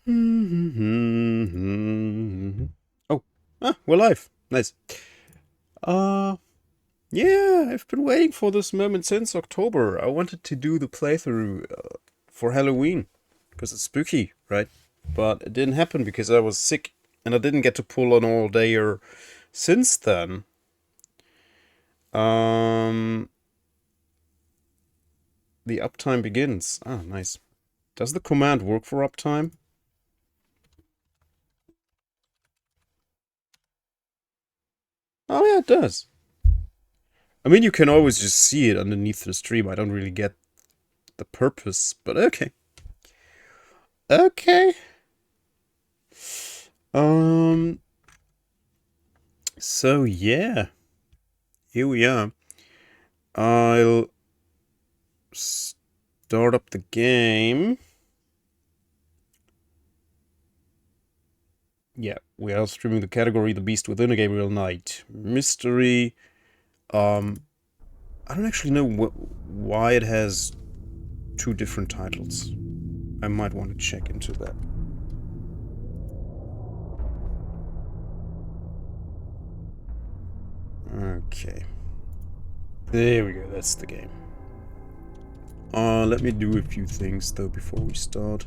Oh, we're live. Nice. Uh, yeah, I've been waiting for this moment since October. I wanted to do the playthrough for Halloween because it's spooky, right? But it didn't happen because I was sick and I didn't get to pull an all-dayer since then. Um, the uptime begins. Ah, nice. Does the command work for uptime? Oh yeah, it does. I mean, you can always just see it underneath the stream. I don't really get the purpose, but okay. Okay. Um, so yeah, here we are. I'll start up the game. Yeah, we are streaming the category The Beast Within a Gabriel Knight. Mystery. Um, I don't actually know why it has two different titles. I might want to check into that. Okay. There we go, that's the game. Let me do a few things though before we start.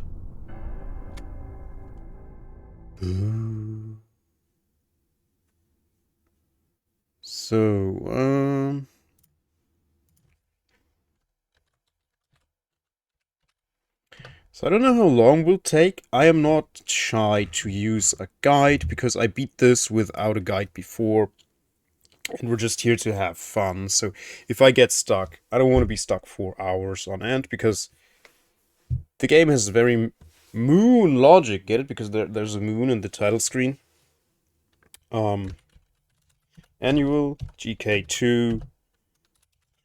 So, so I don't know how long will take. I am not shy to use a guide because I beat this without a guide before. And we're just here to have fun. So if I get stuck, I don't want to be stuck for hours on end because the game has very moon logic. Get it? Because there's a moon in the title screen. Um, Annual GK2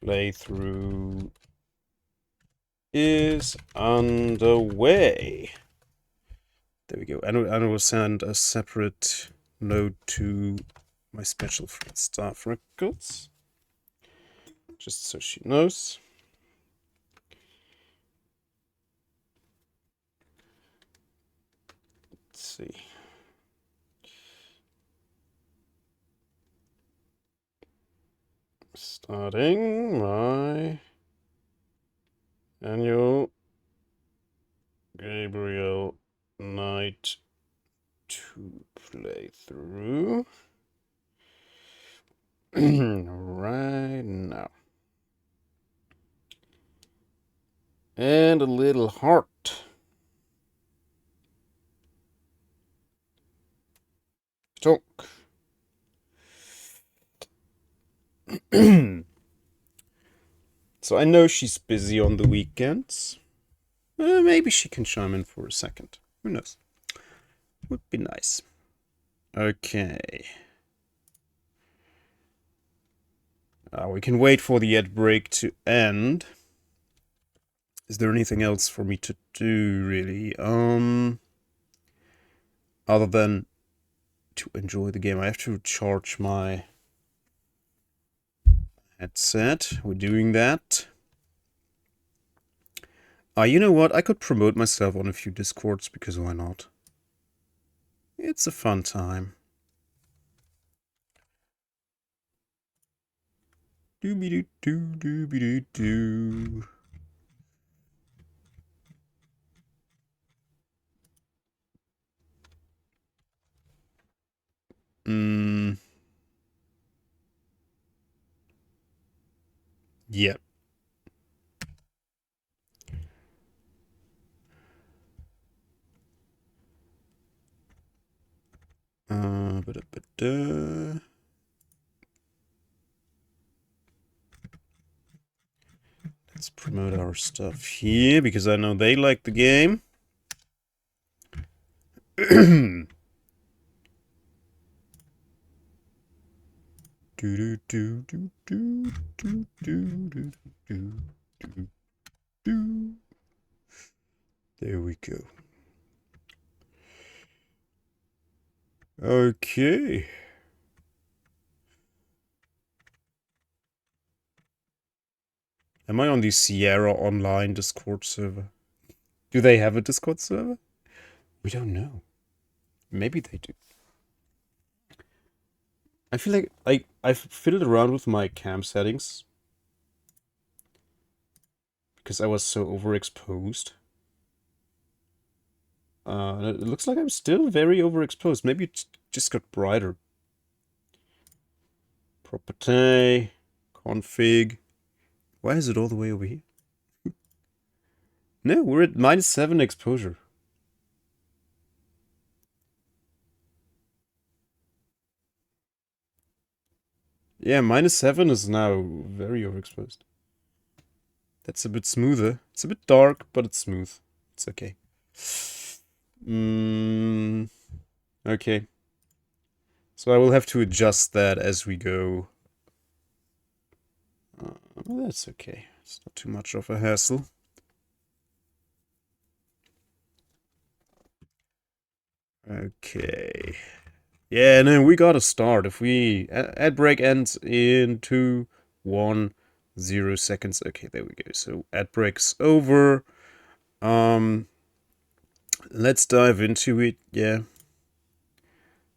playthrough is underway. There we go. And I will send a separate note to my special friend Staff Records, just so she knows. Let's see. Starting my annual Gabriel Knight 2 playthrough right now. And a little heart. Talk. So I know she's busy on the weekends. Maybe she can chime in for a second. Who knows? Would be nice. Okay. We can wait for the ad break to end. Is there anything else for me to do, really? Other than to enjoy the game. I have to charge my headset. We're doing that. You know what? I could promote myself on a few Discords because why not? It's a fun time. Dooby-doo-doo, dooby-doo-doo. Yep. Ba-da-ba-da. Let's promote our stuff here because I know they like the game. Do do do do do do do do do do. There we go. Okay. Am I on the Sierra Online Discord server? Do they have a Discord server? We don't know. Maybe they do. I feel like I've fiddled around with my cam settings because I was so overexposed. It looks like I'm still very overexposed. Maybe it just got brighter. Property, config. Why is it all the way over here? No, we're at -7 exposure. Yeah, -7 is now very overexposed. That's a bit smoother. It's a bit dark, but it's smooth. It's okay. Okay. So I will have to adjust that as we go. That's okay. It's not too much of a hassle. Okay. Yeah, no, we gotta start. If we... ad break ends in 2, 1, 0 seconds. Okay, there we go. So ad break's over. Let's dive into it. Yeah.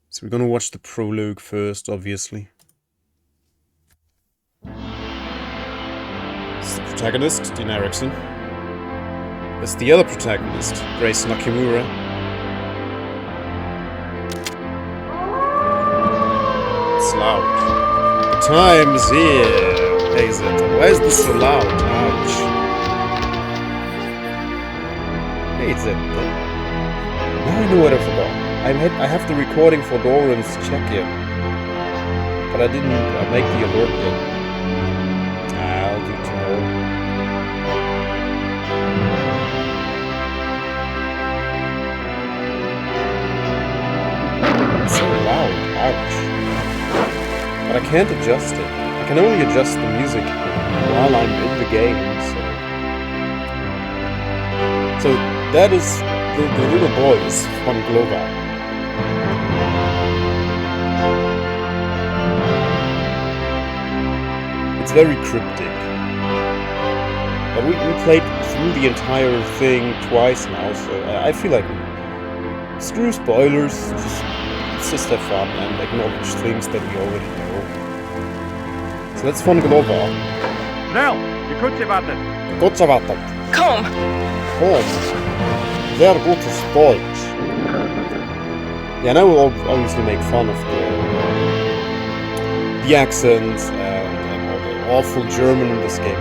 So we're gonna watch the prologue first, obviously. This is the protagonist, Dean Erickson. This is the other protagonist, Grace Nakimura. It's loud. The time is here. Hey, is it? Why is this so loud? Ouch. Hey, is it? Now I know what I forgot. I have the recording for Doran's check-in. But I didn't make the alert yet. I'll do tomorrow. It's so loud. Ouch. But I can't adjust it. I can only adjust the music while I'm in the game, so that is the little boys from Global. It's very cryptic. But we played through the entire thing twice now, so I feel like screw spoilers, let's just have fun and acknowledge things that we already know. So that's von Global. Snäll! Vi kutsuvatten! Kutsuvatten! Kom! Kom! Sehr gutes Deutsch. Yeah, and I will obviously make fun of the accents and all the awful German in this game.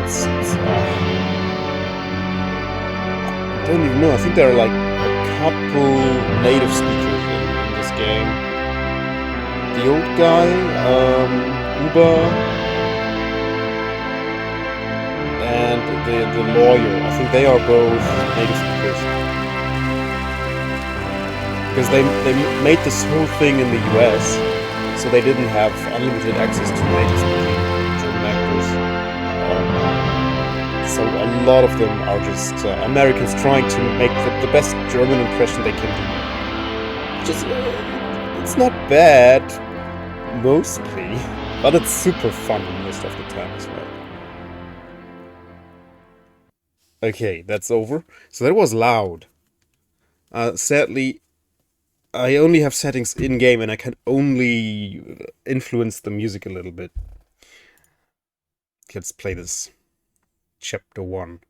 I don't even know. I think there are like a couple native speakers in this game. The old guy, Uber, and the lawyer. I think they are both native speakers. Because they made this whole thing in the US, so they didn't have unlimited access to native speaking German actors. So a lot of them are just Americans trying to make the best German impression they can do. Just it's not bad, mostly, but it's super fun most of the time as well. Okay, that's over. So that was loud. Sadly, I only have settings in-game and I can only influence the music a little bit. Let's play this. Chapter 1.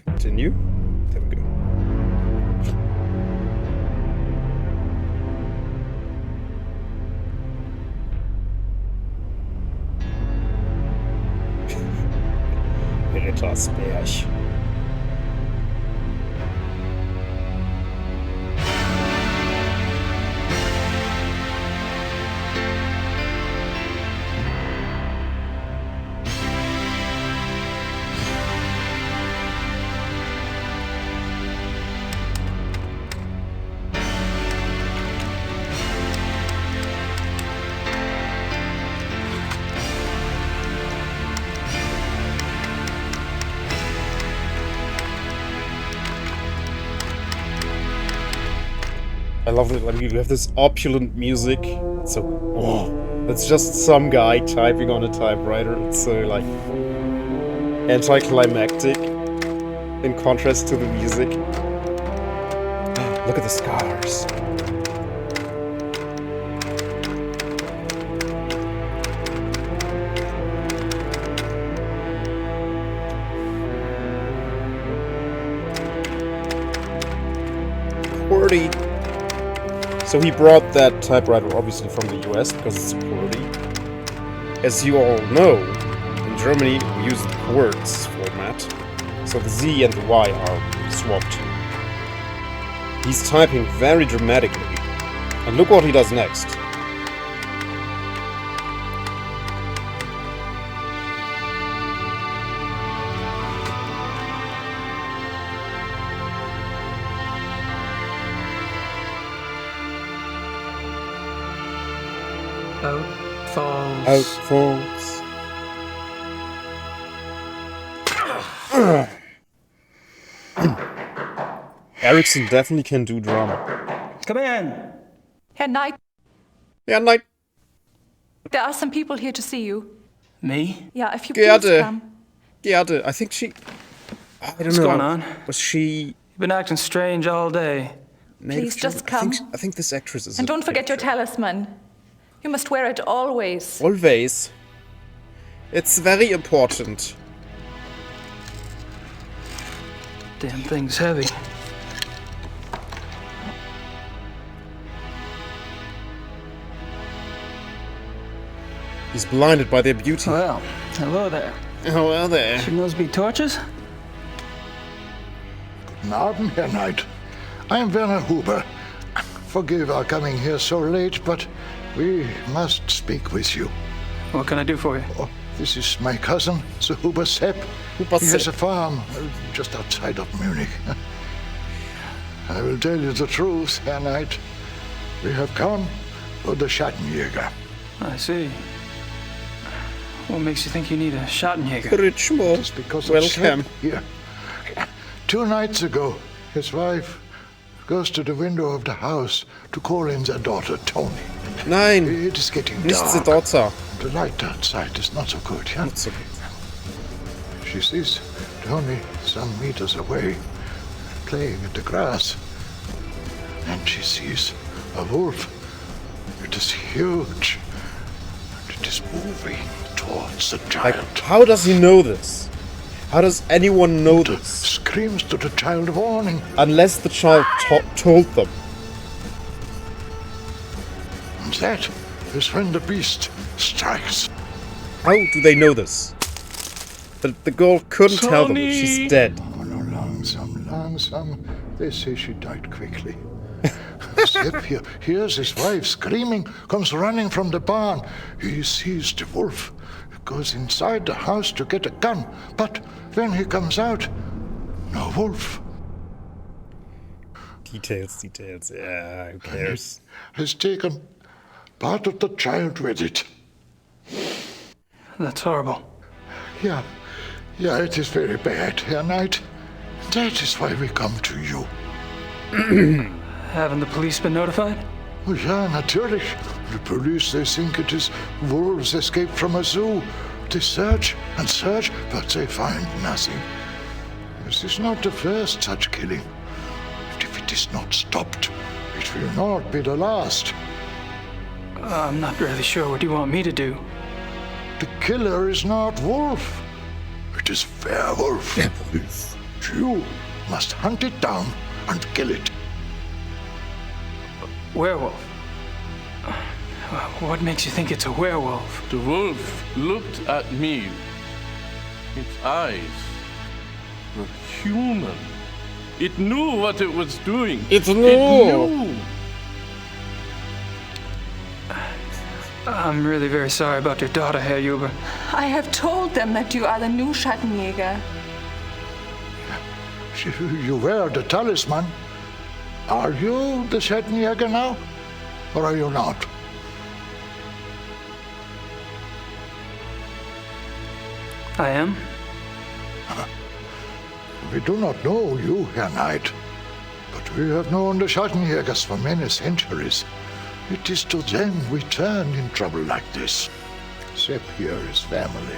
Continue. There we go. Rittersberg. I love it. I mean, you have this opulent music. So, it's just some guy typing on a typewriter. It's so like anticlimactic. in contrast to the music. Look at the scars. QWERTY. So he brought that typewriter obviously from the US because it's QWERTY. As you all know, in Germany we use the QWERTZ format, so the Z and the Y are swapped. He's typing very dramatically, and look what he does next. Out falls. Ericsson definitely can do drama. Come in. Herr Knight, Yeah, Knight. there are some people here to see you. Me? Yeah, if you Geerte. please come. Geerte, I think she... I don't What's know. going on? Was she... You've been acting strange all day. native Please, just German? come. I think this actress is And a don't forget your native German. talisman. You must wear it always. Always. It's very important. Damn thing's heavy. He's blinded by their beauty. Well, hello there. Oh, well there. Shouldn't those be torches? Guten Abend, Herr Knight. I am Werner Huber. Forgive our coming here so late, but we must speak with you. What can I do for you? Oh, this is my cousin, Sir Huber Sepp. Huber He has Sepp. a farm just outside of Munich. I will tell you the truth, Herr Knight. We have come for the Schattenjäger. I see. What makes you think you need a Schottenjäger? Richmond. It's because of Welcome. Sepp here. 2 nights ago, his wife goes to the window of the house to call in their daughter, Tony. Nein, It is getting nicht the dark. daughter. The light outside is not so good, yeah? Not so good. She sees Tony some meters away, playing at the grass. And she sees a wolf. It is huge. And it is moving towards the Like, child. how does he know this? How does anyone know It this? screams to the child warning. Unless the child told them. And that is when the beast strikes. How do they know this? The girl couldn't tell them that she's dead. Oh, no, langsam. They say she died quickly. Sepp here hears his wife screaming, comes running from the barn. He sees the wolf, goes inside the house to get a gun. But when he comes out, no wolf. Details. Yeah, who cares? Has taken part of the child with it. That's horrible. Yeah, it is very bad, Herr Knight. That is why we come to you. Haven't the police been notified? Oh, yeah, natürlich. The police, they think it is wolves escaped from a zoo. They search and search, but they find nothing. This is not the first such killing. And if it is not stopped, it will not be the last. I'm not really sure what you want me to do. The killer is not wolf. It is werewolf. You must hunt it down and kill it. Werewolf. What makes you think it's a werewolf? The wolf looked at me. Its eyes were human. It knew what it was doing. It It knew. knew. I'm really very sorry about your daughter, Herr Huber. I have told them that you are the new Schattenjäger. You wear the talisman. Are you the Schattenjäger now? Or are you not? I am? We do not know you, Herr Knight. But we have known the Schattenjägers for many centuries. It is to them we turn in trouble like this. Sepp here is family.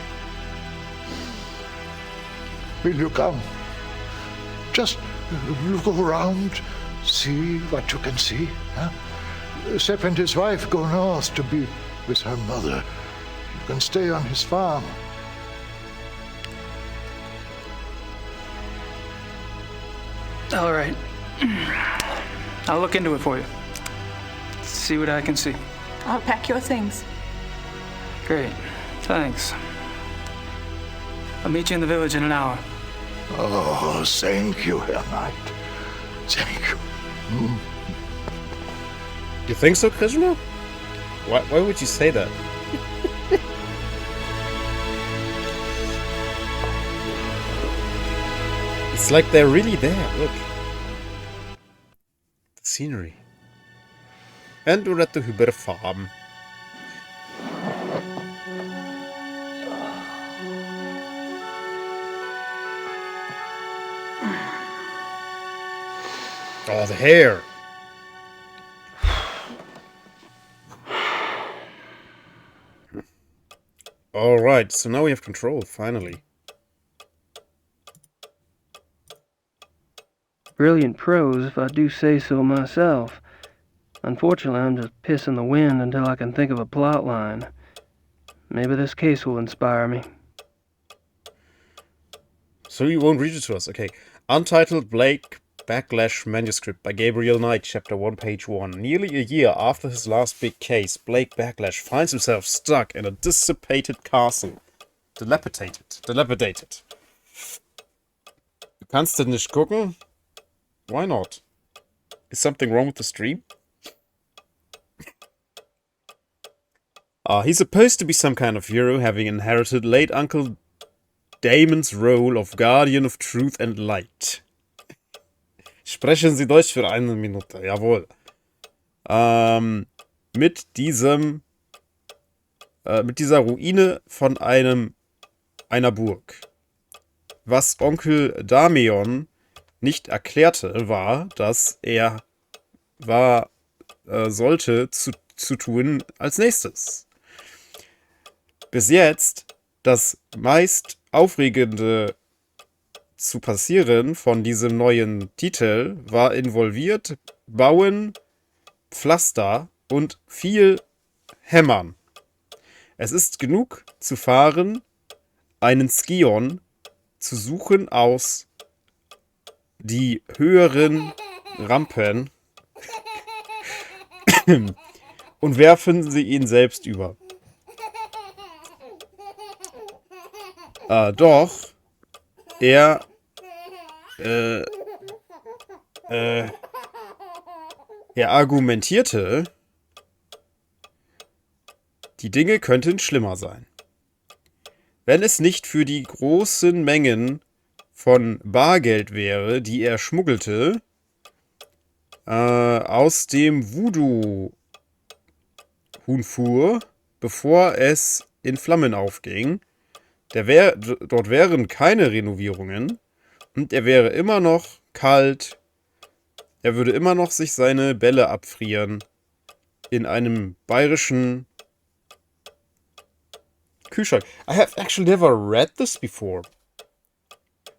Will you come? Just look around, see what you can see. Huh? Sepp and his wife go north to be with her mother. You can stay on his farm. All right. I'll look into it for you. See what I can see. I'll pack your things. Great. Thanks. I'll meet you in the village in an hour. Oh, thank you, Herr Knight. Thank you. You think so, Krishna? Why would you say that? It's like they're really there, look. The scenery. And we're at the Huber farm. Oh, the hair! Alright, so now we have control, finally. Brilliant prose, if I do say so myself. Unfortunately, I'm just pissing the wind until I can think of a plot line. Maybe this case will inspire me. So you won't read it to us, okay. Untitled Blake Backlash Manuscript by Gabriel Knight, Chapter 1, Page 1. Nearly a year after his last big case, Blake Backlash finds himself stuck in a dissipated castle. Dilapidated. Du kannst denn nicht gucken? Why not? Is something wrong with the stream? He's supposed to be some kind of hero, having inherited late Uncle Damon's role of Guardian of Truth and Light. Sprechen Sie Deutsch für eine Minute, jawohl. Mit dieser Ruine von einer Burg. Was Onkel Damion nicht erklärte, war, dass er sollte zu tun als nächstes. Bis jetzt das meist Aufregende zu passieren von diesem neuen Titel war involviert Bauen, Pflaster und viel Hämmern. Es ist genug zu fahren, einen Skion zu suchen aus die höheren Rampen und werfen sie ihn selbst über. Doch er argumentierte, die Dinge könnten schlimmer sein. Wenn es nicht für die großen Mengen von Bargeld wäre, die er schmuggelte, aus dem Voodoo-Hunfur, bevor es in Flammen aufging, dort wären keine Renovierungen und er wäre immer noch kalt. Er würde immer noch sich seine Bälle abfrieren in einem bayerischen Kühlschrank. I have actually never read this before.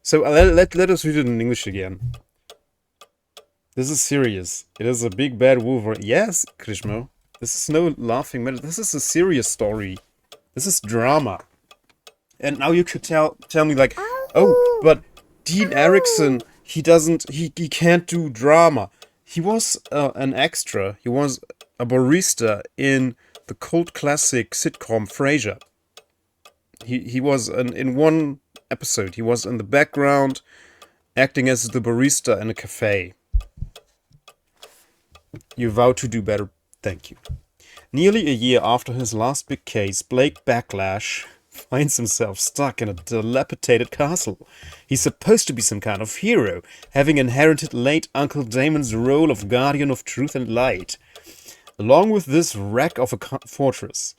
So let us read it in English again. This is serious. It is a big bad Wolverine. Yes, Krishmo. This is no laughing matter. This is a serious story. This is drama. And now you could tell me like, oh, but Dean Erickson, he can't do drama. He was an extra. He was a barista in the cult classic sitcom Frasier. He was in one episode. He was in the background, acting as the barista in a cafe. You vow to do better. Thank you. Nearly a year after his last big case, Blake Backlash finds himself stuck in a dilapidated castle. He's supposed to be some kind of hero, having inherited late Uncle Damon's role of Guardian of Truth and Light. Along with this wreck of a fortress,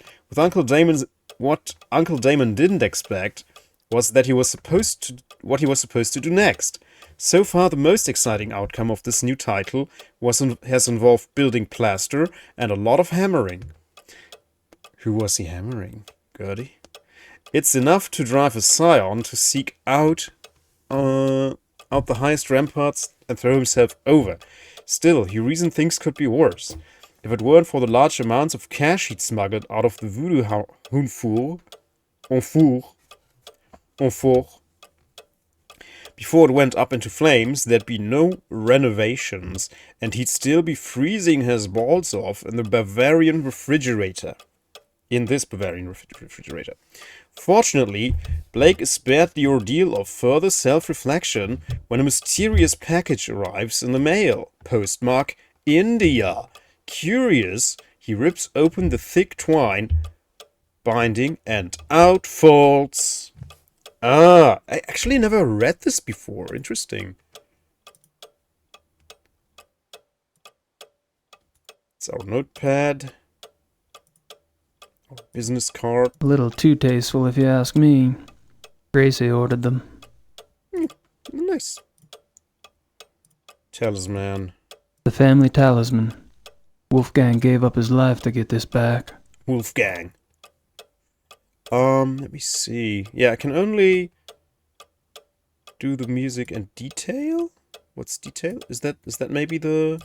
what Uncle Damon didn't expect was that what he was supposed to do next. So far, the most exciting outcome of this new title has involved building plaster and a lot of hammering. Who was he hammering? Gertie? It's enough to drive a scion to seek out out the highest ramparts and throw himself over. Still, he reasoned things could be worse. If it weren't for the large amounts of cash he'd smuggled out of the voodoo enfour, before it went up into flames, there'd be no renovations, and he'd still be freezing his balls off in the Bavarian refrigerator. In this Bavarian refrigerator. Fortunately, Blake is spared the ordeal of further self-reflection when a mysterious package arrives in the mail. Postmark, India. Curious, he rips open the thick twine binding and out falls. Ah, I actually never read this before. Interesting. It's our notepad. Our business card. A little too tasteful, if you ask me. Gracie ordered them. Nice. Talisman. The family talisman. Wolfgang gave up his life to get this back. Wolfgang. Let me see. Yeah, I can only do the music and detail? What's detail? Is that maybe the...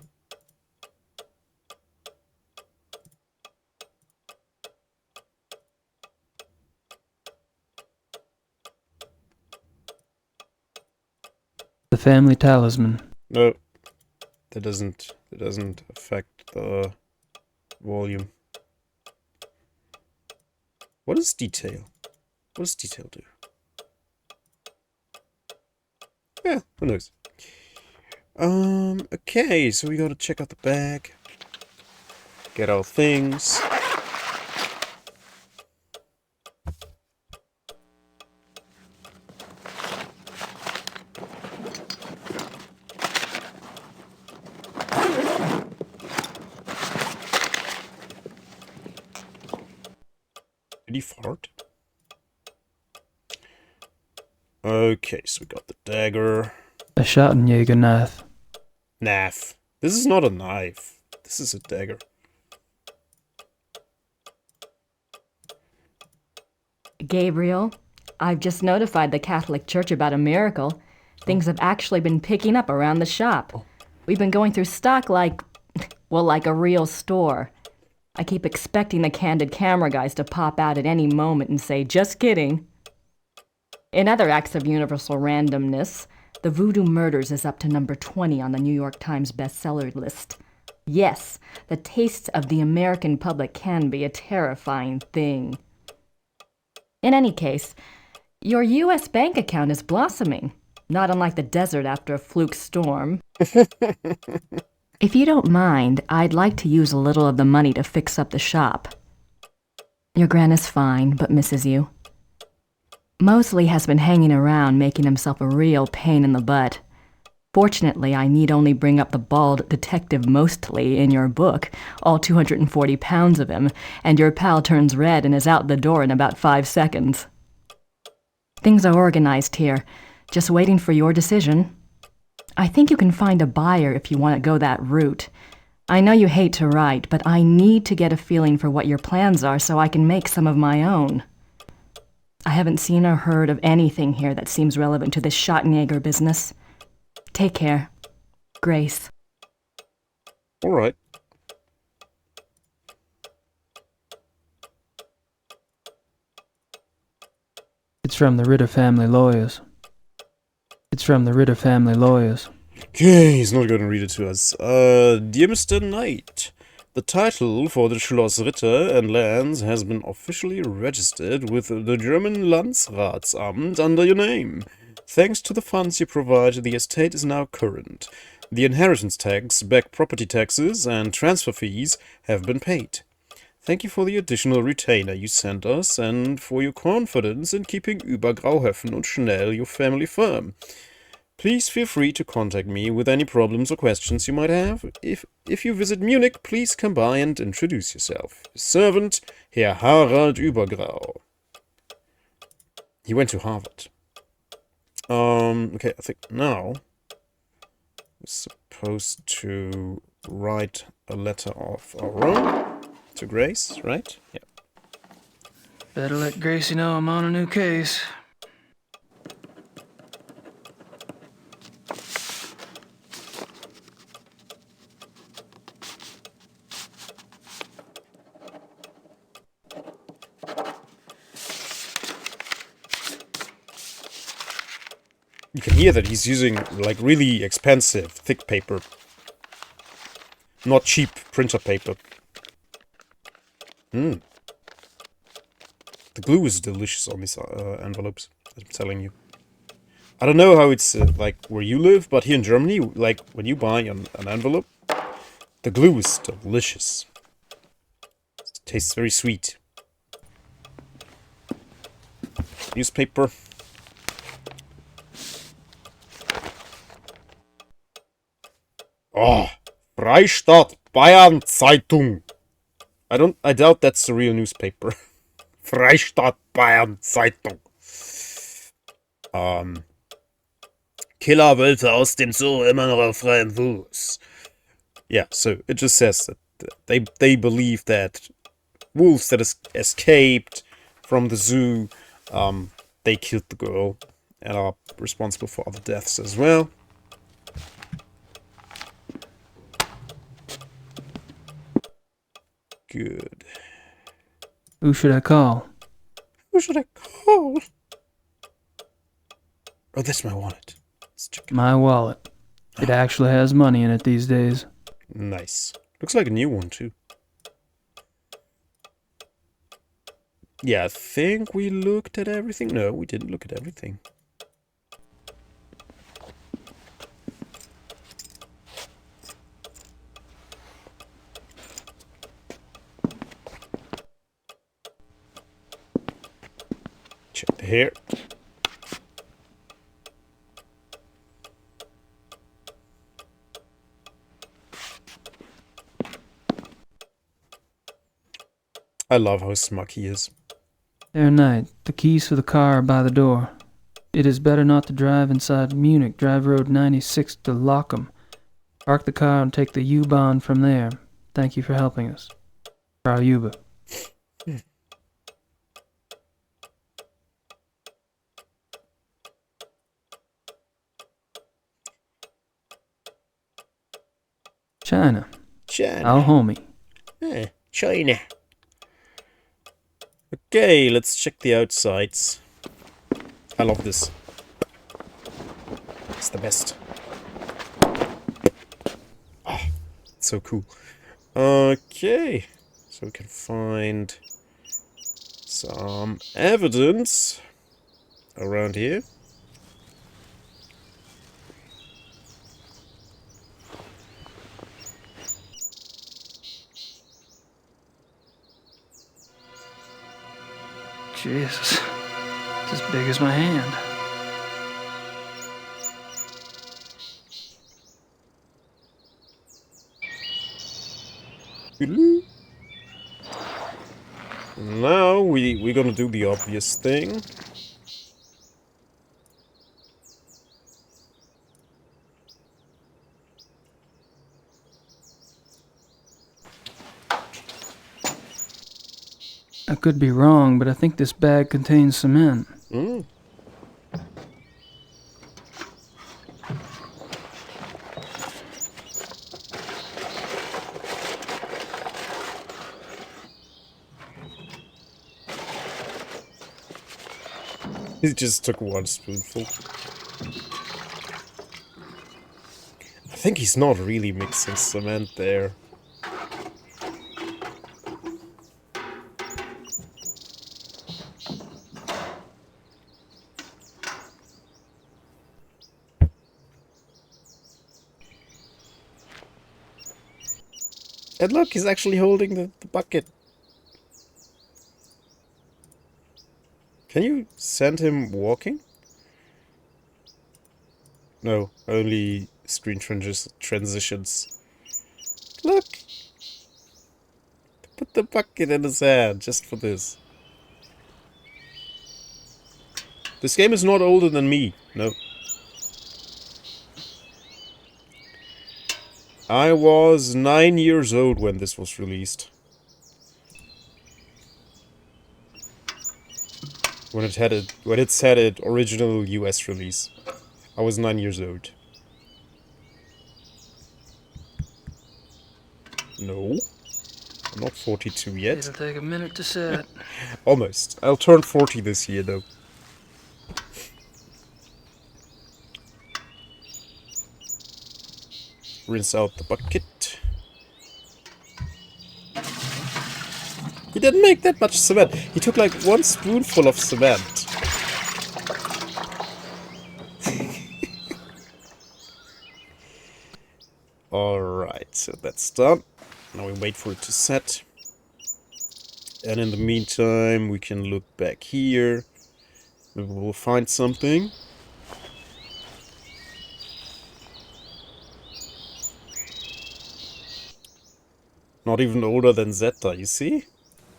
The family talisman. No. That doesn't affect the volume. What is detail? What does detail do? Yeah, who knows? Okay, so we gotta check out the bag. Get our things. Did he fart? Okay, so we got the dagger. A Schattenjäger knife. Knife. This is not a knife. This is a dagger. Gabriel, I've just notified the Catholic Church about a miracle. Things have actually been picking up around the shop. We've been going through stock like a real store. I keep expecting the candid camera guys to pop out at any moment and say, just kidding. In other acts of universal randomness, the Voodoo Murders is up to number 20 on the New York Times bestseller list. Yes, the tastes of the American public can be a terrifying thing. In any case, your U.S. bank account is blossoming, not unlike the desert after a fluke storm. If you don't mind, I'd like to use a little of the money to fix up the shop. Your gran is fine, but misses you. Mosley has been hanging around, making himself a real pain in the butt. Fortunately, I need only bring up the bald detective Mostly in your book, all 240 pounds of him, and your pal turns red and is out the door in about 5 seconds. Things are organized here, just waiting for your decision. I think you can find a buyer if you want to go that route. I know you hate to write, but I need to get a feeling for what your plans are so I can make some of my own. I haven't seen or heard of anything here that seems relevant to this Schattenjäger business. Take care. Grace. All right. It's from the Ritter family lawyers. It's from the Ritter family lawyers. Okay, he's not going to read it to us. Dear Mr. Knight, the title for the Schloss Ritter and lands has been officially registered with the German Landratsamt under your name. Thanks to the funds you provide, the estate is now current. The inheritance tax, back property taxes, and transfer fees have been paid. Thank you for the additional retainer you sent us and for your confidence in keeping Übergrauhöfen und Schnell your family firm. Please feel free to contact me with any problems or questions you might have. If you visit Munich, please come by and introduce yourself. Servant, Herr Harald Übergrau. He went to Harvard. Okay, I think now we're supposed to write a letter of our own to Grace, right? Yeah. Better let Gracie know I'm on a new case. You can hear that he's using, like, really expensive, thick paper. Not cheap printer paper. The glue is delicious on these envelopes, I'm telling you. I don't know how it's, like, where you live, but here in Germany, like, when you buy an envelope, the glue is delicious. It tastes very sweet. Newspaper. Oh, Freistaat Bayern Zeitung. I doubt that's the real newspaper. Freistaat Bayern Zeitung. Killerwölfe aus dem Zoo immer noch auf freiem Fuß. Yeah, so it just says that they believe that wolves that escaped from the zoo, they killed the girl and are responsible for other deaths as well. Good. Who should I call? Who should I call? Oh, that's my wallet. Let's check it. My wallet. It actually has money in it these days. Nice. Looks like a new one, too. Yeah, I think we looked at everything. No, we didn't look at everything. Check the hair. I love how smug he is. Herr Knight, the keys for the car are by the door. It is better not to drive inside Munich. Drive Road 96 to Lochem. Park the car and take the U-Bahn from there. Thank you for helping us. Frau Juba. China. Our homie. China. Okay, let's check the outsides. I love this. It's the best. Ah, it's so cool. Okay, so we can find some evidence around here. Jesus. It's as big as my hand. Now we're gonna do the obvious thing. I could be wrong, but I think this bag contains cement. He just took one spoonful. I think he's not really mixing cement there. And look, he's actually holding the bucket. Can you send him walking? No, only screen transitions. Look! Put the bucket in his hand, just for this. This game is not older than me, no. I was 9 years old when this was released. When it's had its original US release. I was 9 years old. No. I'm not 42 yet. It'll take a minute to set. Almost. I'll turn 40 this year though. rinse out the bucket. He didn't make that much cement. He took like 1 spoonful of cement. Alright, so that's done. Now we wait for it to set. And in the meantime, we can look back here. Maybe we'll find something. Not even older than Zeta, you see?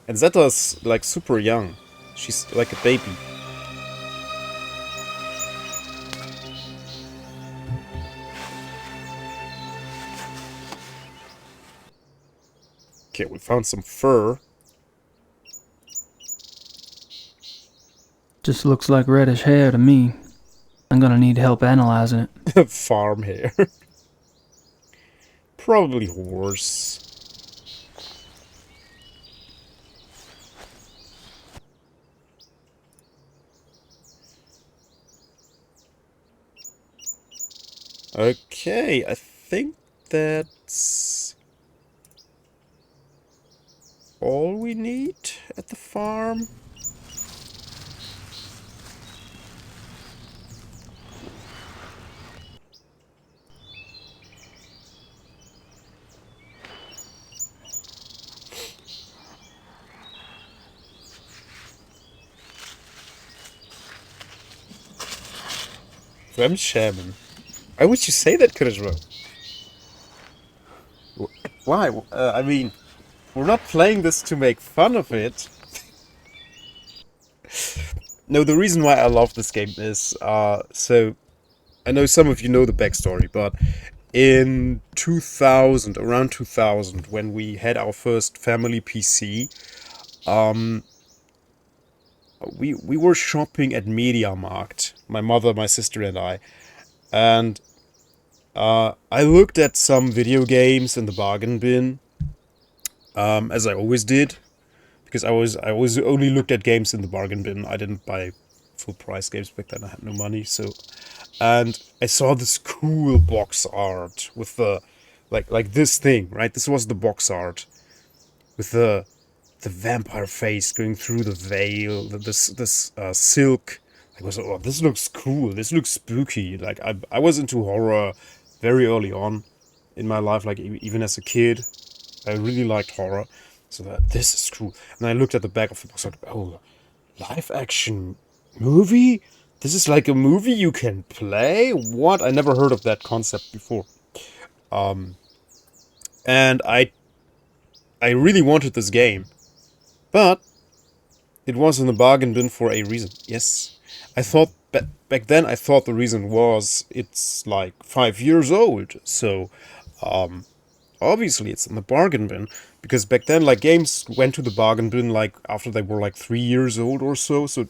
And Zeta's like super young. She's like a baby. Okay, we found some fur. Just looks like reddish hair to me. I'm gonna need help analyzing it. Farm hair. Probably horse. Okay, I think that's all we need at the farm. Shaman. Why would you say that, Kurzweil? Why? I mean, we're not playing this to make fun of it. No, the reason why I love this game is, so, I know some of you know the backstory, but in 2000, around 2000, when we had our first family PC, we were shopping at MediaMarkt, my mother, my sister, and I, and I looked at some video games in the bargain bin, as I always did, because I was only looked at games in the bargain bin. I didn't buy full price games back then. I had no money, so, and I saw this cool box art with the like this thing, right? This was the box art with the vampire face going through the veil, this silk. I was, oh, this looks cool. This looks spooky. Like I was into horror very early on in my life, like even as a kid. I really liked horror, so this is cool. And I looked at the back of the box, like, oh, live action movie? This is like a movie you can play? What? I never heard of that concept before. And I really wanted this game, but it was in the bargain bin for a reason. Yes, I thought back then I thought the reason was it's like 5 years old, so obviously it's in the bargain bin, because back then like games went to the bargain bin like after they were like 3 years old or so. So it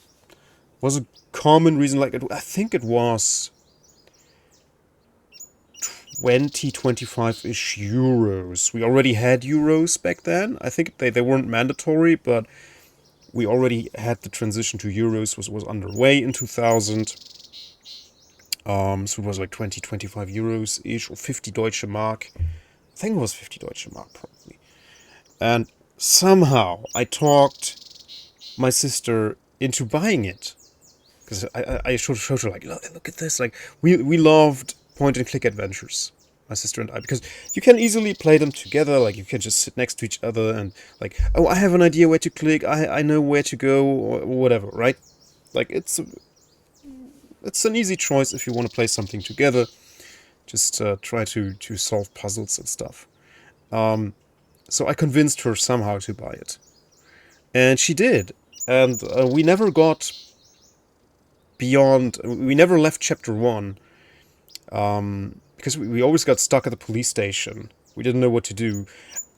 was a common reason. Like I think it was 25-ish euros. We already had euros back then. I think they weren't mandatory, but we already had the transition to euros was underway in 2000. So it was like 25 euros ish, or 50 Deutsche Mark. I think it was 50 Deutsche Mark probably. And somehow I talked my sister into buying it, because I showed her like, look at this. Like we loved point and click adventures, my sister and I, because you can easily play them together. Like you can just sit next to each other and like, oh, I have an idea where to click, I know where to go, or whatever, right? Like it's an easy choice if you want to play something together. Just try to solve puzzles and stuff. So I convinced her somehow to buy it, and she did. And we never got beyond. We never left chapter 1. Because we always got stuck at the police station. We didn't know what to do.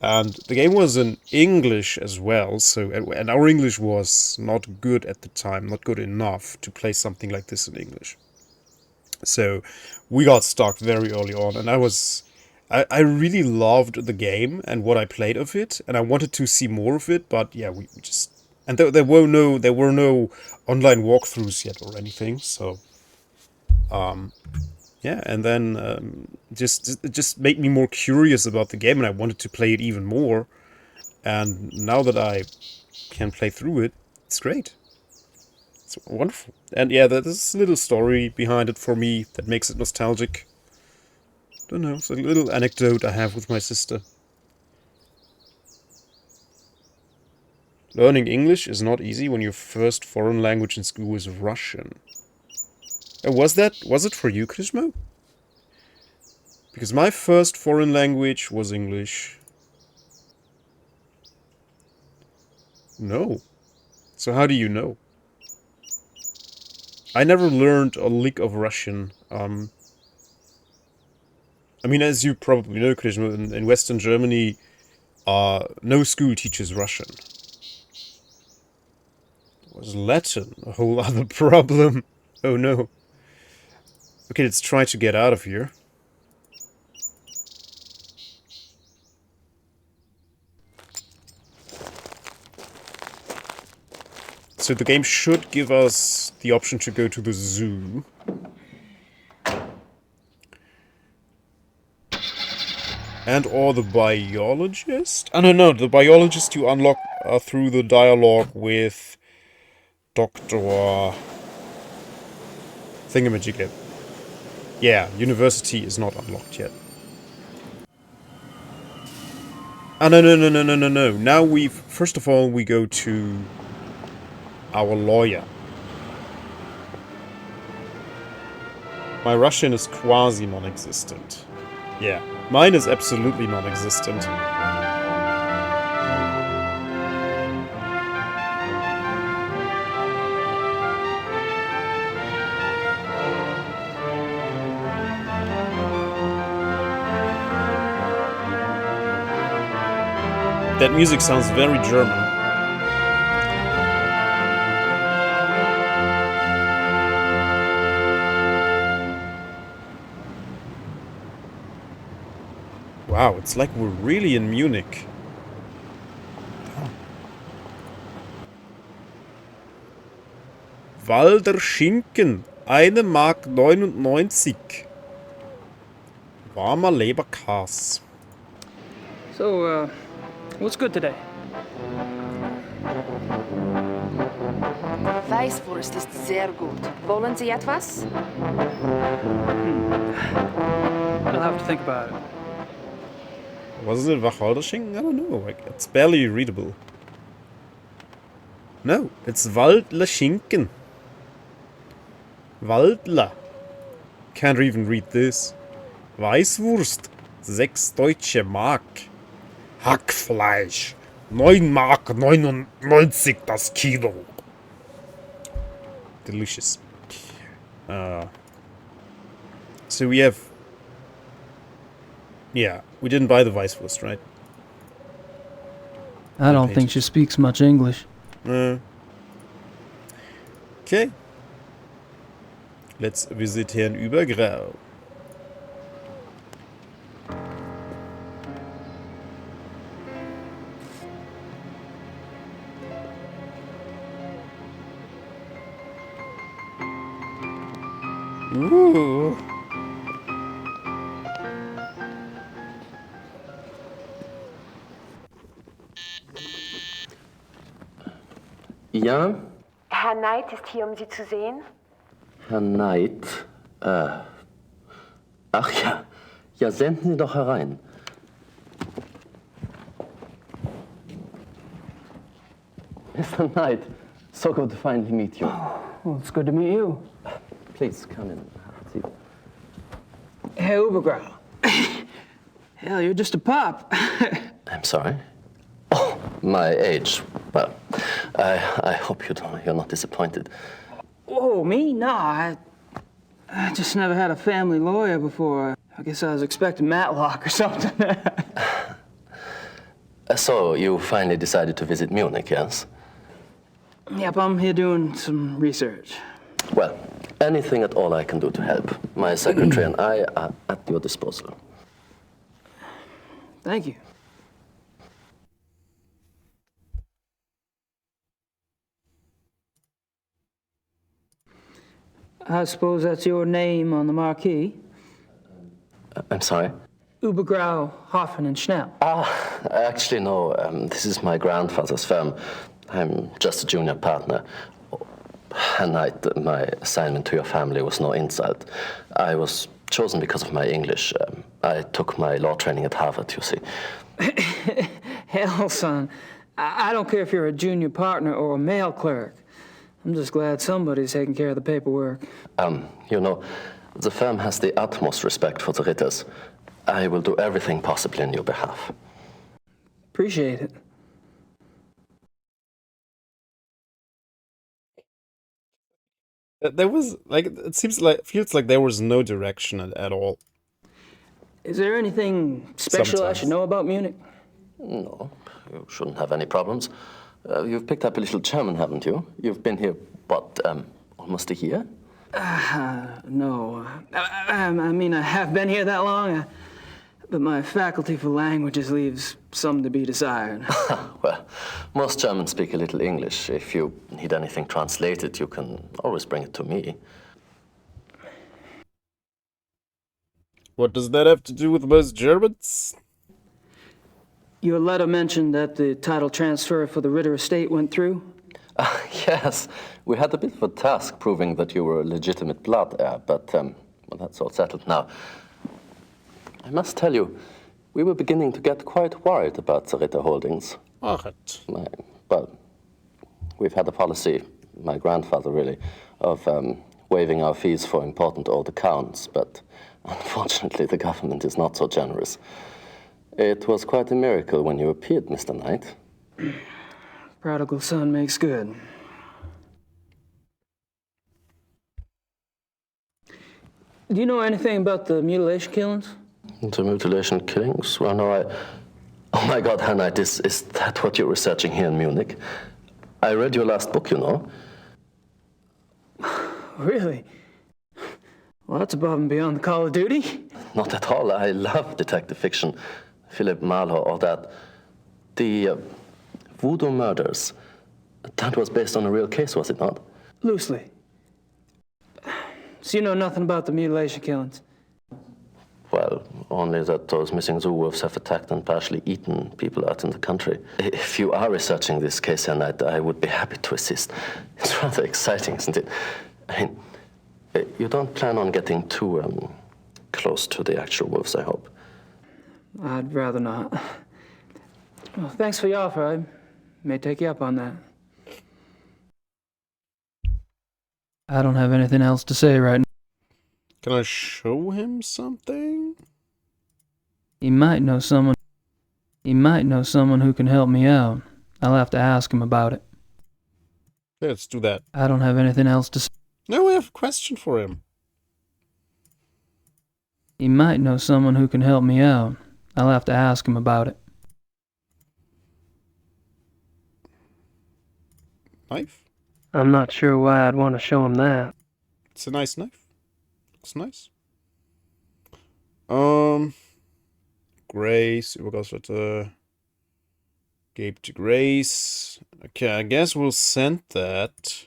And the game was in English as well, so, and our English was not good at the time, not good enough to play something like this in English. So we got stuck very early on, and I really loved the game and what I played of it, and I wanted to see more of it, but yeah, we just, and there were no online walkthroughs yet or anything, so, yeah, and then it just made me more curious about the game, and I wanted to play it even more. And now that I can play through it, it's great. It's wonderful. And yeah, there's a little story behind it for me that makes it nostalgic. Don't know, it's a little anecdote I have with my sister. Learning English is not easy when your first foreign language in school is Russian. Was it for you, Krishmo? Because my first foreign language was English. No. So how do you know? I never learned a lick of Russian. I mean, as you probably know, Krishmo, in Western Germany, no school teaches Russian. Was Latin a whole other problem? Oh no. Okay, let's try to get out of here. So the game should give us the option to go to the zoo. And or the biologist? Oh no, the biologist you unlock through the dialogue with Dr. Thingamajigger. Yeah, university is not unlocked yet. Oh no. Now first of all we go to our lawyer. My Russian is quasi non-existent. Yeah, mine is absolutely non-existent. That music sounds very German. Wow, it's like we're really in Munich. Walder Schinken, 1 Mark 99. Warmer Leberkäse. So, what's good today? Weißwurst ist sehr gut. Wollen Sie etwas? I'll have to think about it. Wasn't it Wacholder Schinken? I don't know. Like, it's barely readable. No, it's Waldler Schinken. Waldler. Can't even read this. Weißwurst, 6 deutsche Mark. Hackfleisch, 9 Mark 99 das Kilo. Delicious. So we have... Yeah, we didn't buy the Weißwurst, right? I don't think she speaks much English. Okay. Let's visit Herrn Übergrau. Ooh. Ja? Herr Knight ist hier, um Sie zu sehen. Herr Knight? Ach ja. Ja, senden Sie doch herein. Mr. Knight, so good to finally meet you. Well, it's good to meet you. Please, come in. Have a seat. Hey, Ubergrau. Hell, you're just a pup. I'm sorry? Oh, my age. Well, I hope you're not disappointed. Whoa, me? Nah, I just never had a family lawyer before. I guess I was expecting Matlock or something. So, you finally decided to visit Munich, yes? Yep, I'm here doing some research. Well, anything at all I can do to help. My secretary and I are at your disposal. Thank you. I suppose that's your name on the marquee? I'm sorry? Übergrau, Hoffen, and Schnell. Actually, no. This is my grandfather's firm. I'm just a junior partner. Herr Knight, my assignment to your family was no insult. I was chosen because of my English. I took my law training at Harvard, you see. Hell, son. I don't care if you're a junior partner or a mail clerk. I'm just glad somebody's taking care of the paperwork. You know, the firm has the utmost respect for the Ritters. I will do everything possible in your behalf. Appreciate it. There was, like, feels like there was no direction at all. Is there anything special I should know about Munich? No, you shouldn't have any problems. You've picked up a little German, haven't you? You've been here, what, almost a year? No. I mean, I have been here that long, but my faculty for languages leaves some to be desired. Well, most Germans speak a little English. If you need anything translated, you can always bring it to me. What does that have to do with most Germans? Your letter mentioned that the title transfer for the Ritter estate went through? Yes, we had a bit of a task proving that you were a legitimate blood heir, but well, that's all settled now. I must tell you, we were beginning to get quite worried about the Ritter holdings. Alright. Well, we've had a policy, my grandfather really, of waiving our fees for important old accounts, but unfortunately the government is not so generous. It was quite a miracle when you appeared, Mr. Knight. Prodigal son makes good. Do you know anything about the mutilation killings? The mutilation killings? Well, no, Oh my God, Herr Knight, is that what you're researching here in Munich? I read your last book, you know. Really? Well, that's above and beyond the call of duty. Not at all. I love detective fiction. Philip Marlowe, all that. The Voodoo murders. That was based on a real case, was it not? Loosely. So you know nothing about the mutilation killings? Well, only that those missing zoo wolves have attacked and partially eaten people out in the country. If you are researching this case, Herr Knight, I would be happy to assist. It's rather exciting, isn't it? I mean, you don't plan on getting too close to the actual wolves, I hope. I'd rather not. Well, thanks for your offer. I may take you up on that. I don't have anything else to say right now. Can I show him something? He might know someone who can help me out. I'll have to ask him about it. Yeah, let's do that. I don't have anything else to say. No, I have a question for him. He might know someone who can help me out. I'll have to ask him about it. Knife? I'm not sure why I'd want to show him that. It's a nice knife. Looks nice. Grace, Übergangsletter. Gabe to Grace. Okay, I guess we'll send that.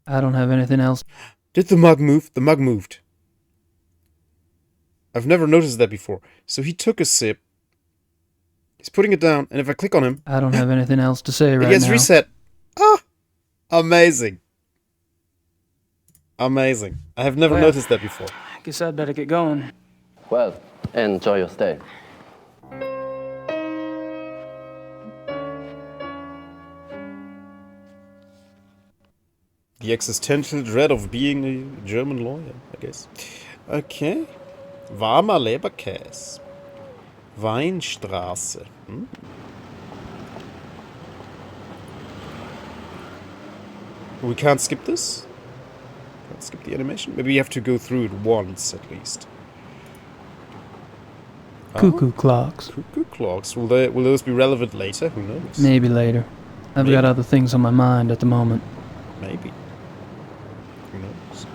I don't have anything else. Did the mug move? The mug moved. I've never noticed that before. So he took a sip. He's putting it down, and if I click on him... I don't have anything else to say right now. It gets reset. Ah! Amazing. Amazing. I have never noticed that before. I guess I'd better get going. Well, enjoy your stay. The existential dread of being a German lawyer, I guess. Okay. Warmer Leberkäse. Weinstraße. We can't skip this? Can't skip the animation? Maybe we have to go through it once at least. Cuckoo clocks. Cuckoo clocks. Will those be relevant later? Who knows? Maybe later. I've got other things on my mind at the moment. Maybe. Who knows?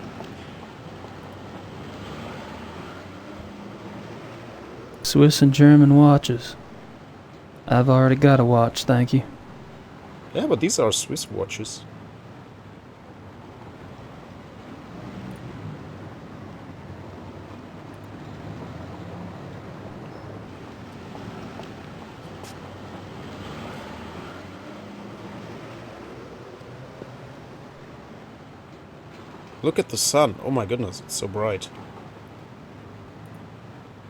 Swiss and German watches. I've already got a watch, thank you. Yeah, but these are Swiss watches. Look at the sun. Oh my goodness, it's so bright.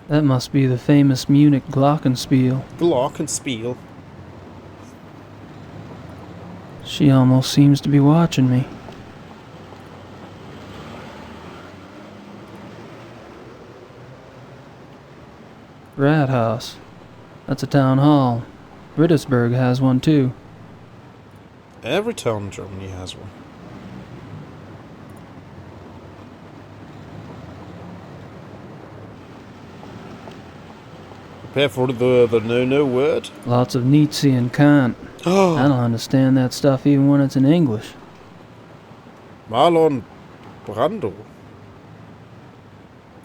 That must be the famous Munich glockenspiel. Glockenspiel. She almost seems to be watching me. Rathaus. That's a town hall. Rittersberg has one too. Every town in Germany has one. Prepare for the no word. Lots of Nietzsche and Kant. I don't understand that stuff even when it's in English. Marlon Brando.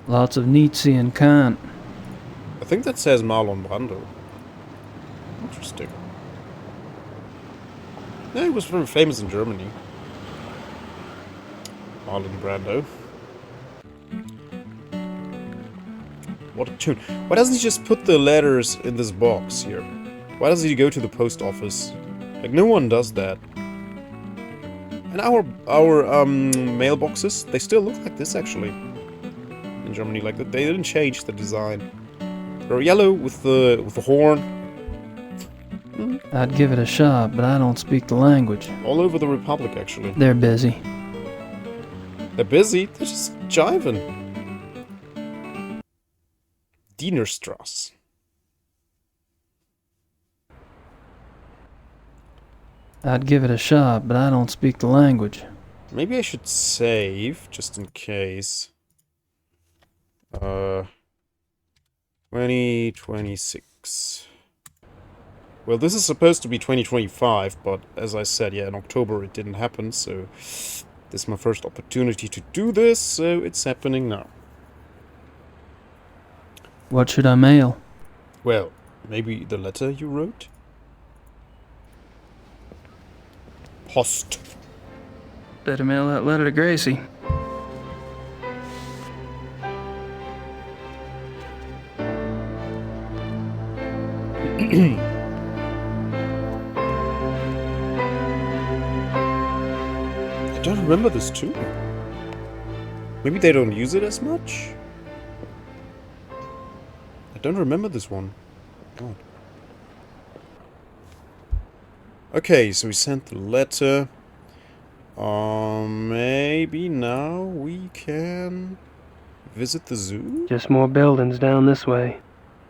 Lots of Nietzsche and Kant. I think that says Marlon Brando. Interesting. Yeah, he was very famous in Germany. Marlon Brando. What a tune. Why doesn't he just put the letters in this box here? Why doesn't he go to the post office? Like, no one does that. And our mailboxes, they still look like this, actually. In Germany, like, they didn't change the design. They're yellow with the horn. I'd give it a shot, but I don't speak the language. All over the Republic, actually. They're busy. They're busy? They're just jiving. Dienerstrasse. I'd give it a shot, but I don't speak the language. Maybe I should save, just in case. 2026. Well, this is supposed to be 2025, but as I said, yeah, in October it didn't happen, so this is my first opportunity to do this, so it's happening now. What should I mail? Well, maybe the letter you wrote? Post. Better mail that letter to Gracie. I don't remember this too. Maybe they don't use it as much? I don't remember this one. God. Okay, so we sent the letter. Maybe now we can visit the zoo? Just more buildings down this way.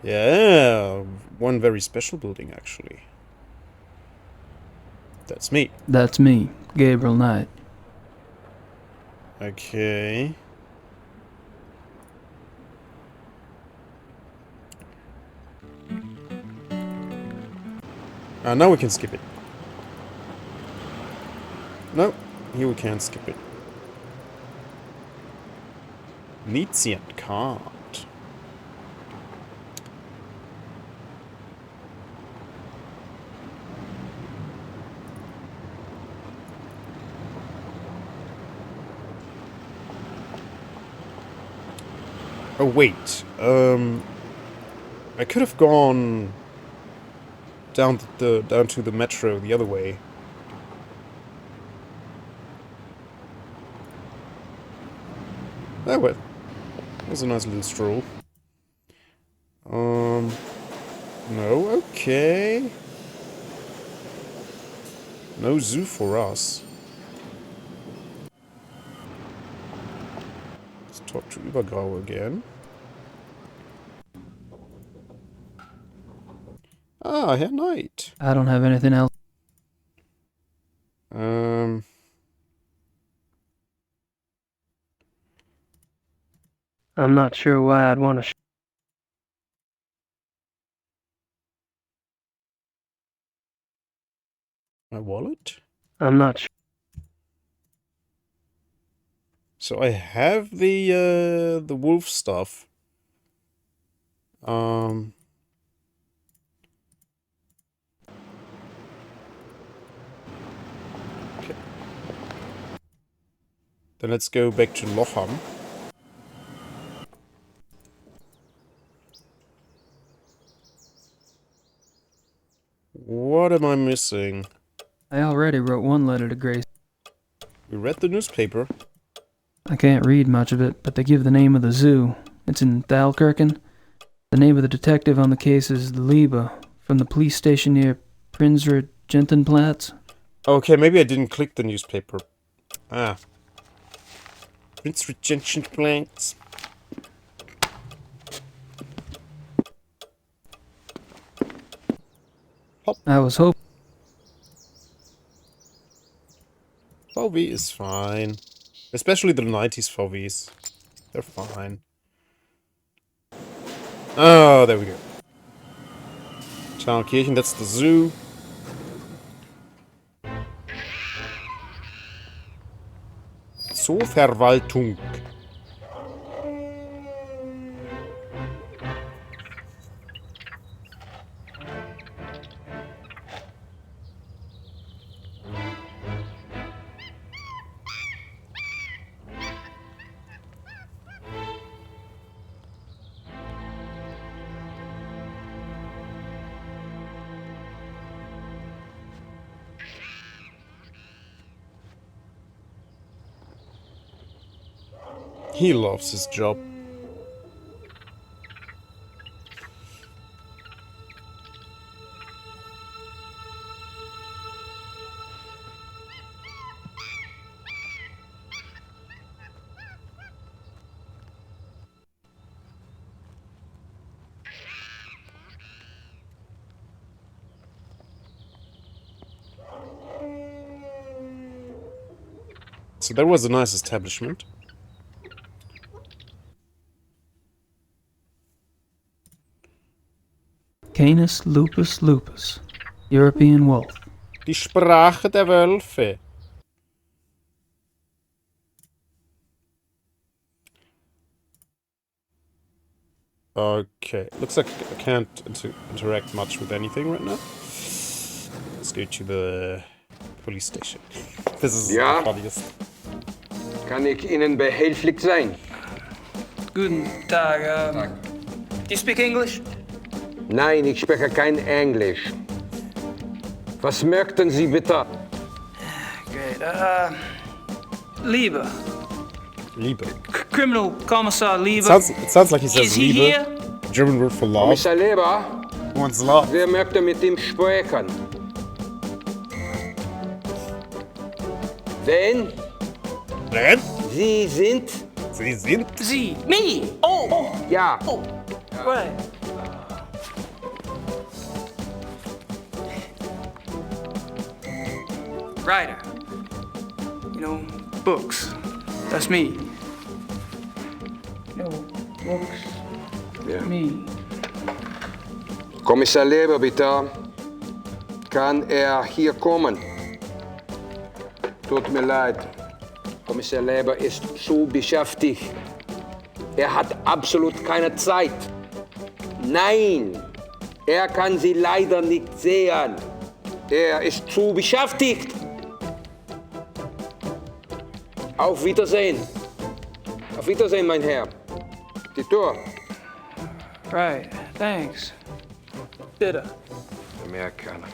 Yeah, one very special building, actually. That's me. That's me, Gabriel Knight. Okay. Now we can skip it. No, here we can't skip it. Nietzsche and Kant. Oh wait, I could have gone down to the metro the other way. Oh well, that was a nice little stroll. No, okay. No zoo for us. Let's talk to Übergrau again. Ah, Herr Knight. I don't have anything else. I'm not sure why I'd want to. My wallet? I'm not sure. So I have the wolf stuff. Okay. Then let's go back to Locham. What am I missing? I already wrote one letter to Gracie. We read the newspaper. I can't read much of it, but they give the name of the zoo. It's in Thalkirken. The name of the detective on the case is Liebe, from the police station near Prinzre Gentenplatz. Okay, maybe I didn't click the newspaper. Ah. Prinzre Gentenplatz. I was hoping. VW is fine. Especially the 90s VWs. They're fine. Oh, there we go. Thalkirchen, that's the zoo. Zooverwaltung. He loves his job. So that was a nice establishment. Canis lupus lupus, European wolf. Die Sprache der Wölfe. Okay, looks like I can't interact much with anything right now. Let's go to the police station. This is Ja? the funniest. Kann ich Ihnen behilflich sein? Guten Tag. Do you speak English? Nein, ich spreche kein Englisch. Was möchten Sie bitte? Great. Liebe. Liebe. Criminal Commissar Liebe. It sounds like he says Is he Liebe. here? German word for love. Kommissar Leber, Who wants love? wer möchte mit ihm sprechen? Wen? Wen? Sie sind? Sie sind? Sie. Me. Oh. Ja. Oh. Right. Writer. You know, books. That's me. You know, books. Ja. Me. Kommissar Leber, bitte. Kann er hier kommen? Tut mir leid. Kommissar Leber ist zu beschäftigt. Er hat absolut keine Zeit. Nein, er kann Sie leider nicht sehen. Er ist zu beschäftigt. Auf Wiedersehen. Auf Wiedersehen, mein Herr. Die Tür. Right. Thanks. Bitte. Amerikaner.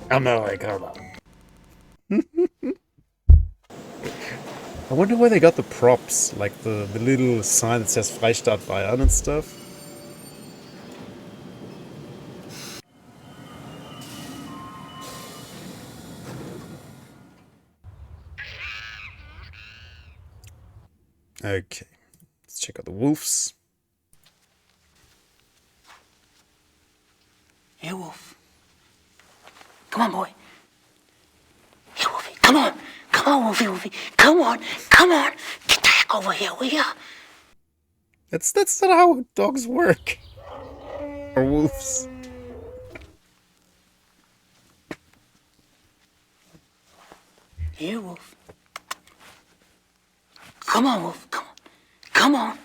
Amerikaner. I wonder where they got the props, like the little sign that says Freistaat Bayern and stuff. Okay, let's check out the wolves. Here, Wolf. Come on, boy. Here, Wolfie. Come on. Come on, Wolfie, Wolfie. Come on. Come on. Get the heck over here, will ya? That's not how dogs work. Or wolves. Here, Wolf. Come on, Wolf. Come on. Come on.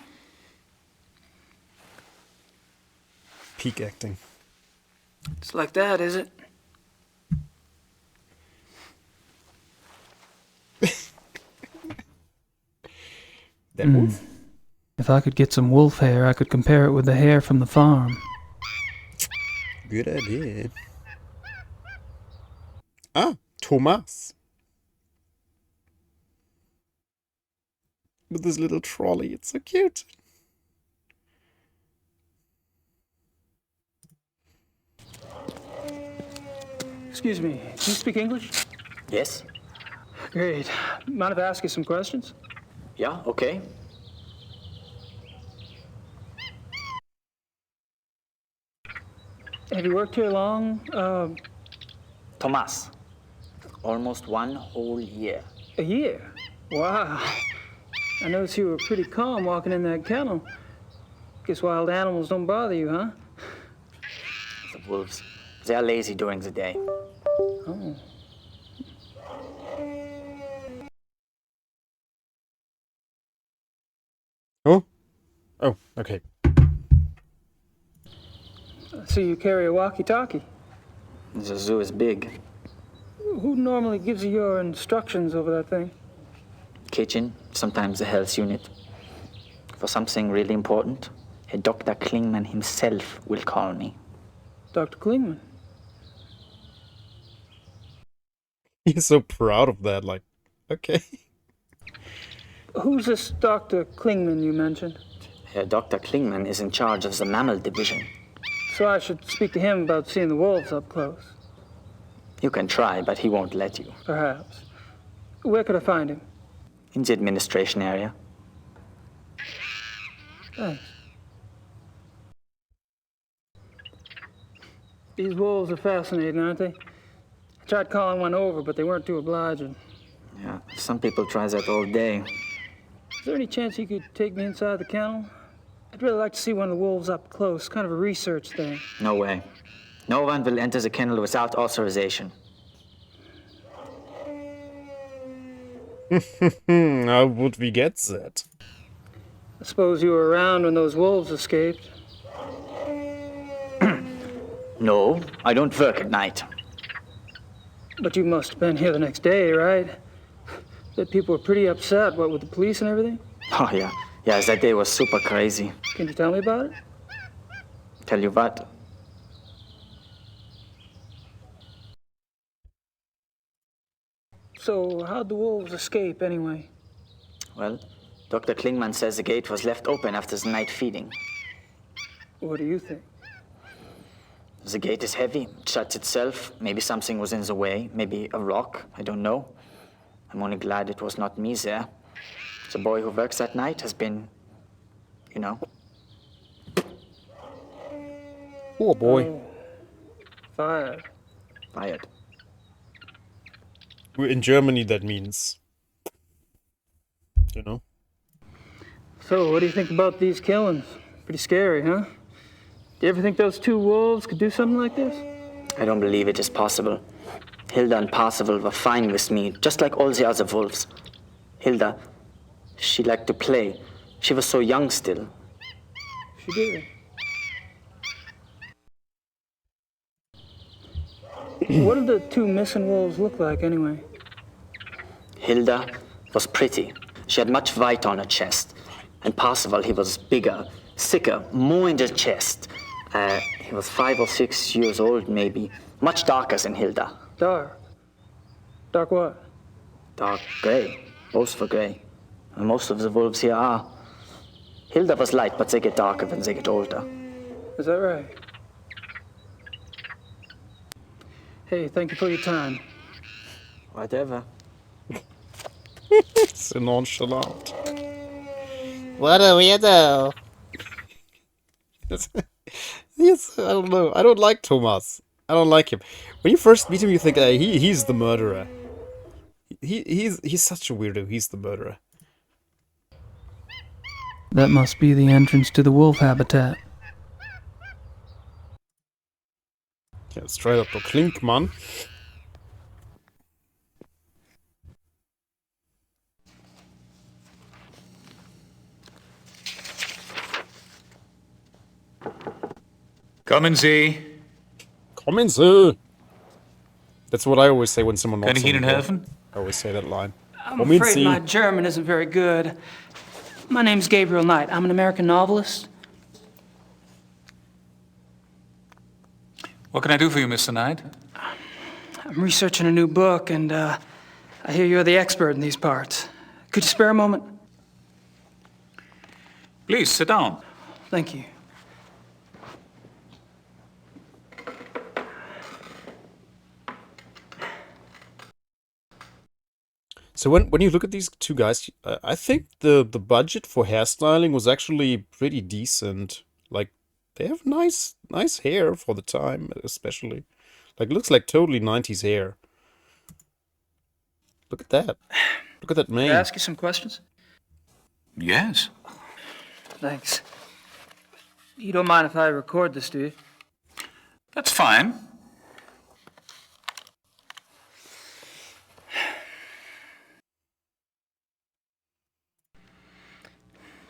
Peak acting. It's like that, is it? That wolf? If I could get some wolf hair, I could compare it with the hair from the farm. Good idea. Ah, Thomas. with this little trolley. It's so cute. Excuse me, do you speak English? Yes? Great. Mind if I ask you some questions? Yeah, okay. Have you worked here long? Thomas. Almost 1 whole year. A year? Wow. I noticed you were pretty calm walking in that kennel. Guess wild animals don't bother you, huh? The wolves. They are lazy during the day. Oh. Oh? Oh, okay. So you carry a walkie-talkie? The zoo is big. Who normally gives you your instructions over that thing? Kitchen, sometimes the health unit. For something really important, Dr. Klingman himself will call me. Dr. Klingman? He's so proud of that, like, okay. Who's this Dr. Klingman you mentioned? Dr. Klingman is in charge of the mammal division. So I should speak to him about seeing the wolves up close? You can try, but he won't let you. Perhaps. Where could I find him? In the administration area. Thanks. These wolves are fascinating, aren't they? I tried calling one over, but they weren't too obliging. Yeah, some people try that all day. Is there any chance you could take me inside the kennel? I'd really like to see one of the wolves up close, kind of a research thing. No way. No one will enter the kennel without authorization. How would we get that? I suppose you were around when those wolves escaped. No, I don't work at night. But you must have been here the next day, right? That people were pretty upset, what, with the police and everything? Oh, yeah. Yeah, that day was super crazy. Can you tell me about it? Tell you what? So, how'd the wolves escape, anyway? Well, Dr. Klingman says the gate was left open after the night feeding. What do you think? The gate is heavy. It shuts itself. Maybe something was in the way. Maybe a rock. I don't know. I'm only glad it was not me there. The boy who works that night has been, you know. Poor boy. Oh. Fired. Fired. In Germany, that means, you know. So, what do you think about these killings? Pretty scary, huh? Do you ever think those two wolves could do something like this? I don't believe it is possible. Hilda and Parzival were fine with me, just like all the other wolves. Hilda, she liked to play. She was so young still. She did. What did the two missing wolves look like, anyway? Hilda was pretty. She had much white on her chest. And Parzival, he was bigger, thicker, more in the chest. He was 5 or 6 years old, maybe. Much darker than Hilda. Dark? Dark what? Dark gray. Both were gray. And most of the wolves here are. Hilda was light, but they get darker when they get older. Is that right? Hey, thank you for your time. Whatever. So nonchalant. What a weirdo. Yes, I don't know. I don't like Thomas. I don't like him. When you first meet him, you think he's the murderer. He's such a weirdo. He's the murderer. That must be the entrance to the wolf habitat. Yeah, straight up to Klinkmann. Kommen Sie. Kommen Sie. That's what I always say when someone knocks Kann ich on the Ihnen door. helfen? I always say that line. I'm Kommen afraid Sie. my German isn't very good. My name's Gabriel Knight. I'm an American novelist. What can I do for you, Mr. Knight? I'm researching a new book, and I hear you're the expert in these parts. Could you spare a moment? Please, sit down. Thank you. So when you look at these two guys, I think the budget for hairstyling was actually pretty decent. Like, they have nice hair for the time, especially. Like, looks like totally 90s hair. Look at that. Look at that mane. Can I ask you some questions? Yes. Thanks. You don't mind if I record this, do you? That's fine.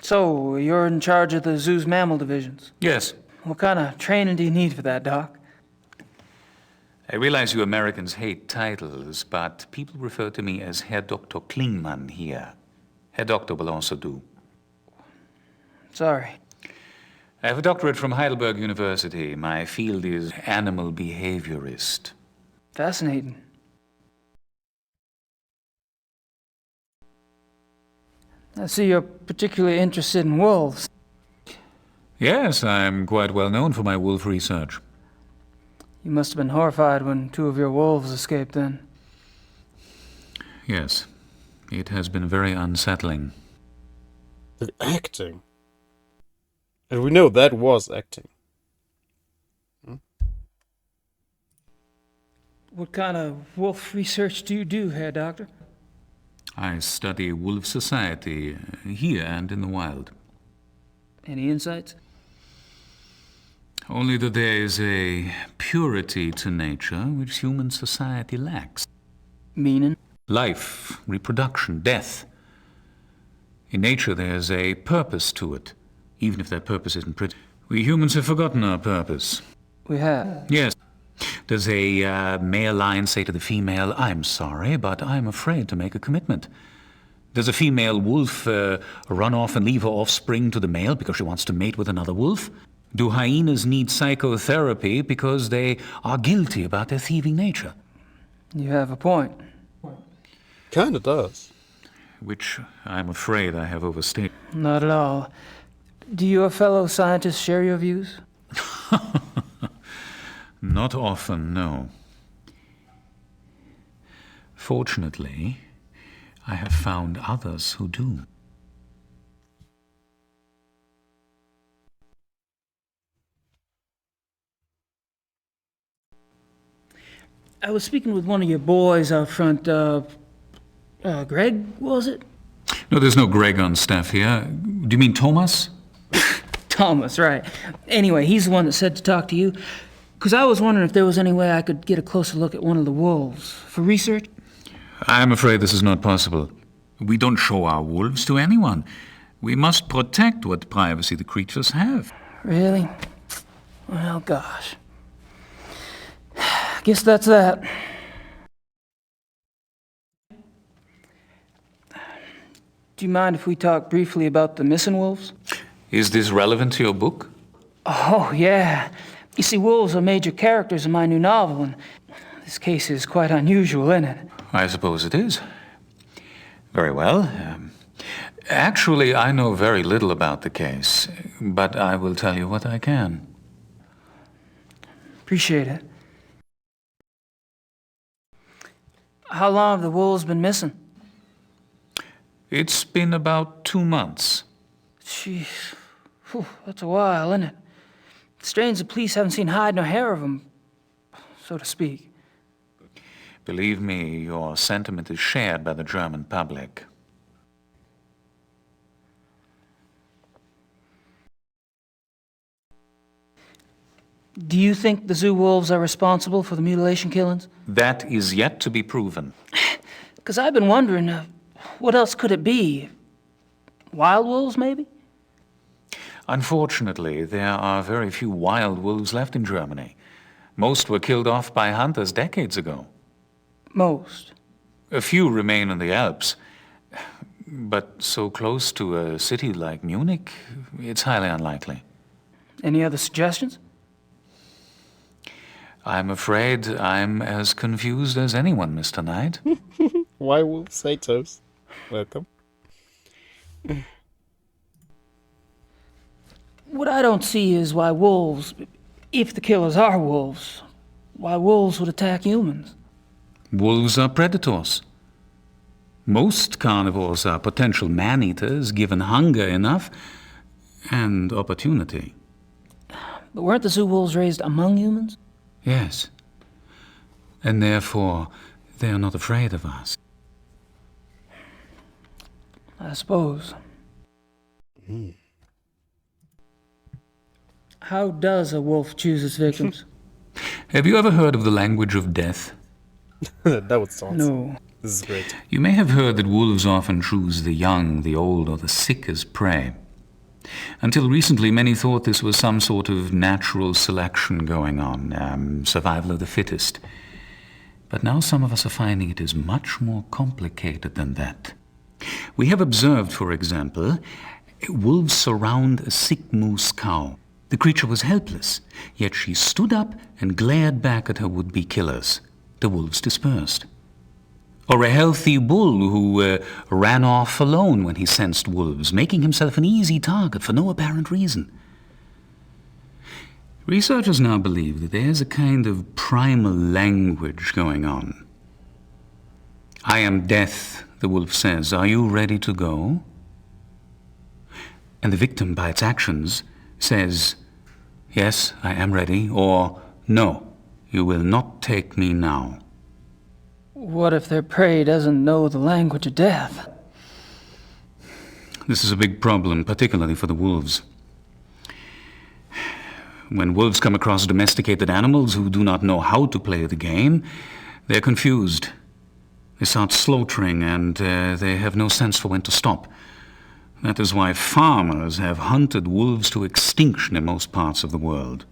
So, you're in charge of the zoo's mammal divisions? Yes. What kind of training do you need for that, Doc? I realize you Americans hate titles, but people refer to me as Herr Dr. Klingmann here. Herr Doctor will also do. Sorry. I have a doctorate from Heidelberg University. My field is animal behaviorist. Fascinating. I see you're particularly interested in wolves. Yes, I'm quite well known for my wolf research. You must have been horrified when 2 of your wolves escaped then. Yes, it has been very unsettling. The acting. And we know that was acting. What kind of wolf research do you do, Herr Doctor? I study wolf society here and in the wild. Any insights? Only that there is a purity to nature which human society lacks. Meaning? Life, reproduction, death. In nature there's a purpose to it, even if that purpose isn't pretty. We humans have forgotten our purpose. We have? Yes. Does a male lion say to the female, "I'm sorry, but I'm afraid to make a commitment"? Does a female wolf run off and leave her offspring to the male because she wants to mate with another wolf? Do hyenas need psychotherapy because they are guilty about their thieving nature? You have a point. Kinda does. Which I'm afraid I have overstated. Not at all. Do your fellow scientists share your views? Not often, no. Fortunately, I have found others who do. I was speaking with one of your boys out front, Greg, was it? No, there's no Greg on staff here. Do you mean Thomas? Thomas, right. Anyway, he's the one that said to talk to you. Because I was wondering if there was any way I could get a closer look at one of the wolves for research. I'm afraid this is not possible. We don't show our wolves to anyone. We must protect what privacy the creatures have. Really? Well, gosh. Guess that's that. Do you mind if we talk briefly about the missing wolves? Is this relevant to your book? Oh, yeah. You see, wolves are major characters in my new novel, and this case is quite unusual, isn't it? I suppose it is. Very well. Actually, I know very little about the case, but I will tell you what I can. Appreciate it. How long have the wolves been missing? It's been about 2 months. Jeez. Whew, that's a while, isn't it? Strange the police haven't seen hide nor hair of them, so to speak. Believe me, your sentiment is shared by the German public. Do you think the zoo wolves are responsible for the mutilation killings? That is yet to be proven. Because I've been wondering, what else could it be? Wild wolves, maybe? Unfortunately, there are very few wild wolves left in Germany. Most were killed off by hunters decades ago. Most? A few remain in the Alps. But so close to a city like Munich, it's highly unlikely. Any other suggestions? I'm afraid I'm as confused as anyone, Mr. Knight. Why wolves say toast? Welcome. What I don't see is why wolves, if the killers are wolves, why wolves would attack humans. Wolves are predators. Most carnivores are potential man-eaters given hunger enough and opportunity. But weren't the zoo wolves raised among humans? Yes. And therefore, they are not afraid of us. I suppose. How does a wolf choose its victims? Have you ever heard of the language of death? That would sound. No. This is great. You may have heard that wolves often choose the young, the old, or the sick as prey. Until recently, many thought this was some sort of natural selection going on, survival of the fittest. But now some of us are finding it is much more complicated than that. We have observed, for example, wolves surround a sick moose cow. The creature was helpless, yet she stood up and glared back at her would-be killers. The wolves dispersed. Or a healthy bull who ran off alone when he sensed wolves, making himself an easy target for no apparent reason. Researchers now believe that there's a kind of primal language going on. "I am death," the wolf says. "Are you ready to go?" And the victim, by its actions, says, "Yes, I am ready," or "No, you will not take me now." What if their prey doesn't know the language of death? This is a big problem, particularly for the wolves. When wolves come across domesticated animals who do not know how to play the game, they're confused. They start slaughtering, and they have no sense for when to stop. That is why farmers have hunted wolves to extinction in most parts of the world.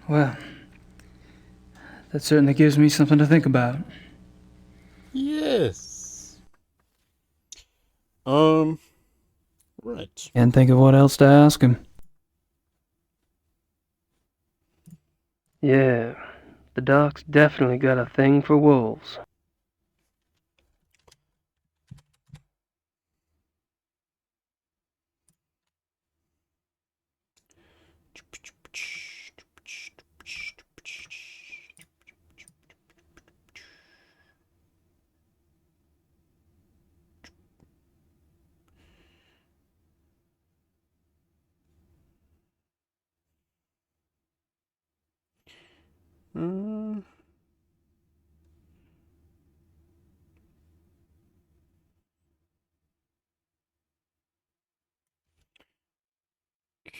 Well, that certainly gives me something to think about. Yes. Right. Can't think of what else to ask him. Yeah, the doc's definitely got a thing for wolves.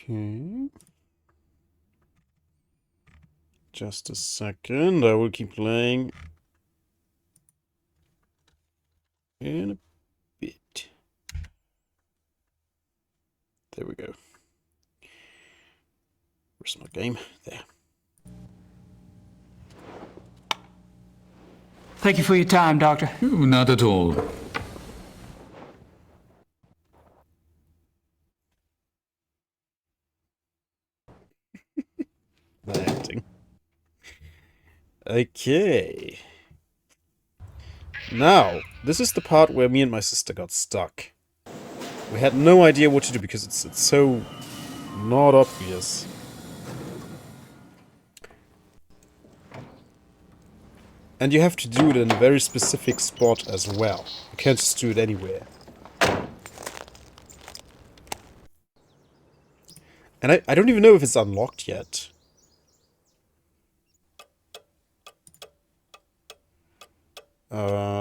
Okay. Just a second. I will keep playing in a bit. There we go. Where's my game? There. Thank you for your time, Doctor. Not at all. The acting. Okay. Now, this is the part where me and my sister got stuck. We had no idea what to do because it's so not obvious. And you have to do it in a very specific spot as well. You can't just do it anywhere. And I don't even know if it's unlocked yet.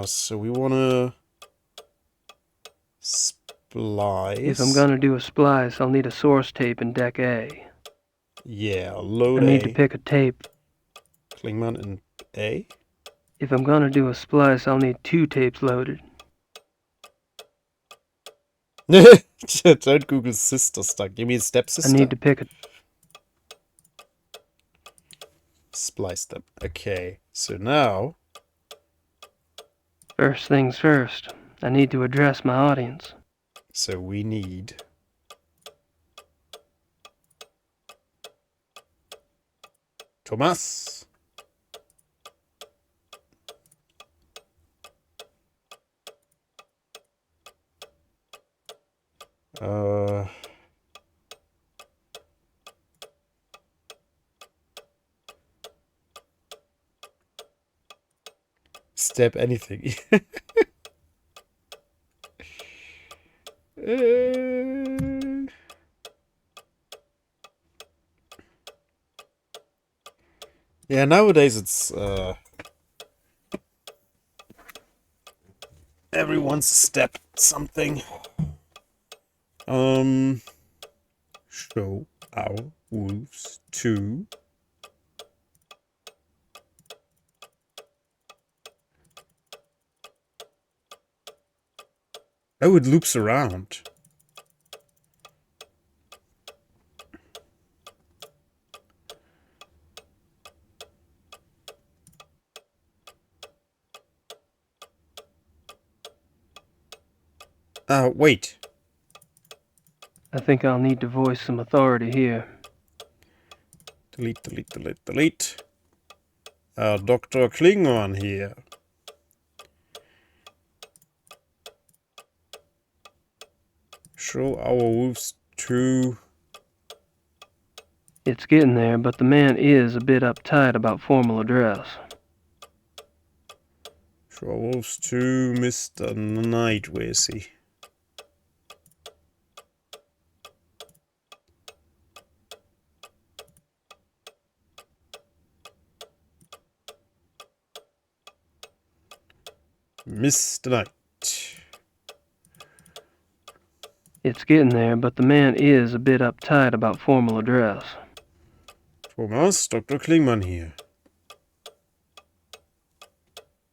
So we wanna splice. If I'm gonna do a splice, I'll need a source tape in deck A. Yeah, load I need A. to pick a tape. Klingman in A? If I'm gonna do a splice, I'll need 2 tapes loaded. Don't Google sister stuck. You mean stepsister? I need to pick a... Splice them. Okay, so now... First things first, I need to address my audience. So we need... Thomas! stab anything. Yeah, nowadays it's everyone's step something. Show our wolves to. Oh, it loops around. Wait. I think I'll need to voice some authority here. Delete, delete, delete, delete. Dr. Klingon here. Show our wolves to. It's getting there, but the man is a bit uptight about formal address. Show our wolves to Mr. Knight. Where is he? Mr. Knight. It's getting there, but the man is a bit uptight about formal address. Thomas, Dr. Klingman here.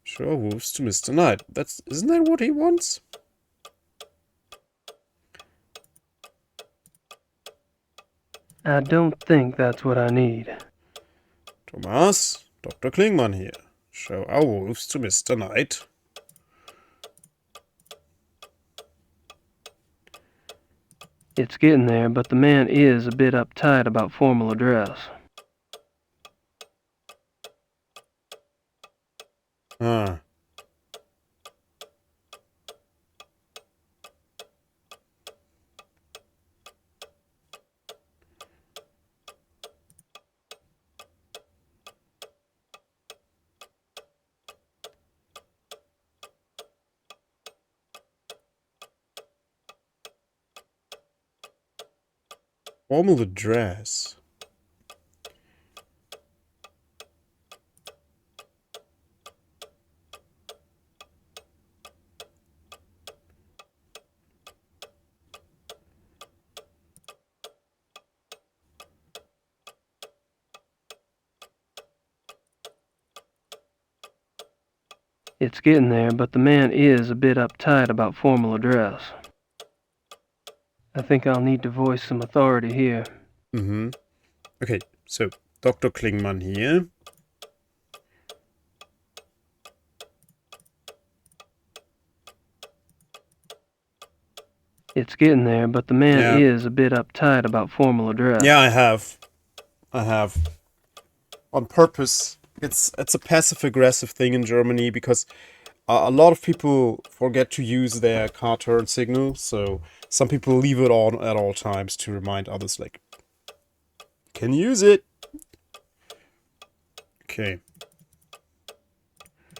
Show our wolves to Mr. Knight. Isn't that what he wants? I don't think that's what I need. Thomas, Dr. Klingman here. Show our wolves to Mr. Knight. It's getting there, but the man is a bit uptight about formal address. Ah. Formal address. It's getting there, but the man is a bit uptight about formal address. I think I'll need to voice some authority here. Mm-hmm. Okay, so Dr. Klingman here. It's getting there, but the man is a bit uptight about formal address. Yeah, I have. On purpose. It's a passive-aggressive thing in Germany because a lot of people forget to use their car turn signal, so some people leave it on at all times to remind others, like, can use it. Okay.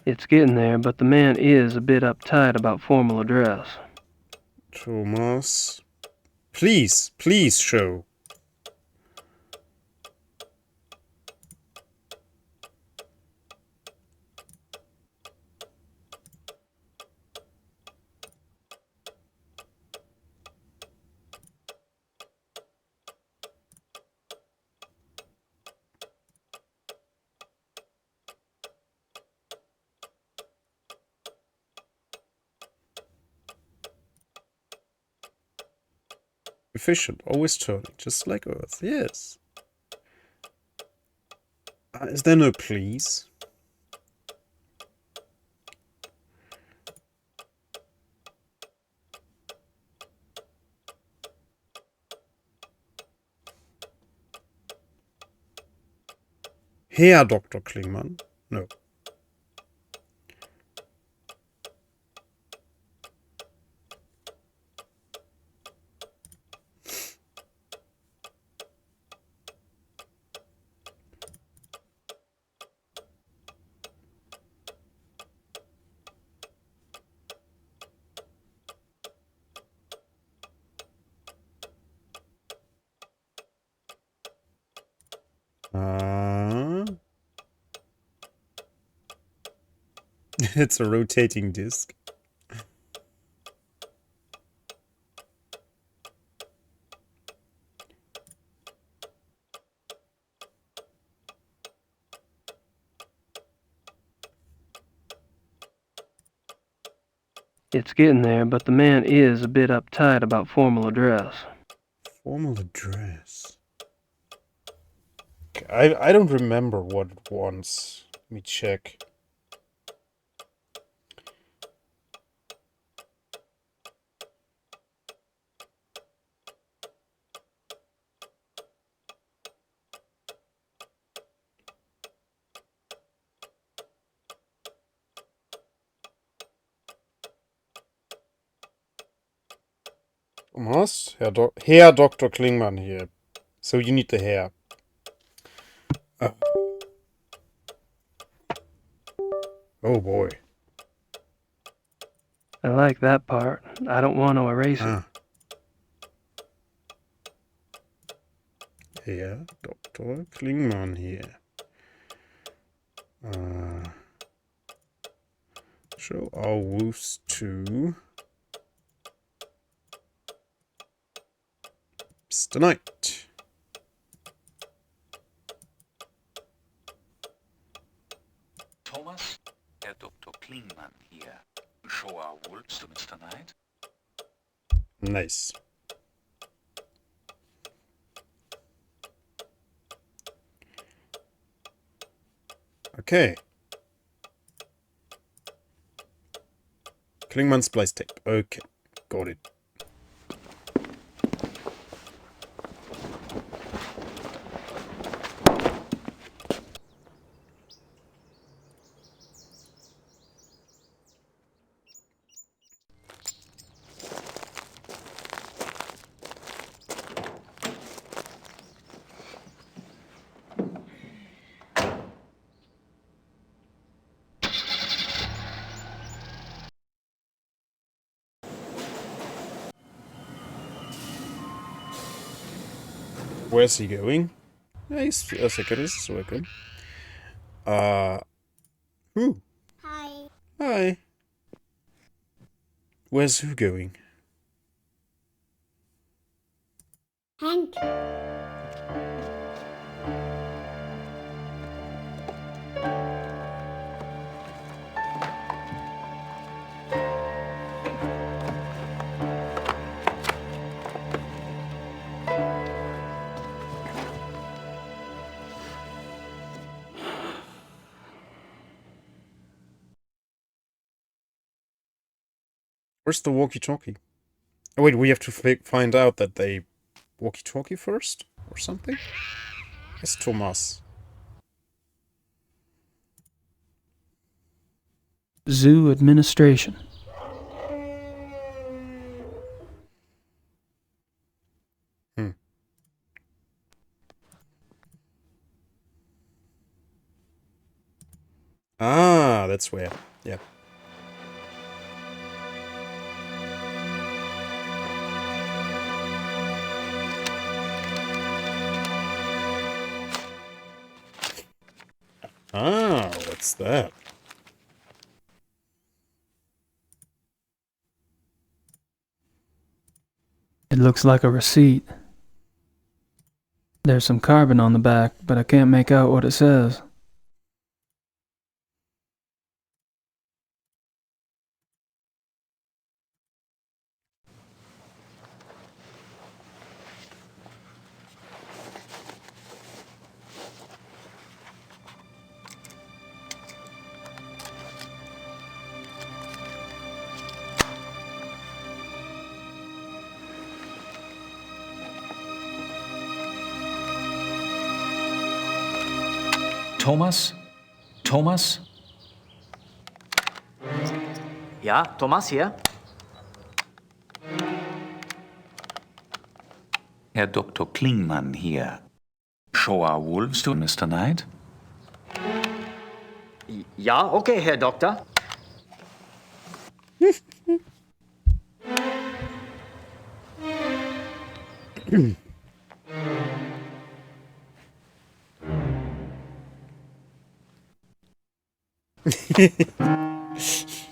It's getting there, but the man is a bit uptight about formal address. Thomas. Please show. Efficient, always turning, just like Earth, yes. Is there no please? Herr Dr. Klingman? No. It's a rotating disc. It's getting there, but the man is a bit uptight about formal address. Formal address. Okay, I don't remember what it wants. Let me check. Thomas? Herr Dr. Klingmann here. So you need the hair. Oh boy. I like that part. I don't want to erase it. Herr Dr. Klingmann here. Show our wolves to Mr. Knight. Thomas, Herr Dr. Klingmann here. Show our wolves to Mr. Knight. Nice. Okay. Klingmann splice tape. Okay, got it. Where's he going? He's a second, welcome. Who? Hi. Hi. Where's who going? Hank. Where's the walkie-talkie? Oh wait, we have to find out that they walkie-talkie first? Or something? It's Thomas. Zoo administration. Ah, that's where. Yeah. Ah, what's that? It looks like a receipt. There's some carbon on the back, but I can't make out what it says. Thomas? Thomas? Ja, Thomas hier. Herr Dr. Klingmann here. Show our wolves to Mr. Knight. Ja, okay, Herr Doktor.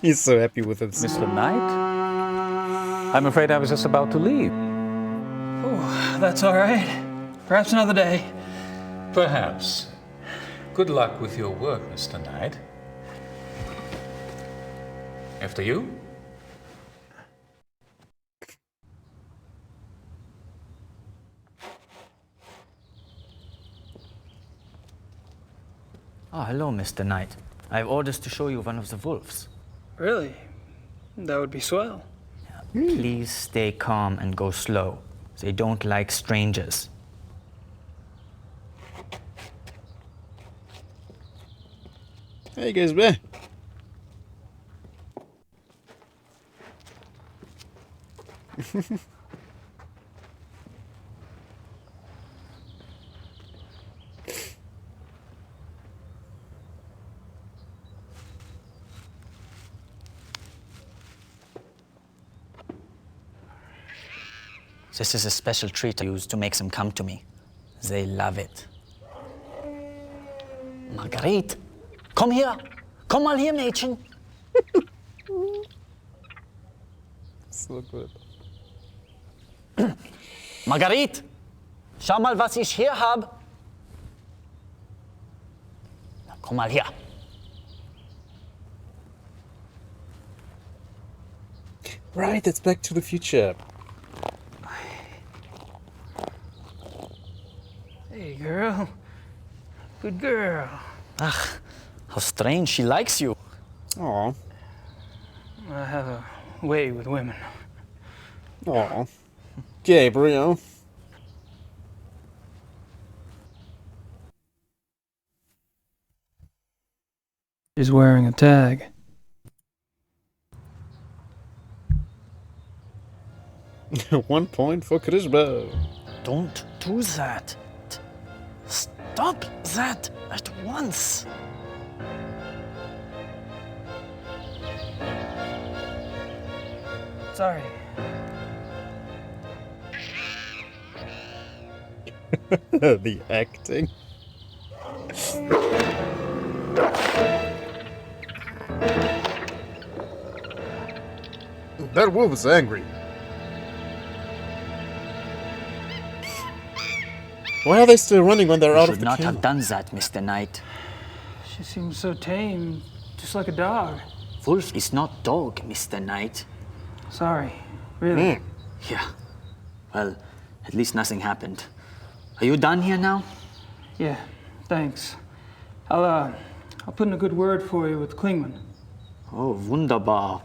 He's so happy with himself. Mr. Knight? I'm afraid I was just about to leave. Oh, that's all right. Perhaps another day. Perhaps. Good luck with your work, Mr. Knight. After you? Oh, hello, Mr. Knight. I have orders to show you one of the wolves. Really? That would be swell. Please stay calm and go slow. They don't like strangers. Hey, guys, man. This is a special treat I use to make them come to me. They love it. Marguerite, komm hier. Komm mal hier, Mädchen. So good. Marguerite, schau mal, was ich hier habe. Komm mal her. Right, that's Back to the Future. Hey, girl. Good girl. Ach, how strange. She likes you. Aw. I have a way with women. Aw. Gabriel. She's wearing a tag. One point for Krishba. Don't do that. Stop that at once. Sorry. The acting. That wolf is angry. Why are they still running when they're out of the You should not cave? have done that, Mr. Knight. She seems so tame, just like a dog. Wolf is not dog, Mr. Knight. Sorry, really. Yeah. Well, at least nothing happened. Are you done here now? Yeah, thanks. I'll put in a good word for you with Klingman. Oh, wunderbar.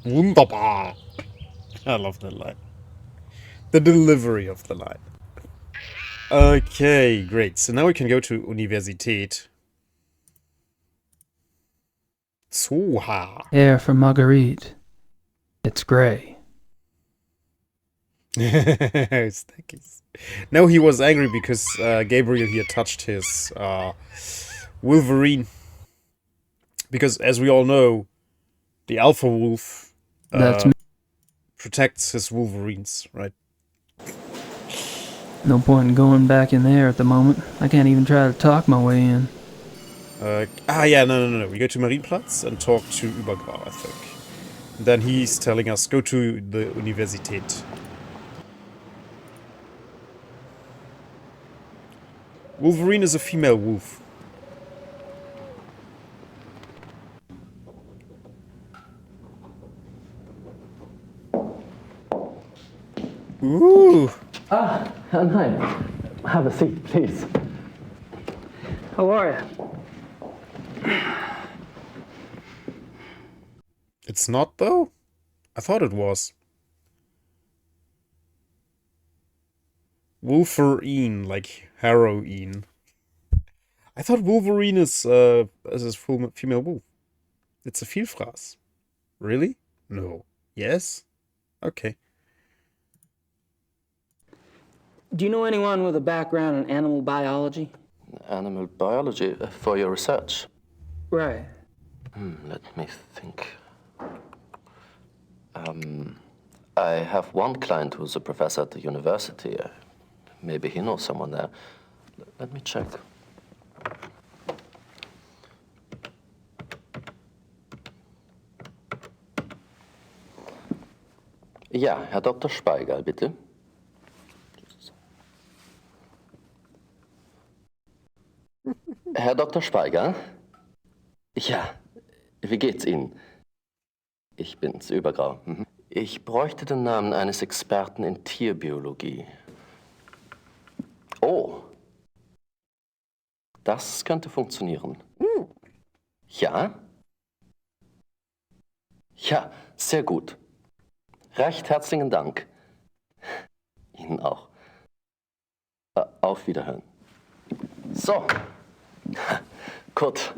Wunderbar. I love that line. The delivery of the line. Okay, great. So now we can go to Universität. Soha. Hair for Marguerite. It's gray. Stackies. No, he was angry because Gabriel here touched his Wolverine. Because as we all know, the Alpha Wolf protects his Wolverines, right? No point in going back in there at the moment. I can't even try to talk my way in. Yeah, no. We go to Marienplatz and talk to Übergrau, I think. And then he's telling us, go to the Universität. Wolverine is a female wolf. Ooh. Ah, hi. Have a seat, please. How are you? It's not, though? I thought it was. Wolverine, like heroine. I thought Wolverine is a full female wolf. It's a Vielfraß. Really? No. Yes? Okay. Do you know anyone with a background in animal biology? Animal biology for your research? Right. Let me think. I have one client who's a professor at the university. Maybe he knows someone there. Let me check. Ja, Herr Dr. Speigal, bitte. Herr Dr. Speigal? Ja, wie geht's Ihnen? Ich bin's, Übergrau. Mhm. Ich bräuchte den Namen eines Experten in Tierbiologie. Oh, das könnte funktionieren. Ja? Ja, sehr gut. Recht herzlichen Dank. Ihnen auch. Auf Wiederhören. So. Good.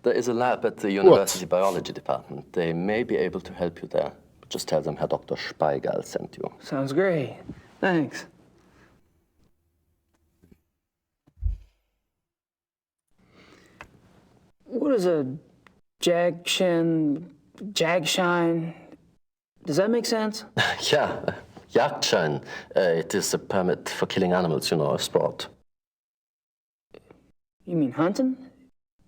There is a lab at the University Biology Department. They may be able to help you there. Just tell them Herr Dr. Speigal sent you. Sounds great. Thanks. What is a jagshine? Does that make sense? Yeah, Jagdschein. It is a permit for killing animals, you know, a sport. You mean hunting?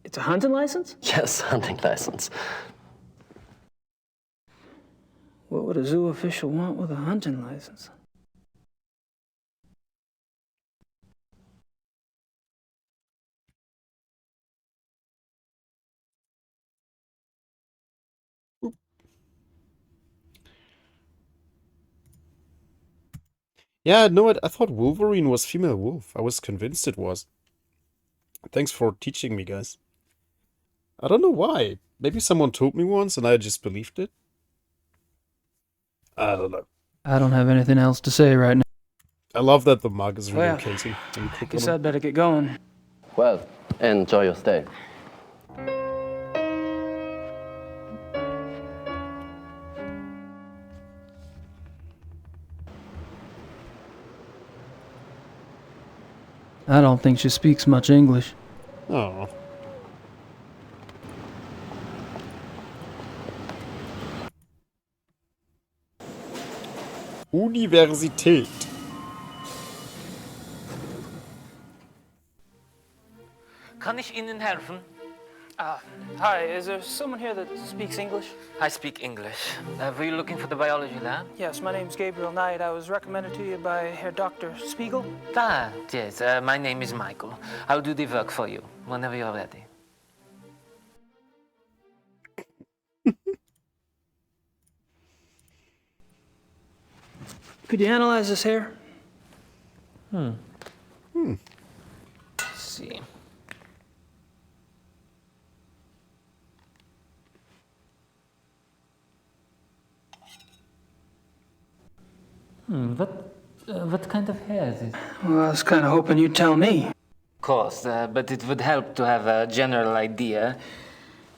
It's a hunting license? Yes, hunting license. What would a zoo official want with a hunting license? Yeah, no, I thought Wolverine was female wolf. I was convinced it was. Thanks for teaching me, guys. I don't know why. Maybe someone told me once and I just believed it. I don't know. I don't have anything else to say right now. I love that the mug is Well, relocating. I guess I'd better get going. Well, enjoy your stay. I don't think she speaks much English. Oh. Universität. Kann ich Ihnen helfen? Hi, is there someone here that speaks English? I speak English. Were you looking for the biology lab? Yes, my name's Gabriel Knight. I was recommended to you by Herr Dr. Spiegel. Yes, my name is Michael. I'll do the work for you whenever you're ready. Could you analyze this hair? Let's see. What kind of hair is it? Well, I was kind of hoping you'd tell me. Of course, but it would help to have a general idea.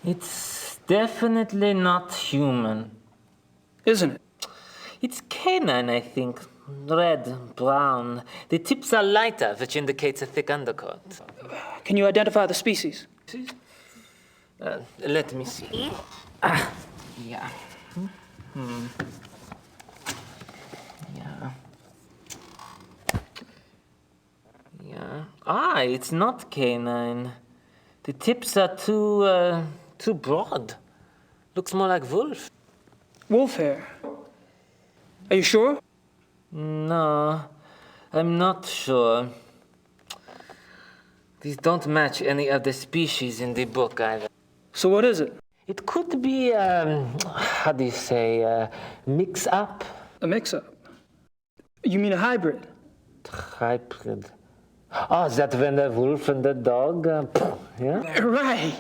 It's definitely not human. Isn't it? It's canine, I think. Red, brown. The tips are lighter, which indicates a thick undercoat. Can you identify the species? Let me see. Yeah. Yeah. It's not canine. The tips are too broad. Looks more like wolf. Wolf hair. Are you sure? No, I'm not sure. These don't match any of the species in the book either. So what is it? It could be, how do you say, mix-up? A mix-up? You mean a hybrid? Hybrid. Oh, is that when the wolf and the dog, yeah? Right.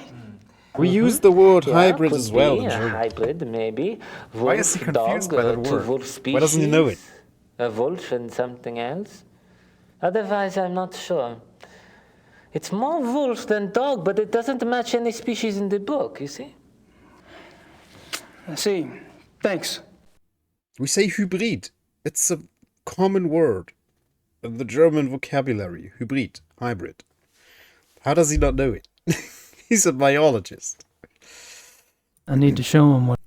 We use the word hybrid could as well be in a German. hybrid, maybe. Wolf, Why is he confused dog, by that two word? wolf species. Why doesn't he know it? A wolf and something else. Otherwise, I'm not sure. It's more wolf than dog, but it doesn't match any species in the book, you see? I see. Thanks. We say hybrid. It's a common word in the German vocabulary. Hybrid, hybrid. How does he not know it? He's a biologist. I need to show him what.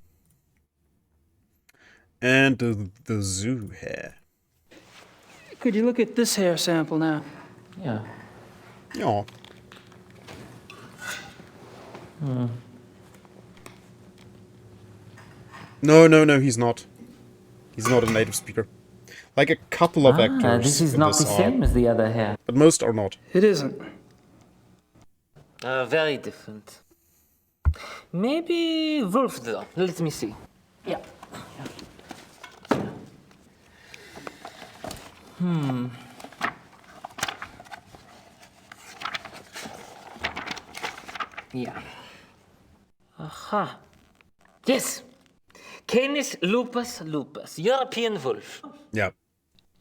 And the zoo hair. Could you look at this hair sample now? Yeah. Yeah. No, he's not. He's not a native speaker. Like a couple of actors this is in not this the are, same as the other hair. but most are not. It isn't. Very different. Maybe wolf, though. Let me see. Yeah. Yeah. Aha. Yes. Canis lupus lupus. European wolf. Yeah.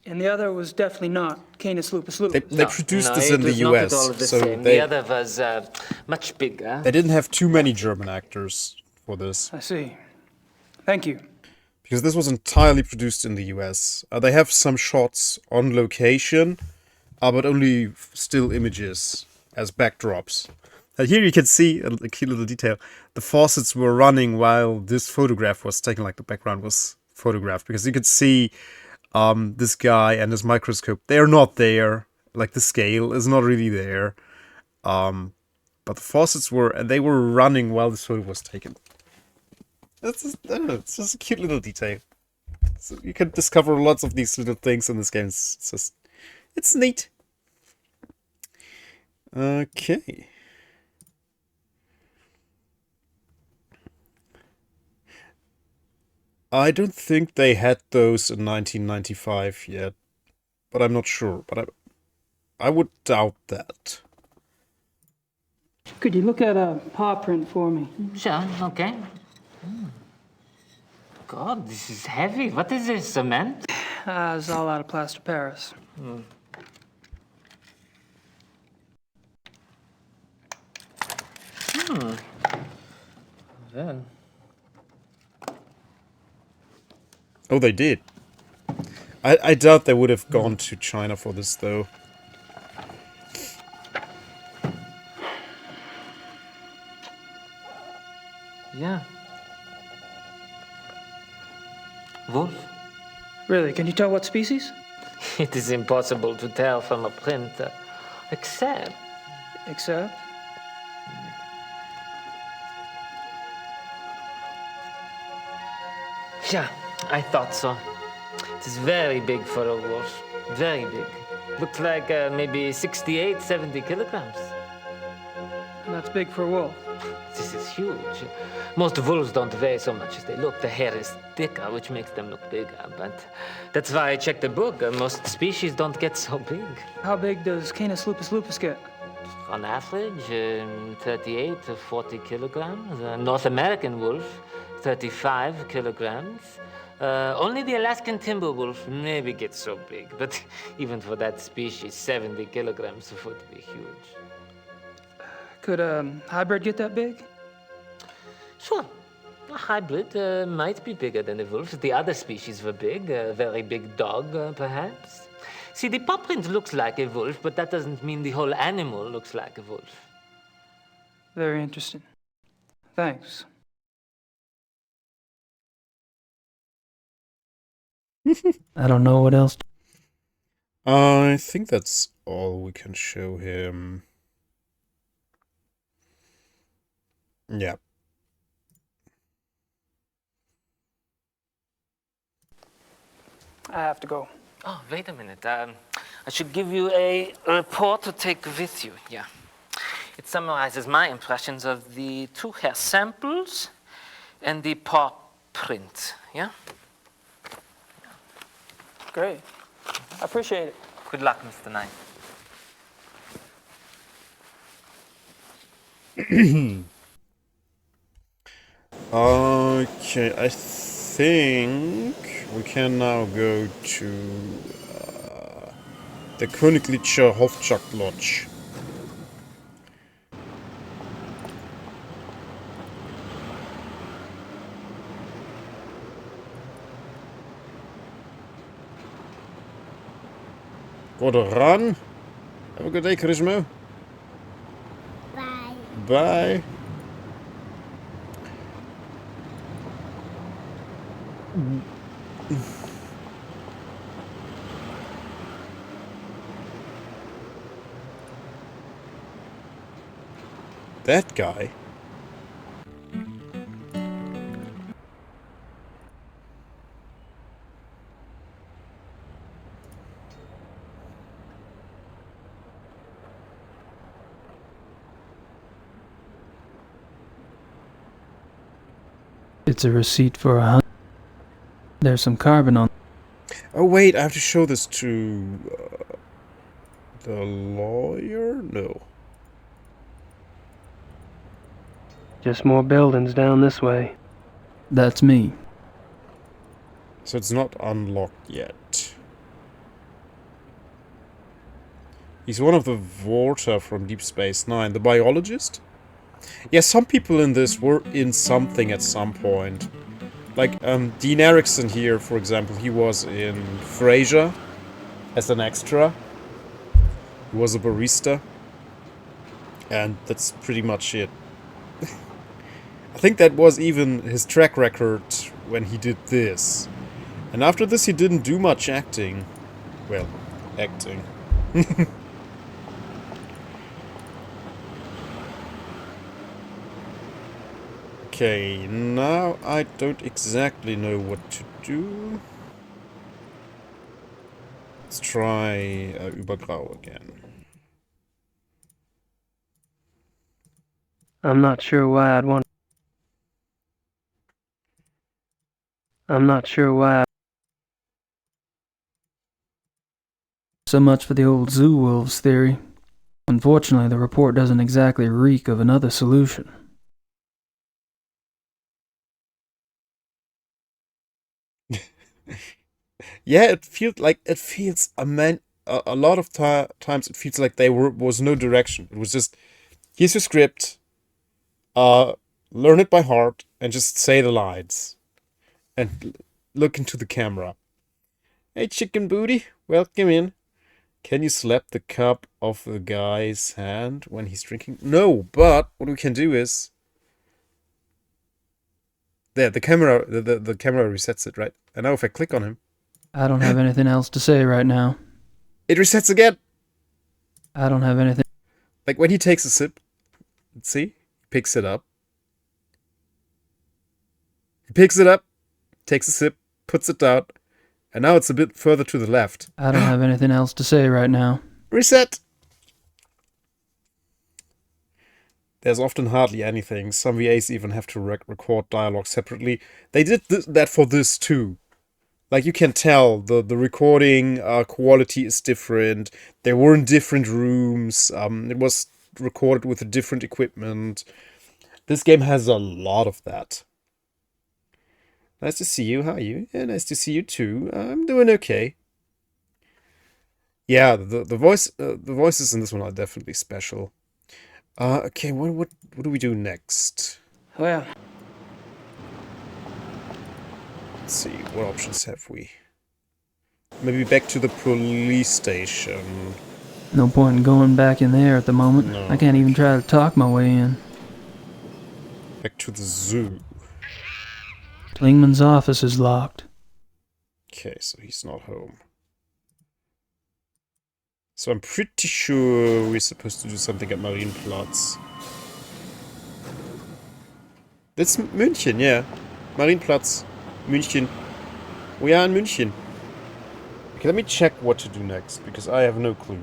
And the other was definitely not Canis lupus lupus. They produced this it in the was not at US, all the so same. they The other was much bigger. they didn't have too many German actors for this. I see. Thank you. Because this was entirely produced in the US. They have some shots on location, but only still images as backdrops. Here you can see a key little detail. The faucets were running while this photograph was taken, like the background was photographed. Because you could see this guy and his microscope. They're not there. Like the scale is not really there. But the faucets were, and they were running while this photo was taken. It's just, I don't know, it's just a cute little detail. So you can discover lots of these little things in this game. It's just, it's neat. Okay. I don't think they had those in 1995 yet, but I'm not sure. But I would doubt that. Could you look at a paw print for me? Sure, okay. God, this is heavy. What is this, cement? It's all out of plaster Paris. Well, Oh, they did. I doubt they would have gone to China for this, though. yeah. Wolf? Really, can you tell what species? It is impossible to tell from a print, except... Except? Yeah, I thought so. It is very big for a wolf. Very big. Looks like maybe 68, 70 kilograms. That's big for a wolf. This is huge. Most wolves don't weigh so much as they look. The hair is thicker, which makes them look bigger. But that's why I checked the book. Most species don't get so big. How big does Canis lupus lupus get? On average, 38 to 40 kilograms. North American wolf, 35 kilograms. Only the Alaskan timber wolf maybe gets so big, but even for that species, 70 kilograms would be huge. Could a hybrid get that big? Sure. A hybrid might be bigger than the wolf. The other species were big, a very big dog, perhaps. See, the paw print looks like a wolf, but that doesn't mean the whole animal looks like a wolf. Very interesting. Thanks. I don't know what else. I think that's all we can show him. Yeah. I have to go. Oh, wait a minute. I should give you a report to take with you. Yeah. It summarizes my impressions of the two hair samples and the paw print. Yeah? Great. I appreciate it. Good luck, Mr. Knight. Okay, I think we can now go to the Königlicher Hofjagd-Lodge. Go to run. Have a good day, Charisma. Bye. Bye. That guy. It's a receipt for There's some carbon on. Oh wait, I have to show this to the lawyer? No. Just more buildings down this way. That's me. So it's not unlocked yet. He's one of the Vorta from Deep Space Nine, the biologist? Yeah, some people in this were in something at some point. Like, Dean Erickson here, for example, he was in Frasier as an extra. He was a barista. And that's pretty much it. I think that was even his track record when he did this. And after this he didn't do much acting. Well, acting. Okay, now I don't exactly know what to do. Let's try Übergrau again. I'm not sure why I'd want... I'm not sure why... So much for the old zoo wolves theory. Unfortunately, the report doesn't exactly reek of another solution. Yeah, it feels a lot of times it feels like was no direction. It was just, here's your script, learn it by heart, and just say the lines. And look into the camera. Hey, chicken booty, welcome in. Can you slap the cup off the guy's hand when he's drinking? No, but what we can do is... There, the camera resets it, right? And now if I click on him... I don't have anything else to say right now. It resets again! I don't have anything... Like when he takes a sip, see? He picks it up. He picks it up, takes a sip, puts it down, and now it's a bit further to the left. I don't have anything else to say right now. Reset! There's often hardly anything. Some VAs even have to record dialogue separately. They did that for this too. Like, you can tell the recording quality is different. They were in different rooms. It was recorded with different equipment. This game has a lot of that. Nice to see you. How are you? Yeah, nice to see you too. I'm doing okay. Yeah, the voices in this one are definitely special. Okay, what do we do next? Well, let's see, what options have we? Maybe back to the police station. No point in going back in there at the moment. No. I can't even try to talk my way in. Back to the zoo. Klingman's office is locked. Okay, so he's not home. So I'm pretty sure we're supposed to do something at Marienplatz. That's München, yeah. Marienplatz, München. We are in München. Okay, let me check what to do next, because I have no clue.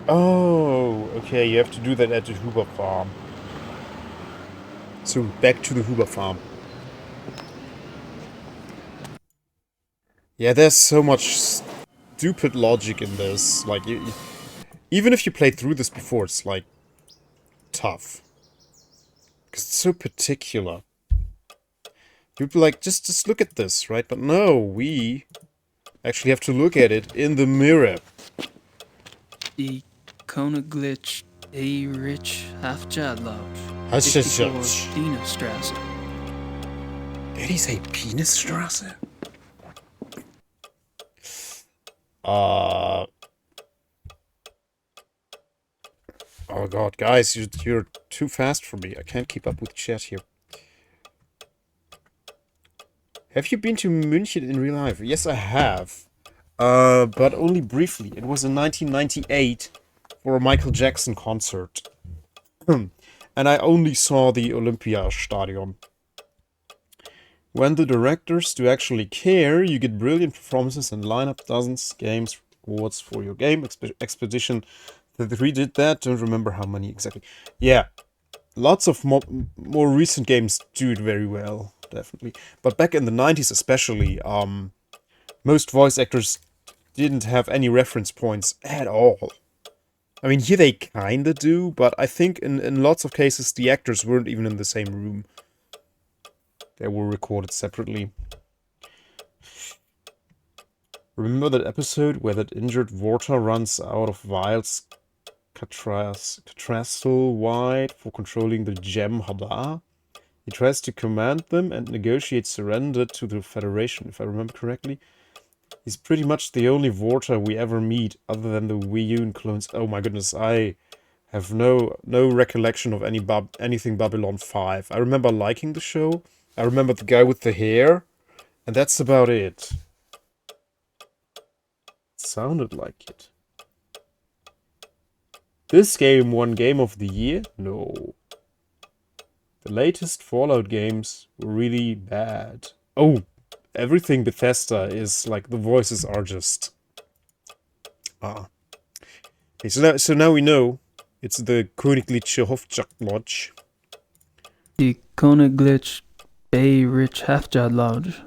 Oh, okay, you have to do that at the Huber farm. So, back to the Huber farm. Yeah, there's so much stupid logic in this. Like, even if you played through this before, it's, like, tough. Because it's so particular. You'd be like, just look at this, right? But no, we actually have to look at it in the mirror. The Kona Glitch A. Rich Hafjadlodge. 54 Dienerstrasse. Did he say Penisstrasse? Oh god, guys, you're too fast for me. I can't keep up with chat here. Have you been to München in real life? Yes, I have. But only briefly. It was in 1998 for a Michael Jackson concert. And I only saw the Olympiastadion. When the directors do actually care, you get brilliant performances and line up dozens games awards for your game. Expedition 33 did that. Don't remember how many exactly. Yeah, lots of more recent games do it very well, definitely. But back in the 90s especially, most voice actors didn't have any reference points at all. I mean, here they kinda do, but I think in lots of cases the actors weren't even in the same room. They were recorded separately. Remember that episode where that injured Vorta runs out of vials Catrastle-wide for controlling the gem Hadar? He tries to command them and negotiate surrender to the Federation, if I remember correctly. He's pretty much the only Vorta we ever meet, other than the Wiyun clones. Oh my goodness, I have no recollection of anything Babylon 5. I remember liking the show. I remember the guy with the hair, and that's about it. Sounded like it. This game won Game of the Year? No. The latest Fallout games were really bad. Oh, everything Bethesda is like, the voices are just... Okay, so now we know it's the Königliche Hofjagd-Lodge. Die Königliche Hofjagd-Lodge.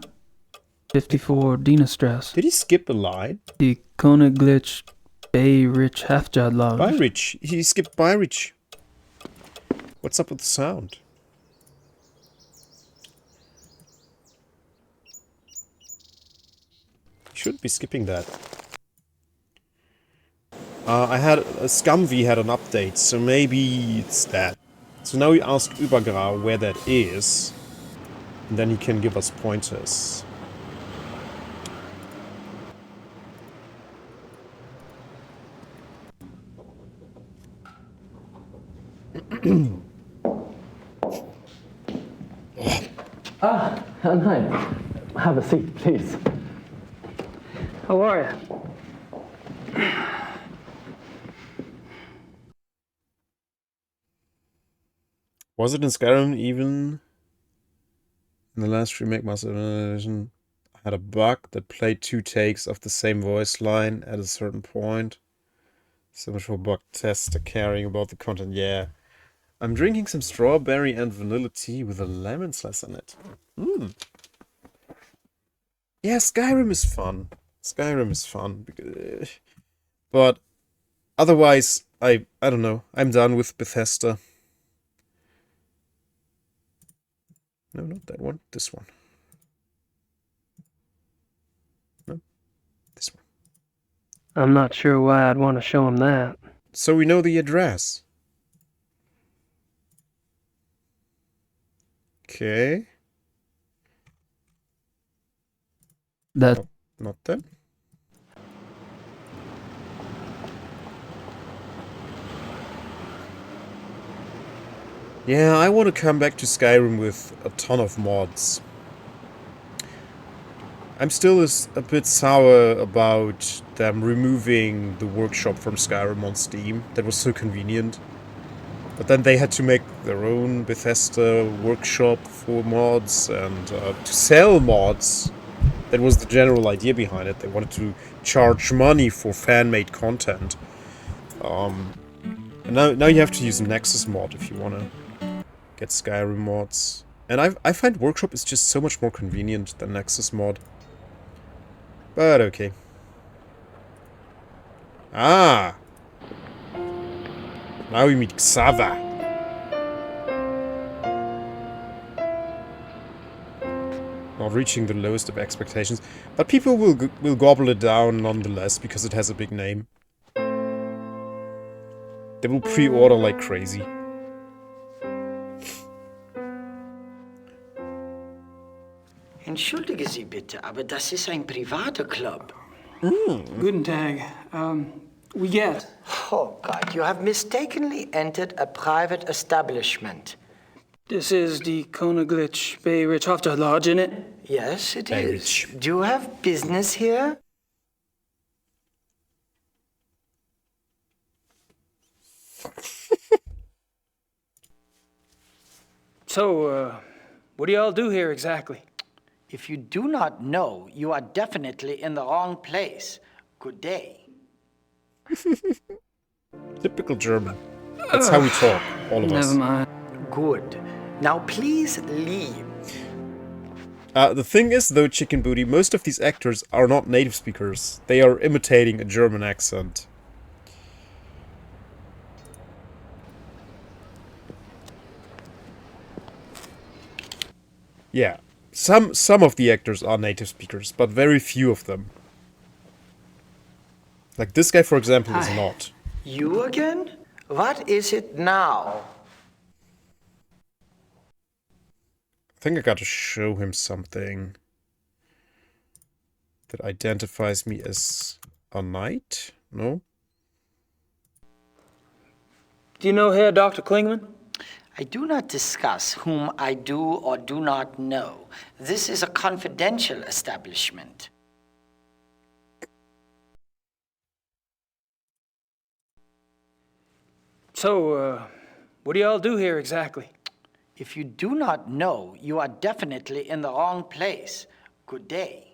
54 Dienastrasse. Did he skip a line? Die Königliche Hofjagd-Lodge. Bayrich. He skipped Bayrich. What's up with the sound? Should be skipping that. I had Scumvy had an update, so maybe it's that. So now we ask Übergrau where that is, and then he can give us pointers. Knight. Have a seat, please. How are you? Was it in Skyrim even? In the last remake, Master Edition had a bug that played 2 takes of the same voice line at a certain point. So much for bug tester caring about the content. Yeah. I'm drinking some strawberry and vanilla tea with a lemon slice on it. Yeah, Skyrim is fun. Skyrim is fun. But otherwise, I don't know. I'm done with Bethesda. No, not that one. This one. No, this one. I'm not sure why I'd want to show him that. So we know the address. Okay. That. Oh, not that. Yeah, I want to come back to Skyrim with a ton of mods. I'm still a bit sour about them removing the workshop from Skyrim on Steam. That was so convenient. But then they had to make their own Bethesda workshop for mods and to sell mods. That was the general idea behind it. They wanted to charge money for fan-made content. And now you have to use Nexus mod if you want to get Skyrim mods. And I find Workshop is just so much more convenient than Nexus mod. But okay. Ah! Now we meet Xava. Not reaching the lowest of expectations, but people will gobble it down nonetheless because it has a big name. They will pre-order like crazy. Entschuldige Sie bitte, aber das ist ein privater Club. Guten Tag. We get. Oh God, you have mistakenly entered a private establishment. This is the Königliche Hofjagd-Lodge, isn't it? Yes, it is. Do you have business here? So, what do y'all do here exactly? If you do not know, you are definitely in the wrong place. Good day. Typical German. That's how we talk, all of us. Never mind. Good. Now please leave. The thing is, though, Chicken Booty, most of these actors are not native speakers. They are imitating a German accent. Yeah, some of the actors are native speakers, but very few of them. Like this guy, for example, is not. You again? What is it now? I think I gotta show him something that identifies me as a knight? No? Do you know Herr Dr. Klingman? I do not discuss whom I do or do not know. This is a confidential establishment. So, what do y'all do here exactly? If you do not know, you are definitely in the wrong place. Good day.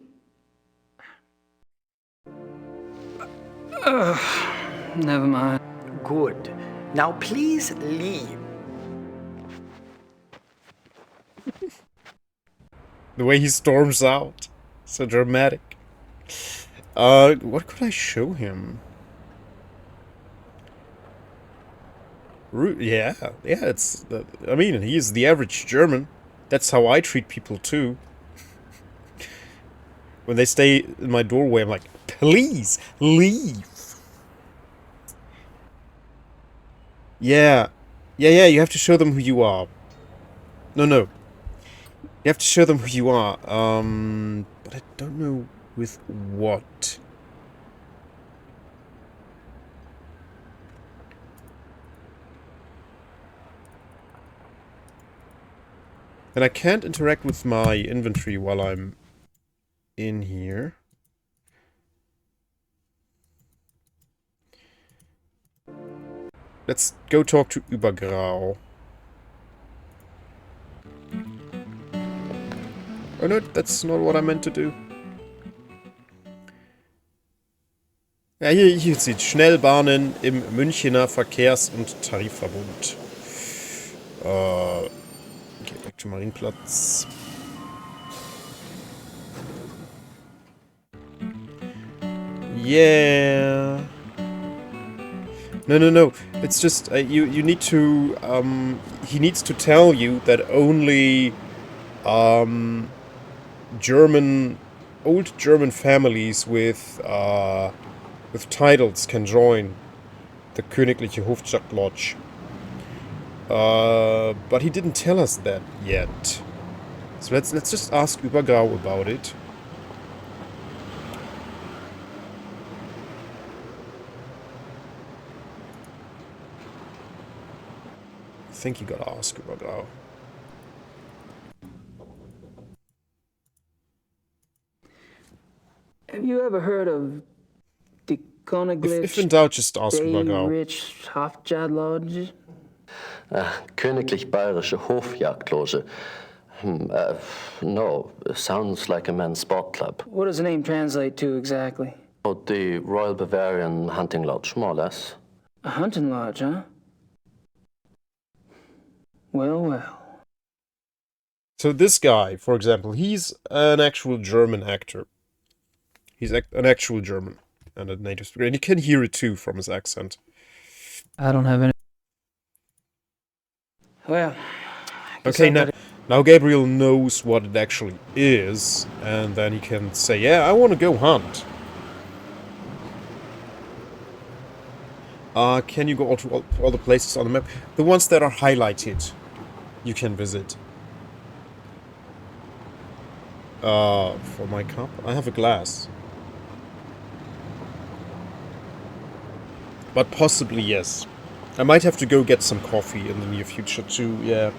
Never mind. Good. Now please leave. The way he storms out. So dramatic. What could I show him? Yeah, it's... I mean, he is the average German. That's how I treat people, too. When they stay in my doorway, I'm like, please, leave! Yeah. Yeah, you have to show them who you are. No. You have to show them who you are. But I don't know with what. And I can't interact with my inventory while I'm in here. Let's go talk to Übergrau. Oh no, that's not what I meant to do. Ja, hier sieht Schnellbahnen im Münchener Verkehrs- und Tarifverbund. Okay, back to Marienplatz. Yeah. No. It's just you need to he needs to tell you that only old German families with titles can join the Königliche Hofjagdlodge. But he didn't tell us that yet. So let's just ask Übergrau about it. I think you gotta ask Übergrau. Have you ever heard of the Königliche If in doubt, just ask Übergrau. Rich Hofjagdlodge? Königlich Bayerische Hofjagdloge. No, sounds like a men's sport club. What does the name translate to exactly? Oh, the Royal Bavarian Hunting Lodge, more or less. A hunting lodge, huh? Well. So this guy, for example, he's an actual German actor. He's an actual German and a native speaker. And you can hear it too from his accent. I don't have any. Well. Okay, now Gabriel knows what it actually is, and then he can say, yeah, I want to go hunt. Can you go to all the places on the map? The ones that are highlighted, you can visit. For my cup? I have a glass. But possibly, yes. I might have to go get some coffee in the near future too, yeah.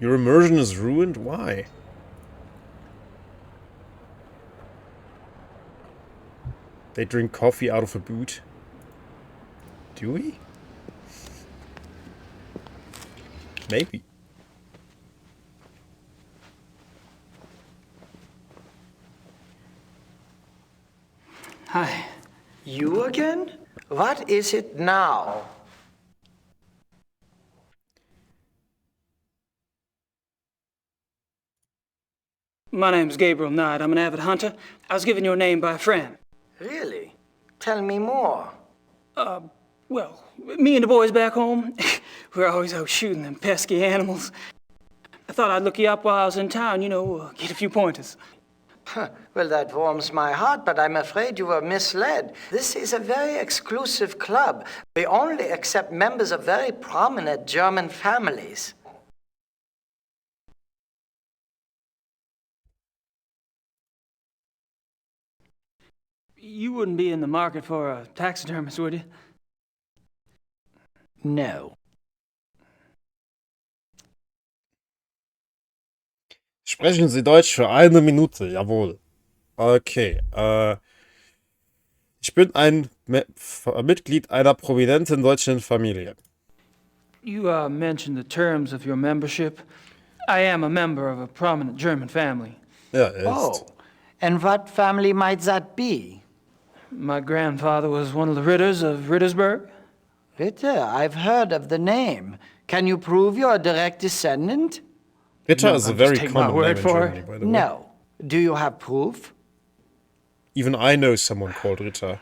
Your immersion is ruined? Why? They drink coffee out of a boot. Do we? Maybe. Hi. You again? What is it now? My name's Gabriel Knight. I'm an avid hunter. I was given your name by a friend. Really? Tell me more. Well, me and the boys back home, we're always out shooting them pesky animals. I thought I'd look you up while I was in town, get a few pointers. Well, that warms my heart, but I'm afraid you were misled. This is a very exclusive club. We only accept members of very prominent German families. You wouldn't be in the market for a taxidermist, would you? No. Sprechen Sie Deutsch für 1 Minute, jawohl. Okay, ich bin ein Mitglied einer prominenten deutschen Familie. You mentioned the terms of your membership. I am a member of a prominent German family. Ja, er ist. Oh, and what family might that be? My grandfather was one of the Ritters of Rittersberg. Ritter, I've heard of the name. Can you prove you're a direct descendant? Ritter No, is a I'll very just take my common word name in for Germany, it. by the way. No. Do you have proof? Even I know someone called Ritter.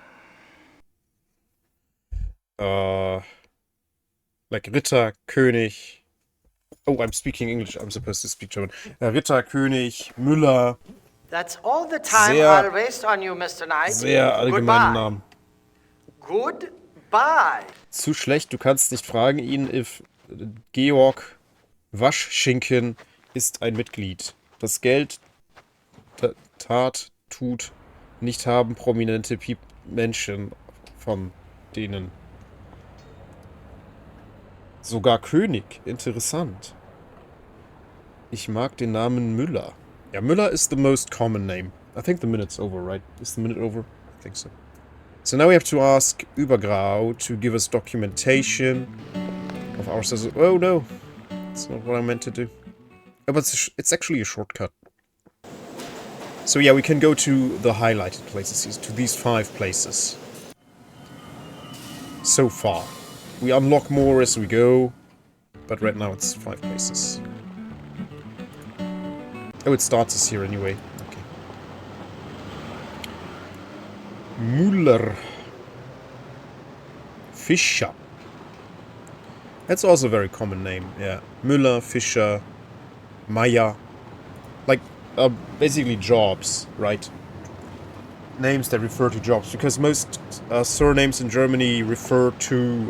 Like Ritter, König. Oh, I'm speaking English. I'm supposed to speak German. Ritter, König, Müller. That's all the time Sehr- I'll waste on you, Mr. Knight. Sehr allgemeinen Namen. Goodbye. Zu schlecht, du kannst nicht fragen ihn, if Georg Waschschinken ist ein Mitglied. Das Geld tut nicht haben prominente Menschen von denen. Sogar König, interessant. Ich mag den Namen Müller. Ja, Müller is the most common name. I think the minute's over, right? Is the minute over? I think so. So now we have to ask Übergrau to give us documentation of our... Oh no, that's not what I meant to do. Oh, but it's actually a shortcut. So yeah, we can go to the highlighted places, to these 5 places. So far. We unlock more as we go, but right now it's 5 places. Oh, it starts us here anyway. Okay. Müller. Fischer. That's also a very common name, yeah. Müller, Fischer, Meyer. Like, basically jobs, right? Names that refer to jobs, because most surnames in Germany refer to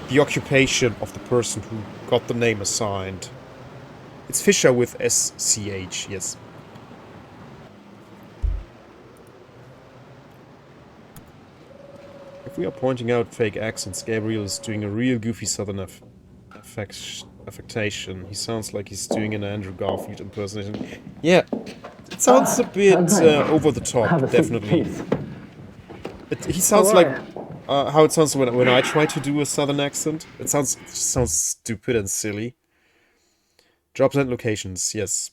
the occupation of the person who got the name assigned. It's Fischer with SCH, yes. If we are pointing out fake accents, Gabriel is doing a real goofy southern affectation. He sounds like he's doing an Andrew Garfield impersonation. Yeah, it sounds a bit over the top, definitely. He sounds like how it sounds when I try to do a southern accent. It just sounds stupid and silly. Jobs and locations, yes.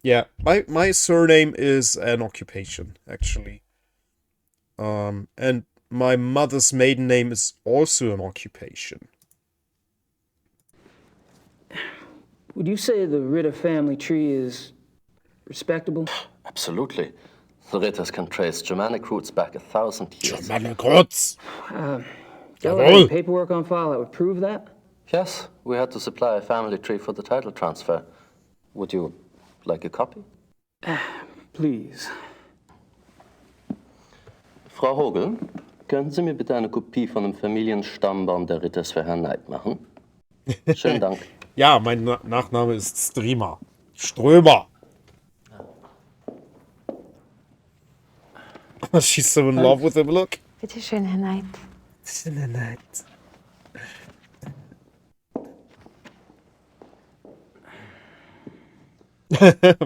Yeah, my surname is an occupation, actually. And my mother's maiden name is also an occupation. Would you say the Ritter family tree is respectable? Absolutely. The Ritters can trace Germanic roots back 1,000 years. Germanic roots! Do you have any paperwork on file that would prove that? Yes, we had to supply a family tree for the title transfer. Would you like a copy? Please. Frau Hogel, können Sie mir bitte eine Kopie von dem Familienstammbaum der Ritters für Herrn Knight machen? Schönen Dank. Ja, mein Nachname ist Strömer. Strömer. She's so in love with him, look. Bitte schön, Herr Knight. Bitte schön, Herr Knight.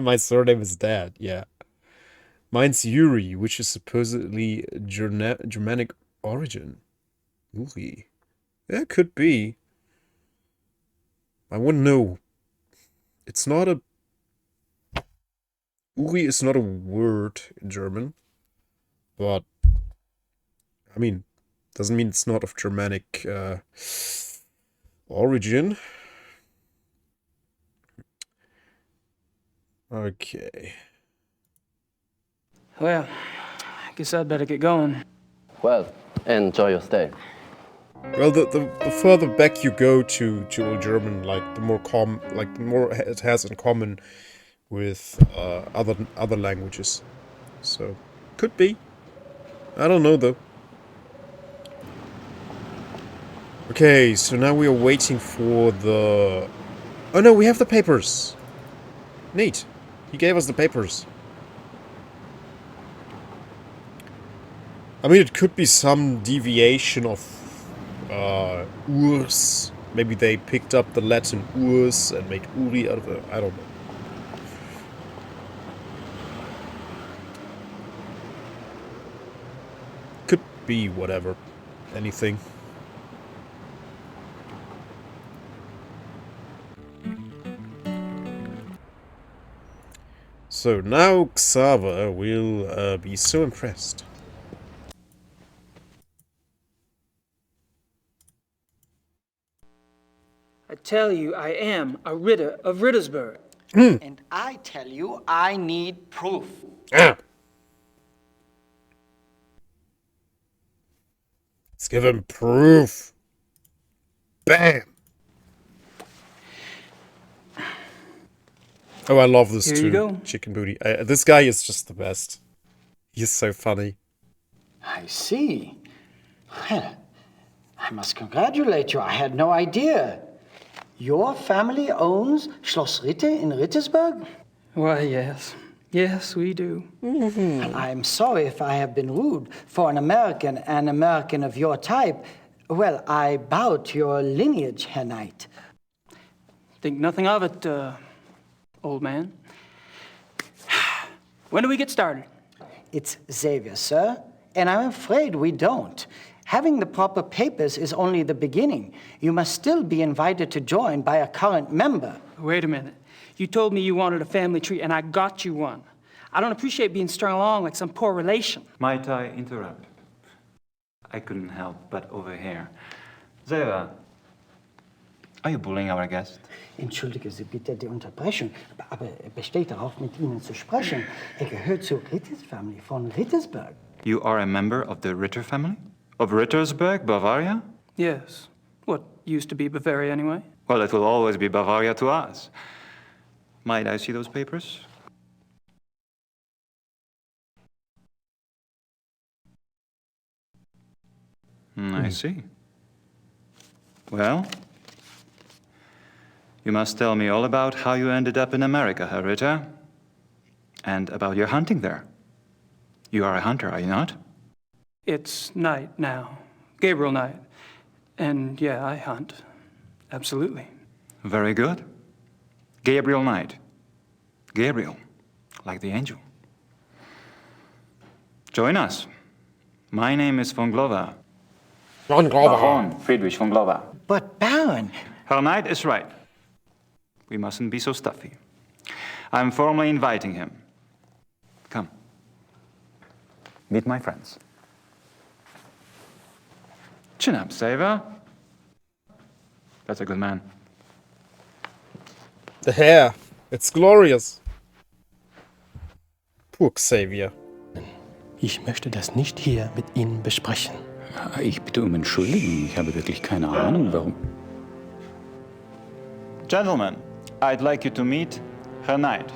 My surname is Dad, yeah. Mine's Yuri, which is supposedly Germanic origin. Uri. Yeah, could be. I wouldn't know. It's not a... Uri is not a word in German. But... I mean, doesn't mean it's not of Germanic origin. Okay. Well, I guess I'd better get going. Well, enjoy your stay. Well, the further back you go to Old German, like the more it has in common with other languages. So could be. I don't know though. Okay, so now we are waiting for the... Oh no, we have the papers. Neat. He gave us the papers. I mean, it could be some deviation of Urs. Maybe they picked up the Latin Urs and made Uri out of it. I don't know. Could be whatever. Anything. So now Xaver will be so impressed. I tell you, I am a Ritter of Rittersburg. And I tell you, I need proof. Let's give him proof. Bam. Oh, I love this Here you too. go. Chicken Booty. This guy is just the best. He's so funny. I see. Well, I must congratulate you. I had no idea. Your family owns Schloss Ritte in Rittersburg? Why, yes. Yes, we do. I'm sorry if I have been rude. For an American of your type, well, I bow to your lineage, Herr Knight. Think nothing of it, old man. When do we get started? It's Xavier, sir, and I'm afraid we don't. Having the proper papers is only the beginning. You must still be invited to join by a current member. Wait a minute. You told me you wanted a family tree, and I got you one. I don't appreciate being strung along like some poor relation. Might I interrupt? I couldn't help but overhear. Sarah, are you bullying our guest? Entschuldige Sie bitte die Unterbrechung, aber er besteht darauf, mit Ihnen zu sprechen. Er gehört zur Ritters Family von Rittersburg. You are a member of the Ritter family? Of Rittersburg, Bavaria? Yes. What used to be Bavaria, anyway. Well, it will always be Bavaria to us. Might I see those papers? I see. Well, you must tell me all about how you ended up in America, Herr Ritter, and about your hunting there. You are a hunter, are you not? It's Knight now. Gabriel Knight. And yeah, I hunt. Absolutely. Very good. Gabriel Knight. Gabriel, like the angel. Join us. My name is von Glover. Von Glover. Baron Friedrich von Glover. But Baron... Herr Knight is right. We mustn't be so stuffy. I'm formally inviting him. Come. Meet my friends. Chin up, Saver. That's a good man. The hair. It's glorious. Poor Xavier. Ich möchte das nicht hier mit Ihnen besprechen. Ich bitte um Entschuldigung. Ich habe wirklich keine Ahnung, warum. Gentlemen, I'd like you to meet Herr Knight.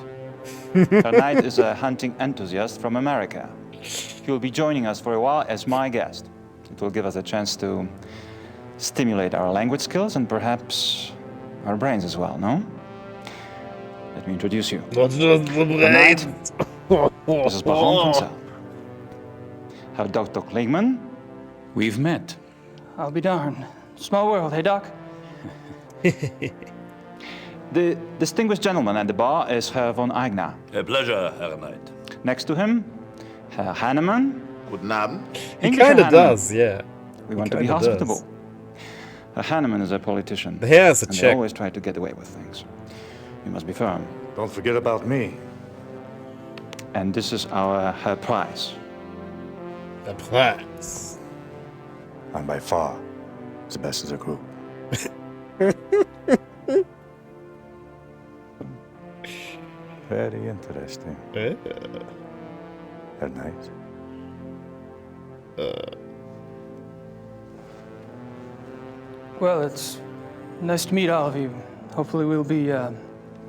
Herr Knight is a hunting enthusiast from America. He will be joining us for a while as my guest. It will give us a chance to stimulate our language skills and perhaps our brains as well, no? Let me introduce you. Not just the brains. This is Baron von Herr Dr. Kligman. We've met. I'll be darned. Small world, hey, Doc? The distinguished gentleman at the bar is Herr von Eigner. A pleasure, Herr Knight. Next to him, Herr Hannemann? Guten Abend. He English kind of Hannemann. does, yeah. We He want to be kinda hospitable. does. Herr Hannemann is a politician. The hair is a and they check. always try to get away with things. We must be firm. Don't forget about me. And this is her prize. The prize. I'm by far the best of the group. Very interesting. At night. Well, it's nice to meet all of you. Hopefully we'll be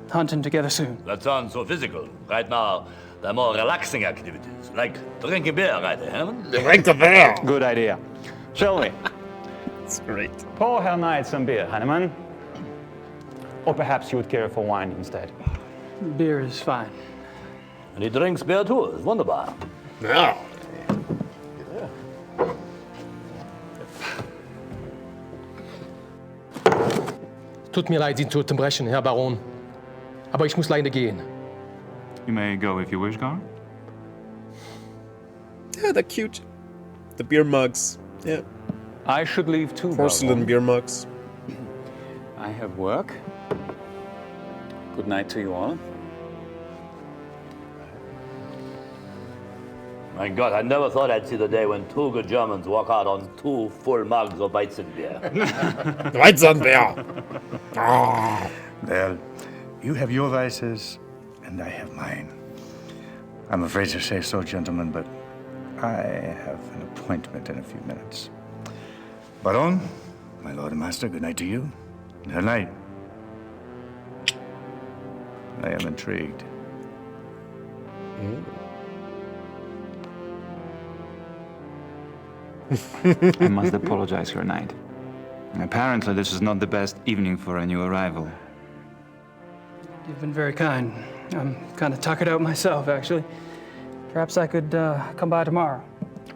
hunting together soon. That sounds so physical. Right now, there are more relaxing activities, like drinking beer, right, Herman? Drink the beer! Good idea. Shall we? It's great. Pour Herr Knight some beer, Hannemann. Or perhaps you would care for wine instead. Beer is fine. And he drinks beer too. It's wunderbar. No. Tut mir leid, Sie zu unterbrechen, Herr Baron. Aber ich muss leider gehen. You may go if you wish, Gar. Yeah, they're cute. The beer mugs. Yeah. I should leave too, Porcelain Baron. beer mugs. I have work. Good night to you all. My God, I never thought I'd see the day when two good Germans walk out on 2 full mugs of Weizenbier. Weizenbier! Ah. Well, you have your vices, and I have mine. I'm afraid to say so, gentlemen, but I have an appointment in a few minutes. Baron, my lord and master, good night to you. Good night. I am intrigued. I must apologize, Herr Knight. Apparently, this is not the best evening for a new arrival. You've been very kind. I'm kind of tuckered out myself, actually. Perhaps I could come by tomorrow.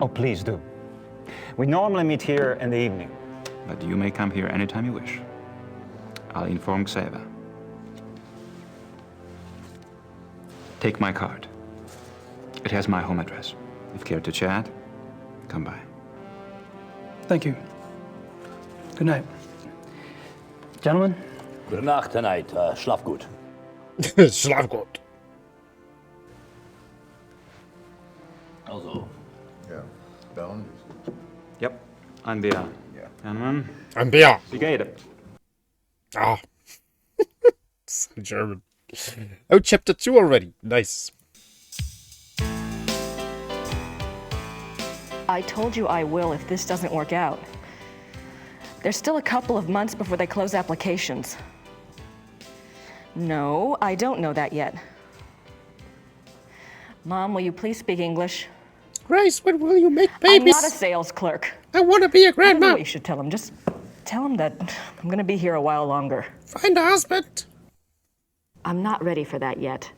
Oh, please do. We normally meet here in the evening. But you may come here anytime you wish. I'll inform Xaver. Take my card. It has my home address. If you care to chat, come by. Thank you. Good night. Gentlemen? Gute Nacht, tonight. Schlaf gut. Schlaf gut. Also. Yeah. Baron? Yep. Ein Bier. Yeah. Hannemann? Ein Bier. Wie geht? Ah. So German. Oh, chapter 2 already. Nice. I told you I will if this doesn't work out. There's still a couple of months before they close applications. No, I don't know that yet. Mom, will you please speak English? Grace, when will you make I'm babies? not a sales clerk. I want to be a I don't know grandma. what you should tell him. Just tell him that I'm gonna be here a while longer. Find a husband. I'm not ready for that yet.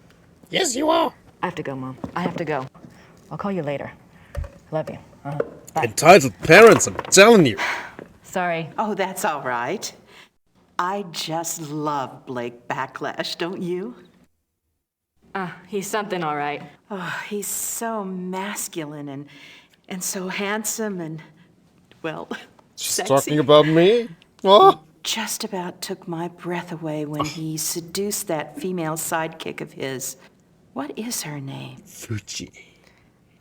Yes, you are. I have to go, Mom. I have to go. I'll call you later. Love you. Bye. Entitled parents, I'm telling you. Sorry. Oh, that's all right. I just love Blake Backlash, don't you? He's something all right. Oh, he's so masculine and so handsome and, well, She's sexy. talking about me? Oh. Just about took my breath away when he seduced that female sidekick of his. What is her name? Fuji.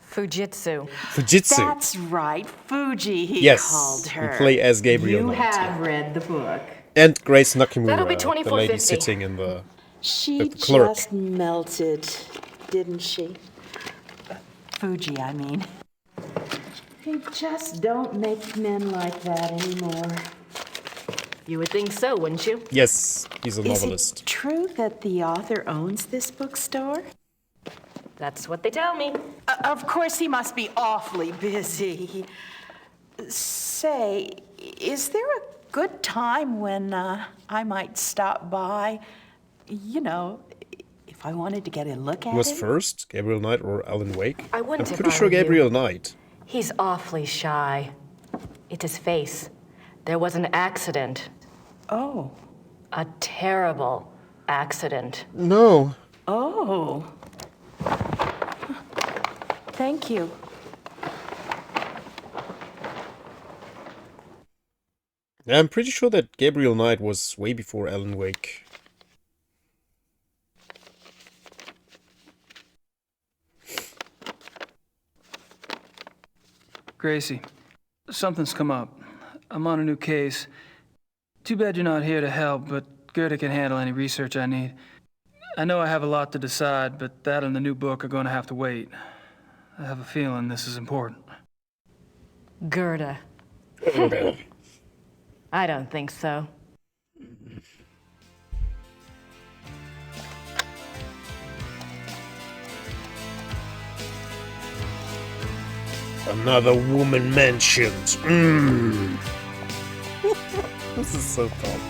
Fujitsu. Fujitsu. That's right, Fuji, he Yes, called her. we play as Gabriel You Knight, have read the book. And Grace Nakamura, That'll be the lady $24.50. sitting in the She clerk. just melted, didn't she? Fuji, I mean. They just don't make men like that anymore. You would think so, wouldn't you? Yes, he's a Is novelist. it true that the author owns this bookstore? That's what they tell me. Of course, he must be awfully busy. Say, is there a good time when I might stop by? You know, if I wanted to get a look at Who was him? first, Gabriel Knight or Alan Wake? I wouldn't I'm if pretty I sure were you. Gabriel Knight. He's awfully shy. It's his face. There was an accident. Oh. A terrible accident. No. Oh. Thank you. Yeah, I'm pretty sure that Gabriel Knight was way before Alan Wake. Gracie, something's come up. I'm on a new case. Too bad you're not here to help, but Gerda can handle any research I need. I know I have a lot to decide, but that and the new book are going to have to wait. I have a feeling this is important. Gerda. I don't think so. Another woman mentioned. Mm. This is so dumb.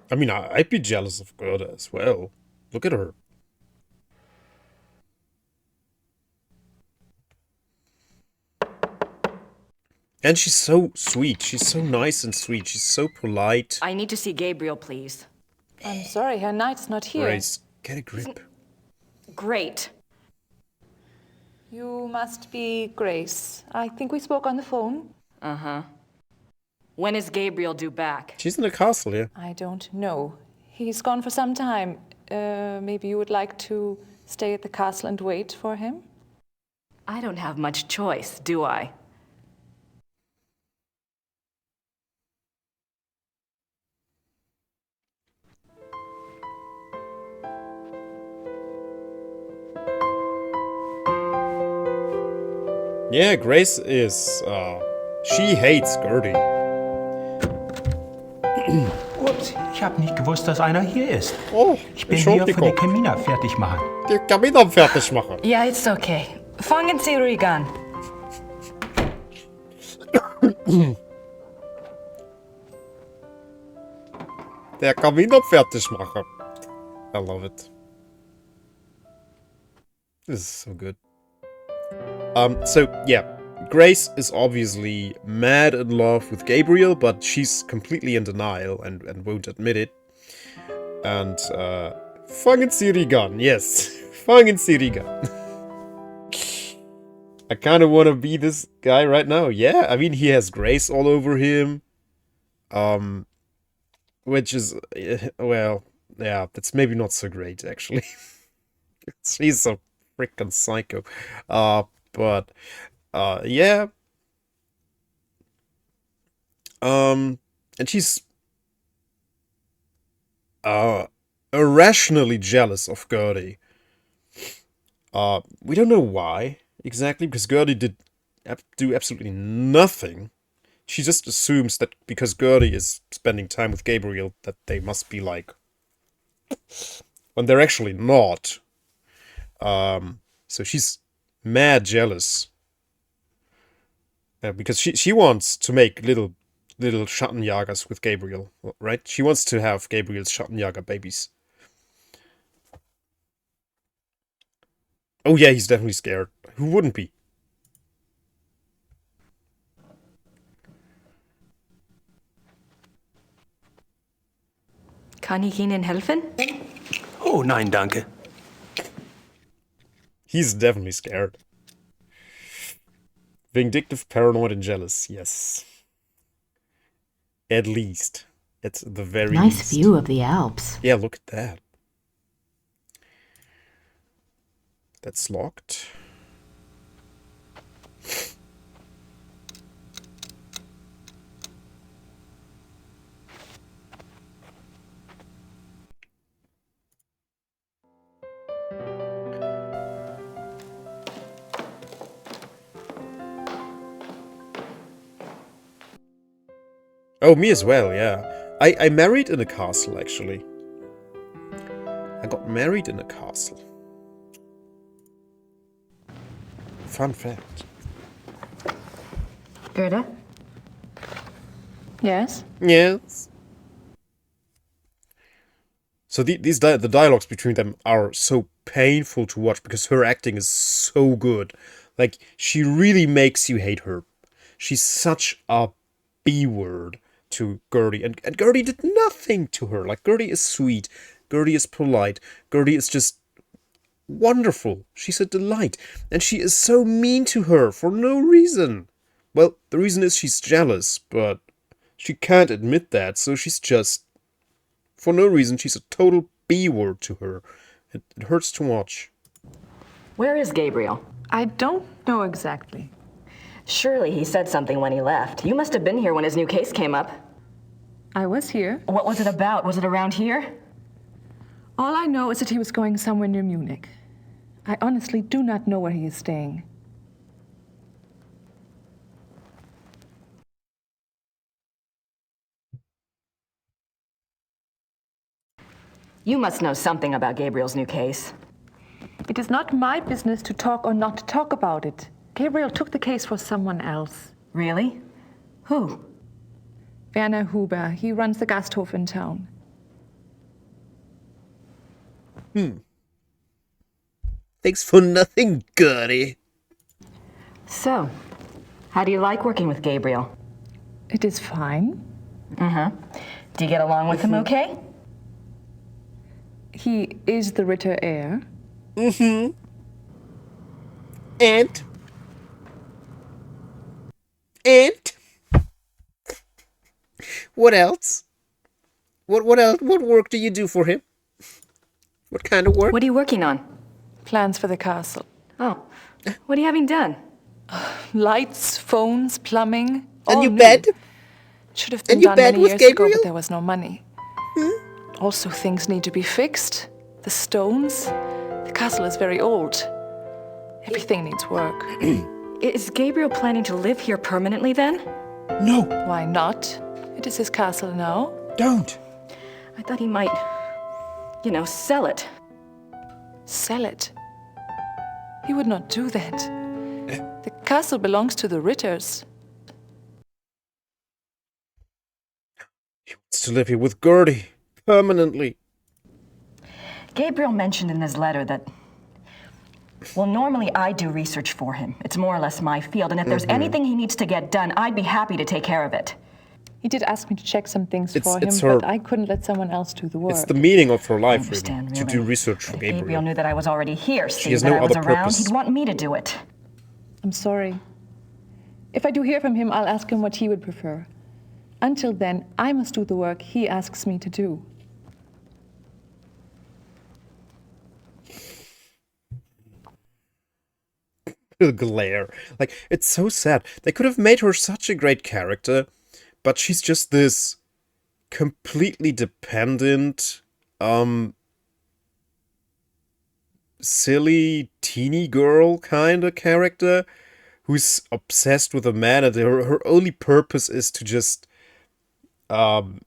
I mean, I'd be jealous of Gerda as well. Look at her. And she's so sweet. She's so nice and sweet. She's so polite. I need to see Gabriel, please. I'm sorry, Herr Knight's not here. Grace, get a grip. Great. You must be Grace. I think we spoke on the phone. Uh-huh. When is Gabriel due back? She's in the castle, yeah. I don't know. He's gone for some time. Maybe you would like to stay at the castle and wait for him? I don't have much choice, do I? Yeah, Grace is, she hates Gertie. Ups, ich habe nicht gewusst, dass einer hier ist. Oh, ich bin hier für die Kamina fertig machen. Die Kamina fertig machen. Yeah, it's okay. Fangen Sie ruhig an. Der Kamin fertig machen. I love it. This is so good. So yeah, Grace is obviously mad in love with Gabriel, but she's completely in denial and won't admit it. And fangen Sie die gun, yes. Fangen Sie die gun. I kind of want to be this guy right now. Yeah, I mean, he has Grace all over him. Which is, well, yeah, that's maybe not so great, actually. She's a freaking psycho. But, yeah. And she's, irrationally jealous of Gertie. We don't know why, exactly, because Gertie did do absolutely nothing. She just assumes that because Gertie is spending time with Gabriel, that they must be like, when they're actually not. So she's mad jealous. Because she wants to make little Schattenjagers with Gabriel, right? She wants to have Gabriel's Schattenjager babies. Oh yeah, he's definitely scared. Who wouldn't be? Kann ich Ihnen helfen? Oh, nein, danke. He's definitely scared. Vindictive, paranoid, and jealous. Yes. At least. At the very Nice least. view of the Alps. Yeah, look at that. That's locked. Oh, me as well, yeah. I married in a castle, actually. I got married in a castle. Fun fact. Gerda? Yes? Yes. So the dialogues between them are so painful to watch because her acting is so good. Like, she really makes you hate her. She's such a B word to Gertie, and Gertie did nothing to her. Like, Gertie is sweet, Gertie is polite, Gertie is just wonderful. She's a delight, and she is so mean to her for no reason. Well, the reason is she's jealous, but she can't admit that, so she's just, for no reason, she's a total B word to her. It hurts to watch. Where is Gabriel? I don't know exactly. Surely he said something when he left. You must have been here when his new case came up. I was here. What was it about? Was it around here? All I know is that he was going somewhere near Munich. I honestly do not know where he is staying. You must know something about Gabriel's new case. It is not my business to talk or not to talk about it. Gabriel took the case for someone else. Really? Who? Werner Huber. He runs the Gasthof in town. Thanks for nothing, Gertie. So, how do you like working with Gabriel? It is fine. Uh-huh. Do you get along with him okay? He is the Ritter heir. Mm-hmm. And? What else? What else? What work do you do for him? What kind of work? What are you working on? Plans for the castle. Oh, what are you having done? Lights, phones, plumbing. And your bed? Should have been And your done bed many with years ago, Gabriel? but there was no money. Also, things need to be fixed. The stones. The castle is very old. Everything needs work. Is Gabriel planning to live here permanently then? No. Why not? It is his castle now. Don't. I thought he might, sell it. Sell it? He would not do that. The castle belongs to the Ritters. He wants to live here with Gertie. Permanently. Gabriel mentioned in his letter that, well, normally I do research for him. It's more or less my field, and if there's anything he needs to get done, I'd be happy to take care of it. He did ask me to check some things for him, it's her- but I couldn't let someone else do the work. It's the meaning of her life, really, understand, to really. do research for If Gabriel. Gabriel knew that I was already here, She see has that no I was other around, purpose. he'd want me to do it. I'm sorry. If I do hear from him, I'll ask him what he would prefer. Until then, I must do the work he asks me to do. Glare. Like, it's so sad. They could have made her such a great character, but she's just this completely dependent, silly teeny girl kind of character who's obsessed with a man, and her only purpose is to just, goon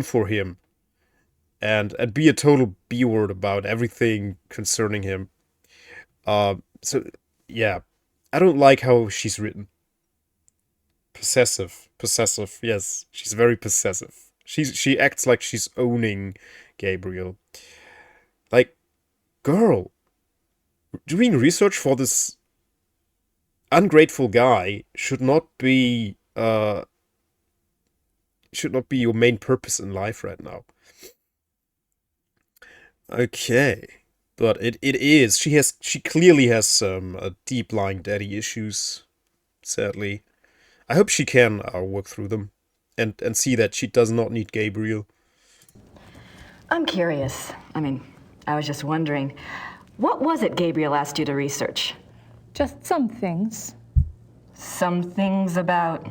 for him. And be a total B-word about everything concerning him. I don't like how she's written. Possessive, yes, she's very possessive. She acts like she's owning Gabriel. Like, girl, doing research for this ungrateful guy should not be your main purpose in life right now. Okay, but it is. She clearly has some deep lying daddy issues. Sadly, I hope she can work through them, and see that she does not need Gabriel. I'm curious. I was just wondering, what was it Gabriel asked you to research? Just some things. Some things about...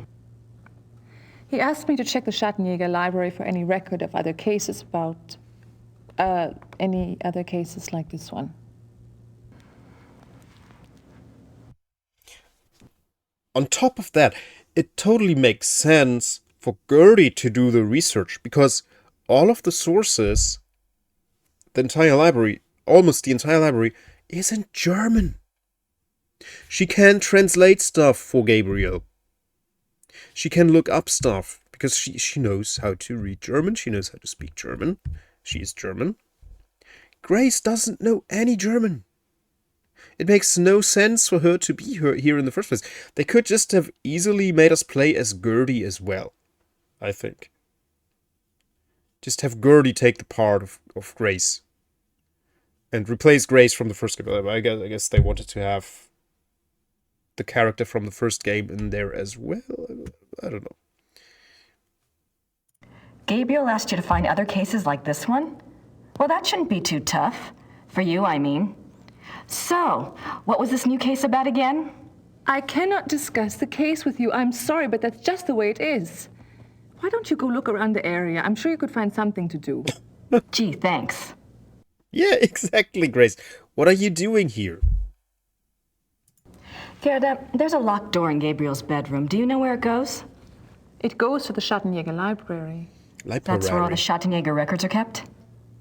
He asked me to check the Schattenjäger library for any record of other cases about... any other cases like this one. On top of that, it totally makes sense for Gertie to do the research, because all of the sources, almost the entire library, is in German. She can translate stuff for Gabriel. She can look up stuff, because she knows how to read German, she knows how to speak German. She is German. Grace doesn't know any German. It makes no sense for her to be here in the first place. They could just have easily made us play as Gertie as well, I think. Just have Gertie take the part of Grace. And replace Grace from the first game. I guess they wanted to have the character from the first game in there as well. I don't know. Gabriel asked you to find other cases like this one? Well, that shouldn't be too tough. For you, I mean. So, what was this new case about again? I cannot discuss the case with you. I'm sorry, but that's just the way it is. Why don't you go look around the area? I'm sure you could find something to do. Gee, thanks. Yeah, exactly, Grace. What are you doing here? Gerda, there's a locked door in Gabriel's bedroom. Do you know where it goes? It goes to the Schattenjäger library. That's where all the Schattenjäger records are kept?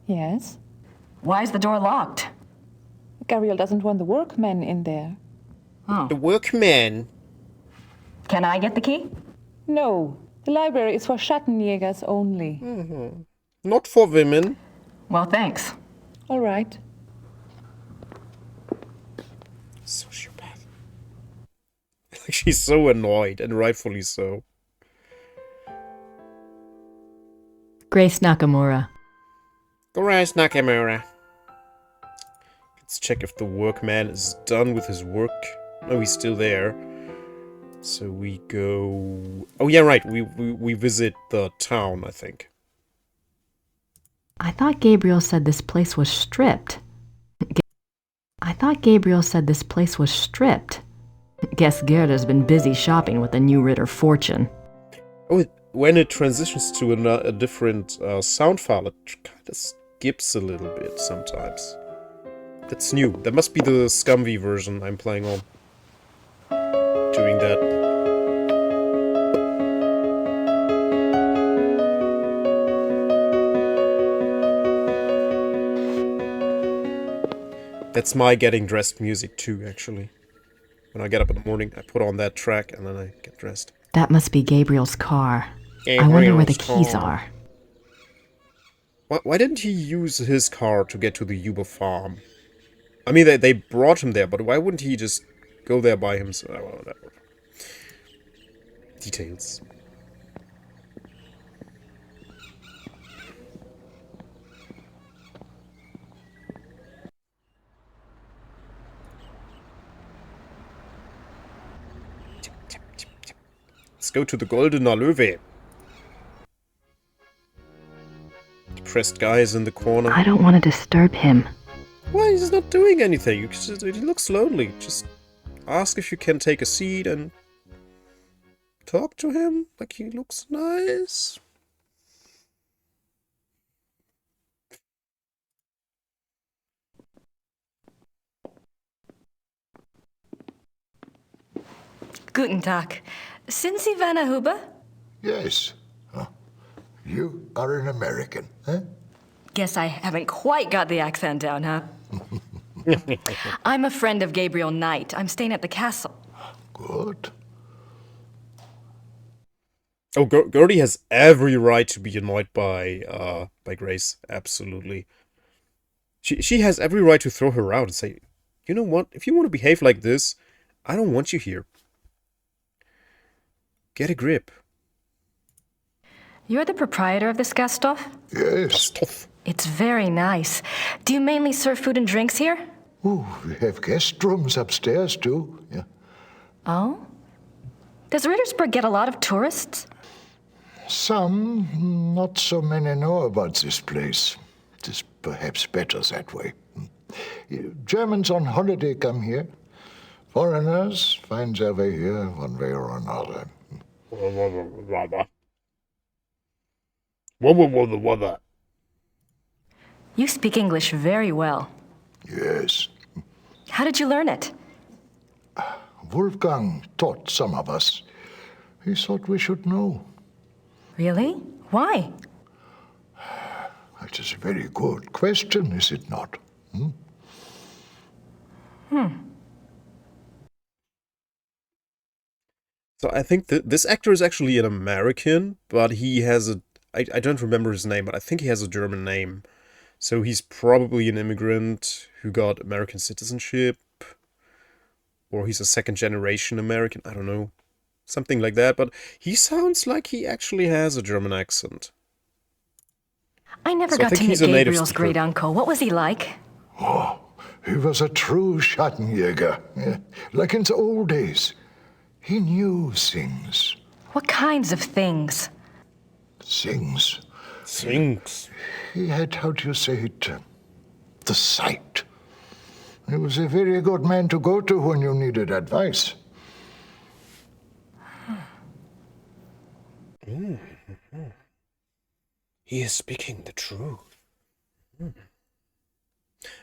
Yes. Why is the door locked? Gabriel doesn't want the workmen in there. Oh. The workmen? Can I get the key? No. The library is for Schattenjägers only. Not for women. Well, thanks. All right. Sociopath. She's so annoyed, and rightfully so. Grace Nakamura. Grace Nakamura. Let's check if the workman is done with his work. No, he's still there. So we go... Oh yeah, right. We visit the town, I think. I thought Gabriel said this place was stripped. Guess Gerda's been busy shopping with the new Ritter fortune. Oh, when it transitions to a different sound file, it kind of skips a little bit sometimes. That's new. That must be the Scumvy version I'm playing on. Doing that. That's my getting dressed music too, actually. When I get up in the morning, I put on that track and then I get dressed. That must be Gabriel's car. I wonder where the keys are. Why didn't he use his car to get to the Yuba farm? I mean, they brought him there, but why wouldn't he just go there by himself? Well, whatever. Details. Let's go to the Goldener Löwe. Depressed guy is in the corner. I don't want to disturb him. Why? He's not doing anything. He looks lonely. Just ask if you can take a seat and talk to him. Like, he looks nice. Guten Tag. Sind Sie Werner Huber? Yes. Huh. You are an American, huh? Guess I haven't quite got the accent down, huh? I'm a friend of Gabriel Knight. I'm staying at the castle. Good. Oh, Gertie has every right to be annoyed by Grace. Absolutely. She has every right to throw her out and say, you know what? If you want to behave like this, I don't want you here. Get a grip. You're the proprietor of this Gasthof? Yes. Gasthof. It's very nice. Do you mainly serve food and drinks here? Oh, we have guest rooms upstairs, too. Yeah. Oh? Does Rittersburg get a lot of tourists? Some, not so many know about this place. It is perhaps better that way. Germans on holiday come here. Foreigners find their way here one way or another. You speak English very well. Yes. How did you learn it? Wolfgang taught some of us. He thought we should know. Really? Why? That is a very good question, is it not? So I think that this actor is actually an American, but he has a... I don't remember his name, but I think he has a German name. So he's probably an immigrant who got American citizenship. Or he's a second-generation American, I don't know. Something like that, but he sounds like he actually has a German accent. I never So I got to think meet he's a native Gabriel's speaker. great uncle. What was he like? Oh, he was a true Schattenjäger. Yeah, like in the old days. He knew things. What kinds of things? Things. Things. He had, how do you say it, the sight. He was a very good man to go to when you needed advice. He is speaking the truth.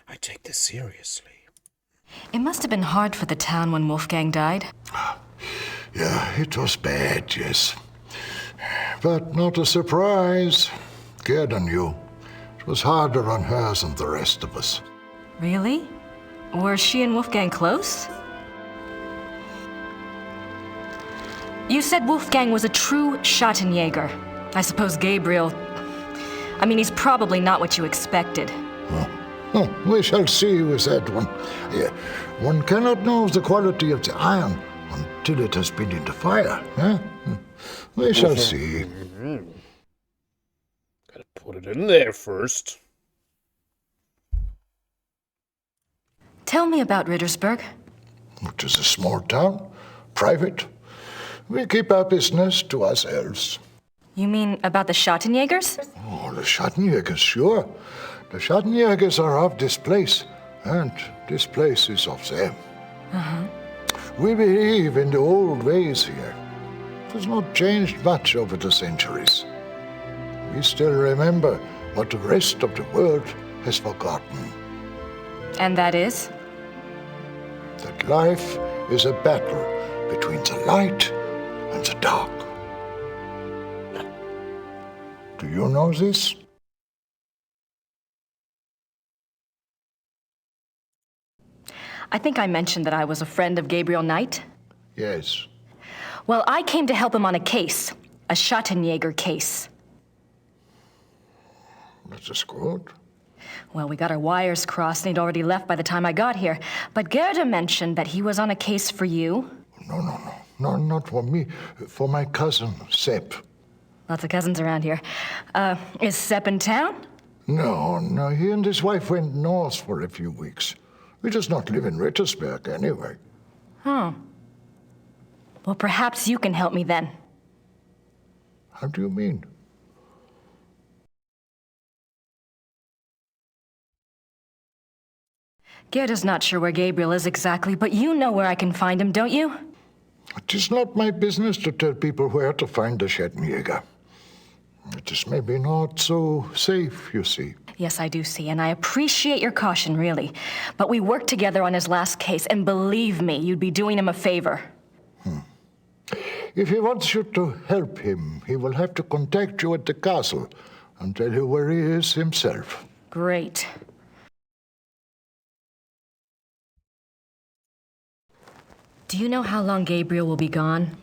I take this seriously. It must have been hard for the town when Wolfgang died. Yeah, it was bad, yes. But not a surprise. Gerda knew. It was harder on her than the rest of us. Really? Were she and Wolfgang close? You said Wolfgang was a true Schattenjäger. I suppose Gabriel... I mean, he's probably not what you expected. Oh, we shall see with that one. Yeah, one cannot know the quality of the iron until it has been in the fire. Huh? We shall see. Gotta put it in there first. Tell me about Rittersberg. It is a small town, private. We keep our business to ourselves. You mean about the Schattenjägers? Oh, the Schattenjägers, sure. The Schattenjägers are of this place, and this place is of them. Uh-huh. We believe in the old ways here. It has not changed much over the centuries. We still remember what the rest of the world has forgotten. And that is? That life is a battle between the light and the dark. Do you know this? I think I mentioned that I was a friend of Gabriel Knight. Yes. Well, I came to help him on a case. A Schattenjäger case. That is good. Well, we got our wires crossed and he'd already left by the time I got here. But Gerda mentioned that he was on a case for you. No, not for me. For my cousin, Sepp. Lots of cousins around here. Is Sepp in town? No, he and his wife went north for a few weeks. He does not live in Rittersberg anyway. Oh. Well, perhaps you can help me then. How do you mean? Gerda's not sure where Gabriel is exactly, but you know where I can find him, don't you? It is not my business to tell people where to find the Schattenjäger. It is maybe not so safe, you see. Yes, I do see, and I appreciate your caution, really. But we worked together on his last case, and believe me, you'd be doing him a favor. If he wants you to help him, he will have to contact you at the castle and tell you where he is himself. Great. Do you know how long Gabriel will be gone?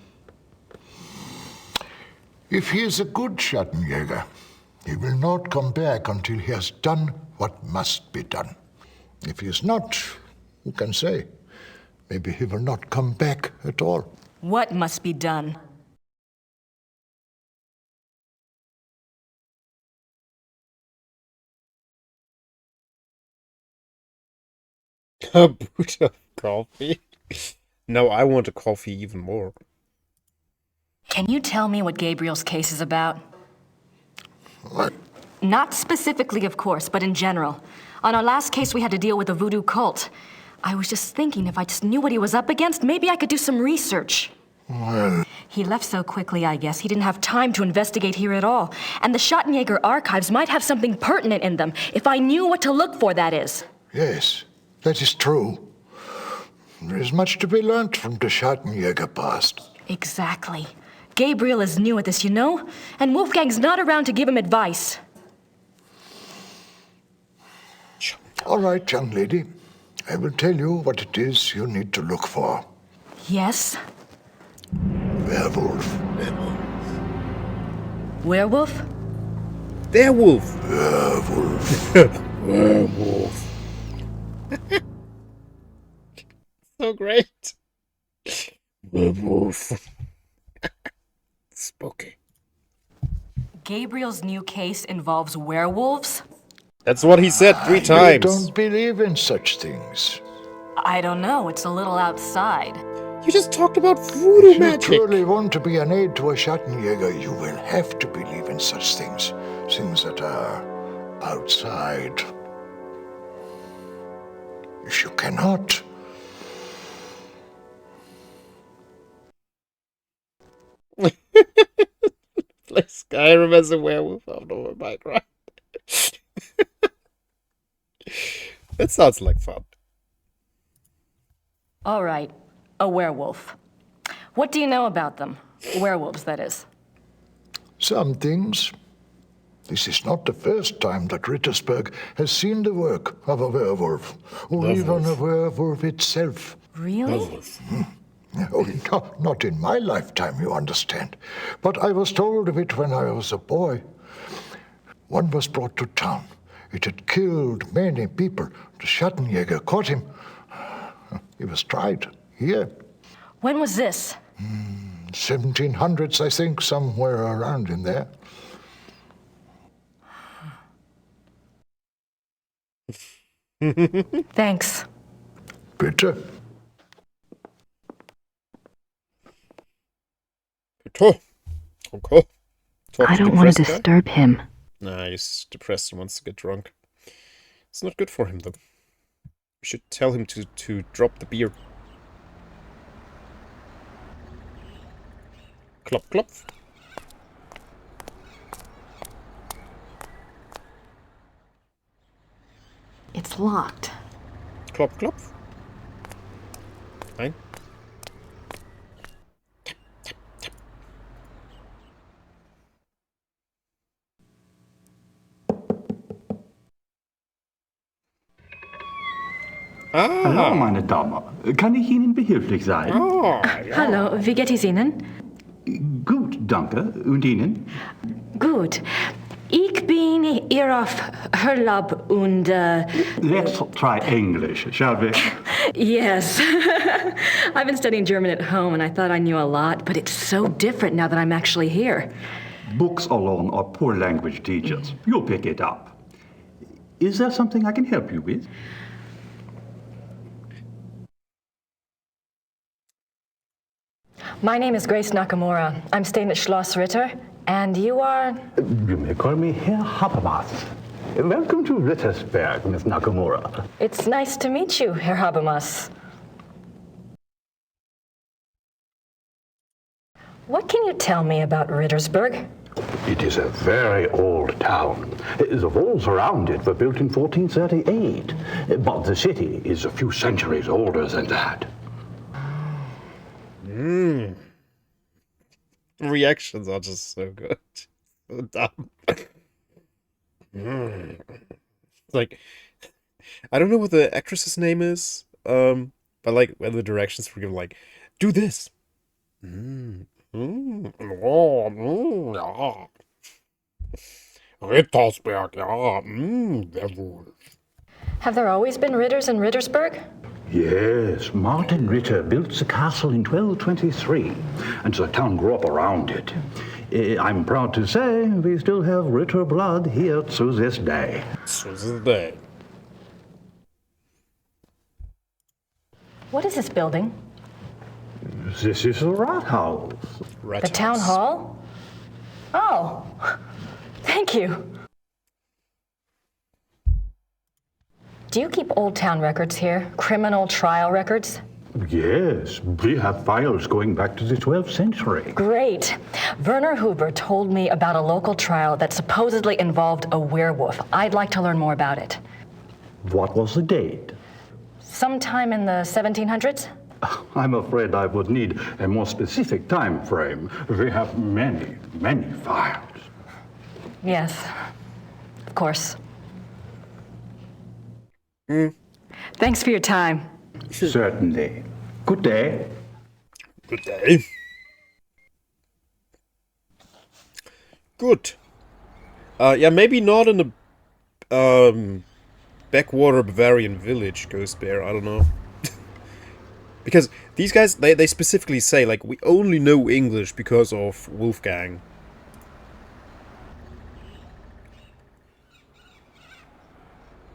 If he is a good Schattenjäger, he will not come back until he has done what must be done. If he is not, who can say? Maybe he will not come back at all. What must be done? A boot of coffee? No, I want a coffee even more. Can you tell me what Gabriel's case is about? What? Not specifically, of course, but in general. On our last case, we had to deal with a voodoo cult. I was just thinking if I just knew what he was up against, maybe I could do some research. Well... He left so quickly, I guess. He didn't have time to investigate here at all. And the Schattenjäger archives might have something pertinent in them, if I knew what to look for, that is. Yes, that is true. There is much to be learned from the Schattenjäger past. Exactly. Gabriel is new at this, you know? And Wolfgang's not around to give him advice. All right, young lady. I will tell you what it is you need to look for. Yes? Werewolf. Werewolf? Werewolf. Werewolf. Werewolf. So great. Werewolf. Spooky. Gabriel's new case involves werewolves? That's what he said 3 I times. don't believe in such things. I don't know. It's a little outside. You just talked about voodoo If magic. you truly want to be an aid to a Schattenjäger, you will have to believe in such things. Things that are outside. If you cannot, Play Skyrim as a werewolf out of a bike ride. That sounds like fun. All right, a werewolf. What do you know about them? Werewolves, that is. some things. This is not the first time that Rittersberg has seen the work of a werewolf, or even a werewolf itself. Really? Oh, no, not in my lifetime, you understand. But I was told of it when I was a boy. One was brought to town. It had killed many people. The Schattenjäger caught him. He was tried here. When was this? 1700s, I think, somewhere around in there. Thanks. Bitte. Bitte. Okay. I don't want to disturb him. Nah, he's depressed and wants to get drunk. It's not good for him, though. We should tell him to drop the beer. Klop, klop. It's locked. Klop, klop. Nein. Hallo, meine Dame. Kann ich Ihnen behilflich sein? Hallo, wie geht es Ihnen? Gut, danke. Und Ihnen? Gut. Ich bin hier auf Urlaub und... Let's try English, shall we? Yes. I've been studying German at home and I thought I knew a lot, but it's so different now that I'm actually here. Books alone are poor language teachers. You'll pick it up. Is there something I can help you with? My name is Grace Nakamura. I'm staying at Schloss Ritter, and you are... You may call me Herr Habermas. Welcome to Rittersberg, Miss Nakamura. It's nice to meet you, Herr Habermas. What can you tell me about Rittersberg? It is a very old town. The walls around it were built in 1438, but the city is a few centuries older than that. Reactions are just so good. So dumb. Like, I don't know what the actress's name is, but like when the directions were given, like, do this. Rittersberg, ja, werewolf. Have there always been Ritters in Rittersberg? Yes, Martin Ritter built the castle in 1223, and the town grew up around it. I'm proud to say we still have Ritter blood here to this day. To this day. What is this building? This is the Rathaus. The town hall? Oh, thank you. Do you keep old town records here? Criminal trial records? Yes, we have files going back to the 12th century. Great. Werner Huber told me about a local trial that supposedly involved a werewolf. I'd like to learn more about it. What was the date? Sometime in the 1700s? I'm afraid I would need a more specific time frame. We have many, many files. Yes, of course. Thanks for your time. Certainly. Good day. Good day. Good. Yeah, maybe not in the backwater Bavarian village, Ghost Bear. I don't know. Because these guys, they specifically say, like, we only know English because of Wolfgang.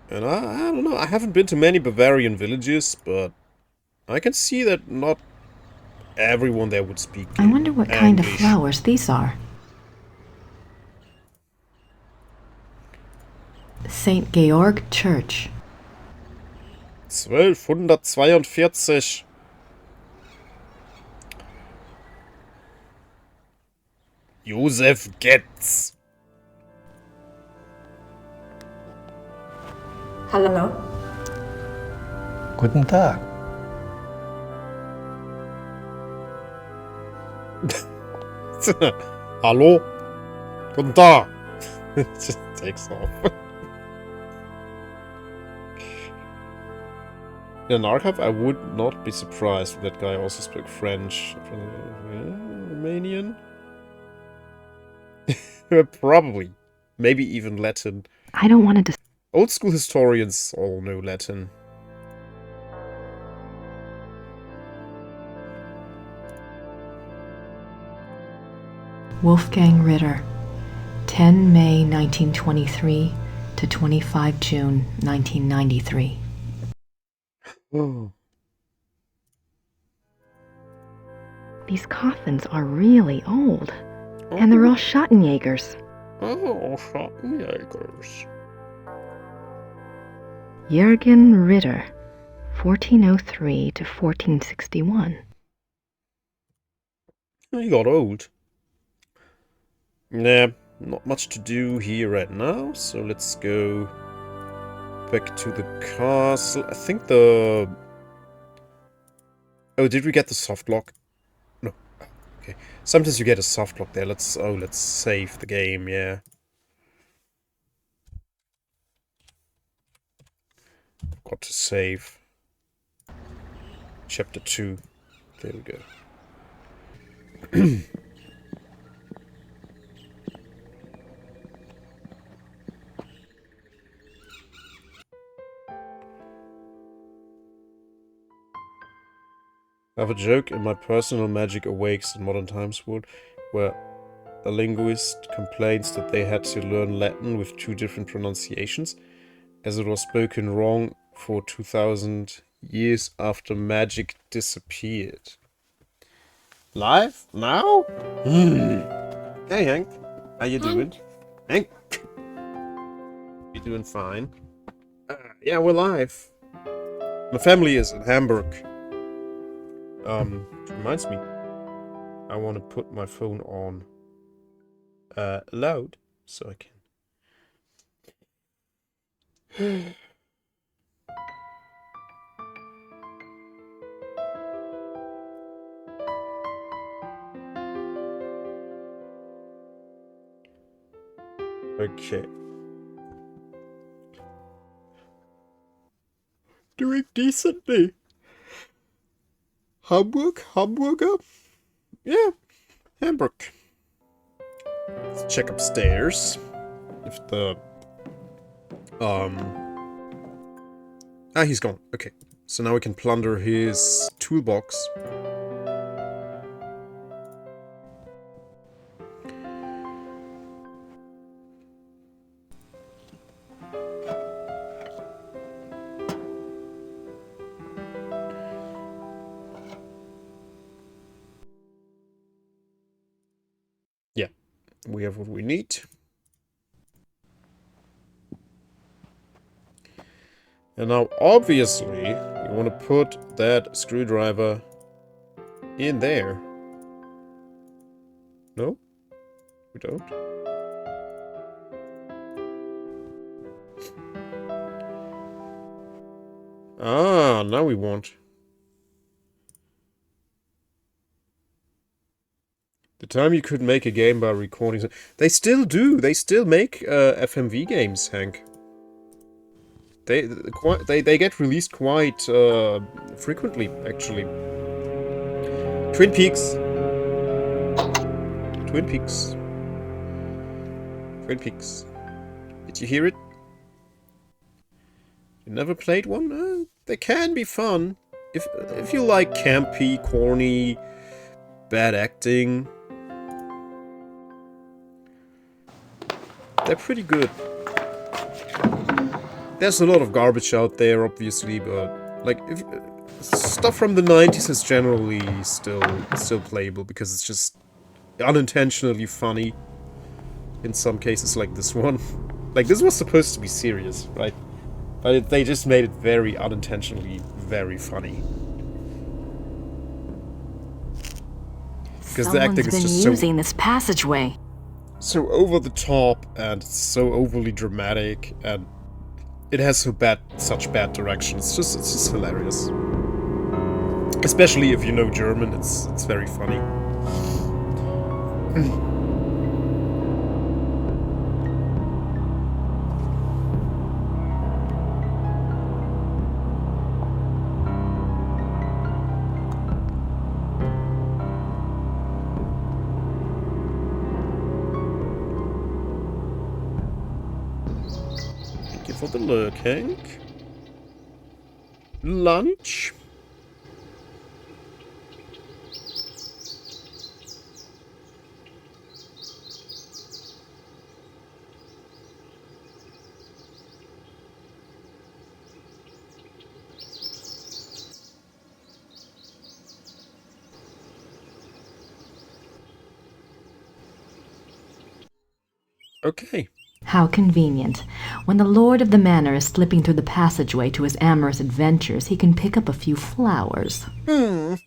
And I don't know, I haven't been to many Bavarian villages, but I can see that not everyone there would speak I wonder what kind of English. flowers these are. St. Georg Church. 1242. Josef Getz. Hallo? Guten Tag. Hallo? Guten Tag. Just takes off. In an archive, I would not be surprised if that guy also spoke French. Romanian? Probably. Maybe even Latin. I don't want to. Old school historians all know Latin. Wolfgang Ritter, 10 May 1923 to 25 June 1993. Oh. These coffins are really old. And they're all Schottenjägers. Oh, Schottenjägers. Jürgen Ritter, 1403 to 1461. He got old. Nah, not much to do here right now, so let's go back to the castle. I think the... Oh, did we get the soft lock? No. Okay. Sometimes you get a soft lock there. Let's save the game, yeah. Got to save. Chapter 2. There we go. I have a joke in my personal Magic Awakes in Modern Times world, where a linguist complains that they had to learn Latin with 2 different pronunciations, as it was spoken wrong for 2000 years after magic disappeared. Live? Now? Hey Hank, how you doing? Hank? You doing fine? Yeah, we're live. My family is in Hamburg. Which reminds me, I want to put my phone on loud so I can. Okay. Doing decently. Hamburger? Yeah, Hamburg. Let's check upstairs. If the... Ah, he's gone. Okay. So now we can plunder his toolbox. Yeah, we have what we need. And now, obviously, we want to put that screwdriver in there. No? We don't? Ah, now we want. The time you could make a game by recording... They still do! They still make FMV games, Hank. They get released quite frequently, actually. Twin Peaks. Twin Peaks. Twin Peaks. Did you hear it? You never played one? They can be fun. if you like campy, corny, bad acting, they're pretty good. There's a lot of garbage out there, obviously, but like stuff from the 90s is generally still playable because it's just unintentionally funny. In some cases, like this one, like this was supposed to be serious, right? But they just made it very unintentionally very funny. Because the acting is just using this passageway. So over the top and so overly dramatic, and it has such bad direction. It's just hilarious. Especially if you know German, it's very funny. Thank you for the lurking. Lunch. Okay. How convenient. When the lord of the manor is slipping through the passageway to his amorous adventures, he can pick up a few flowers. An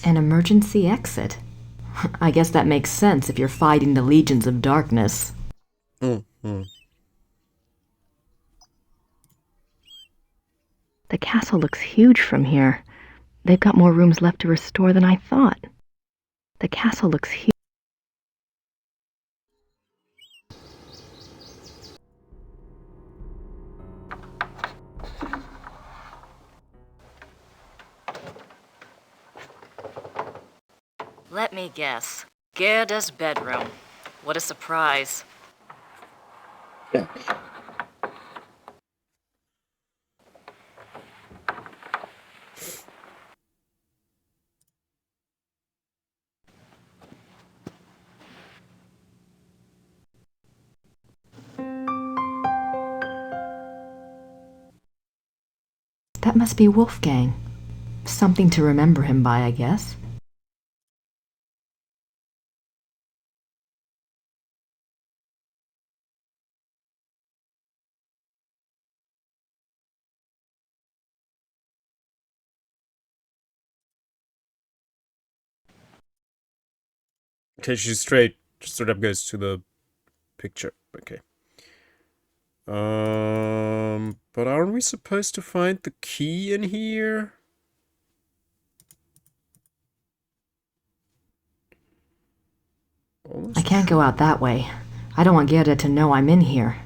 emergency exit. I guess that makes sense if you're fighting the legions of darkness. The castle looks huge from here. They've got more rooms left to restore than I thought. The castle looks huge. Let me guess. Gerda's bedroom. What a surprise. That must be Wolfgang. Something to remember him by, I guess. Okay, she's straight up goes to the picture. Okay. But aren't we supposed to find the key in here? I can't go out that way. I don't want Gerda to know I'm in here.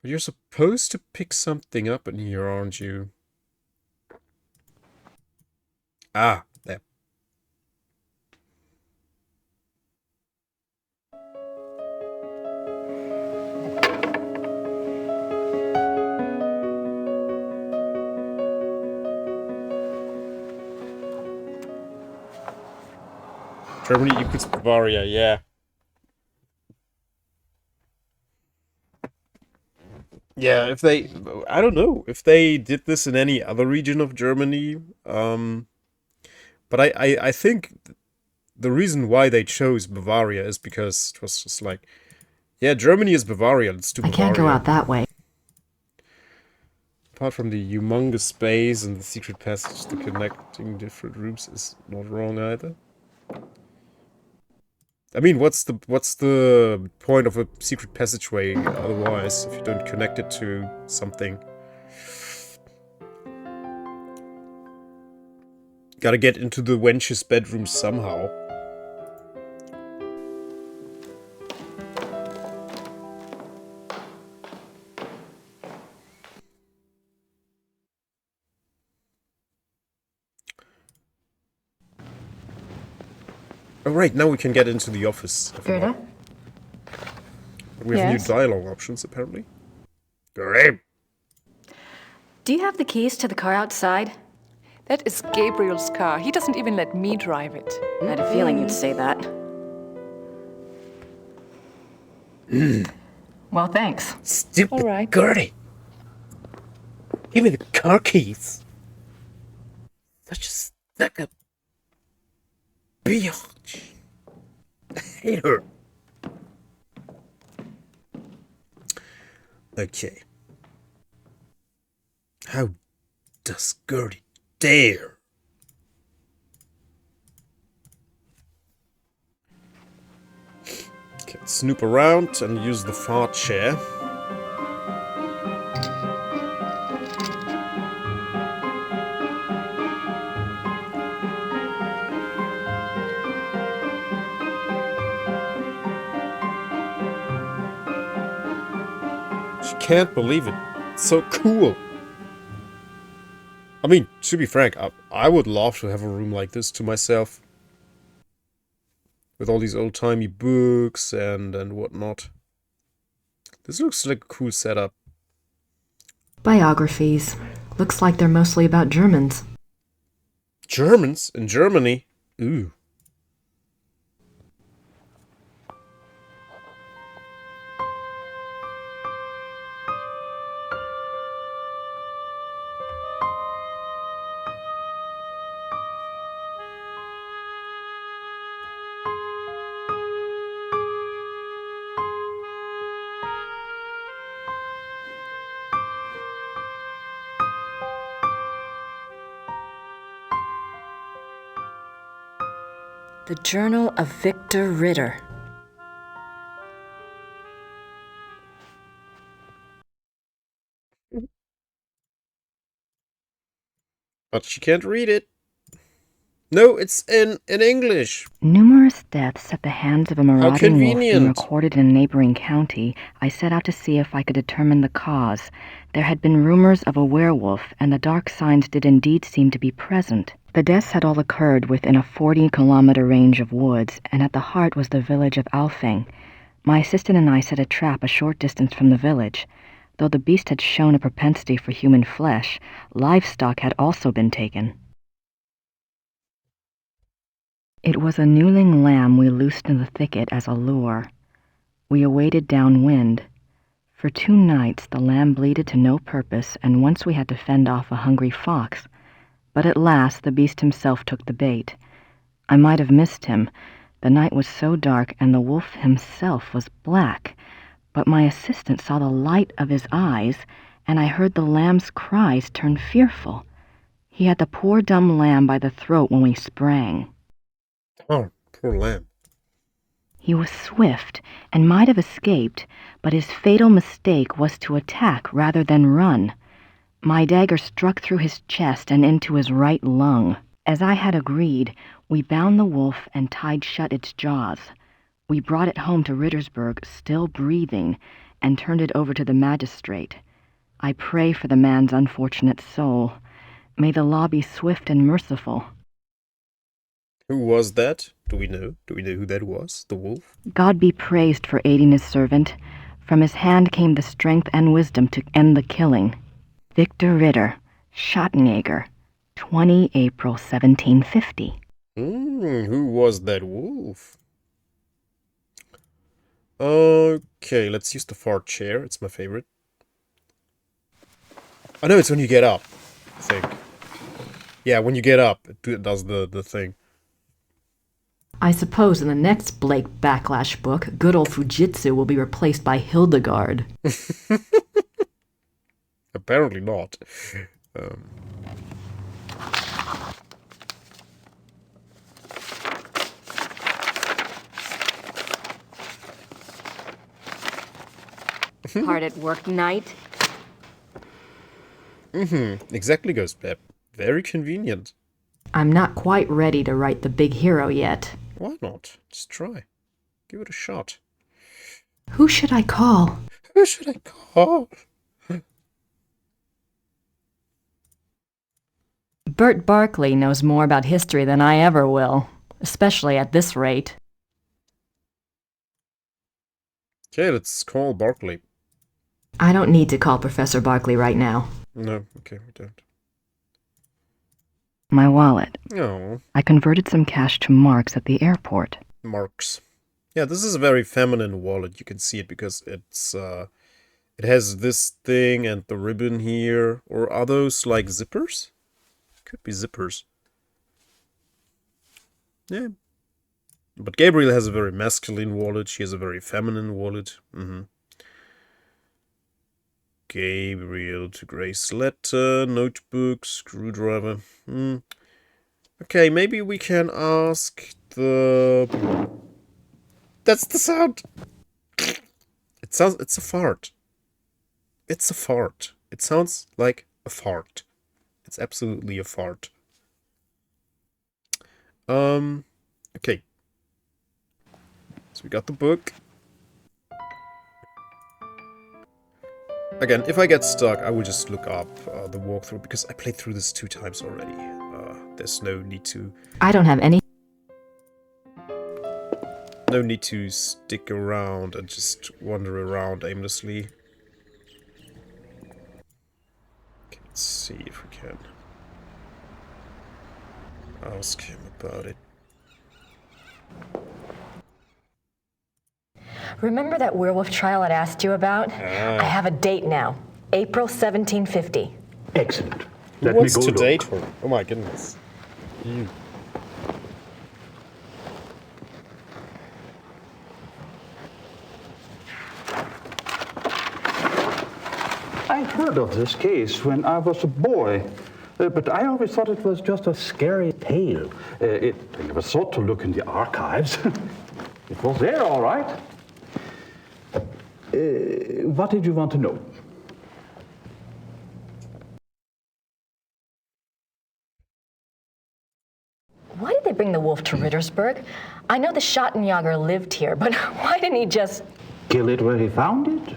But you're supposed to pick something up in here, aren't you? Ah, there. Germany equals Bavaria, yeah. Yeah, if they... I don't know if they did this in any other region of Germany. But I think the reason why they chose Bavaria is because it was just like, yeah, Germany is Bavaria, let's do Bavaria. I can't go out that way. Apart from the humongous space and the secret passage, the connecting different rooms is not wrong either. I mean, what's the point of a secret passageway otherwise if you don't connect it to something? Gotta get into the wench's bedroom somehow. Oh, right, now we can get into the office. Gerda? We have new dialogue options, apparently. Great. Do you have the keys to the car outside? That is Gabriel's car. He doesn't even let me drive it. I had a feeling you'd say that. Well, thanks. Stupid All right. Gertie. Give me the car keys. Such a stuck-up bitch. I hate her. Okay. How does Gertie dare? Okay, snoop around and use the fart chair. She can't believe it. It's so cool. I mean, to be frank, I would love to have a room like this to myself. With all these old-timey books and whatnot. This looks like a cool setup. Biographies. Looks like they're mostly about Germans. Germans? In Germany? Ooh. The Journal of Victor Ritter. But she can't read it. No, it's in English. Numerous deaths at the hands of a marauding wolf being convenient. recorded in a neighboring county, I set out to see if I could determine the cause. There had been rumors of a werewolf, and the dark signs did indeed seem to be present. The deaths had all occurred within a 40-kilometer range of woods, and at the heart was the village of Alfing. My assistant and I set a trap a short distance from the village. Though the beast had shown a propensity for human flesh, livestock had also been taken. It was a newling lamb we loosed in the thicket as a lure. We awaited downwind. For 2 nights the lamb bleated to no purpose, and once we had to fend off a hungry fox. But at last the beast himself took the bait. I might have missed him. The night was so dark, and the wolf himself was black. But my assistant saw the light of his eyes, and I heard the lamb's cries turn fearful. He had the poor dumb lamb by the throat when we sprang. Oh, poor lamb. He was swift and might have escaped, but his fatal mistake was to attack rather than run. My dagger struck through his chest and into his right lung. As I had agreed, we bound the wolf and tied shut its jaws. We brought it home to Rittersburg, still breathing, and turned it over to the magistrate. I pray for the man's unfortunate soul. May the law be swift and merciful. Who was that? Do we know? Do we know who that was? The wolf? God be praised for aiding his servant. From his hand came the strength and wisdom to end the killing. Victor Ritter, Schottenjäger, 20 April 1750. Who was that wolf? Okay, let's use the fart chair. It's my favorite. I know it's when you get up, I think. Yeah, when you get up, it does the thing. I suppose in the next Blake Backlash book, good old Fujitsu will be replaced by Hildegard. Apparently not. Hard at work, Knight? Exactly, Ghost Pep. Very convenient. I'm not quite ready to write the big hero yet. Why not? Just try. Give it a shot. Who should I call? Who should I call? Bert Barkley knows more about history than I ever will, especially at this rate. Okay, let's call Barkley. I don't need to call Professor Barkley right now. No, okay, we don't. My wallet. Oh. I converted some cash to marks at the airport. Marks. Yeah, this is a very feminine wallet. You can see it because it's it has this thing and the ribbon here. Or are those like zippers? Could be zippers. Yeah. But Gabriel has a very masculine wallet. She has a very feminine wallet. Gabriel to Grace letter, notebook, screwdriver. Okay, maybe we can ask the... That's the sound! It sounds... It's a fart. It's a fart. It sounds like a fart. It's absolutely a fart. Okay. So we got the book. Again, if I get stuck, I will just look up the walkthrough, because I played through this 2 times already. There's no need to... I don't have any... No need to stick around and just wander around aimlessly. Okay, let's see if we can ask him about it. Remember that werewolf trial I'd asked you about? I have a date now. April 1750. Excellent. Who wants to date her? Oh my goodness. I heard of this case when I was a boy, but I always thought it was just a scary tale. I never thought to look in the archives. It was there, all right. What did you want to know? Why did they bring the wolf to Rittersburg? I know the Schottenjäger lived here, but why didn't he just... Kill it where he found it?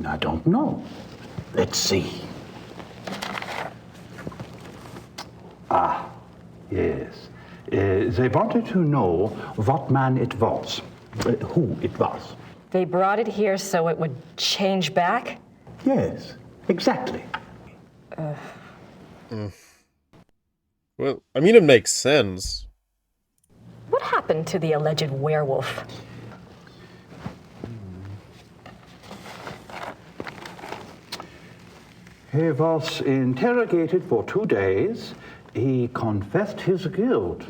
I don't know. Let's see. Ah, yes. They wanted to know what man it was, who it was. They brought it here so it would change back? Yes, exactly. Well, I mean, it makes sense. What happened to the alleged werewolf? He was interrogated for 2 days. He confessed his guilt.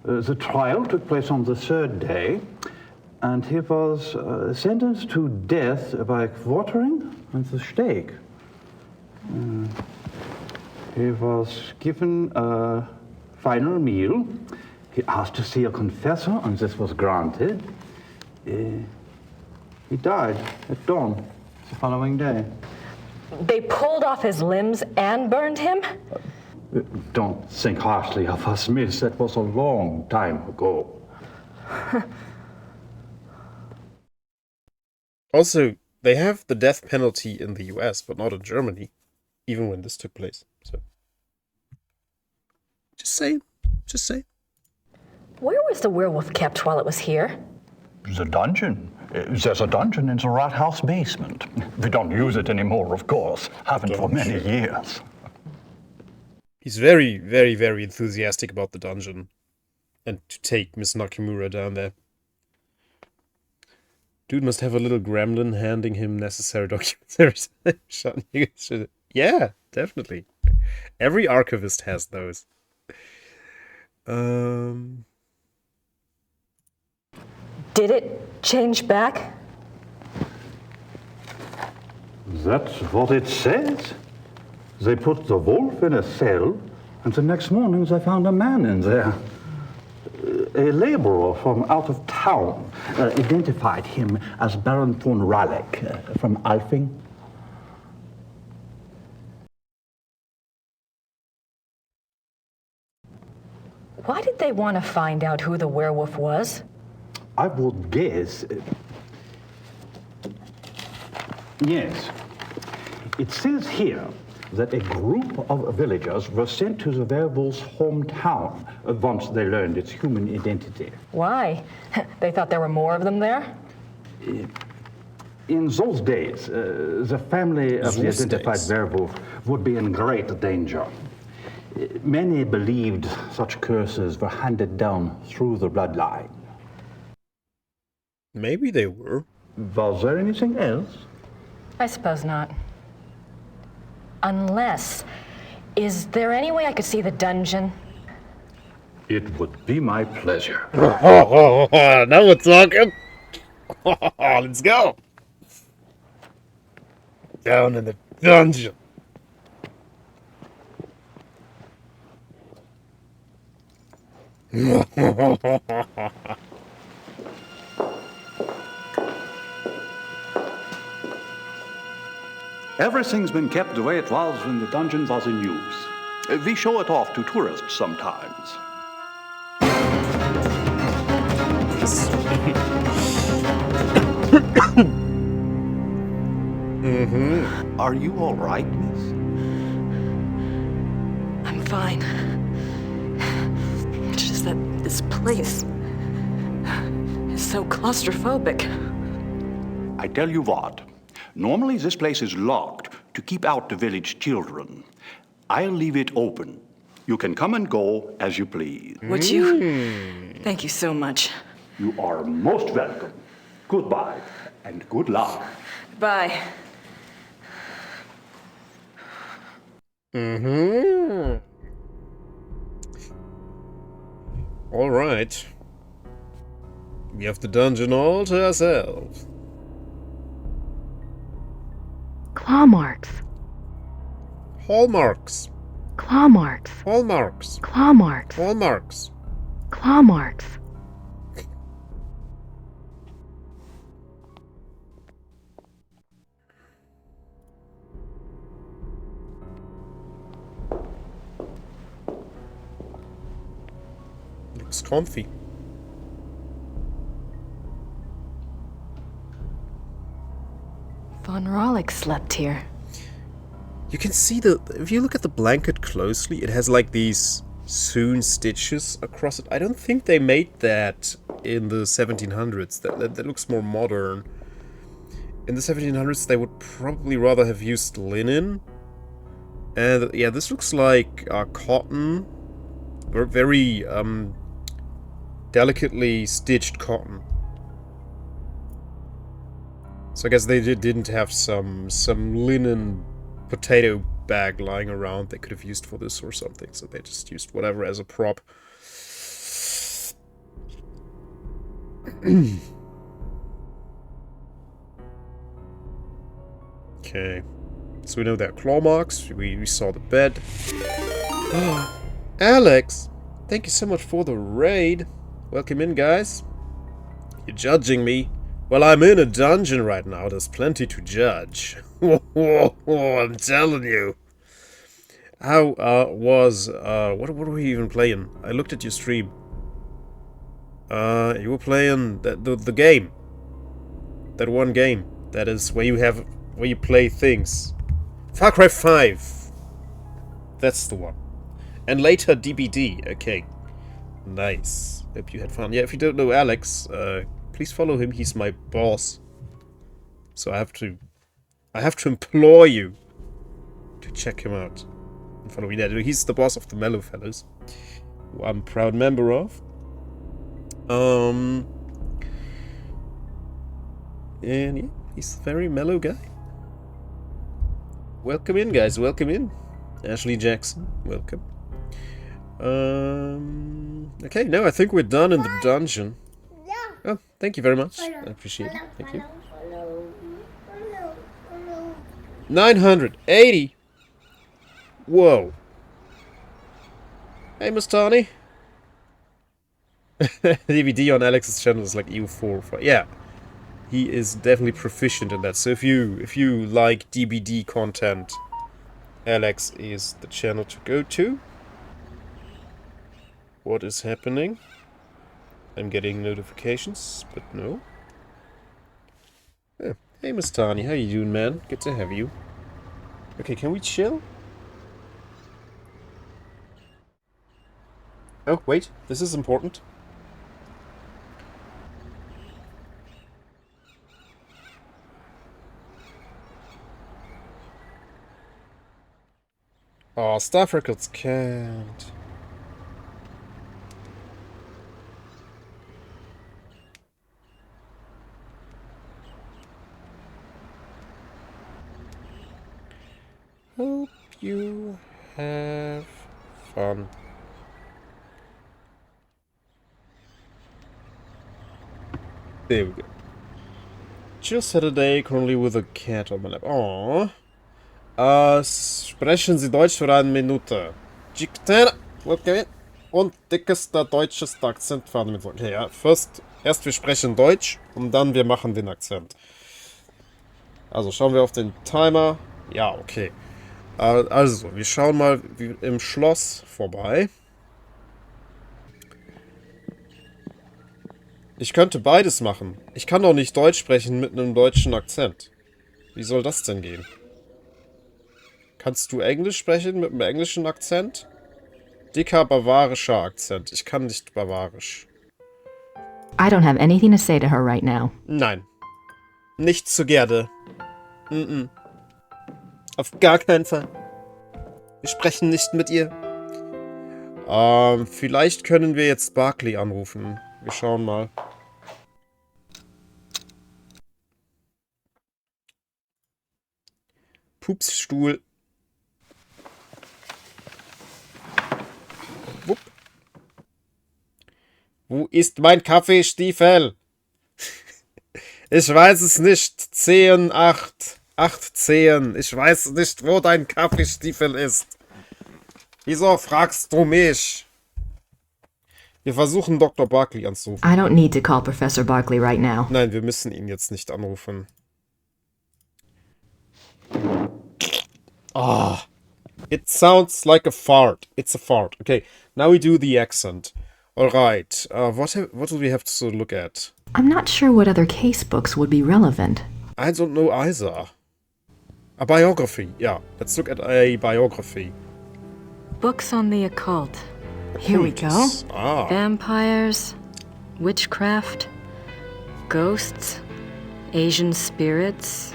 The trial took place on the 3rd day, and he was sentenced to death by quartering and the stake. He was given a final meal. He asked to see a confessor, and this was granted. He died at dawn the following day. They pulled off his limbs and burned him? Don't think harshly of us, miss. That was a long time ago. Also, they have the death penalty in the US, but not in Germany, even when this took place. So, just saying. Just saying. Where was the werewolf kept while it was here? The dungeon. There's a dungeon in the rat house basement. We don't use it anymore, of course. Haven't for many years. He's very, very, very enthusiastic about the dungeon. And to take Miss Nakamura down there. Dude must have a little gremlin handing him necessary documents. Yeah, definitely. Every archivist has those. Did it change back? That's what it says. They put the wolf in a cell, and the next morning they found a man in there. A laborer from out of town identified him as Baron von Raleigh from Alfing. Why did they want to find out who the werewolf was? I would guess... Yes. It says here that a group of villagers were sent to the werewolf's hometown once they learned its human identity. Why? They thought there were more of them there? In those days, the family of the Those identified days. werewolf would be in great danger. Many believed such curses were handed down through the bloodline. Maybe they were. Was there anything else? I suppose not. Unless, is there any way I could see the dungeon? It would be my pleasure. Now we're talking. Let's go. Down in the dungeon. Everything's been kept the way it was when the dungeon was in use. We show it off to tourists sometimes. Are you all right, miss? I'm fine. It's just that this place is so claustrophobic. I tell you what, normally this place is locked to keep out the village children. I'll leave it open. You can come and go as you please. Would you? Thank you so much. You are most welcome. Goodbye and good luck. Bye. All right. We have the dungeon all to ourselves. Claw marks. Hallmarks. Claw marks. Hallmarks. Claw marks. Hallmarks. Claw marks. Looks comfy. Von Rollick slept here. You can see if you look at the blanket closely, it has like these sewn stitches across it. I don't think they made that in the 1700s. That looks more modern. In the 1700s, they would probably rather have used linen. And yeah, this looks like cotton. Very delicately stitched cotton. So I guess they didn't have some linen potato bag lying around they could have used for this or something. So they just used whatever as a prop. Okay. So we know there are claw marks. We saw the bed. Alex! Thank you so much for the raid. Welcome in, guys. You're judging me. Well, I'm in a dungeon right now. There's plenty to judge. I'm telling you. How what were we even playing? I looked at your stream. You were playing the game. That one game. That is where you play things. Far Cry 5. That's the one. And later DBD. Okay. Nice. Hope you had fun. Yeah, if you don't know Alex, please follow him. He's my boss. So I have to implore you to check him out and follow me there. He's the boss of the Mellow Fellows, who I'm a proud member of. And yeah, he's a very mellow guy. Welcome in, guys. Welcome in. Ashley Jackson, welcome. Okay, no, I think we're done in the dungeon. Oh, thank you very much. I appreciate it. Thank you. 980. Whoa. Hey, Mustani. DVD on Alex's channel is like EU4. Yeah, he is definitely proficient in that. So if you like DBD content, Alex is the channel to go to. What is happening? I'm getting notifications, but no. Oh, hey, Mustani, how you doing, man? Good to have you. Okay, can we chill? Oh, wait, this is important. Oh, staff records can't. Hope you have fun. There we go. Chill Saturday, currently with a cat on my lap. Aww. Sprechen Sie Deutsch für eine Minute. Okay. Und dickester deutschester Akzent für eine Minute. Okay, ja. Erst wir sprechen Deutsch und dann wir machen den Akzent. Also schauen wir auf den Timer. Ja, okay. Also, wir schauen mal im Schloss vorbei. Ich könnte beides machen. Ich kann doch nicht Deutsch sprechen mit einem deutschen Akzent. Wie soll das denn gehen? Kannst du Englisch sprechen mit einem englischen Akzent? Dicker bavarischer Akzent. Ich kann nicht bavarisch. I don't have anything to say to her right now. Nein. Nicht zu Gerde. Auf gar keinen Fall. Wir sprechen nicht mit ihr. Vielleicht können wir jetzt Barclay anrufen. Wir schauen mal. Pupsstuhl. Wupp. Wo ist mein Kaffeestiefel? Ich weiß es nicht. 10, 8. 8, 10. Ich weiß nicht, wo dein Kaffeestiefel ist. Wieso fragst du mich? Wir versuchen Dr. Barclay anzurufen. I don't need to call Professor Barclay right now. Nein, wir müssen ihn jetzt nicht anrufen. Ah, it sounds like a fart. It's a fart. Okay, now we do the accent. All right. What do we have to look at? I'm not sure what other case books would be relevant. I don't know either. A biography. Yeah, let's look at a biography. Books on the occult. Here we go. Ah. Vampires, witchcraft, ghosts, Asian spirits.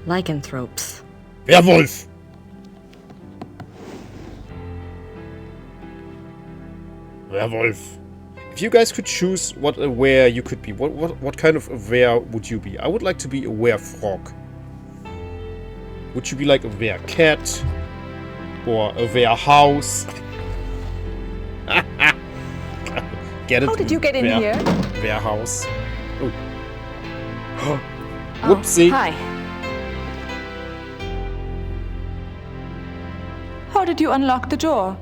Lycanthropes. Werwolf. Werwolf. If you guys could choose what a were you could be, what kind of a were would you be? I would like to be a were frog. Would you be like a were cat? Or a were house? Get it? How did you get in here? Warehouse. Oh. Whoopsie. Hi. How did you unlock the door?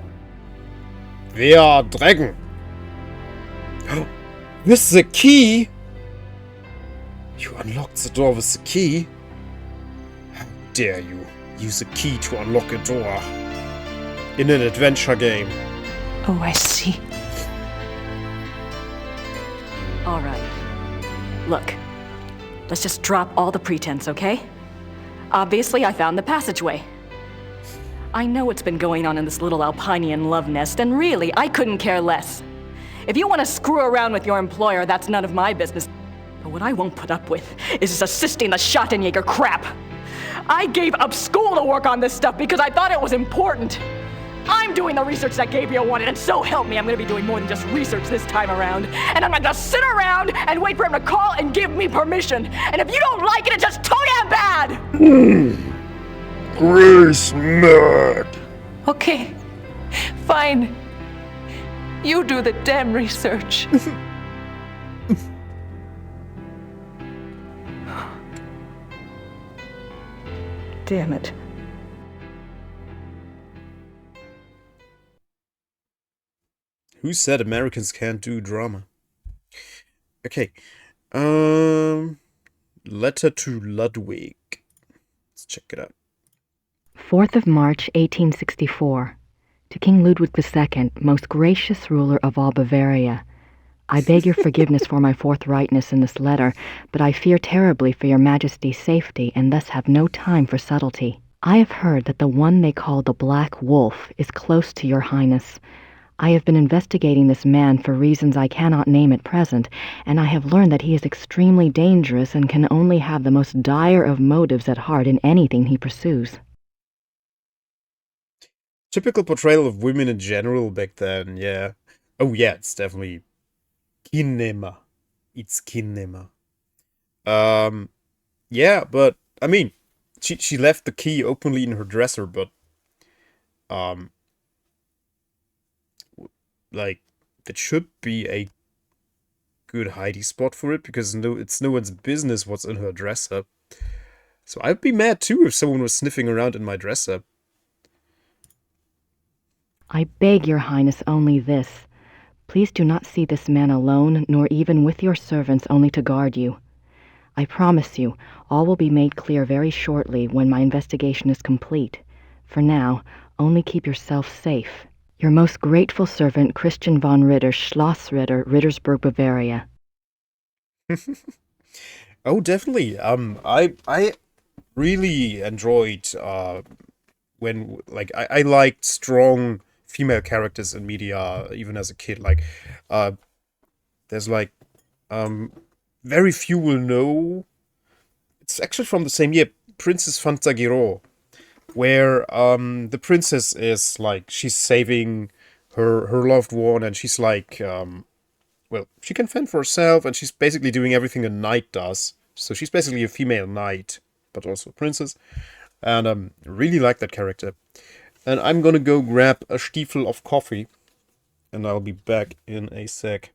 Wer Dragon. With the key? You unlocked the door with the key? How dare you use a key to unlock a door in an adventure game? Oh, I see. All right. Look, let's just drop all the pretense, okay? Obviously, I found the passageway. I know what's been going on in this little Alpinian love nest, and really, I couldn't care less. If you want to screw around with your employer, that's none of my business. But what I won't put up with is assisting the Schottenjäger crap. I gave up school to work on this stuff because I thought it was important. I'm doing the research that Gabriel wanted, and so help me, I'm going to be doing more than just research this time around. And I'm not going to sit around and wait for him to call and give me permission. And if you don't like it, it's just too damn bad! Grace Mac. Okay, fine. You do the damn research. Damn it. Who said Americans can't do drama? Okay. Letter to Ludwig. Let's check it out. 4th of March, 1864. To King Ludwig II, most gracious ruler of all Bavaria. I beg your forgiveness for my forthrightness in this letter, but I fear terribly for your Majesty's safety, and thus have no time for subtlety. I have heard that the one they call the Black Wolf is close to your Highness. I have been investigating this man for reasons I cannot name at present, and I have learned that he is extremely dangerous and can only have the most dire of motives at heart in anything he pursues. Typical portrayal of women in general back then, yeah. Oh yeah, it's definitely kinema. It's kinema. Yeah, but I mean, she left the key openly in her dresser, but um, like that should be a good hiding spot for it because it's no one's business what's in her dresser. So I'd be mad too if someone was sniffing around in my dresser. I beg your highness only this. Please do not see this man alone, nor even with your servants only to guard you. I promise you, all will be made clear very shortly when my investigation is complete. For now, only keep yourself safe. Your most grateful servant, Christian von Ritter, Schloss Ritter, Rittersburg, Bavaria. Oh, definitely. I really enjoyed when I liked strong female characters in media even as a kid. Like there's like very few will know. It's actually from the same year, Princess Fantagiro, where the princess is like she's saving her loved one and she's like well, she can fend for herself and she's basically doing everything a knight does. So she's basically a female knight, but also a princess. And really like that character. And I'm gonna go grab a stiefel of coffee and I'll be back in a sec.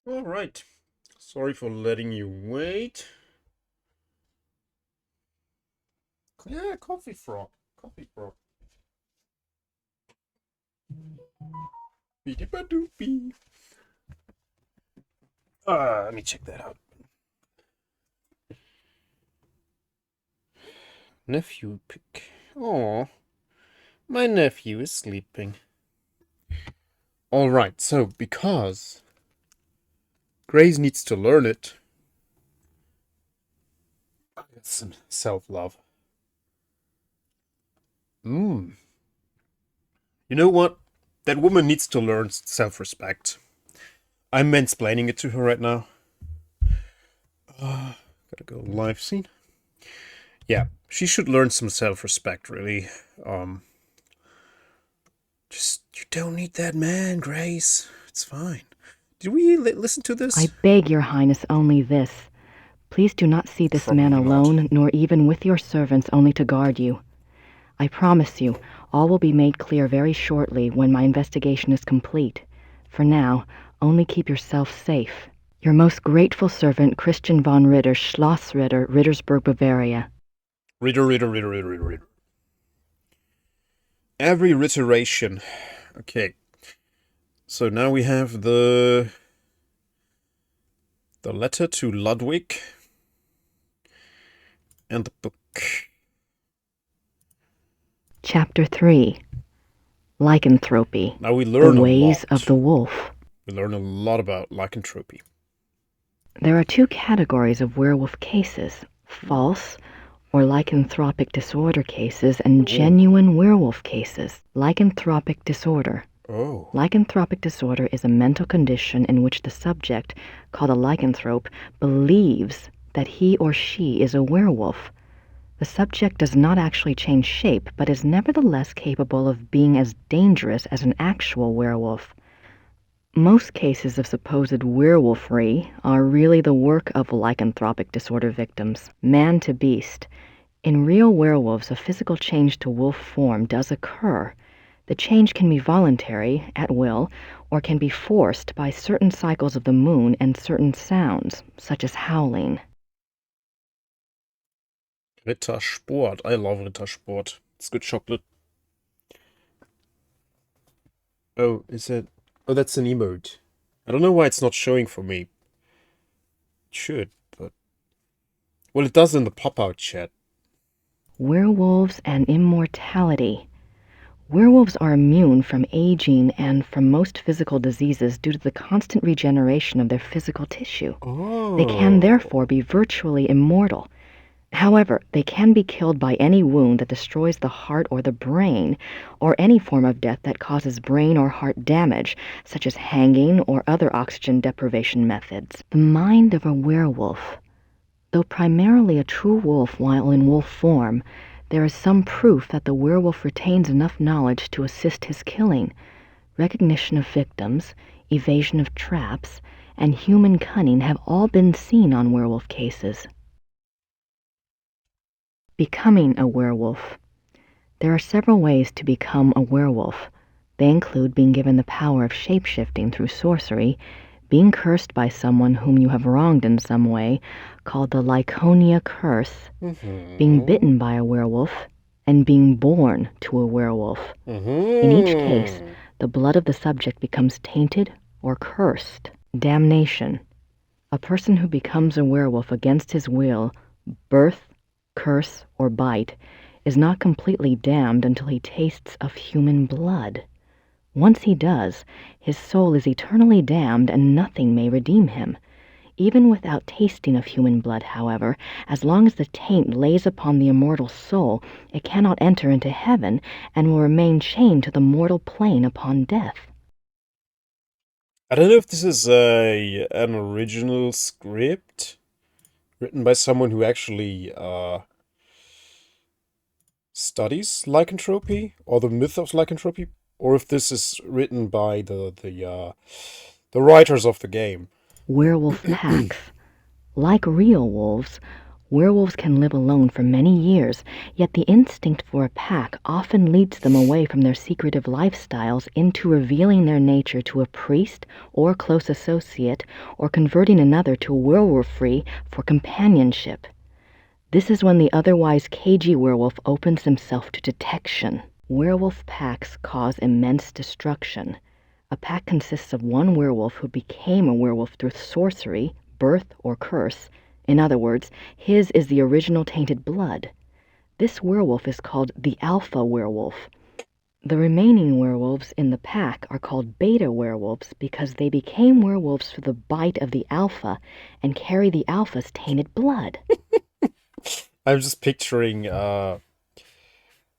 Alright. Sorry for letting you wait. Yeah, coffee frog. Coffee frog. Beady-ba-doopy. Let me check that out. Nephew pick. Oh, my nephew is sleeping. Alright, so because Grace needs to learn it, I got some self-love. You know what? That woman needs to learn self-respect. I'm mansplaining it to her right now. Gotta go live scene. Yeah, she should learn some self-respect, really. Just, you don't need that man, Grace. It's fine. Did we listen to this? I beg your highness only this. Please do not see this man alone, nor even with your servants only to guard you. I promise you, all will be made clear very shortly when my investigation is complete. For now, only keep yourself safe. Your most grateful servant, Christian von Ritter, Schloss Ritter, Rittersburg, Bavaria. Ritter. Every iteration. Okay. So now we have the letter to Ludwig and the book. Chapter 3. Lycanthropy. Now we learn the ways a lot. of the wolf. We learn a lot about lycanthropy. There are two categories of werewolf cases: false or lycanthropic disorder cases and genuine werewolf cases. Lycanthropic disorder. Lycanthropic disorder is a mental condition in which the subject, called a lycanthrope, believes that he or she is a werewolf. The subject does not actually change shape, but is nevertheless capable of being as dangerous as an actual werewolf. Most cases of supposed werewolfery are really the work of lycanthropic disorder victims, man to beast. In real werewolves, a physical change to wolf form does occur. The change can be voluntary, at will, or can be forced by certain cycles of the moon and certain sounds, such as howling. Rittersport. I love Rittersport. It's good chocolate. Oh, is it? Oh, that's an emote. I don't know why it's not showing for me. It should, but... Well, it does in the pop-out chat. Werewolves and immortality. Werewolves are immune from aging and from most physical diseases due to the constant regeneration of their physical tissue. They can therefore be virtually immortal. However, they can be killed by any wound that destroys the heart or the brain, or any form of death that causes brain or heart damage, such as hanging or other oxygen deprivation methods. The mind of a werewolf. Though primarily a true wolf while in wolf form, there is some proof that the werewolf retains enough knowledge to assist his killing. Recognition of victims, evasion of traps, and human cunning have all been seen on werewolf cases. Becoming a werewolf. There are several ways to become a werewolf. They include being given the power of shape-shifting through sorcery, being cursed by someone whom you have wronged in some way, called the Lyconia curse, being bitten by a werewolf, and being born to a werewolf. In each case, the blood of the subject becomes tainted or cursed. Damnation. A person who becomes a werewolf against his will, birth, curse, or bite, is not completely damned until he tastes of human blood. Once he does, his soul is eternally damned and nothing may redeem him. Even without tasting of human blood, however, as long as the taint lays upon the immortal soul, it cannot enter into heaven and will remain chained to the mortal plane upon death. I don't know if this is an original script written by someone who actually studies lycanthropy or the myth of lycanthropy, or if this is written by the writers of the game. Werewolf packs. Like real wolves, Werewolves can live alone for many years, yet the instinct for a pack often leads them away from their secretive lifestyles into revealing their nature to a priest or close associate, or converting another to a werewolf-free for companionship. This is when the otherwise cagey werewolf opens himself to detection. Werewolf packs cause immense destruction. A pack consists of one werewolf who became a werewolf through sorcery, birth, or curse. In other words, his is the original tainted blood. This werewolf is called the alpha werewolf. The remaining werewolves in the pack are called beta werewolves because they became werewolves through the bite of the alpha and carry the alpha's tainted blood. I'm just picturing,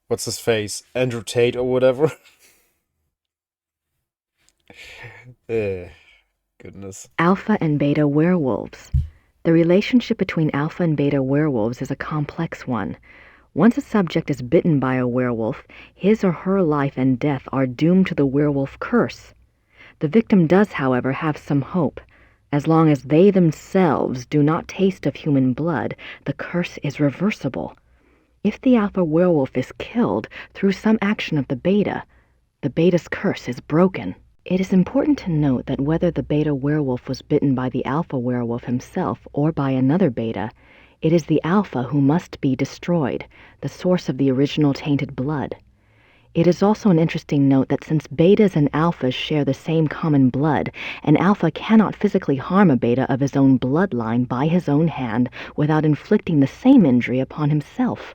what's his face? Andrew Tate or whatever. Goodness. Alpha and beta werewolves. The relationship between alpha and beta werewolves is a complex one. Once a subject is bitten by a werewolf, his or her life and death are doomed to the werewolf curse. The victim does, however, have some hope. As long as they themselves do not taste of human blood, the curse is reversible. If the alpha werewolf is killed through some action of the beta's curse is broken. It is important to note that whether the beta werewolf was bitten by the alpha werewolf himself or by another beta, it is the alpha who must be destroyed, the source of the original tainted blood. It is also an interesting note that since betas and alphas share the same common blood, an alpha cannot physically harm a beta of his own bloodline by his own hand without inflicting the same injury upon himself.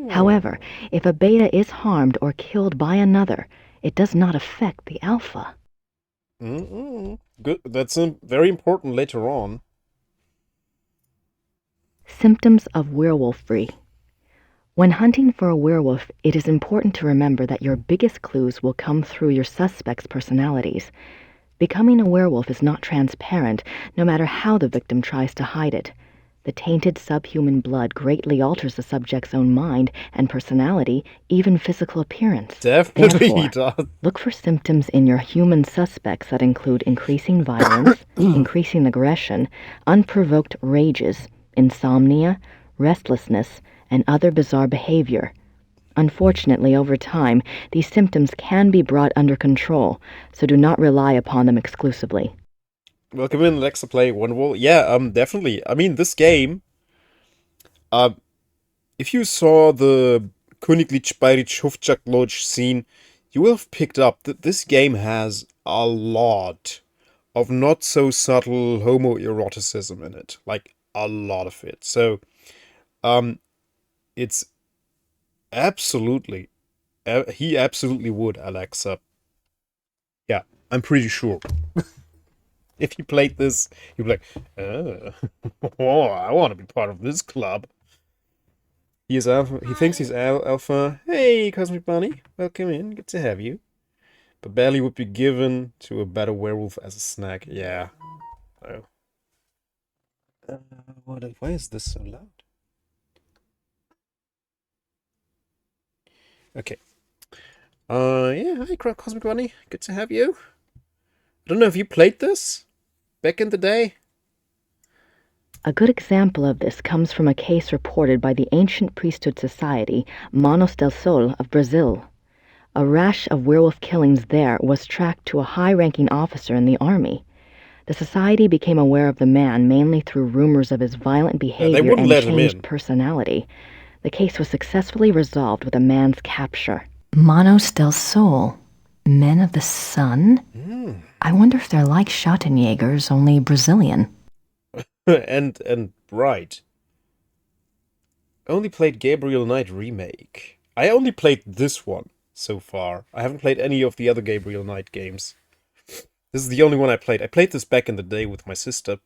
However, if a beta is harmed or killed by another, it does not affect the alpha. Good. That's very important later on. Symptoms of werewolfery. When hunting for a werewolf, it is important to remember that your biggest clues will come through your suspects' personalities. Becoming a werewolf is not transparent, no matter how the victim tries to hide it. The tainted subhuman blood greatly alters the subject's own mind and personality, even physical appearance. Definitely Therefore, does. look for symptoms in your human suspects that include increasing violence, increasing aggression, unprovoked rages, insomnia, restlessness, and other bizarre behavior. Unfortunately, over time, these symptoms can be brought under control, so do not rely upon them exclusively. Welcome in, Alexa Play Wonderwall. Yeah, definitely. I mean, this game, if you saw the Königlich Bayerisch Hofjagd scene, you will have picked up that this game has a lot of not so subtle homoeroticism in it. Like, a lot of it. So, it's absolutely, he absolutely would, Alexa. Yeah, I'm pretty sure. If you played this, you'd be like, oh, I want to be part of this club. He is alpha. He thinks he's alpha. Hey, Cosmic Bunny, welcome in. Good to have you. But Belly would be given to a better werewolf as a snack. Yeah. Oh. Why is this so loud? Okay. Yeah, hi, Cosmic Bunny. Good to have you. I don't know if you played this back in the day. A good example of this comes from a case reported by the Ancient Priesthood Society, Manos del Sol of Brazil. A rash of werewolf killings there was tracked to a high-ranking officer in the army. The society became aware of the man mainly through rumors of his violent behavior and changed personality. The case was successfully resolved with a man's capture. Manos del Sol, men of the sun? I wonder if they're like Schottenjägers, only Brazilian. and right. Only played Gabriel Knight remake. I only played this one so far. I haven't played any of the other Gabriel Knight games. This is the only one I played. I played this back in the day with my sister.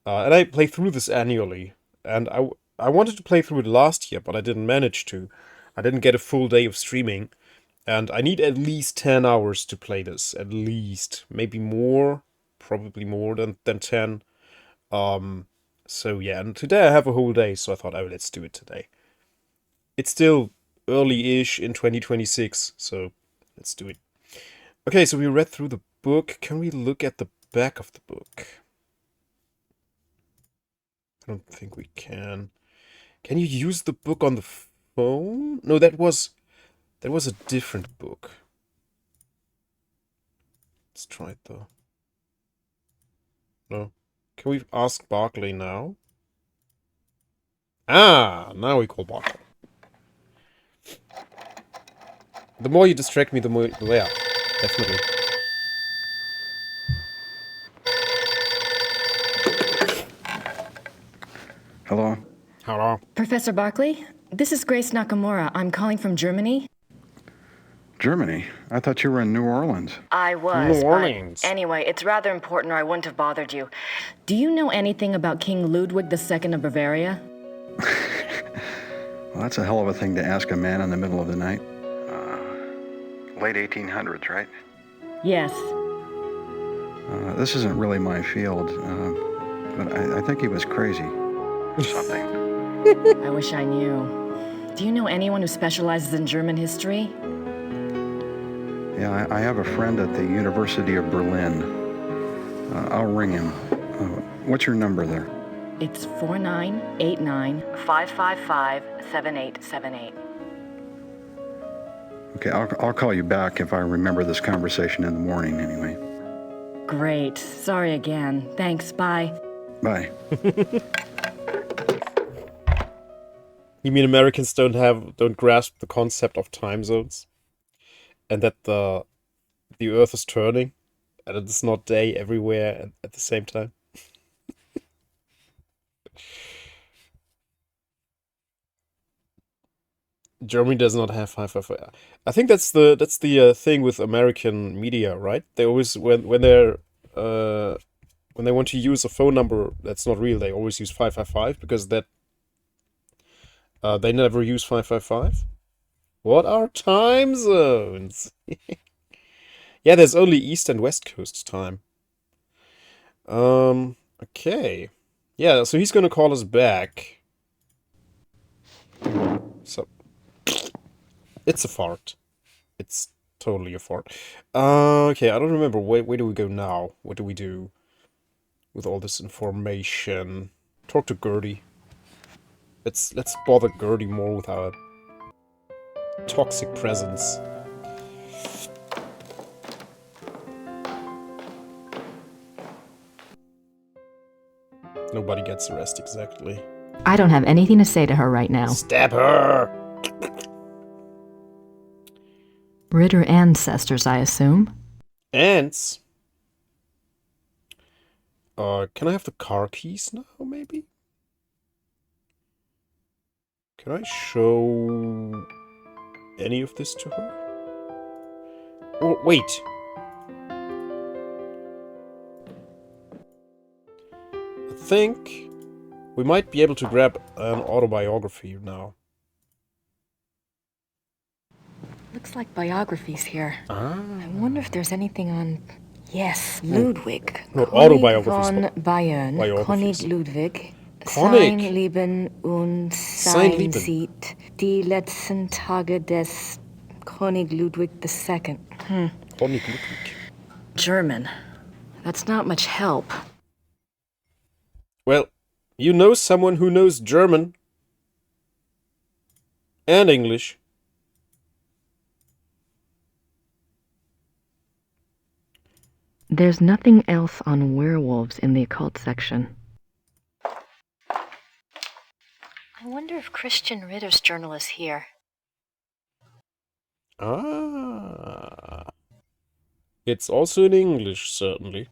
And I play through this annually. And I wanted to play through it last year, but I didn't manage to. I didn't get a full day of streaming. And I need at least 10 hours to play this. At least. Maybe more. Probably more than 10. So yeah, and today I have a whole day, so I thought, oh, let's do it today. It's still early-ish in 2026, so let's do it. Okay, so we read through the book. Can we look at the back of the book? I don't think we can. Can you use the book on the phone? No, that was a different book. Let's try it though. No. Can we ask Barclay now? Ah, now we call Barclay. The more you distract me, the more... Yeah, definitely. Hello? Hello. Professor Barkley, this is Grace Nakamura. I'm calling from Germany. Germany? I thought you were in New Orleans. I was. New Orleans. But anyway, it's rather important or I wouldn't have bothered you. Do you know anything about King Ludwig II of Bavaria? Well, that's a hell of a thing to ask a man in the middle of the night. Late 1800s, right? Yes. This isn't really my field, but I think he was crazy. Or something. I wish I knew. Do you know anyone who specializes in German history? Yeah, I have a friend at the University of Berlin. I'll ring him. What's your number there? It's 4989-555-7878. Okay, I'll call you back if I remember this conversation in the morning anyway. Great. Sorry again. Thanks. Bye. Bye. You mean Americans don't grasp the concept of time zones? And that the Earth is turning? And it's not day everywhere at the same time? Germany does not have 555. I think that's the thing with American media, right? They always when they want to use a phone number that's not real, they always use 555 because that they never use 555. What are time zones? Yeah, there's only East and West Coast time. Okay. Yeah, so he's gonna call us back. So it's a fart. It's totally a fart. Okay, I don't remember. Where do we go now? What do we do with all this information? Talk to Gertie. Let's bother Gertie more with our toxic presence. Nobody gets the rest exactly. I don't have anything to say to her right now. Stab her! Ritter ancestors, I assume. Ants? Can I have the car keys now, maybe? Can I show any of this to her? Oh, wait. I think we might be able to grab an autobiography now. Looks like biographies here. Ah. I wonder if there's anything on... Yes, Ludwig. Not König autobiographies, von but Bayern. biographies. König Ludwig. König. Sein Leben und Sein sein Leben. Sieg. Die letzten Tage des König Ludwig II. König Ludwig. German. That's not much help. Well, you know someone who knows German. And English. There's nothing else on werewolves in the occult section. I wonder if Christian Ritter's journal is here. Ah. It's also in English, certainly.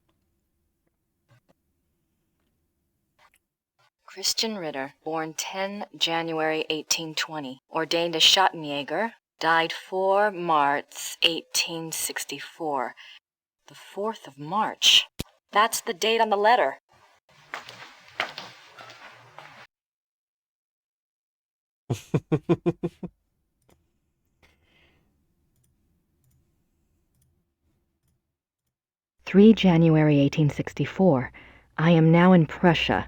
Christian Ritter, born 10 January 1820, ordained a Schottenjäger, died 4 March 1864. The 4th of March. That's the date on the letter. January 1864. I am now in Prussia.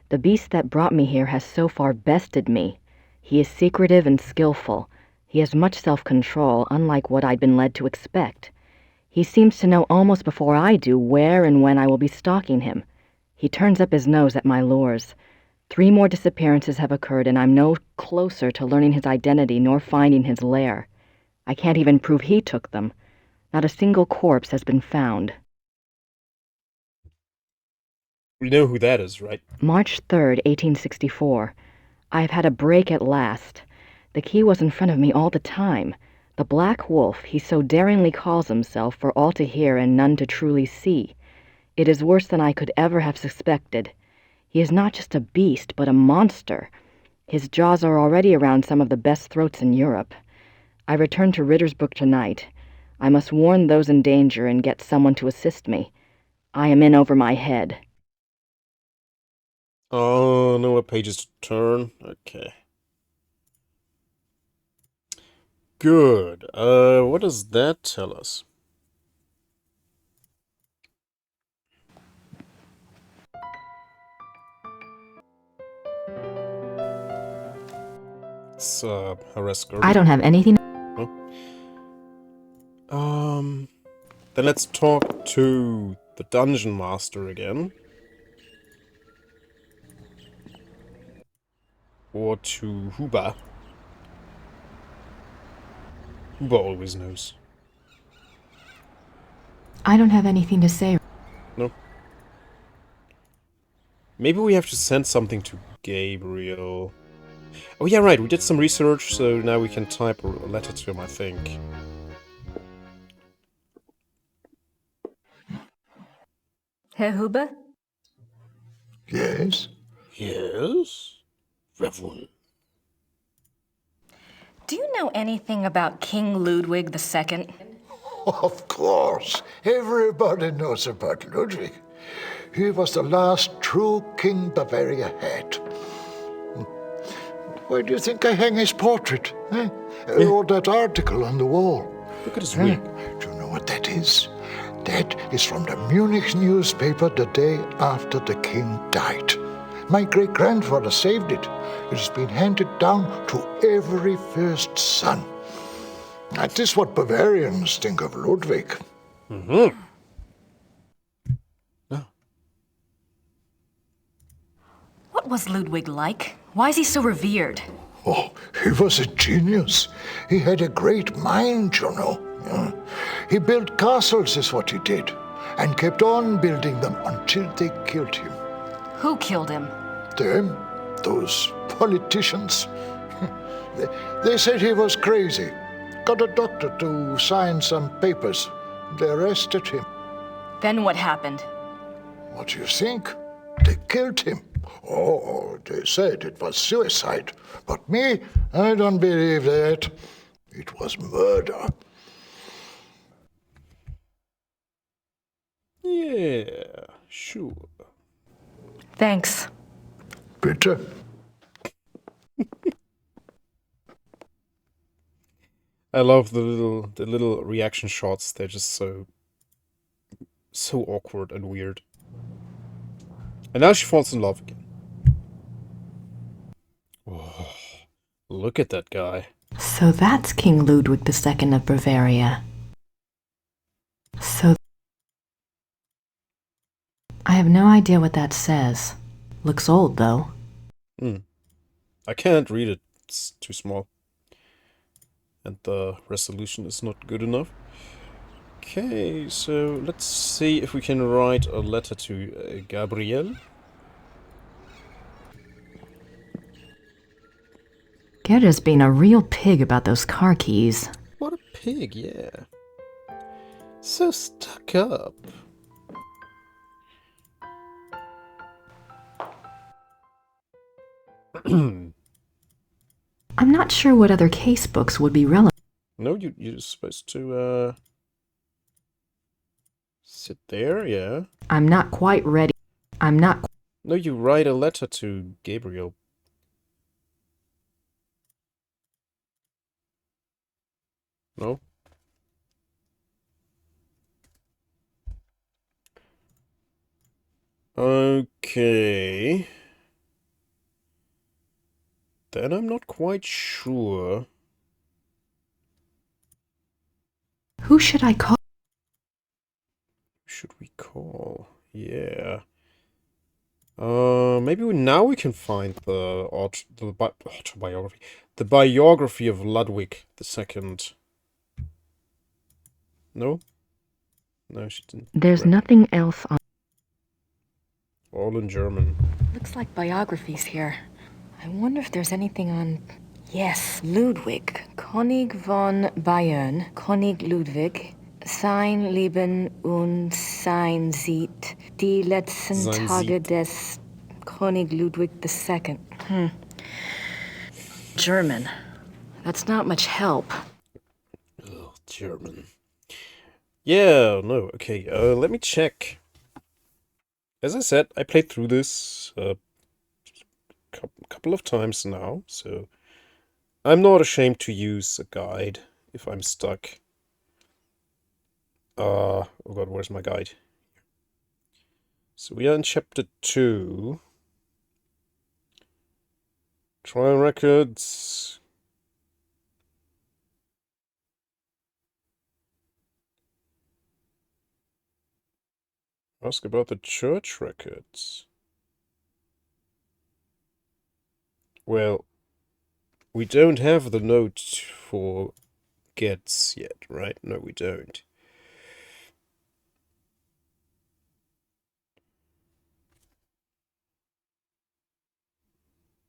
The beast that brought me here has so far bested me. He is secretive and skillful. He has much self-control, unlike what I'd been led to expect. He seems to know almost before I do where and when I will be stalking him. He turns up his nose at my lures. 3 more disappearances have occurred, and I'm no closer to learning his identity nor finding his lair. I can't even prove he took them. Not a single corpse has been found. We know who that is, right? March 3rd, 1864. I've had a break at last. The key was in front of me all the time. The Black Wolf, he so daringly calls himself, for all to hear and none to truly see. It is worse than I could ever have suspected. He is not just a beast, but a monster. His jaws are already around some of the best throats in Europe. I return to Rittersburg tonight. I must warn those in danger and get someone to assist me. I am in over my head. Oh, know what pages to turn. Okay. Good. What does that tell us? It's, harass Gerber. I don't have anything. No? Then let's talk to the Dungeon Master again. Or to Huba. Huba always knows. I don't have anything to say. No. Maybe we have to send something to Gabriel. Oh yeah, right, we did some research, so now we can type a letter to him, I think. Herr Huber? Yes? Yes? Reverend. Do you know anything about King Ludwig II? Of course. Everybody knows about Ludwig. He was the last true king Bavaria had. Why do you think I hang his portrait? Eh? Or that article on the wall? Look at his wig. Do you know what that is? That is from the Munich newspaper the day after the king died. My great-grandfather saved it. It has been handed down to every first son. That is what Bavarians think of Ludwig. Mm-hmm. What was Ludwig like? Why is he so revered? Oh, he was a genius. He had a great mind, you know. Yeah. He built castles, is what he did, and kept on building them until they killed him. Who killed him? Them, those politicians. They said he was crazy. Got a doctor to sign some papers. They arrested him. Then what happened? What do you think? They killed him. Oh, they said it was suicide. But me, I don't believe that. It was murder. Yeah, sure. Thanks. Bitte. I love the little reaction shots. They're just so awkward and weird. And now she falls in love again. Oh, look at that guy. So that's King Ludwig II of Bavaria. So I have no idea what that says. Looks old, though. I can't read it. It's too small. And the resolution is not good enough. Okay, so let's see if we can write a letter to Gabriel. Gerda's being a real pig about those car keys. What a pig, yeah. So stuck up. I'm not sure what other case books would be relevant. No, you're supposed to, sit there, yeah. I'm not quite ready. No, you write a letter to Gabriel. No? Okay. Then I'm not quite sure. Who should I call? Who should we call? Yeah. Now we can find the autobiography. The biography of Ludwig II. No? No, she didn't. There's nothing else on... All in German. Looks like biographies here. I wonder if there's anything on... Yes, Ludwig. König von Bayern. König Ludwig. Sein Leben und sein Sieg. Die letzten Sein Tage Sieg. des König Ludwig II. German. That's not much help. Oh, German. Yeah, no, okay. Let me check. As I said, I played through this a couple of times now, so I'm not ashamed to use a guide if I'm stuck. Oh god, where's my guide? So we are in chapter 2. Trial records. Ask about the church records. Well, we don't have the note for Getz yet, right? No, we don't.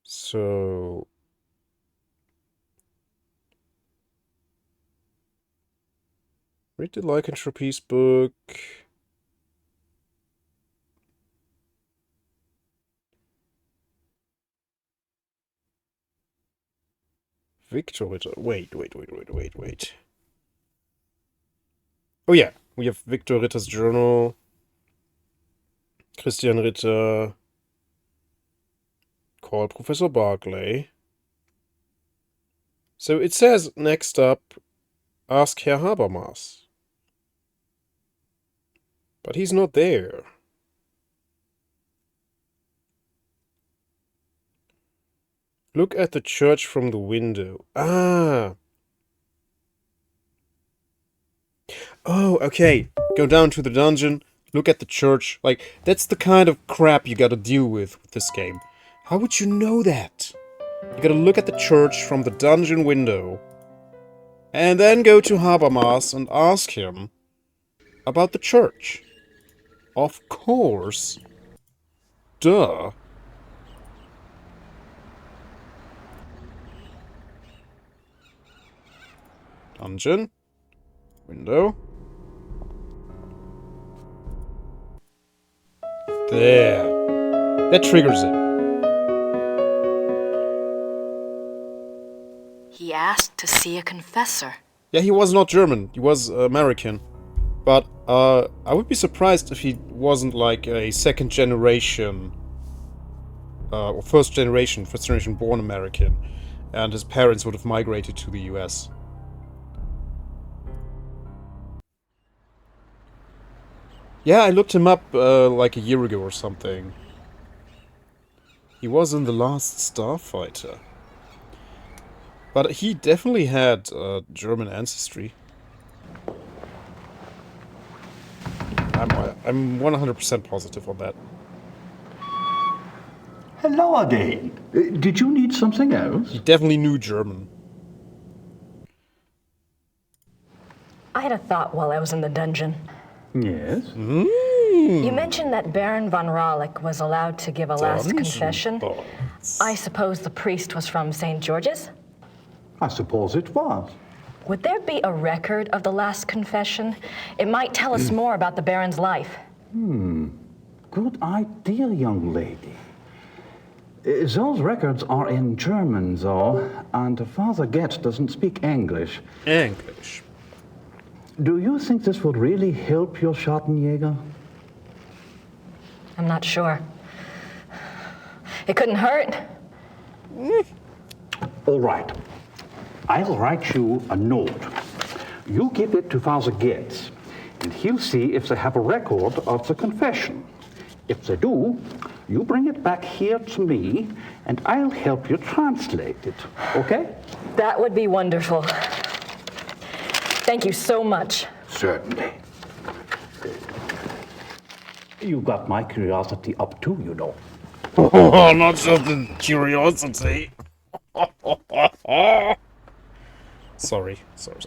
So... read the lycanthropy's book. Victor Ritter. Wait. Oh yeah, we have Victor Ritter's journal. Christian Ritter. Call Professor Barclay. So it says next up, ask Herr Habermas. But he's not there. Look at the church from the window. Ah! Oh, okay. Go down to the dungeon, look at the church. Like, that's the kind of crap you gotta deal with this game. How would you know that? You gotta look at the church from the dungeon window. And then go to Habermas and ask him about the church. Of course. Duh. Dungeon. Window. There. That triggers it. He asked to see a confessor. Yeah, he was not German. He was American. But I would be surprised if he wasn't like a second generation or first generation born American, and his parents would have migrated to the US. Yeah, I looked him up like a year ago or something. He was in The Last Starfighter. But he definitely had German ancestry. I'm 100% positive on that. Hello again. Did you need something else? He definitely knew German. I had a thought while I was in the dungeon. Yes? You mentioned that Baron von Rawlik was allowed to give a last confession. I suppose the priest was from St. George's? I suppose it was. Would there be a record of the last confession? It might tell us more about the Baron's life. Good idea, young lady. Those records are in German, though, and Father Getz doesn't speak English. English. Do you think this would really help your Schattenjäger? I'm not sure. It couldn't hurt. All right. I'll write you a note. You give it to Father Getz, and he'll see if they have a record of the confession. If they do, you bring it back here to me, and I'll help you translate it, okay? That would be wonderful. Thank you so much. Certainly. You got my curiosity up too, you know. Oh, not just the curiosity. Sorry.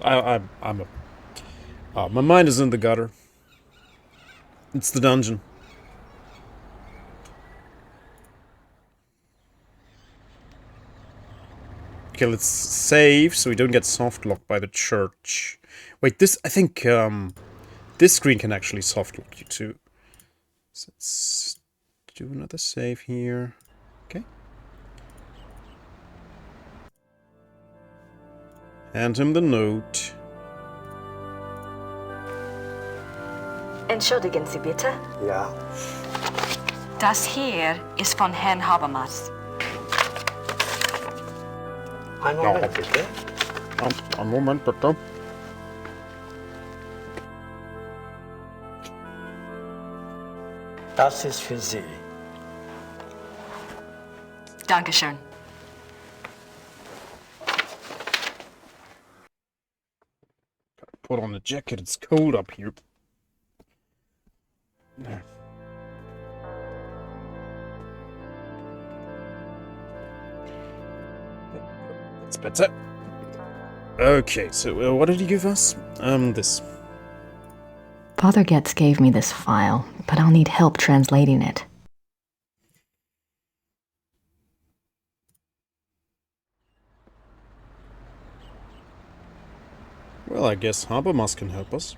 I'm a. My mind is in the gutter. It's the dungeon. Okay, let's save so we don't get soft locked by the church. Wait, this, I think, this screen can actually soft lock you too. So let's do another save here. Okay. Hand him the note. Entschuldigen Sie bitte. Ja. Das hier ist von Herrn Habermas. Einen Moment, bitte. Einen Moment, bitte. Das ist für Sie. Dankeschön. Put on a jacket, it's cold up here. There. That's better. Okay, so what did he give us? This. Father Getz gave me this file, but I'll need help translating it. Well, I guess Habermas can help us.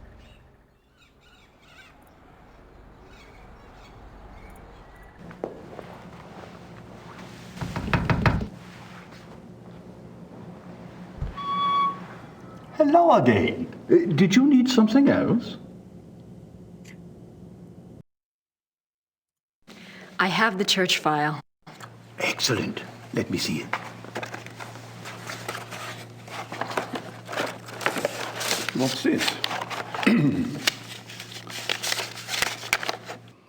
Hello again. Did you need something else? I have the church file. Excellent. Let me see it. What's this?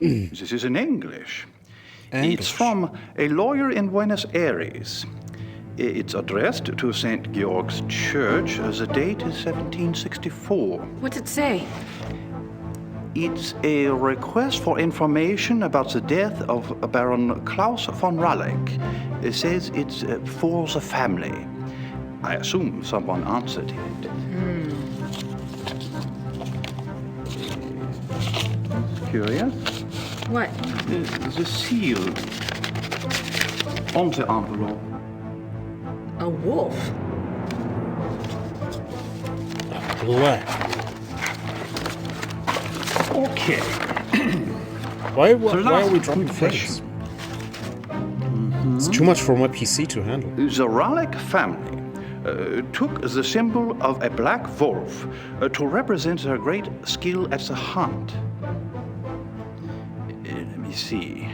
This is in English. It's from a lawyer in Buenos Aires. It's addressed to St. Georg's Church. The date is 1764. What's it say? It's a request for information about the death of Baron Klaus von Raleigh. It says it's for the family. I assume someone answered it. Curious? What? The seal on the envelope. A wolf? Black. Okay. Why are we dropping frames? It's too much for my PC to handle. The Raleigh family took the symbol of a black wolf to represent their great skill at the hunt. Let me see.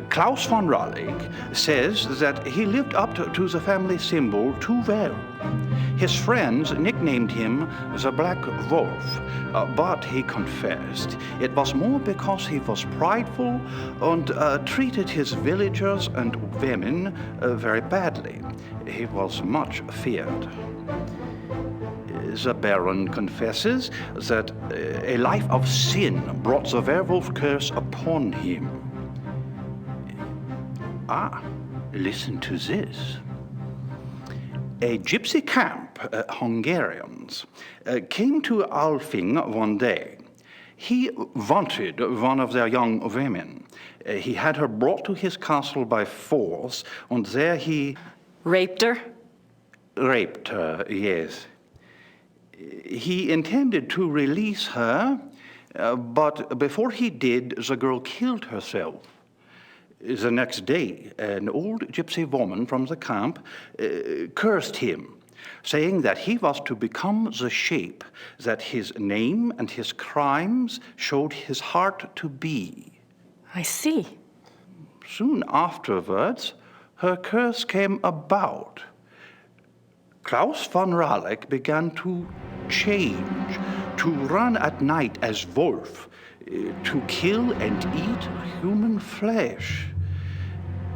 Klaus von Raleigh says that he lived up to the family symbol too well. His friends nicknamed him the Black Wolf, but he confessed it was more because he was prideful and treated his villagers and women very badly. He was much feared. The Baron confesses that a life of sin brought the werewolf curse upon him. Listen to this. A gypsy camp, Hungarians, came to Alfing one day. He wanted one of their young women. He had her brought to his castle by force, and there he... Raped her? Raped her, yes. He intended to release her, but before he did, the girl killed herself. The next day, an old gypsy woman from the camp cursed him, saying that he was to become the shape that his name and his crimes showed his heart to be. I see. Soon afterwards, her curse came about. Klaus von Raleigh began to change, to run at night as wolf, to kill and eat human flesh.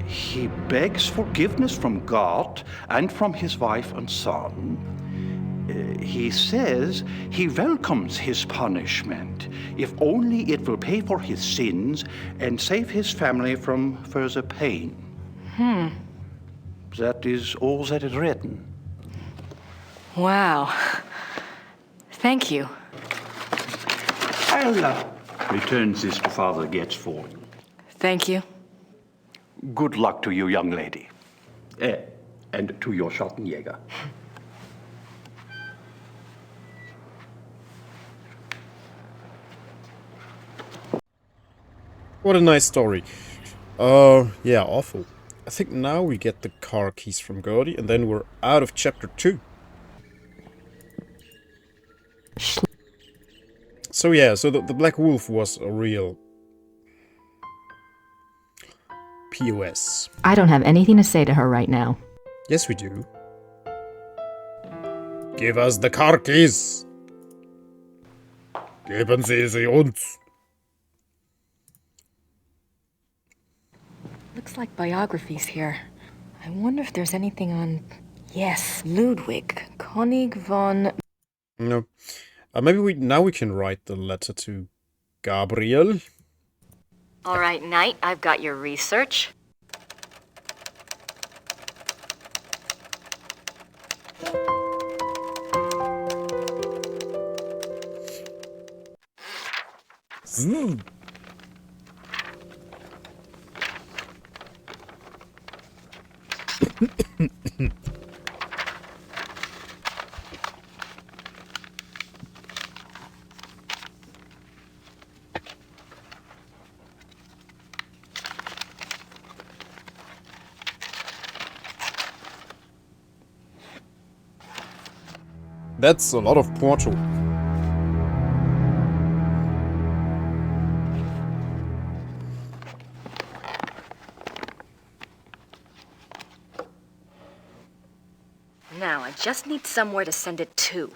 He begs forgiveness from God and from his wife and son. He says he welcomes his punishment, if only it will pay for his sins and save his family from further pain. That is all that is written. Wow. Thank you. I'll return this to Father Gatsford. Thank you. Good luck to you, young lady. And to your Schattenjäger. What a nice story. Yeah, awful. I think now we get the car keys from Gordy, and then we're out of chapter 2. So yeah, so the Black Wolf was a real POS. I don't have anything to say to her right now. Yes, we do. Give us the car keys. Geben Sie sie uns. Looks like biographies here. I wonder if there's anything on... Yes, Ludwig. König von... No. Maybe we can write the letter to Gabriel. All right, Knight, I've got your research. That's a lot of Porto. Now, I just need somewhere to send it to.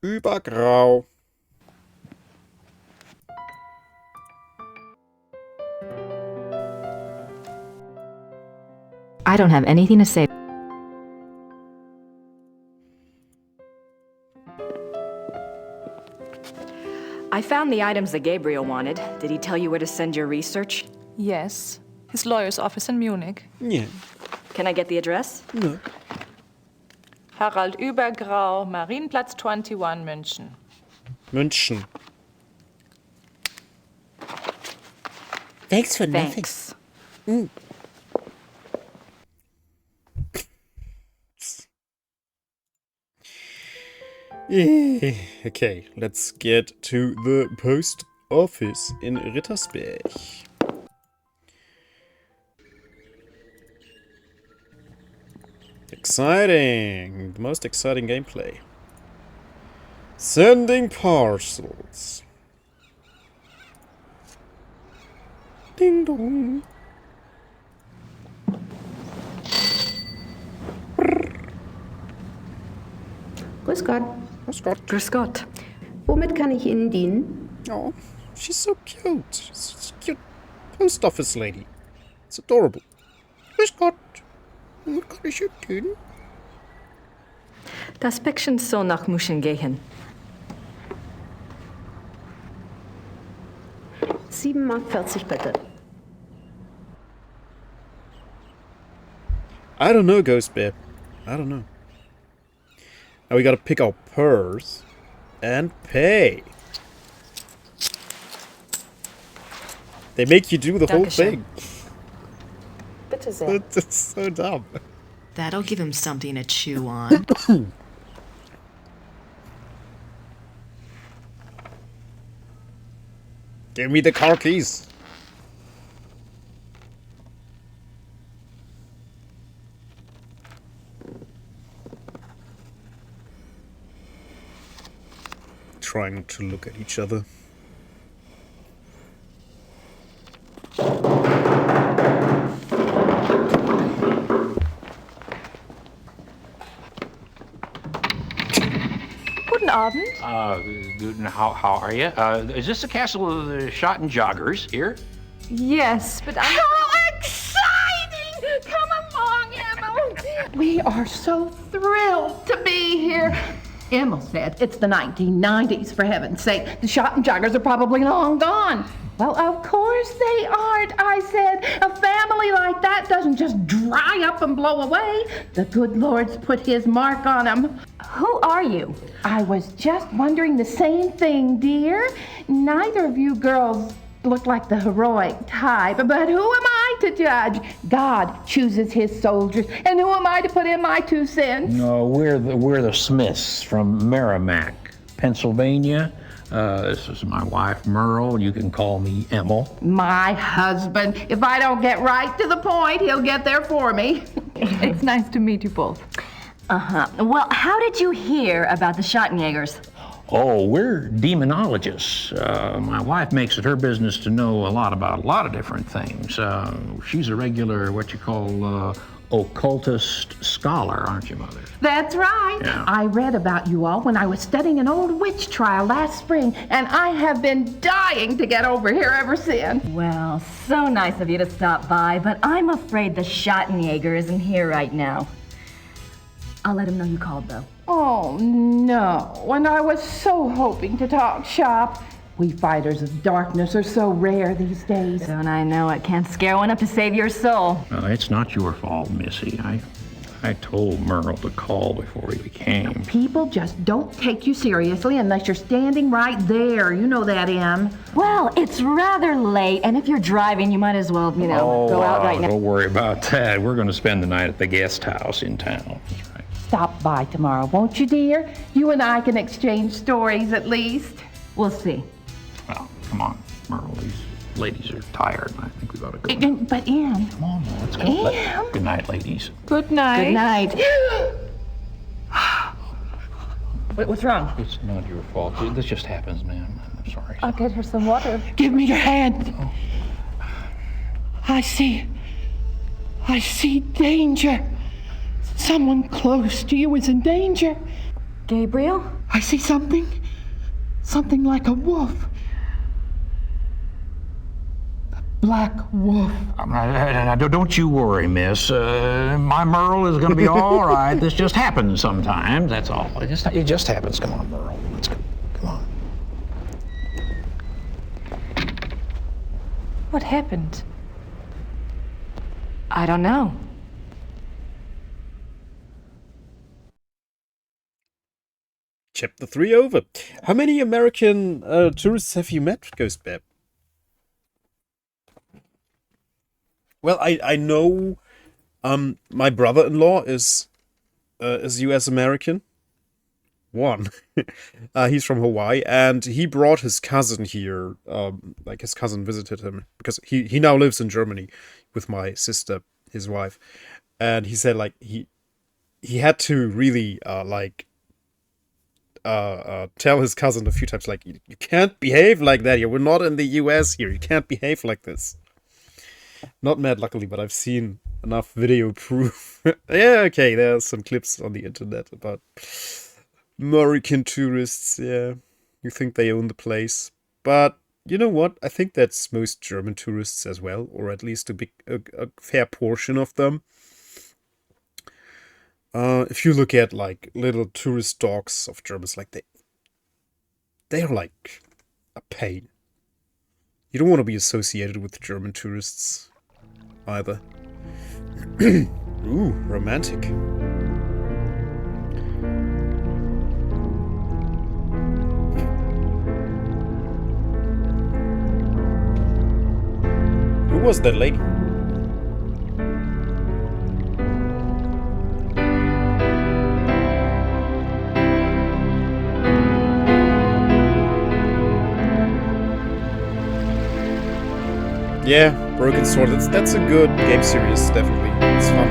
Übergrau. I don't have anything to say. I found the items that Gabriel wanted. Did he tell you where to send your research? Yes. His lawyer's office in Munich. Yeah. Can I get the address? No. Harald Übergrau, Marienplatz 21, München. München. Thanks for nothing. Thanks. Okay, let's get to the post office in Rittersberg. Exciting! The most exciting gameplay. Sending parcels. Ding dong. Grüß Gott. Grüß Gott. Grüß Gott. Womit kann ich Ihnen dienen? Oh, she's so cute. She's a cute post office lady. It's adorable. Grüß Gott. What kann ich tun? Das Päckchen soll nach München gehen. 7,40 Mark bitte. I don't know, Ghost Bear. I don't know. Now we gotta pick our purse and pay. They make you do the whole thing. Bitte sehr. That's so dumb. That'll give him something to chew on. Give me the car keys. Trying to look at each other. Guten Abend. How are you? Is this the castle of the Shot and Joggers here? Yes, but I'm... How exciting! Come We are so thrilled to be here. Emma said it's the 1990s, for heaven's sake. The shot and joggers are probably long gone. Well, of course they aren't, I said. A family like that doesn't just dry up and blow away. The good Lord's put his mark on them. Who are you? I was just wondering the same thing, dear. Neither of you girls look like the heroic type, but who am I to judge? God chooses his soldiers, and who am I to put in my 2 cents? No, we're the Smiths from Merrimack, Pennsylvania. This is my wife, Merle. You can call me Emil. My husband. If I don't get right to the point, he'll get there for me. It's nice to meet you both. Uh-huh. Well, how did you hear about the Schottenjägers? Oh, we're demonologists. My wife makes it her business to know a lot about a lot of different things. She's a regular, what you call, occultist scholar, aren't you, Mother? That's right. Yeah. I read about you all when I was studying an old witch trial last spring, and I have been dying to get over here ever since. Well, so nice of you to stop by, but I'm afraid the Schottenjäger isn't here right now. I'll let him know you called, though. Oh, no. And I was so hoping to talk shop. We fighters of darkness are so rare these days. Don't I know it? Can't scare one up to save your soul. It's not your fault, Missy. I told Merle to call before he came. People just don't take you seriously unless you're standing right there. You know that, Em. Well, it's rather late, and if you're driving, you might as well, go out right now. Don't worry about that. We're going to spend the night at the guest house in town. That's right. Stop by tomorrow, won't you, dear? You and I can exchange stories at least. We'll see. Well, come on, Merle. These ladies are tired. I think we ought to go. But, Em. Come on, let's go. Em. Good night, ladies. Good night. Good night. What's wrong? It's not your fault. This just happens, ma'am. I'm sorry. I'll get her some water. Give me your hand. Oh. I see danger. Someone close to you is in danger. Gabriel? I see something like a wolf. A black wolf. Don't you worry, miss. My Merle is going to be all right. This just happens sometimes, that's all. It just happens. Come on, Merle. Let's go. Come on. What happened? I don't know. Chapter 3 over. How many American tourists have you met, Ghost Bab? Well, I know my brother-in-law is US American. One. He's from Hawaii, and he brought his cousin here. Like his cousin visited him because he now lives in Germany with my sister, his wife, and he said like he had to really tell his cousin a few times, like, you can't behave like that here. We're not in the US here. You can't behave like this. Not mad, luckily, but I've seen enough video proof. Yeah, okay, there's some clips on the internet about American tourists. Yeah, you think they own the place. But you know what? I think that's most German tourists as well, or at least a fair portion of them. If you look at like little tourist dogs of Germans, like they're like a pain. You don't want to be associated with German tourists either. Ooh, romantic. Who was that lady? Yeah, Broken Sword. That's a good game series, definitely. It's fun.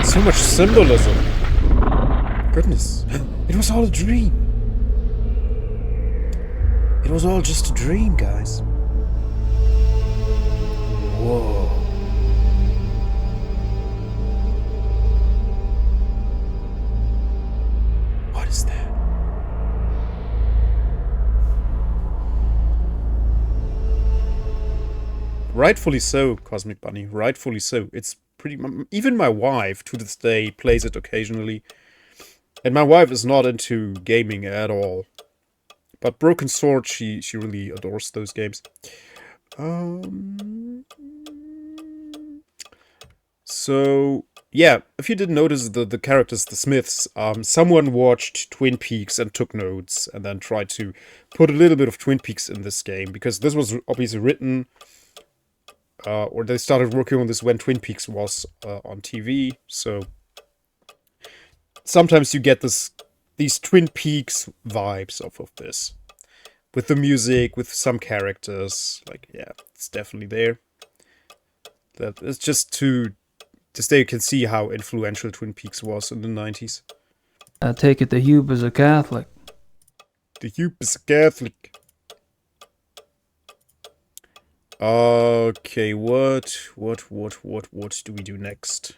So much symbolism. Goodness. It was all a dream. It was all just a dream, guys. Whoa. What is that? rightfully so, Cosmic Bunny. Rightfully so. It's pretty... Even my wife, to this day, plays it occasionally. And my wife is not into gaming at all. But Broken Sword, she really adores those games. So, yeah, if you didn't notice the characters, the Smiths, someone watched Twin Peaks and took notes, and then tried to put a little bit of Twin Peaks in this game, because this was obviously written, or they started working on this when Twin Peaks was on TV, so sometimes you get these Twin Peaks vibes off of this. With the music, with some characters, like, yeah, it's definitely there. That it's just there you can see how influential Twin Peaks was in the 90s. I take it the Hube is a Catholic. The Hube is a Catholic. Okay, what do we do next?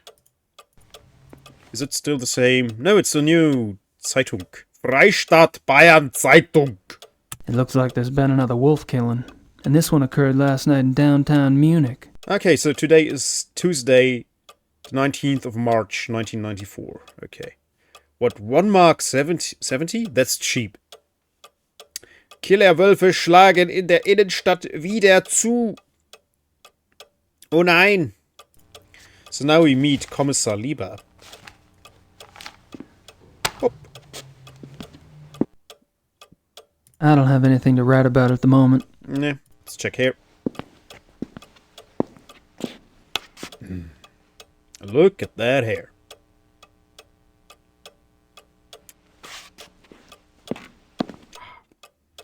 Is it still the same? No, it's a new Zeitung. Freistaat Bayern Zeitung. It looks like there's been another wolf killing, and this one occurred last night in downtown Munich. Okay, so today is Tuesday, the 19th of March, 1994. Okay. What, 1 Mark 70? That's cheap. Killerwölfe schlagen in der Innenstadt wieder zu. Oh nein. So now we meet Kommissar Lieber. Hop. I don't have anything to write about at the moment. Nah, let's check here. Look at that hair.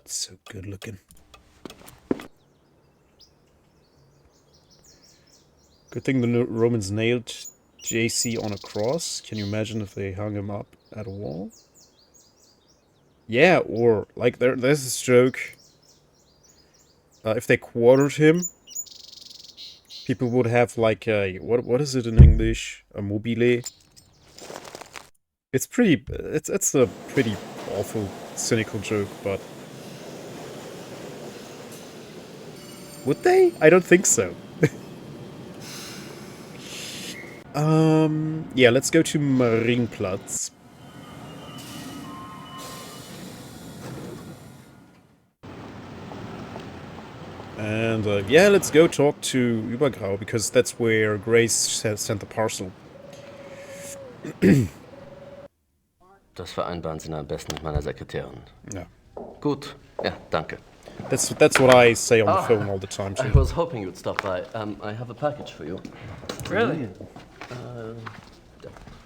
It's so good looking. Good thing the Romans nailed JC on a cross. Can you imagine if they hung him up at a wall? Yeah, or like there's this joke. If they quartered him, people would have like a what is it in English? A mobile. It's pretty. It's a pretty awful, cynical joke, but would they? I don't think so. Yeah, let's go to Marienplatz. And yeah, let's go talk to Übergrau, because that's where Grace sent the parcel. Das vereinbaren Sie am besten mit meiner Sekretärin. Ja. Gut, ja, danke. That's what I say on the phone all the time too. I was hoping you'd stop by. I have a package for you. Really?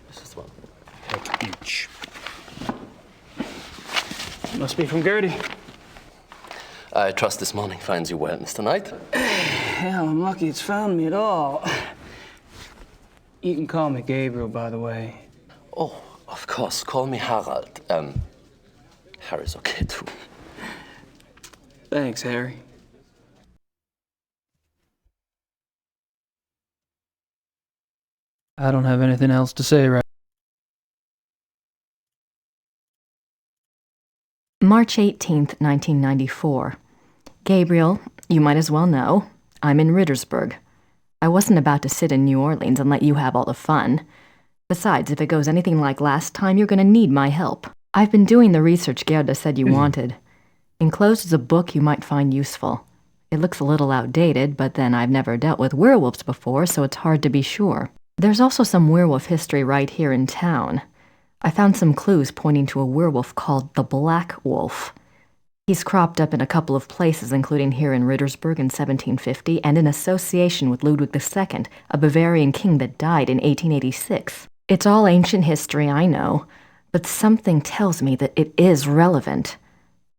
This is one. Like each. Must be from Gertie. I trust this morning finds you well, Mr. Knight. Hell, I'm lucky it's found me at all. You can call me Gabriel, by the way. Oh, of course. Call me Harald. Harry's okay too. Thanks, Harry. I don't have anything else to say right. March 18th, 1994. Gabriel, you might as well know, I'm in Rittersburg. I wasn't about to sit in New Orleans and let you have all the fun. Besides, if it goes anything like last time, you're gonna need my help. I've been doing the research Gerda said you wanted. Enclosed is a book you might find useful. It looks a little outdated, but then I've never dealt with werewolves before, so it's hard to be sure. There's also some werewolf history right here in town. I found some clues pointing to a werewolf called the Black Wolf. He's cropped up in a couple of places, including here in Rittersburg in 1750, and in association with Ludwig II, a Bavarian king that died in 1886. It's all ancient history, I know, but something tells me that it is relevant.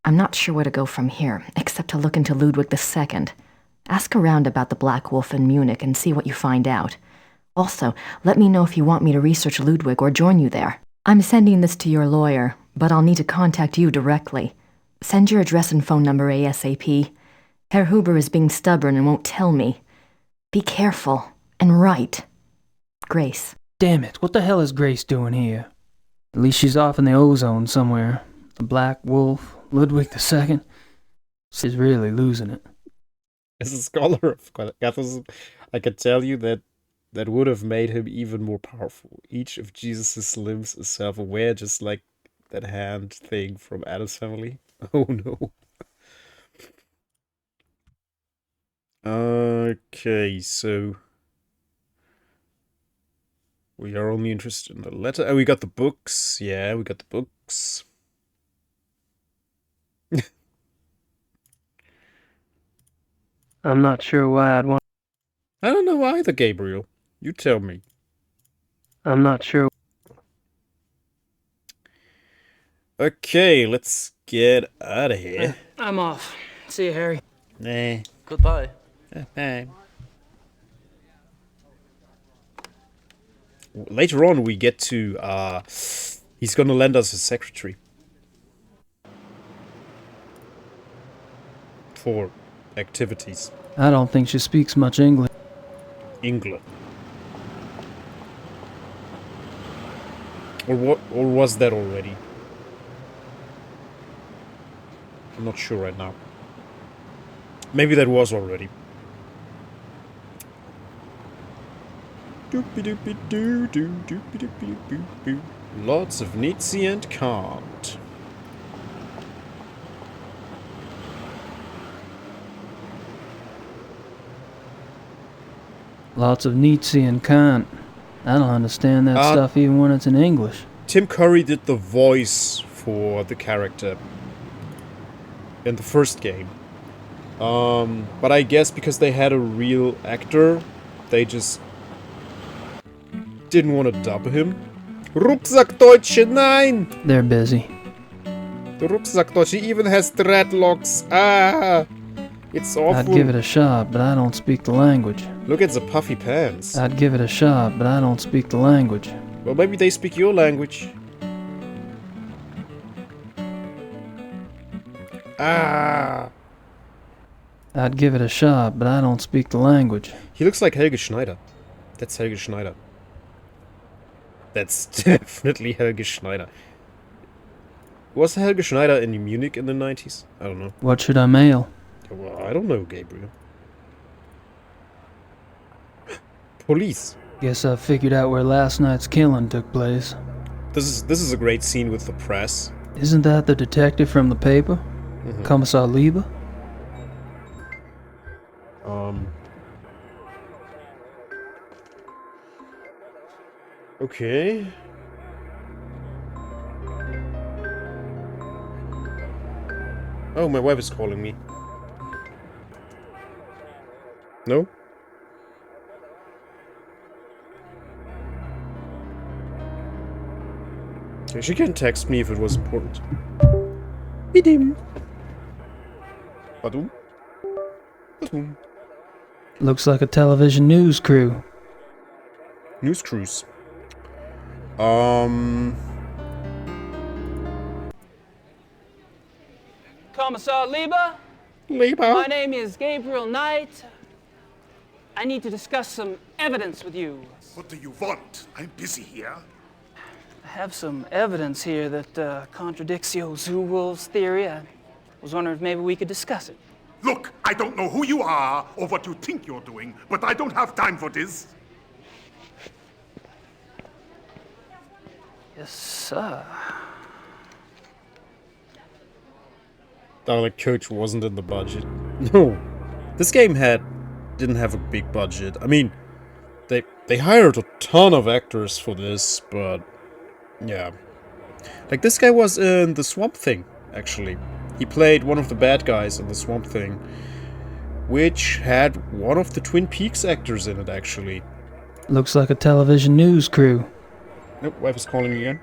I'm not sure where to go from here, except to look into Ludwig II. Ask around about the Black Wolf in Munich and see what you find out. Also, let me know if you want me to research Ludwig or join you there. I'm sending this to your lawyer, but I'll need to contact you directly. Send your address and phone number ASAP. Herr Huber is being stubborn and won't tell me. Be careful and write. Grace. Damn it, what the hell is Grace doing here? At least she's off in the ozone somewhere. The Black Wolf, Ludwig II. She's really losing it. As a scholar of Catholicism, I can tell you that that would have made him even more powerful. Each of Jesus' limbs is self-aware, just like that hand thing from Adam's Family. Oh no. Okay, so we are only interested in the letter. Oh, we got the books. Yeah, we got the books. I'm not sure why I'd want. I don't know either, Gabriel. You tell me. I'm not sure. Okay, let's get out of here. I'm off. See you, Harry. Nah. Goodbye. Bye. Later on, we get to, he's gonna lend us a secretary. For activities. I don't think she speaks much English. England. Or what? Or was that already? I'm not sure right now. Maybe that was already. Lots of Nietzsche and Kant. Lots of Nietzsche and Kant. I don't understand that stuff even when it's in English. Tim Curry did the voice for the character in the first game. But I guess because they had a real actor, they just didn't want to dub him. Rucksackdeutsche, nein! They're busy. The Rucksackdeutsche even has dreadlocks. Ah! It's awful. I'd give it a shot, but I don't speak the language. Look at the puffy pants. I'd give it a shot, but I don't speak the language. Well, maybe they speak your language. Ah! I'd give it a shot, but I don't speak the language. He looks like Helge Schneider. That's Helge Schneider. That's definitely Helge Schneider. Was Helge Schneider in Munich in the 90s? I don't know. What should I mail? Well, I don't know, Gabriel. Police. Guess I figured out where last night's killing took place. This is a great scene with the press. Isn't that the detective from the paper? Kommissar Lieber? Okay. Oh, my wife is calling me. No? Okay, she can text me if it was important. Bidim. Badum. Badum. Looks like a television news crew. News crews. Kommissar Lieber? Lieber? My name is Gabriel Knight. I need to discuss some evidence with you. What do you want? I'm busy here. I have some evidence here that contradicts your zoo wolves theory. I was wondering if maybe we could discuss it. Look, I don't know who you are or what you think you're doing, but I don't have time for this. Yes, sir. Dialect Coach wasn't in the budget. No. This game didn't have a big budget. I mean, they hired a ton of actors for this, but yeah. Like, this guy was in the Swamp Thing, actually. He played one of the bad guys in the Swamp Thing, which had one of the Twin Peaks actors in it, actually. Looks like a television news crew. Nope, wife is calling me again.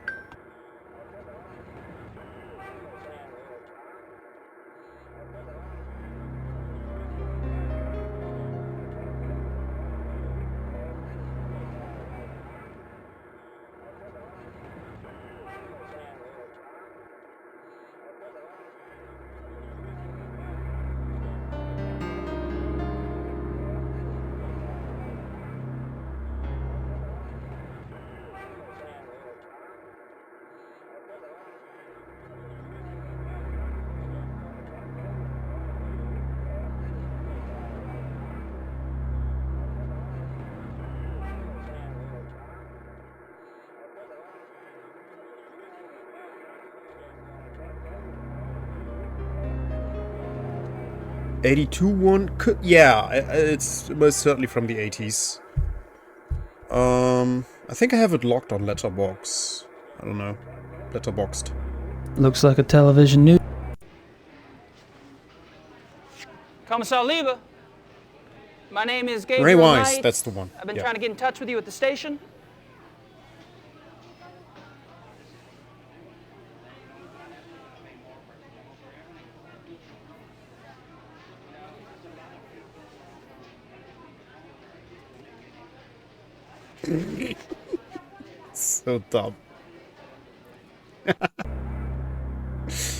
82 one could, yeah, it's most certainly from the 80s. I think I have it locked on Letterbox. I don't know, Letterboxed. Looks like a television news. Commissar Lieber, my name is Ray Gabriel Wise, Knight. that's the one. I've been Yeah. trying to get in touch with you at the station. So dumb.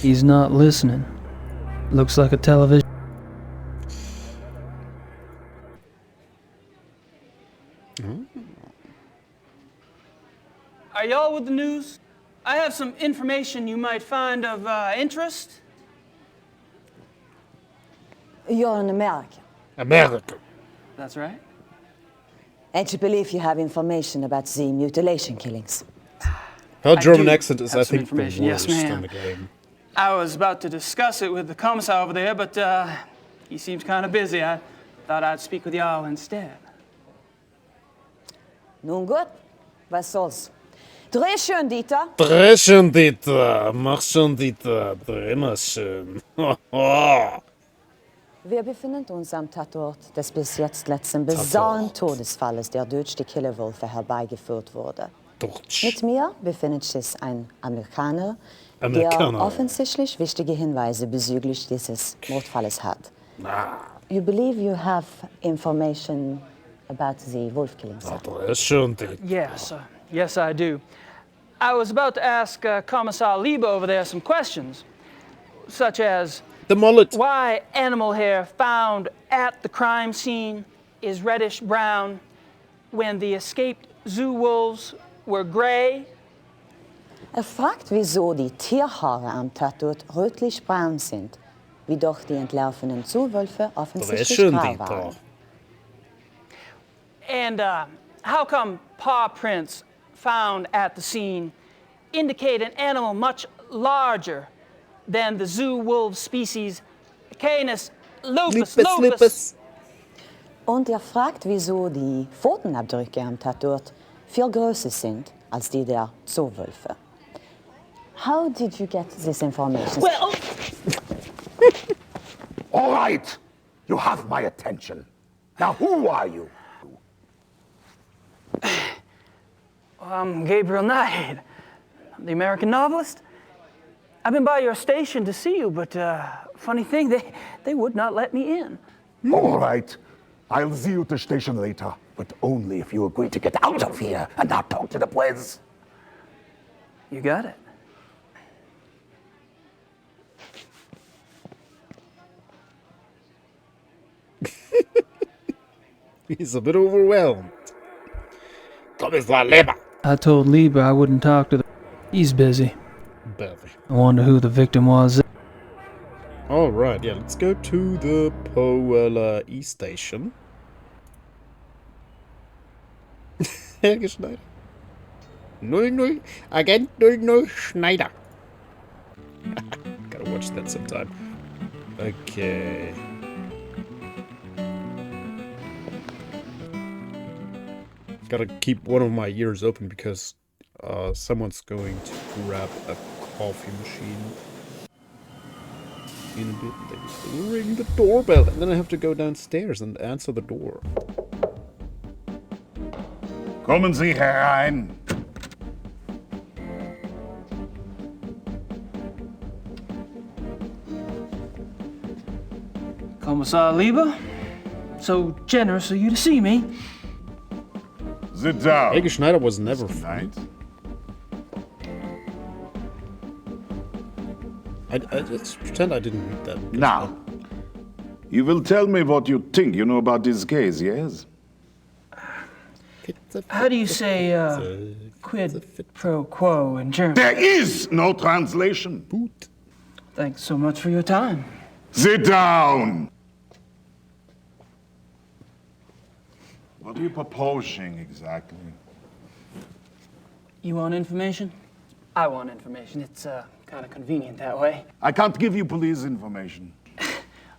He's not listening. Looks like a television. Are y'all with the news? I have some information you might find of interest. You're an American. America. That's right. And you believe you have information about the mutilation killings. Her German do accent is, have I some think, the information. Yes, worst ma'am. in the game. I was about to discuss it with the commissar over there, but he seems kind of busy. I thought I'd speak with y'all instead. Nun gut, was soll's. Dreh schön, Dieter. Dreh schön, Dieter. Mach schon, Dieter. Dreh mal schön. Wir befinden uns am Tatort des bis jetzt letzten bizarren Todesfalles, der durch die Killerwölfe herbeigeführt wurde. Mit mir befindet sich ein Amerikaner, der offensichtlich wichtige Hinweise bezüglich dieses Mordfalles hat. You believe you have information about the wolf killings? Dreh schön, Dieter. Yes, yes, I do. I was about to ask Commissar Lieber over there some questions, such as the mullet. Why animal hair found at the crime scene is reddish brown when the escaped zoo wolves were gray? Fragt, wieso die Tierhaare am Tatort rötlich-braun sind, wie doch die entlaufenen Zuwölfe offensichtlich grau waren. And how come paw prints found at the scene indicate an animal much larger than the zoo wolf species Canis lupus? Und fragt, wieso die Pfotenabdrücke am Tatort viel größer sind als die der Zoowölfe. How did you get this information? Well, all right, you have my attention. Now, who are you? I'm Gabriel Knight. I'm the American novelist. I've been by your station to see you, but funny thing, they would not let me in. All right, I'll see you at the station later, but only if you agree to get out of here and not talk to the boys. You got it. He's a bit overwhelmed. Kommissar Lieber. I told Lieber I wouldn't talk to the... He's busy. I wonder who the victim was. Alright, yeah, let's go to the Poela E station. Herr Schneider. 00, Agent 00 Schneider. Gotta watch that sometime. Okay. Gotta keep one of my ears open because someone's going to grab a coffee machine in a bit. They will ring the doorbell, and then I have to go downstairs and answer the door. Kommen Sie herein. Commissar Lieber, so generous of you to see me. Sit down. Helge Schneider was never fine. Let's pretend I didn't read that. Now, you will tell me what you think you know about this case, yes? How do you say quid pro quo in German? There is no translation. Thanks so much for your time. Sit down. What are you proposing exactly? You want information? I want information. It's kind of convenient that way. I can't give you police information.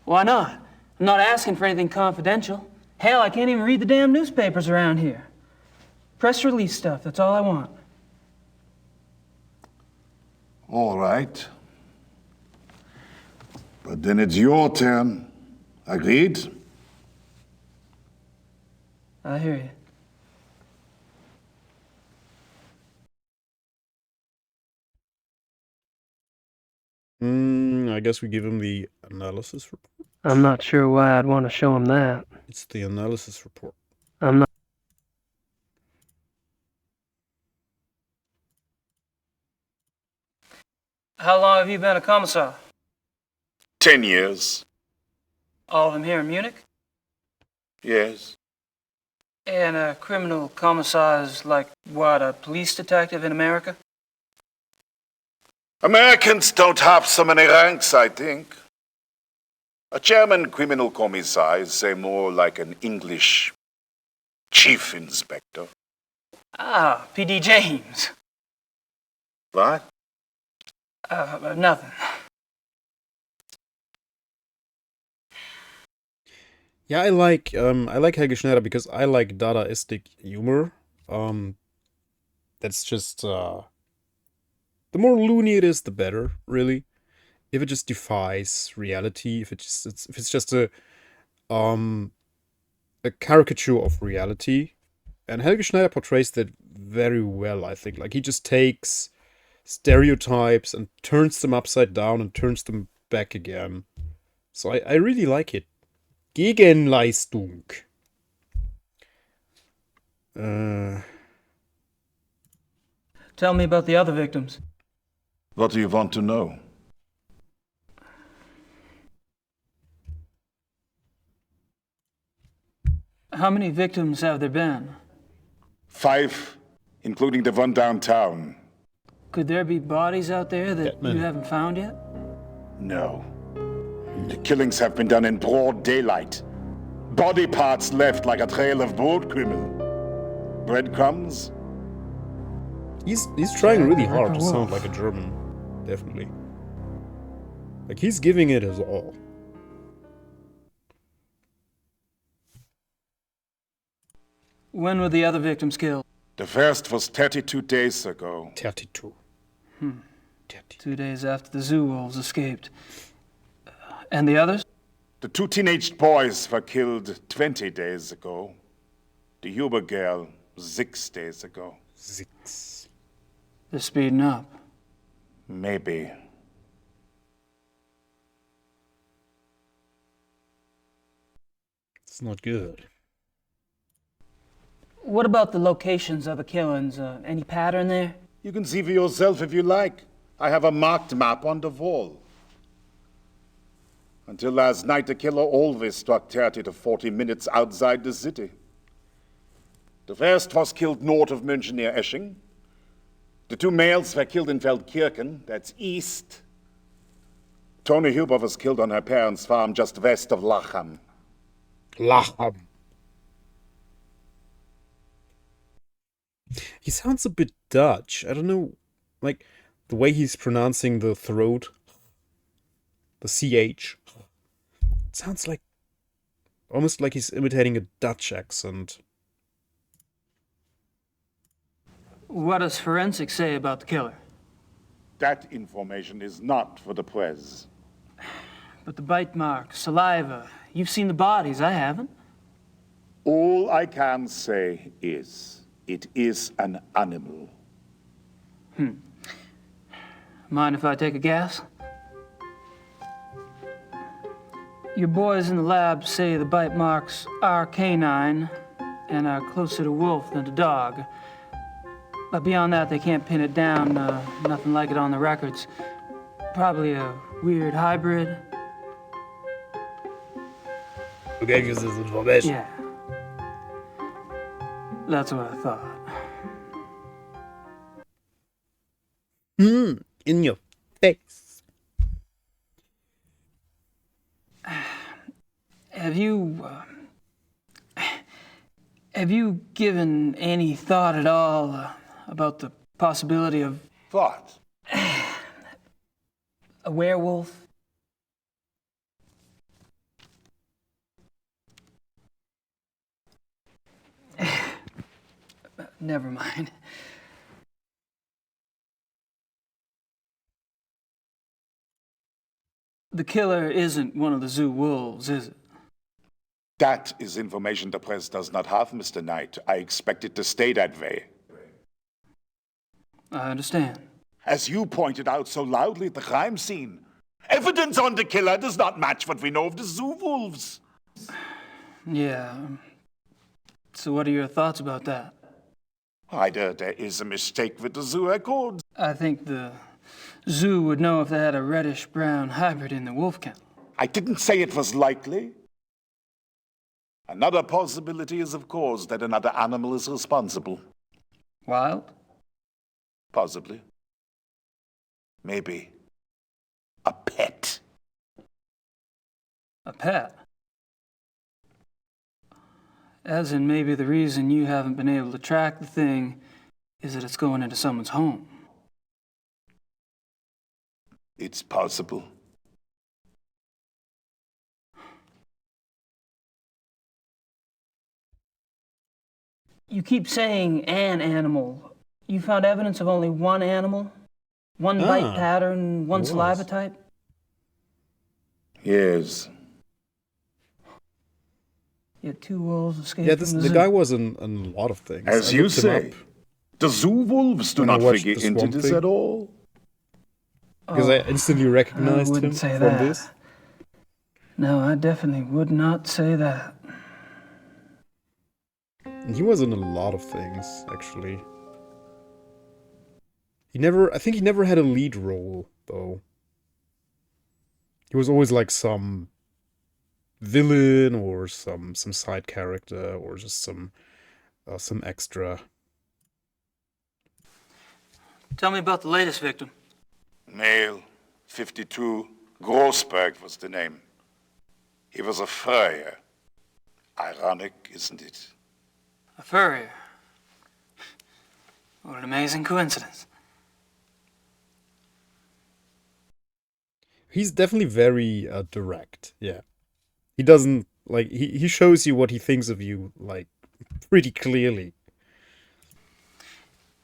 Why not? I'm not asking for anything confidential. Hell, I can't even read the damn newspapers around here. Press release stuff, that's all I want. All right. But then it's your turn. Agreed? I hear you. I guess we give him the analysis report. I'm not sure why I'd want to show him that. It's the analysis report. I'm not. How long have you been a commissar? 10 years. All of them here in Munich? Yes. And a criminal commissar is like, what, a police detective in America? Americans don't have so many ranks, I think. A German criminal commissar is, say, more like an English chief inspector. Ah, P.D. James. What? Nothing. Yeah, I like Helge Schneider because I like Dadaistic humor. That's just the more loony it is, the better, really. If it just defies reality, if it's just a caricature of reality, and Helge Schneider portrays that very well, I think. Like, he just takes stereotypes and turns them upside down and turns them back again. So I really like it. Gegenleistung. Tell me about the other victims. What do you want to know? How many victims have there been? 5, including the one downtown. Could there be bodies out there that you haven't found yet? No. The killings have been done in broad daylight. Body parts left like a trail of broadkümmel. Breadcrumbs? He's trying really hard to sound like a German. Definitely. Like, he's giving it his all. When were the other victims killed? The first was 32 days ago. 32. 2 days after the zoo wolves escaped. And the others? The 2 teenage boys were killed 20 days ago. The Huber girl 6 days ago. 6. They're speeding up. Maybe. It's not good. What about the locations of the killings? Any pattern there? You can see for yourself if you like. I have a marked map on the wall. Until last night, the killer always struck 30 to 40 minutes outside the city. The first was killed north of München near Esching. The 2 males were killed in Feldkirchen, that's east. Toni Huber was killed on her parents' farm just west of Lacham. Lacham. He sounds a bit Dutch. I don't know, like, the way he's pronouncing the throat. The CH. It sounds like, almost like he's imitating a Dutch accent. What does forensics say about the killer? That information is not for the press. But the bite marks, saliva, you've seen the bodies, I haven't. All I can say is, it is an animal. Mind if I take a guess? Your boys in the lab say the bite marks are canine and are closer to wolf than to dog. But beyond that, they can't pin it down. Nothing like it on the records. Probably a weird hybrid. Who gave you this information? Yeah. That's what I thought. In your face. Have you given any thought at all about the possibility of... What? A werewolf? Never mind. The killer isn't one of the zoo wolves, is it? That is information the press does not have, Mr. Knight. I expect it to stay that way. I understand. As you pointed out so loudly at the crime scene, evidence on the killer does not match what we know of the zoo wolves. Yeah. So what are your thoughts about that? Either there is a mistake with the zoo records. I think the zoo would know if they had a reddish-brown hybrid in the wolf kennel. I didn't say it was likely. Another possibility is, of course, that another animal is responsible. Wild? Possibly. Maybe. A pet. A pet? As in, maybe the reason you haven't been able to track the thing is that it's going into someone's home. It's possible. You keep saying an animal. You found evidence of only one animal? One bite pattern, one saliva type? Yes. Yet 2 wolves escaped Yeah, from the the zoo. guy was in a lot of things. As I you looked him say, up the zoo wolves do when I not watched figure the into Swamp this Thing. at all. Because I instantly recognized him wouldn't say from that. this. No, I definitely would not say that. And he was in a lot of things, actually. I think he never had a lead role, though. He was always like some villain or some side character or just some extra. Tell me about the latest victim. Male, 52, Grossberg was the name. He was a furrier. Ironic, isn't it? A furrier. What an amazing coincidence. He's definitely very direct, yeah. He doesn't, like, he shows you what he thinks of you, like, pretty clearly.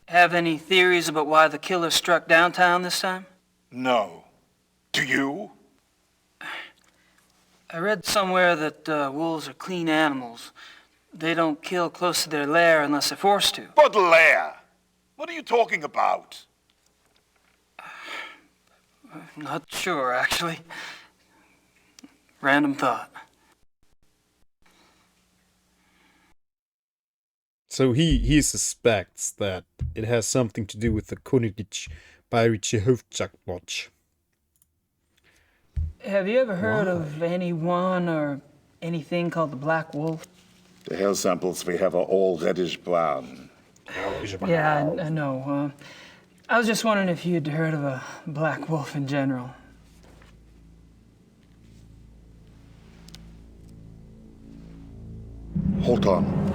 Have any theories about why the killer struck downtown this time? No. Do you? I read somewhere that wolves are clean animals. They don't kill close to their lair unless they're forced to. What lair? What are you talking about? Not sure, actually. Random thought. So he suspects that it has something to do with the Königlich Bayerische Hofjagdwatch. Have you ever heard of anyone or anything called the Black Wolf? The hair samples we have are all reddish-brown. Yeah, I know. I was just wondering if you'd heard of a black wolf in general. Hold on.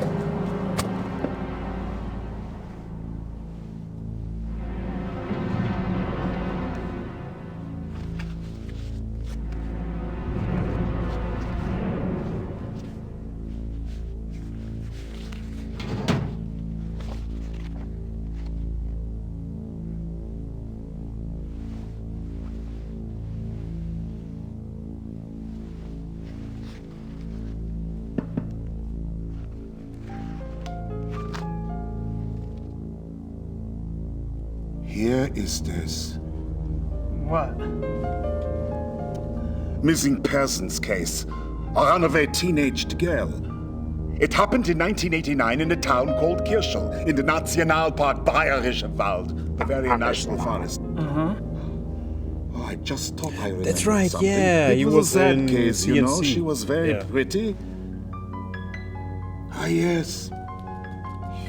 Here is this. What? Missing persons case. A runaway teenaged girl. It happened in 1989 in a town called Kirschel, in the Nationalpark Bayerischer Wald, Bavarian National Forest. Uh-huh. Oh, I just thought I remembered That's right, something. yeah, It he was was a sad in case, you know. CNC. She was very Yeah. pretty. Ah, yes.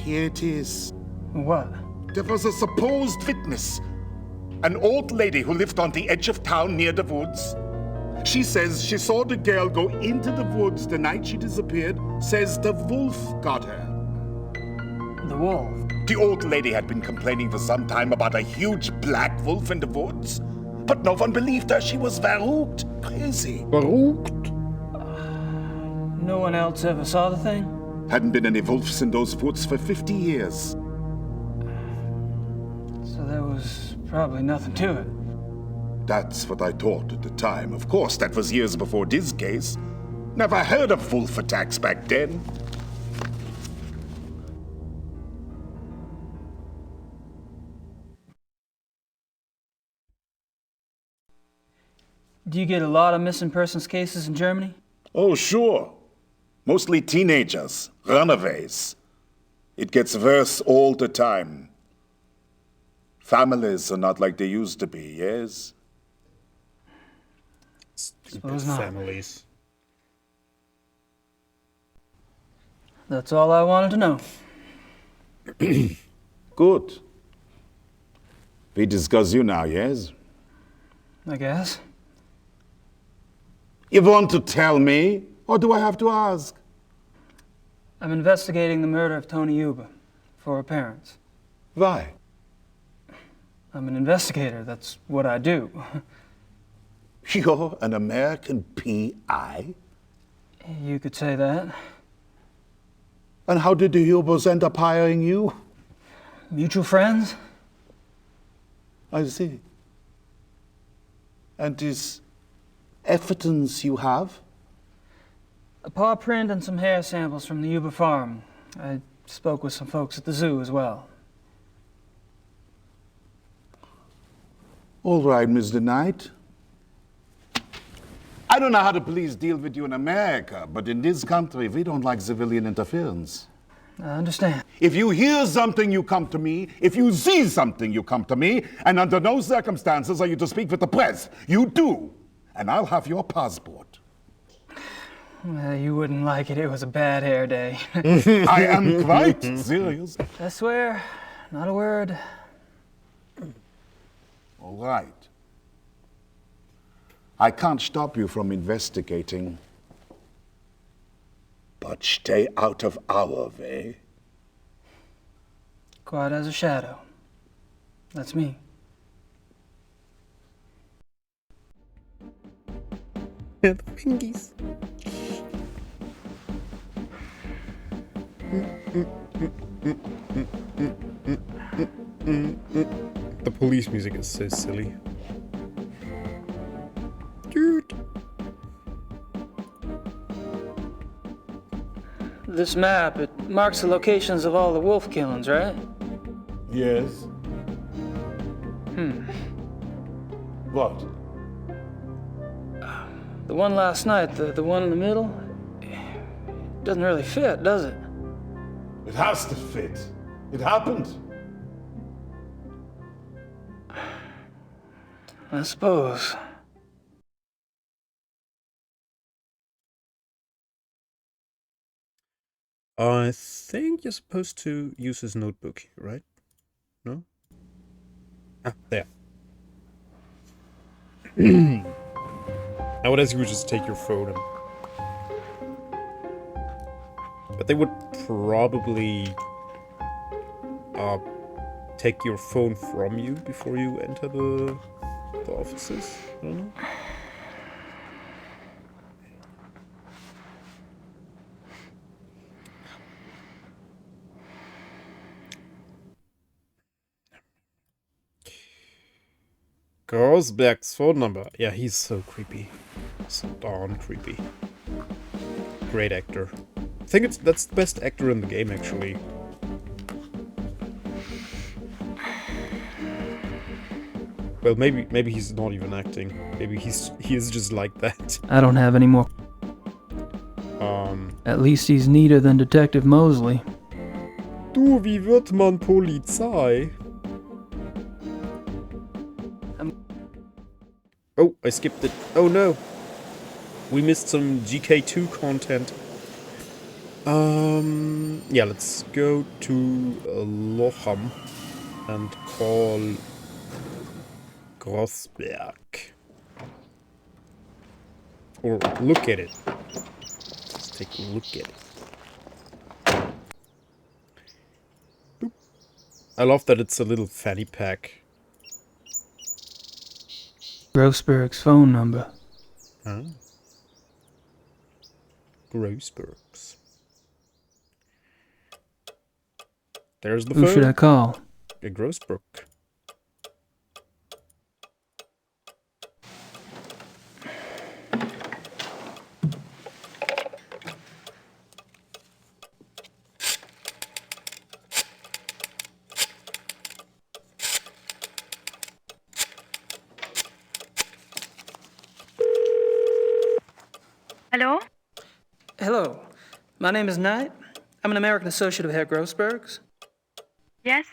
Here it is. What? There was a supposed witness, an old lady who lived on the edge of town near the woods. She says she saw the girl go into the woods the night she disappeared, says the wolf got her. The wolf? The old lady had been complaining for some time about a huge black wolf in the woods, but no one believed her. She was verrückt, crazy. Verrückt? No one else ever saw the thing? Hadn't been any wolves in those woods for 50 years. So there was probably nothing to it. That's what I thought at the time. Of course, that was years before this case. Never heard of wolf attacks back then. Do you get a lot of missing persons cases in Germany? Oh, sure. Mostly teenagers, runaways. It gets worse all the time. Families are not like they used to be, yes? Suppose not. Families. That's all I wanted to know. Good. We discuss you now, yes? I guess. You want to tell me, or do I have to ask? I'm investigating the murder of Tony Yuba for her parents. Why? I'm an investigator. That's what I do. You're an American PI? You could say that. And how did the Hubos end up hiring you? Mutual friends? I see. And this evidence you have? A paw print and some hair samples from the Yuba farm. I spoke with some folks at the zoo as well. All right, Mr. Knight. I don't know how the police deal with you in America, but in this country, we don't like civilian interference. I understand. If you hear something, you come to me. If you see something, you come to me. And under no circumstances are you to speak with the press. You do. And I'll have your passport. You wouldn't like it. It was a bad hair day. I am quite serious. I swear, not a word. All right. I can't stop you from investigating, but stay out of our way. Quiet as a shadow. That's me. The fingies. The police music is so silly. Dude. This map, it marks the locations of all the wolf killings, right? Yes. What? The one last night, the one in the middle, doesn't really fit, does it? It has to fit. It happened. I suppose. I think you're supposed to use his notebook, right? No? Ah, there. Nowadays you would just take your phone and... But they would probably take your phone from you before you enter the offices. I don't know. Grossberg's phone number. Yeah, he's so creepy. So darn creepy. Great actor. I think that's the best actor in the game, actually. Well, maybe he's not even acting. Maybe he is just like that. I don't have any more. At least he's neater than Detective Mosley. Du, wie wird man Polizei? Oh, I skipped it. Oh no. We missed some GK2 content. Yeah, let's go to Lochem and call Grossberg. Or look at it. Let's take a look at it. Boop. I love that it's a little fanny pack. Grossberg's phone number. Huh? Grossberg's. There's the phone. Who should I call? Grossberg. Hello? Hello. My name is Knight. I'm an American associate of Herr Grossberg's. Yes?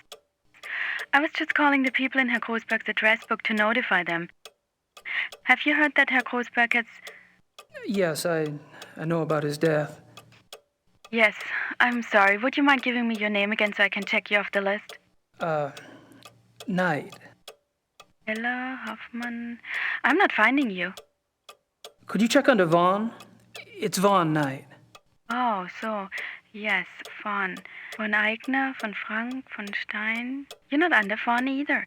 I was just calling the people in Herr Grossberg's address book to notify them. Have you heard that Herr Grossberg has... Yes, I know about his death. Yes, I'm sorry. Would you mind giving me your name again so I can check you off the list? Knight. Ella Hoffman... I'm not finding you. Could you check under Vaughn? It's Vaughn Knight. Oh, so... Yes, Von. Von Eigner, von Frank, von Stein... You're not under Von either.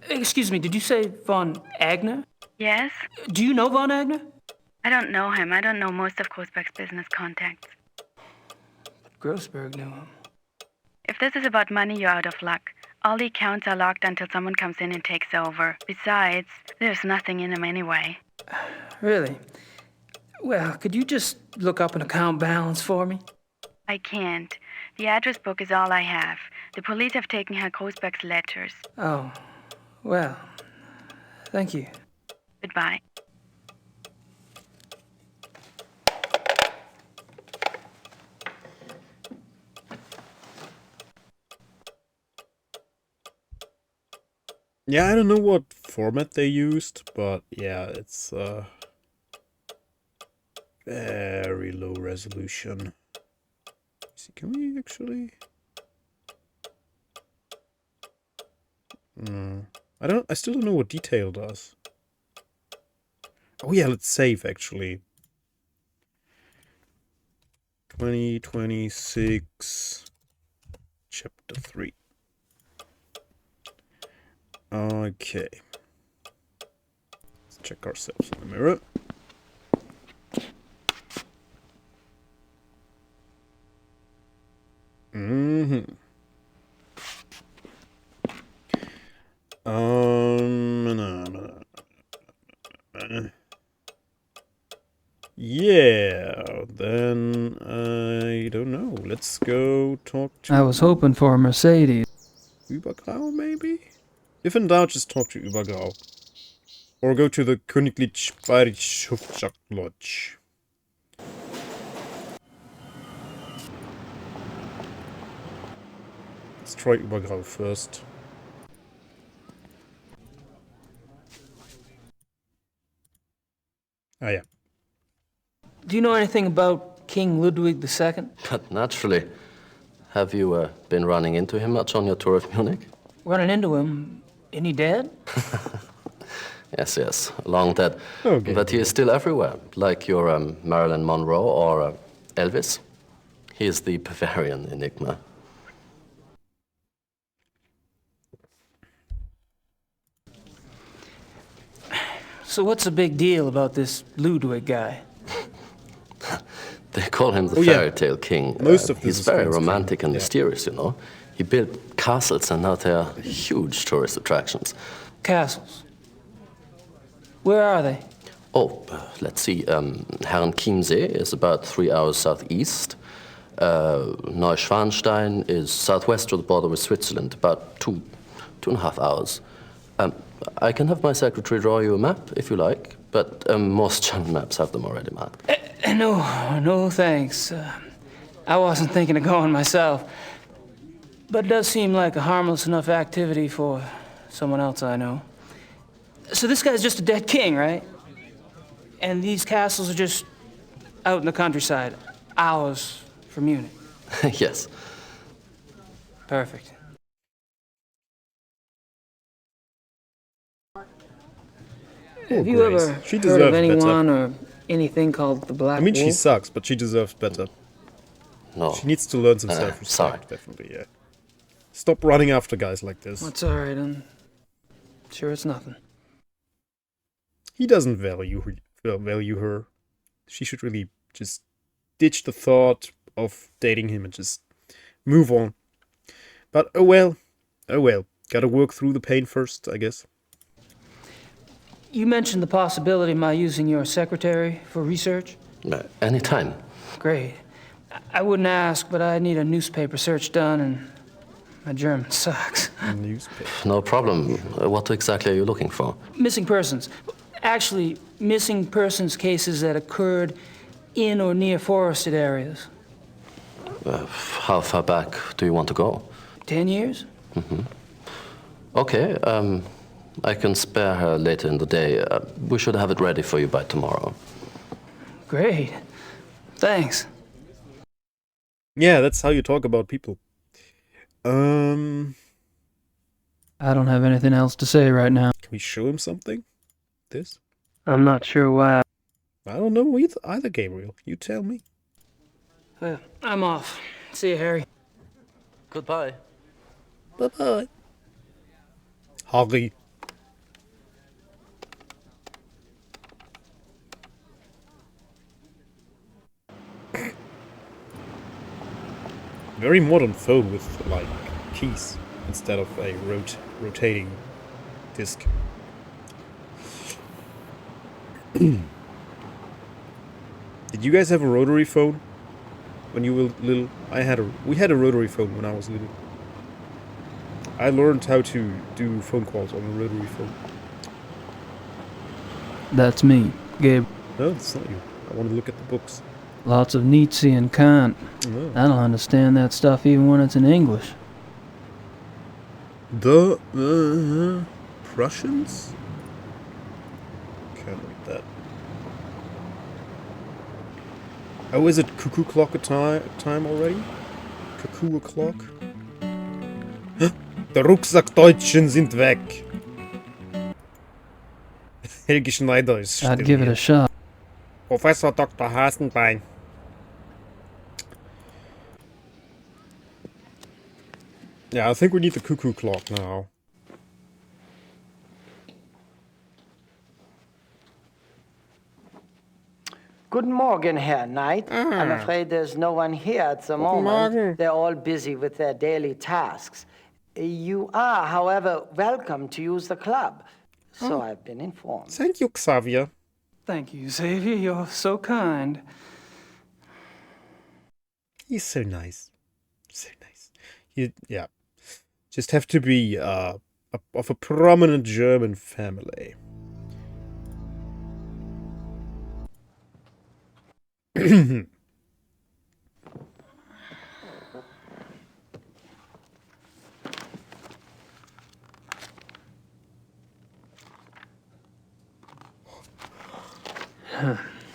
Excuse me, did you say Von Agner? Yes? Do you know Von Agner? I don't know him. I don't know most of Grossberg's business contacts. Grossberg knew him. If this is about money, you're out of luck. All the accounts are locked until someone comes in and takes over. Besides, there's nothing in them anyway. Really? Well, could you just look up an account balance for me? I can't. The address book is all I have. The police have taken Herr Grossberg's letters. Oh, well, thank you. Goodbye. Yeah, I don't know what format they used, but yeah, it's very low resolution. See, can we actually? No, I still don't know what detail does. Oh yeah, let's save actually. 2026, chapter 3. Okay. Let's check ourselves in the mirror. Yeah, then I don't know. Let's go talk to... I was hoping for a Mercedes. Übergrau, maybe? If in doubt, just talk to Übergrau. Or go to the Königlich Bayerische Hofjagd Lodge. Let's try Übergrau first. Ah, yeah. Do you know anything about King Ludwig II? But naturally. Have you been running into him much on your tour of Munich? Running into him? Isn't he dead? Yes, long dead. Okay. But he is still everywhere, like your Marilyn Monroe or Elvis. He is the Bavarian enigma. So what's the big deal about this Ludwig guy? They call him the fairy tale king. Most of this he's is very French romantic and mysterious, you know. He built castles and now they are huge tourist attractions. Castles? Where are they? Oh, let's see. Herrenchiemsee is about 3 hours southeast. Neuschwanstein is southwest of the border with Switzerland, about 2.5 hours. I can have my secretary draw you a map, if you like, but most German maps have them already marked. No, thanks. I wasn't thinking of going myself. But it does seem like a harmless enough activity for someone else I know. So this guy's just a dead king, right? And these castles are just out in the countryside, hours from Munich. Yes. Perfect. Have you Grace. ever She heard deserves of anyone better. or anything called the Black I mean, Wolf? she sucks, but she deserves better. No. She needs to learn some self-respect, sorry. definitely, yeah. Stop running after guys like this. That's all right, I'm sure it's nothing. He doesn't value her. She should really just ditch the thought of dating him and just move on. But oh well. Gotta work through the pain first, I guess. You mentioned the possibility of my using your secretary for research? Anytime. Great. I wouldn't ask, but I need a newspaper search done, and my German sucks. Newspaper. No problem. What exactly are you looking for? Missing persons. Actually, missing persons cases that occurred in or near forested areas. How far back do you want to go? 10 years? Mm-hmm. Okay, I can spare her later in the day. We should have it ready for you by tomorrow. Great. Thanks. Yeah, that's how you talk about people. I don't have anything else to say right now. Can we show him something? This? I'm not sure why. I don't know either, Gabriel. You tell me. Well, I'm off. See you, Harry. Goodbye. Bye-bye. Harry. Very modern phone with, like, keys instead of a rotating disc. Did you guys have a rotary phone when you were little? We had a rotary phone when I was little. I learned how to do phone calls on a rotary phone. That's me, Gabe. No, it's not you. I want to look at the books. Lots of Nietzsche and Kant. Oh. I don't understand that stuff even when it's in English. The Prussians? Can't read that. Oh, is it cuckoo clock time already? Cuckoo o'clock? Der Rucksackdeutschen sind weg. Helge Schneider ist still. I'd give it a shot. Professor Dr. Hasenbein. Yeah, I think we need the cuckoo clock now. Guten Morgen, Herr Knight. I'm afraid there's no one here at the moment. Morgen. They're all busy with their daily tasks. You are, however, welcome to use the club. So I've been informed. Thank you, Xavier. Thank you, Xavier. You're so kind. He's so nice. So nice. Yeah. Just have to be of a prominent German family.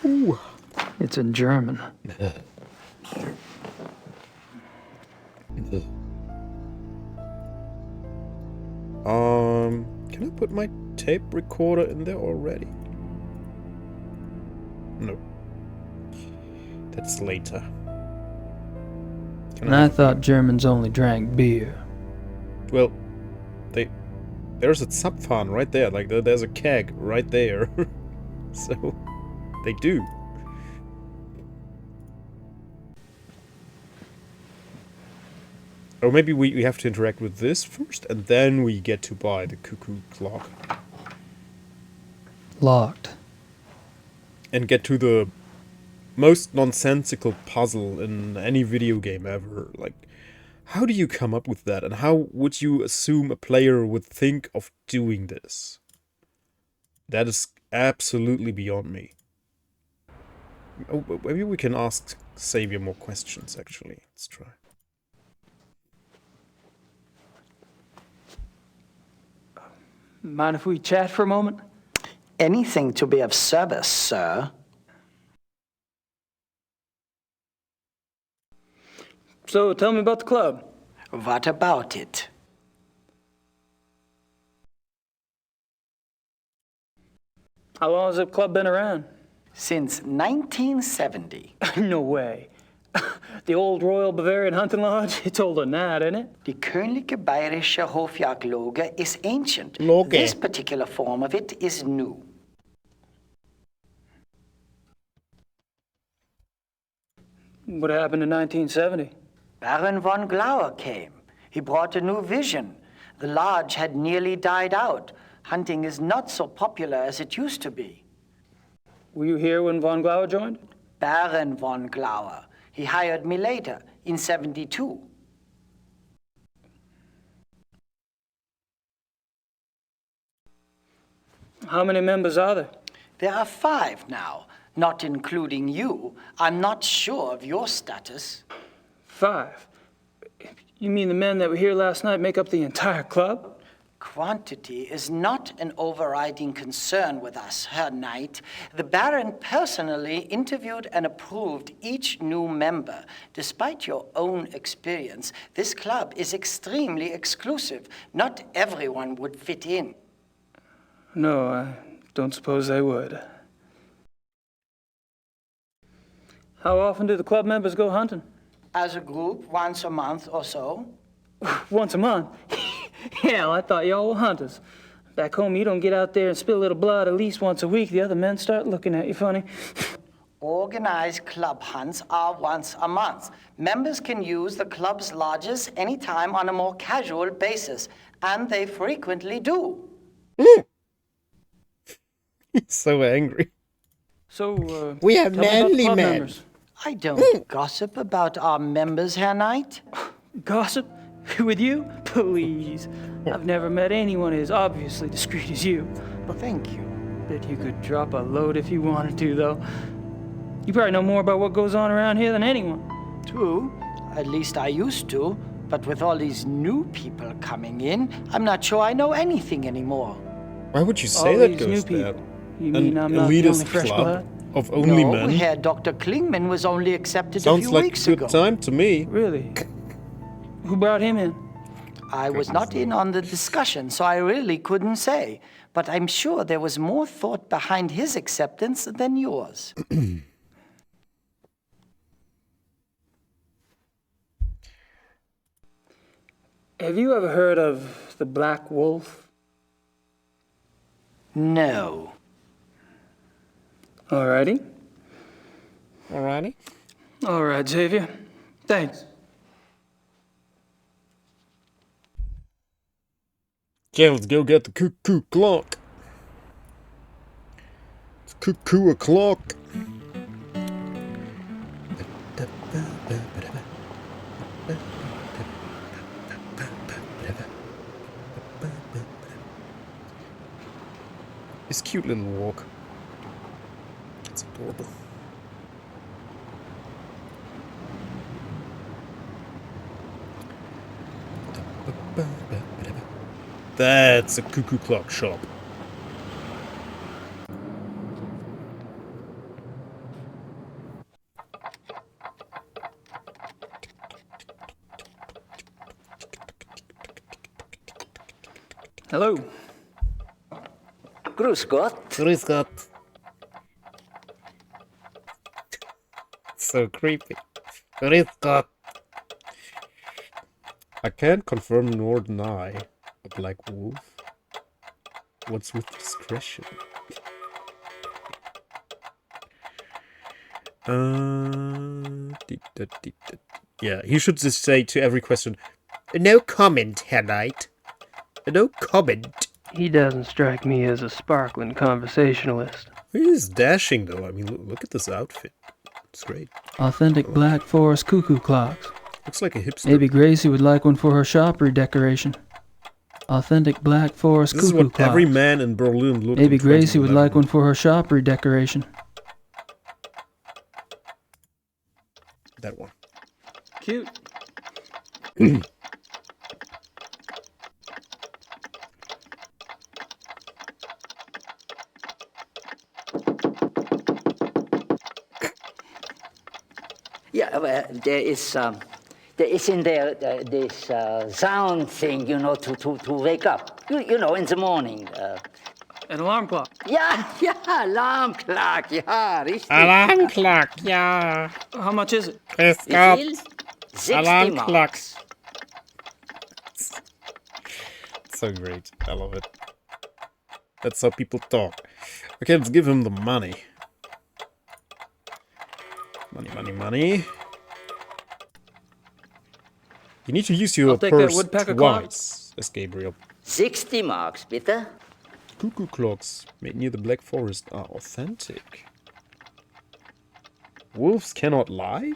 Ooh. It's in German. Can I put my tape recorder in there already? No. That's later. And I thought Germans only drank beer. Well, there's a Zapfhahn right there. Like, there's a keg right there. So, they do. Or maybe we have to interact with this first, and then we get to buy the cuckoo clock. Locked. And get to the most nonsensical puzzle in any video game ever. Like, how do you come up with that? And how would you assume a player would think of doing this? That is absolutely beyond me. Oh, maybe we can ask Xavier more questions, actually. Let's try. Mind if we chat for a moment? Anything to be of service, sir. So, tell me about the club. What about it? How long has the club been around? Since 1970. No way. The old Royal Bavarian Hunting Lodge? It's older than that, isn't it? Die Königliche Bayerische Hofjagdloge is ancient. Loge. This particular form of it is new. What happened in 1970? Baron von Glauer came. He brought a new vision. The lodge had nearly died out. Hunting is not so popular as it used to be. Were you here when von Glauer joined? Baron von Glauer. He hired me later, in 72. How many members are there? There are 5 now, not including you. I'm not sure of your status. 5? You mean the men that were here last night make up the entire club? Quantity is not an overriding concern with us, Herr Knight. The Baron personally interviewed and approved each new member. Despite your own experience, this club is extremely exclusive. Not everyone would fit in. No, I don't suppose they would. How often do the club members go hunting? As a group, once a month or so. Once a month? Hell, I thought y'all were hunters. Back home, you don't get out there and spill a little blood at least once a week. The other men start looking at you funny. Organized club hunts are once a month. Members can use the club's lodges anytime on a more casual basis, and they frequently do. He's so angry. So, we are tell me about the manly club men. members. I don't gossip about our members, Herr Knight. Gossip? With you? Please. I've never met anyone as obviously discreet as you. Well, thank you. Bet you could drop a load if you wanted to, though. You probably know more about what goes on around here than anyone. True. At least I used to. But with all these new people coming in, I'm not sure I know anything anymore. Why would you say All that, these new Ghost people. Dad? You An mean I'm not the only elitist fresh club blood? of only No, men? Herr Dr. Klingman was only accepted a Sounds few like weeks a good ago. time to me. Really? Who brought him in? I was not in on the discussion, so I really couldn't say. But I'm sure there was more thought behind his acceptance than yours. Have you ever heard of the Black Wolf? No. Alrighty. Alrighty. All right, Xavier. Thanks. Yeah, let's go get the cuckoo clock. It's cuckoo o'clock. This cute little walk. It's adorable. That's a cuckoo clock shop. Hello. Grüß Gott. Grüß Gott. So creepy. Grüß Gott. I can't confirm nor deny a black wolf. What's with discretion? Yeah, he should just say to every question, no comment, Herr Knight. No comment. He doesn't strike me as a sparkling conversationalist. He's dashing, though. I mean, look at this outfit. It's great. Authentic Black Forest cuckoo clocks. Looks like a hipster. Maybe Gracie would like one for her shop redecoration. Authentic Black Forest This is cuckoo what clocks. every man in Berlin looked Maybe in Gracie would 2011. like one for her shop redecoration. That one. Cute. Yeah, well, there is in there this sound thing, you know, to wake up. You know, in the morning. An alarm clock. Yeah, alarm clock, yeah, richtig. Alarm clock, yeah. How much is it? Es Wie gab viel? 60 Alarm marks. clock. So great. I love it. That's how people talk. Okay, let's give him the money. Money, money, money. You need to use your I'll take that purse woodpecker clock. twice, as Gabriel. 60 marks, bitte. Cuckoo clocks made near the Black Forest are authentic. Wolves cannot lie?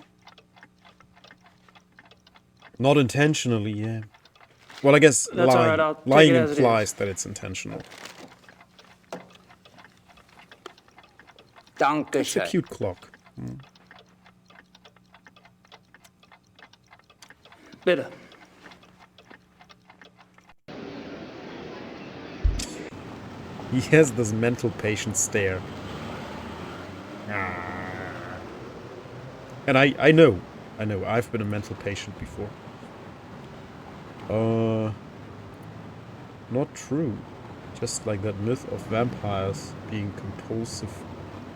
Not intentionally, yeah. Well, I guess That's all lying, right, I'll take lying it as it implies that it's intentional. It's a cute clock. Bitte. He has this mental patient stare. And I know, I've been a mental patient before. Not true. Just like that myth of vampires being compulsive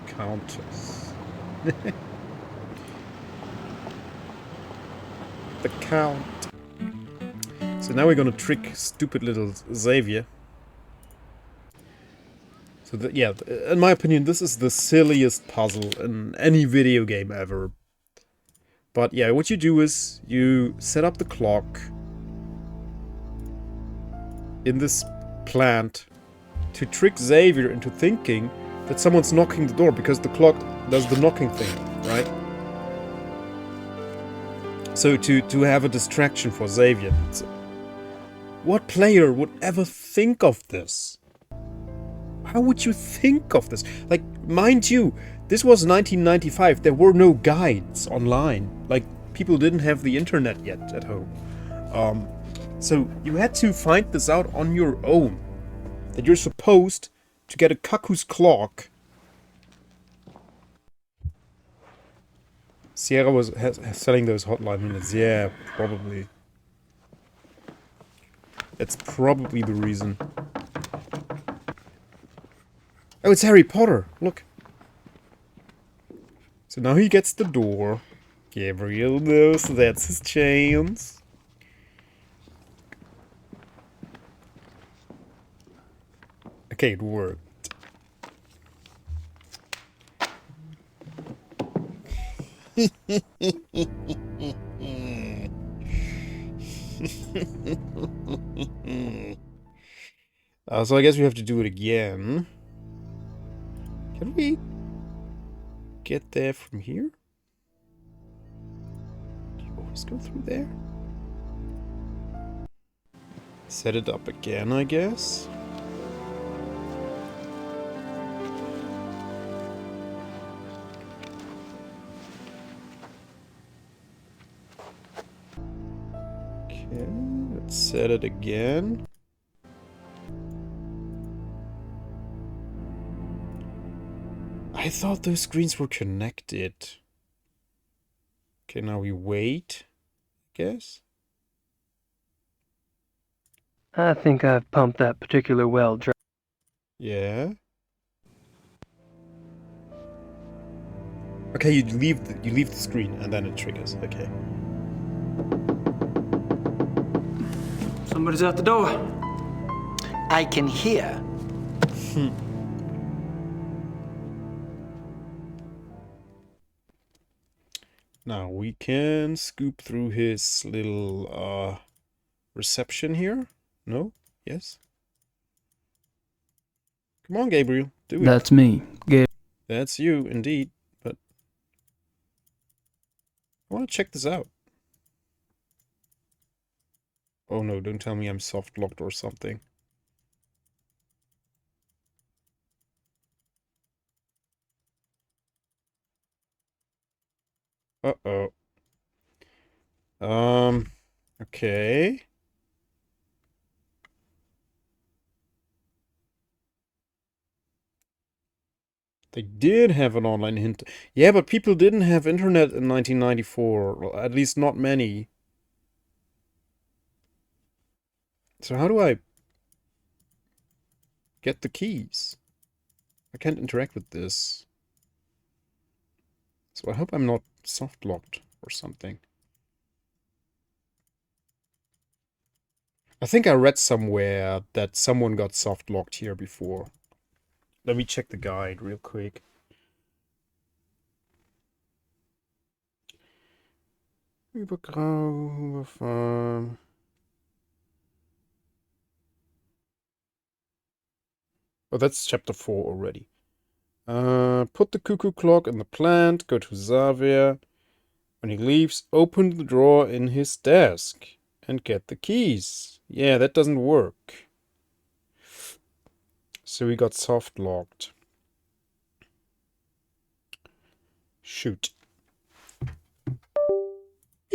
counters. The count. So now we're gonna trick stupid little Xavier. So that, yeah, in my opinion, this is the silliest puzzle in any video game ever. But yeah, what you do is you set up the clock in this plant to trick Xavier into thinking that someone's knocking the door, because the clock does the knocking thing, right? So to have a distraction for Xavier. What player would ever think of this? How would you think of this? Like, mind you, this was 1995. There were no guides online. Like, people didn't have the internet yet at home. So you had to find this out on your own. That you're supposed to get a cuckoo's clock. Sierra was selling those hotline minutes. Yeah, probably. That's probably the reason. Oh, it's Harry Potter. Look. So now he gets the door. Gabriel knows that's his chance. Okay, it worked. So I guess we have to do it again. Can we get there from here? Do you always go through there? Set it up again, I guess. Okay, let's set it again. I thought those screens were connected. Okay, now we wait, I guess. I think I've pumped that particular well dry. Yeah. Okay, you leave the screen and then it triggers. Okay. Somebody's at the door. I can hear. Now we can scoop through his little reception here. No? Yes? Come on, Gabriel. Do it. That's me. That's you, indeed. But I want to check this out. Oh no, don't tell me I'm soft locked or something. Uh-oh. Okay. They did have an online hint. Yeah, but people didn't have internet in 1994. At least not many. So how do I get the keys? I can't interact with this. So I hope I'm not soft locked or something. I think I read somewhere that someone got soft locked here before. Let me check the guide real quick. Übergrau, Überfahren. Oh, that's chapter 4 already. Put the cuckoo clock in the plant, go to Xavier. When he leaves, open the drawer in his desk and get the keys. Yeah, that doesn't work. So we got soft locked. Shoot.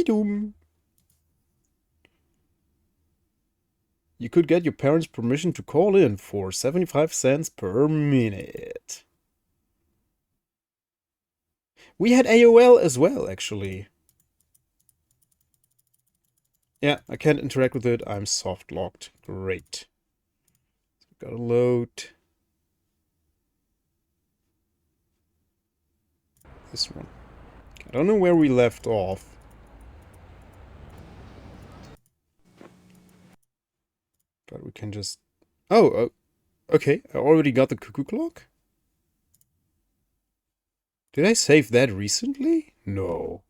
Doom. You could get your parents' permission to call in for 75 cents per minute. We had AOL as well, actually. Yeah, I can't interact with it. I'm soft locked. Great. Gotta load. This one. I don't know where we left off. But we can just... Oh, okay. I already got the cuckoo clock? Did I save that recently? No.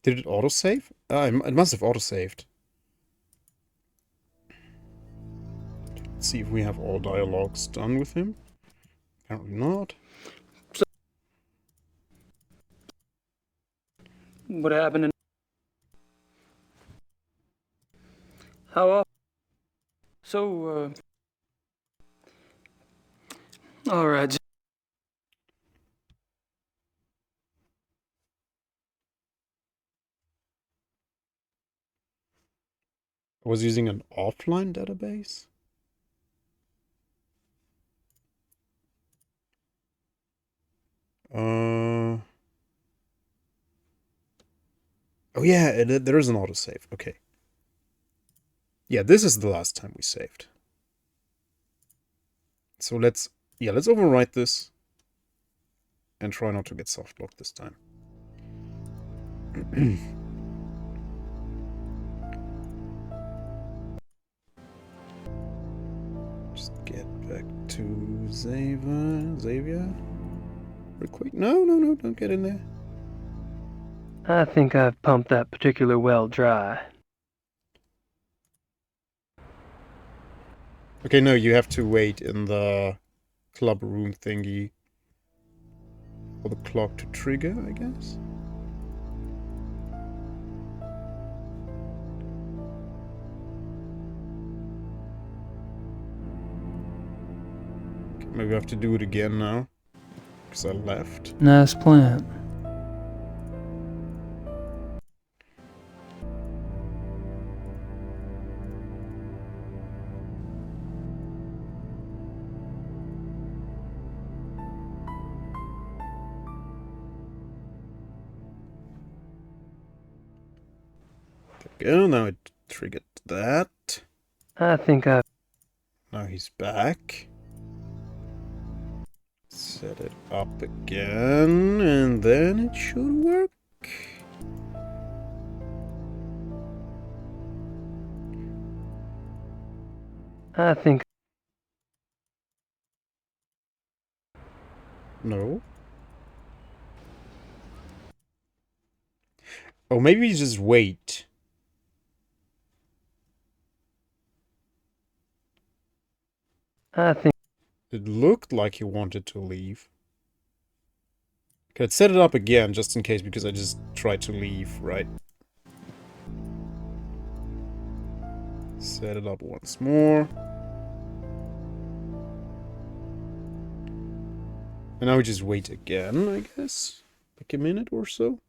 Did it autosave? It must have autosaved. Let's see if we have all dialogues done with him. Apparently not. What happened in... How often? So, all right. I was using an offline database? Oh yeah, there is an autosave. Okay. Yeah, this is the last time we saved. So let's overwrite this and try not to get soft locked this time. Just get back to Xavier. Real quick. No, don't get in there. I think I've pumped that particular well dry. Okay, no, you have to wait in the club room thingy for the clock to trigger, I guess. Okay, maybe I have to do it again now, because I left. Nice plant. Go, now it triggered that. I think I... Now he's back. Set it up again, and then it should work. I think... No. Oh, maybe you just wait. I think... It looked like he wanted to leave. Okay, let's set it up again, just in case, because I just tried to leave, right? Set it up once more. And now we just wait again, I guess. Like a minute or so.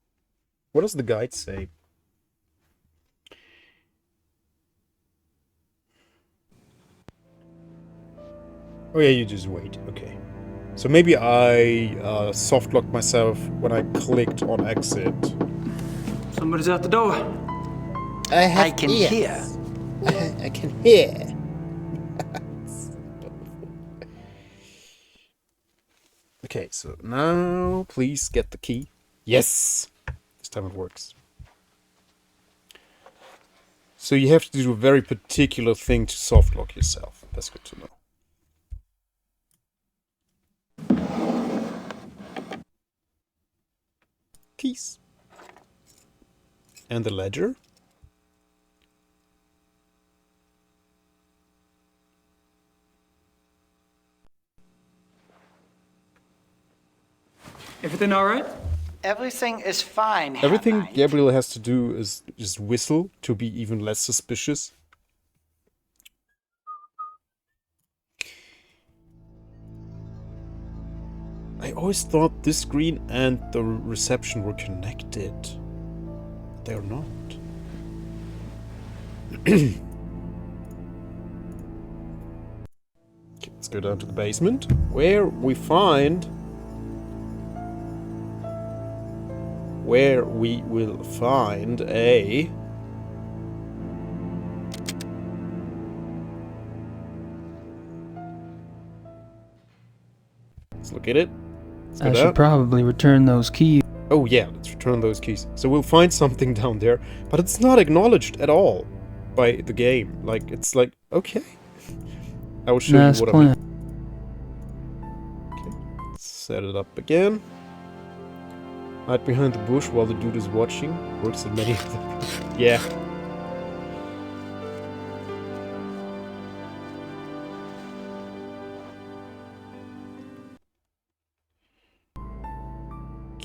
What does the guide say? Oh yeah, you just wait. Okay. So maybe I soft-locked myself when I clicked on exit. Somebody's at the door. I can hear. I can hear. Okay, so now please get the key. Yes! This time it works. So you have to do a very particular thing to soft-lock yourself. That's good to know. Keys. And the ledger. Everything all right? Everything is fine, Herr Everything Knight. Gabriel has to do is just whistle to be even less suspicious. I always thought this screen and the reception were connected. They're not. Okay, let's go down to the basement, where we will find a... Let's look at it. I should probably return those keys. Oh yeah, let's return those keys. So we'll find something down there, but it's not acknowledged at all by the game. Like, it's like, okay. I will show Nice you what plan. I mean. Okay, let's set it up again. Hide behind the bush while the dude is watching. Works in many of them. Yeah.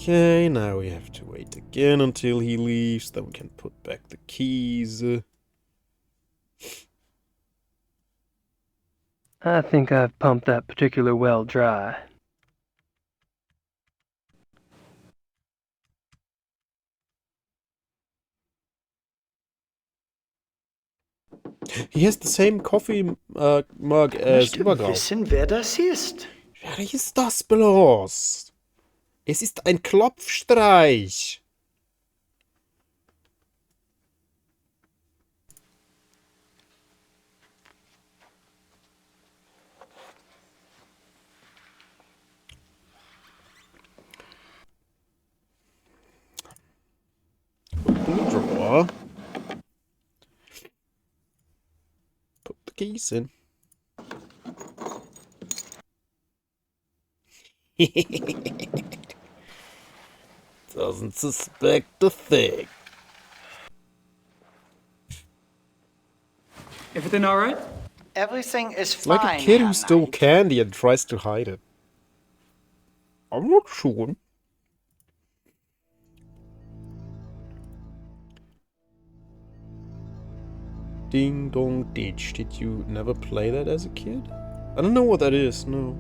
Okay, now we have to wait again until he leaves, then we can put back the keys. I think I've pumped that particular well dry. He has the same coffee mug as Übergrau. Wissen, wer das ist? Wer ist das bloß? Es ist ein Klopfstreich. Open the drawer. Put the keys in. Doesn't suspect a thing. Everything all right? Everything is It's fine. like a kid Herr who stole Knight. candy and tries to hide it. I'm not sure. Ding Dong Ditch. Did you never play that as a kid? I don't know what that is, no.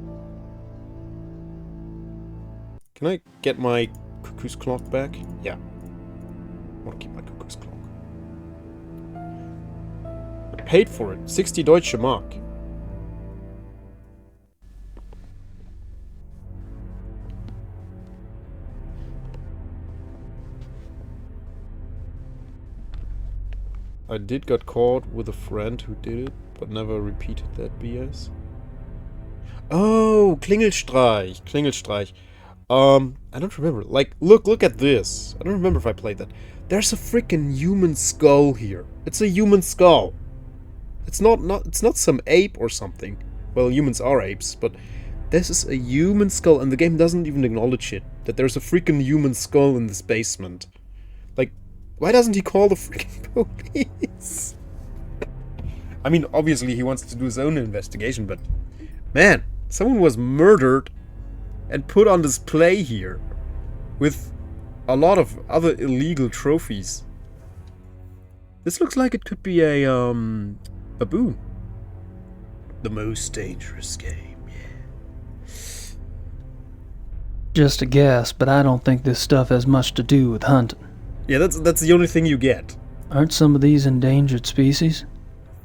Can I get my cuckoo's clock back? Yeah. I want to keep my cuckoo's clock. I paid for it. 60 Deutsche Mark. I did get caught with a friend who did it, but never repeated that BS. Oh, Klingelstreich. Klingelstreich. I don't remember. Like, look at this. I don't remember if I played that. There's a freaking human skull here. It's a human skull. It's not some ape or something. Well, humans are apes, but this is a human skull, and the game doesn't even acknowledge it. That there's a freaking human skull in this basement. Like, why doesn't he call the freaking police? I mean, obviously he wants to do his own investigation, but man, someone was murdered and put on display here with a lot of other illegal trophies. This looks like it could be a baboon. The most dangerous game, yeah. Just a guess, but I don't think this stuff has much to do with hunting. Yeah, that's the only thing you get. Aren't some of these endangered species?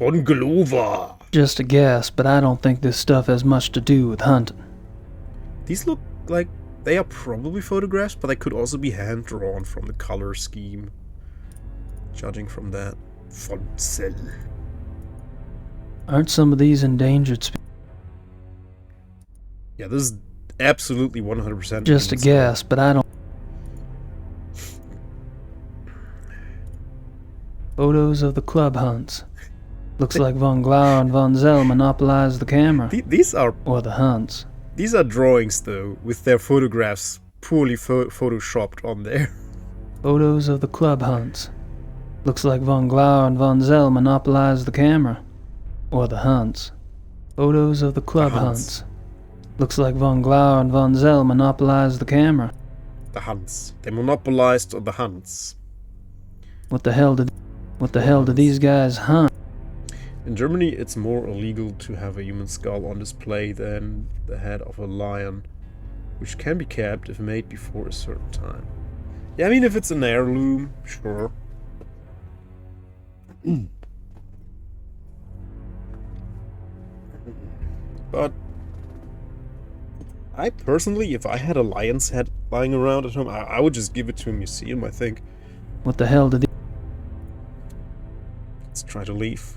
Von Glover. Just a guess, but I don't think this stuff has much to do with hunting. These look like they are probably photographs, but they could also be hand-drawn from the color scheme. Judging from that. Von Zell. Aren't some of these endangered species? Yeah, this is absolutely 100%. Just a guess, but I don't... Photos of the club hunts. Looks like Von Glauer and Von Zell monopolized the camera. These are... Or the hunts. These are drawings, though, with their photographs poorly photoshopped on there. Photos of the club hunts. Looks like Von Glauer and Von Zell monopolized the camera. Or the hunts. Photos of the club hunts. Looks like Von Glauer and Von Zell monopolized the camera. The hunts. They monopolized the hunts. What the hell did these guys hunt? In Germany, it's more illegal to have a human skull on display than the head of a lion. which can be kept if made before a certain time. Yeah, I mean, if it's an heirloom, sure. But I personally, if I had a lion's head lying around at home, I would just give it to a museum, I think. What the hell did Let's try to leave.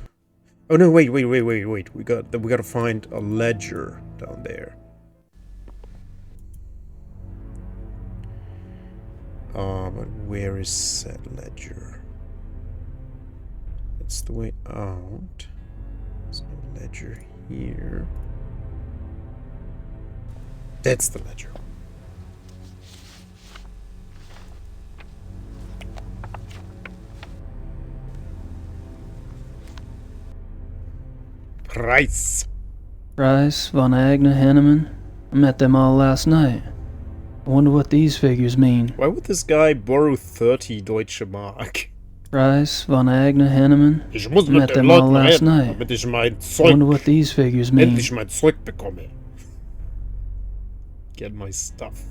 Oh no, wait. We gotta find a ledger down there. But where is said ledger? That's the way out. There's no ledger here. That's the ledger. Price. Price, Von Agner, Henneman? I met them all last night. I wonder what these figures mean. Why would this guy borrow 30 Deutsche Mark? Price, Von Agner, Henneman? Ich muss I mit met den them all Leuten last reden, night. damit ich mein I Zeug, wonder what these figures mean. endlich mein Zeug bekomme. Get my stuff.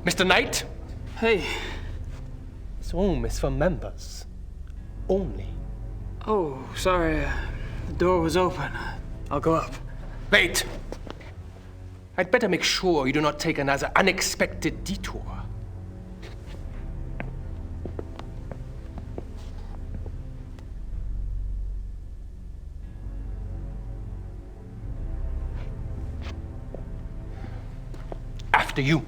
Mr. Knight? Hey. This room is for members. Only. Oh, sorry. The door was open. I'll go up. Wait! I'd better make sure you do not take another unexpected detour. After you.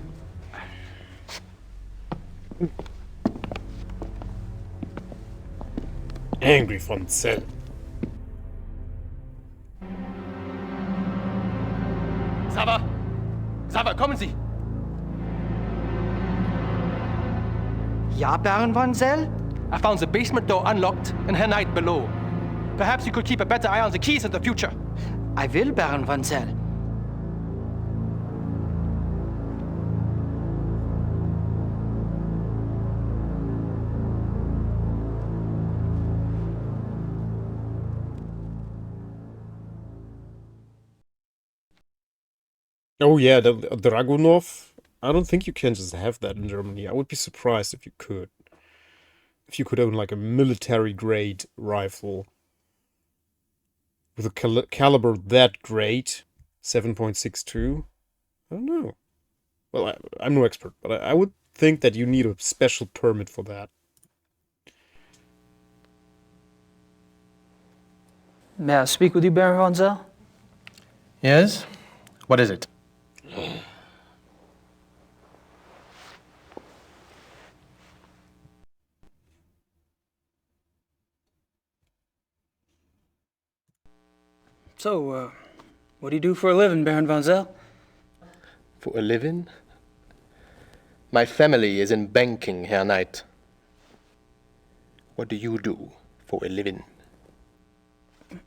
Angry von Zell. Sava, kommen Sie! Ja, Baron von Zell? I found the basement door unlocked and Herr Knight below. Perhaps you could keep a better eye on the keys in the future. I will, Baron von Zell. Oh yeah, the Dragunov. I don't think you can just have that in Germany. I would be surprised if you could. If you could own like a military grade rifle with a caliber that great, 7.62. I don't know. Well, I'm no expert, but I would think that you need a special permit for that. May I speak with you, Baron von Zell? Yes? What is it? So, what do you do for a living, Baron von Zell? For a living? My family is in banking, Herr Knight. What do you do for a living?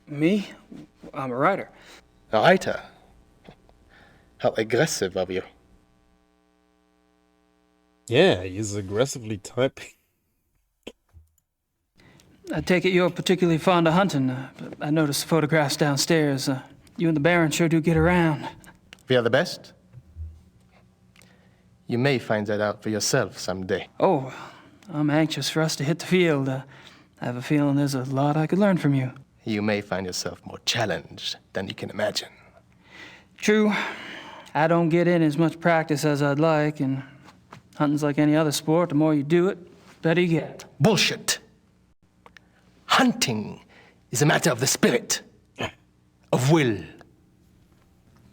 Me? I'm a writer. A writer? How aggressive of you. Yeah, he's aggressively typing. I take it you're particularly fond of hunting. I noticed the photographs downstairs. You and the Baron sure do get around. We are the best? You may find that out for yourself someday. Oh, I'm anxious for us to hit the field. I have a feeling there's a lot I could learn from you. You may find yourself more challenged than you can imagine. True. I don't get in as much practice as I'd like, and hunting's like any other sport. The more you do it, the better you get. Bullshit. Hunting is a matter of the spirit, of will.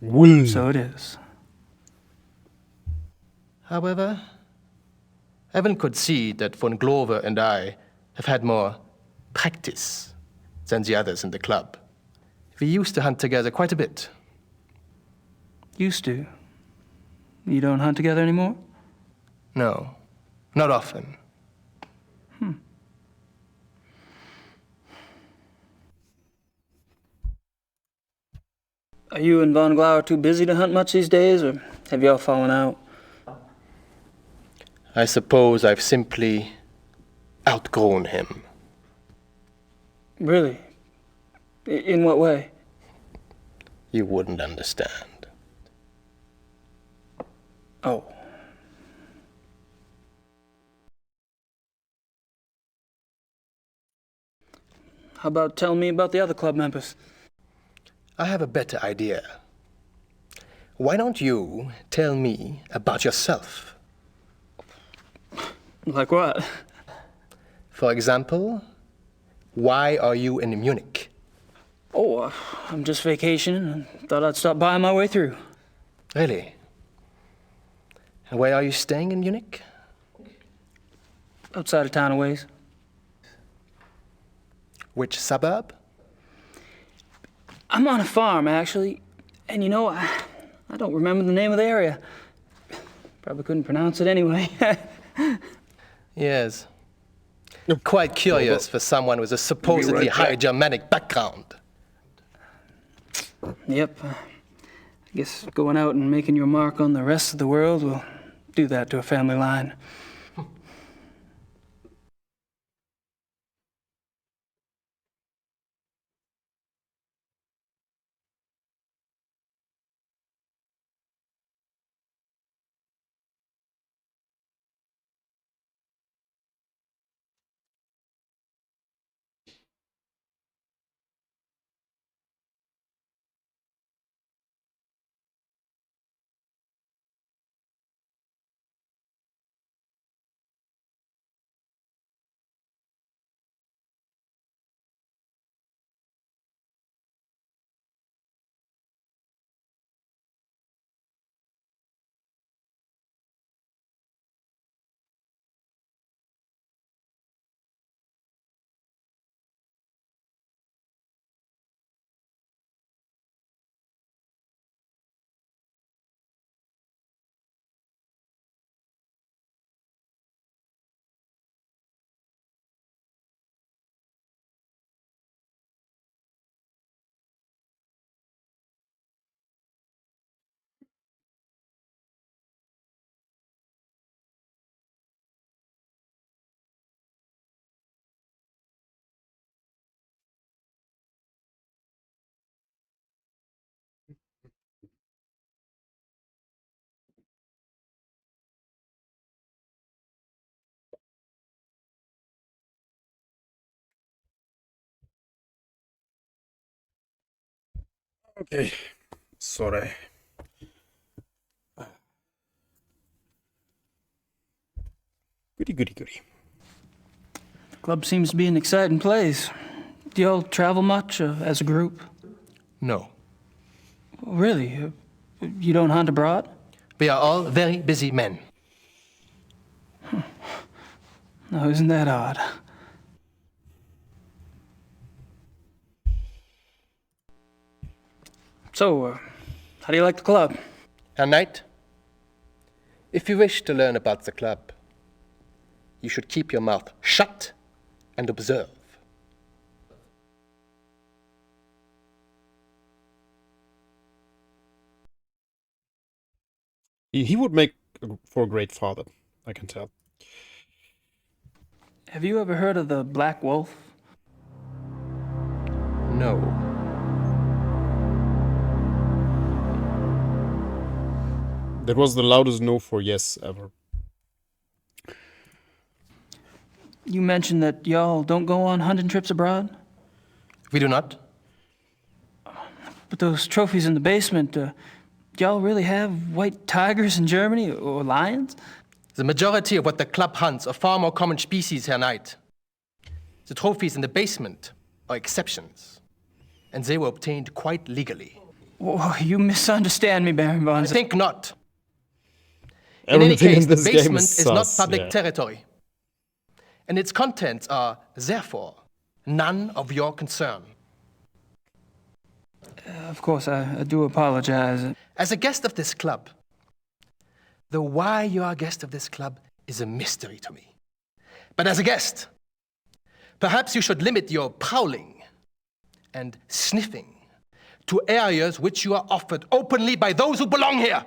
Will. So it is. However, Evan could see that von Glover and I have had more practice than the others in the club. We used to hunt together quite a bit. Used to. You don't hunt together anymore? No, not often. Are you and Von Glauer too busy to hunt much these days, or have y'all fallen out? I suppose I've simply outgrown him. Really? In what way? You wouldn't understand. Oh. How about telling me about the other club members? I have a better idea. Why don't you tell me about yourself? Like what? For example, why are you in Munich? Oh, I'm just vacationing and thought I'd stop by on my way through. Really? And where are you staying in Munich? Outside of town a ways. Which suburb? I'm on a farm, actually. And you know, I don't remember the name of the area. Probably couldn't pronounce it anyway. Yes. Quite curious for someone with a supposedly high Germanic background. Yep. I guess going out and making your mark on the rest of the world will do that to a family line. Okay, sorry. Goody, goody, goody. The club seems to be an exciting place. Do y'all travel much as a group? No. Really? You don't hunt abroad? We are all very busy men. No, isn't that odd? So, how do you like the club? Herr Knight, if you wish to learn about the club, you should keep your mouth shut and observe. He would make for a great father, I can tell. Have you ever heard of the Black Wolf? No. That was the loudest no for yes ever. You mentioned that y'all don't go on hunting trips abroad? We do not. But those trophies in the basement, y'all really have white tigers in Germany or lions? The majority of what the club hunts are far more common species, Herr Knight. The trophies in the basement are exceptions, and they were obtained quite legally. Whoa, you misunderstand me, Baron von. I think not. In any case, the basement is not public territory, and its contents are, therefore, none of your concern. Of course, I do apologize. As a guest of this club, the why you are a guest of this club is a mystery to me. But as a guest, perhaps you should limit your prowling and sniffing to areas which you are offered openly by those who belong here.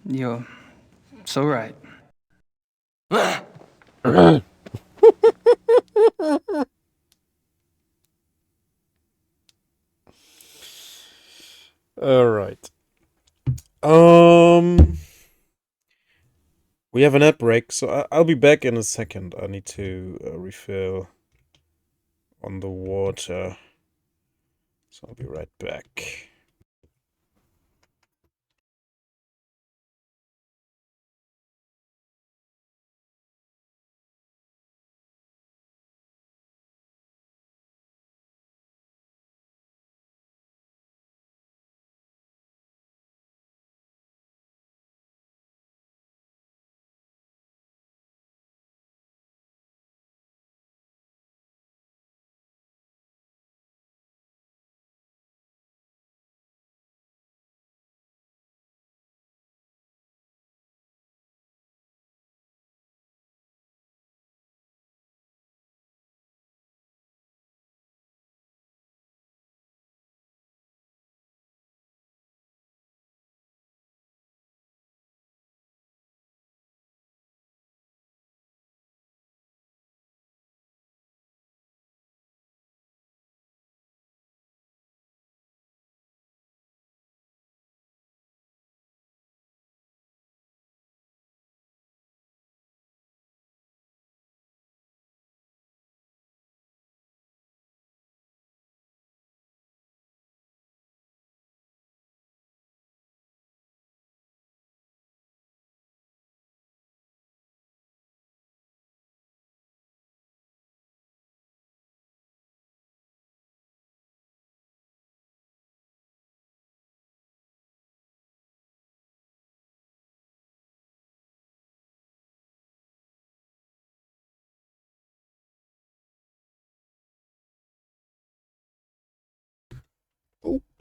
You're So right. All right. We have an ad break, so I'll be back in a second. I need to refill on the water. So I'll be right back.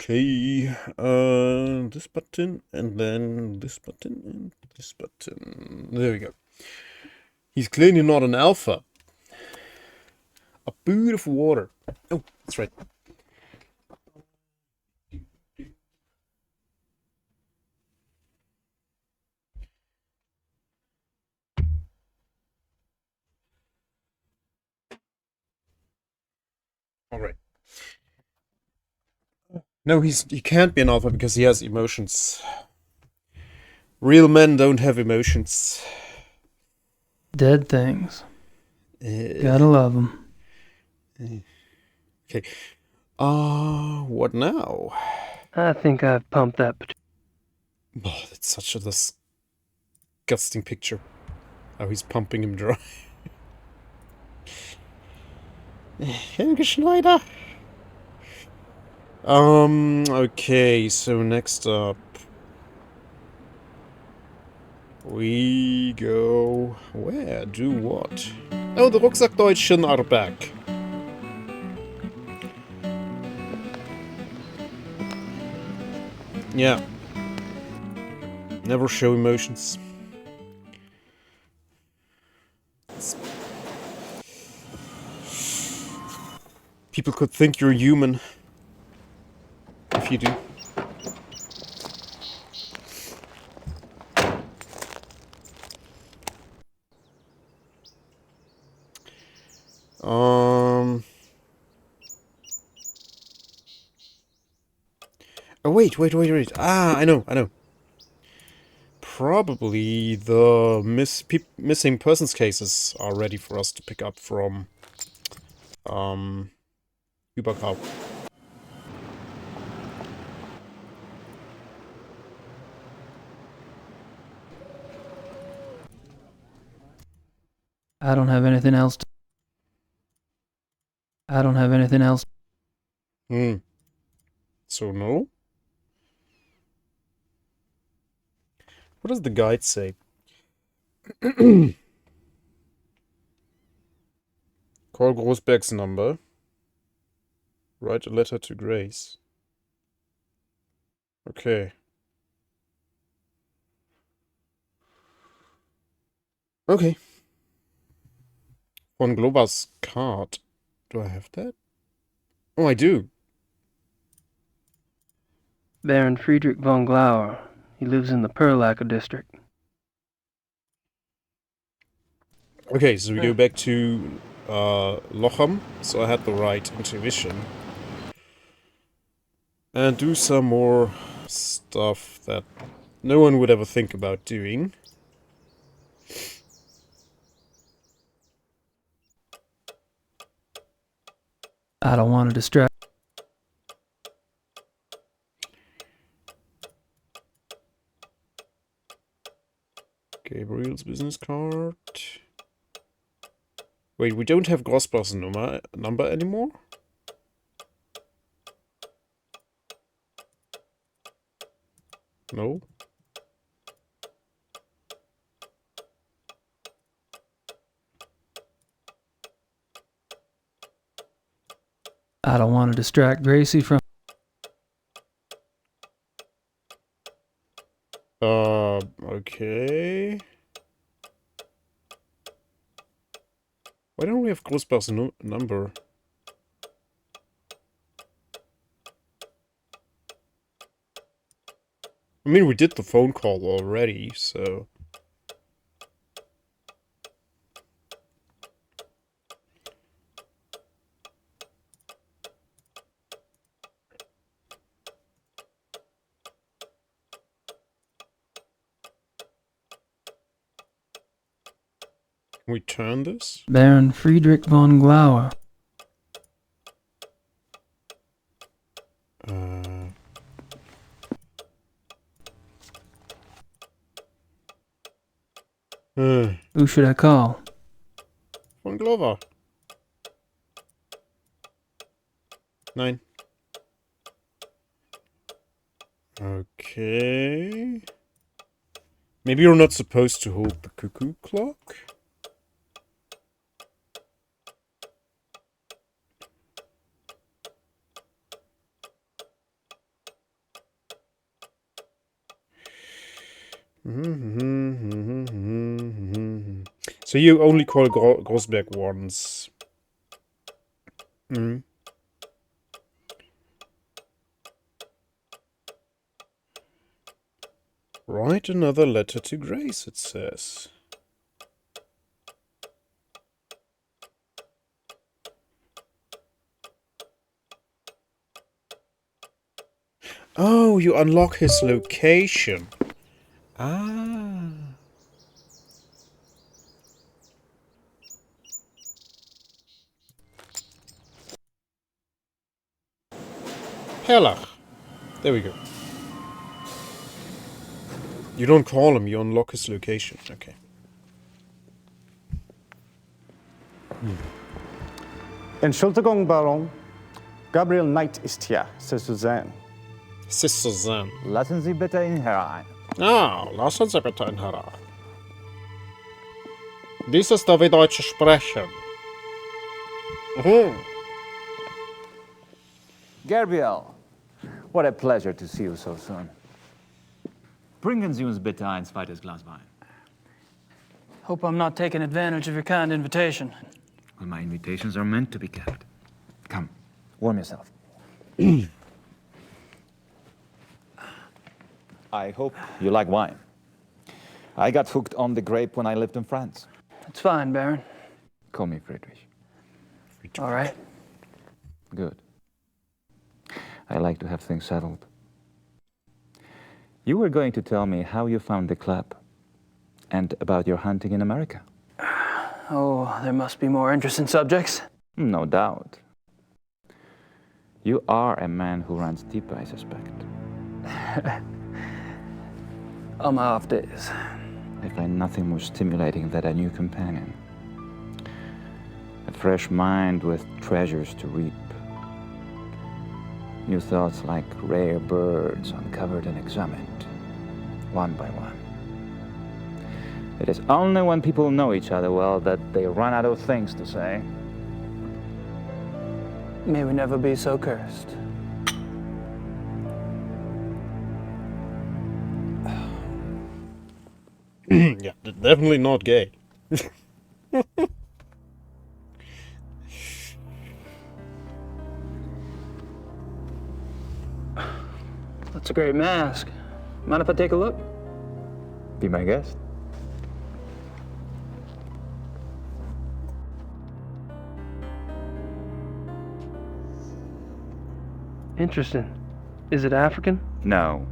Okay, this button, and then this button, and this button. There we go. He's clearly not an alpha. A boot of water. Oh, that's right. All right. No, he can't be an alpha because he has emotions. Real men don't have emotions. Dead things. Gotta love them. Okay. What now? I think I've pumped that. Oh, that's such a disgusting picture. How he's pumping him dry. Helge Schneider. Okay, so next up we go where? Do what? Oh, the Rucksackdeutschen are back. Yeah. Never show emotions. People could think you're human if you do. Oh, wait. Ah, I know. Probably the missing persons cases are ready for us to pick up from Übergrau. I don't have anything else. So no? What does the guide say? Call Großberg's number. Write a letter to Grace. Okay. Okay. Von Glober's card. Do I have that? Oh, I do. Baron Friedrich von Glauer. He lives in the Perlacker district. Okay, so we go back to Lochem, so I had the right intuition. And do some more stuff that no one would ever think about doing. I don't want to distract. Gabriel's business card. Wait, we don't have Grossbach's number anymore? No? I don't want to distract Gracie from... Okay. Why don't we have Grossbach's number? I mean, we did the phone call already, so... Can we turn this? Baron Friedrich von Glauer. Who should I call? Von Glauer. 9. Okay. Maybe you're not supposed to hold the cuckoo clock? So you only call Grossberg once. Write another letter to Grace, it says. Oh, you unlock his location. Ah. Herlach. There we go. You don't call him, you unlock his location. Okay. Entschuldigung, Baron. Gabriel Knight ist hier, c'est Suzanne. Es ist Suzanne. Lassen Sie bitte ihn herein. Ah, lassen Sie bitte ihn herein. Dies ist da wie Deutsche sprechen. Gabriel, what a pleasure to see you so soon. Bringen Sie uns bitte ein zweites Glas Wein. Hope I'm not taking advantage of your kind invitation. Well, my invitations are meant to be kept. Come, warm yourself. I hope you like wine. I got hooked on the grape when I lived in France. It's fine, Baron. Call me Friedrich. All right. Good. I like to have things settled. You were going to tell me how you found the club and about your hunting in America. Oh, there must be more interesting subjects. No doubt. You are a man who runs deep, I suspect. On my off days. I find nothing more stimulating than a new companion. A fresh mind with treasures to reap. New thoughts like rare birds uncovered and examined, one by one. It is only when people know each other well that they run out of things to say. May we never be so cursed. Yeah, definitely not gay. That's a great mask. Mind if I take a look? Be my guest. Interesting. Is it African? No,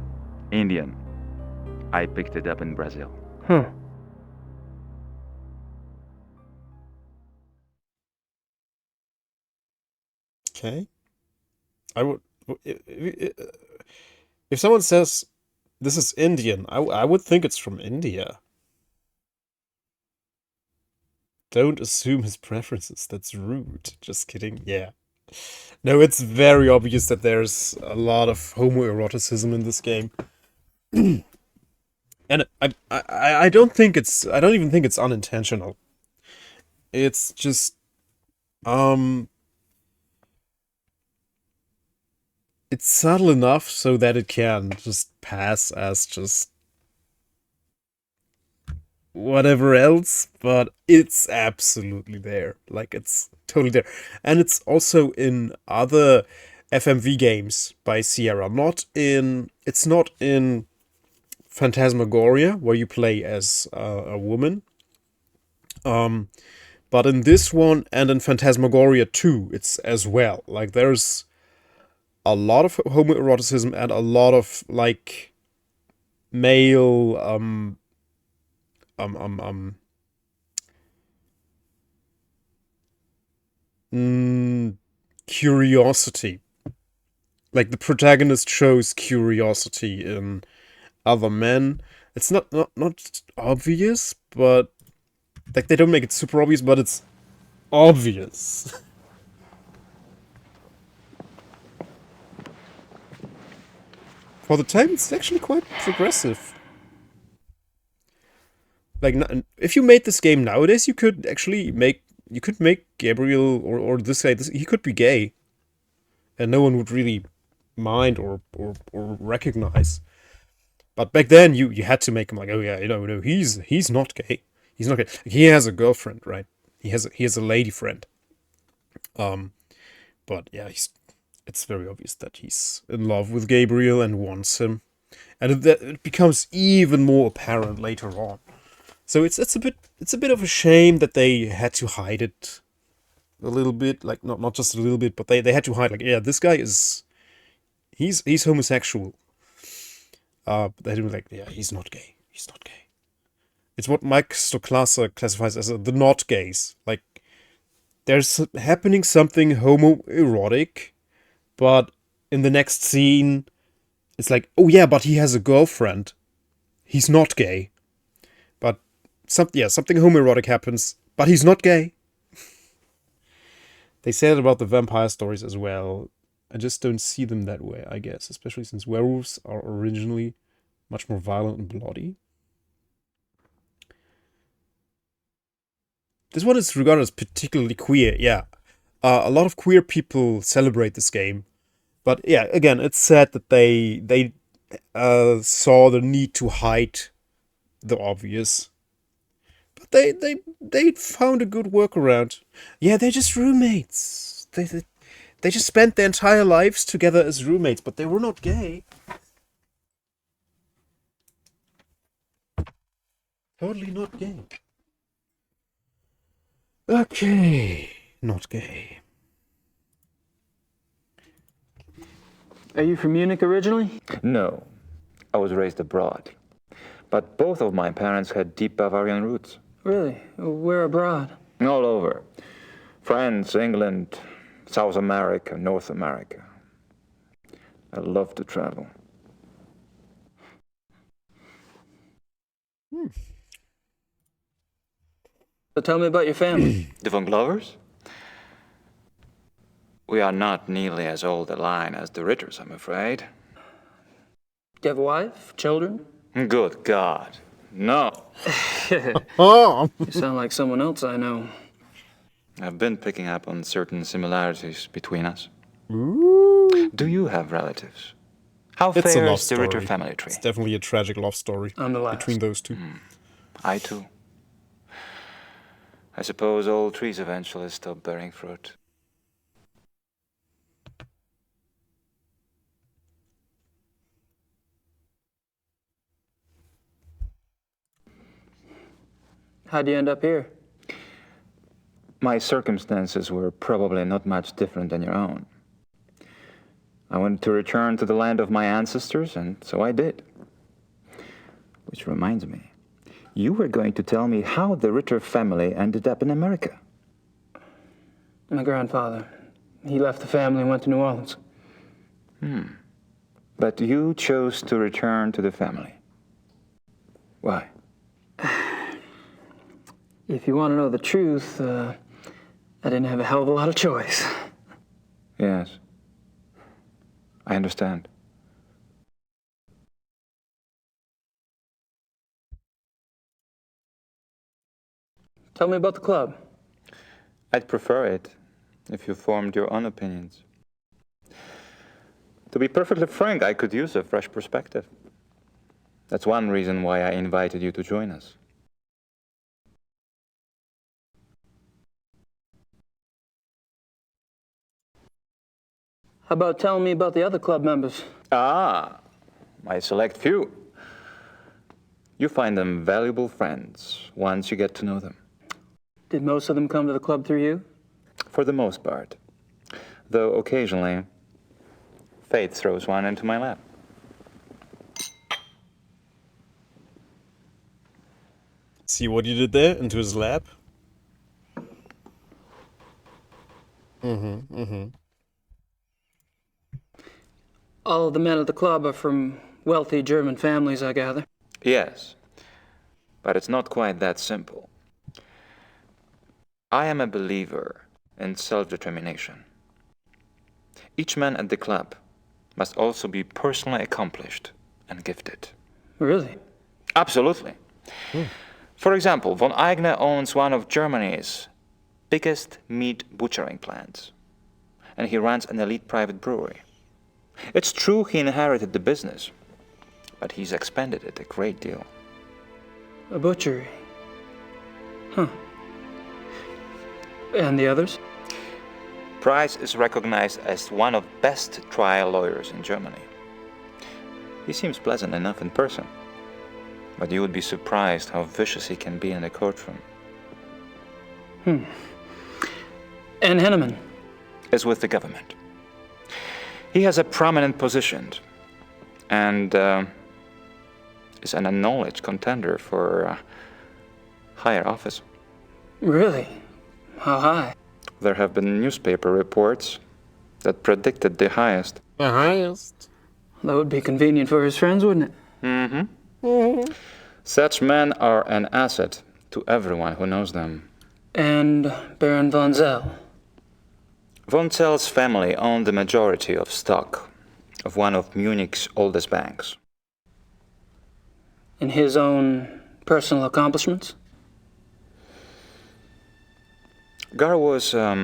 Indian. I picked it up in Brazil. Huh. Okay. I would... If someone says this is Indian, I would think it's from India. Don't assume his preferences. That's rude. Just kidding. Yeah. No, it's very obvious that there's a lot of homoeroticism in this game. And I don't think it's... I don't even think it's unintentional. It's just... It's subtle enough so that it can just pass as just whatever else, but it's absolutely there. Like, it's totally there. And it's also in other FMV games by Sierra. It's not in Phantasmagoria, where you play as a woman. But in this one and in Phantasmagoria 2, it's as well. Like, there's a lot of homoeroticism and a lot of, like, male, curiosity. Like, the protagonist shows curiosity in other men. It's not obvious, but, like, they don't make it super obvious, but it's obvious. For the time, it's actually quite progressive. Like, if you made this game nowadays, you could actually make Gabriel or this guy. He could be gay, and no one would really mind or recognize. But back then, you had to make him like, oh yeah, no, he's not gay. He's not gay. He has a girlfriend, right? He has a lady friend. But yeah, it's very obvious that he's in love with Gabriel and wants him, and it becomes even more apparent later on. So it's a bit of a shame that they had to hide it a little bit, like not just a little bit, but they had to hide, like, yeah, this guy he's homosexual. But they didn't, like, yeah, he's not gay. He's not gay. It's what Mike Stoklasser classifies as the not gays. Like, there's happening something homoerotic, but in the next scene, it's like, oh yeah, but he has a girlfriend. He's not gay. But something homoerotic happens, but he's not gay. They say it about the vampire stories as well. I just don't see them that way, I guess. Especially since werewolves are originally much more violent and bloody. This one is regarded as particularly queer, yeah. A lot of queer people celebrate this game. But yeah, again, it's sad that they saw the need to hide the obvious. But they found a good workaround. Yeah, they're just roommates. They just spent their entire lives together as roommates, but they were not gay. Totally not gay. Okay, not gay. Are you from Munich originally? No, I was raised abroad. But both of my parents had deep Bavarian roots. Really? Where abroad? All over. France, England, South America, North America. I love to travel. So tell me about your family. The Von Glovers? We are not nearly as old a line as the Ritters, I'm afraid. Do you have a wife? Children? Good God. No. You sound like someone else I know. I've been picking up on certain similarities between us. Ooh. Do you have relatives? How fares the Ritter family tree? It's definitely a tragic love story between those two. I too. I suppose all trees eventually stop bearing fruit. How'd you end up here? My circumstances were probably not much different than your own. I wanted to return to the land of my ancestors, and so I did. Which reminds me, you were going to tell me how the Ritter family ended up in America. My grandfather. He left the family and went to New Orleans. But you chose to return to the family. Why? If you want to know the truth, I didn't have a hell of a lot of choice. Yes. I understand. Tell me about the club. I'd prefer it if you formed your own opinions. To be perfectly frank, I could use a fresh perspective. That's one reason why I invited you to join us. How about telling me about the other club members? Ah, my select few. You find them valuable friends once you get to know them. Did most of them come to the club through you? For the most part. Though occasionally, fate throws one into my lap. See what you did there? Into his lap? All of the men at the club are from wealthy German families, I gather. Yes, but it's not quite that simple. I am a believer in self-determination. Each man at the club must also be personally accomplished and gifted. Really? Absolutely. For example, von Eigner owns one of Germany's biggest meat butchering plants, and he runs an elite private brewery. It's true he inherited the business, but he's expanded it a great deal. A butchery? Huh. And the others? Price is recognized as one of the best trial lawyers in Germany. He seems pleasant enough in person, but you would be surprised how vicious he can be in a courtroom. And Henneman? Is with the government. He has a prominent position and is an acknowledged contender for higher office. Really? How high? There have been newspaper reports that predicted the highest. The highest? That would be convenient for his friends, wouldn't it? Such men are an asset to everyone who knows them. And Baron von Zell? Von Zell's family owned the majority of stock of one of Munich's oldest banks. In his own personal accomplishments? Gar is a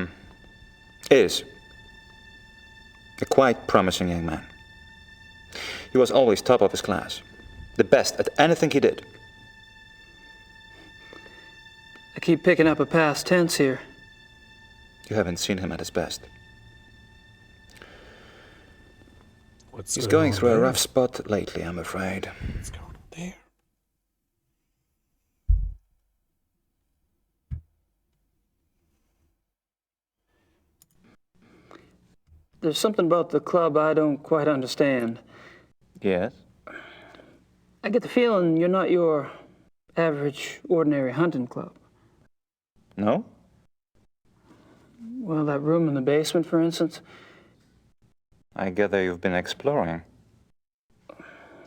quite promising young man. He was always top of his class, the best at anything he did. I keep picking up a past tense here. You haven't seen him at his best. He's going through a rough spot lately, I'm afraid. What's going on there? There's something about the club I don't quite understand. Yes? I get the feeling you're not your average, ordinary hunting club. No? Well, that room in the basement, for instance. I gather you've been exploring.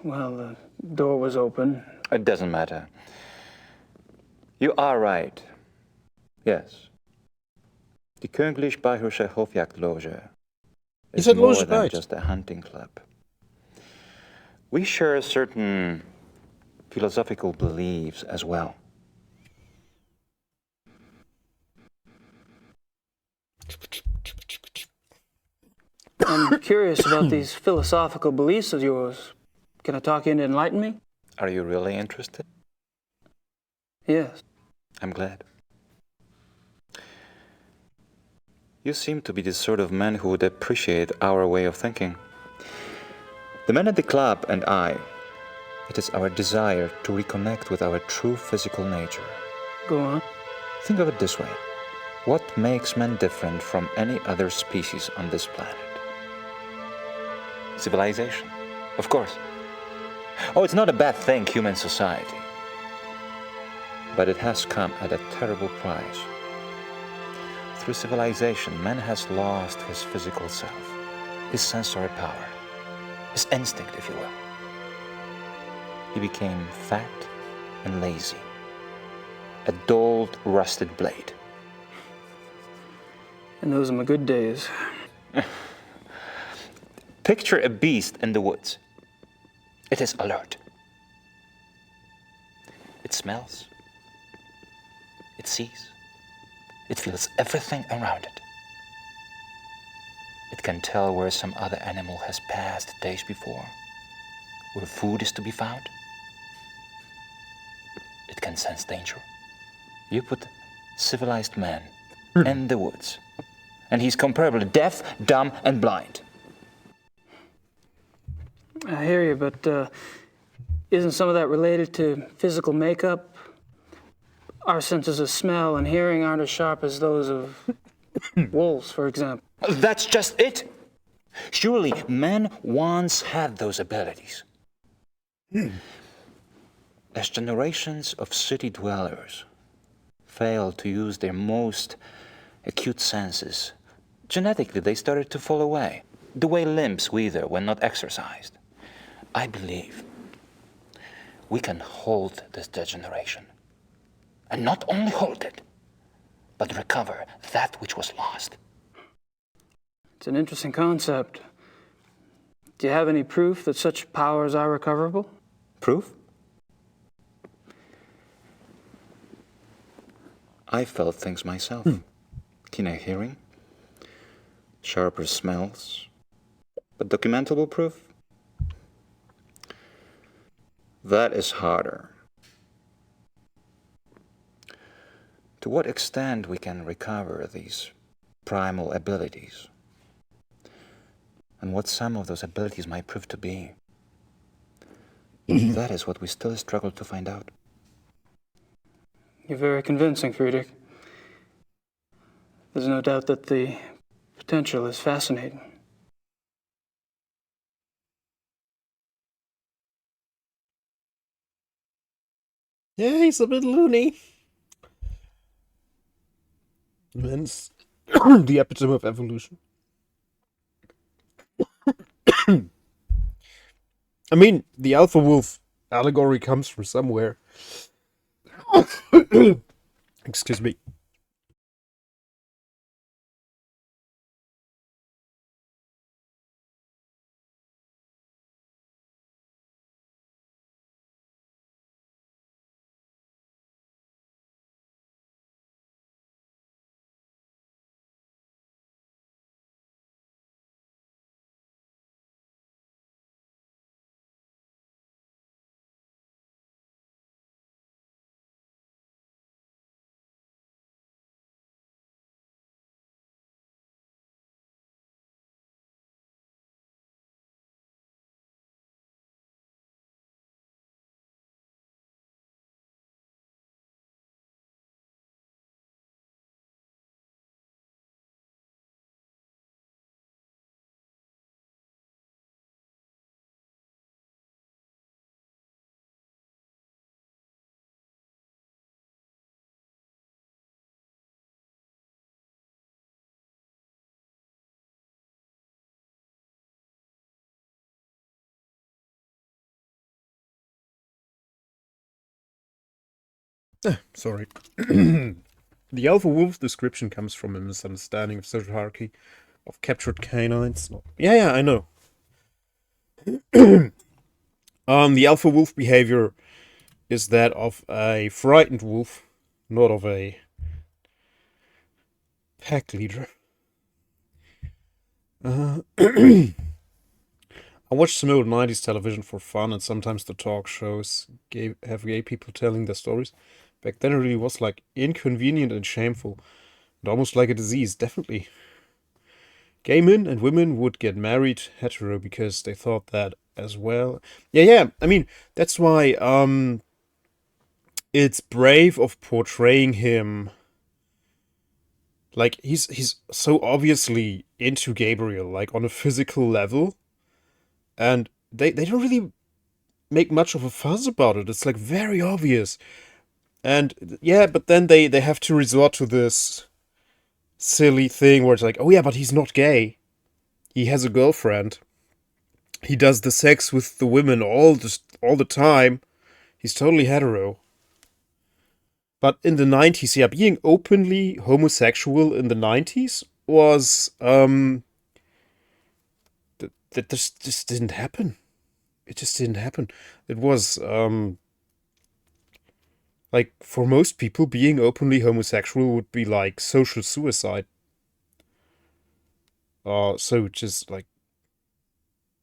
Well, the door was open. It doesn't matter. You are right. Yes. Die Königlich-Bayerische Hofjagdloge is more than just a hunting club. We share certain philosophical beliefs as well. I'm curious about these philosophical beliefs of yours. Can I talk you into enlighten me? Are you really interested? Yes. I'm glad. You seem to be the sort of man who would appreciate our way of thinking. The men at the club and I, it is our desire to reconnect with our true physical nature. Go on. Think of it this way. What makes man different from any other species on this planet? Civilization, of course. Oh, it's not a bad thing, human society. But it has come at a terrible price. Through civilization, man has lost his physical self, his sensory power, his instinct, if you will. He became fat and lazy, a dulled, rusted blade. And those are my good days. Picture a beast in the woods. It is alert. It smells. It sees. It feels everything around it. It can tell where some other animal has passed days before, where food is to be found. It can sense danger. You put civilized man in the woods, and he's comparably deaf, dumb, and blind. I hear you, but isn't some of that related to physical makeup? Our senses of smell and hearing aren't as sharp as those of wolves, for example. That's just it. Surely man once had those abilities. As generations of city dwellers failed to use their most acute senses, genetically they started to fall away, the way limbs wither when not exercised. I believe we can hold this degeneration. And not only hold it, but recover that which was lost. It's an interesting concept. Do you have any proof that such powers are recoverable? Proof? I felt things myself. Keener hearing, sharper smells, but documentable proof? That is harder. To what extent we can recover these primal abilities, and what some of those abilities might prove to be, that is what we still struggle to find out. You're very convincing, Friedrich. There's no doubt that the potential is fascinating. Yeah, he's a bit loony. Man's the epitome of evolution. I mean, the alpha wolf allegory comes from somewhere. Excuse me. Sorry. The alpha wolf description comes from a misunderstanding of social hierarchy of captured canines. Yeah, I know. The alpha wolf behavior is that of a frightened wolf, not of a pack leader. I watch some old 90s television for fun, and sometimes the talk shows have gay people telling their stories. Back then it really was like inconvenient and shameful, and almost like a disease, definitely. Gay men and women would get married hetero because they thought that as well. Yeah, I mean, that's why it's brave of portraying him. Like, he's so obviously into Gabriel, like on a physical level. And they don't really make much of a fuss about it. It's like very obvious. And yeah, but then they have to resort to this silly thing where it's like, oh yeah, but he's not gay. He has a girlfriend. He does the sex with the women all the time. He's totally hetero. But in the 90s, yeah, being openly homosexual in the 90s was that just didn't happen. It just didn't happen. It was like, for most people, being openly homosexual would be like social suicide. So just like,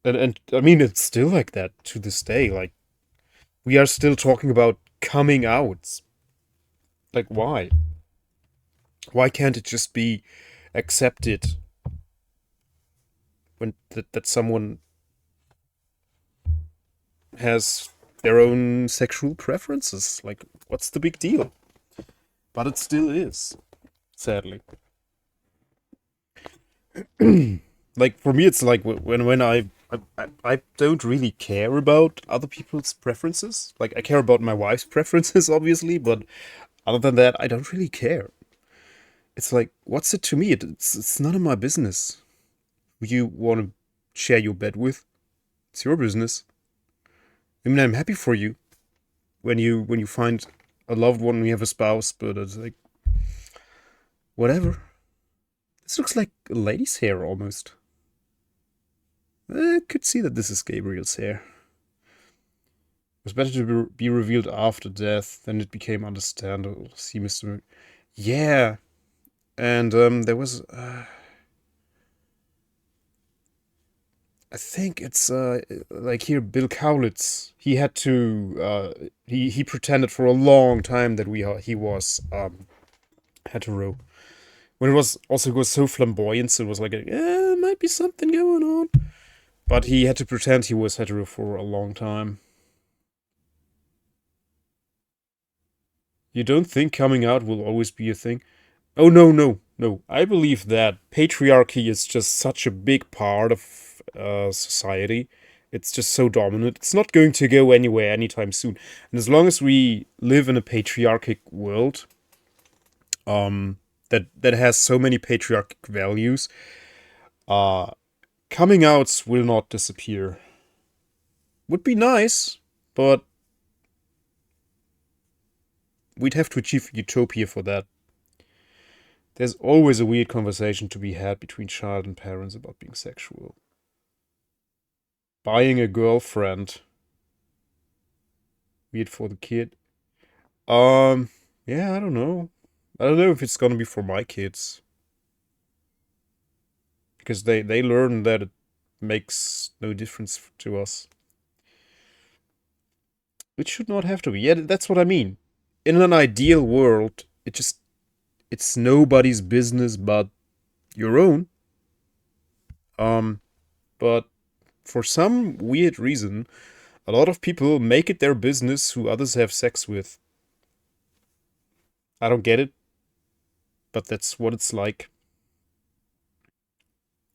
and I mean, it's still like that to this day. Like, we are still talking about coming out. Like, why? Why can't it just be accepted when that someone has their own sexual preferences? Like, what's the big deal? But it still is, sadly. Like, for me, it's like when I don't really care about other people's preferences. Like, I care about my wife's preferences, obviously, but other than that, I don't really care. It's like, what's it to me? It's none of my business. Who you want to share your bed with? It's your business. I mean, I'm happy for you when you find a loved one, when you have a spouse, but it's like, whatever. This looks like a lady's hair almost. I could see that this is Gabriel's hair. It was better to be revealed after death, then it became understandable. See, Mr. Yeah. And there was I think it's like here, Bill Kaulitz. He had to he pretended for a long time that he was hetero. When it was so flamboyant, so it was like, might be something going on. But he had to pretend he was hetero for a long time. You don't think coming out will always be a thing? Oh, no. I believe that patriarchy is just such a big part of society. It's just so dominant. It's not going to go anywhere anytime soon. And as long as we live in a patriarchic world, that has so many patriarchic values, coming outs will not disappear. Would be nice, but we'd have to achieve utopia for that. There's always a weird conversation to be had between child and parents about being sexual. Buying a girlfriend. Weird for the kid. Yeah, I don't know. I don't know if it's gonna be for my kids. Because they learn that it makes no difference to us. It should not have to be. Yeah, that's what I mean. In an ideal world, it's nobody's business but your own. But for some weird reason, a lot of people make it their business who others have sex with. I don't get it, but that's what it's like.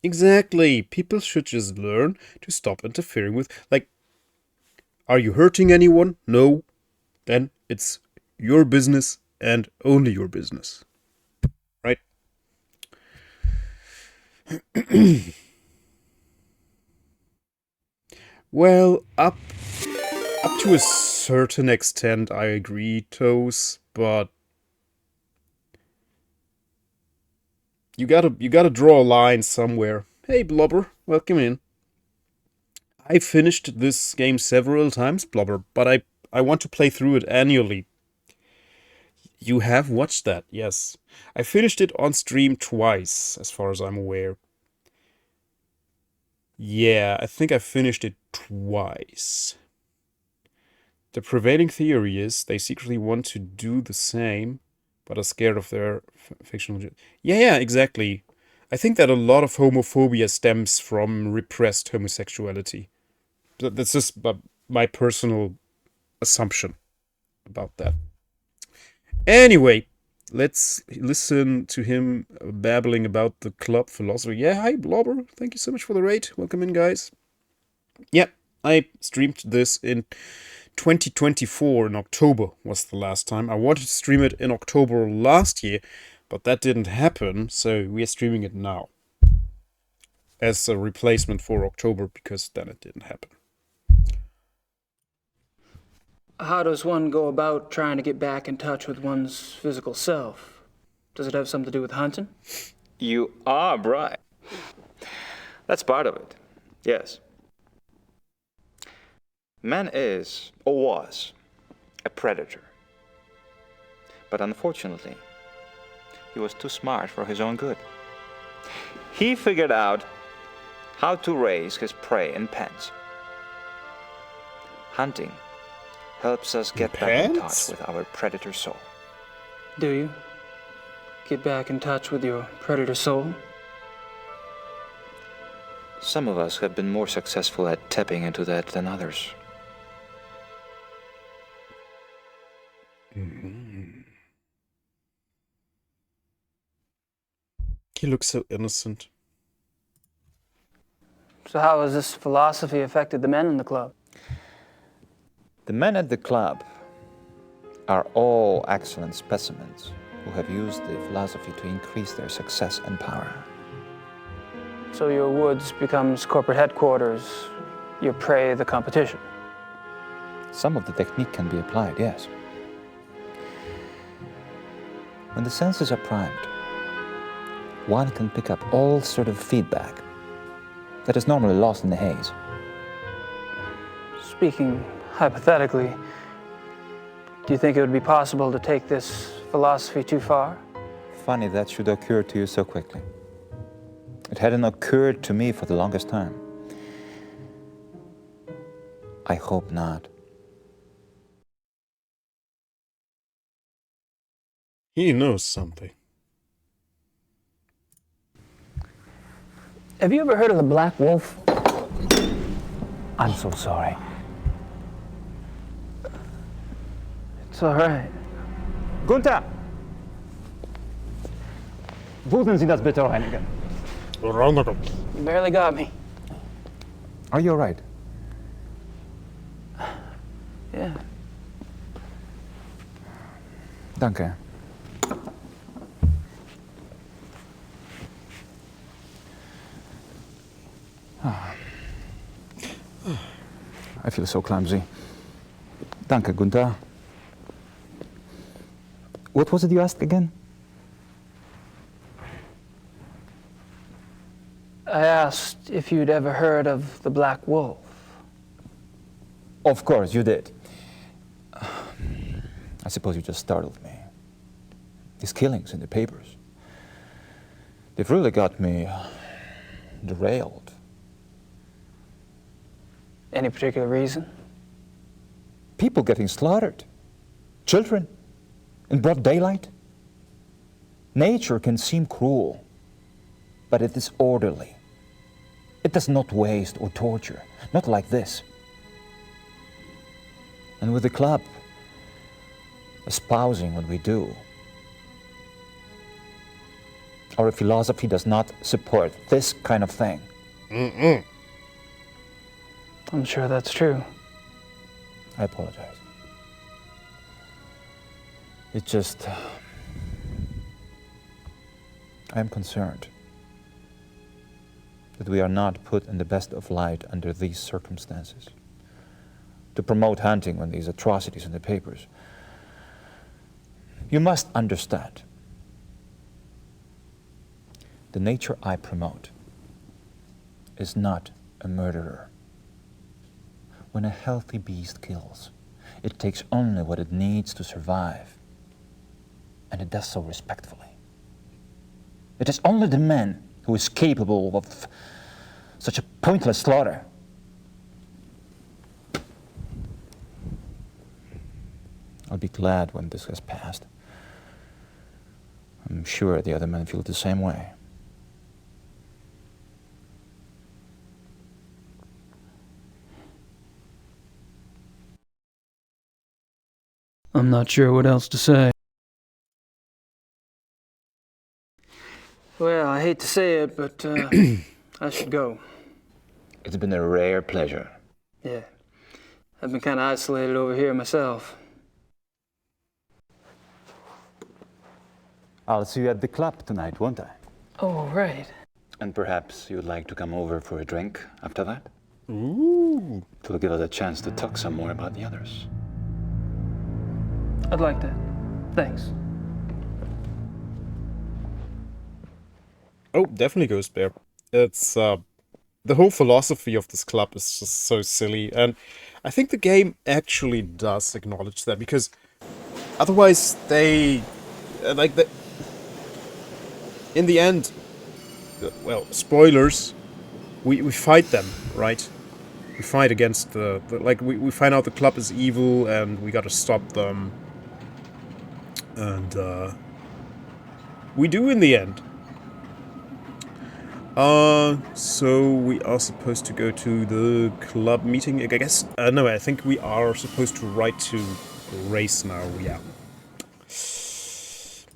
Exactly. People should just learn to stop interfering with... Like, are you hurting anyone? No. Then it's your business and only your business. Right? Well, up to a certain extent, I agree, Toes, but you gotta draw a line somewhere. Hey, Blubber, welcome in. I finished this game several times, Blubber, but I want to play through it annually. You have watched that, yes. I finished it on stream twice, as far as I'm aware. Yeah, I think I finished it twice. The prevailing theory is they secretly want to do the same, but are scared of their fictional... Yeah, exactly. I think that a lot of homophobia stems from repressed homosexuality. That's just my personal assumption about that. Anyway, let's listen to him babbling about the club philosophy. Yeah, hi, Blobber. Thank you so much for the raid. Welcome in, guys. Yep, I streamed this in 2024 in October was the last time. I wanted to stream it in October last year, but that didn't happen, so we are streaming it now. As a replacement for October, because then it didn't happen. How does one go about trying to get back in touch with one's physical self? Does it have something to do with hunting? You are right. That's part of it, yes. Man is, or was, a predator. But unfortunately, he was too smart for his own good. He figured out how to raise his prey in pens. Hunting helps us get back in touch with our predator soul. Do you? Get back in touch with your predator soul? Some of us have been more successful at tapping into that than others. He looks so innocent. So how has this philosophy affected the men in the club? The men at the club are all excellent specimens who have used the philosophy to increase their success and power. So your woods becomes corporate headquarters, your prey the competition. Some of the technique can be applied, yes. When the senses are primed, one can pick up all sort of feedback that is normally lost in the haze. Speaking hypothetically, do you think it would be possible to take this philosophy too far? Funny that should occur to you so quickly. It hadn't occurred to me for the longest time. I hope not. He knows something. Have you ever heard of the Black Wolf? I'm so sorry. It's all right. Gunther! Würden Sie das bitte reinigen? You barely got me. Are you all right? Yeah. Danke. I feel so clumsy. Danke, Gunther. What was it you asked again? I asked if you'd ever heard of the Black Wolf. Of course, you did. I suppose you just startled me. These killings in the papers, they've really got me derailed. Any particular reason? People getting slaughtered. Children. In broad daylight. Nature can seem cruel, but it is orderly. It does not waste or torture. Not like this. And with the club espousing what we do, our philosophy does not support this kind of thing. I'm sure that's true. I apologize. It just... I'm concerned that we are not put in the best of light under these circumstances. To promote hunting when these atrocities in the papers. You must understand. The nature I promote is not a murderer. When a healthy beast kills, it takes only what it needs to survive. And it does so respectfully. It is only the man who is capable of such a pointless slaughter. I'll be glad when this has passed. I'm sure the other men feel the same way. I'm not sure what else to say. Well, I hate to say it, but I should go. It's been a rare pleasure. Yeah. I've been kind of isolated over here myself. I'll see you at the club tonight, won't I? Oh, right. And perhaps you'd like to come over for a drink after that? Ooh. It will give us a chance to talk some more about the others. I'd like that. Thanks. Oh, definitely Ghost Bear. It's, the whole philosophy of this club is just so silly, and I think the game actually does acknowledge that, because otherwise they, in the end, well, spoilers, we fight them, right? We fight against we find out the club is evil and we gotta stop them. And, we do in the end. So we are supposed to go to the club meeting, I guess? No, I think we are supposed to write to Grace now, yeah. Let's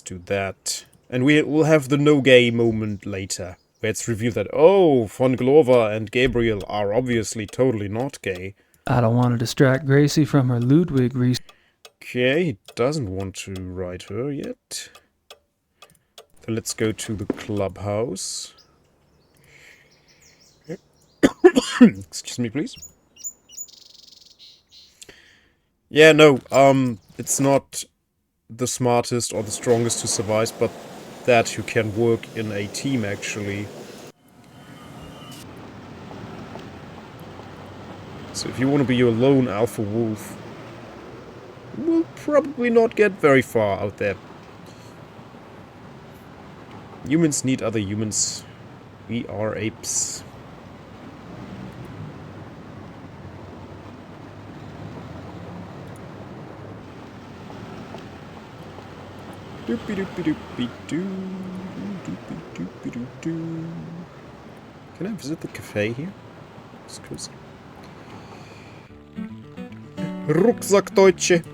do that. And we'll have the no-gay moment later, where it's revealed that, oh, Von Glover and Gabriel are obviously totally not gay. I don't want to distract Gracie from her Ludwig research. Okay, he doesn't want to write her yet. So let's go to the clubhouse. Excuse me, please. Yeah, no, it's not the smartest or the strongest to survive, but that you can work in a team, actually. So if you want to be your lone alpha wolf, you will probably not get very far out there. Humans need other humans. We are apes. Doopy doopy doopy doo. Doopy doopy doo doo. Can I visit the cafe here? It's cozy. Rucksackdeutsche.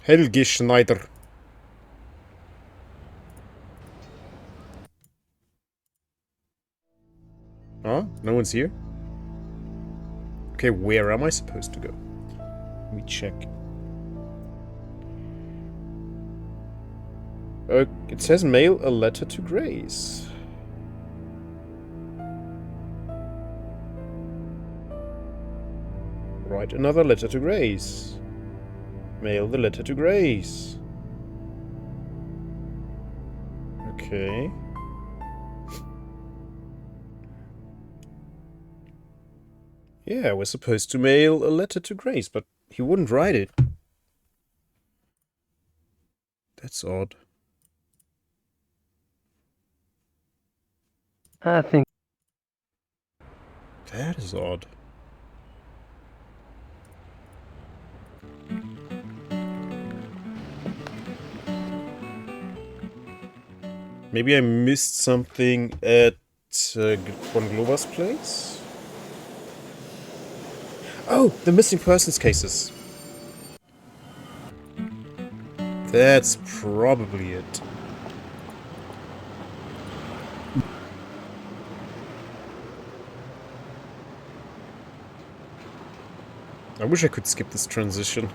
Helge Schneider. Oh, no one's here? Okay, where am I supposed to go? Let me check. It says mail a letter to Grace. Write another letter to Grace. Mail the letter to Grace. Okay. Yeah, we're supposed to mail a letter to Grace, but he wouldn't write it. That's odd. I think that is odd. Maybe I missed something at Von Glover's place? Oh, the missing persons cases. That's probably it. I wish I could skip this transition.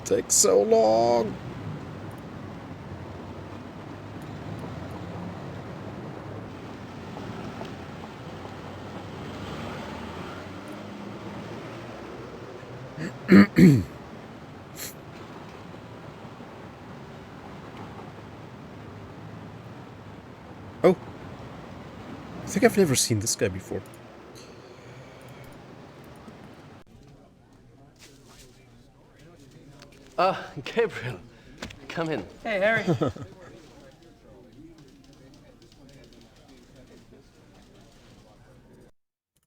Takes so long. Oh. I think I've never seen this guy before. Gabriel, come in. Hey, Harry.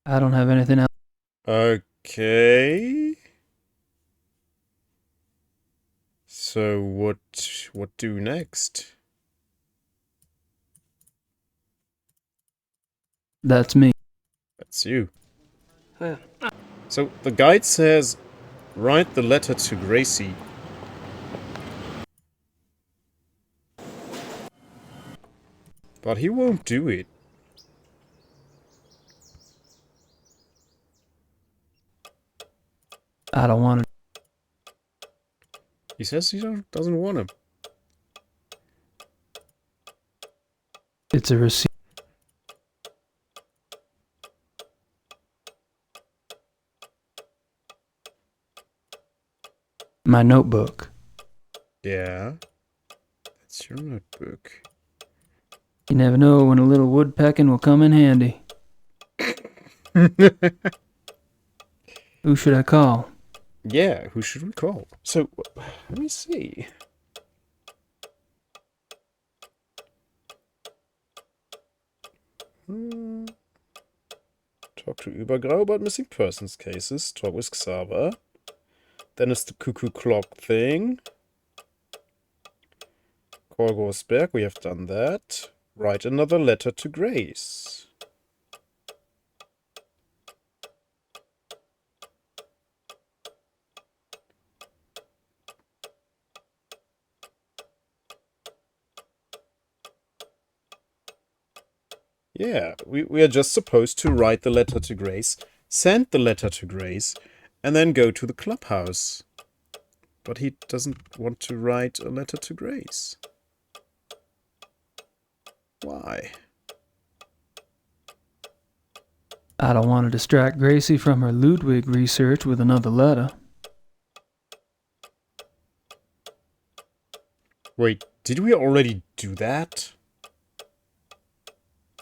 I don't have anything else. Okay. So what do next? That's me. That's you. So the guide says, write the letter to Gracie. But he won't do it. I don't want to. He says he doesn't want to. It's a receipt. My notebook. Yeah. That's your notebook. You never know when a little woodpecking will come in handy. Who should I call? Yeah, who should we call? So, let me see. Talk to Übergrau about missing persons cases. Talk with Xaver. Then it's the cuckoo clock thing. Call Grossberg, we have done that. Write another letter to Grace. Yeah, we are just supposed to write the letter to Grace, send the letter to Grace, and then go to the clubhouse. But he doesn't want to write a letter to Grace. Why? I don't want to distract Gracie from her Ludwig research with another letter. Wait, did we already do that?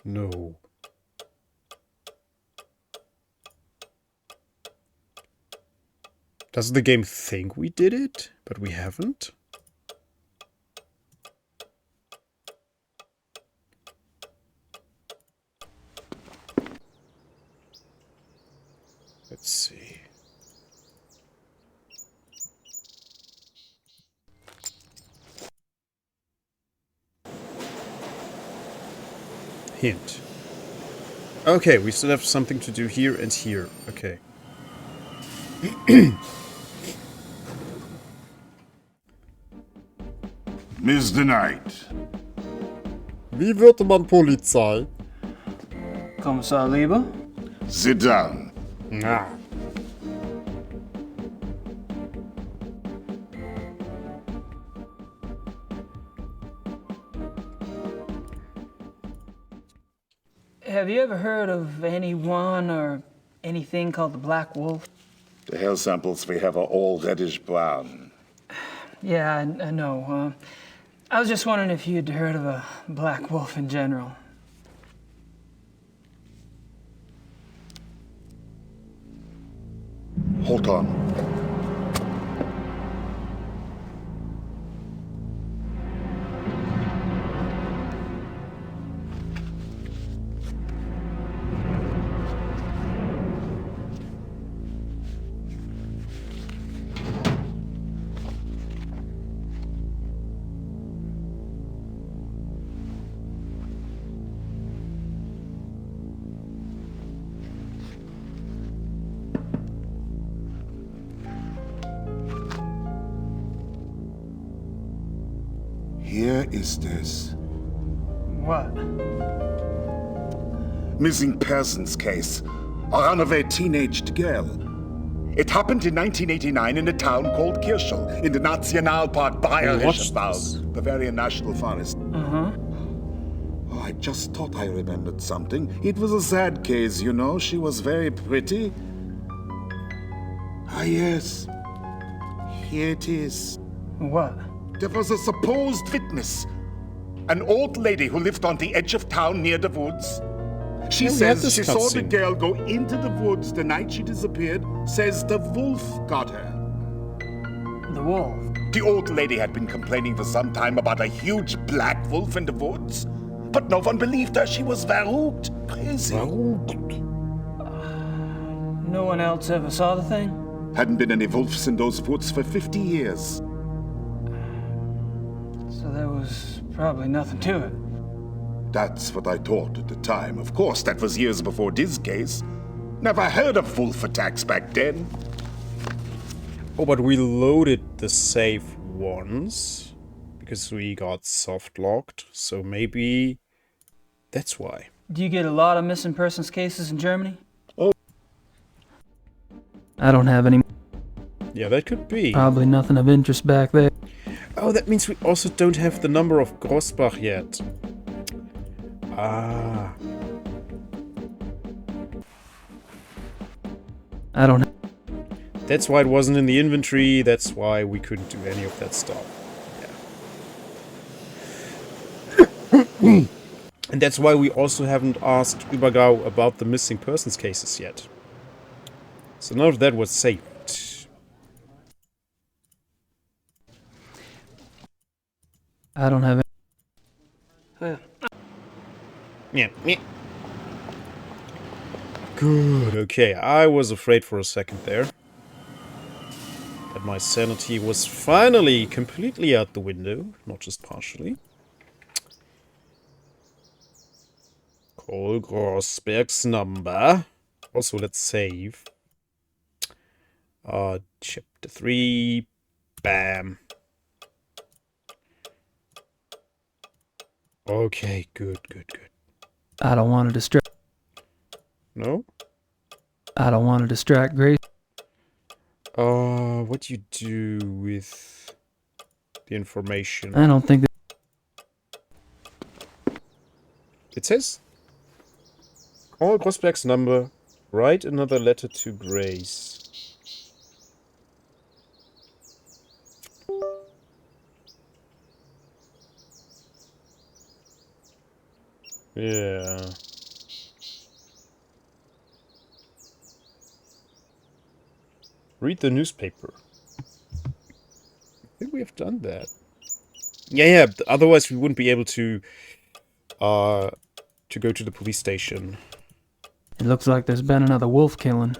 No. Does the game think we did it, but we haven't? Let's see. Hint. Okay, we still have something to do here and here. Okay. Mr. Knight. Wie wird man Polizei? Kommissar Lieber? Sit down. Na. Have you ever heard of anyone or anything called the Black Wolf? The hair samples we have are all reddish brown. Yeah, I know. I was just wondering if you'd heard of a Black Wolf in general. Hold on. Here is this. What? Missing persons case. A runaway teenaged girl. It happened in 1989 in a town called Kirschel, in the Nationalpark Bayerisches Wald, Bavarian National Forest. Uh-huh. Oh, I just thought I remembered something. It was a sad case, you know. She was very pretty. Ah, yes. Here it is. What? There was a supposed witness. An old lady who lived on the edge of town near the woods. She Yeah, we had says this she saw the cutscene. girl go into the woods the night she disappeared. Says the wolf got her. The wolf? The old lady had been complaining for some time about a huge black wolf in the woods. But no one believed her. She was verrückt. Crazy. No one else ever saw the thing? Hadn't been any wolves in those woods for 50 years. So there was probably nothing to it. That's what I thought at the time. Of course, that was years before this case. Never heard of wolf attacks back then. Oh, but we loaded the save once because we got soft locked. So maybe That's why. Do you get a lot of missing persons cases in Germany? I don't have any. Yeah, that could be. Probably nothing of interest back there. Oh, that means we also don't have the number of Grossbach yet. Ah. I don't. That's why it wasn't in the inventory. That's why we couldn't do any of that stuff. Yeah. And that's why we also haven't asked Übergau about the missing persons cases yet. So none of that was saved. I don't have. Yeah. Good. Okay, I was afraid for a second there that my sanity was finally completely out the window, not just partially. Call Grossberg's number. Also, let's save. Chapter 3. Bam. Okay, good. I don't want to distract. No? I don't want to distract Grace. What do you do with the information? I don't think that. It says, call Grossberg's number, write another letter to Grace. Yeah. Read the newspaper. I think we have done that. Yeah, otherwise we wouldn't be able to go to the police station. It looks like there's been another wolf killing.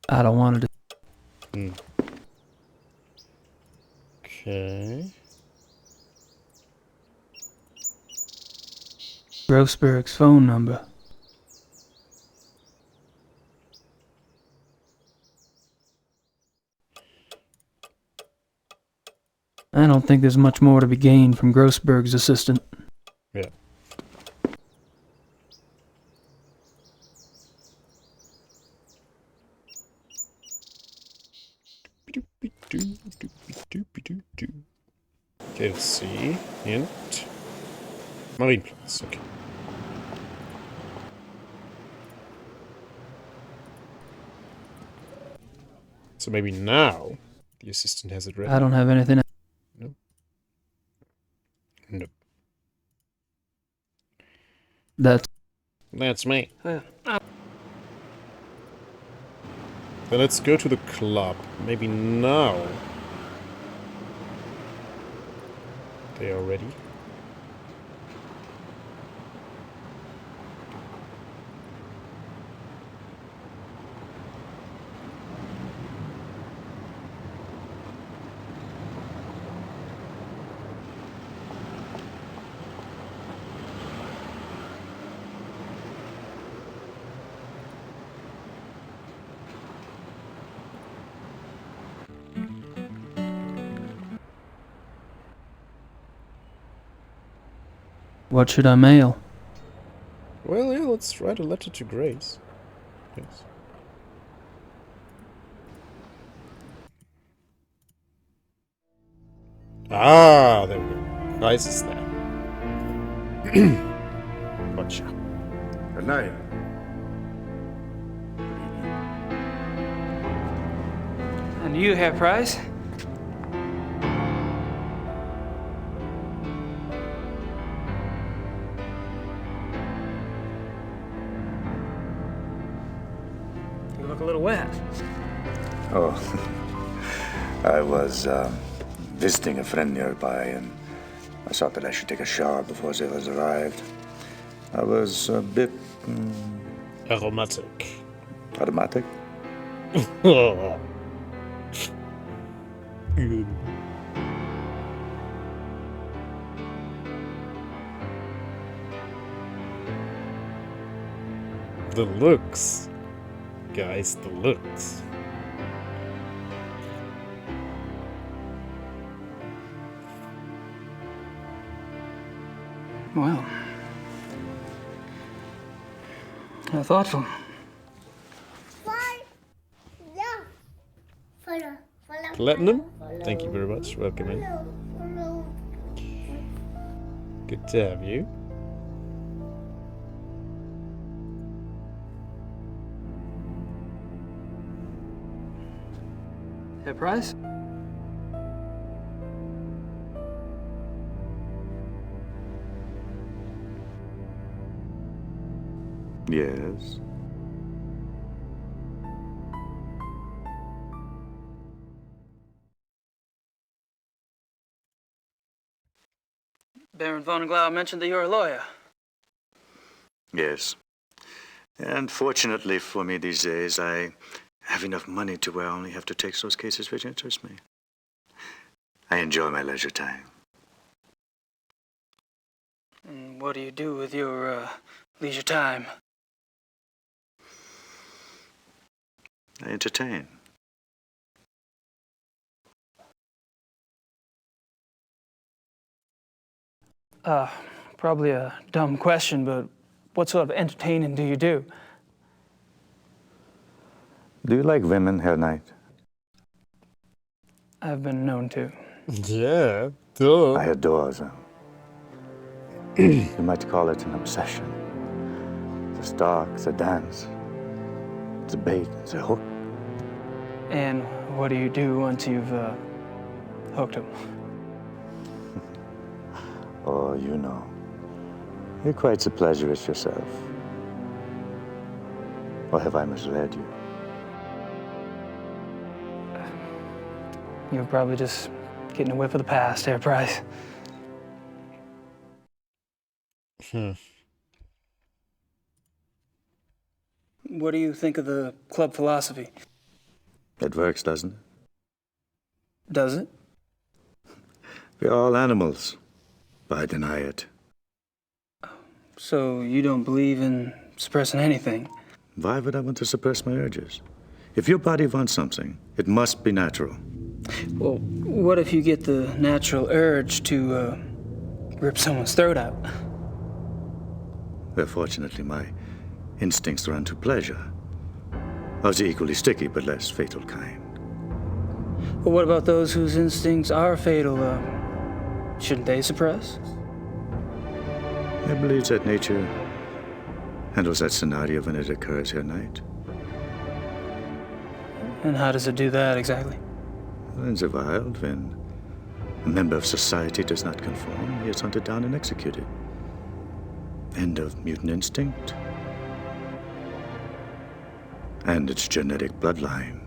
I don't want to. Okay. Grossberg's phone number. I don't think there's much more to be gained from Grossberg's assistant. Yeah. Okay, let's see. Hint. Marienplatz, okay. So maybe now the assistant has it ready. I don't have anything. No. Nope. That's me. Then let's go to the club. Maybe now they are ready. What should I mail? Well, yeah, let's write a letter to Grace. Yes. Ah, there we go. Grace is there. Gotcha. Good night. And you, Herr Price? You look a little wet. Oh, I was visiting a friend nearby, and I thought that I should take a shower before sailors arrived. I was a bit... aromatic. Aromatic? Good. The looks. Guys, the looks. Well, how thoughtful. Platinum? Thank you very much. Welcome in. Good to have you. Herr Price? Yes. Baron von Glau mentioned that you're a lawyer. Yes. And fortunately for me these days, I have enough money to where I only have to take those cases which interest me. I enjoy my leisure time. And what do you do with your leisure time? I entertain. Probably a dumb question, but what sort of entertaining do you do? Do you like women, Herr Knight? I've been known to. Yeah, duh. I adore them. You might call it an obsession. The stalk, the dance, the bait, the hook. And what do you do once you've hooked him? Oh, you know. You're quite the pleasurist yourself. Or have I misled you? You're probably just getting a whiff of the past, Herr Price. What do you think of the club philosophy? It works, doesn't it? Does it? We're all animals, but I deny it. So you don't believe in suppressing anything? Why would I want to suppress my urges? If your body wants something, it must be natural. Well, what if you get the natural urge to rip someone's throat out? Well, fortunately, my instincts run to pleasure. Of the equally sticky but less fatal kind. But what about those whose instincts are fatal? Shouldn't they suppress? I believe that nature handles that scenario when it occurs, Herr Knight. And how does it do that exactly? In the wild, when a member of society does not conform, he is hunted down and executed. End of mutant instinct. And its genetic bloodline.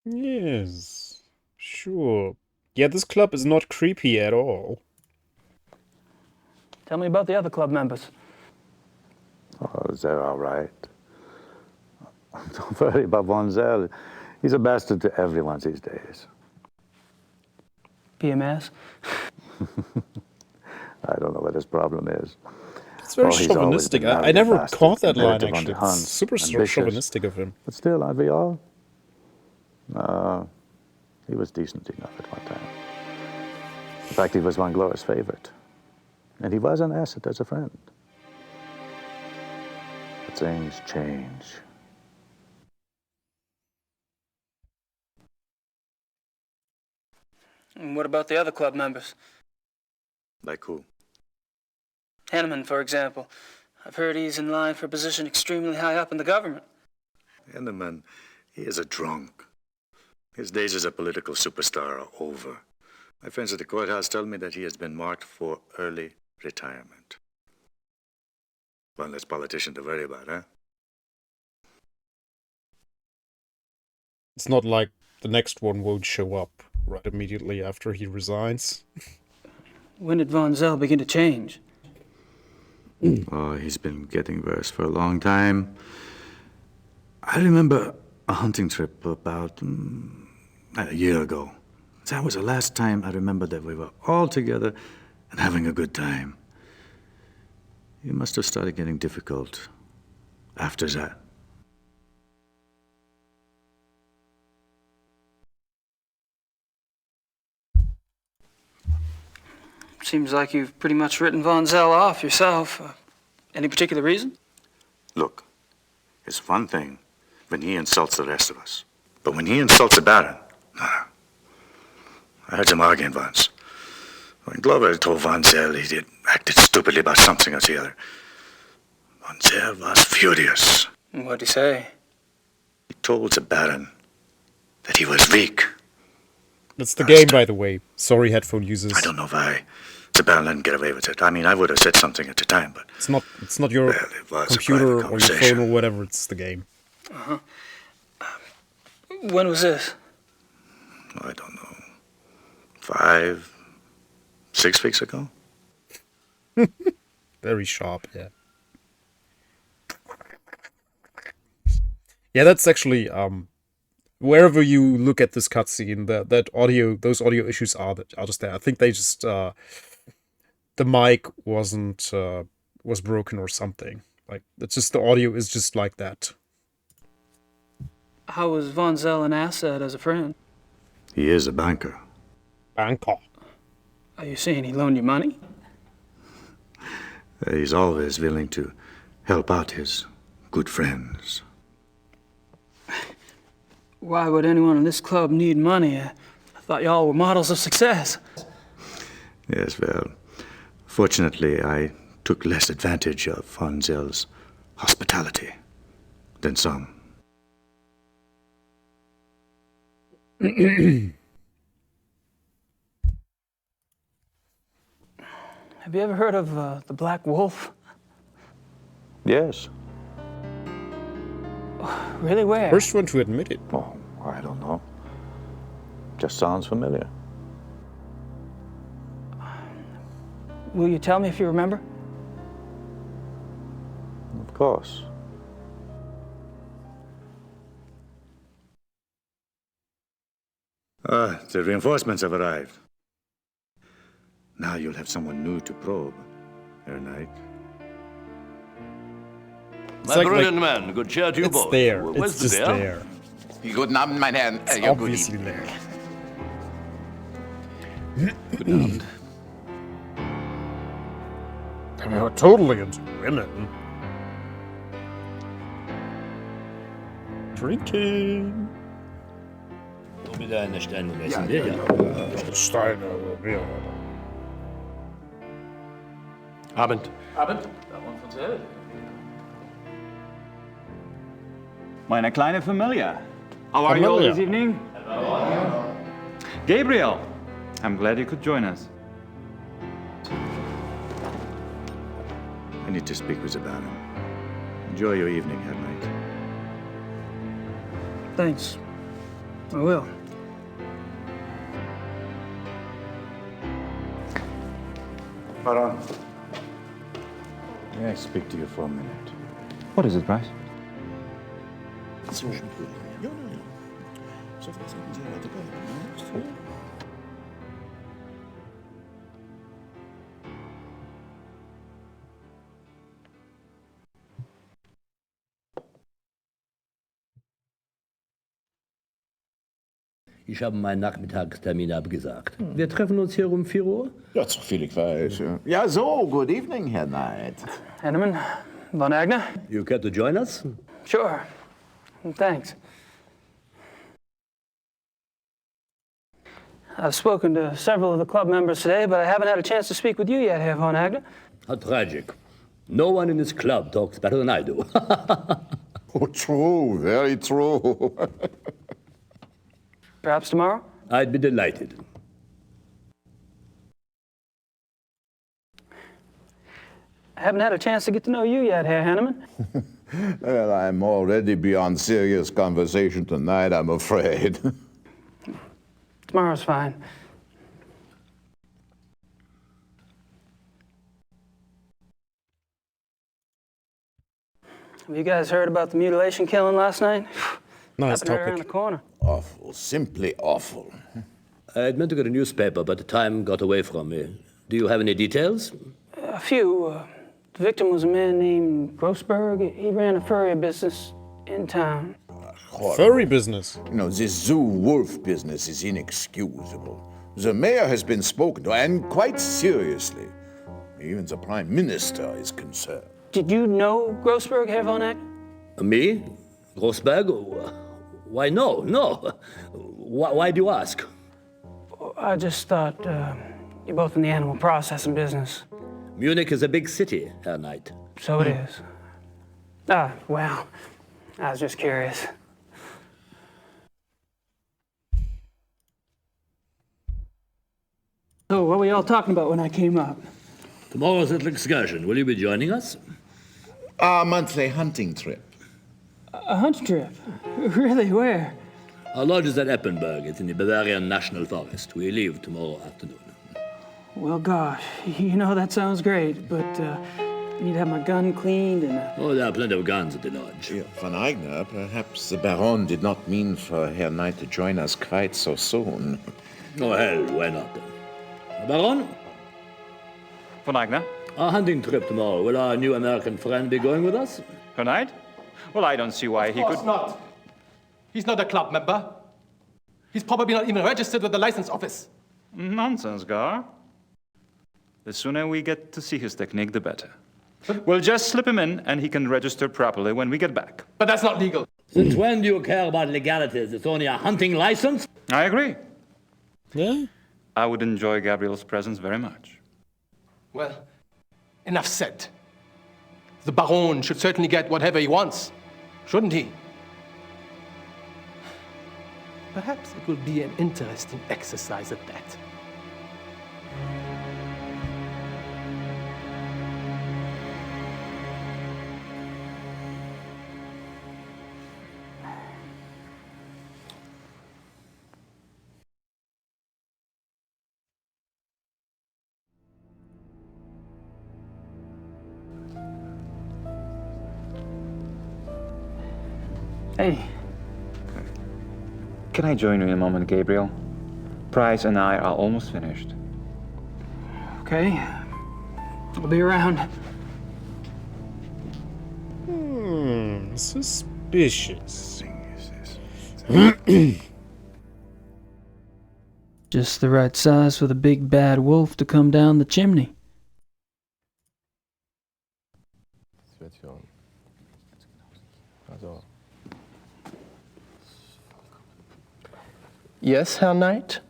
Yes, sure. Yeah, this club is not creepy at all. Tell me about the other club members. Oh, they're all right. Don't worry about Von Zell. He's a bastard to everyone these days. PMS? I don't know what his problem is. It's very He's always chauvinistic. been I never bastard, caught that line, competitive on actually. the hunt, It's super ambitious. chauvinistic of him. But still, aren't we all? He was decent enough at one time. In fact, he was Von Glor's favorite. And he was an asset as a friend. But things change. And what about the other club members? Like who? Henneman, for example. I've heard he's in line for a position extremely high up in the government. Henneman, he is a drunk. His days as a political superstar are over. My friends at the courthouse tell me that he has been marked for early retirement. One less politician to worry about, huh? It's not like the next one won't show up right immediately after he resigns. When did Von Zell begin to change? Oh, he's been getting worse for a long time. I remember a hunting trip about a year ago. That was the last time I remember that we were all together and having a good time. He must have started getting difficult after that. Seems like you've pretty much written Von Zell off yourself. Any particular reason? Look, it's one thing when he insults the rest of us. But when he insults the Baron, no. I heard them arguing once. When Glover told Von Zell he acted stupidly about something or the other, Von Zell was furious. What'd he say? He told the Baron that he was weak. That's the game, by the way. Sorry, headphone users. I don't know why the Baron didn't get away with it. I mean, I would have said something at the time, but... It's not your computer or your phone or whatever, it's the game. Uh-huh. When was this? I don't know. 5, 6 weeks ago? Very sharp, yeah. Yeah, that's actually, wherever you look at this cutscene, those audio issues are just there. I think they just, the mic was broken or something. Like, it's just, the audio is just like that. How was Von Zell an asset as a friend? He is a banker. Banker. Are you saying he loaned you money? He's always willing to help out his good friends. Why would anyone in this club need money? I thought y'all were models of success. Yes, well, fortunately, I took less advantage of Von Zell's hospitality than some. Have you ever heard of the Black Wolf? Yes. Really, where? First one to admit it. Oh, I don't know. Just sounds familiar. Will you tell me if you remember? Of course. The reinforcements have arrived. Now you'll have someone new to probe, Herr Knight. My brilliant man, good cheer to you both. It's there. Where's It's the just beer? there. Guten Abend, mein Herr. It's obviously there. Guten Abend. They were totally into women. Drinking. Wo wieder eine Steine messen Ja, wir, ja. Steine, Bier. Abend. Abend. Baron von Zell. Meine kleine Familie. How are you all this evening? Hello. Gabriel, I'm glad you could join us. I need to speak with the Baron. Enjoy your evening, Herr Knight. Thanks. I will. Baron. May I speak to you for a minute? What is it, Bryce? Ich habe meinen Nachmittagstermin abgesagt. Wir treffen uns hier um 4 Uhr? Ja, so viel ich weiß. Ja. Ja, so, good evening, Herr Knight. Henneman, Von Agner? You care to join us? Sure. Thanks. I've spoken to several of the club members today, but I haven't had a chance to speak with you yet, Herr Von Agner. How tragic. No one in this club talks better than I do. Oh, true, very true. Perhaps tomorrow? I'd be delighted. I haven't had a chance to get to know you yet, Herr Henneman. Well, I'm already beyond serious conversation tonight, I'm afraid. Tomorrow's fine. Have you guys heard about the mutilation killing last night? Nice Happened right around topic. the corner. Awful, simply awful. I'd meant to get a newspaper, but the time got away from me. Do you have any details? A few. The victim was a man named Grossberg. He ran a furrier business in town. Furry business. You know, this zoo wolf business is inexcusable. The mayor has been spoken to, and quite seriously. Even the prime minister is concerned. Did you know Grossberg, Herr von Eck? Me? Grossberg? Why, no. Why do you ask? I just thought you're both in the animal processing business. Munich is a big city, Herr Knight. So it is. Well, I was just curious. So, what were y'all talking about when I came up? Tomorrow's little excursion. Will you be joining us? Our monthly hunting trip. A hunt trip? Really? Where? Our lodge is at Eppenberg. It's in the Bavarian National Forest. We leave tomorrow afternoon. Well, gosh, that sounds great, but I need to have my gun cleaned and... Oh, there are plenty of guns at the lodge. Von Eigner, perhaps the Baron did not mean for Herr Knight to join us quite so soon. Oh, hell, why not? Baron? Von Eigner? Our hunting trip tomorrow. Will our new American friend be going with us? Herr Knight? Well, I don't see why he could... Of course not. He's not a club member. He's probably not even registered with the license office. Nonsense, Gar. The sooner we get to see his technique, the better. We'll just slip him in, and he can register properly when we get back. But that's not legal. Since when do you care about legalities? It's only a hunting license? I agree. Yeah? I would enjoy Gabriel's presence very much. Well, enough said. The Baron should certainly get whatever he wants, shouldn't he? Perhaps it will be an interesting exercise at that. Hey. Can I join you in a moment, Gabriel? Price and I are almost finished. Okay. I'll be around. Suspicious. Just the right size for the big bad wolf to come down the chimney. Yes, Herr Knight?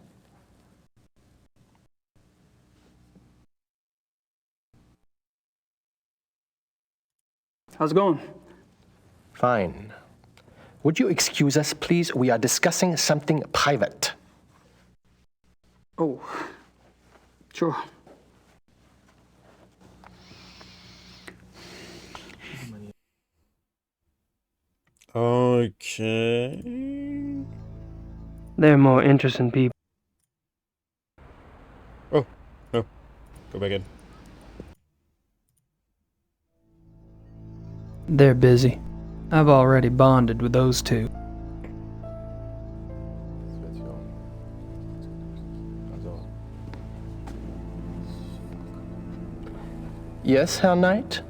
How's it going? Fine. Would you excuse us, please? We are discussing something private. Oh, sure. Okay. They're more interesting people. Oh, no. Go back in. They're busy. I've already bonded with those two. Yes, Herr Knight?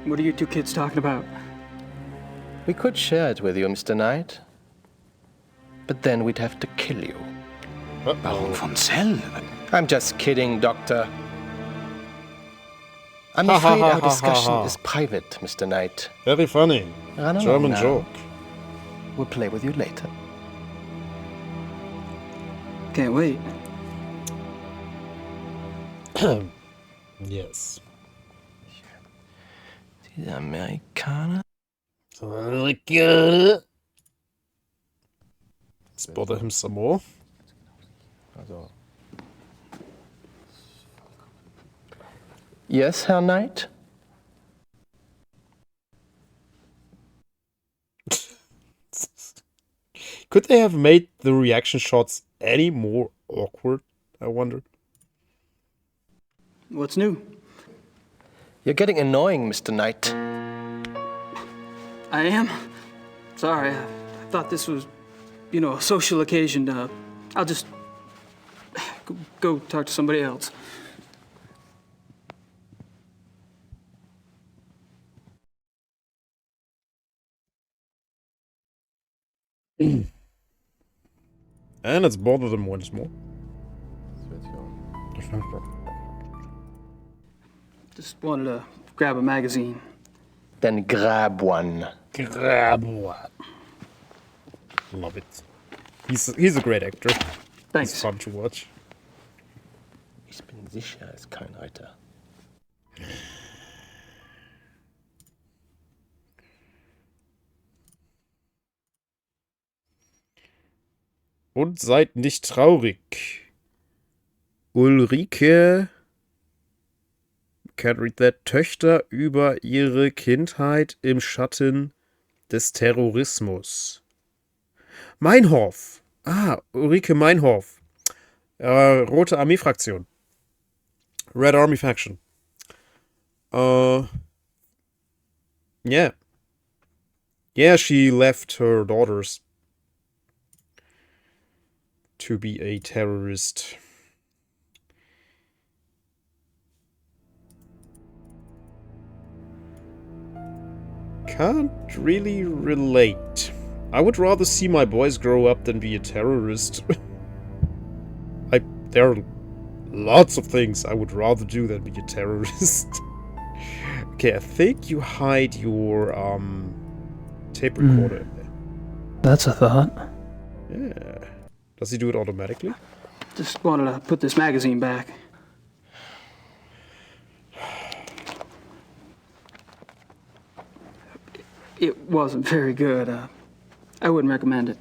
What are you two kids talking about? We could share it with you, Mr. Knight. But then we'd have to kill you. Baron von Zell? I'm just kidding, Doctor. I'm afraid our discussion is private, Mr. Knight. Very funny. Run along German now. joke. We'll play with you later. Can't wait. Yes. Die Amerikaner? Let's bother him some more. Yes, Herr Knight? Could they have made the reaction shots any more awkward, I wonder? What's new? You're getting annoying, Mr. Knight. I am? Sorry, I thought this was, a social occasion. I'll just go talk to somebody else. And let's bother them once more. Just wanted to grab a magazine. Then grab one. Grab one. Love it. He's a great actor. Thanks. He's fun to watch. Ich bin sicher, ist kein Reiter. Und seid nicht traurig. Ulrike, can't read that, Töchter über ihre Kindheit im Schatten des Terrorismus. Meinhof. Ah, Ulrike Meinhof. Rote Armee-Fraktion. Red Army Faction. Yeah. Yeah, she left her daughters to be a terrorist. Can't really relate. I would rather see my boys grow up than be a terrorist. There are lots of things I would rather do than be a terrorist. Okay, I think you hide your tape recorder in there. That's a thought. Yeah. Does he do it automatically? Just wanted to put this magazine back. It wasn't very good. I wouldn't recommend it.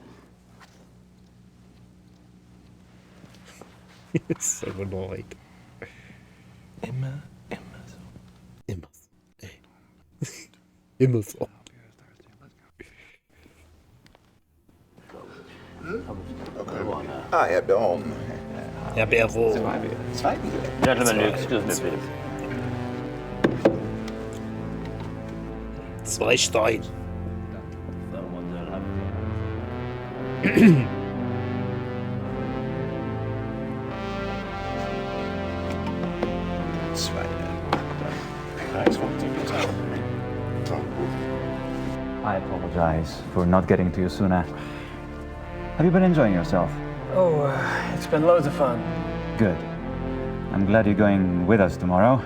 It's so annoyed. Immer so. Herr Baron. Herr Baron. Gentlemen, excuse me, please. Zwei Stein. I apologize for not getting to you sooner. Have you been enjoying yourself? Oh, it's been loads of fun. Good. I'm glad you're going with us tomorrow.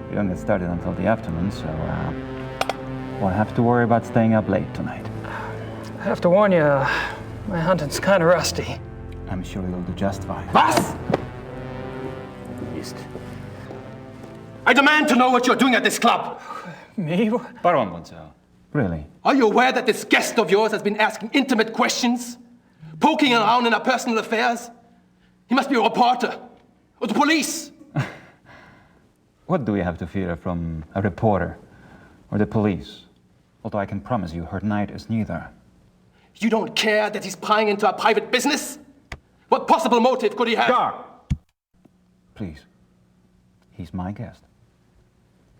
We don't get started until the afternoon, so won't have to worry about staying up late tonight. I have to warn you, my hunting's kind of rusty. I'm sure you'll do just fine. Was? Mist. I demand to know what you're doing at this club. Me? Baron Gonzalo. Really? Are you aware that this guest of yours has been asking intimate questions? Poking around in our personal affairs? He must be a reporter. Or the police. What do we have to fear from a reporter or the police? Although I can promise you, her Knight is neither. You don't care that he's prying into our private business? What possible motive could he have? Gar! Please. He's my guest.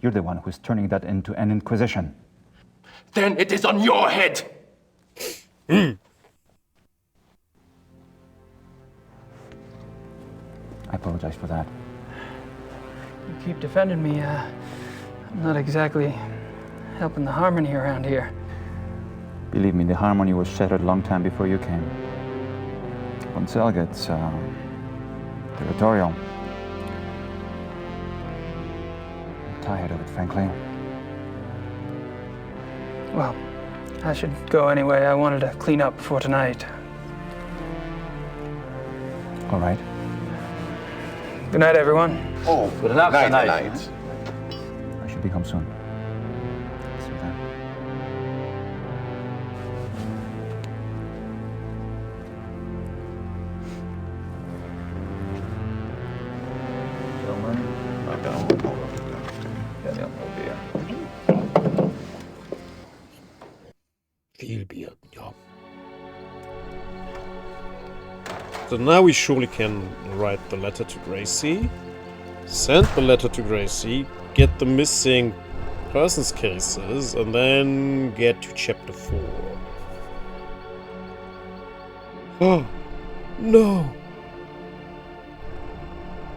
You're the one who's turning that into an inquisition. Then it is on your head. I apologize for that. You keep defending me. I'm not exactly helping the harmony around here. Believe me, the harmony was shattered a long time before you came. Gonzalo gets territorial. I'm tired of it, frankly. Well, I should go anyway. I wanted to clean up before tonight. All right. Good night, everyone. Oh, good night. Night. I should be home soon. See you then. Viel Bier, ja. So now we surely can write the letter to Gracie, send the letter to Gracie, get the missing persons cases, and then get to chapter 4. Oh, no!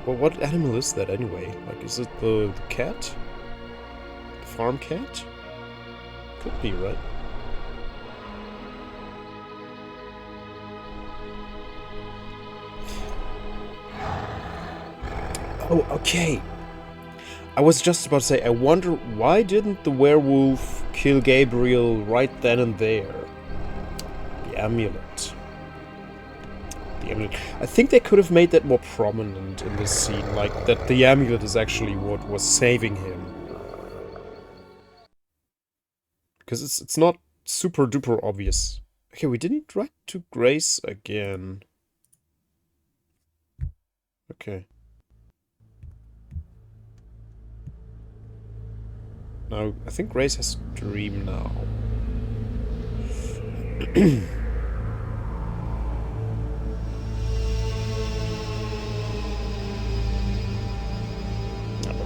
Well, what animal is that anyway? Like, is it the cat? The farm cat? Could be, right? Oh, okay. I was just about to say, I wonder why didn't the werewolf kill Gabriel right then and there? The amulet. The amulet. I think they could have made that more prominent in this scene, like that the amulet is actually what was saving him. Because it's not super duper obvious. Okay, we didn't write to Grace again. Okay. Now, I think Grace has a dream now.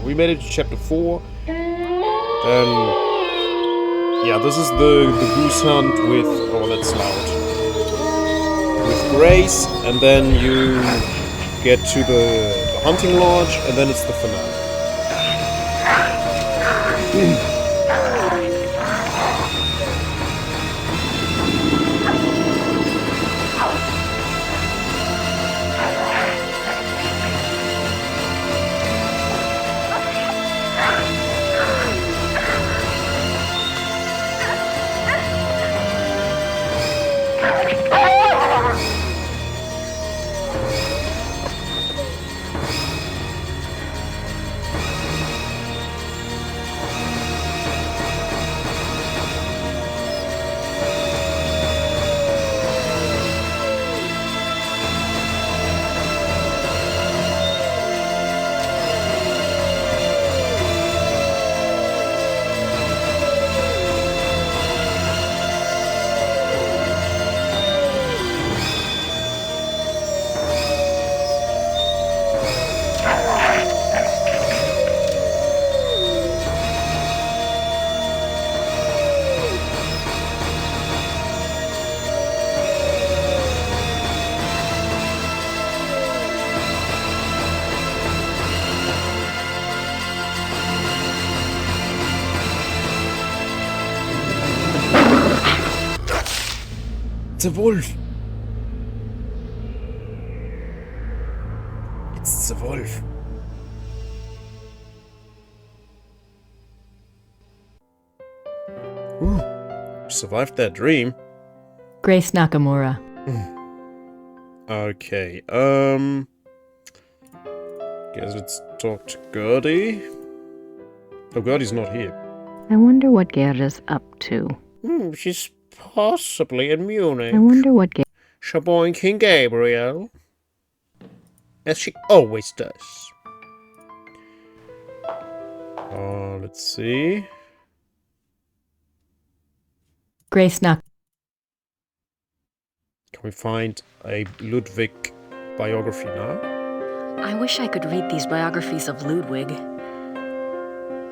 We made it to chapter 4. Then, yeah, this is the goose hunt with, oh, that's loud. With Grace, and then you get to the hunting lodge, and then it's the finale. It's a wolf. It's a wolf. Ooh, survived that dream. Grace Nakamura. Okay, guess let's talk to Gertie. Oh, Gertie's not here. I wonder what Gerda's up to. She's possibly in Munich. I wonder what Shaboing King Gabriel. As she always does. Let's see. Grace Nak. Can we find a Ludwig biography now? I wish I could read these biographies of Ludwig.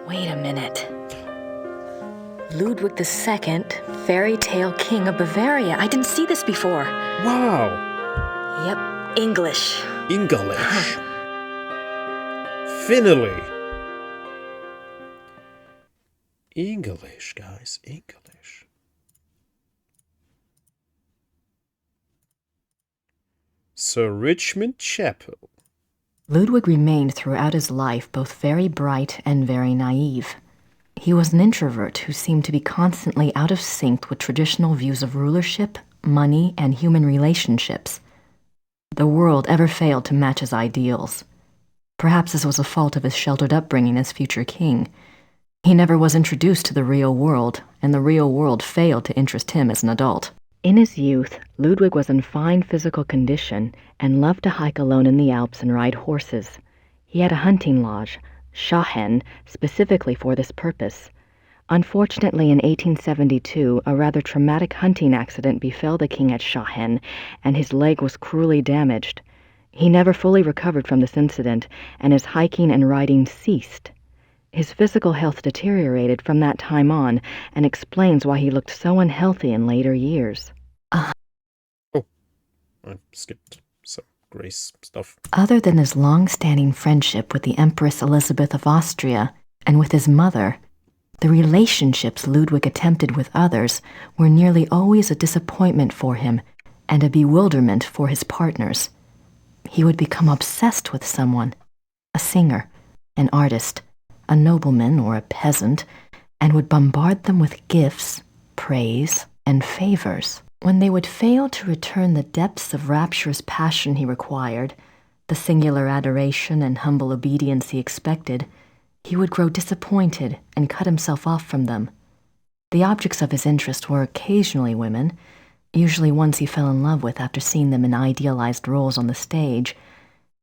Wait a minute. Ludwig II, fairy tale king of Bavaria. I didn't see this before. Wow. Yep, English. English. Finally. English, guys. English. Sir Richmond Chapel. Ludwig remained throughout his life both very bright and very naive. He was an introvert who seemed to be constantly out of sync with traditional views of rulership, money, and human relationships. The world ever failed to match his ideals. Perhaps this was a fault of his sheltered upbringing as future king. He never was introduced to the real world, and the real world failed to interest him as an adult. In his youth, Ludwig was in fine physical condition and loved to hike alone in the Alps and ride horses. He had a hunting lodge, Schahen, specifically for this purpose. Unfortunately, in 1872, a rather traumatic hunting accident befell the king at Schahen, and his leg was cruelly damaged. He never fully recovered from this incident, and his hiking and riding ceased. His physical health deteriorated from that time on, and explains why he looked so unhealthy in later years. Oh, I skipped some Grace stuff. Other than his long-standing friendship with the Empress Elizabeth of Austria and with his mother, the relationships Ludwig attempted with others were nearly always a disappointment for him and a bewilderment for his partners. He would become obsessed with someone, a singer, an artist, a nobleman or a peasant, and would bombard them with gifts, praise, and favors. When they would fail to return the depths of rapturous passion he required, the singular adoration and humble obedience he expected, he would grow disappointed and cut himself off from them. The objects of his interest were occasionally women, usually ones he fell in love with after seeing them in idealized roles on the stage,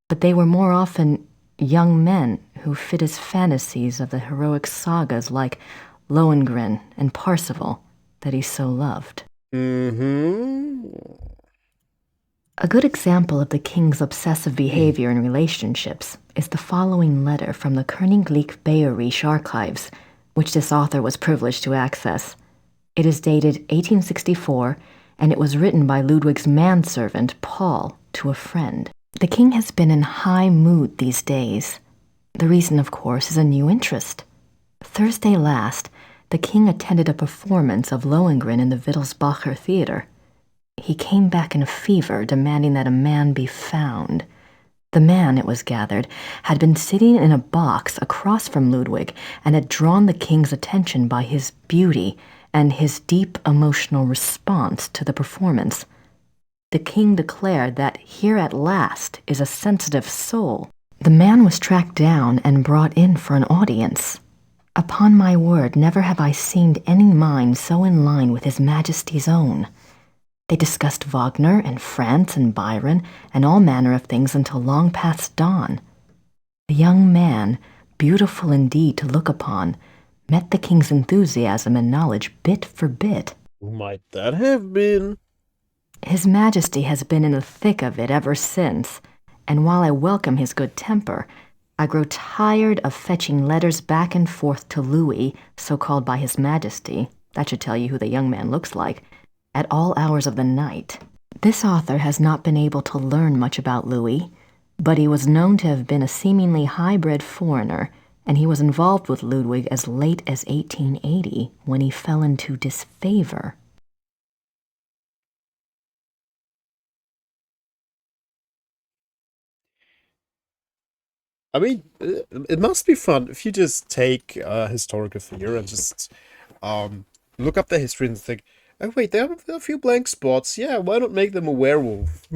but they were more often young men who fit his fantasies of the heroic sagas like Lohengrin and Parsifal that he so loved. A good example of the king's obsessive behavior in relationships is the following letter from the Königlich Bayerische Archives, which this author was privileged to access. It is dated 1864, and it was written by Ludwig's manservant, Paul, to a friend. The king has been in high mood these days. The reason, of course, is a new interest. Thursday last, the king attended a performance of Lohengrin in the Wittelsbacher Theater. He came back in a fever, demanding that a man be found. The man, it was gathered, had been sitting in a box across from Ludwig and had drawn the king's attention by his beauty and his deep emotional response to the performance. The king declared that here at last is a sensitive soul. The man was tracked down and brought in for an audience. Upon my word, never have I seen any mind so in line with His Majesty's own. They discussed Wagner and France and Byron and all manner of things until long past dawn. The young man, beautiful indeed to look upon, met the king's enthusiasm and knowledge bit for bit. Who might that have been? His Majesty has been in the thick of it ever since, and while I welcome his good temper, I grow tired of fetching letters back and forth to Louis, so called by His Majesty, that should tell you who the young man looks like, at all hours of the night. This author has not been able to learn much about Louis, but he was known to have been a seemingly high-bred foreigner, and he was involved with Ludwig as late as 1880, when he fell into disfavor. I mean, it must be fun if you just take a historical figure and just look up the history and think, oh wait, there are a few blank spots. Yeah, why not make them a werewolf?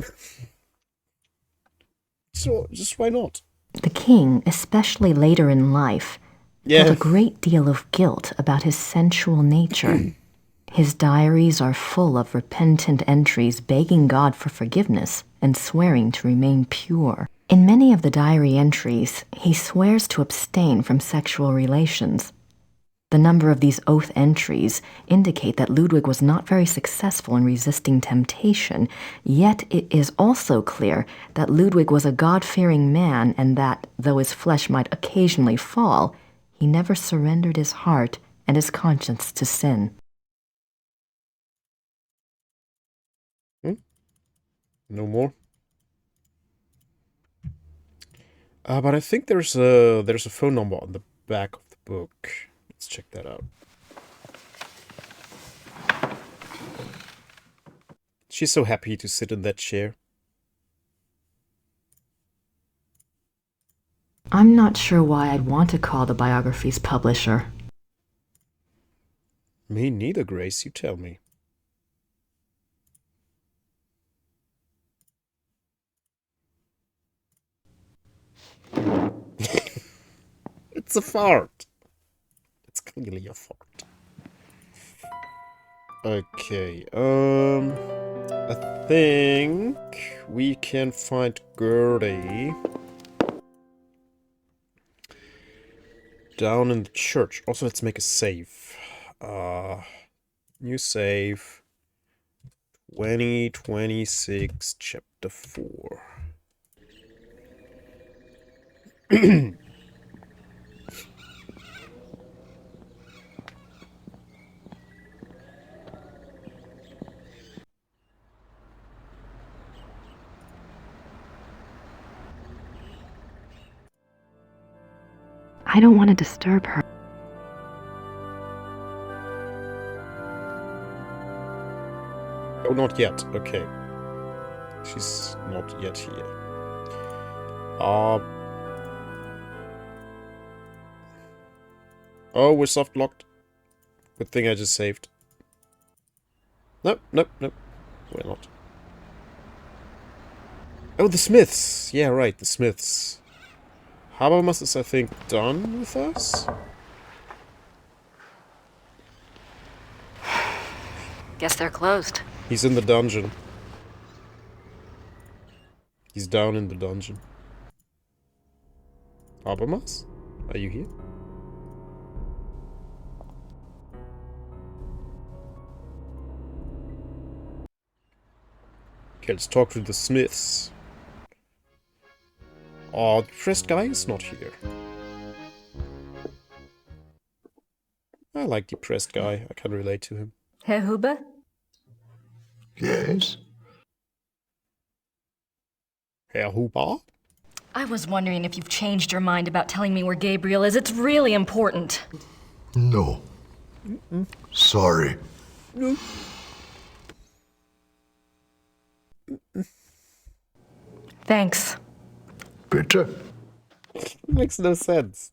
So, just why not? The king, especially later in life, felt a great deal of guilt about his sensual nature. His diaries are full of repentant entries begging God for forgiveness and swearing to remain pure. In many of the diary entries, he swears to abstain from sexual relations. The number of these oath entries indicate that Ludwig was not very successful in resisting temptation, yet it is also clear that Ludwig was a God-fearing man and that, though his flesh might occasionally fall, he never surrendered his heart and his conscience to sin. No more? But I think there's a phone number on the back of the book. Let's check that out. She's so happy to sit in that chair. I'm not sure why I'd want to call the biography's publisher. Me neither, Grace, you tell me. It's a fart. It's clearly a fart. Okay, I think we can find Gertie down in the church. Also, let's make a save. New save. 2026, chapter 4. I don't want to disturb her. Oh, not yet. Okay. She's not yet here. Oh, we're soft locked. Good thing I just saved. Nope, nope, nope. We're not. Oh, the Smiths! Yeah, right, the Smiths. Habermas is, I think, done with us? Guess they're closed. He's in the dungeon. He's down in the dungeon. Habermas? Are you here? Okay, let's talk to the Smiths. Oh, the depressed guy is not here. I like depressed guy. I can relate to him. Herr Huber? Yes? Herr Huber? I was wondering if you've changed your mind about telling me where Gabriel is. It's really important. No. Sorry. No. Thanks. Bitte? Makes no sense.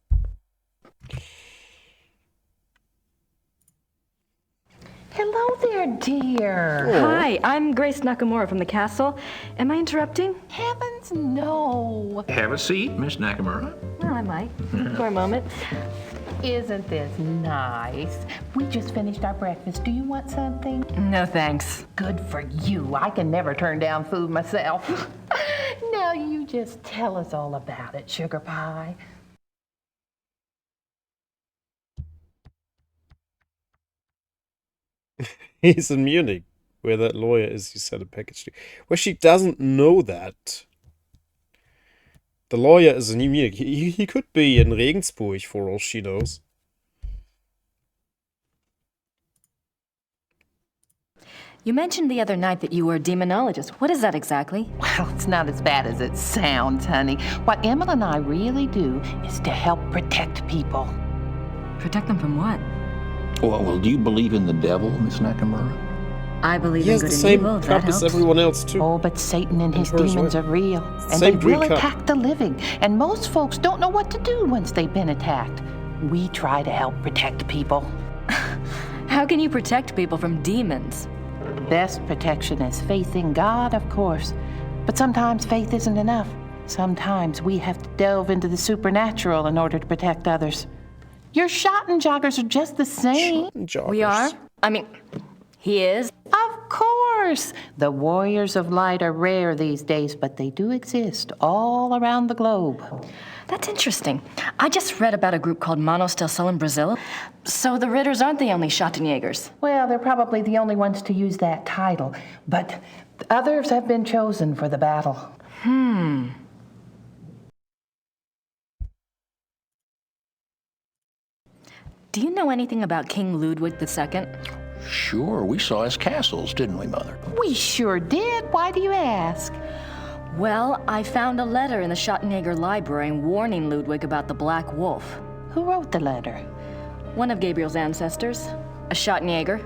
Hello there, dear. Hi, I'm Grace Nakamura from the castle. Am I interrupting? Heavens, no. Have a seat, Miss Nakamura. Well, I might. For a moment. Isn't this nice? We just finished our breakfast. Do you want something? No, thanks. Good for you. I can never turn down food myself. Now you just tell us all about it, Sugar Pie. He's in Munich, where that lawyer is you sent a package to. Well, she doesn't know that. The lawyer is in Munich. He could be in Regensburg for all she knows. You mentioned the other night that you were a demonologist. What is that exactly? Well, it's not as bad as it sounds, honey. What Emma and I really do is to help protect people. Protect them from what? Well, do you believe in the devil, Miss Nakamura? I believe He in has good the and same evil. That crap as helps. everyone else too. Oh, but Satan and his her as demons well. are real. And Same they will drink cup. attack the living. And most folks don't know what to do once they've been attacked. We try to help protect people. How can you protect people from demons? Best protection is faith in God, of course. But sometimes faith isn't enough. Sometimes we have to delve into the supernatural in order to protect others. Your Schottenjoggers are just the same. We are? I mean, he is? Of course. The warriors of light are rare these days, but they do exist all around the globe. That's interesting. I just read about a group called Manos del Sol in Brazil. So the Ritters aren't the only Schottenjägers. Well, they're probably the only ones to use that title, but others have been chosen for the battle. Do you know anything about King Ludwig II? Sure, we saw his castles, didn't we, Mother? We sure did. Why do you ask? Well, I found a letter in the Schottenjäger library warning Ludwig about the Black Wolf. Who wrote the letter? One of Gabriel's ancestors, a Schottenjäger.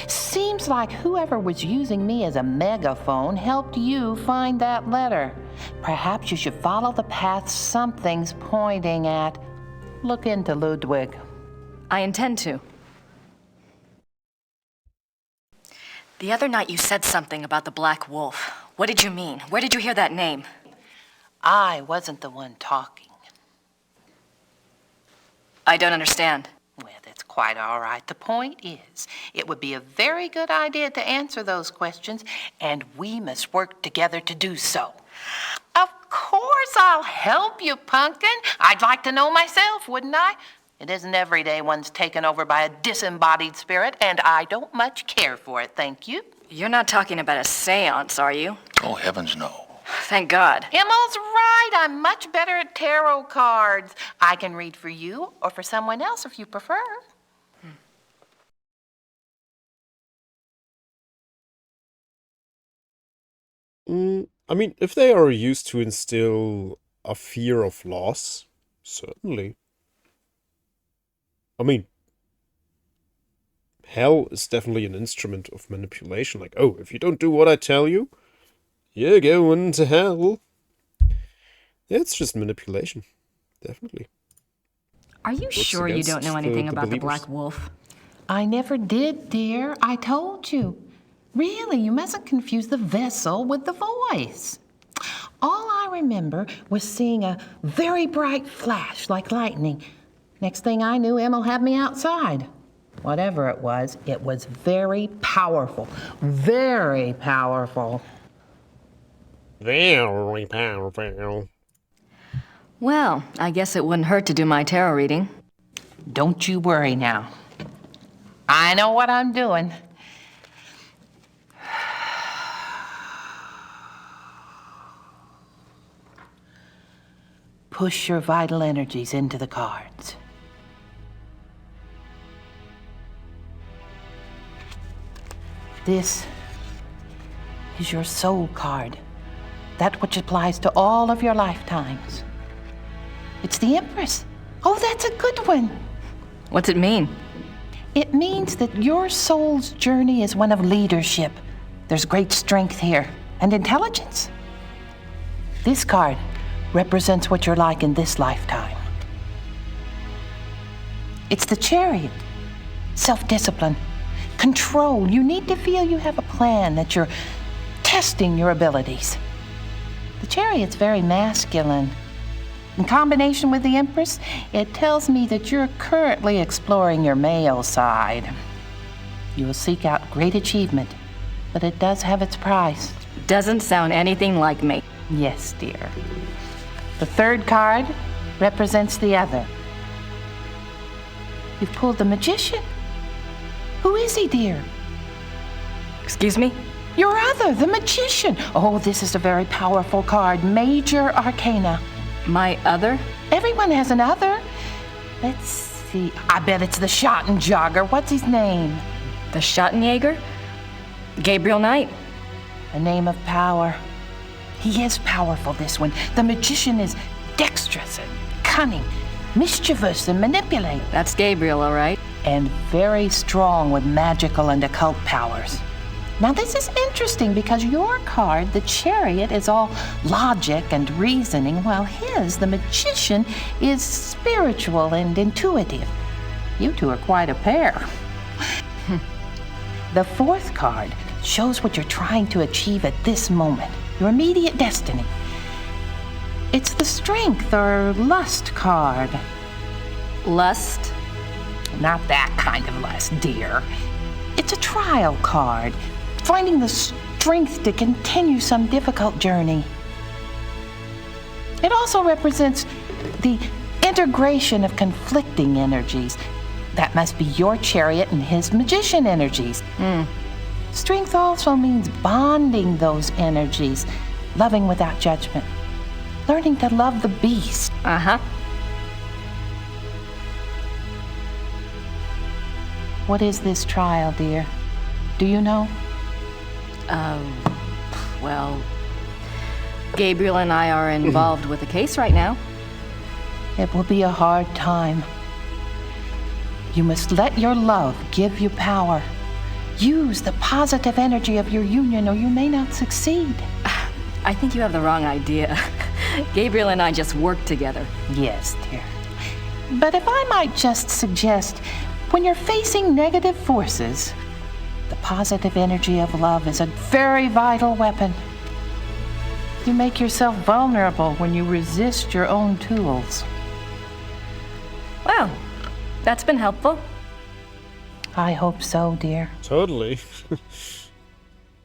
Seems like whoever was using me as a megaphone helped you find that letter. Perhaps you should follow the path something's pointing at. Look into Ludwig. I intend to. The other night you said something about the Black Wolf. What did you mean? Where did you hear that name? I wasn't the one talking. I don't understand. Well, that's quite all right. The point is, it would be a very good idea to answer those questions, and we must work together to do so. Of course I'll help you, Pumpkin. I'd like to know myself, wouldn't I? It isn't every day one's taken over by a disembodied spirit, and I don't much care for it, thank you. You're not talking about a seance, are you? Oh, heavens, no. Thank God. Emma's right. I'm much better at tarot cards. I can read for you or for someone else if you prefer. I mean, if they are used to instill a fear of loss, certainly. I mean, hell is definitely an instrument of manipulation. Like, oh, if you don't do what I tell you, you're going to hell. Yeah, it's just manipulation. Definitely. Are you sure you don't know anything about the Black Wolf? I never did, dear. I told you. Really, you mustn't confuse the vessel with the voice. All I remember was seeing a very bright flash like lightning. Next thing I knew, Emil had me outside. Whatever it was very powerful. Very powerful. Very powerful. Well, I guess it wouldn't hurt to do my tarot reading. Don't you worry now. I know what I'm doing. Push your vital energies into the cards. This is your soul card, that which applies to all of your lifetimes. It's the Empress. Oh, that's a good one. What's it mean? It means that your soul's journey is one of leadership. There's great strength here and intelligence. This card represents what you're like in this lifetime. It's the Chariot. Self-discipline, control. You need to feel you have a plan, that you're testing your abilities. The Chariot's very masculine. In combination with the Empress, it tells me that you're currently exploring your male side. You will seek out great achievement, but it does have its price. Doesn't sound anything like me. Yes, dear. The third card represents the other. You've pulled the Magician. Who is he, dear? Excuse me? Your other, the Magician. Oh, this is a very powerful card. Major Arcana. My other? Everyone has an other. Let's see. I bet it's the Schottenjäger. What's his name? The Schottenjäger? Gabriel Knight. A name of power. He is powerful, this one. The Magician is dexterous and cunning, mischievous and manipulative. That's Gabriel, all right. And very strong with magical and occult powers. Now, this is interesting because your card, the Chariot, is all logic and reasoning, while his, the Magician, is spiritual and intuitive. You two are quite a pair. The fourth card shows what you're trying to achieve at this moment, your immediate destiny. It's the Strength or Lust card. Lust? Not that kind of lust, dear. It's a trial card, finding the strength to continue some difficult journey. It also represents the integration of conflicting energies. That must be your Chariot and his Magician energies. Strength also means bonding those energies, loving without judgment, learning to love the beast. Uh-huh. What is this trial, dear? Do you know? Well, Gabriel and I are involved with a case right now. It will be a hard time. You must let your love give you power. Use the positive energy of your union or you may not succeed. I think you have the wrong idea. Gabriel and I just work together. Yes, dear. But if I might just suggest, when you're facing negative forces, the positive energy of love is a very vital weapon. You make yourself vulnerable when you resist your own tools. Well, that's been helpful. I hope so, dear. Totally.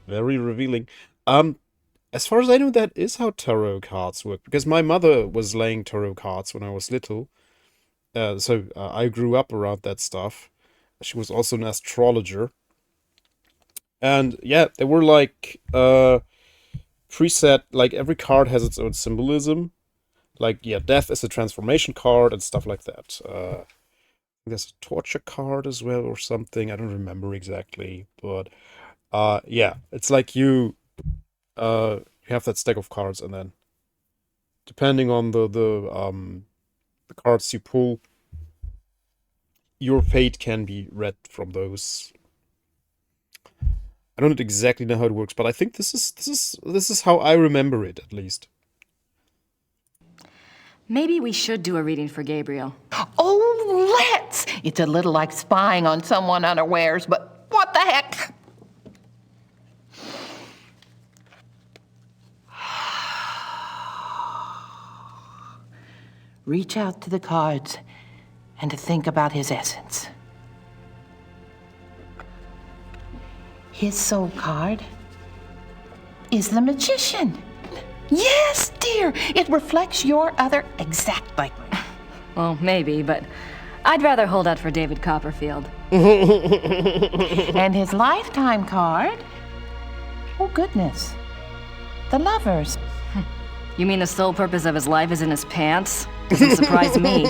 Very revealing. As far as I know, that is how tarot cards work. Because my mother was laying tarot cards when I was little. So I grew up around that stuff. She was also an astrologer. And yeah, they were like preset, like every card has its own symbolism. Like, yeah, death is a transformation card and stuff like that. There's a torture card as well or something. I don't remember exactly. But yeah, it's like you have that stack of cards and then depending on the cards you pull, your fate can be read from those. I don't exactly know how it works, but I think this is how I remember it, at least. Maybe we should do a reading for Gabriel. Oh, let's! It's a little like spying on someone unawares, but what the heck? Reach out to the cards and to think about his essence. His soul card is the Magician. Yes, dear, it reflects your other exactly. Well, maybe, but I'd rather hold out for David Copperfield. And his lifetime card? Oh, goodness. The Lovers. You mean the sole purpose of his life is in his pants? Doesn't surprise me.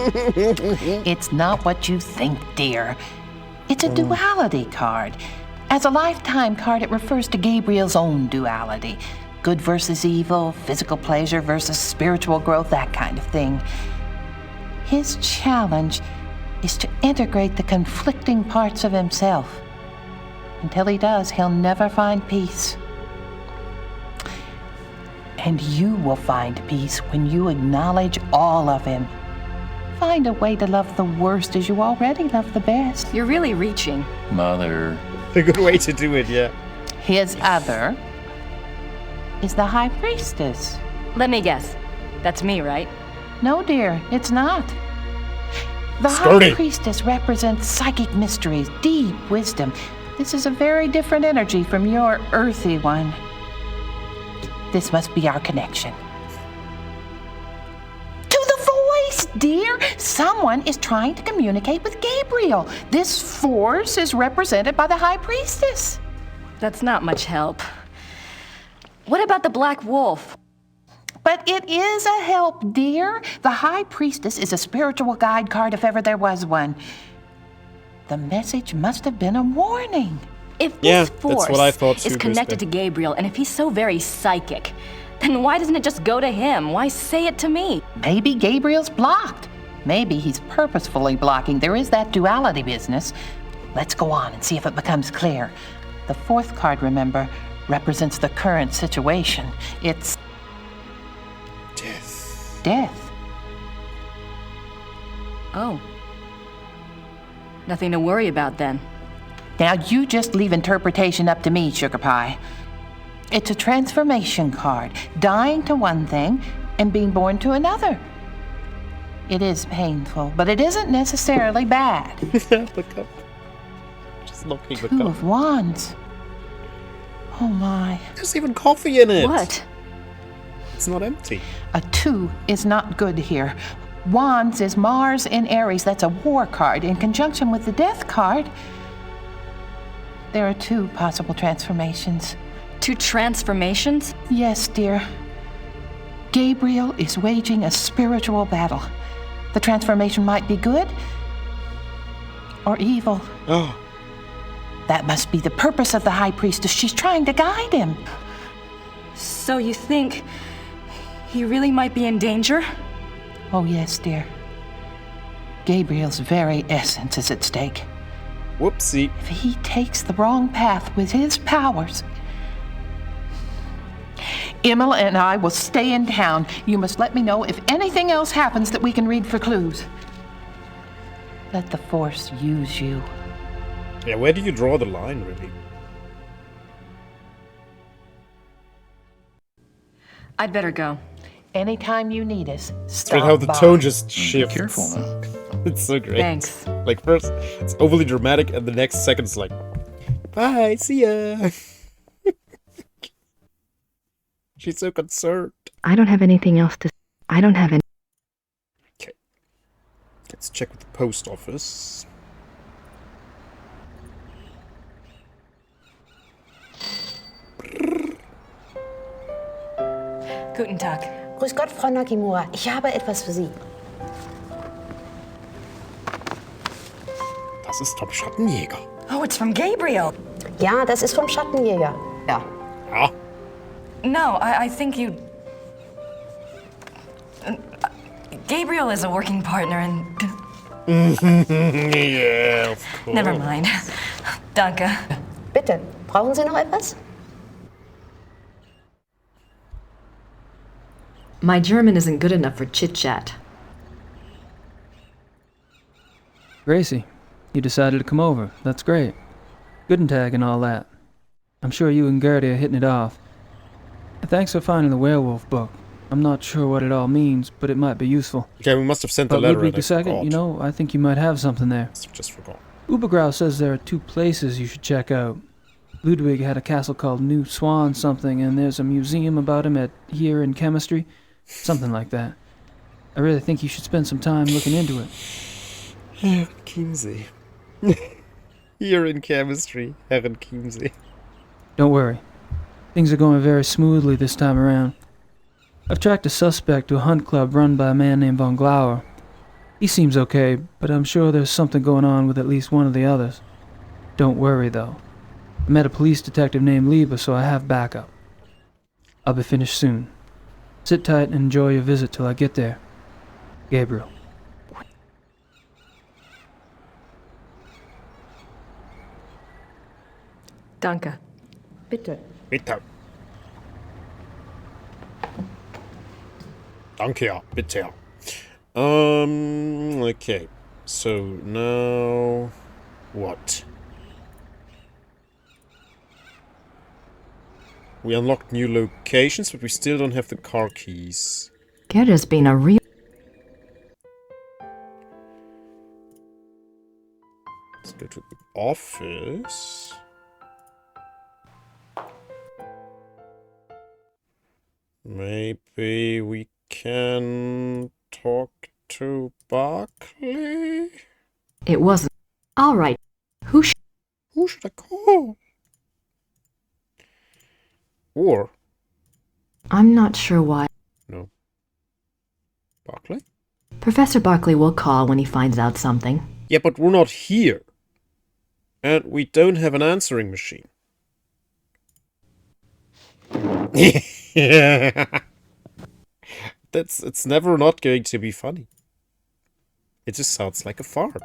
It's not what you think, dear. It's a duality card. As a lifetime card, it refers to Gabriel's own duality. Good versus evil, physical pleasure versus spiritual growth, that kind of thing. His challenge is to integrate the conflicting parts of himself. Until he does, he'll never find peace. And you will find peace when you acknowledge all of him. Find a way to love the worst as you already love the best. You're really reaching. Mother. A good way to do it, yeah. His other is the High Priestess. Let me guess. That's me, right? No, dear, it's not. The Skirty. High Priestess represents psychic mysteries, deep wisdom. This is a very different energy from your earthy one. This must be our connection. To the voice, dear! Someone is trying to communicate with Gabriel. This force is represented by the High Priestess. That's not much help. What about the Black Wolf? But it is a help, dear. The High Priestess is a spiritual guide card if ever there was one. The message must have been a warning. If Yeah, this that's force what I thought too, is connected to Gabriel, and if he's so very psychic, then why doesn't it just go to him? Why say it to me? Maybe Gabriel's blocked. Maybe he's purposefully blocking. There is that duality business. Let's go on and see if it becomes clear. The fourth card, remember, represents the current situation. It's death. Death. Oh. Nothing to worry about then. Now you just leave interpretation up to me, Sugar Pie. It's a transformation card, dying to one thing and being born to another. It is painful, but it isn't necessarily bad. The cup. Just knocking the Two cup. of Wands. Oh my. There's even coffee in it. What? It's not empty. A 2 is not good here. Wands is Mars in Aries. That's a war card. In conjunction with the Death card, there are 2 possible transformations. 2 transformations? Yes, dear. Gabriel is waging a spiritual battle. The transformation might be good or evil. Oh. That must be the purpose of the High Priestess. She's trying to guide him. So you think he really might be in danger? Oh, yes, dear. Gabriel's very essence is at stake. Whoopsie. If he takes the wrong path with his powers, Emma and I will stay in town. You must let me know if anything else happens that we can read for clues. Let the Force use you. Yeah, where do you draw the line, really? I'd better go. Anytime you need us, It's weird stop how the by. tone just shifts. Be careful, though. It's so great. Thanks. Like, first, it's overly dramatic, and the next second, it's like, bye, see ya. She's so concerned. I don't have anything else to... I don't have any... Okay. Let's check with the post office. Guten Tag. Grüß Gott, Frau Nakimura. Ich habe etwas für Sie. Das ist Tom Schattenjäger. Oh, it's from Gabriel. Ja, das ist vom Schattenjäger. Ja. Ah. No, I think you... Gabriel is a working partner and... Yeah, of course. Never mind. Danke. Bitte, brauchen Sie noch etwas? My German isn't good enough for chit-chat. Gracie, you decided to come over. That's great. Good and tag and all that. I'm sure you and Gertie are hitting it off. Thanks for finding the werewolf book. I'm not sure what it all means, but it might be useful. Okay, we must have sent the But letter Ludwig and I II, forgot. you know, I think you might have something there. Just forgot. Ubergrau says there are 2 places you should check out. Ludwig had a castle called New Swan something, and there's a museum about him here in chemistry. Something like that. I really think you should spend some time looking into it. Herren Chiemsee. Here in chemistry, Herren Chiemsee. Don't worry. Things are going very smoothly this time around. I've tracked a suspect to a hunt club run by a man named Von Glauer. He seems okay, but I'm sure there's something going on with at least one of the others. Don't worry, though. I met a police detective named Lieber, so I have backup. I'll be finished soon. Sit tight and enjoy your visit till I get there. Gabriel. Danke. Bitte. Bitte. Danke, ja, bitte. Okay. So now what? We unlocked new locations, but we still don't have the car keys. Gerda's been a real... Let's go to the office. Maybe we can talk to Barclay? It wasn't. All right. Who should I call? Or... I'm not sure why. No. Barclay? Professor Barkley will call when he finds out something. Yeah, but we're not here. And we don't have an answering machine. It's never not going to be funny. It just sounds like a fart.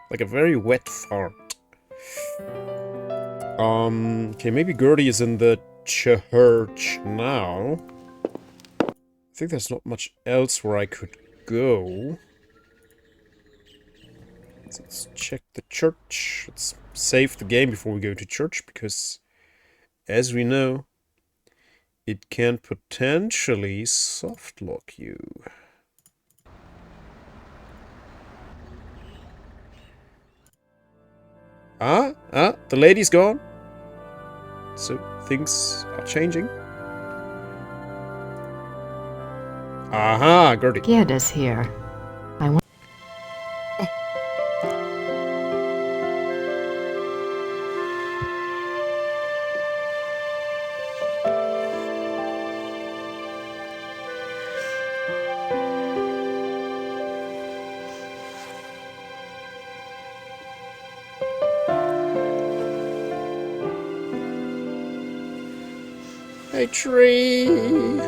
Like a very wet fart. Okay, maybe Gertie is in the church now. I think there's not much else where I could go. Let's check the church. Let's save the game before we go to church, because, as we know, it can potentially softlock you. The lady's gone. So things are changing. Aha, Gertie. Gerda's here. I want... Hey Tree,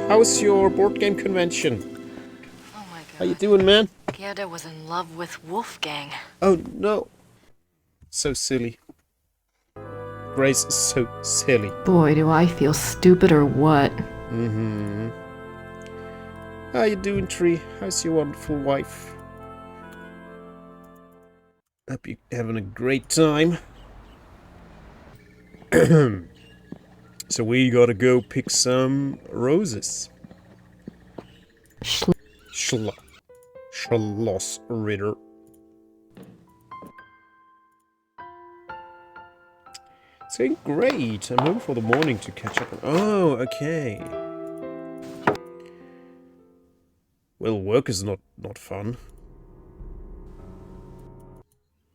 how's your board game convention? Oh my god. How you doing, man? Gerda was in love with Wolfgang. Oh no. So silly. Grace is so silly. Boy, do I feel stupid or what. Mm-hmm. How you doing, Tree? How's your wonderful wife? Hope you're having a great time. So we gotta go pick some roses. Schloss Ritter. It's going great. I'm home for the morning to catch up. Oh, okay. Well, work is not fun.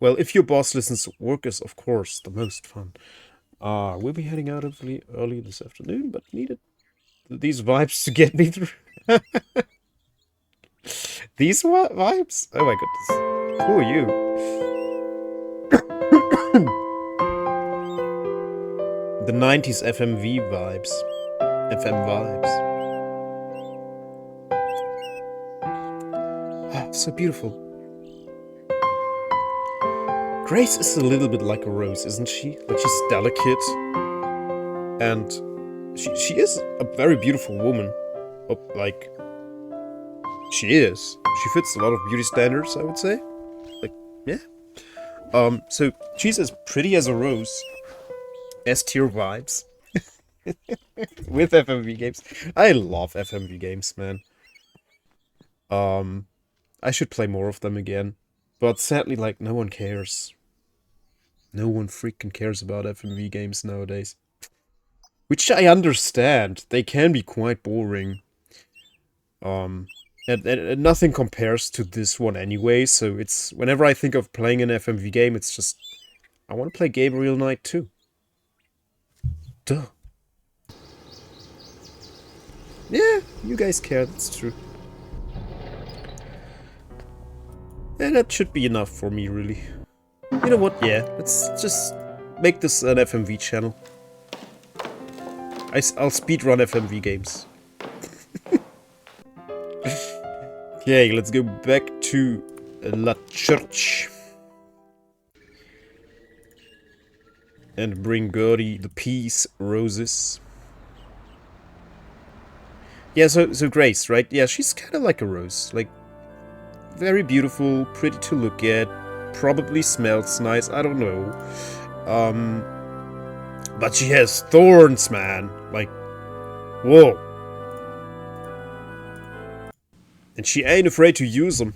Well, if your boss listens, work is, of course, the most fun. We'll be heading out early this afternoon, but needed these vibes to get me through. These vibes? Oh my goodness. Who are you? The 90s FMV vibes. FM vibes. Ah, so beautiful. Grace is a little bit like a rose, isn't she? Like, she's delicate. And she is a very beautiful woman. Like, she is. She fits a lot of beauty standards, I would say. Like, yeah. So she's as pretty as a rose. S-tier vibes. With FMV games. I love FMV games, man. I should play more of them again. But sadly, like, no one cares. No one freaking cares about FMV games nowadays. Which I understand. They can be quite boring. And nothing compares to this one anyway, so it's... Whenever I think of playing an FMV game, it's just... I want to play Gabriel Knight too. Duh. Yeah, you guys care, that's true. And that should be enough for me, really. You know what, yeah, let's just make this an FMV channel. I'll speedrun FMV games. Okay, let's go back to La Church. And bring Gertie the peace roses. Yeah, so Grace, right? Yeah, she's kind of like a rose. Like, very beautiful, pretty to look at. Probably smells nice, I don't know. But she has thorns, man. Like, whoa. And she ain't afraid to use them.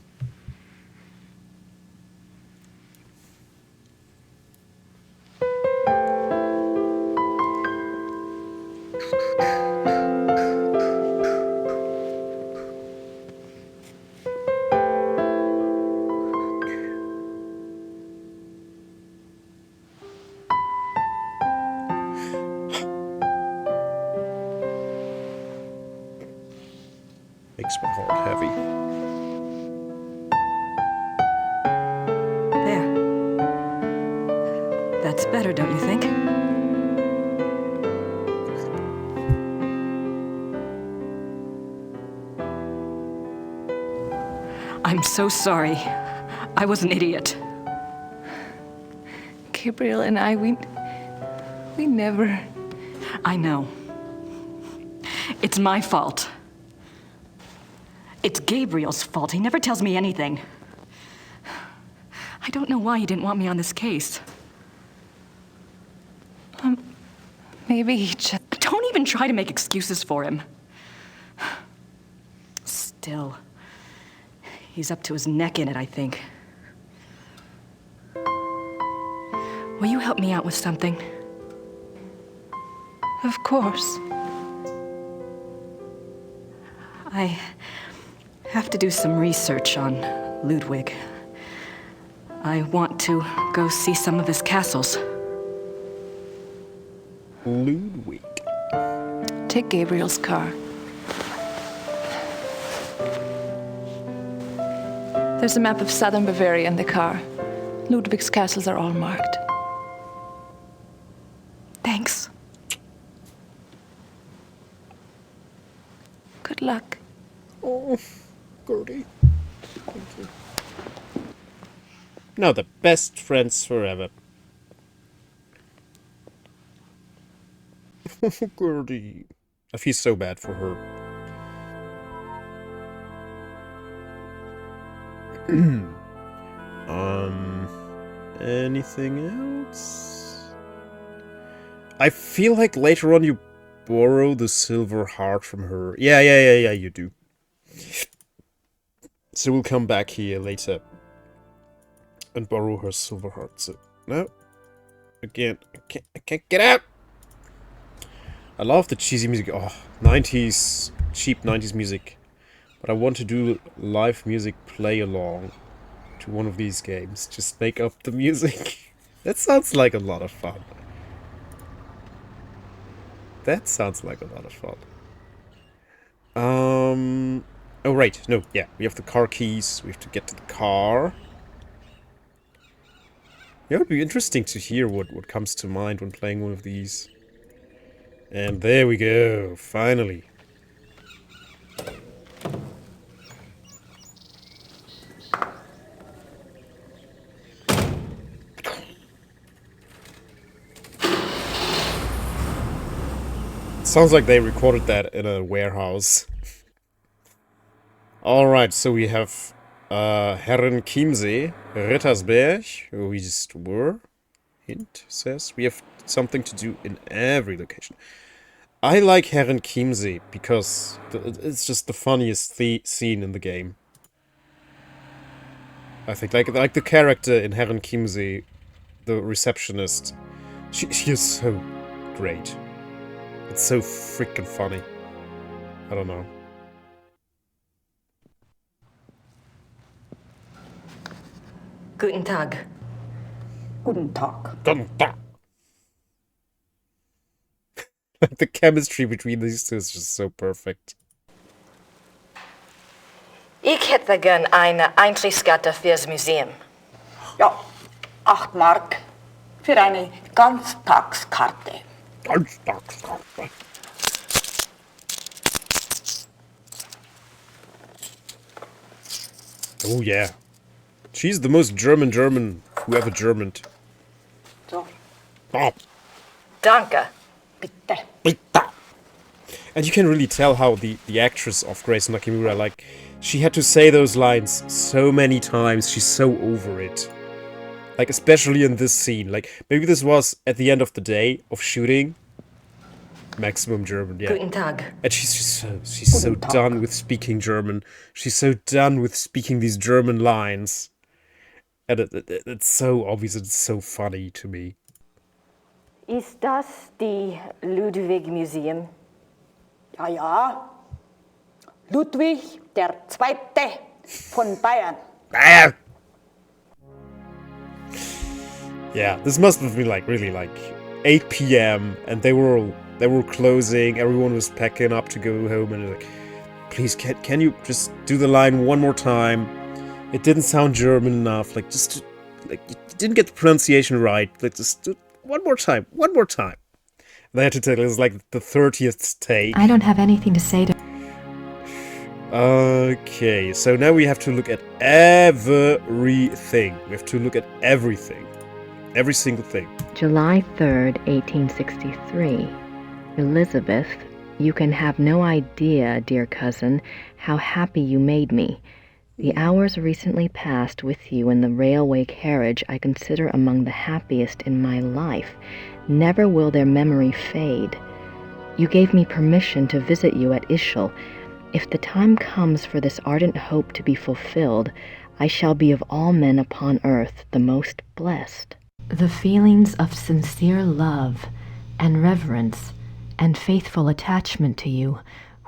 Makes my heart heavy. There. That's better, don't you think? I'm so sorry. I was an idiot. Gabriel and I, we never... I know. It's my fault. It's Gabriel's fault. He never tells me anything. I don't know why he didn't want me on this case. Maybe he just... Don't even try to make excuses for him. Still, he's up to his neck in it, I think. Will you help me out with something? Of course. I have to do some research on Ludwig. I want to go see some of his castles. Ludwig. Take Gabriel's car. There's a map of southern Bavaria in the car. Ludwig's castles are all marked. Thanks. Good luck. Oh, Gertie. Thank you. Now the best friends forever. Gertie. I feel so bad for her. Anything else? I feel like later on you borrow the silver heart from her. Yeah, you do. So we'll come back here later and borrow her silver heart. So, no. Again, I can't get out! I love the cheesy music. Oh, 90s, cheap 90s music. But I want to do live music play along to one of these games. Just make up the music. That sounds like a lot of fun. That sounds like a lot of fun. Oh, right. No, yeah. We have the car keys. We have to get to the car. Yeah, it would be interesting to hear what comes to mind when playing one of these. And there we go. Finally. Sounds like they recorded that in a warehouse. Alright, so we have Herren Chiemsee Rittersberg, where we just were. Hint says we have something to do in every location. I like Herren Chiemsee because it's just the funniest scene in the game. I think like the character in Herren Chiemsee, the receptionist, she is so great. It's so freaking funny. I don't know. Guten Tag. Guten Tag. Guten Tag. Like the chemistry between these two is just so perfect. Ich hätte gern eine Eintrittskarte fürs Museum. Ja, 8 Mark für eine Ganztagskarte. Ganztagskarte. Oh yeah. She's the most German who ever Germaned. So. Oh. Danke. Bitte. Bitte. And you can really tell how the actress of Grace Nakimura, like, she had to say those lines so many times. She's so over it. Like, especially in this scene. Like, maybe this was at the end of the day of shooting. Maximum German, yeah. Guten Tag. And she's so done with speaking German. She's so done with speaking these German lines. And it's so obvious, it's so funny to me. Ist das die Ludwig Museum? Ja, ja. Ludwig der Zweite von Bayern. Bayern! Yeah, this must have been like really like 8 p.m. and they were closing, everyone was packing up to go home, and like, please can you just do the line one more time? It didn't sound German enough, like just like you didn't get the pronunciation right, like just do one more time. And I had to tell you, it was like the 30th take. I don't have anything to say to... Okay, so now we have to look at everything. We have to look at everything. Every single thing. July 3rd, 1863. Elizabeth, you can have no idea, dear cousin, how happy you made me. The hours recently passed with you in the railway carriage I consider among the happiest in my life. Never will their memory fade. You gave me permission to visit you at Ischl. If the time comes for this ardent hope to be fulfilled, I shall be of all men upon earth the most blessed. The feelings of sincere love and reverence and faithful attachment to you,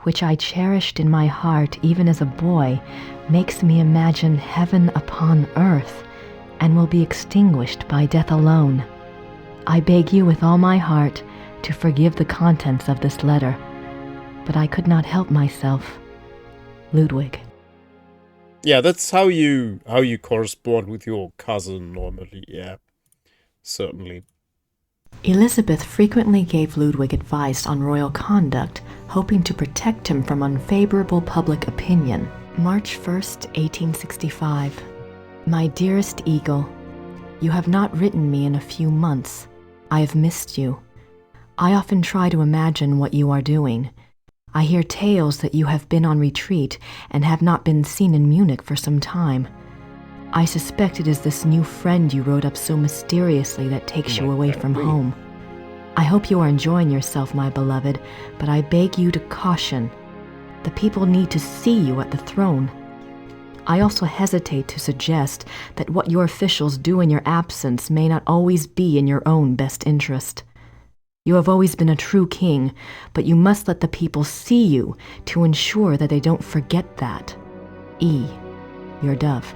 which I cherished in my heart even as a boy, makes me imagine heaven upon earth, and will be extinguished by death alone. I beg you with all my heart to forgive the contents of this letter, but I could not help myself. Ludwig. Yeah, that's how you correspond with your cousin normally, yeah. Certainly. Elizabeth frequently gave Ludwig advice on royal conduct, hoping to protect him from unfavorable public opinion. March 1st, 1865. My dearest Eagle, you have not written me in a few months. I have missed you. I often try to imagine what you are doing. I hear tales that you have been on retreat and have not been seen in Munich for some time. I suspect it is this new friend you wrote up so mysteriously that takes you away from home. I hope you are enjoying yourself, my beloved, but I beg you to caution. The people need to see you at the throne. I also hesitate to suggest that what your officials do in your absence may not always be in your own best interest. You have always been a true king, but you must let the people see you to ensure that they don't forget that. E. Your dove.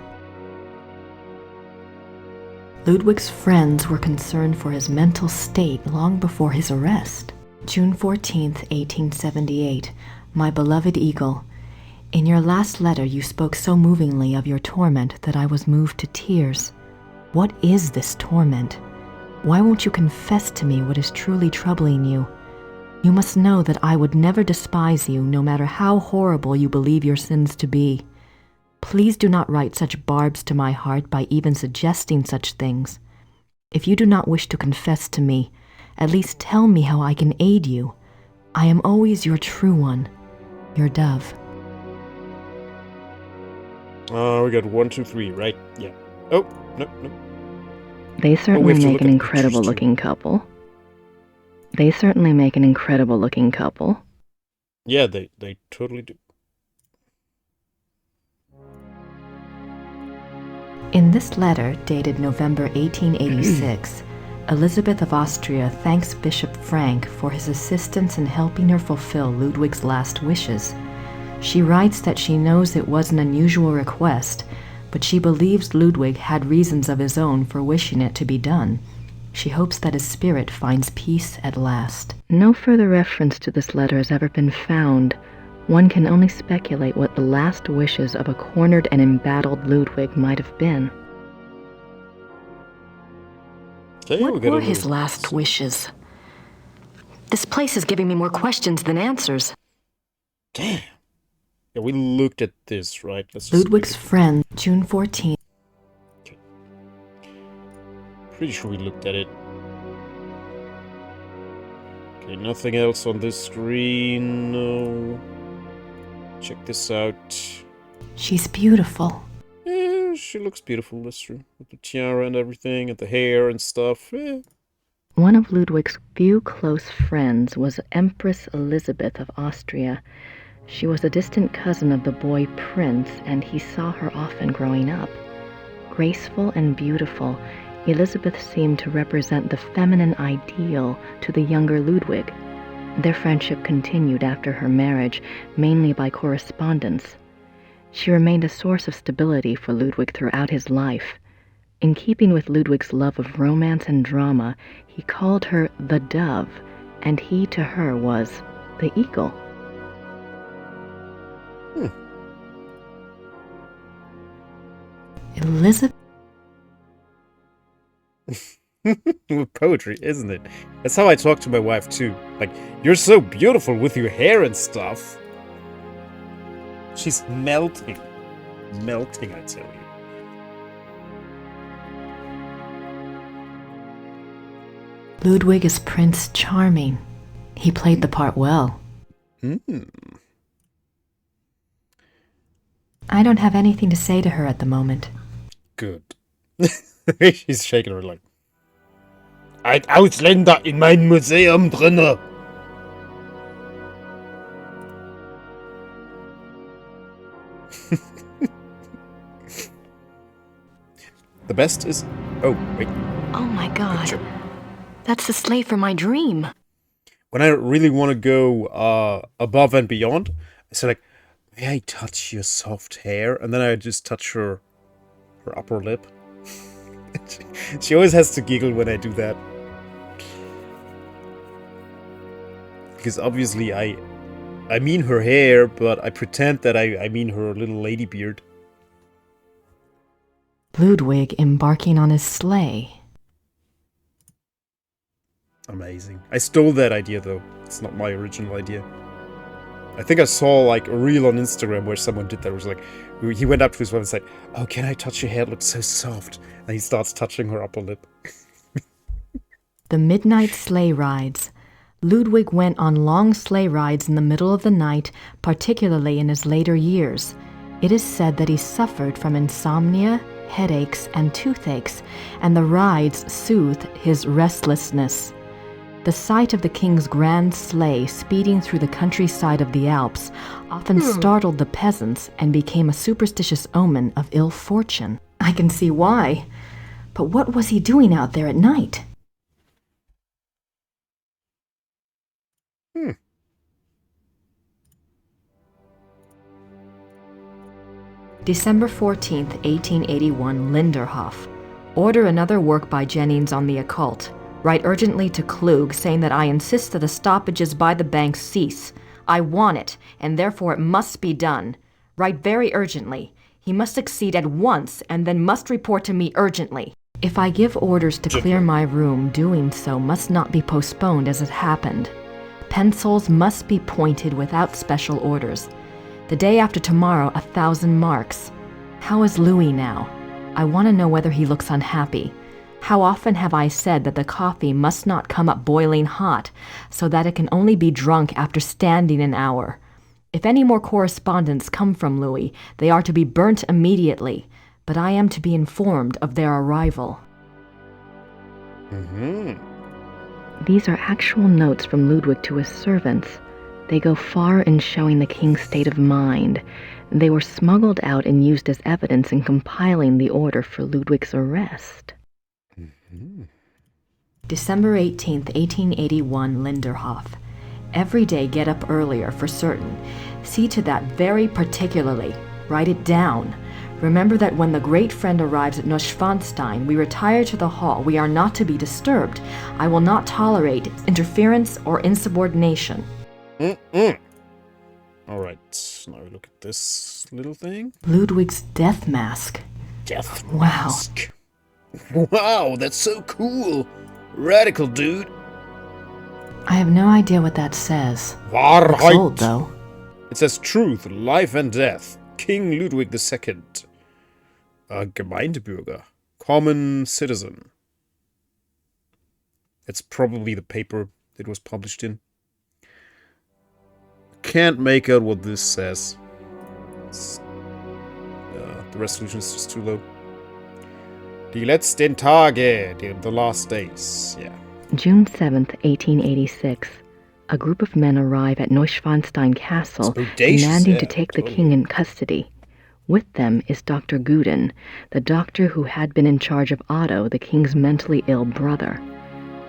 Ludwig's friends were concerned for his mental state long before his arrest. June 14th, 1878. My beloved Eagle, in your last letter you spoke so movingly of your torment that I was moved to tears. What is this torment? Why won't you confess to me what is truly troubling you? You must know that I would never despise you, no matter how horrible you believe your sins to be. Please do not write such barbs to my heart by even suggesting such things. If you do not wish to confess to me, at least tell me how I can aid you. I am always your true one, your dove. We got 1, 2, 3, right? Yeah. Oh, no. They certainly have to make look an at incredible pictures, too. looking couple. They certainly make an incredible looking couple. Yeah, they totally do. In this letter, dated November 1886, Elizabeth of Austria thanks Bishop Frank for his assistance in helping her fulfill Ludwig's last wishes. She writes that she knows it was an unusual request, but she believes Ludwig had reasons of his own for wishing it to be done. She hopes that his spirit finds peace at last. No further reference to this letter has ever been found. One can only speculate what the last wishes of a cornered and embattled Ludwig might have been. Okay, What were his last wishes? This place is giving me more questions than answers. Damn. Yeah, we looked at this, right? Ludwig's friend, June 14th. Pretty sure we looked at it. Okay, nothing else on this screen. No. Check this out. She's beautiful. Yeah, she looks beautiful, that's true. With the tiara and everything, and the hair and stuff. Yeah. One of Ludwig's few close friends was Empress Elizabeth of Austria. She was a distant cousin of the boy Prince, and he saw her often growing up. Graceful and beautiful, Elizabeth seemed to represent the feminine ideal to the younger Ludwig. Their friendship continued after her marriage, mainly by correspondence. She remained a source of stability for Ludwig throughout his life. In keeping with Ludwig's love of romance and drama, he called her the Dove, and he to her was the Eagle. Elizabeth. With poetry, isn't it? That's how I talk to my wife too. Like, you're so beautiful with your hair and stuff. She's melting. Melting, I tell you. Ludwig is Prince Charming. He played the part well. I don't have anything to say to her at the moment. Good. She's shaking her like, ein Ausländer in mein Museum drinne. The best is... Oh, wait. Oh my god. That's the sleigh for my dream. When I really want to go above and beyond, I say like, may I touch your soft hair? And then I just touch her upper lip. She always has to giggle when I do that. Because obviously I mean her hair, but I pretend that I mean her little lady beard. Ludwig embarking on his sleigh. Amazing. I stole that idea though. It's not my original idea. I think I saw like a reel on Instagram where someone did that. It was like, he went up to his wife and said, "Oh, can I touch your hair? It looks so soft." And he starts touching her upper lip. The midnight sleigh rides. Ludwig went on long sleigh rides in the middle of the night, particularly in his later years. It is said that he suffered from insomnia, headaches, and toothaches, and the rides soothed his restlessness. The sight of the king's grand sleigh speeding through the countryside of the Alps often startled the peasants and became a superstitious omen of ill fortune. I can see why. But what was he doing out there at night? December 14th, 1881, Linderhof. Order another work by Jennings on the occult. Write urgently to Klug saying that I insist that the stoppages by the bank cease. I want it, and therefore it must be done. Write very urgently. He must succeed at once, and then must report to me urgently. If I give orders to clear my room, doing so must not be postponed as it happened. Pencils must be pointed without special orders. The day after tomorrow, 1,000 marks. How is Louis now? I want to know whether he looks unhappy. How often have I said that the coffee must not come up boiling hot, so that it can only be drunk after standing an hour? If any more correspondence come from Louis, they are to be burnt immediately. but I am to be informed of their arrival. These are actual notes from Ludwig to his servants. They go far in showing the king's state of mind. They were smuggled out and used as evidence in compiling the order for Ludwig's arrest. December 18th, 1881, Linderhof. Every day get up earlier for certain. See to that very particularly. Write it down. Remember that when the great friend arrives at Neuschwanstein, we retire to the hall. We are not to be disturbed. I will not tolerate interference or insubordination. Alright, now look at this little thing. Ludwig's death mask. Death Wow. mask. Wow, that's so cool. Radical, dude. I have no idea what that says. Wahrheit. It's old, though. It says truth, life and death. King Ludwig II. Gemeindebürger. Common citizen. It's probably the paper it was published in. Can't make out what this says. The resolution is just too low. Die letzten Tage, the last days. Yeah. June 7th, 1886. A group of men arrive at Neuschwanstein Castle, demanding to take the king in custody. With them is Dr. Guden, the doctor who had been in charge of Otto, the king's mentally ill brother.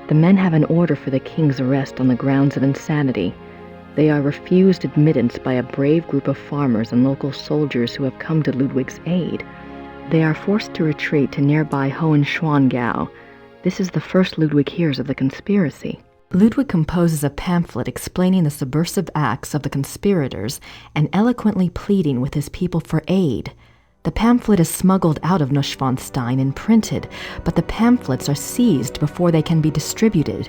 The men have an order for the king's arrest on the grounds of insanity. They are refused admittance by a brave group of farmers and local soldiers who have come to Ludwig's aid. They are forced to retreat to nearby Hohenschwangau. This is the first Ludwig hears of the conspiracy. Ludwig composes a pamphlet explaining the subversive acts of the conspirators and eloquently pleading with his people for aid. The pamphlet is smuggled out of Neuschwanstein and printed, but the pamphlets are seized before they can be distributed.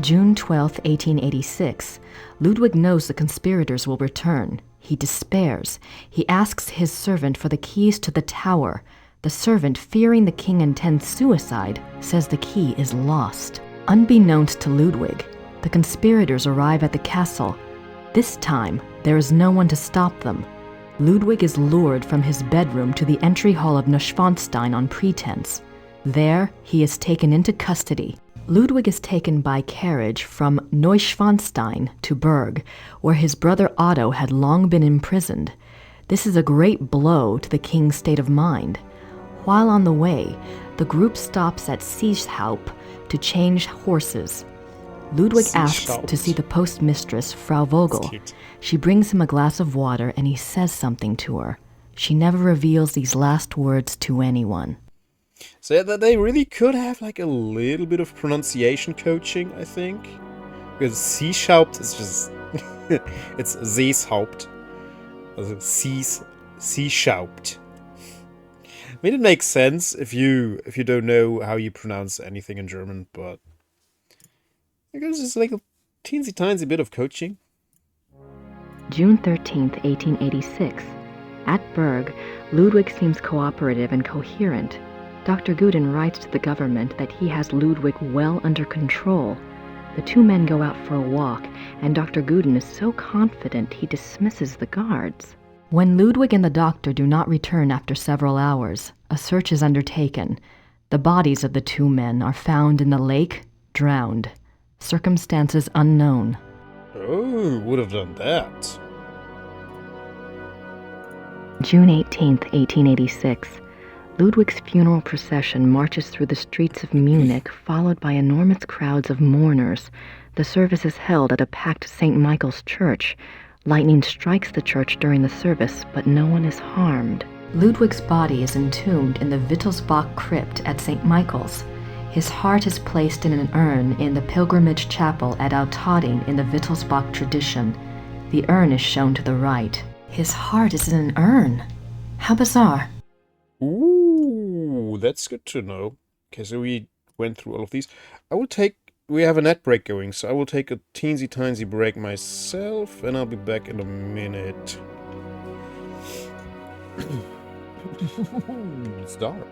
June 12, 1886. Ludwig knows the conspirators will return. He despairs. He asks his servant for the keys to the tower. The servant, fearing the king intends suicide, says the key is lost. Unbeknownst to Ludwig, the conspirators arrive at the castle. This time, there is no one to stop them. Ludwig is lured from his bedroom to the entry hall of Neuschwanstein on pretense. There, he is taken into custody. Ludwig is taken by carriage from Neuschwanstein to Berg, where his brother Otto had long been imprisoned. This is a great blow to the king's state of mind. While on the way, the group stops at Seeshaupt to change horses. Ludwig asks to see the postmistress, Frau Vogel. She brings him a glass of water and he says something to her. She never reveals these last words to anyone. So that they really could have like a little bit of pronunciation coaching, I think. Because Seeshaupt is just... it's Seeshaupt. Also Seeshaupt. I mean, it makes sense if you don't know how you pronounce anything in German, but I guess it's like a teensy tiny bit of coaching. June 13th, 1886. At Berg, Ludwig seems cooperative and coherent. Dr. Guden writes to the government that he has Ludwig well under control. The two men go out for a walk, and Dr. Guden is so confident he dismisses the guards. When Ludwig and the doctor do not return after several hours, a search is undertaken. The bodies of the two men are found in the lake, drowned. Circumstances unknown. Oh, would have done that. June 18th, 1886. Ludwig's funeral procession marches through the streets of Munich, followed by enormous crowds of mourners. The service is held at a packed St. Michael's church. Lightning strikes the church during the service, but no one is harmed. Ludwig's body is entombed in the Wittelsbach crypt at St. Michael's. His heart is placed in an urn in the pilgrimage chapel at Altading in the Wittelsbach tradition. The urn is shown to the right. His heart is in an urn. How bizarre. Ooh, that's good to know. Okay, so we went through all of these. We have a net break going, so I will take a teensy tiny break myself, and I'll be back in a minute. It's dark.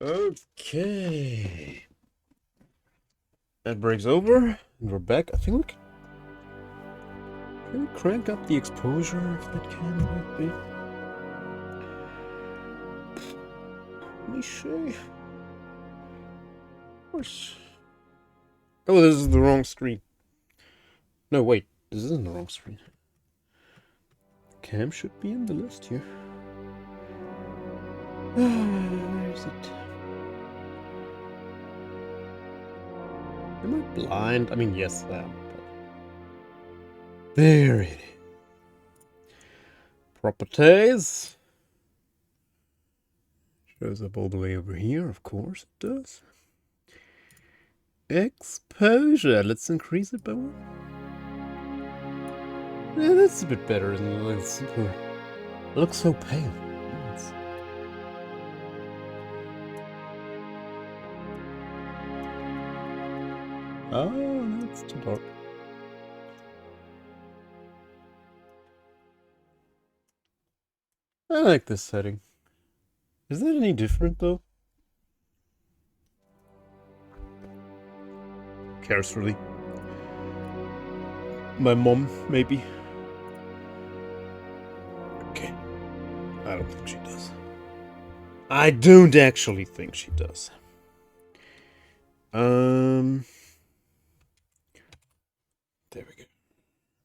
Okay. That breaks over, and we're back. I think can we crank up the exposure if that can might be. Let me see. Of course. Oh, this is the wrong screen. No, wait. This isn't the wrong screen. Cam should be in the list here. Where is it? Am I blind? I mean, yes, I am. But... There it is. Properties. Shows up all the way over here, of course it does. Exposure. Let's increase it by 1. Yeah, that's a bit better, isn't it? It's super... It looks so pale. Yes. Oh, that's too dark. I like this setting. Is that any different, though? Cares really. My mom, maybe. Okay. I don't think she does. I don't actually think she does. There we go.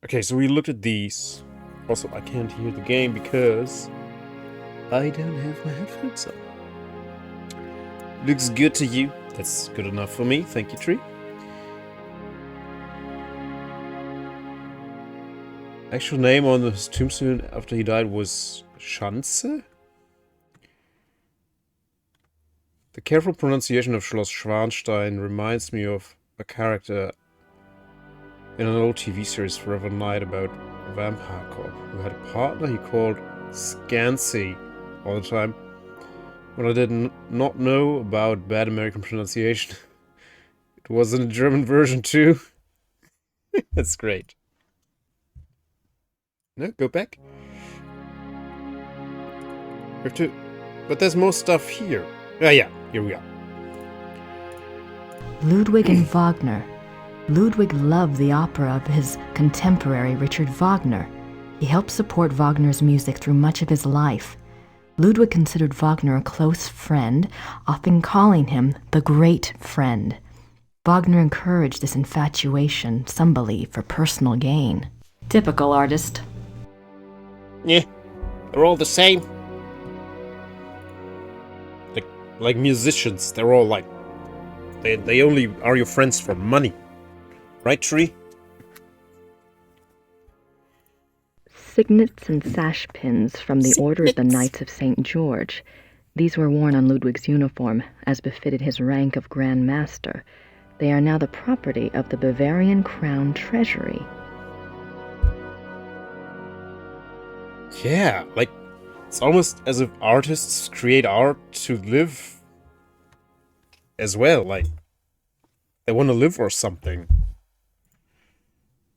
Okay, so we looked at these. Also, I can't hear the game because I don't have my headphones on. Looks good to you. That's good enough for me. Thank you, Tree. Actual name on his tombstone after he died was Schanze? The careful pronunciation of Schloss Schwanstein reminds me of a character in an old TV series, Forever Night, about a vampire cop who had a partner he called Scansy all the time. When I did not know about bad American pronunciation, it was in a German version too. That's great. No, go back. We have to... But there's more stuff here. Ah, yeah, here we are. Ludwig and Wagner. Ludwig loved the opera of his contemporary Richard Wagner. He helped support Wagner's music through much of his life. Ludwig considered Wagner a close friend, often calling him the great friend. Wagner encouraged this infatuation, some believe, for personal gain. Typical artist. Yeah, they're all the same. Like musicians, they're all like... They only are your friends for money. Right, Tree? Signets and sash pins from the Order of the Knights of St. George. These were worn on Ludwig's uniform, as befitted his rank of Grand Master. They are now the property of the Bavarian Crown Treasury. Yeah, like, it's almost as if artists create art to live as well, like, they want to live or something.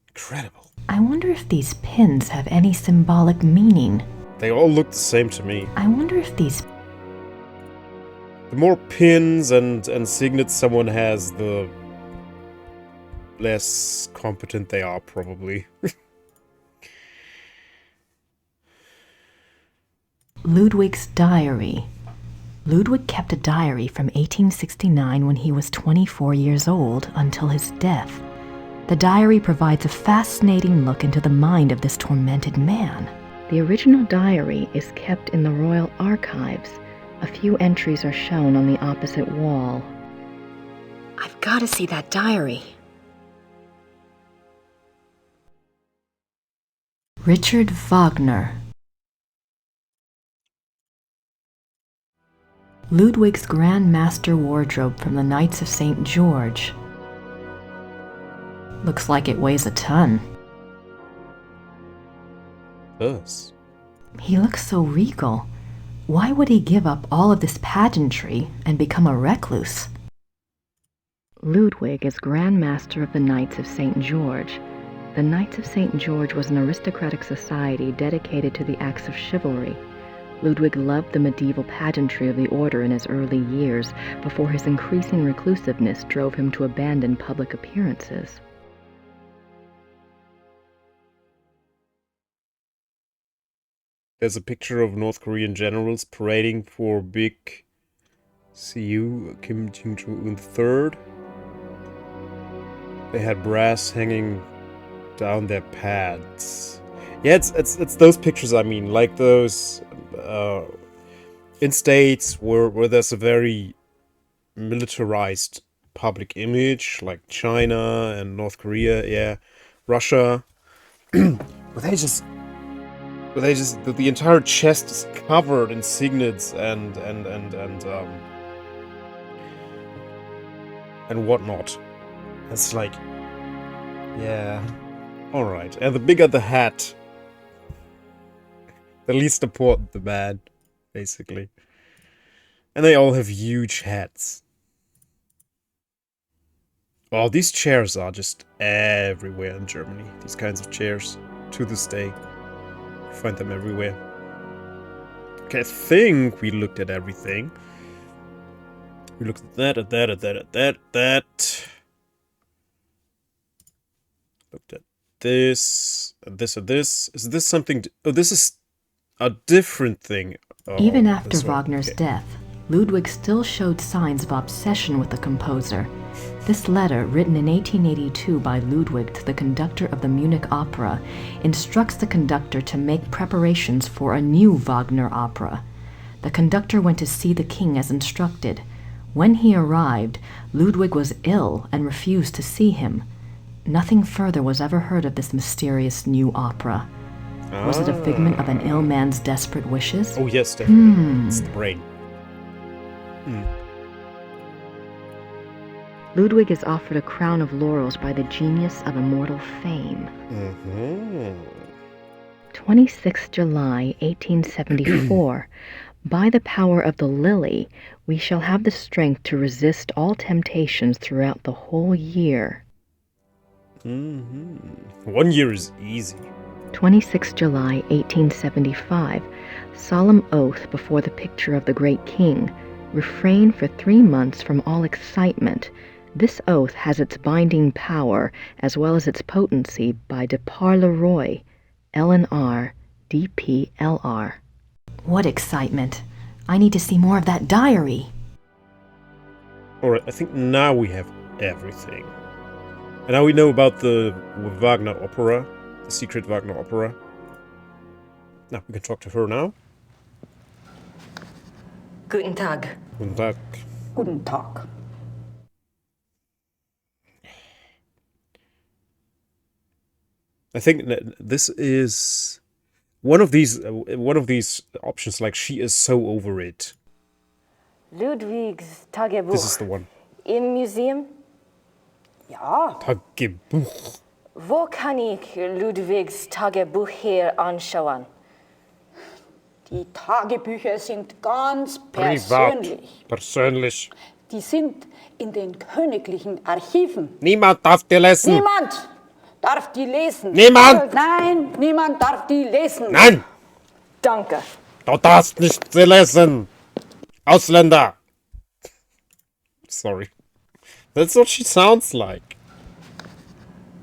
Incredible. I wonder if these pins have any symbolic meaning. They all look the same to me. I wonder if these... The more pins and signets someone has, the less competent they are, probably. Ludwig's diary. Ludwig kept a diary from 1869 when he was 24 years old until his death. The diary provides a fascinating look into the mind of this tormented man. The original diary is kept in the Royal Archives. A few entries are shown on the opposite wall. I've got to see that diary. Richard Wagner. Ludwig's Grand Master wardrobe from the Knights of St. George. Looks like it weighs a ton. Does. He looks so regal. Why would he give up all of this pageantry and become a recluse? Ludwig is Grand Master of the Knights of St. George. The Knights of St. George was an aristocratic society dedicated to the acts of chivalry. Ludwig loved the medieval pageantry of the order in his early years, before his increasing reclusiveness drove him to abandon public appearances. There's a picture of North Korean generals parading for big CU Kim Jong-un III. They had brass hanging down their pads. Yeah, it's those pictures I mean, like those in states where there's a very militarized public image, like China and North Korea, yeah, Russia, where the entire chest is covered in signets and whatnot. It's like, yeah, all right. And the bigger the hat, the least important the man, basically. And they all have huge hats. Oh, these chairs are just everywhere in Germany. These kinds of chairs, to this day. You find them everywhere. Okay, I think we looked at everything. We looked at that. Looked at this, and this, and this. Is this something... Oh, this is a different thing. Oh, Even after Wagner's death, Ludwig still showed signs of obsession with the composer. This letter, written in 1882 by Ludwig to the conductor of the Munich Opera, instructs the conductor to make preparations for a new Wagner opera. The conductor went to see the king as instructed. When he arrived, Ludwig was ill and refused to see him. Nothing further was ever heard of this mysterious new opera. Was it a figment of an ill man's desperate wishes? Oh yes, definitely. It's the brain. Ludwig is offered a crown of laurels by the genius of immortal fame. 26 July 1874. By the power of the lily, we shall have the strength to resist all temptations throughout the whole year. 1 year is easy. 26 July 1875. Solemn oath before the picture of the great king. Refrain for 3 months from all excitement. This oath has its binding power as well as its potency by de par le Roy, LNR, DPLR. What excitement! I need to see more of that diary. Alright, I think now we have everything. And now we know about the Wagner opera, the secret Wagner opera. Now, we can talk to her now. Guten Tag. Guten Tag. Guten Tag. I think this is one of these options. Like, she is so over it. Ludwig's Tagebuch. This is the one. Im Museum? Ja. Tagebuch. Wo kann ich Ludwigs Tagebuch hier anschauen? Die Tagebücher sind ganz persönlich. Persönlich. Die sind in den königlichen Archiven. Niemand darf die lesen. Niemand darf die lesen. Niemand! Nein, niemand darf die lesen. Nein! Danke. Du darfst nicht sie lesen. Ausländer. Sorry. That's what she sounds like.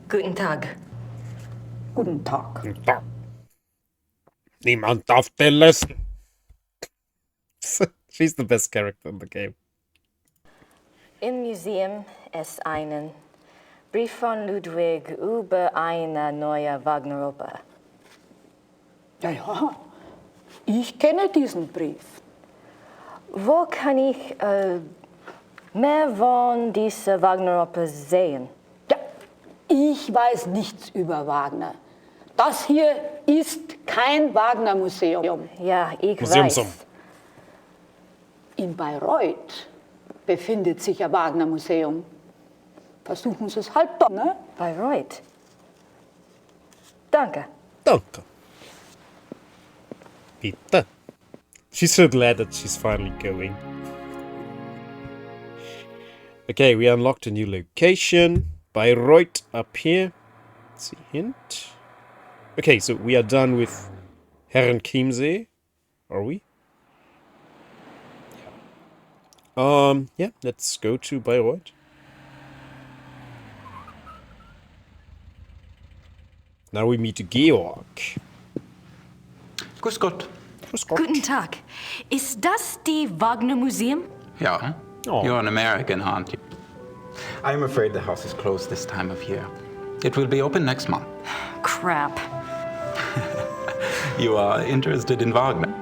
Guten Tag. Guten Tag. Guten Tag. Niemand darf die lesen. She's the best character in the game. Im Museum ist einen Brief von Ludwig über eine neue Wagner-Oper. Ja, ich kenne diesen Brief. Wo kann ich mehr von dieser Wagner-Oper sehen? Ja, ich weiß nichts über Wagner. Das hier ist kein Wagner-Museum. Ja, ich weiß. In Bayreuth befindet sich ein Wagner-Museum. Versuchen Sie es halt doch, ne? Bayreuth. Danke. Danke. Bitte. She's so glad that she's finally going. Okay, we unlocked a new location. Bayreuth up here. Let's see, hint. Okay, so we are done with Herrenchiemsee. Are we? Yeah, let's go to Bayreuth. Now we meet Georg. Grüß Gott. Grüß Gott. Guten Tag. Ist das die Wagner Museum? Yeah. Oh. You're an American, aren't you? I'm afraid the house is closed this time of year. It will be open next month. Crap. You are interested in Wagner?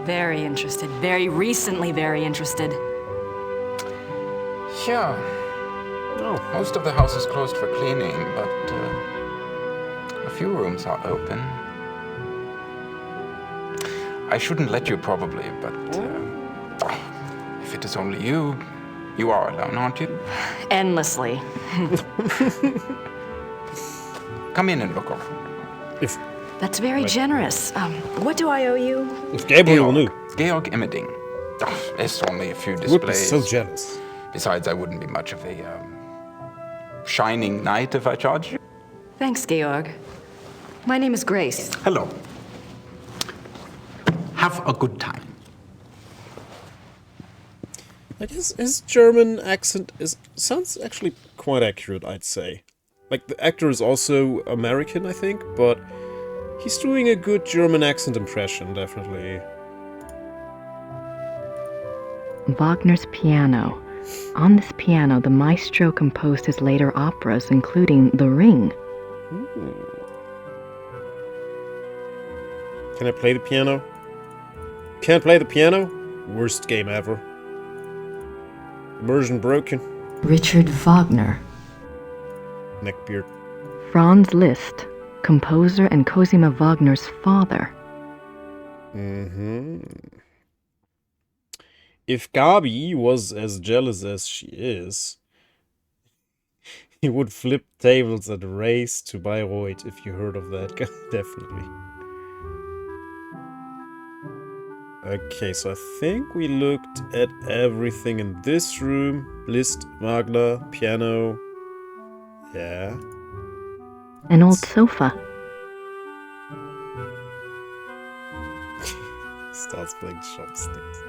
Very interested. Very recently very interested. Yeah. Oh. Most of the house is closed for cleaning, but a few rooms are open. I shouldn't let you probably, but if it is only you, you are alone, aren't you? Endlessly. Come in and look over. That's very generous. What do I owe you? If Gabriel knew. Georg Immerding. There's only a few Would be displays. so jealous. Besides, I wouldn't be much of a shining knight if I charged you. Thanks, Georg. My name is Grace. Hello. Have a good time. I guess his German accent sounds actually quite accurate, I'd say. Like, the actor is also American, I think, but he's doing a good German accent impression, definitely. Wagner's piano. On this piano, the maestro composed his later operas, including The Ring. Can I play the piano? Can't play the piano? Worst game ever. Immersion broken. Richard Wagner. Neckbeard. Franz Liszt, composer and Cosima Wagner's father. If Gabi was as jealous as she is, he would flip tables and race to Bayreuth if you heard of that guy, definitely. Okay, so I think we looked at everything in this room. Liszt, Wagner, piano. Yeah. An old sofa. Starts playing chopsticks.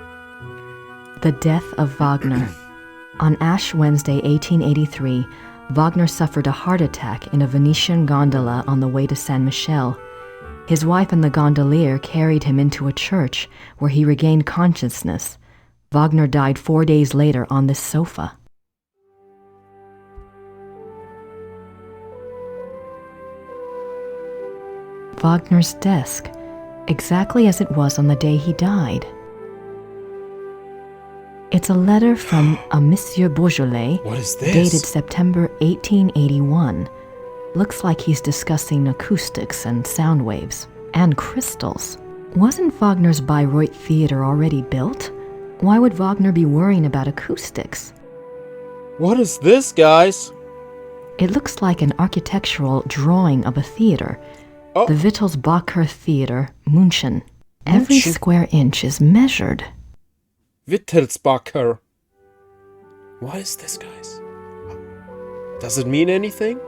The death of Wagner. On Ash Wednesday, 1883, Wagner suffered a heart attack in a Venetian gondola on the way to Saint Michel. His wife and the gondolier carried him into a church where he regained consciousness. Wagner died 4 days later on this sofa. Wagner's desk, exactly as it was on the day he died. It's a letter from a Monsieur Beaujolais, What is this? dated September 1881. Looks like he's discussing acoustics and sound waves, and crystals. Wasn't Wagner's Bayreuth Theater already built? Why would Wagner be worrying about acoustics? What is this, guys? It looks like an architectural drawing of a theater. Oh. The Wittelsbacher Theater, München. Every München? square inch is measured. Wittelsbacher. What is this, guys? Does it mean anything?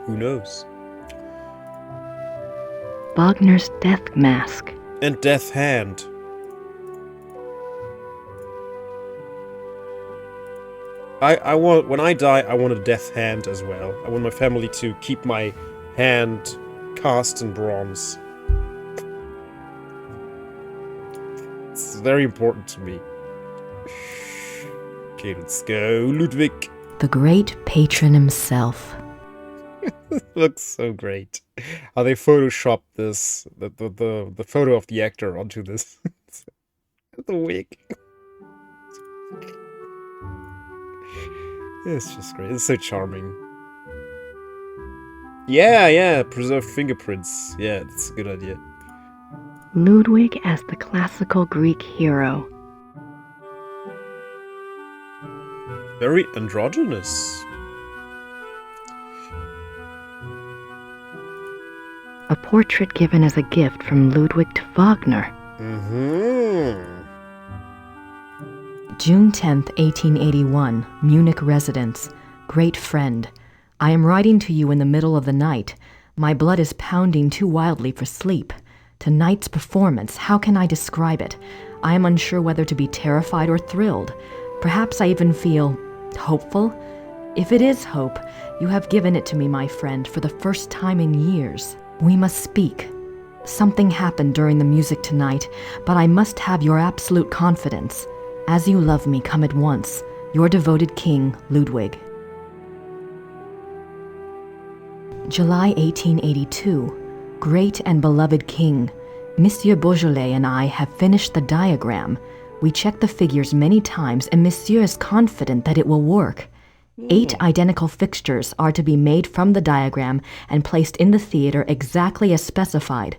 Who knows? Wagner's death mask. And Death Hand. I want, when I die, I want a death hand as well. I want my family to keep my hand cast in bronze. It's very important to me. Okay, let's go. Ludwig. The great patron himself. Looks so great. How they photoshopped this, the photo of the actor onto this. The wig. It's just great. It's so charming. Yeah, preserved fingerprints. Yeah, that's a good idea. Ludwig as the classical Greek hero. Very androgynous. A portrait given as a gift from Ludwig to Wagner. June 10th, 1881, Munich residence. Great friend. I am writing to you in the middle of the night. My blood is pounding too wildly for sleep. Tonight's performance, how can I describe it? I am unsure whether to be terrified or thrilled. Perhaps I even feel hopeful. If it is hope, you have given it to me, my friend, for the first time in years. We must speak. Something happened during the music tonight, but I must have your absolute confidence. As you love me, come at once. Your devoted king, Ludwig. July 1882. Great and beloved king, Monsieur Beaujolais and I have finished the diagram. We checked the figures many times, and Monsieur is confident that it will work. 8 identical fixtures are to be made from the diagram and placed in the theater exactly as specified.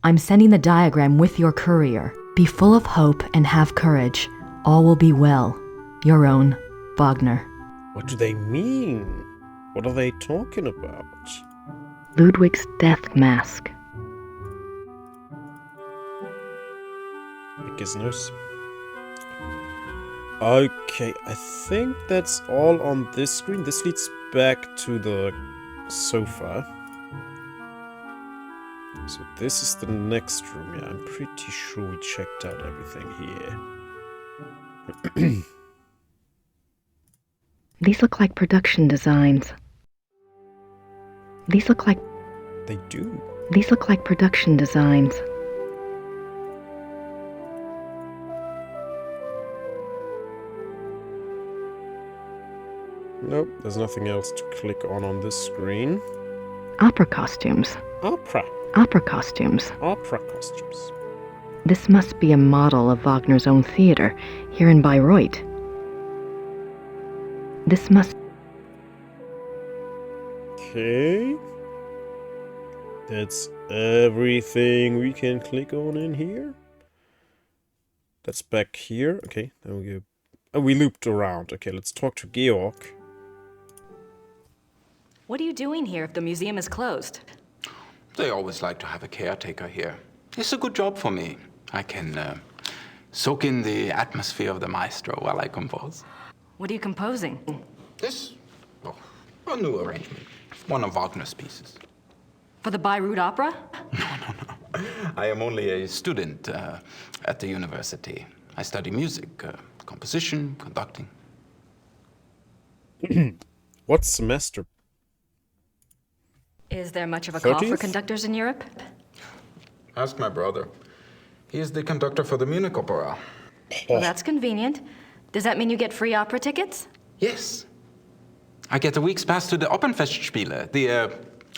I'm sending the diagram with your courier. Be full of hope and have courage. All will be well. Your own, Wagner. What do they mean? What are they talking about? Ludwig's death mask. Business. Okay, I think that's all on this screen. This leads back to the sofa. So this is the next room. Yeah, I'm pretty sure we checked out everything here. These look like production designs. These look like... They do. These look like production designs. Nope, there's nothing else to click on this screen. Opera costumes. Opera. Opera costumes. Opera costumes. This must be a model of Wagner's own theater, here in Bayreuth. This must... Okay. That's everything we can click on in here. That's back here. Okay, there we go. Oh, we looped around. Okay, let's talk to Georg. What are you doing here if the museum is closed? They always like to have a caretaker here. It's a good job for me. I can soak in the atmosphere of the maestro while I compose. What are you composing? This? Oh, a new arrangement. One of Wagner's pieces. For the Bayreuth Opera? I am only a student at the university. I study music, composition, conducting. What semester? Is there much of a call for 30th? conductors in Europe? Ask my brother. He is the conductor for the Munich Opera. Well, that's convenient. Does that mean you get free opera tickets? Yes. I get a week's pass to the Opernfestspiele, the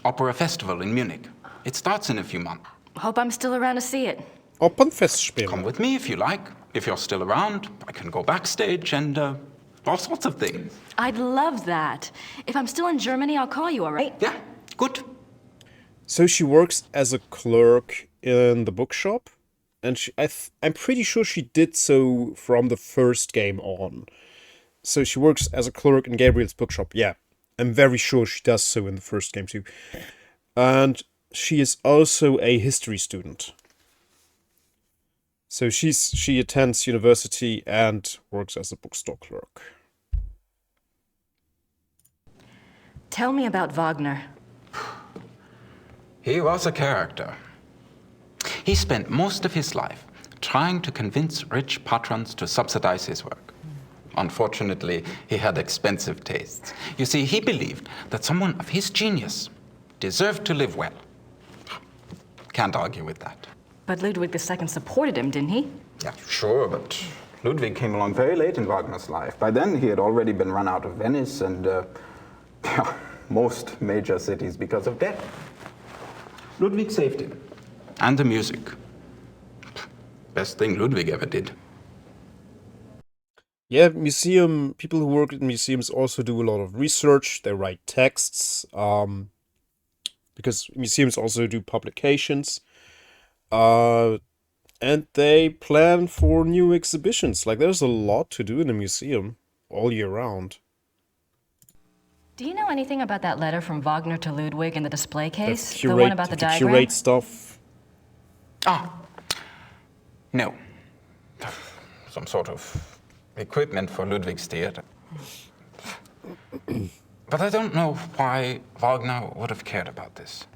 opera festival in Munich. It starts in a few months. Hope I'm still around to see it. Opernfestspiele. Come with me if you like. If you're still around, I can go backstage and all sorts of things. I'd love that. If I'm still in Germany, I'll call you, all right? Yeah, good. So she works as a clerk in the bookshop, and I'm pretty sure she did so from the first game on. So she works as a clerk in Gabriel's bookshop. Yeah, I'm very sure she does so in the first game too. And she is also a history student. So she attends university and works as a bookstore clerk. Tell me about Wagner. He was a character. He spent most of his life trying to convince rich patrons to subsidize his work. Unfortunately, he had expensive tastes. You see, he believed that someone of his genius deserved to live well. Can't argue with that. But Ludwig II supported him, didn't he? Yeah, sure, but Ludwig came along very late in Wagner's life. By then, he had already been run out of Venice and most major cities because of debt. Ludwig saved him. And the music. Best thing Ludwig ever did. Yeah, people who work at museums also do a lot of research. They write texts, because museums also do publications. And they plan for new exhibitions. Like, there's a lot to do in a museum all year round. Do you know anything about that letter from Wagner to Ludwig in the display case? The one about the diagram? curate stuff. No. Some sort of equipment for Ludwig's theater. But I don't know why Wagner would have cared about this.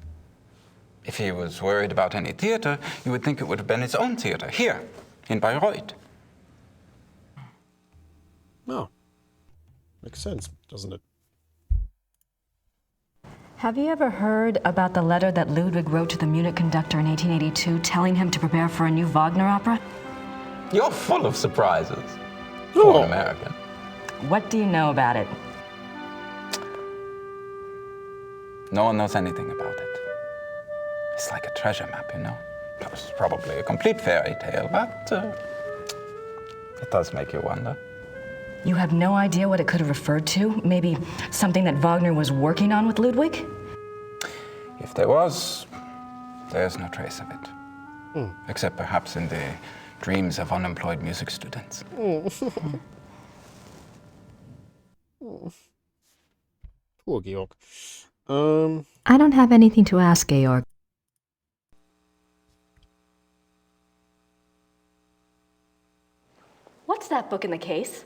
If he was worried about any theater, you would think it would have been his own theater, here, in Bayreuth. No. Makes sense, doesn't it? Have you ever heard about the letter that Ludwig wrote to the Munich conductor in 1882 telling him to prepare for a new Wagner opera? You're full of surprises for an American. What do you know about it? No one knows anything about it. It's like a treasure map, you know? It's probably a complete fairy tale, but it does make you wonder. You have no idea what it could have referred to? Maybe something that Wagner was working on with Ludwig? If there was, there's no trace of it. Except perhaps in the dreams of unemployed music students. Poor Georg. I don't have anything to ask, Georg. What's that book in the case?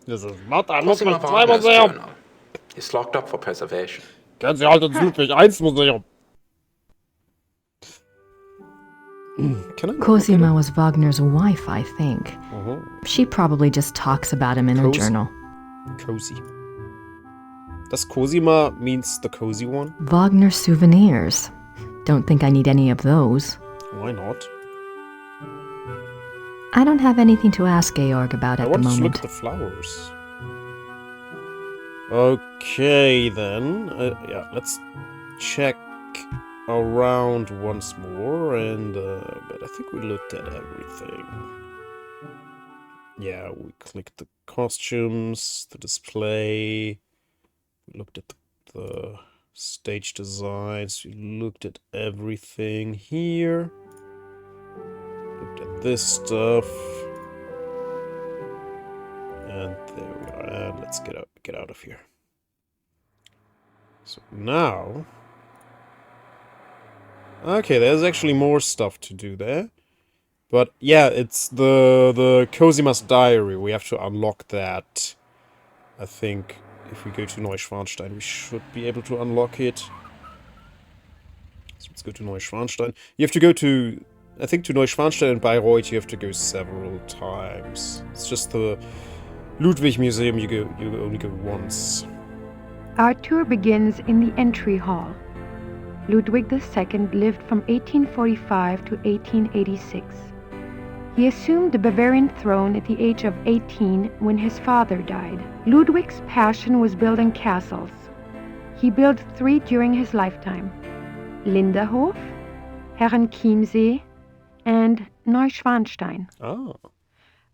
Das ist not ein Cosima Ludwig Wagner's II Museum. journal. It's locked up for preservation. Kennen Sie halt ins Ludwig I Museum. Cosima was Wagner's wife, I think. She probably just talks about him in her journal. Cozy. Does Cosima means the cozy one? Wagner souvenirs. Don't think I need any of those. Why not? I don't have anything to ask Georg about at the I want to look moment. at the flowers. Okay, then. Yeah, let's check around once more, and but I think we looked at everything. Yeah, we clicked the costumes, the display, we looked at the stage designs, we looked at everything here, looked at this stuff, and there we are, and let's get out of here. So now, okay, there's actually more stuff to do there. But yeah, it's the Cosima's diary. We have to unlock that. I think if we go to Neuschwanstein, we should be able to unlock it. So let's go to Neuschwanstein. You have to go to, I think, to Neuschwanstein and Bayreuth. You have to go several times. It's just the Ludwig Museum. You only go once. Our tour begins in the entry hall. Ludwig II lived from 1845 to 1886. He assumed the Bavarian throne at the age of 18 when his father died. Ludwig's passion was building castles. He built 3 during his lifetime: Linderhof, Herrenchiemsee, and Neuschwanstein. Oh.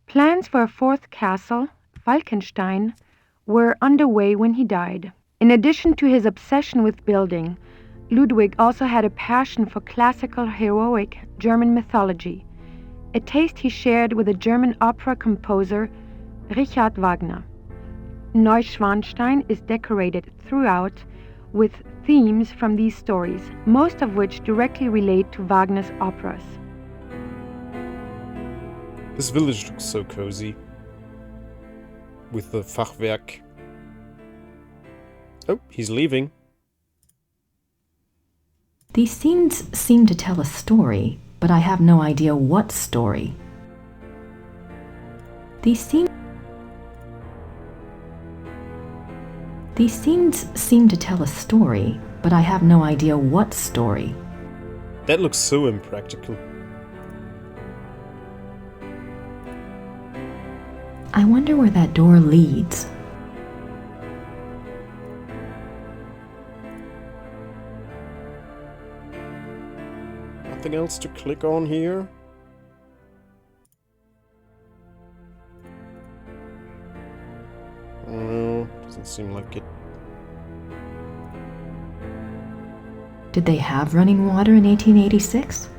Plans for a 4th castle, Falkenstein, were underway when he died. In addition to his obsession with building, Ludwig also had a passion for classical heroic German mythology, a taste he shared with the German opera composer Richard Wagner. Neuschwanstein is decorated throughout with themes from these stories, most of which directly relate to Wagner's operas. This village looks so cozy. With the Fachwerk. Oh, he's leaving. These scenes seem to tell a story, but I have no idea what story. These scenes seem to tell a story, but I have no idea what story. That looks so impractical. I wonder where that door leads. Nothing else to click on here? No, doesn't seem like it. Did they have running water in 1886?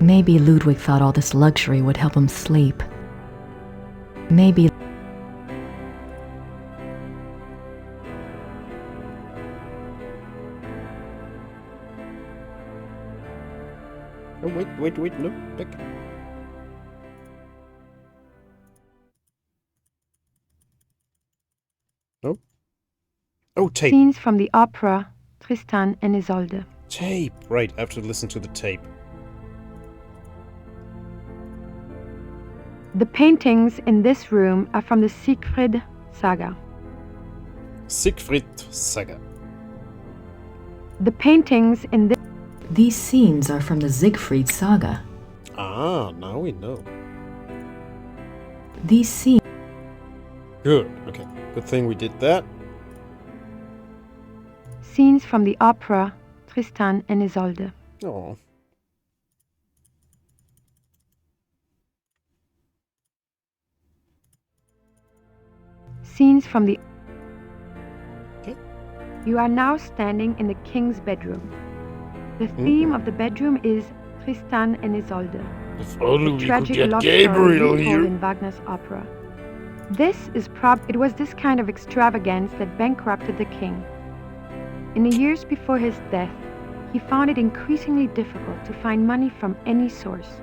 Maybe Ludwig thought all this luxury would help him sleep. Maybe... Oh, wait, no, back. No? Oh, tape. Scenes from the opera Tristan and Isolde. Tape! Right, I have to listen to the tape. The paintings in this room are from the Siegfried saga. Siegfried Saga. The paintings in this... These scenes are from the Siegfried saga. Ah, now we know. These scenes... Good, okay. Good thing we did that. Scenes from the opera Tristan and Isolde. Oh. Scenes from the... Okay. You are now standing in the king's bedroom. The theme of the bedroom is Tristan and Isolde. If only the we tragic could get love Gabriel story here. retold in Wagner's opera. It was this kind of extravagance that bankrupted the king. In the years before his death, he found it increasingly difficult to find money from any source.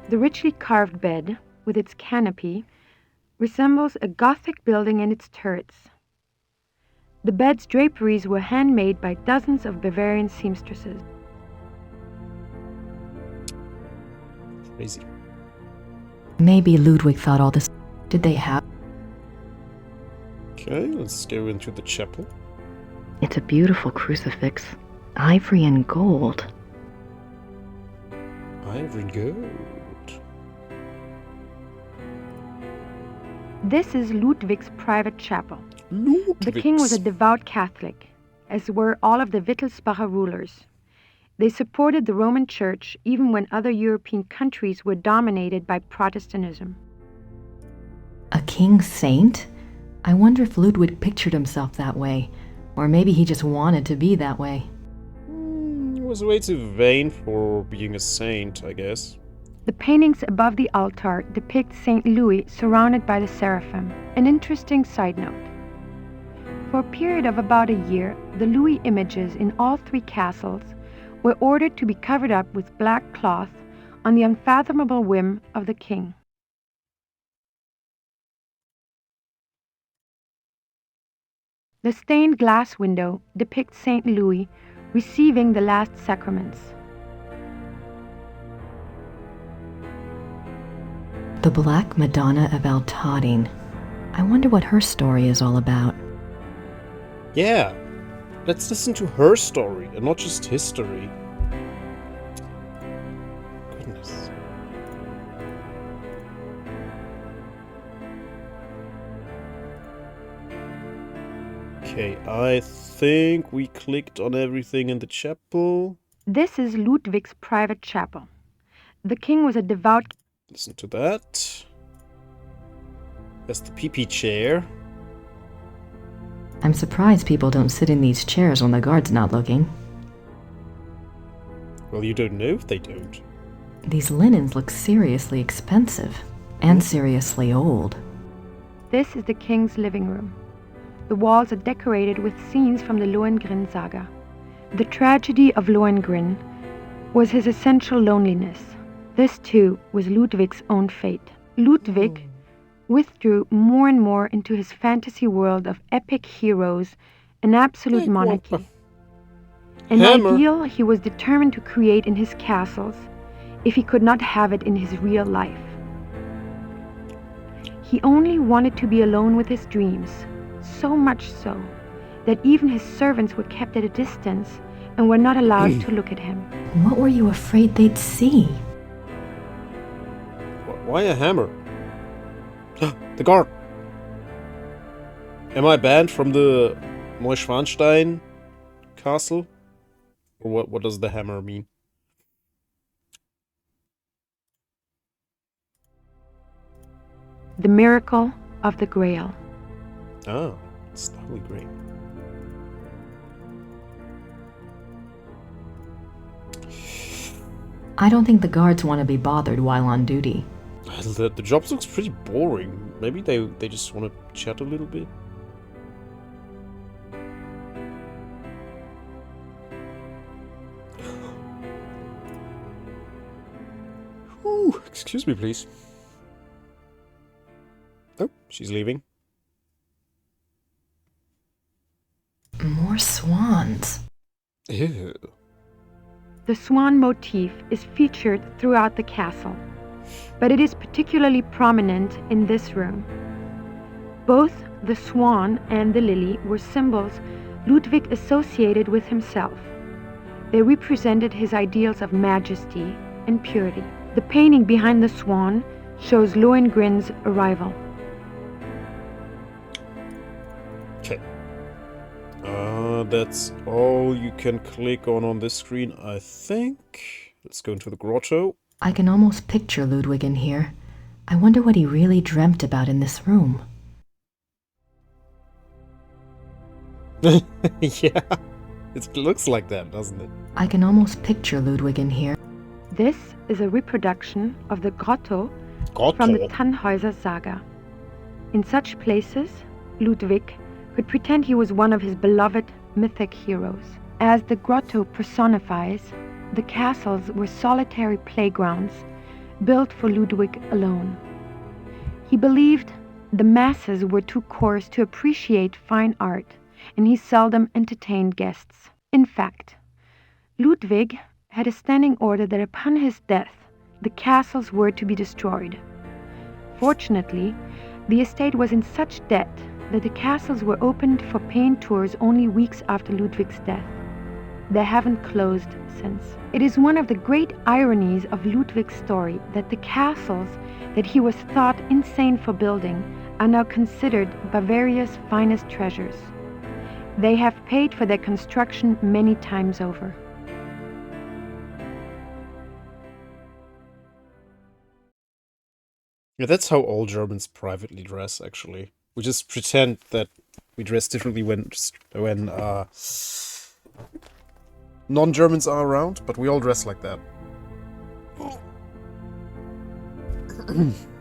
The richly carved bed, with its canopy, resembles a Gothic building and its turrets. The bed's draperies were handmade by dozens of Bavarian seamstresses. Crazy. Maybe Ludwig thought all this... Did they have... Okay, let's go into the chapel. It's a beautiful crucifix. Ivory and gold. Ivory and gold. This is Ludwig's private chapel. Ludwig's. The king was a devout Catholic, as were all of the Wittelsbacher rulers. They supported the Roman Church even when other European countries were dominated by Protestantism. A king saint? I wonder if Ludwig pictured himself that way. Or maybe he just wanted to be that way. He was way too vain for being a saint, I guess. The paintings above the altar depict St. Louis surrounded by the seraphim. An interesting side note. For a period of about a year, the Louis images in all three castles were ordered to be covered up with black cloth on the unfathomable whim of the king. The stained glass window depicts St. Louis receiving the last sacraments. The Black Madonna of Altadine. I wonder what her story is all about. Yeah, let's listen to her story and not just history. Goodness. Okay, I think we clicked on everything in the chapel. This is Ludwig's private chapel. The king was a devout... Listen to that. That's the PP chair. I'm surprised people don't sit in these chairs when the guard's not looking. Well, you don't know if they don't. These linens look seriously expensive and seriously old. This is the king's living room. The walls are decorated with scenes from the Lohengrin saga. The tragedy of Lohengrin was his essential loneliness. This, too, was Ludwig's own fate. Ludwig withdrew more and more into his fantasy world of epic heroes and absolute monarchy. An ideal he was determined to create in his castles if he could not have it in his real life. He only wanted to be alone with his dreams, so much so that even his servants were kept at a distance and were not allowed to look at him. What were you afraid they'd see? Why a hammer? The guard! Am I banned from the Neuschwanstein castle? Or what does the hammer mean? The miracle of the Grail. Ah, it's the Holy Grail. I don't think the guards want to be bothered while on duty. The job looks pretty boring. Maybe they just want to chat a little bit. Ooh, excuse me, please. Oh, she's leaving. The swan motif is featured throughout the castle, but it is particularly prominent in this room. Both the swan and the lily were symbols Ludwig associated with himself. They represented his ideals of majesty and purity. The painting behind the swan shows Lohengrin's arrival. Okay. That's all you can click on this screen, I think. Let's go into the grotto. I can almost picture Ludwig in here. I wonder what he really dreamt about in this room. Yeah, it looks like that, doesn't it? I can almost picture Ludwig in here. This is a reproduction of the grotto from the Tannhäuser saga. In such places, Ludwig could pretend he was one of his beloved mythic heroes. As the grotto personifies, the castles were solitary playgrounds built for Ludwig alone. He believed the masses were too coarse to appreciate fine art, and he seldom entertained guests. In fact, Ludwig had a standing order that upon his death, the castles were to be destroyed. Fortunately, the estate was in such debt that the castles were opened for paying tours only weeks after Ludwig's death. They haven't closed since. It is one of the great ironies of Ludwig's story that the castles that he was thought insane for building are now considered Bavaria's finest treasures. They have paid for their construction many times over. Yeah, that's how all Germans privately dress, actually. We just pretend that we dress differently when non-Germans are around, but we all dress like that.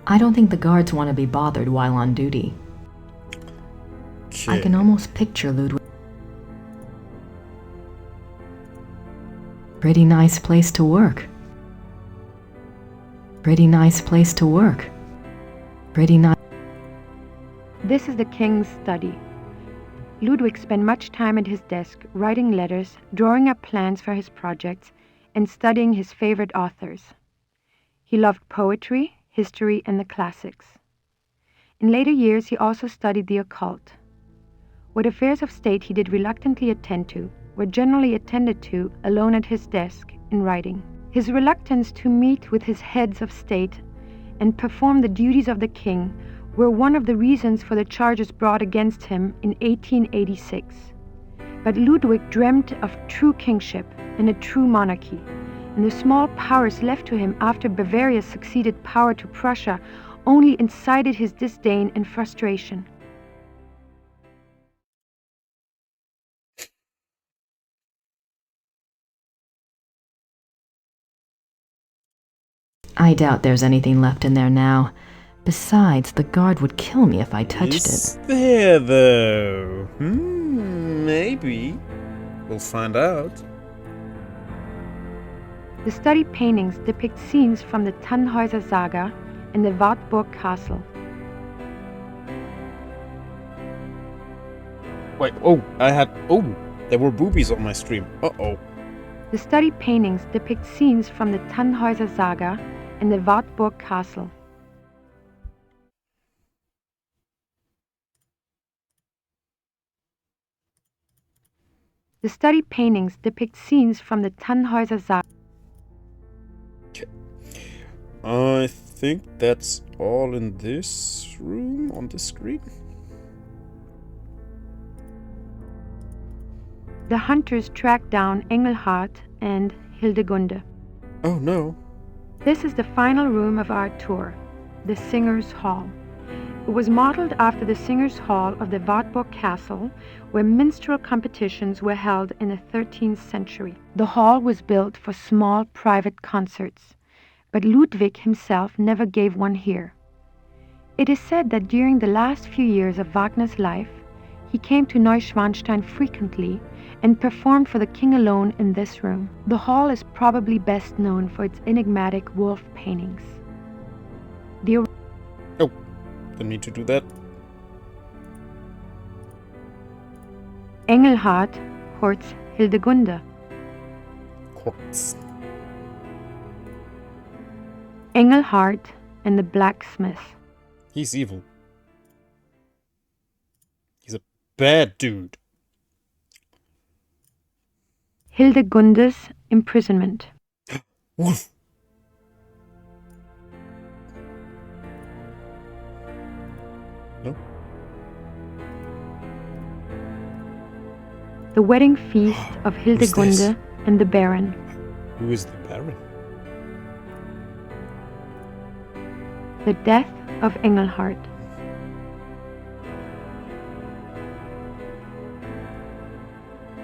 I don't think the guards want to be bothered while on duty. Okay. I can almost picture Ludwig. Pretty nice place to work. Pretty nice place to work. Pretty nice. This is the king's study. Ludwig spent much time at his desk writing letters, drawing up plans for his projects, and studying his favorite authors. He loved poetry, history, and the classics. In later years, he also studied the occult. What affairs of state he did reluctantly attend to were generally attended to alone at his desk in writing. His reluctance to meet with his heads of state and perform the duties of the king were one of the reasons for the charges brought against him in 1886. But Ludwig dreamt of true kingship and a true monarchy, and the small powers left to him after Bavaria succeeded power to Prussia only incited his disdain and frustration. I doubt there's anything left in there now. Besides, the guard would kill me if I touched Is it. there, though? Maybe. We'll find out. The study paintings depict scenes from the Tannhäuser saga and the Wartburg castle. Wait, there were boobies on my stream. Uh-oh. The study paintings depict scenes from the Tannhäuser saga and the Wartburg castle. The study paintings depict scenes from the Tannhäuser saga. Okay. I think that's all in this room on the screen. The hunters track down Engelhard and Hildegunde. Oh no. This is the final room of our tour, the Singers' Hall. It was modeled after the Singers' Hall of the Wartburg Castle, where minstrel competitions were held in the 13th century. The hall was built for small private concerts, but Ludwig himself never gave one here. It is said that during the last few years of Wagner's life, he came to Neuschwanstein frequently and performed for the king alone in this room. The hall is probably best known for its enigmatic wolf paintings. Didn't need to do that. Engelhard courts Hildegunde. Potz. Engelhart and the Blacksmith. He's evil. He's a bad dude. Hildegunde's imprisonment. Woof. No. The wedding feast of Hildegunde and the Baron. Who is the Baron? The death of Engelhart.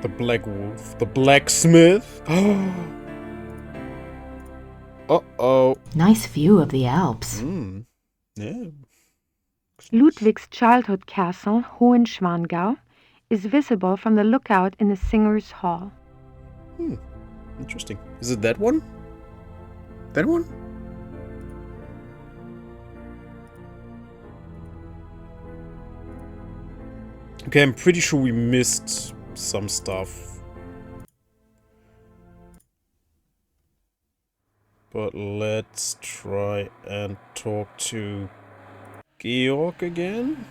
The Black Wolf. The Blacksmith. Uh-oh. Nice view of the Alps. Yeah. Ludwig's childhood castle, Hohenschwangau, is visible from the lookout in the Singers' Hall. Interesting. Is it that one? That one? Okay, I'm pretty sure we missed some stuff. But let's try and talk to Georg again.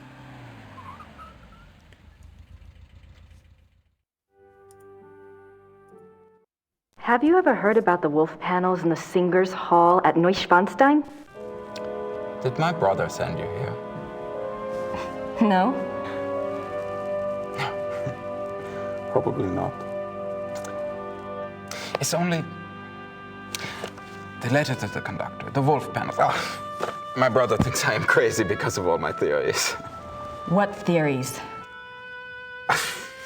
Have you ever heard about the wolf panels in the Singers' Hall at Neuschwanstein? Did my brother send you here? No. Probably not. It's only the letter to the conductor, the wolf panels. Oh, my brother thinks I am crazy because of all my theories. What theories?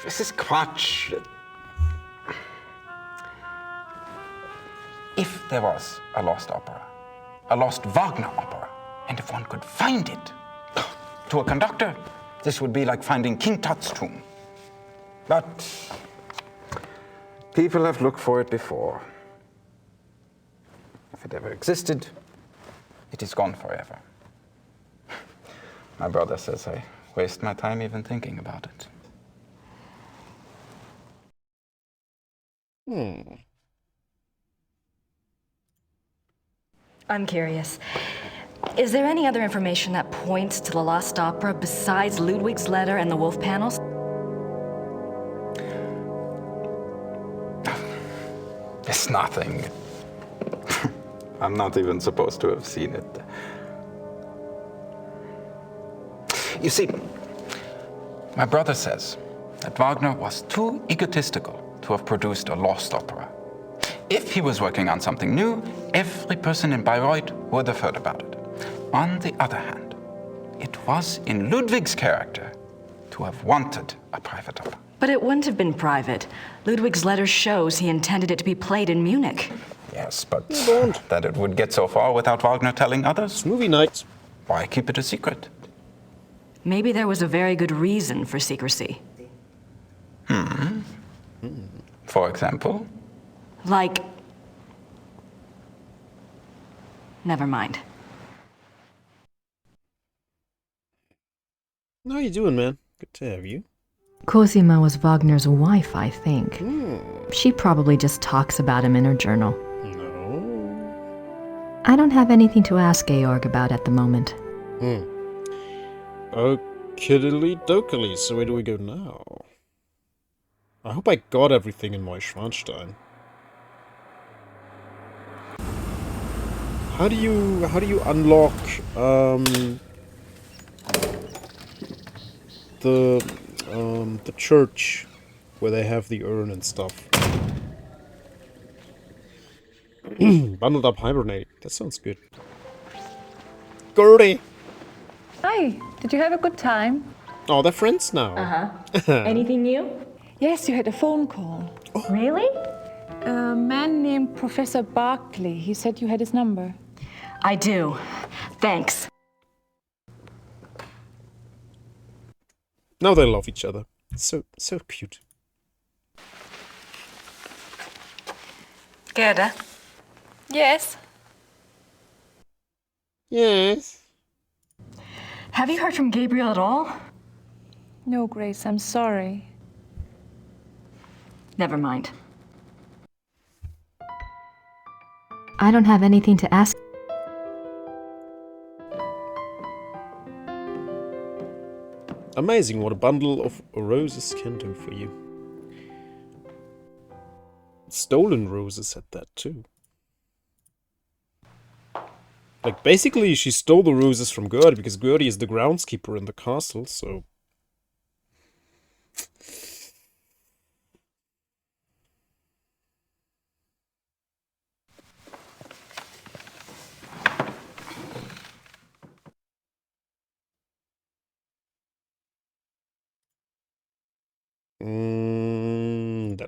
This is Quatsch. If there was a lost opera, a lost Wagner opera, and if one could find it, to a conductor, this would be like finding King Tut's tomb. But people have looked for it before. If it ever existed, it is gone forever. My brother says I waste my time even thinking about it. I'm curious. Is there any other information that points to the lost opera besides Ludwig's letter and the wolf panels? It's nothing. I'm not even supposed to have seen it. You see, my brother says that Wagner was too egotistical to have produced a lost opera. If he was working on something new, every person in Bayreuth would have heard about it. On the other hand, it was in Ludwig's character to have wanted a private opera. But it wouldn't have been private. Ludwig's letter shows he intended it to be played in Munich. Yes, but that it would get so far without Wagner telling others? It's movie night. Why keep it a secret? Maybe there was a very good reason for secrecy. For example? Like... Never mind. How you doing, man? Good to have you. Cosima was Wagner's wife, I think. She probably just talks about him in her journal. No. I don't have anything to ask Georg about at the moment. Okiddly dokily, so where do we go now? I hope I got everything in my Schwanstein. How do you unlock the church where they have the urn and stuff? Bundled up hibernate. That sounds good. Gertie! Hi, did you have a good time? Oh, they're friends now. Anything new? Yes, you had a phone call. Really? A man named Professor Barkley. He said you had his number. I do. Thanks. Now they love each other. So cute. Gerda? Yes. Yes. Have you heard from Gabriel at all? No, Grace, I'm sorry. Never mind. I don't have anything to ask. Amazing what a bundle of roses can do for you. Stolen roses at that too. Like, basically she stole the roses from Gertie, because Gertie is the groundskeeper in the castle, so... No.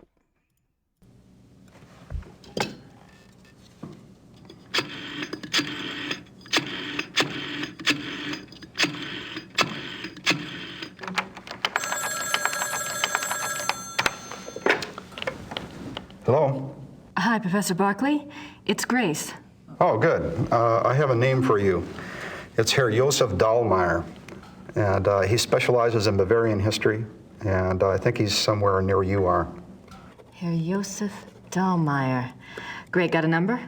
Hello? Hi, Professor Barkley. It's Grace. Oh, good. I have a name for you. It's Herr Josef Dahlmeier, and he specializes in Bavarian history, and I think he's somewhere near where you are. Herr Josef Dahlmeier. Great, got a number?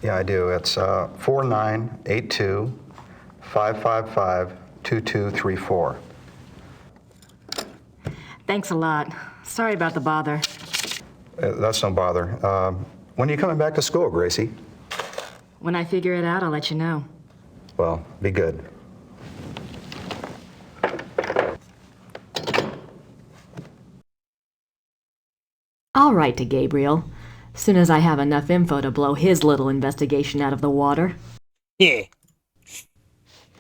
Yeah, I do. It's 4982-555-2234. Thanks a lot. Sorry about the bother. That's no bother. When are you coming back to school, Gracie? When I figure it out, I'll let you know. Well, be good. I'll write to Gabriel. Soon as I have enough info to blow his little investigation out of the water. Yeah.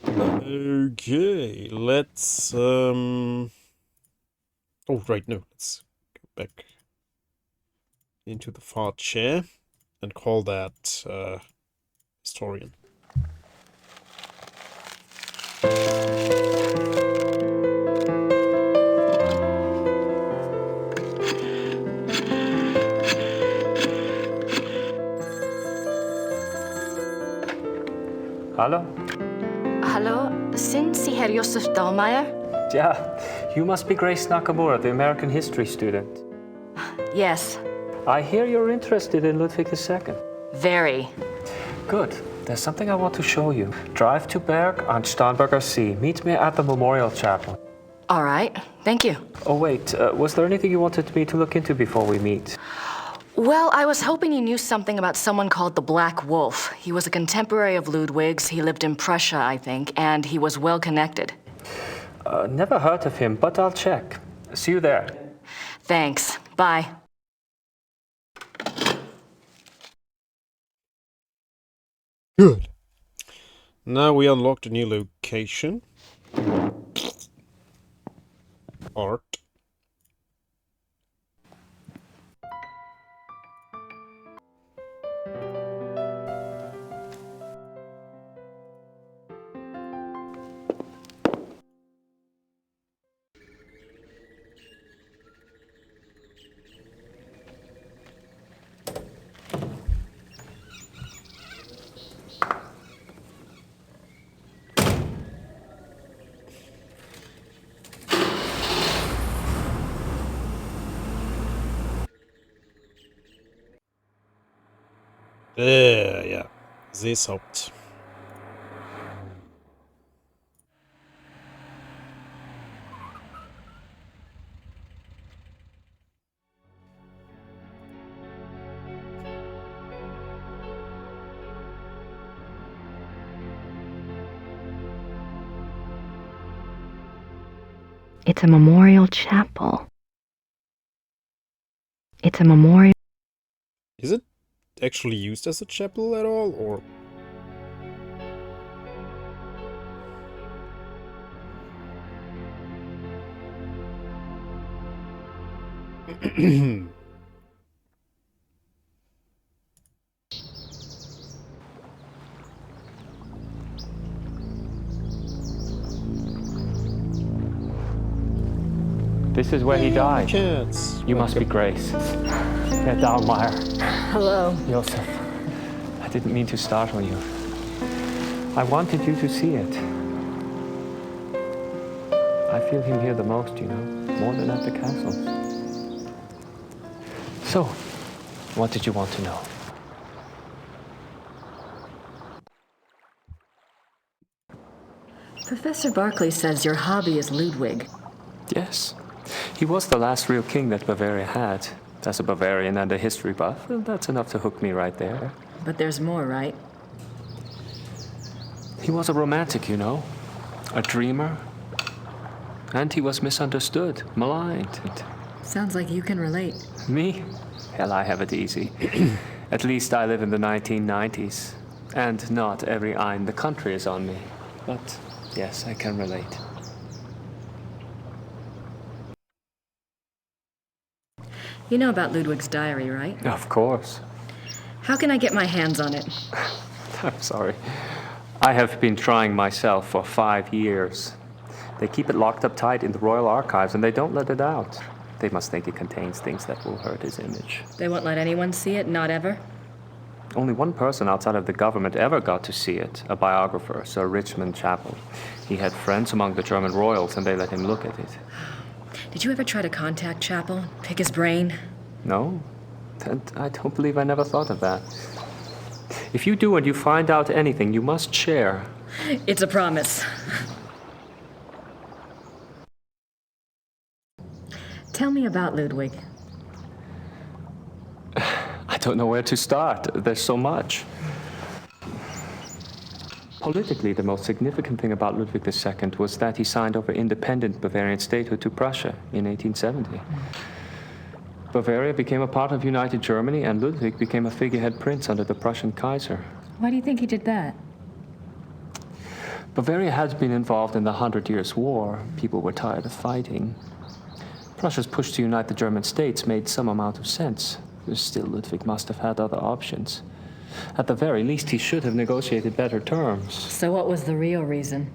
Okay, let's oh right, no, let's go back into the far chair and call that historian. Hallo? Hallo, sind Sie Herr Josef Dahlmeier? Yeah, you must be Grace Nakamura, the American history student. Yes. I hear you're interested in Ludwig II. Very. Good. There's something I want to show you. Drive to Berg on Starnberger See. Meet me at the Memorial Chapel. All right, thank you. Oh, wait. Was there anything you wanted me to look into before we meet? Well, I was hoping you knew something about someone called the Black Wolf. He was a contemporary of Ludwig's. He lived in Prussia, I think, and he was well connected. Never heard of him, but I'll check. See you there. Thanks. Bye. Good. Now we unlocked a new location. Art. Ja. Seeshaupt. It's a memorial chapel. It's a memorial... Is it actually used as a chapel at all, or? This is where he died. Cats. You must be Grace. Herr Dahlmeier. Hello. Josef. I didn't mean to startle you. I wanted you to see it. I feel him here the most, you know, more than at the castle. So, what did you want to know? Professor Barclay says your hobby is Ludwig. Yes. He was the last real king that Bavaria had. As a Bavarian and a history buff, well, that's enough to hook me right there. But there's more, right? He was a romantic, you know. A dreamer. And he was misunderstood, maligned. Sounds like you can relate. Me? Hell, I have it easy. At least I live in the 1990s. And not every eye in the country is on me. But yes, I can relate. You know about Ludwig's diary, right? Of course. How can I get my hands on it? I'm sorry. I have been trying myself for 5 years. They keep it locked up tight in the Royal Archives and they don't let it out. They must think it contains things that will hurt his image. They won't let anyone see it, not ever? Only one person outside of the government ever got to see it, a biographer, Sir Richmond Chapel. He had friends among the German royals and they let him look at it. Did you ever try to contact Chapel, pick his brain? No, and I don't believe I never thought of that. If you do and you find out anything, you must share. It's a promise. Tell me about Ludwig. I don't know where to start. There's so much. Politically, the most significant thing about Ludwig II was that he signed over independent Bavarian statehood to Prussia in 1870. Bavaria became a part of United Germany, and Ludwig became a figurehead prince under the Prussian Kaiser. Why do you think he did that? Bavaria had been involved in the 100 Years' War. People were tired of fighting. Prussia's push to unite the German states made some amount of sense. Still, Ludwig must have had other options. At the very least, he should have negotiated better terms. So what was the real reason?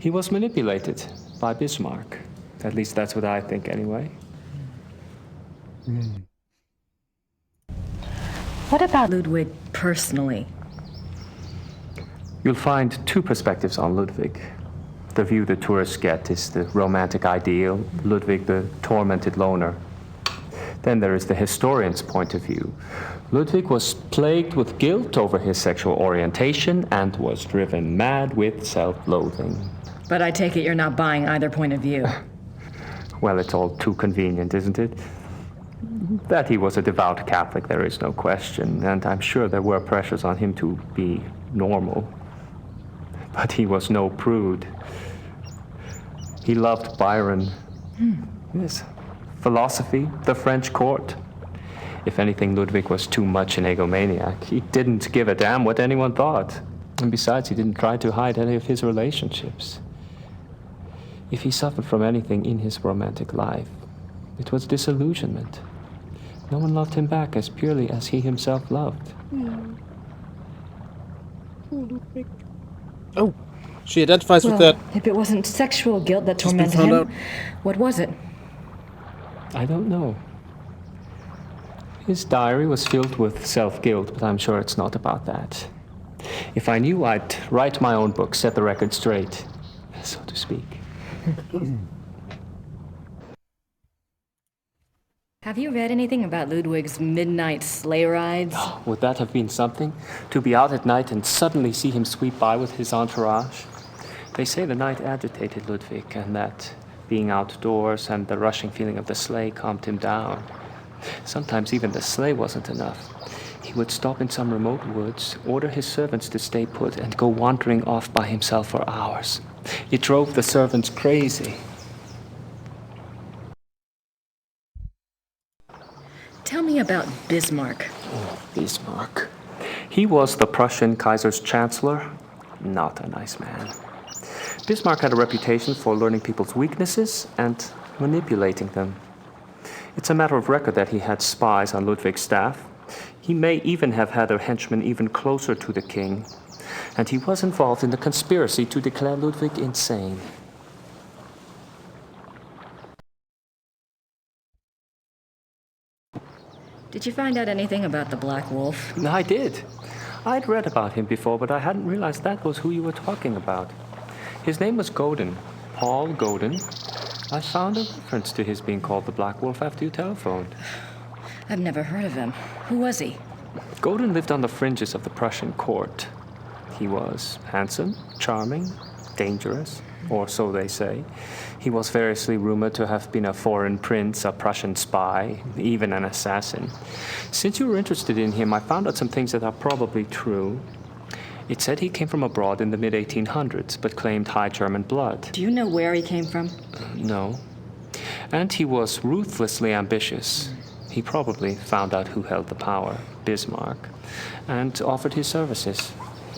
He was manipulated by Bismarck. At least that's what I think, anyway. What about Ludwig personally? You'll find two perspectives on Ludwig. The view the tourists get is the romantic ideal, Ludwig the tormented loner. Then there is the historian's point of view. Ludwig was plagued with guilt over his sexual orientation and was driven mad with self-loathing. But I take it you're not buying either point of view. Well, it's all too convenient, isn't it? That he was a devout Catholic, there is no question, and I'm sure there were pressures on him to be normal. But he was no prude. He loved Byron. Yes. Philosophy, the French court. If anything, Ludwig was too much an egomaniac. He didn't give a damn what anyone thought. And besides, he didn't try to hide any of his relationships. If he suffered from anything in his romantic life, it was disillusionment. No one loved him back as purely as he himself loved. Oh, she identifies with Well, that. if it wasn't sexual guilt that Just been tormented found him, out. what was it? I don't know. His diary was filled with self-guilt, but I'm sure it's not about that. If I knew, I'd write my own book, set the record straight, so to speak. Have you read anything about Ludwig's midnight sleigh rides? Would that have been something? To be out at night and suddenly see him sweep by with his entourage? They say the night agitated Ludwig, and that being outdoors and the rushing feeling of the sleigh calmed him down. Sometimes even the sleigh wasn't enough. He would stop in some remote woods, order his servants to stay put, and go wandering off by himself for hours. It drove the servants crazy. Tell me about Bismarck. Oh, Bismarck. He was the Prussian Kaiser's chancellor. Not a nice man. Bismarck had a reputation for learning people's weaknesses and manipulating them. It's a matter of record that he had spies on Ludwig's staff. He may even have had a henchman even closer to the king. And he was involved in the conspiracy to declare Ludwig insane. Did you find out anything about the Black Wolf? I did. I'd read about him before, but I hadn't realized that was who you were talking about. His name was Godin, Paul Godin. I found a reference to his being called the Black Wolf after you telephoned. I've never heard of him. Who was he? Godin lived on the fringes of the Prussian court. He was handsome, charming, dangerous, or so they say. He was variously rumored to have been a foreign prince, a Prussian spy, even an assassin. Since you were interested in him, I found out some things that are probably true. It said he came from abroad in the mid-1800s, but claimed High German blood. Do you know where he came from? No. And he was ruthlessly ambitious. He probably found out who held the power, Bismarck, and offered his services.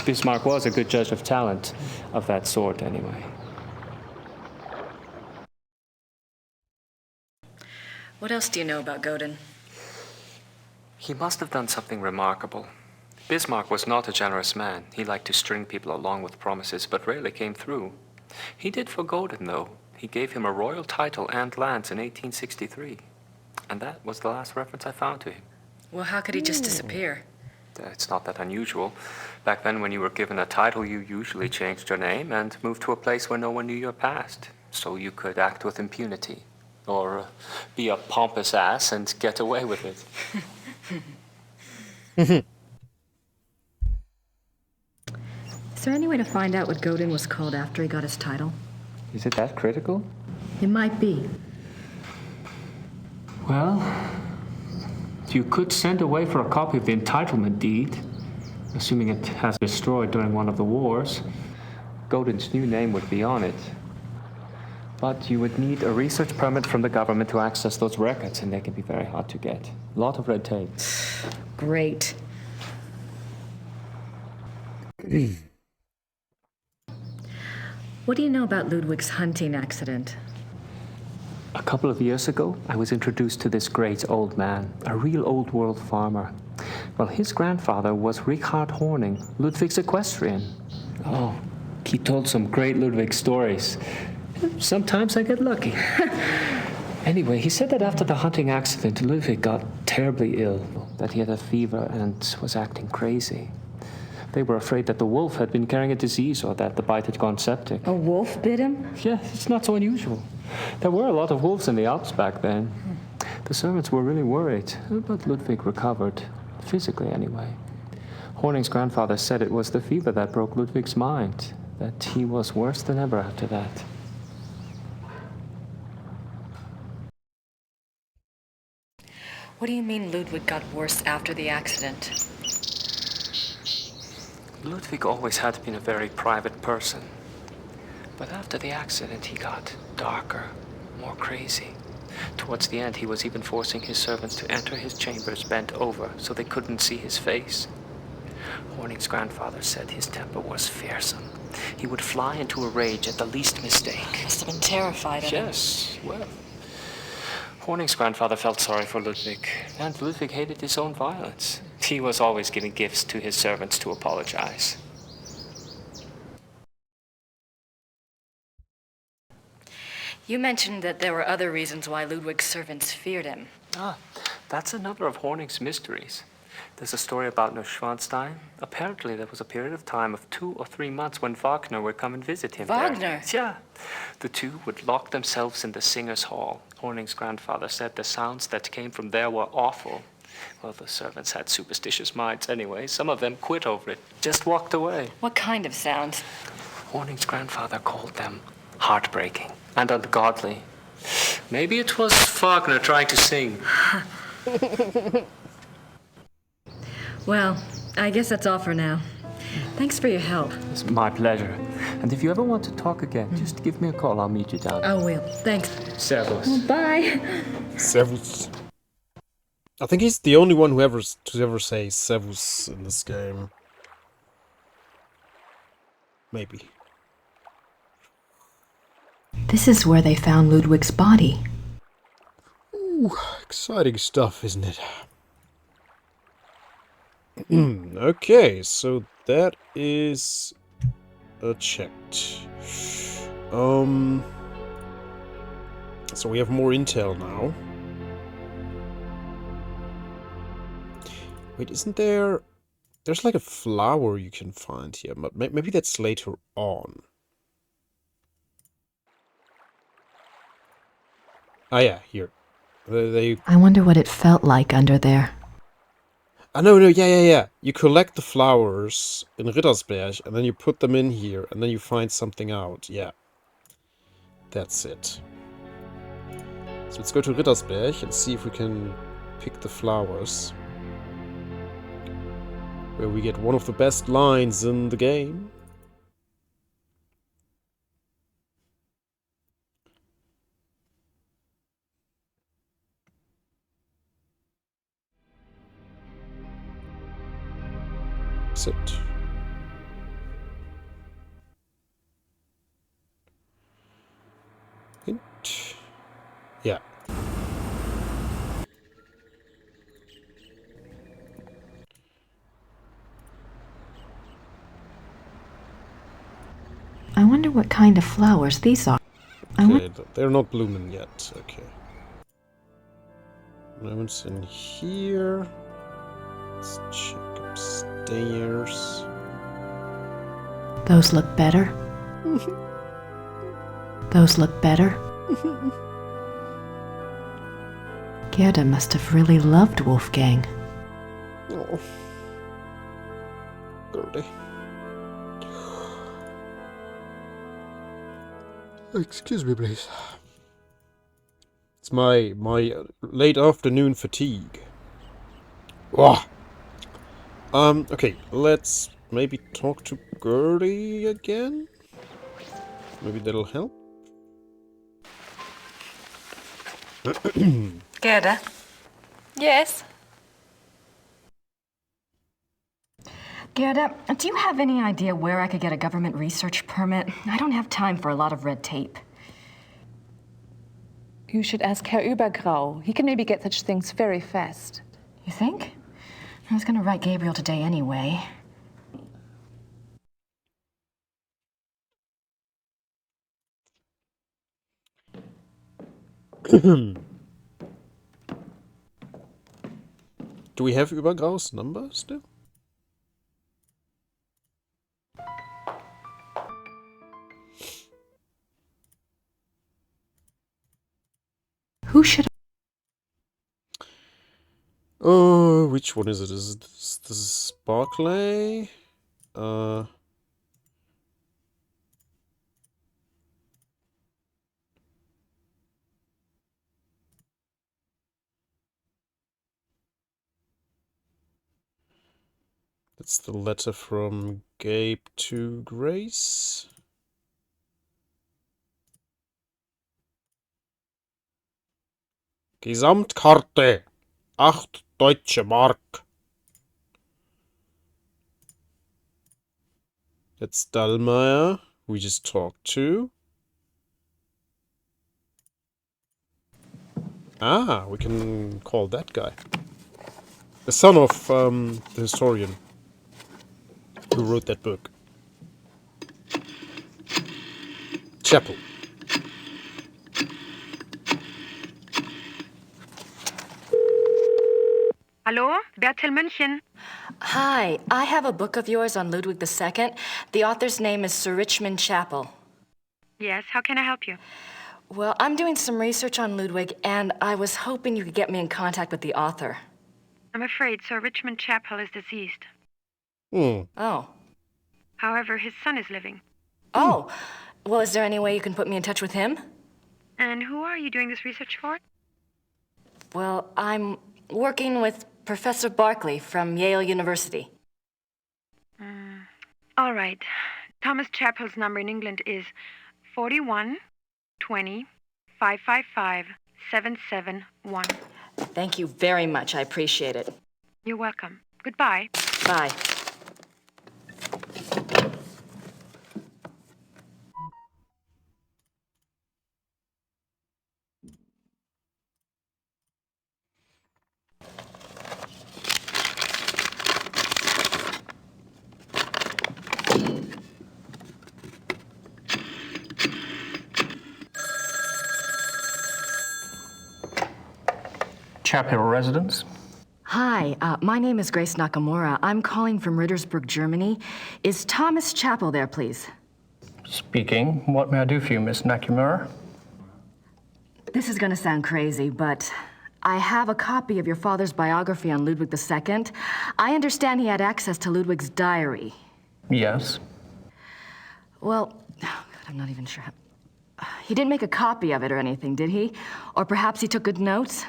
Bismarck was a good judge of talent, of that sort anyway. What else do you know about Godin? He must have done something remarkable. Bismarck was not a generous man. He liked to string people along with promises, but rarely came through. He did for Godin, though. He gave him a royal title and lands in 1863. And that was the last reference I found to him. Well, how could he just disappear? It's not that unusual. Back then, when you were given a title, you usually changed your name and moved to a place where no one knew your past, so you could act with impunity. Or be a pompous ass and get away with it. Is there any way to find out what Godin was called after he got his title? Is it that critical? It might be. Well, you could send away for a copy of the entitlement deed, assuming it has been destroyed during one of the wars. Godin's new name would be on it. But you would need a research permit from the government to access those records, and they can be very hard to get. A lot of red tape. Great. What do you know about Ludwig's hunting accident? A couple of years ago, I was introduced to this great old man, a real old-world farmer. Well, his grandfather was Richard Horning, Ludwig's equestrian. Oh, he told some great Ludwig stories. Sometimes I get lucky. Anyway, he said that after the hunting accident, Ludwig got terribly ill, that he had a fever and was acting crazy. They were afraid that the wolf had been carrying a disease or that the bite had gone septic. A wolf bit him? Yeah, it's not so unusual. There were a lot of wolves in the Alps back then. The servants were really worried, but Ludwig recovered, physically anyway. Horning's grandfather said it was the fever that broke Ludwig's mind, that he was worse than ever after that. What do you mean Ludwig got worse after the accident? Ludwig always had been a very private person. But after the accident, he got darker, more crazy. Towards the end, he was even forcing his servants to enter his chambers bent over so they couldn't see his face. Horning's grandfather said his temper was fearsome. He would fly into a rage at the least mistake. Must have been terrified of him. Yes, well. Horning's grandfather felt sorry for Ludwig, and Ludwig hated his own violence. He was always giving gifts to his servants to apologize. You mentioned that there were other reasons why Ludwig's servants feared him. Ah, that's another of Horning's mysteries. There's a story about Neuschwanstein. Apparently, there was a period of time of 2 or 3 months when Wagner would come and visit him Wagner? there. Yeah. The two would lock themselves in the singer's hall. Horning's grandfather said the sounds that came from there were awful. Well, the servants had superstitious minds anyway. Some of them quit over it, just walked away. What kind of sounds? Horning's grandfather called them heartbreaking and ungodly. Maybe it was Wagner trying to sing. Well, I guess that's all for now. Thanks for your help. It's my pleasure. And if you ever want to talk again, just give me a call. I'll meet you down there. I will. Thanks. Servus. Well, bye. Servus. I think he's the only one who ever say Servus in this game. Maybe. This is where they found Ludwig's body. Ooh, exciting stuff, isn't it? Okay, so that is checked. So we have more intel now. Wait, isn't there... There's like a flower you can find here, but maybe that's later on. Ah yeah, here. I wonder what it felt like under there. No, yeah. You collect the flowers in Rittersberg, and then you put them in here, and then you find something out. Yeah. That's it. So let's go to Rittersberg and see if we can pick the flowers. Where we get one of the best lines in the game. Sit. Hint. Yeah. I wonder what kind of flowers these are. Okay, they're not blooming yet. Okay. Moments in here. Let's check upstairs. Those look better. Those look better. Gerda must have really loved Wolfgang. Oh. Gerda. Excuse me, please. It's my late afternoon fatigue. Oh. Okay, let's maybe talk to Gertie again. Maybe that'll help. Gerda? Yes? Gerda, do you have any idea where I could get a government research permit? I don't have time for a lot of red tape. You should ask Herr Übergrau. He can maybe get such things very fast. You think? I was going to write Gabriel today anyway. Do we have Übergrau's number still? Who should... Oh, which one is it? Is this Barclay? That's the letter from Gabe to Grace. Gesamtkarte. 8 Deutsche Mark. That's Dallmayr, we just talked to. Ah, we can call that guy. The son of the historian who wrote that book. Chapel. Hallo, Bertel München. Hi, I have a book of yours on Ludwig II. The author's name is Sir Richmond Chapel. Yes, how can I help you? Well, I'm doing some research on Ludwig, and I was hoping you could get me in contact with the author. I'm afraid Sir Richmond Chapel is deceased. Oh. However, his son is living. Oh. Well, is there any way you can put me in touch with him? And who are you doing this research for? Well, I'm working with Professor Barclay from Yale University. All right. Thomas Chapel's number in England is 41 20 555 771. Thank you very much. I appreciate it. You're welcome. Goodbye. Bye. Chapel residence? Hi, my name is Grace Nakamura. I'm calling from Rittersberg, Germany. Is Thomas Chapel there, please? Speaking. What may I do for you, Miss Nakamura? This is going to sound crazy, but I have a copy of your father's biography on Ludwig II. I understand he had access to Ludwig's diary. Yes. Well, oh God, I'm not even sure. He didn't make a copy of it or anything, did he? Or perhaps he took good notes?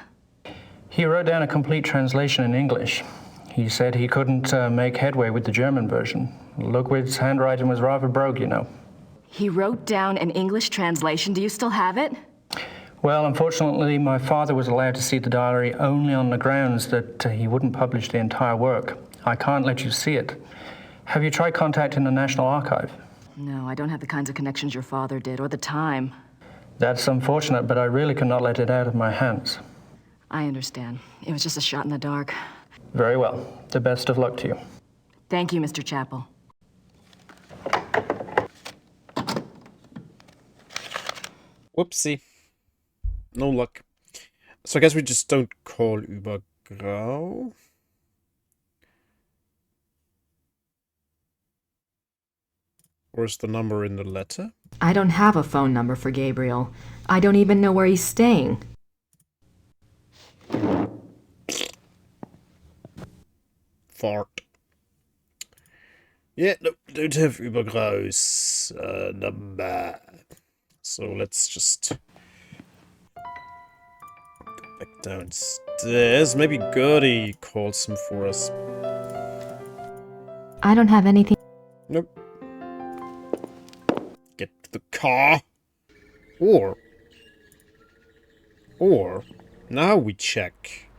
He wrote down a complete translation in English. He said he couldn't make headway with the German version. Ludwig's handwriting was rather brogue, you know. He wrote down an English translation. Do you still have it? Well, unfortunately, my father was allowed to see the diary only on the grounds that he wouldn't publish the entire work. I can't let you see it. Have you tried contacting the National Archive? No, I don't have the kinds of connections your father did, or the time. That's unfortunate, but I really cannot let it out of my hands. I understand. It was just a shot in the dark. Very well. The best of luck to you. Thank you, Mr. Chappell. Whoopsie. No luck. So I guess we just don't call über Grau. Or is the number in the letter? I don't have a phone number for Gabriel. I don't even know where he's staying. Fart. Yeah, no, don't have über Grau's number. So let's just go back downstairs. Maybe Gertie calls him for us. I don't have anything. Nope. Get to the car. Or now we check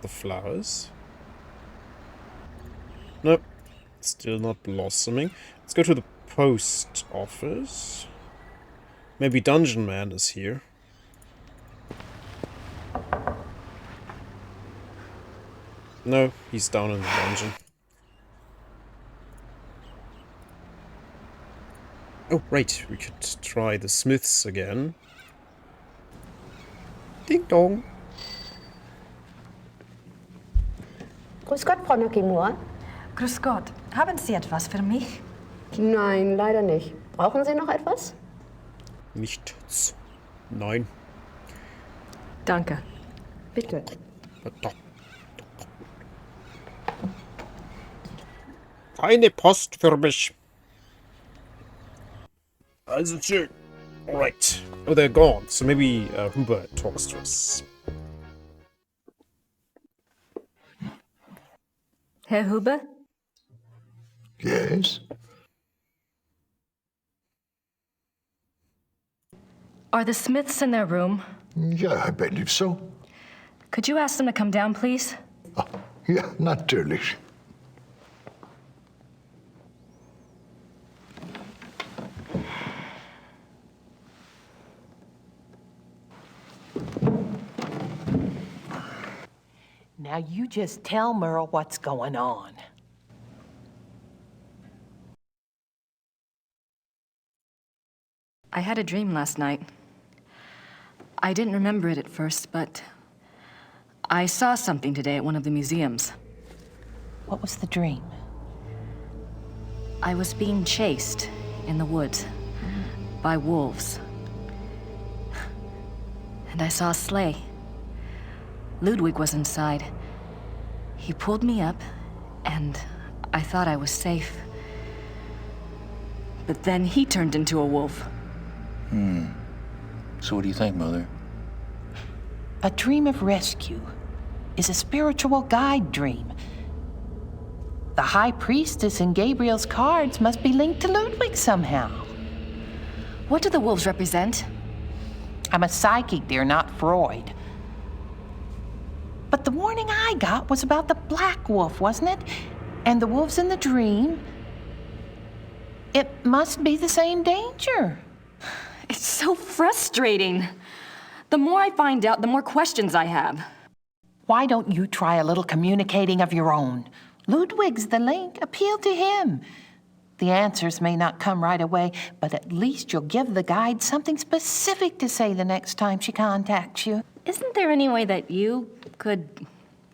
the flowers. Nope. Still not blossoming. Let's go to the post office. Maybe Dungeon Man is here. No, he's down in the dungeon. Oh, right, we could try the Smiths again. Ding dong. Grüß Gott, Frau Nakamura. Grüß Gott. Haben Sie etwas für mich? Nein, leider nicht. Brauchen Sie noch etwas? Nichts. Nein. Danke. Bitte. Keine Post für mich. Also schön. Alright. Oh, they're gone. So maybe Huber talks to us. Herr Huber? Yes? Are the Smiths in their room? Ja, I believe so. Could you ask them to come down, please? Ja, natürlich. Now you just tell Merle what's going on. I had a dream last night. I didn't remember it at first, but I saw something today at one of the museums. What was the dream? I was being chased in the woods by wolves. And I saw a sleigh. Ludwig was inside. He pulled me up, and I thought I was safe. But then he turned into a wolf. So what do you think, Mother? A dream of rescue is a spiritual guide dream. The High Priestess in Gabriel's cards must be linked to Ludwig somehow. What do the wolves represent? I'm a psychic, dear, not Freud. But the warning I got was about the black wolf, wasn't it? And the wolves in the dream. It must be the same danger. It's so frustrating. The more I find out, the more questions I have. Why don't you try a little communicating of your own? Ludwig's the link. Appeal to him. The answers may not come right away, but at least you'll give the guide something specific to say the next time she contacts you. Isn't there any way that you could,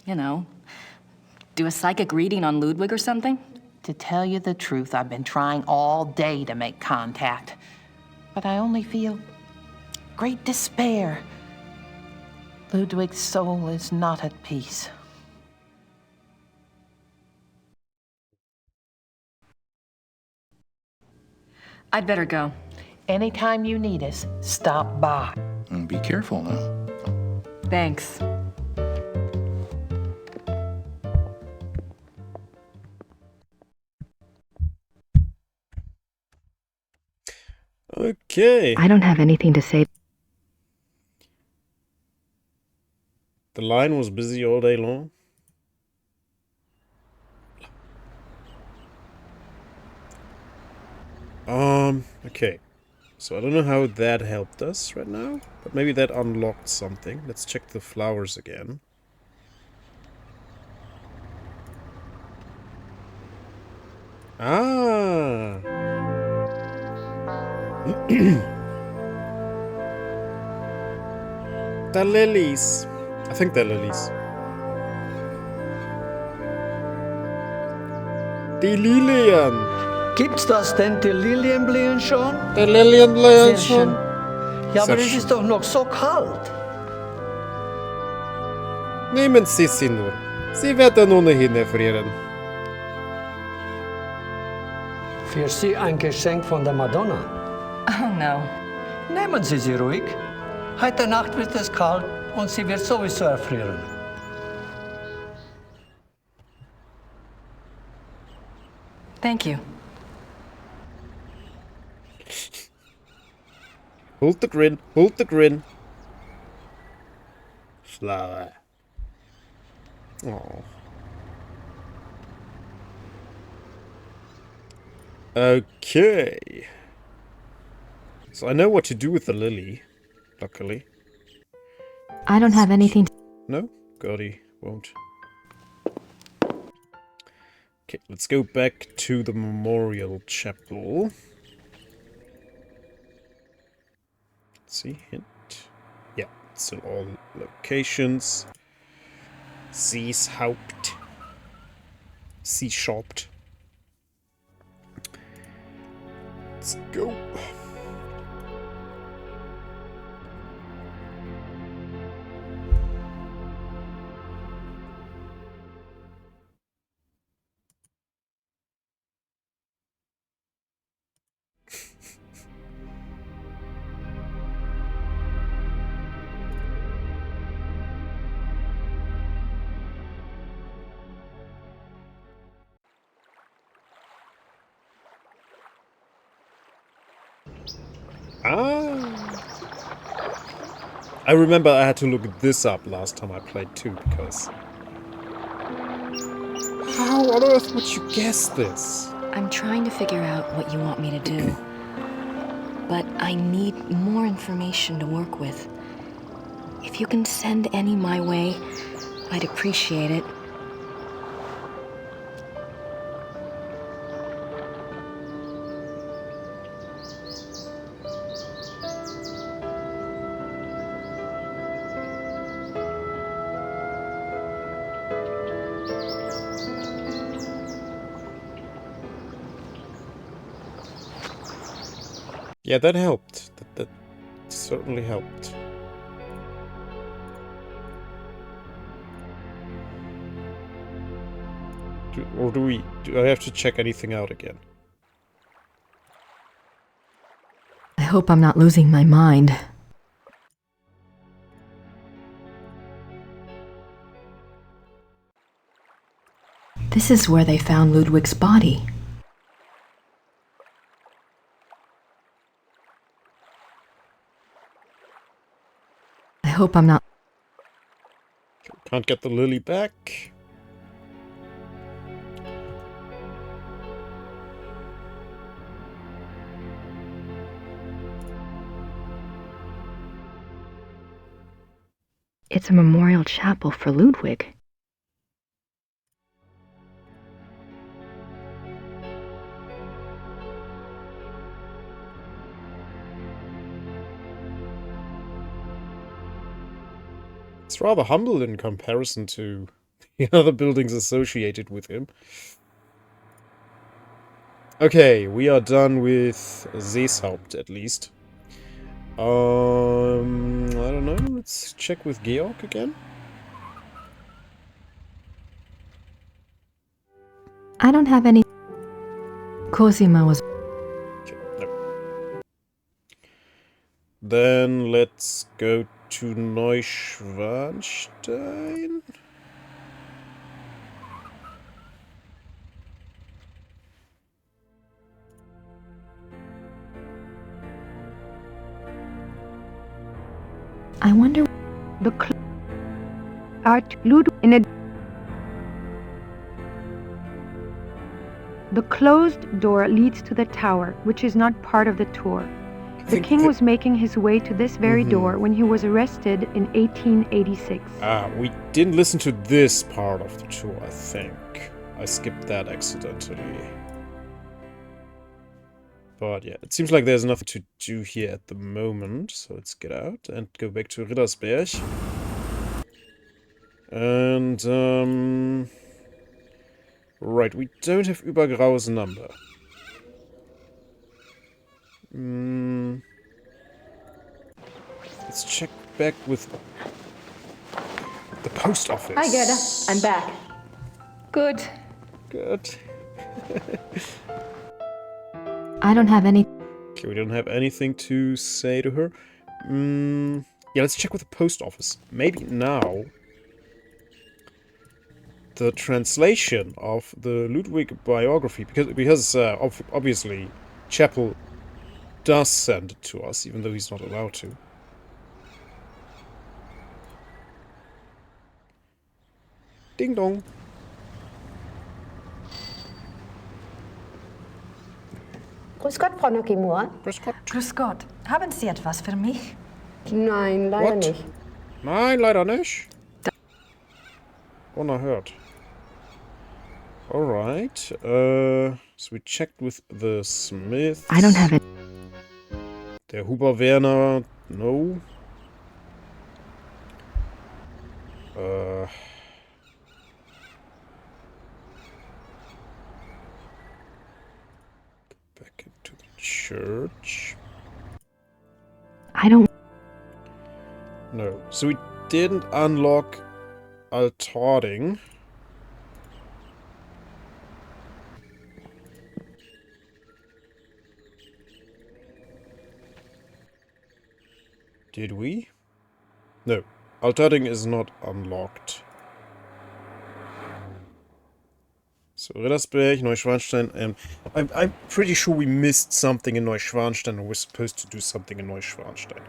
do a psychic reading on Ludwig or something? To tell you the truth, I've been trying all day to make contact, but I only feel great despair. Ludwig's soul is not at peace. I'd better go. Anytime you need us, stop by. And be careful now. Thanks. Okay. I don't have anything to say. The line was busy all day long. Okay. So I don't know how that helped us right now, but maybe that unlocked something. Let's check the flowers again. Ah! The lilies. I think they're lilies. Die Lilien. Gibt's das denn, die Lilienblumen schon? Die Lilienblumen Sehr schon? schön. Ja, aber Sehr es schön. ist doch noch so kalt. Nehmen Sie sie nur. Sie werden ohnehin erfrieren. Für Sie ein Geschenk von der Madonna. Oh no. Nehmen Sie sie ruhig. Heute Nacht wird es kalt und sie wird sowieso erfrieren. Thank you. Hold the grin. Hold the grin. Flower. Oh. Okay. So I know what to do with the lily, luckily. I don't have anything to... No? God, he won't. Okay, let's go back to the memorial chapel. Let's see, hint. Yeah, still all locations. Seeshaupt. Seeshaupt. Let's go. I remember I had to look this up last time I played too, because... How on earth would you guess this? I'm trying to figure out what you want me to do. But I need more information to work with. If you can send any my way, I'd appreciate it. Yeah, that helped. That certainly helped. Do I have to check anything out again? I hope I'm not losing my mind. This is where they found Ludwig's body. I hope I'm not... Can't get the lily back. It's a memorial chapel for Ludwig. It's rather humble in comparison to the other buildings associated with him. Okay, we are done with Seeshaupt, at least. I don't know. Let's check with Georg again. I don't have any. Cosima was. Then let's go to Neuschwanstein. I wonder. The The closed door leads to the tower, which is not part of the tour. The king was making his way to this very door when he was arrested in 1886. We didn't listen to this part of the tour, I think. I skipped that accidentally. But yeah, it seems like there's nothing to do here at the moment. So let's get out and go back to Riddersberg. And, right, we don't have Übergrau's number. Let's check back with the post office. Hi, Gerda. I'm back. Good. Good. I don't have any. Okay, we don't have anything to say to her. Yeah, let's check with the post office. Maybe now the translation of the Ludwig biography, because obviously Chapel does send it to us, even though he's not allowed to. Ding dong. Grüß Gott, Frau Nokimura. Grüß Gott. Grüß Gott. Haben Sie etwas für mich? Nein, leider What? nicht. Nein, leider nicht. Unerhört. Alright. So we checked with the Smiths. I don't have it. Der Huber Werner, no. Back into the church. I don't. No. So we didn't unlock Altarding. Did we? No. Altarding is not unlocked. So Riddersberg, Neuschwanstein, and I'm pretty sure we missed something in Neuschwanstein, or we're supposed to do something in Neuschwanstein.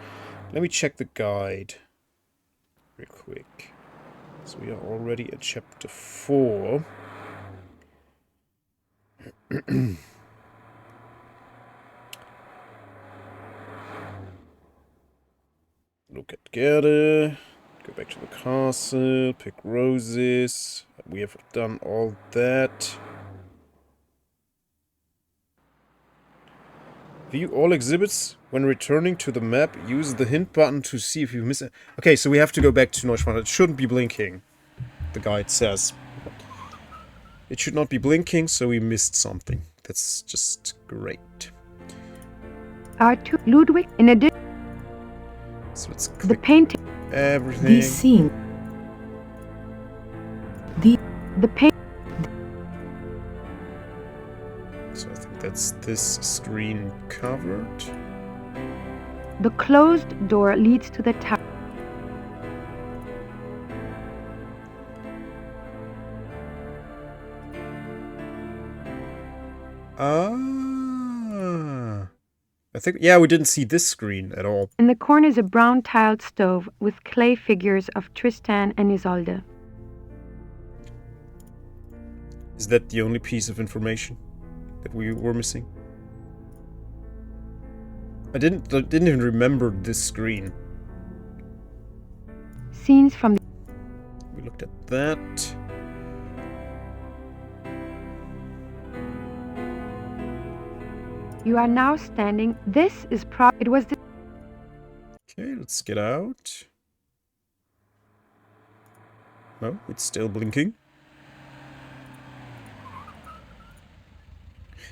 Let me check the guide real quick. So we are already at chapter 4. Look at Gerde. Go back to the castle. Pick roses. We have done all that. View all exhibits. When returning to the map, use the hint button to see if you miss it. Okay, so we have to go back to Neuschwanstein. It shouldn't be blinking, the guide says. It should not be blinking, so we missed something. That's just great. R2 Ludwig, in addition, So let's the click painting, everything. The scene. the paint. So I think that's this screen covered. The closed door leads to the tower. Ah. I think, yeah, we didn't see this screen at all. In the corner is a brown tiled stove with clay figures of Tristan and Isolde. Is that the only piece of information that we were missing? I didn't even remember this screen. Scenes from the We looked at that. You are now standing. This is it was the Okay, let's get out. No, it's still blinking.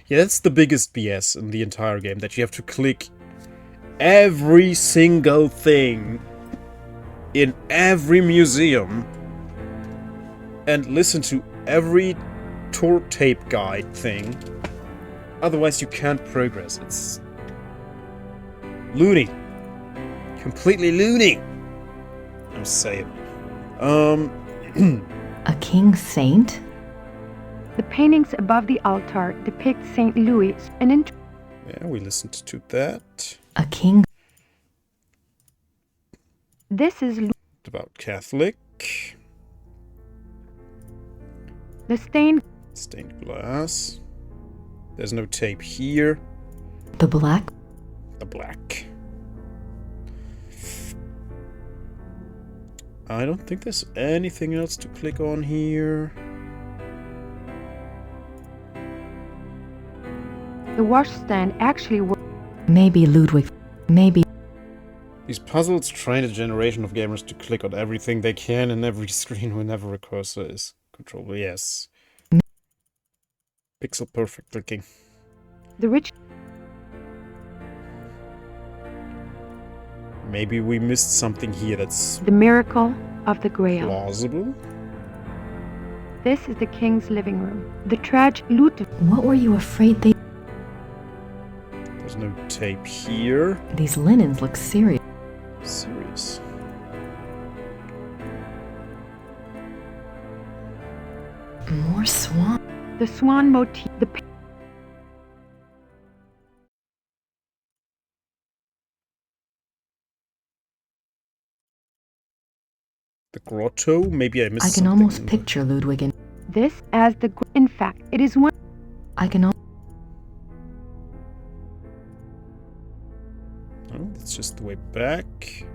Yeah, that's the biggest BS in the entire game, that you have to click every single thing in every museum and listen to every tour tape guide thing. Otherwise you can't progress. It's loony. Completely loony. I'm saying. A king saint? The paintings above the altar depict St. Louis, Yeah, we listened to that. A king. This is About Catholic. the stained glass. There's no tape here. The black. The black. I don't think there's anything else to click on here. The washstand actually works. Maybe Ludwig. Maybe. These puzzles train a generation of gamers to click on everything they can in every screen whenever a cursor is controllable. Yes. Pixel perfect clicking. The rich. Maybe we missed something here that's The miracle of the Grail. plausible. This is the king's living room. The tragic Ludwig. What were you afraid they... There's no tape here. These linens look serious. Serious. More swan. The swan motif. The grotto? Maybe I missed I can something. almost picture Ludwig in... This as the... In fact, it is one... I can... Oh, that's just the way back.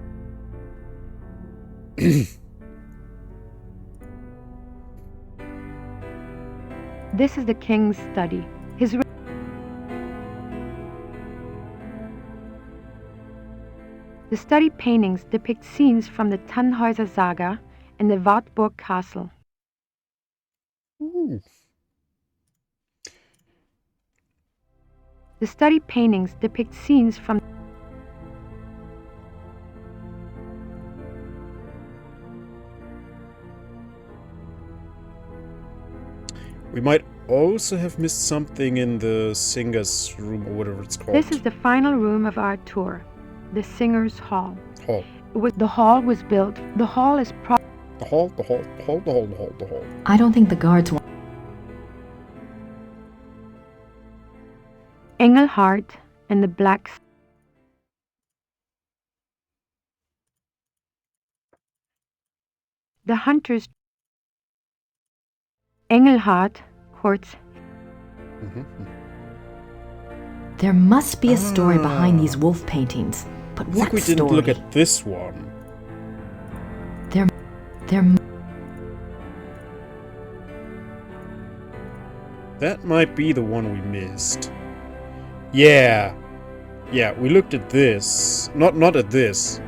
This is the king's study. His... The study paintings depict scenes from the Tannhäuser Saga and the Wartburg Castle. Ooh. The study paintings depict scenes from... We might also have missed something in the singer's room or whatever it's called. This is the final room of our tour, the Singer's Hall. Hall. The hall was built. The hall is The hall. I don't think the guards want... Engelhart and the Blacks. The hunters. Engelhart courts. There must be a story behind these wolf paintings. But I what think we didn't story? look at this one. There... That might be the one we missed. Yeah. Yeah, we looked at this. Not at this.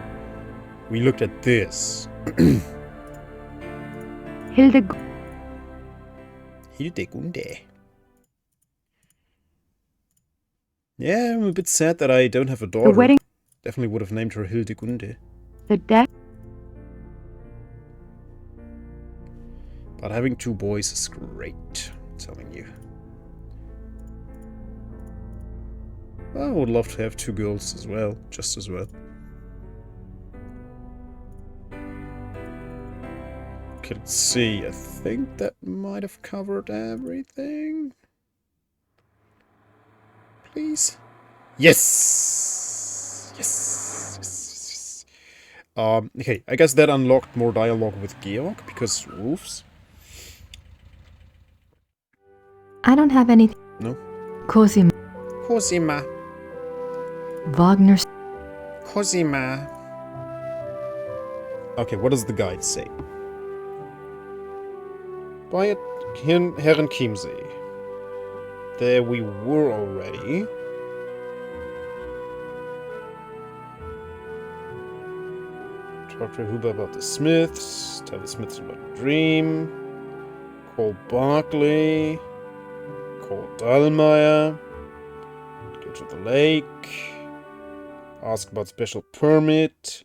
We looked at this. Hildegunde. Yeah, I'm a bit sad that I don't have a daughter. The wedding. Definitely would have named her Hildegunde. The death. But having two boys is great, I'm telling you. I would love to have two girls as well, just as well. Okay, let's see. I think that might have covered everything. Please. Yes! Yes! Okay, I guess that unlocked more dialogue with Georg, because roofs. I don't have anything. No? Cosima. Cosima. Wagner. Cosima. Okay, what does the guide say? Bei Herren Chiemsee. There we were already. Talk to Huber about the Smiths. Tell the Smiths about the dream. Call Barkley. Call Dallmayr. Go to the lake. Ask about special permit.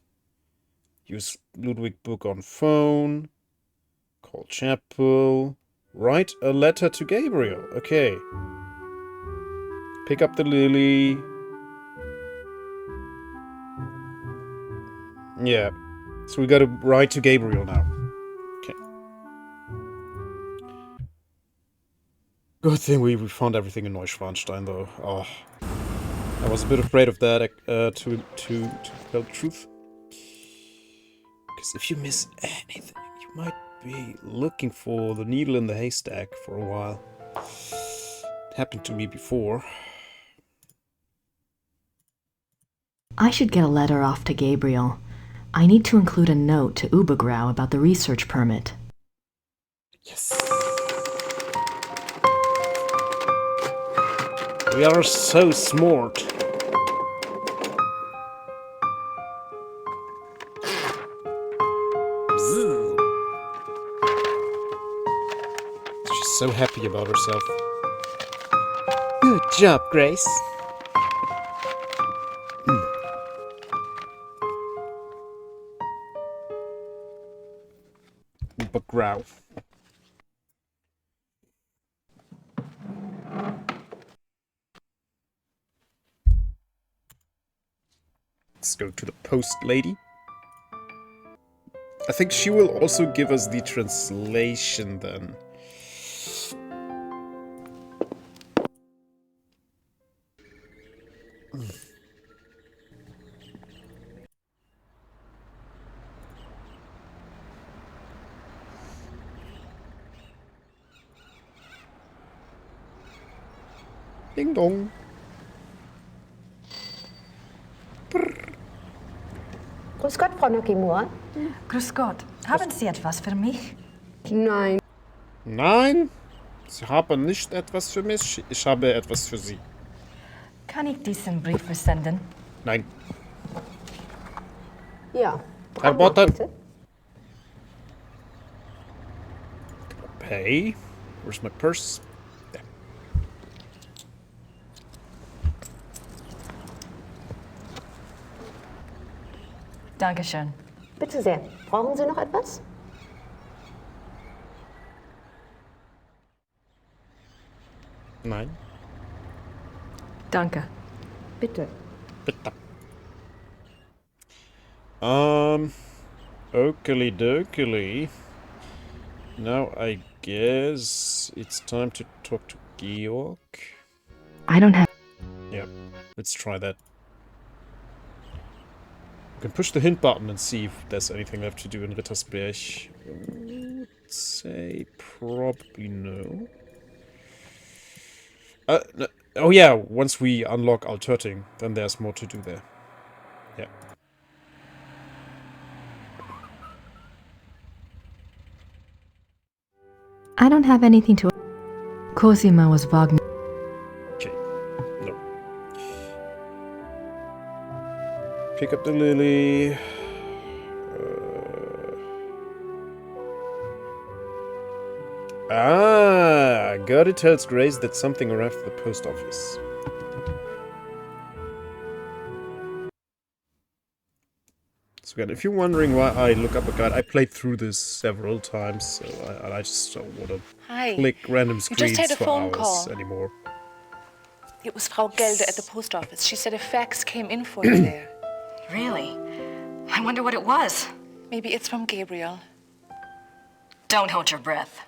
Use Ludwig book on phone. Call chapel. Write a letter to Gabriel. Okay. Pick up the lily. Yeah. So we gotta write to Gabriel now. Okay. Good thing we found everything in Neuschwanstein, though. Oh. I was a bit afraid of that, to tell the truth. Because if you miss anything, you might be looking for the needle in the haystack for a while. It happened to me before. I should get a letter off to Gabriel. I need to include a note to Ubergrau about the research permit. Yes. We are so smart. She's so happy about herself. Good job, Grace. Ubergrau. Let's go to the post lady. I think she will also give us the translation then. Ding dong. Grüß Gott, Frau Nokimura. Grüß Gott. Haben Sie etwas für mich? Nein. Nein, Sie haben nicht etwas für mich. Ich habe etwas für Sie. Kann ich diesen Brief versenden? Nein. Ja. Herr Botter. Pay. Where's my purse? There. Dankeschön. Bitte sehr. Brauchen Sie noch etwas? Nein. Danke. Bitte. Bitte. Okily dokily. Now I guess it's time to talk to Georg. I don't have... Yeah, let's try that. We can push the hint button and see if there's anything left to do in Rittersberg. I'd say probably no. No. Oh yeah, once we unlock Altötting, then there's more to do there. Yeah. I don't have anything to... Cosima was Wagner. Okay. No. Pick up the lily. Gertie tells Grace that something arrived at the post office. So again, if you're wondering why I look up a guide, I played through this several times, so I just don't want to click random screens had a for phone hours call. anymore. It was Frau Gelder at the post office. She said a fax came in for you there. Really? I wonder what it was. Maybe it's from Gabriel. Don't hold your breath.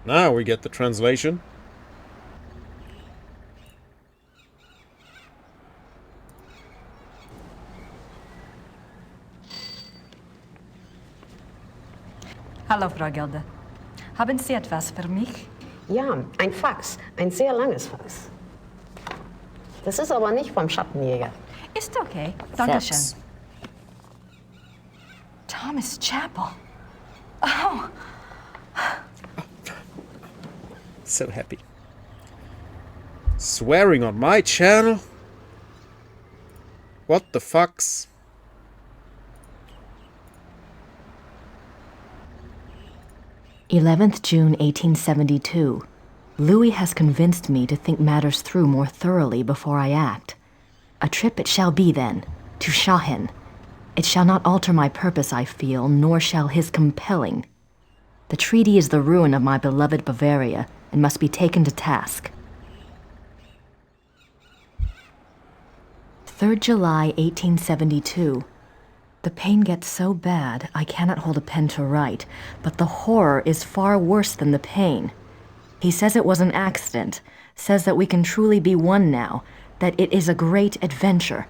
Now we get the translation. Hallo, Frau Gelder. Haben Sie etwas für mich? Ja, ein Fax. Ein sehr langes Fax. Das ist aber nicht vom Schattenjäger. Ist okay. Dankeschön. Fax. Thomas Chapel. Oh. So happy. Swearing on my channel? What the fucks? 11th June 1872. Louis has convinced me to think matters through more thoroughly before I act. A trip it shall be then, to Shahin. It shall not alter my purpose, I feel, nor shall his compelling. The treaty is the ruin of my beloved Bavaria, and must be taken to task. 3rd July 1872. The pain gets so bad I cannot hold a pen to write, but the horror is far worse than the pain. He says it was an accident, says that we can truly be one now, that it is a great adventure.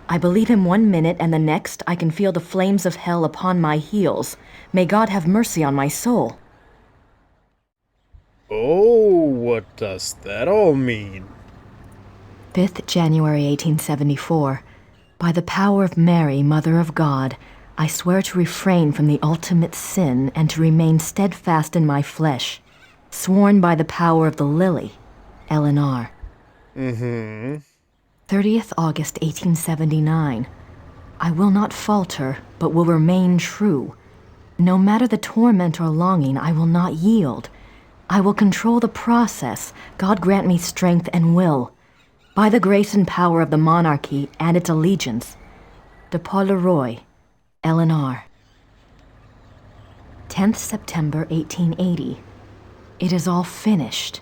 I believe him 1 minute, and the next I can feel the flames of hell upon my heels. May God have mercy on my soul. Oh, what does that all mean? 5th January 1874. By the power of Mary, Mother of God, I swear to refrain from the ultimate sin and to remain steadfast in my flesh. Sworn by the power of the lily, Eleanor. 30th August 1879. I will not falter, but will remain true. No matter the torment or longing, I will not yield. I will control the process. God grant me strength and will. By the grace and power of the monarchy and its allegiance. De Paul Leroy, Eleanor. 10th September 1880. It is all finished.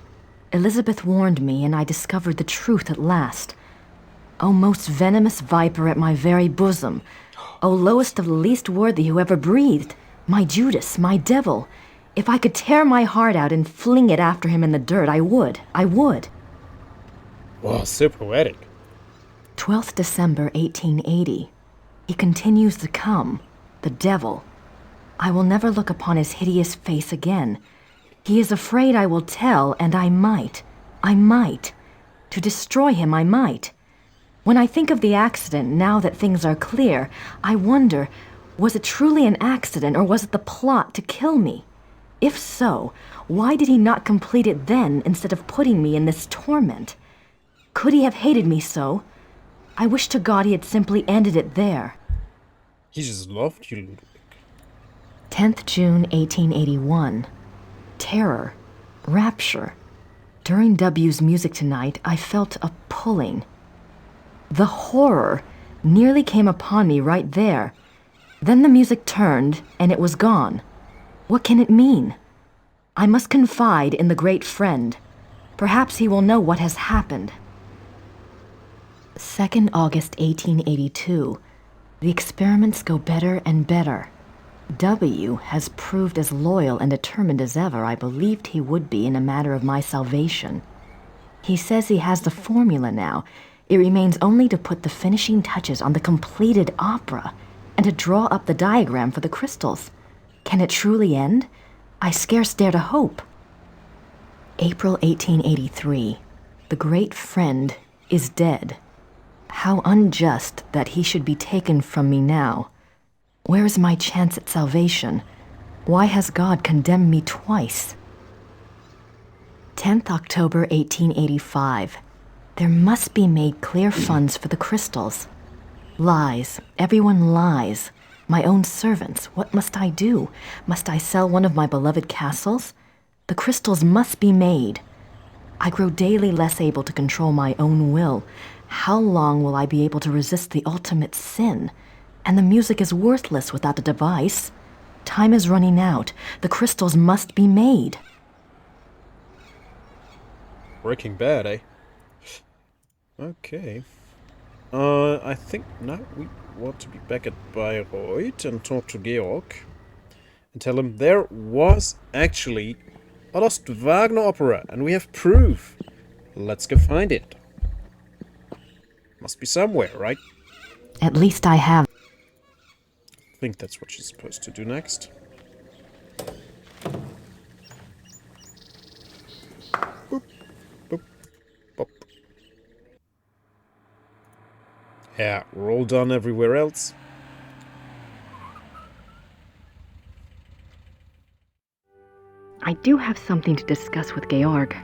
Elizabeth warned me, and I discovered the truth at last. O most venomous viper at my very bosom, O lowest of the least worthy who ever breathed, my Judas, my devil, if I could tear my heart out and fling it after him in the dirt, I would. Wow, so poetic. 12th December 1880. He continues to come, the devil. I will never look upon his hideous face again. He is afraid I will tell, and I might. To destroy him, I might. When I think of the accident, now that things are clear, I wonder, was it truly an accident, or was it the plot to kill me? If so, why did he not complete it then, instead of putting me in this torment? Could he have hated me so? I wish to God he had simply ended it there. He just loved you, Ludwig. 10th June 1881. Terror, rapture. During W's music tonight, I felt a pulling. The horror nearly came upon me right there. Then the music turned, and it was gone. What can it mean? I must confide in the great friend. Perhaps he will know what has happened. 2nd August 1882. The experiments go better and better. W has proved as loyal and determined as ever I believed he would be in a matter of my salvation. He says he has the formula now. It remains only to put the finishing touches on the completed opera and to draw up the diagram for the crystals. Can it truly end? I scarce dare to hope. April 1883. The great friend is dead. How unjust that he should be taken from me now. Where is my chance at salvation? Why has God condemned me twice? 10th October 1885. There must be made clear funds for the crystals. Lies. Everyone lies. My own servants. What must I do? Must I sell one of my beloved castles? The crystals must be made. I grow daily less able to control my own will. How long will I be able to resist the ultimate sin? And the music is worthless without the device. Time is running out. The crystals must be made. Breaking Bad, eh? Okay. I think now we want to be back at Bayreuth and talk to Georg. And tell him there was actually a lost Wagner opera, and we have proof. Let's go find it. Must be somewhere, right? At least I have. I think that's what she's supposed to do next. Boop, boop, bop. Yeah, we're all done everywhere else. I do have something to discuss with Georg,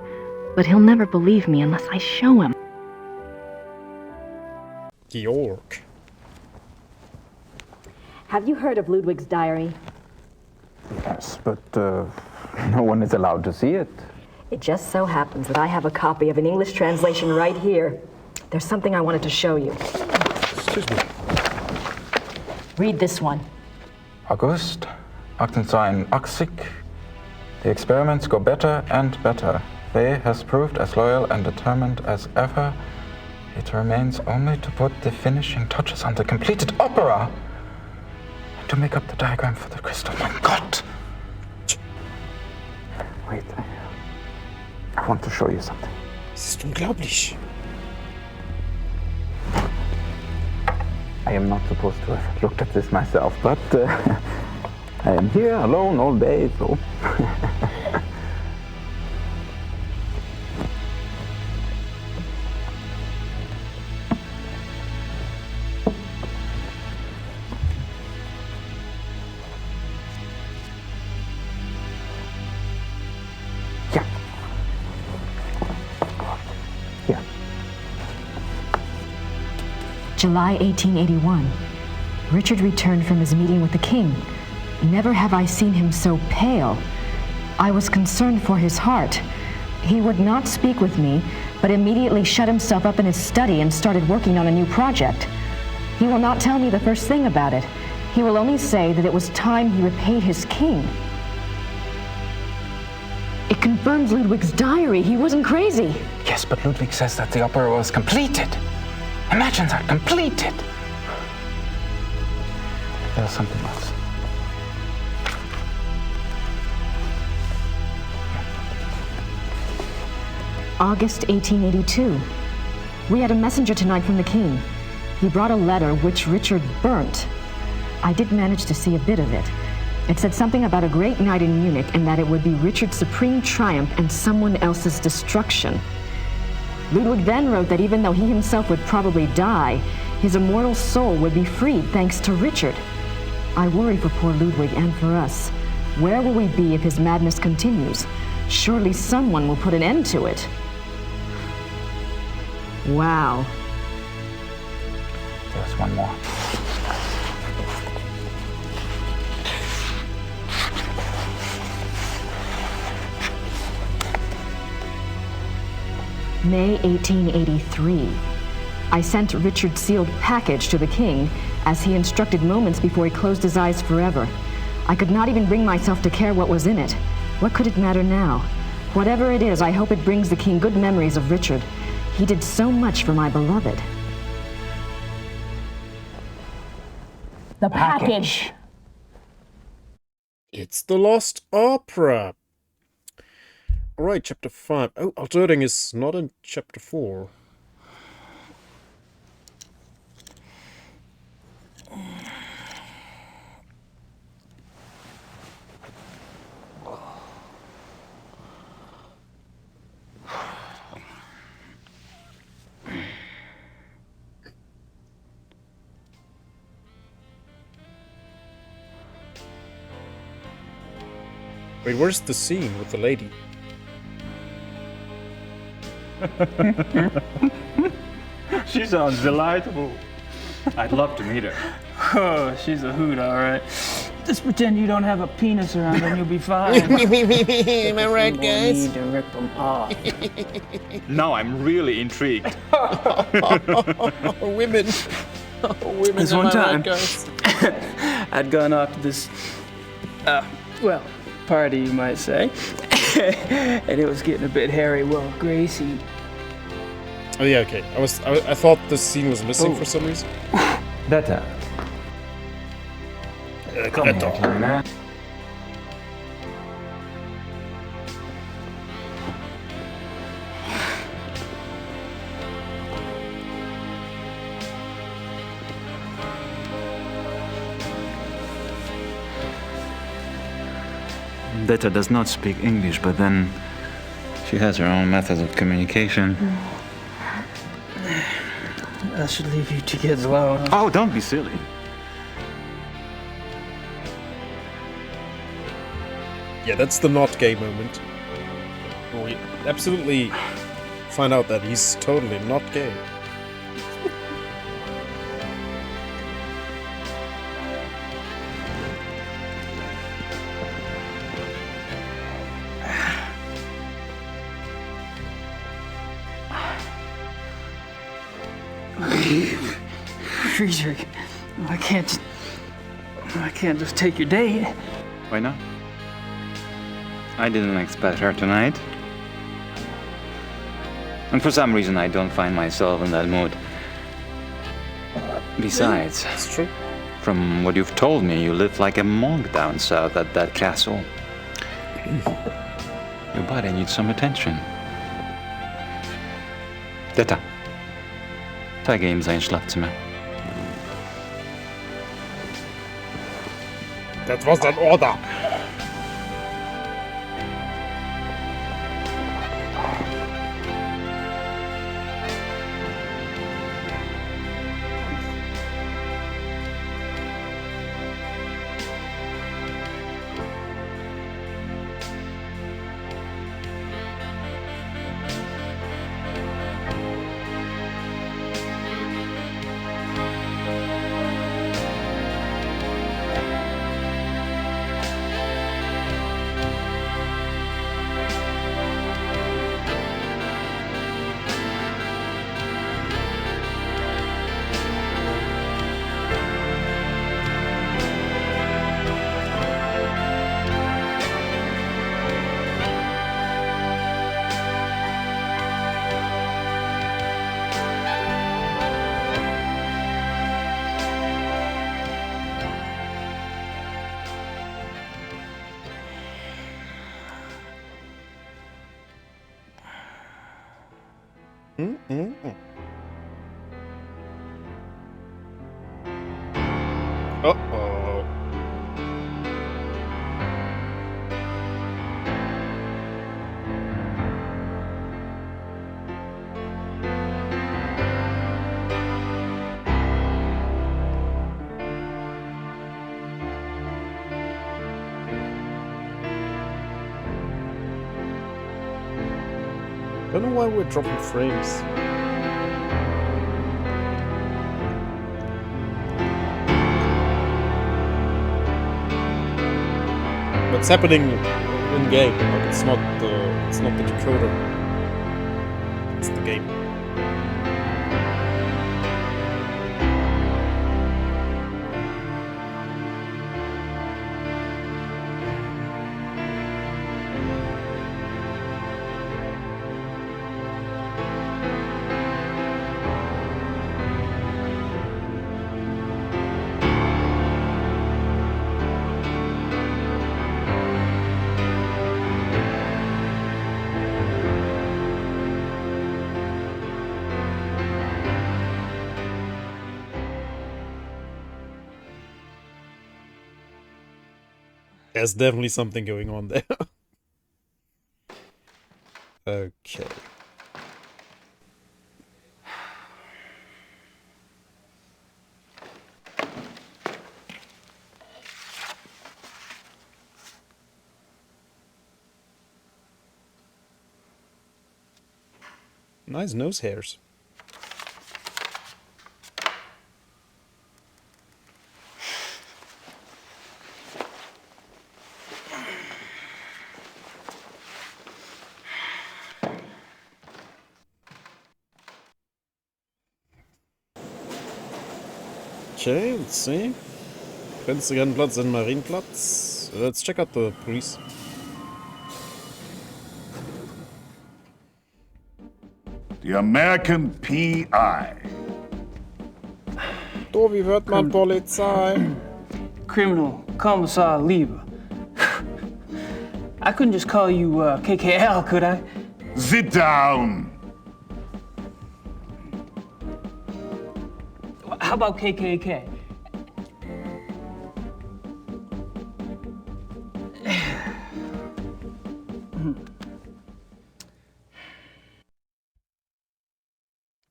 but he'll never believe me unless I show him. Georg. Have you heard of Ludwig's diary? Yes, but no one is allowed to see it. It just so happens that I have a copy of an English translation right here. There's something I wanted to show you. Excuse me. Read this one. August, 1880. The experiments go better and better. Faye has proved as loyal and determined as ever. It remains only to put the finishing touches on the completed opera and to make up the diagram for the crystal. My God! Wait, I want to show you something. Das ist unglaublich. I am not supposed to have looked at this myself, but I am here alone all day, so... July 1881. Richard returned from his meeting with the king. Never have I seen him so pale. I was concerned for his heart. He would not speak with me, but immediately shut himself up in his study and started working on a new project. He will not tell me the first thing about it. He will only say that it was time he repaid his king. It confirms Ludwig's diary. He wasn't crazy. Yes, but Ludwig says that the opera was completed. Imagine that, completed. There's something else. August 1882. We had a messenger tonight from the king. He brought a letter which Richard burnt. I did manage to see a bit of it. It said something about a great night in Munich and that it would be Richard's supreme triumph and someone else's destruction. Ludwig then wrote that even though he himself would probably die, his immortal soul would be freed thanks to Richard. I worry for poor Ludwig and for us. Where will we be if his madness continues? Surely someone will put an end to it. Wow. There's one more. May 1883. I sent Richard's sealed package to the king, as he instructed moments before he closed his eyes forever. I could not even bring myself to care what was in it. What could it matter now? Whatever it is, I hope it brings the king good memories of Richard. He did so much for my beloved. The package. It's the Lost Opera. Alright, chapter 5. Oh, Alterding is not in chapter 4. Wait, where's the scene with the lady? She sounds delightful. I'd love to meet her. Oh, she's a hoot, all right. Just pretend you don't have a penis around and you'll be fine. Am I right, guys? Need to rip them off. Now I'm really intrigued. Women. Women. This am one I right, time, guys? I'd gone off to this, well, party, you might say. And it was getting a bit hairy. Well, Gracie. Oh yeah, okay. I thought the scene was missing for some reason. Better. Come here, Kleiner. Detta does not speak English, but then she has her own methods of communication. I should leave you two kids alone. Oh, don't be silly. Yeah, that's the not gay moment. We absolutely find out that he's totally not gay. Friedrich, I can't just take your date. Why not? I didn't expect her tonight. And for some reason, I don't find myself in that mood. Besides, it's true. From what you've told me, you live like a monk down south at that castle. Your body needs some attention. Detta. Zeige ihm sein Schlafzimmer. That was an order. Uh-oh. Don't know why we're dropping frames. What's happening in game? Like it's not the decoder. It's the game. There's definitely something going on there. Okay. Nice nose hairs. Okay, let's see. Fenstergartenplatz and Marienplatz. Let's check out the police. The American P.I. So, wie wird man Polizei? Criminal Commissar Lieber. I couldn't just call you KKL, could I? Sit down. How about KKK?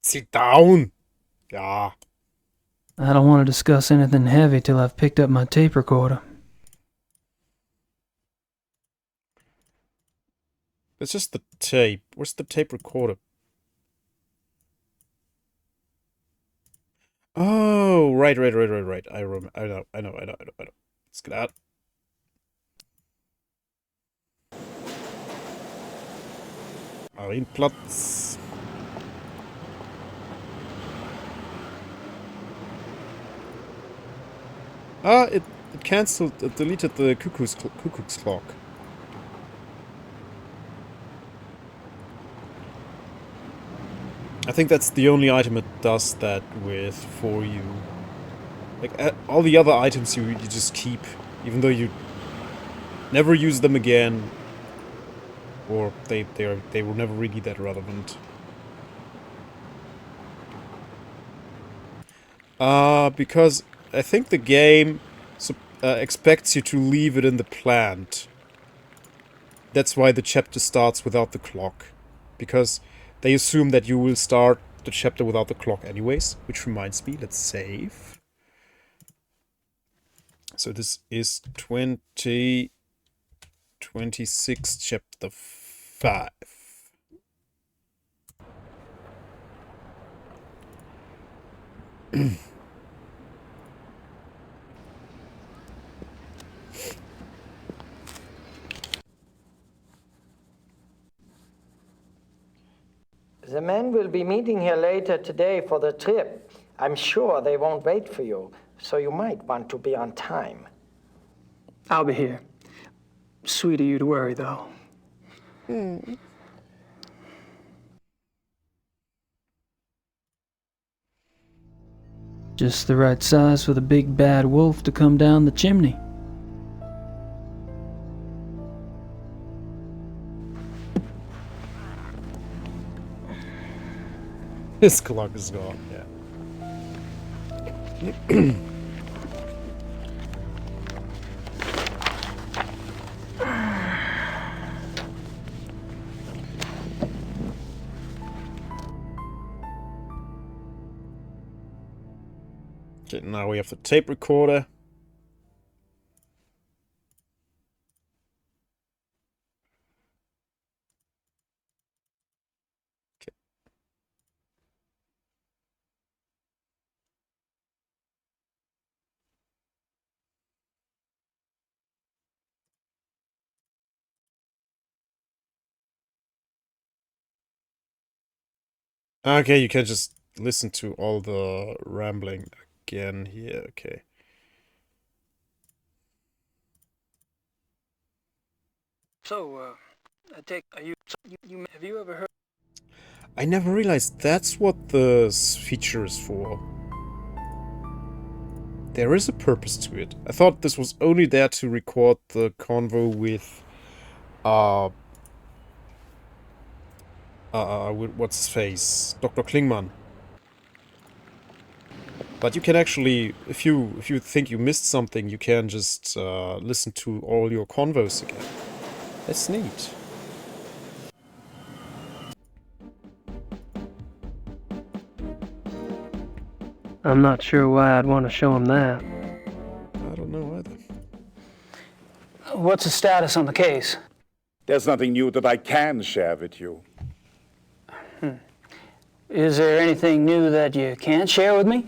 Sit down. Ja. I don't want to discuss anything heavy till I've picked up my tape recorder. It's just the tape. Where's the tape recorder? Oh, right. I know. Let's get out. Marienplatz. It cancelled, it deleted the cuckoo's clock. I think that's the only item it does that with for you. Like, all the other items you just keep, even though you never use them again, or they were never really that relevant. Because I think the game expects you to leave it in the plant. That's why the chapter starts without the clock. Because they assume that you will start the chapter without the clock anyways. Which reminds me, let's save. So this is 26 chapter 5. The men will be meeting here later today for the trip. I'm sure they won't wait for you, so you might want to be on time. I'll be here. Sweet of you to worry, though. Just the right size for the big bad wolf to come down the chimney. This clock is gone, yeah. Okay, now we have the tape recorder. Okay, you can just listen to all the rambling again here, okay. So, have you ever heard? I never realized that's what this feature is for. There is a purpose to it. I thought this was only there to record the convo with, what's his face? Dr. Klingman. But you can actually, if you think you missed something, you can just listen to all your convos again. That's neat. I'm not sure why I'd want to show him that. I don't know either. What's the status on the case? There's nothing new that I can share with you. Is there anything new that you can't share with me?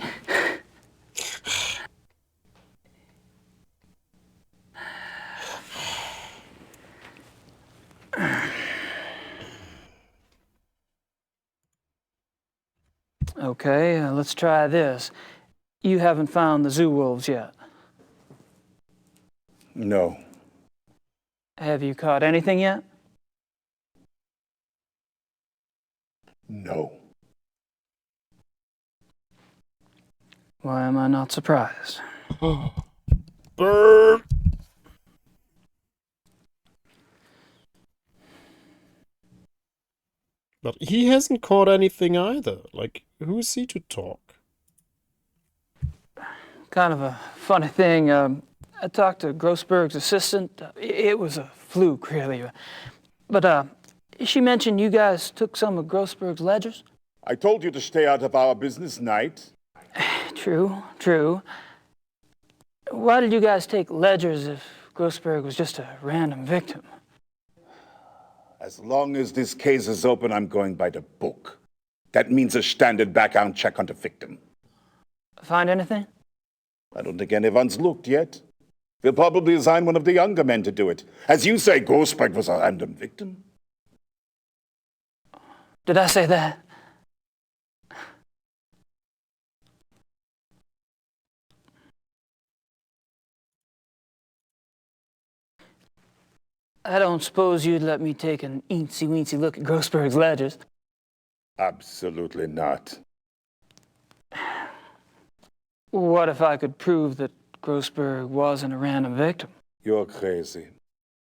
Okay, let's try this. You haven't found the zoo wolves yet. No. Have you caught anything yet? No. Why am I not surprised? Burn! But he hasn't caught anything either. Like, who is he to talk? Kind of a funny thing. I talked to Grossberg's assistant. It was a fluke, really. But she mentioned you guys took some of Grossberg's ledgers. I told you to stay out of our business, Knight. True, true. Why did you guys take ledgers if Grossberg was just a random victim? As long as this case is open, I'm going by the book. That means a standard background check on the victim. Find anything? I don't think anyone's looked yet. We'll probably assign one of the younger men to do it. As you say, Grossberg was a random victim. Did I say that? I don't suppose you'd let me take an eensy-weensy look at Grossberg's ledgers? Absolutely not. What if I could prove that Grossberg wasn't a random victim? You're crazy.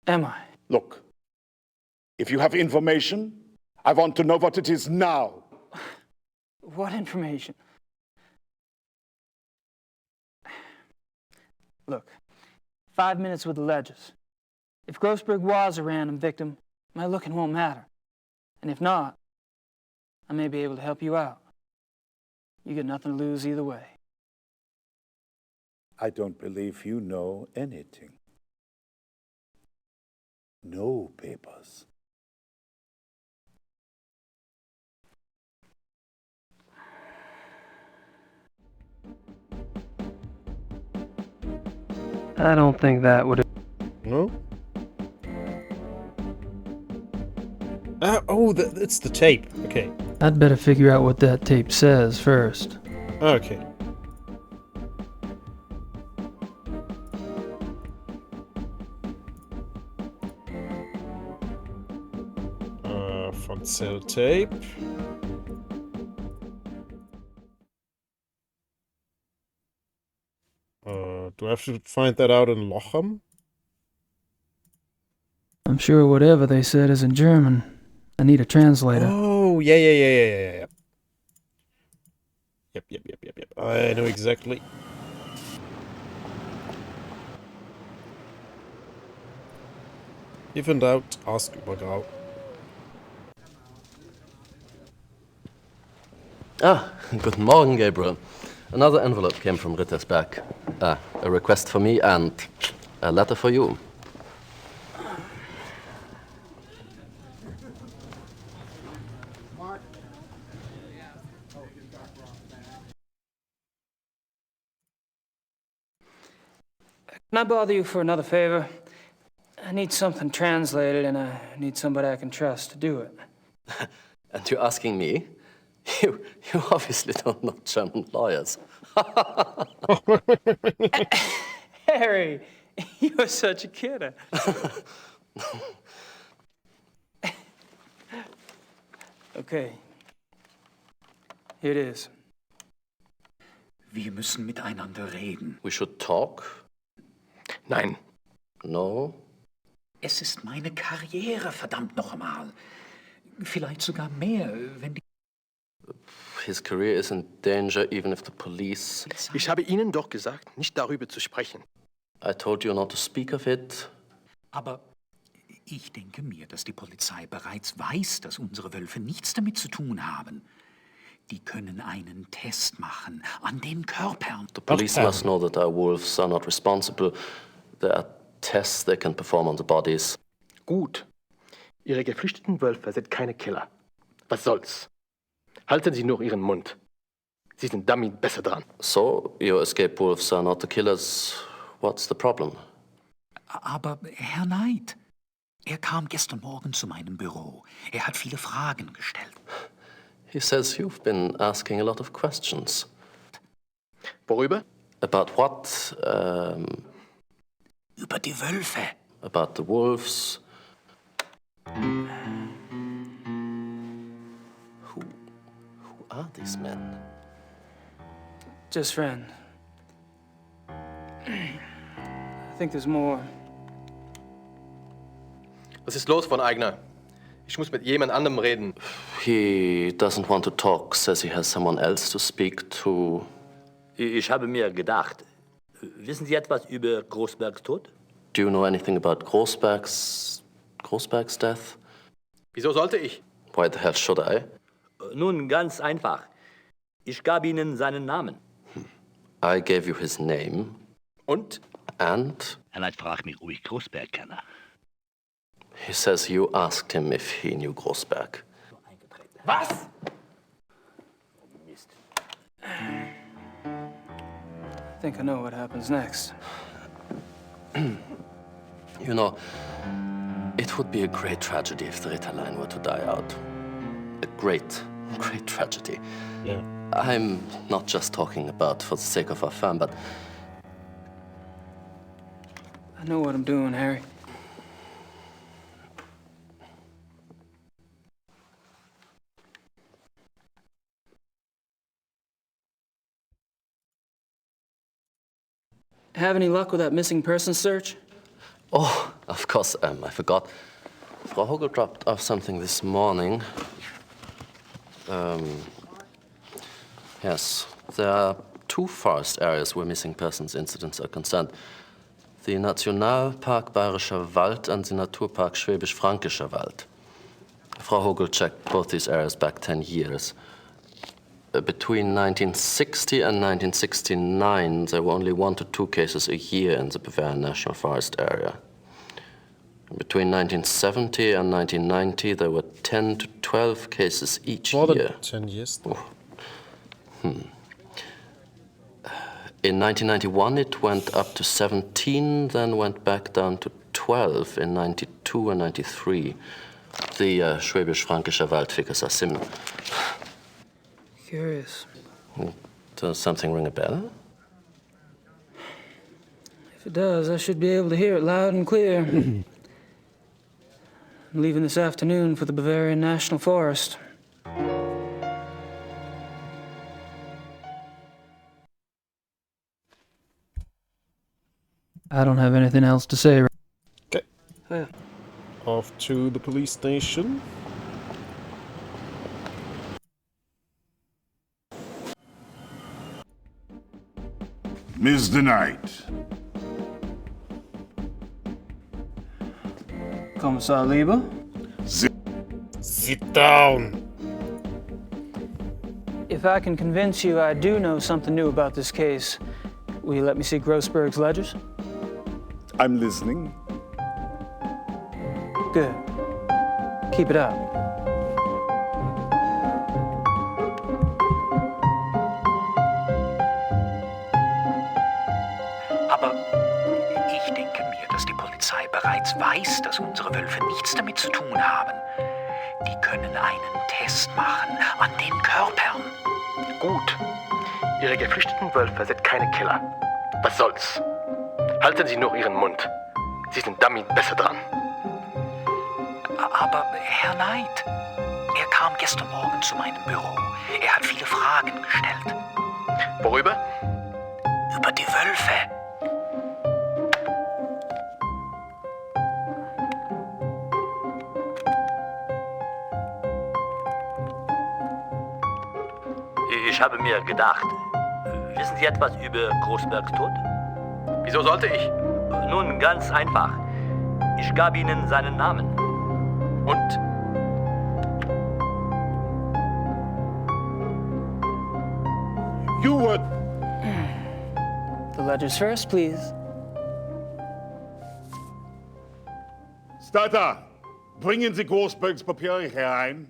Am I? Look, if you have information, I want to know what it is now. What information? Look, 5 minutes with the ledgers. If Grossberg was a random victim, my looking won't matter. And if not, I may be able to help you out. You get nothing to lose either way. I don't believe you know anything. No papers. I don't think that would. No? Oh, it's the tape. Okay. I'd better figure out what that tape says first. Okay. Front cell tape. Do I have to find that out in Lochem? I'm sure whatever they said is in German. I need a translator. Oh, yeah. Yep. I know exactly. If in doubt, ask Übergrau. Ah, guten Morgen, Gabriel. Another envelope came from Rittersberg. A request for me and a letter for you. Can I bother you for another favor? I need something translated, and I need somebody I can trust to do it. And you're asking me? You obviously don't know German lawyers. Harry, you're such a kidder. Okay. Here it is. Wir müssen miteinander reden. We should talk? Nein. No? Es ist meine Karriere, verdammt noch einmal. Vielleicht sogar mehr, wenn die... His career is in danger even if the police... Ich habe Ihnen doch gesagt, nicht darüber zu sprechen. I told you not to speak of it. Aber ich denke mir, dass die Polizei bereits weiß, dass unsere Wölfe nichts damit zu tun haben. Die können einen Test machen an den Körpern. The police must know that our wolves are not responsible. There are tests they can perform on the bodies. Gut. Ihre geflüchteten Wölfe sind keine Killer. Was soll's? Halten Sie nur Ihren Mund. Sie sind damit besser dran. So, your escaped wolves are not the killers. What's the problem? Aber Herr Knight, kam gestern Morgen zu meinem Büro. Hat viele Fragen gestellt. He says you've been asking a lot of questions. Worüber? About what? Über die Wölfe. About the wolves. Who are these men? Just friend. I think there's more. Was ist los, von Eigner? Ich muss mit jemand anderem reden. He doesn't want to talk, says he has someone else to speak to. Ich habe mir gedacht, wissen Sie etwas über Grossbergs Tod? Do you know anything about Grossberg's death? Wieso sollte ich? Why the hell should I? Nun, ganz einfach. Ich gab Ihnen seinen Namen. I gave you his name. Und? And? Herr Knight fragt mich, ob ich Grossberg kenne. He says you asked him if he knew Grossberg. Was? Mist. I think I know what happens next. You know, it would be a great tragedy if the Ritter line were to die out. A great tragedy. Yeah. I'm not just talking about for the sake of our firm, but... I know what I'm doing, Harry. Have any luck with that missing person search? Oh, of course, I forgot. Frau Hogel dropped off something this morning. Yes, there are 2 forest areas where missing persons incidents are concerned. The Nationalpark Bayerischer Wald and the Naturpark Schwäbisch-Fränkischer Wald. Frau Hogel checked both these areas back 10 years. Between 1960 and 1969, there were only 1 to 2 cases a year in the Bavarian National Forest area. Between 1970 and 1990, there were 10 to 12 cases each More year. than 10 years. In 1991, it went up to 17, then went back down to 12 in 92 and 93. The Schwäbisch-Fränkischer Wald figures are similar. Curious. Does something ring a bell? If it does, I should be able to hear it loud and clear. I'm leaving this afternoon for the Bavarian National Forest. I don't have anything else to say. Okay. Yeah. Off to the police station. Mr. Knight. Kommissar Lieber? Sit down. If I can convince you I do know something new about this case, will you let me see Grossberg's ledgers? I'm listening. Good. Keep it up. Aber ich denke mir, dass die Polizei bereits weiß, dass unsere Wölfe nichts damit zu tun haben. Die können einen Test machen an den Körpern. Gut. Ihre geflüchteten Wölfe sind keine Killer. Was soll's? Halten Sie nur Ihren Mund. Sie sind damit besser dran. Aber Herr Knight, er kam gestern Morgen zu meinem Büro. Er hat viele Fragen gestellt. Worüber? Über die Wölfe. Ich habe mir gedacht, wissen Sie etwas über Großbergs Tod? Wieso sollte ich? Nun, ganz einfach. Ich gab Ihnen seinen Namen. Und? You would. The ledgers first, please. Starter, bringen Sie Großbergs Papiere herein.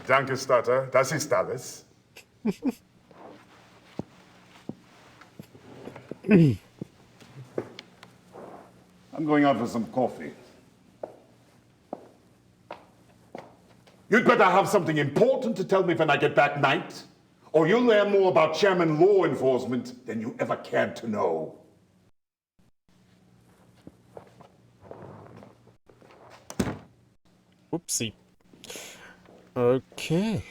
Danke, Starter. Das ist alles. I'm going out for some coffee. You'd better have something important to tell me when I get back, Knight, or you'll learn more about Chairman law enforcement than you ever cared to know. Whoopsie. Okay.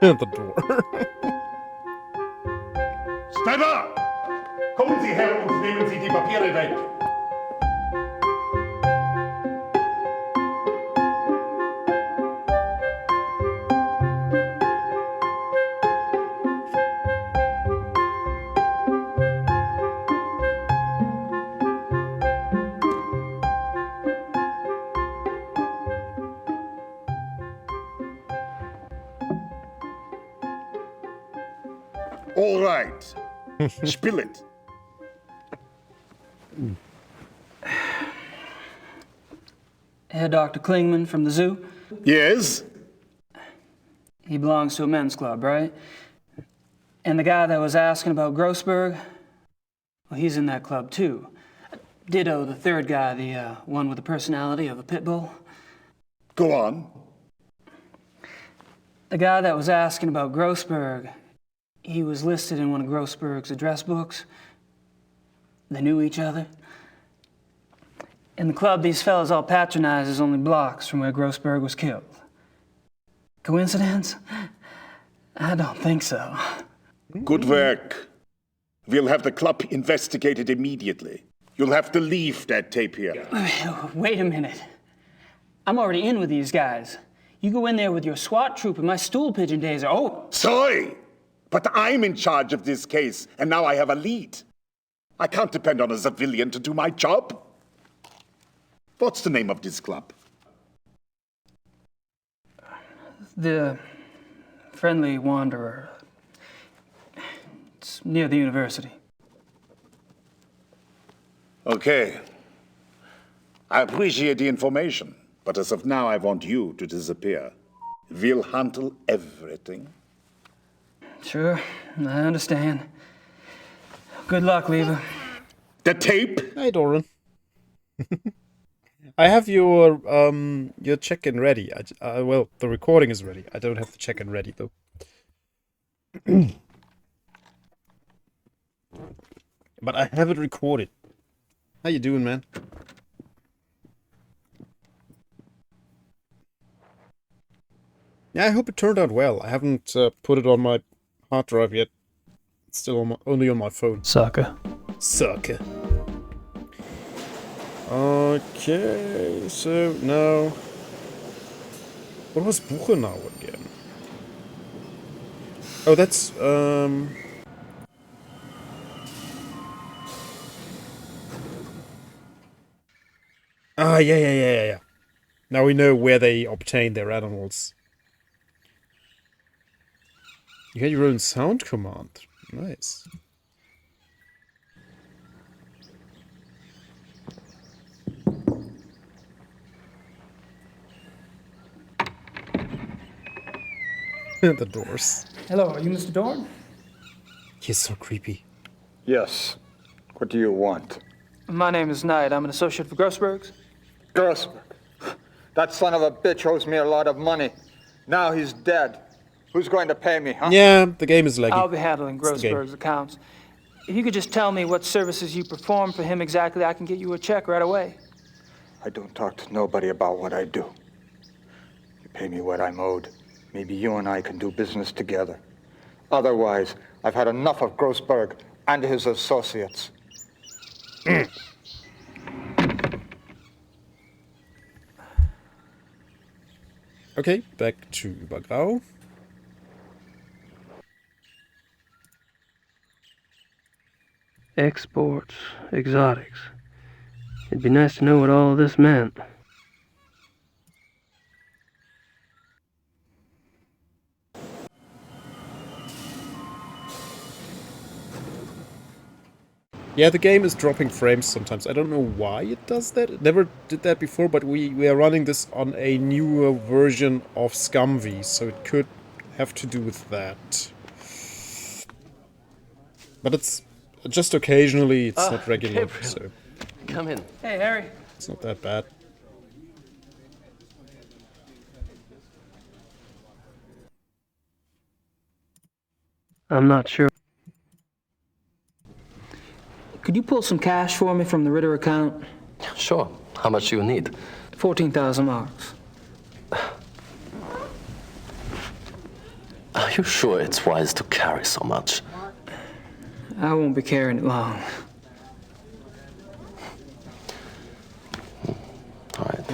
At the door. Steiner! Kommen Sie her und nehmen Sie die Papiere weg. All right. Spill it. Herr Dr. Klingman from the zoo? Yes? He belongs to a men's club, right? And the guy that was asking about Grossberg, well, he's in that club too. Ditto the third guy, the one with the personality of a pit bull. Go on. The guy that was asking about Grossberg, he was listed in one of Grossberg's address books. They knew each other. In the club these fellas all patronize is only blocks from where Grossberg was killed. Coincidence? I don't think so. Good work. We'll have the club investigated immediately. You'll have to leave that tape here. Wait a minute. I'm already in with these guys. You go in there with your SWAT troop and my stool pigeon days are over. Sorry, but I'm in charge of this case, and now I have a lead. I can't depend on a civilian to do my job. What's the name of this club? The Friendly Wanderer. It's near the university. Okay. I appreciate the information, but as of now, I want you to disappear. We'll handle everything. Sure, I understand. Good luck, Lever. The tape? Hey, Doran. I have your check-in ready. Well, the recording is ready. I don't have the check-in ready, though. But I have it recorded. How you doing, man? Yeah, I hope it turned out well. I haven't put it on my hard drive yet. It's still only on my phone. Sucker. Sucker. Okay, so now... What was Buchenau again? Oh, that's, Ah, yeah. Now we know where they obtain their animals. You had your own sound command. Nice. The doors. Hello, are you Mr. Dorn? He's so creepy. Yes. What do you want? My name is Knight. I'm an associate for Grossberg's. Grossberg. That son of a bitch owes me a lot of money. Now he's dead. Who's going to pay me, huh? Yeah, the game is laggy. I'll be handling Grossberg's accounts. If you could just tell me what services you perform for him exactly, I can get you a check right away. I don't talk to nobody about what I do. You pay me what I'm owed. Maybe you and I can do business together. Otherwise, I've had enough of Grossberg and his associates. Okay, back to Übergrau. Exports, exotics. It'd be nice to know what all this meant. Yeah, the game is dropping frames sometimes. I don't know why it does that. It never did that before, but we are running this on a newer version of ScumV, so it could have to do with that. But it's just occasionally, it's not regular, Gabriel. so Come in. Hey, Harry. it's not that bad. I'm not sure. Could you pull some cash for me from the Ritter account? Sure. How much do you need? 14,000 marks. Are you sure it's wise to carry so much? I won't be carrying it long. All right.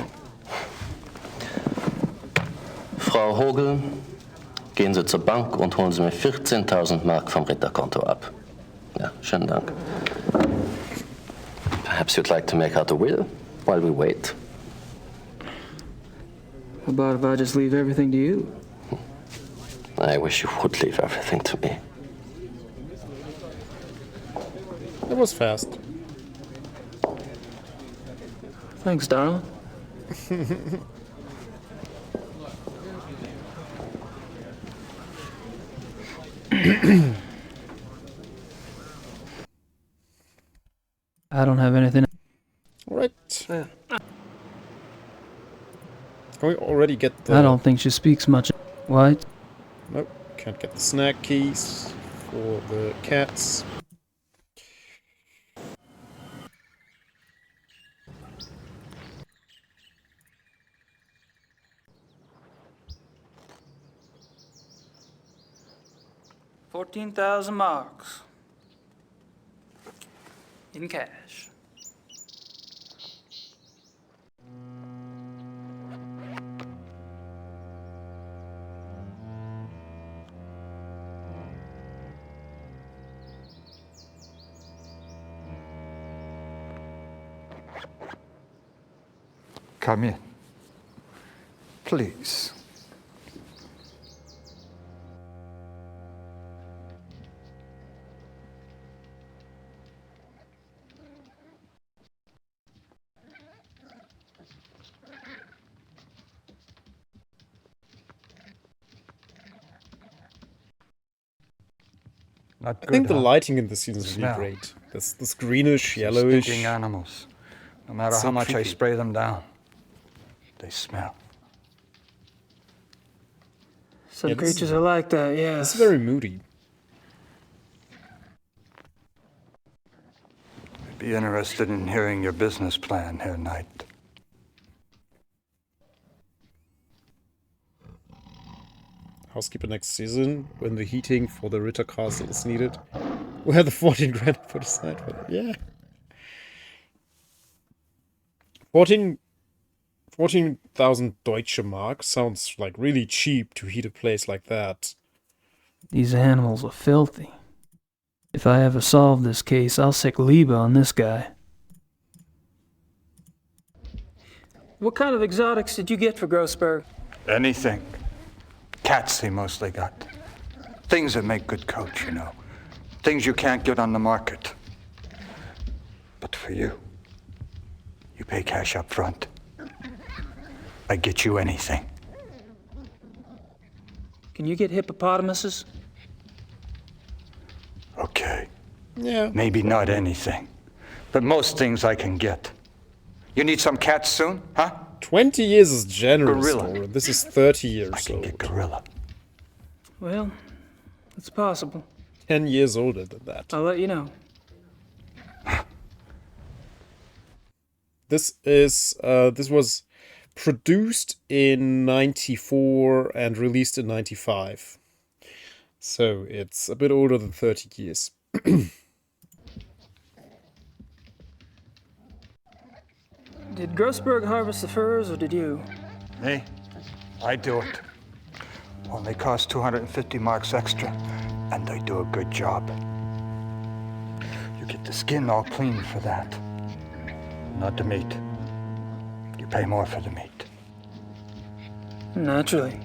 Frau Hogel, gehen Sie zur Bank und holen Sie mir 14.000 Mark vom Ritterkonto ab. Ja, schönen Dank. Perhaps you'd like to make out a will while we wait. How about if I just leave everything to you? I wish you would leave everything to me. It was fast. Thanks, darling. I don't have anything. Right. Can we already get the... I don't think she speaks much. What? Nope. Can't get the snack keys for the cats. $14,000 in cash. Come in. Please. Not good, I think the huh? lighting in this scene is really Smell. great. This greenish, Some yellowish. stinking animals. No matter So how much I creepy. spray them down, they smell. Some Yeah, this is- creatures are like that, yes. It's very moody. I'd be interested in hearing your business plan, Herr Knight. Housekeeper next season, when the heating for the Ritter Castle is needed. We'll have the 14 grand put aside for that. Yeah. 14,000 Deutsche Mark sounds like really cheap to heat a place like that. These animals are filthy. If I ever solve this case, I'll sick Liebe on this guy. What kind of exotics did you get for Grossberg? Anything. Cats he mostly got. Things that make good coats, you know. Things you can't get on the market. But for you, you pay cash up front. I get you anything. Can you get hippopotamuses? Okay. Yeah. Maybe not anything. But most things I can get. You need some cats soon, huh? 20 years is generous, Gorilla. Dora. This is 30 years I can old. get gorilla. Well, it's possible. 10 years older than that. I'll let you know. This was produced in 94 and released in 95. So it's a bit older than 30 years. Did Grossberg harvest the furs, or did you? Me? I do it. Only cost 250 marks extra, and I do a good job. You get the skin all clean for that. Not the meat. You pay more for the meat. Naturally.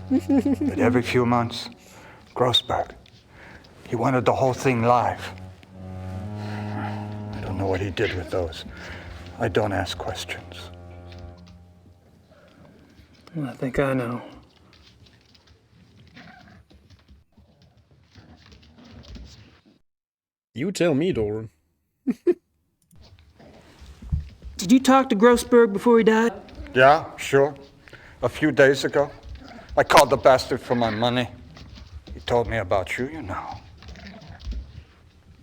But every few months, Grossberg, he wanted the whole thing live. I don't know what he did with those. I don't ask questions. I think I know. You tell me, Doran. Did you talk to Grossberg before he died? Yeah, sure. A few days ago, I called the bastard for my money. He told me about you, you know.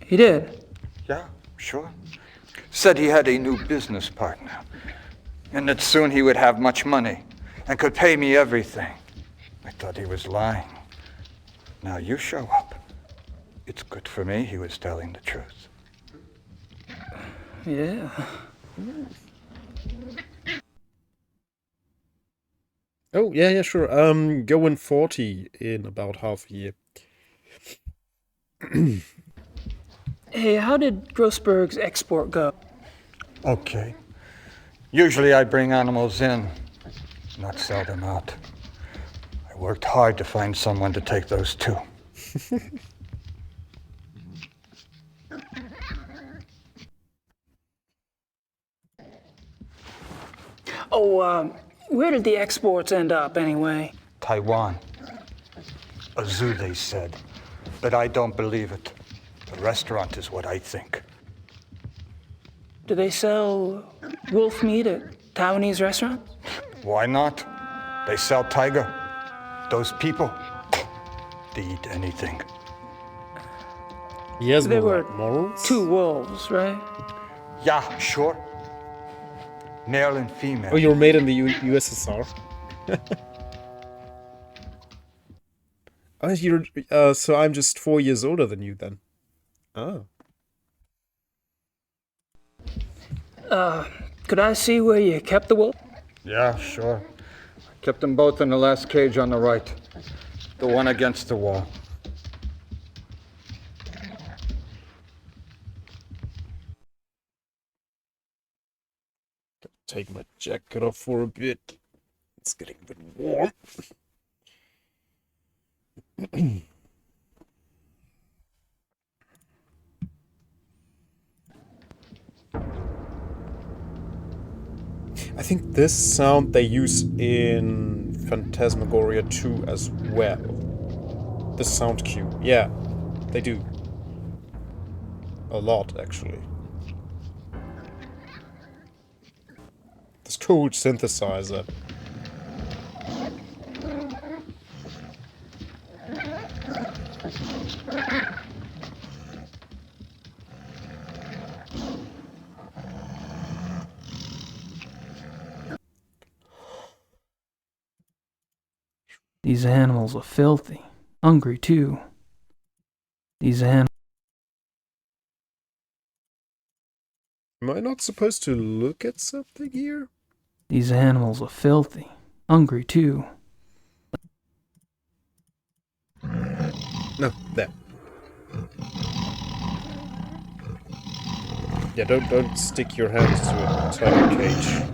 He did? Yeah, sure. Said he had a new business partner, and that soon he would have much money and could pay me everything. I thought he was lying. Now you show up. It's good for me he was telling the truth. Yeah. Oh, yeah, sure. Going 40 in about half a year. Hey, how did Grossberg's export go? Okay. Usually I bring animals in, not sell them out. I worked hard to find someone to take those too. Oh, where did the exports end up anyway? Taiwan. A zoo, they said. But I don't believe it. The restaurant is what I think. Do they sell wolf meat at Taiwanese restaurants? Why not? They sell tiger. Those people, they eat anything. He has There more were morals? 2 wolves, right? Yeah, sure. Male and female. Oh, you were made in the USSR. Oh, you're so I'm just 4 years older than you then. Oh. Could I see where you kept the wolf? Yeah, sure. Kept them both in the last cage on the right. The one against the wall. Take my jacket off for a bit. It's getting a bit warm. I think this sound they use in Phantasmagoria 2 as well. The sound cue. Yeah, they do. A lot, actually. This cool synthesizer. These animals are filthy. Hungry, too. These animals... Am I not supposed to look at something here? These animals are filthy. Hungry, too. No, there. Yeah, don't stick your hand to a tiger cage.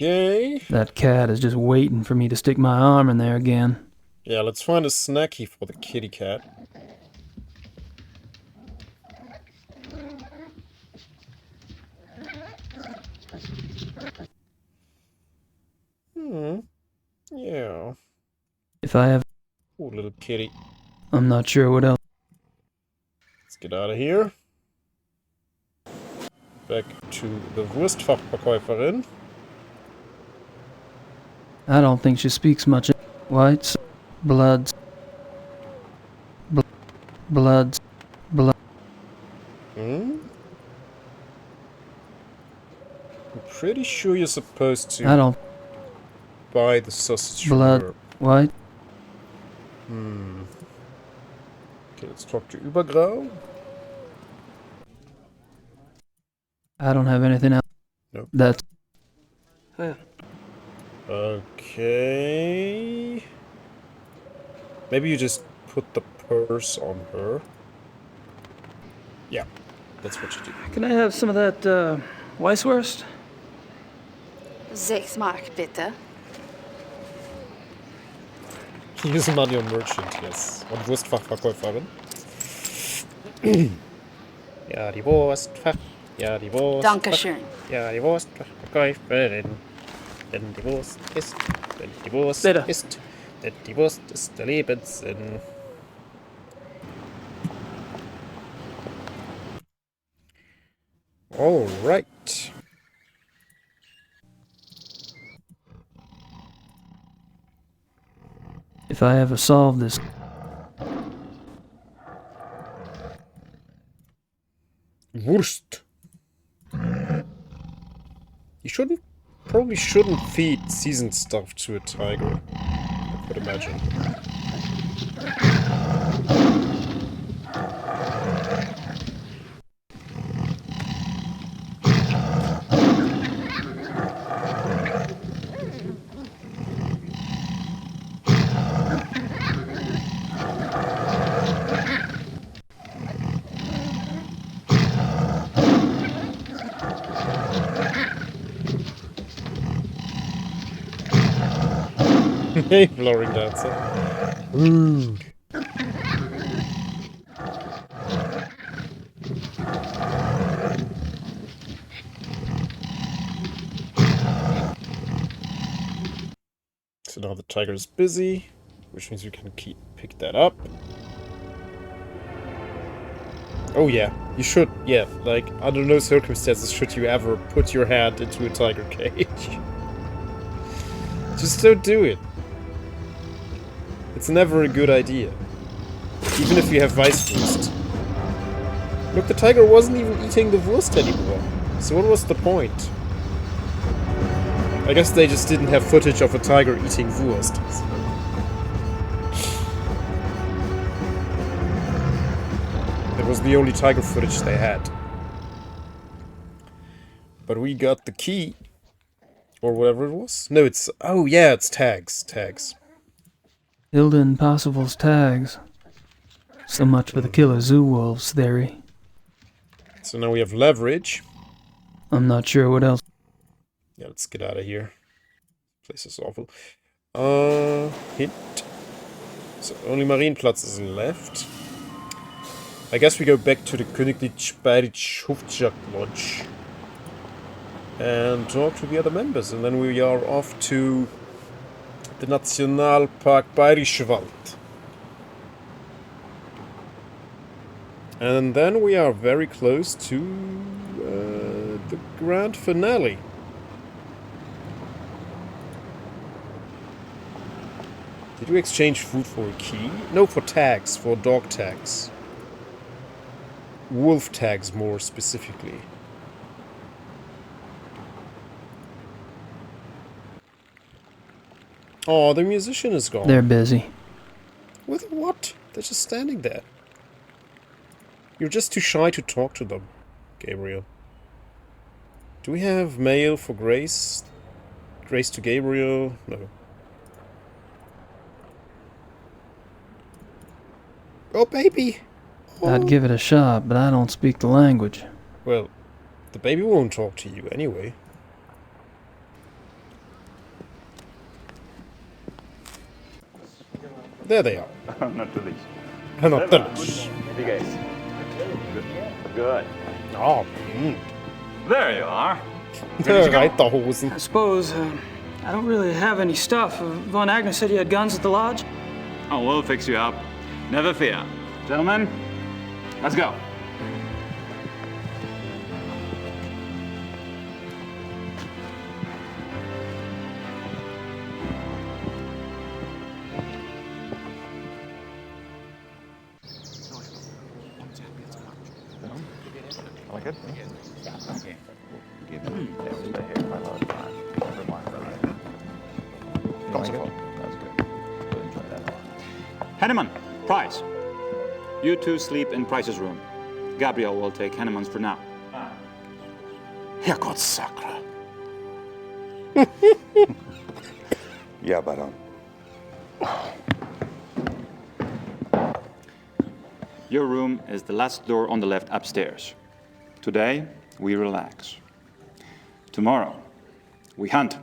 Okay. That cat is just waiting for me to stick my arm in there again. Yeah, let's find a snacky for the kitty cat. Yeah. If I have... Poor little kitty. I'm not sure what else... Let's get out of here. Back to the Wurstfachverkäuferin. I don't think she speaks much. Whites, bloods, bloods, blood. I'm pretty sure you're supposed to I don't... buy the sausage Blood, from her. white. Okay, let's talk to Übergrau. I don't have anything else. Nope. That's... Okay. Maybe you just put the purse on her. Yeah, that's what you do. Can I have some of that Weisswurst? 6 Mark, bitte. Use money on merchant, yes. Und Wurstfachverkäuferin. Ja, die Wurstfach. Ja, die Wurst. Dankeschön. Ja, die Wurstverkäuferin. Denn die Wurst ist, denn die Wurst Bitte. ist, denn die Wurst ist der Lebenssinn. All right. If I ever solve this... Wurst. You probably shouldn't feed seasoned stuff to a tiger, I could imagine. Cave lowering dancer. Rude. So now the tiger is busy, which means we can pick that up. Oh yeah, you should, yeah, like, under no circumstances should you ever put your hand into a tiger cage. Just don't do it. It's never a good idea. Even if you have Weisswurst. Look, the tiger wasn't even eating the Wurst anymore. So what was the point? I guess they just didn't have footage of a tiger eating Wurst. That was the only tiger footage they had. But we got the key. Or whatever it was. No, it's... Oh, yeah, it's tags. Tags. Hilda and Possible's tags. So much for the killer zoo wolves theory. So now we have leverage. I'm not sure what else. Yeah, let's get out of here. Place is awful. Hint. So only Marienplatz is left. I guess we go back to the Königlich Bayerische Hofjagd Lodge. And talk to the other members. And then we are off to the Nationalpark Bayerischer Wald. And then we are very close to the grand finale. Did we exchange food for a key? No, for tags, for dog tags. Wolf tags, more specifically. Oh, the musician is gone. They're busy. With what? They're just standing there. You're just too shy to talk to them, Gabriel. Do we have mail for Grace? Grace to Gabriel? No. Oh, baby! Oh. I'd give it a shot, but I don't speak the language. Well, the baby won't talk to you anyway. There they are. Not the least. Not the least. Hey guys. Good. Oh, There you are. Reiterhosen. I suppose, I don't really have any stuff. Von Agnes said you had guns at the lodge? Oh, we'll fix you up. Never fear. Gentlemen, let's go. Like it? Yeah. Okay. Henneman, Price. You two sleep in Price's room. Gabriel will take Henneman's for now. Herrgott Sakra. Yeah, Baron. Your room is the last door on the left upstairs. Today, we relax. Tomorrow, we hunt.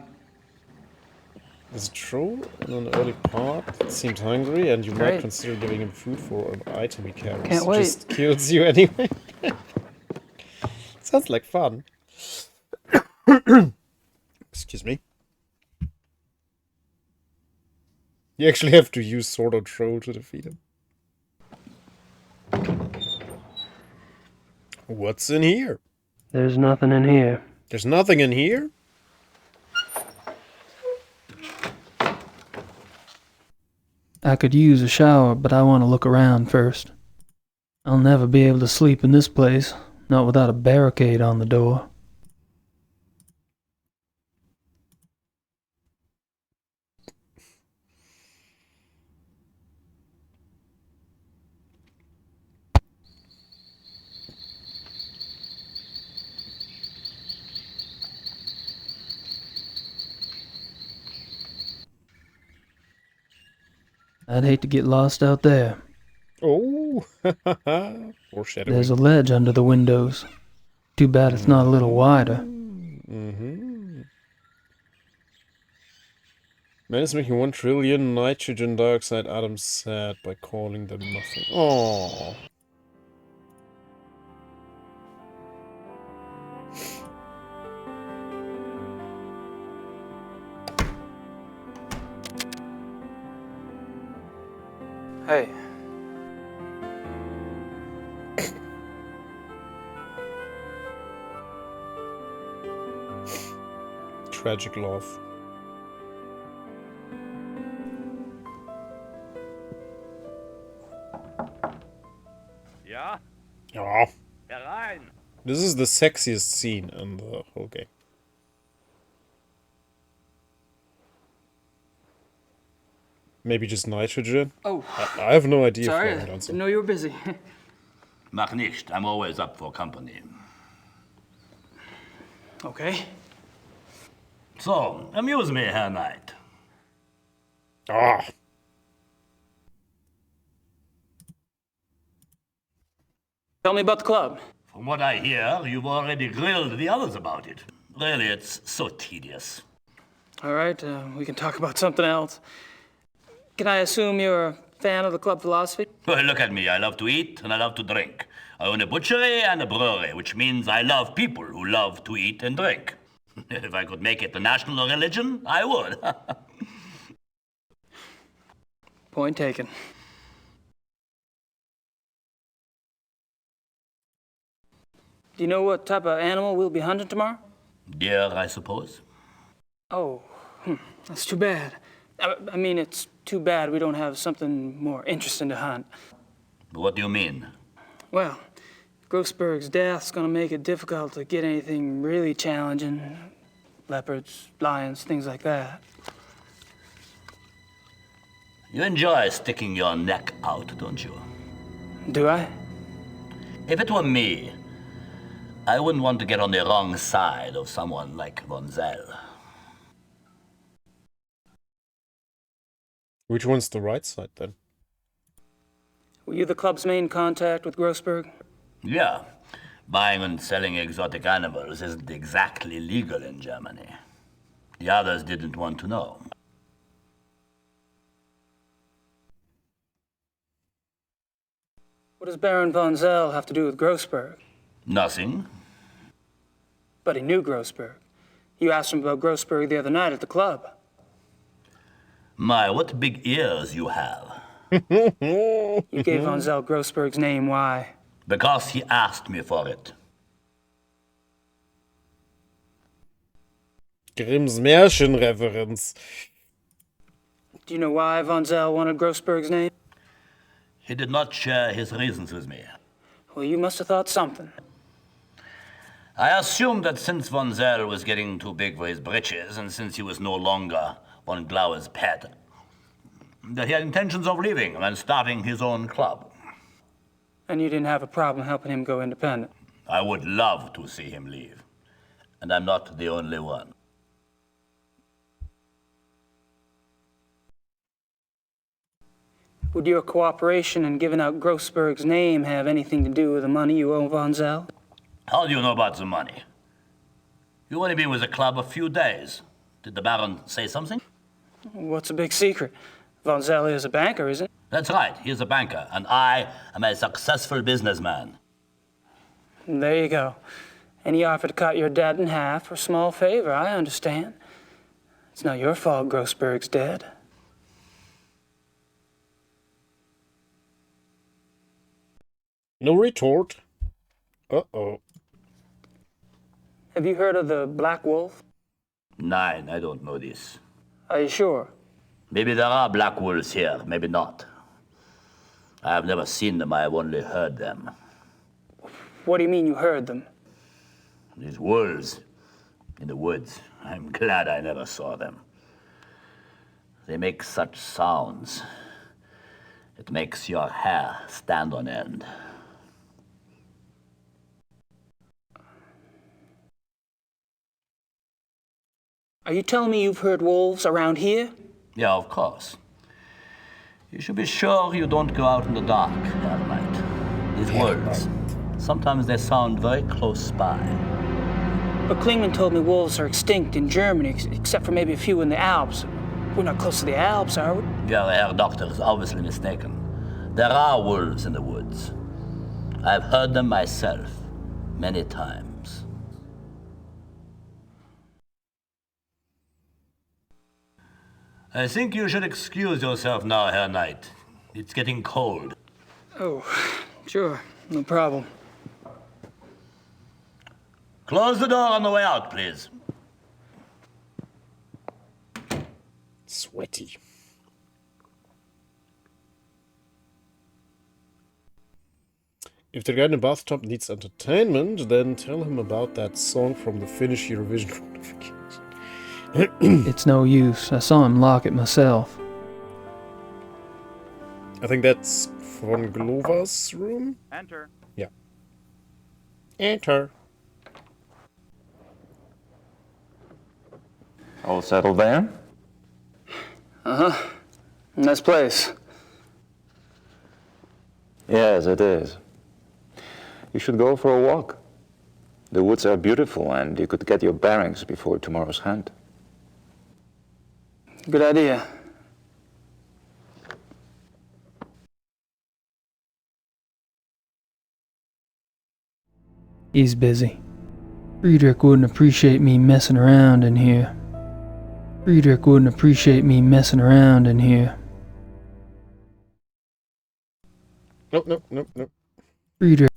Is it true? In an early part, it seemed hungry, and you might Great. consider giving him food for an item he carries. Can't It wait. just kills you anyway. Sounds like fun. Excuse me. You actually have to use Sword or Troll to defeat him. What's in here? There's nothing in here. There's nothing in here? I could use a shower, but I want to look around first. I'll never be able to sleep in this place, not without a barricade on the door. I'd hate to get lost out there. Oh, foreshadowing. There's a ledge under the windows. Too bad it's not a little wider. Mm-hmm. Man is making 1 trillion nitrogen dioxide atoms sad by calling them nothing. Oh. Hey. Tragic love. Ja? Ja. Herein! This is the sexiest scene in the whole game. Maybe just nitrogen? Oh. I have no idea. Sorry, If I didn't know you were busy. Mach nicht. I'm always up for company. Okay. So, amuse me, Herr Knight. Ah. Tell me about the club. From what I hear, you've already grilled the others about it. Really, it's so tedious. All right, we can talk about something else. Can I assume you're a fan of the club philosophy? Well, look at me. I love to eat and I love to drink. I own a butchery and a brewery, which means I love people who love to eat and drink. If I could make it the national religion, I would. Point taken. Do you know what type of animal we'll be hunting tomorrow? Deer, I suppose. Oh, that's too bad. I mean, it's too bad we don't have something more interesting to hunt. What do you mean? Well, Grossberg's death's gonna make it difficult to get anything really challenging. Leopards, lions, things like that. You enjoy sticking your neck out, don't you? Do I? If it were me, I wouldn't want to get on the wrong side of someone like Von Zell. Which one's the right side, then? Were you the club's main contact with Grossberg? Yeah. Buying and selling exotic animals isn't exactly legal in Germany. The others didn't want to know. What does Baron von Zell have to do with Grossberg? Nothing. But he knew Grossberg. You asked him about Grossberg the other night at the club. My, what big ears you have. You gave von Zell Grossberg's name, why? Because he asked me for it. Grimm's Märchenreferenz. Do you know why von Zell wanted Grossberg's name? He did not share his reasons with me. Well, you must have thought something. I assumed that since Von Zell was getting too big for his britches, and since he was no longer von Glauer's pet, that he had intentions of leaving and starting his own club. And you didn't have a problem helping him go independent? I would love to see him leave. And I'm not the only one. Would your cooperation in giving out Grossberg's name have anything to do with the money you owe von Zell? How do you know about the money? You've only been with the club a few days. Did the Baron say something? What's a big secret? Von Zell is a banker, isn't he? That's right, he's a banker, and I am a successful businessman. There you go. And he offered to cut your debt in half for a small favor, I understand. It's not your fault Grossberg's dead. No retort. Uh-oh. Have you heard of the Black Wolf? Nein, I don't know this. Are you sure? Maybe there are black wolves here, maybe not. I have never seen them, I have only heard them. What do you mean you heard them? These wolves in the woods. I'm glad I never saw them. They make such sounds. It makes your hair stand on end. Are you telling me you've heard wolves around here? Yeah, of course. You should be sure you don't go out in the dark, Herr Knight. These wolves, sometimes they sound very close by. But Klingman told me wolves are extinct in Germany, except for maybe a few in the Alps. We're not close to the Alps, are we? Your Herr Doctor is obviously mistaken. There are wolves in the woods. I've heard them myself many times. I think you should excuse yourself now, Herr Knight. It's getting cold. Oh, sure. No problem. Close the door on the way out, please. Sweaty. If the guy in the bathtub needs entertainment, then tell him about that song from the Finnish Eurovision qualification. It's no use. I saw him lock it myself. I think that's von Glover's room? Enter. Yeah. Enter. All settled there? Uh-huh. Nice place. Yes, it is. You should go for a walk. The woods are beautiful, and you could get your bearings before tomorrow's hunt. Good idea. He's busy. Friedrich wouldn't appreciate me messing around in here. Friedrich wouldn't appreciate me messing around in here. Nope. Friedrich.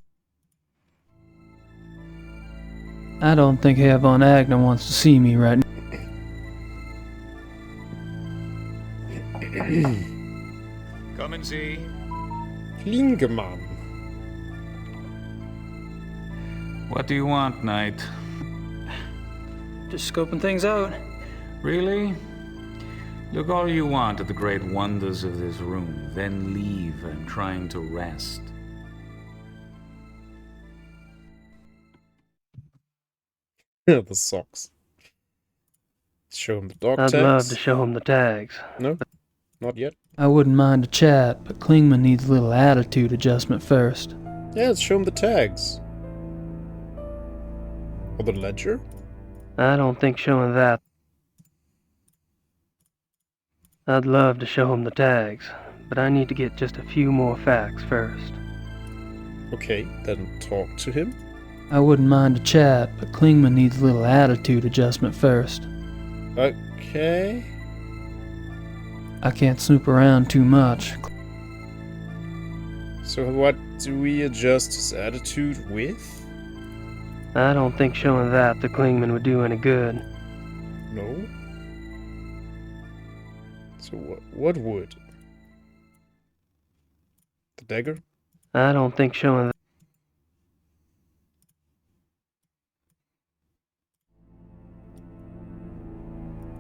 I don't think Herr von Agner wants to see me right now. Come and see. Klingemann. What do you want, Knight? Just scoping things out. Really? Look all you want at the great wonders of this room, then leave. I'm trying to rest. The socks. Show him the dog tags. I'd love to show him the tags. No, not yet. I wouldn't mind a chat, but Klingman needs a little attitude adjustment first. Yeah, let's show him the tags. Or the ledger? I don't think showing that. I'd love to show him the tags, but I need to get just a few more facts first. Okay, then talk to him. I wouldn't mind a chat, but Klingman needs a little attitude adjustment first. Okay. I can't snoop around too much. So what do we adjust his attitude with? I don't think showing that to Klingman would do any good. No? So what would? The dagger? I don't think showing that.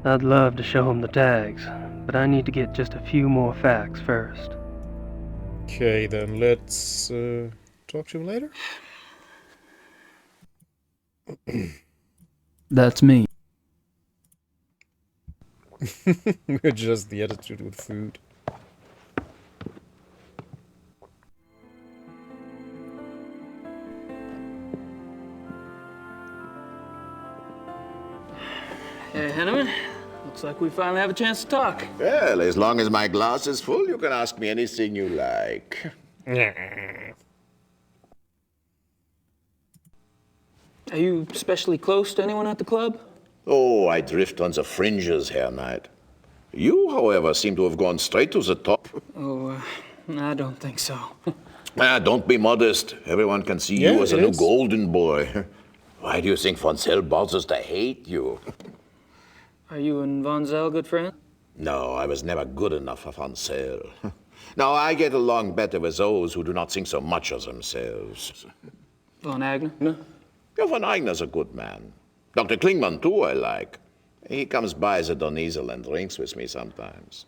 I'd love to show him the tags, but I need to get just a few more facts first. Okay, then let's talk to him later. That's me. We adjust the attitude with food. Hey, Henneman. Looks like we finally have a chance to talk. Well, as long as my glass is full, you can ask me anything you like. Are you especially close to anyone at the club? Oh, I drift on the fringes, Herr Knight. You, however, seem to have gone straight to the top. Oh, I don't think so. Don't be modest. Everyone can see you as a new golden boy. Why do you think von Zell bothers to hate you? Are you and Von Zell good friends? No, I was never good enough for von Zell. Now, I get along better with those who do not think so much of themselves. Von Agner? No. Yeah, von Agner's a good man. Dr. Klingman, too, I like. He comes by the Donisel and drinks with me sometimes.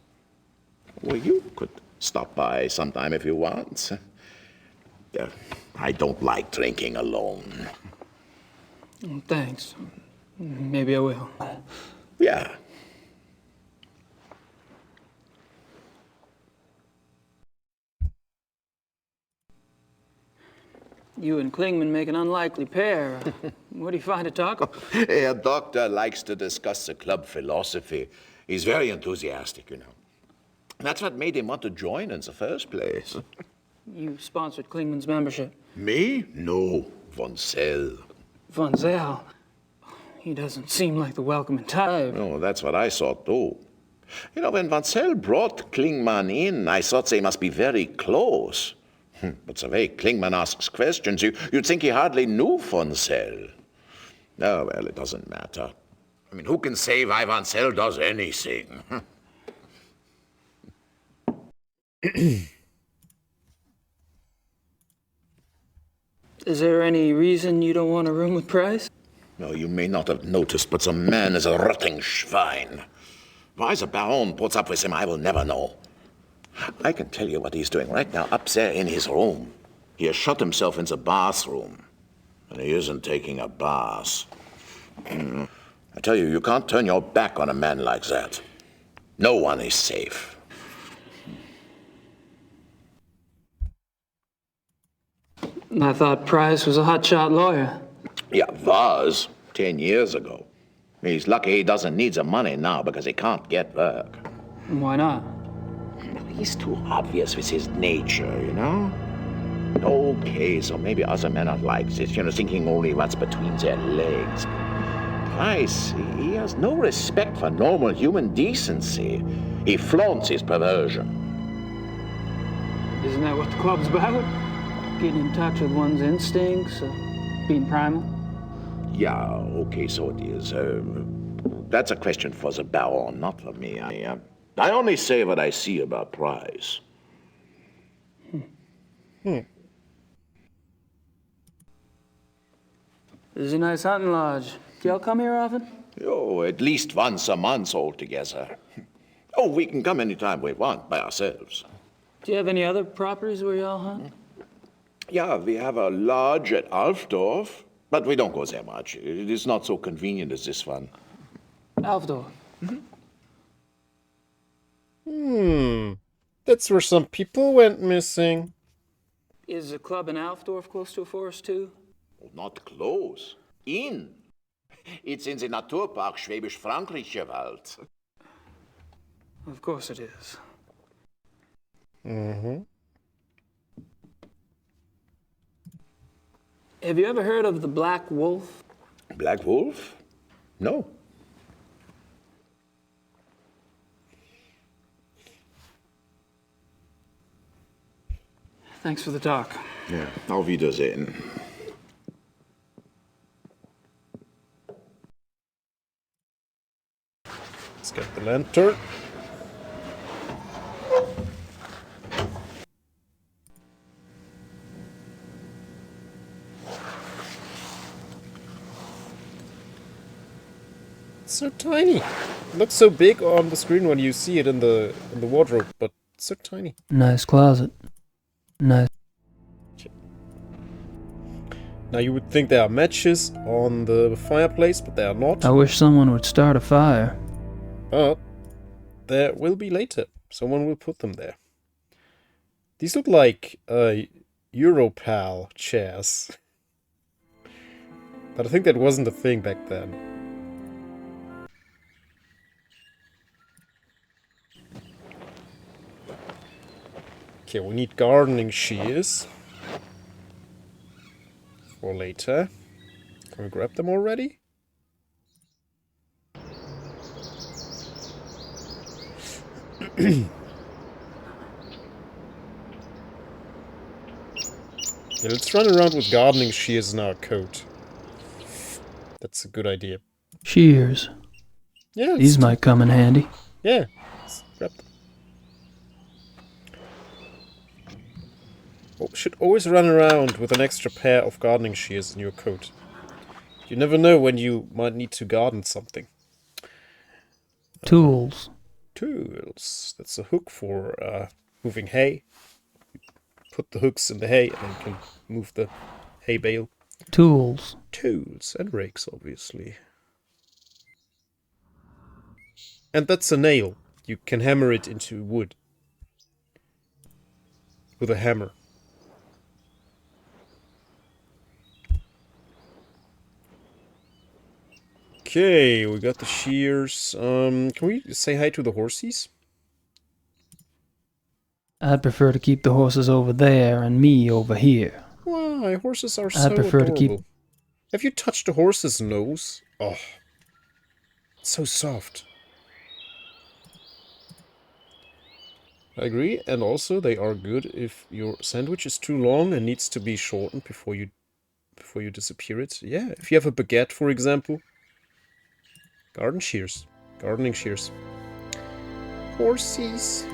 Well, you could stop by sometime if you want. Yeah, I don't like drinking alone. Thanks. Maybe I will. Yeah. You and Klingman make an unlikely pair. What do you find to talk about? Herr Doctor likes to discuss the club philosophy. He's very enthusiastic, you know. That's what made him want to join in the first place. You sponsored Klingman's membership. Me? No, Von Zell. Von Zell? He doesn't seem like the welcoming type. Oh, that's what I thought, too. You know, when Von Zell brought Klingman in, I thought they must be very close. But the way Klingman asks questions, you'd think he hardly knew Von Zell. Oh, well, it doesn't matter. I mean, who can say why Von Zell does anything? Is there any reason you don't want a room with Price? No, you may not have noticed, but the man is a rotting schwein. Why the Baron puts up with him, I will never know. I can tell you what he's doing right now up there in his room. He has shut himself in the bathroom. And he isn't taking a bath. I tell you, you can't turn your back on a man like that. No one is safe. I thought Price was a hotshot lawyer. Yeah, was 10 years ago. He's lucky he doesn't need the money now because he can't get work. Why not? He's too obvious with his nature, you know? Okay, so maybe other men are like this, you know, thinking only what's between their legs. Price, he has no respect for normal human decency. He flaunts his perversion. Isn't that what the club's about? Getting in touch with one's instincts, being primal? Yeah, okay, so it is. That's a question for the Baron, not for me. I only say what I see about Price. This is a nice hunting lodge. Do y'all come here often? Oh, at least once a month altogether. Oh, we can come anytime we want by ourselves. Do you have any other properties where y'all hunt? Yeah, we have a lodge at Alfdorf, but we don't go there much. It is not so convenient as this one. Alfdorf? That's where some people went missing. Is the club in Alfdorf close to a forest too? Not close. In. It's in the Naturpark Schwäbisch-Frankrischer Wald. Of course it is. Have you ever heard of the Black Wolf? Black Wolf? No. Thanks for the talk. Ja, auf Wiedersehen. Let's get the lantern. It's so tiny. It looks so big on the screen when you see it in the wardrobe, but it's so tiny. Nice closet. Nice. Now you would think there are matches on the fireplace, but they are not. I wish someone would start a fire. But there will be later. Someone will put them there. These look like Europal chairs. But I think that wasn't a thing back then. Okay, we need gardening shears. For later. Can we grab them already? Yeah, let's run around with gardening shears in our coat. That's a good idea. Shears. Yeah. These might come in handy. Yeah. Let's grab them. Oh, should always run around with an extra pair of gardening shears in your coat. You never know when you might need to garden something. Tools. Tools. That's a hook for moving hay. Put the hooks in the hay and then you can move the hay bale. Tools. Tools and rakes, obviously. And that's a nail. You can hammer it into wood. With a hammer. Okay, we got the shears. Can we say hi to the horsies? I'd prefer to keep the horses over there and me over here. Why, horses are I'd so prefer adorable. to keep... Have you touched a horse's nose? Oh, so soft. I agree, and also they are good if your sandwich is too long and needs to be shortened before you disappear it. Yeah, if you have a baguette, for example. Gardening shears. Horsies.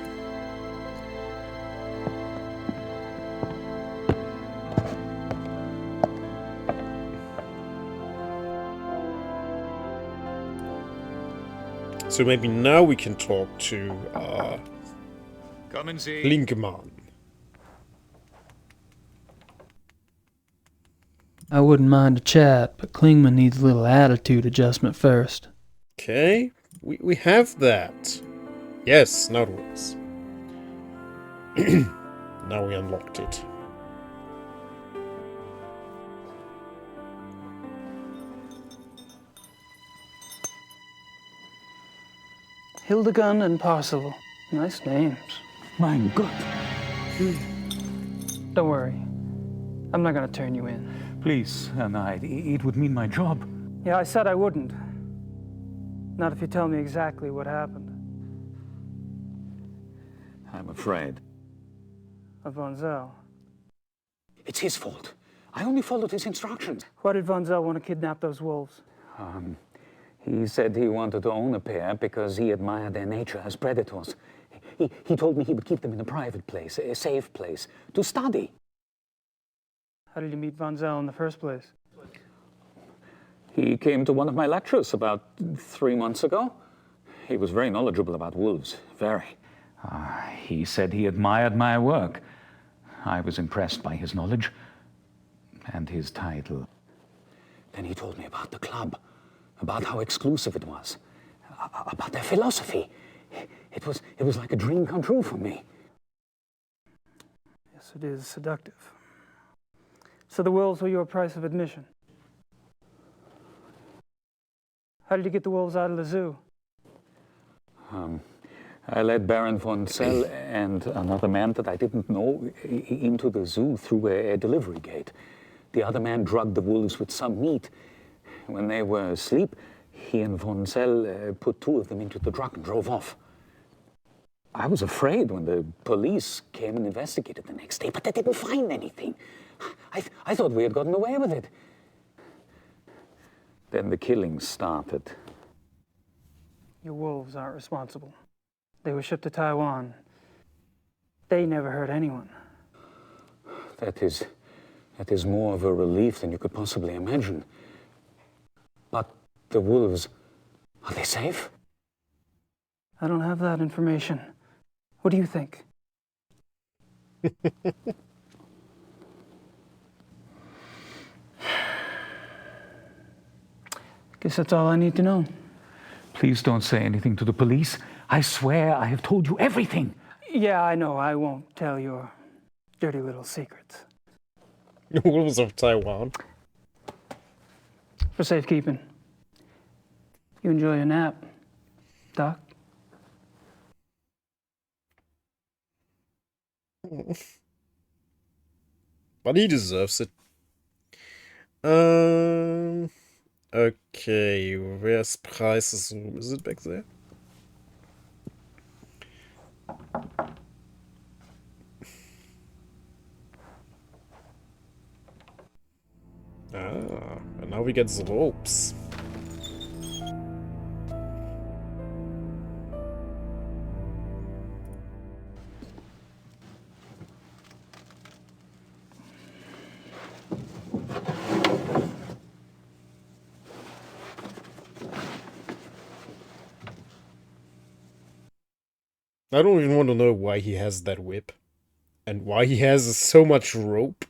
So maybe now we can talk to Linkemann. I wouldn't mind a chat, but Klingman needs a little attitude adjustment first. Okay, we have that. Yes, now it works. Now we unlocked it. Hildegard and Parzival. Nice names. Mein Gott. Don't worry. I'm not gonna turn you in. Please, Knight, it would mean my job. Yeah, I said I wouldn't. Not if you tell me exactly what happened. I'm afraid. Of Von Zell. It's his fault. I only followed his instructions. Why did Von Zell want to kidnap those wolves? He said he wanted to own a pair because he admired their nature as predators. He told me he would keep them in a private place, a safe place, to study. How did you meet Von Zell in the first place? He came to one of my lectures about 3 months ago. He was very knowledgeable about wolves, very. He said he admired my work. I was impressed by his knowledge and his title. Then he told me about the club, about how exclusive it was, about their philosophy. It was like a dream come true for me. Yes, it is seductive. So the wolves were your price of admission. How did you get the wolves out of the zoo? I led Baron von Zell and another man that I didn't know into the zoo through a delivery gate. The other man drugged the wolves with some meat. When they were asleep, he and von Zell put 2 of them into the truck and drove off. I was afraid when the police came and investigated the next day, but they didn't find anything. I thought we had gotten away with it. Then the killings started. Your wolves aren't responsible. They were shipped to Taiwan. They never hurt anyone. That is more of a relief than you could possibly imagine. But the wolves, are they safe? I don't have that information. What do you think? Guess that's all I need to know. Please don't say anything to the police. I swear I have told you everything. Yeah, I know. I won't tell your dirty little secrets. Wolves of Taiwan. For safekeeping. You enjoy your nap, Doc? But he deserves it. Okay, where's Price's room? Is it back there? Ah, and now we get the ropes. I don't even want to know why he has that whip. And why he has so much rope.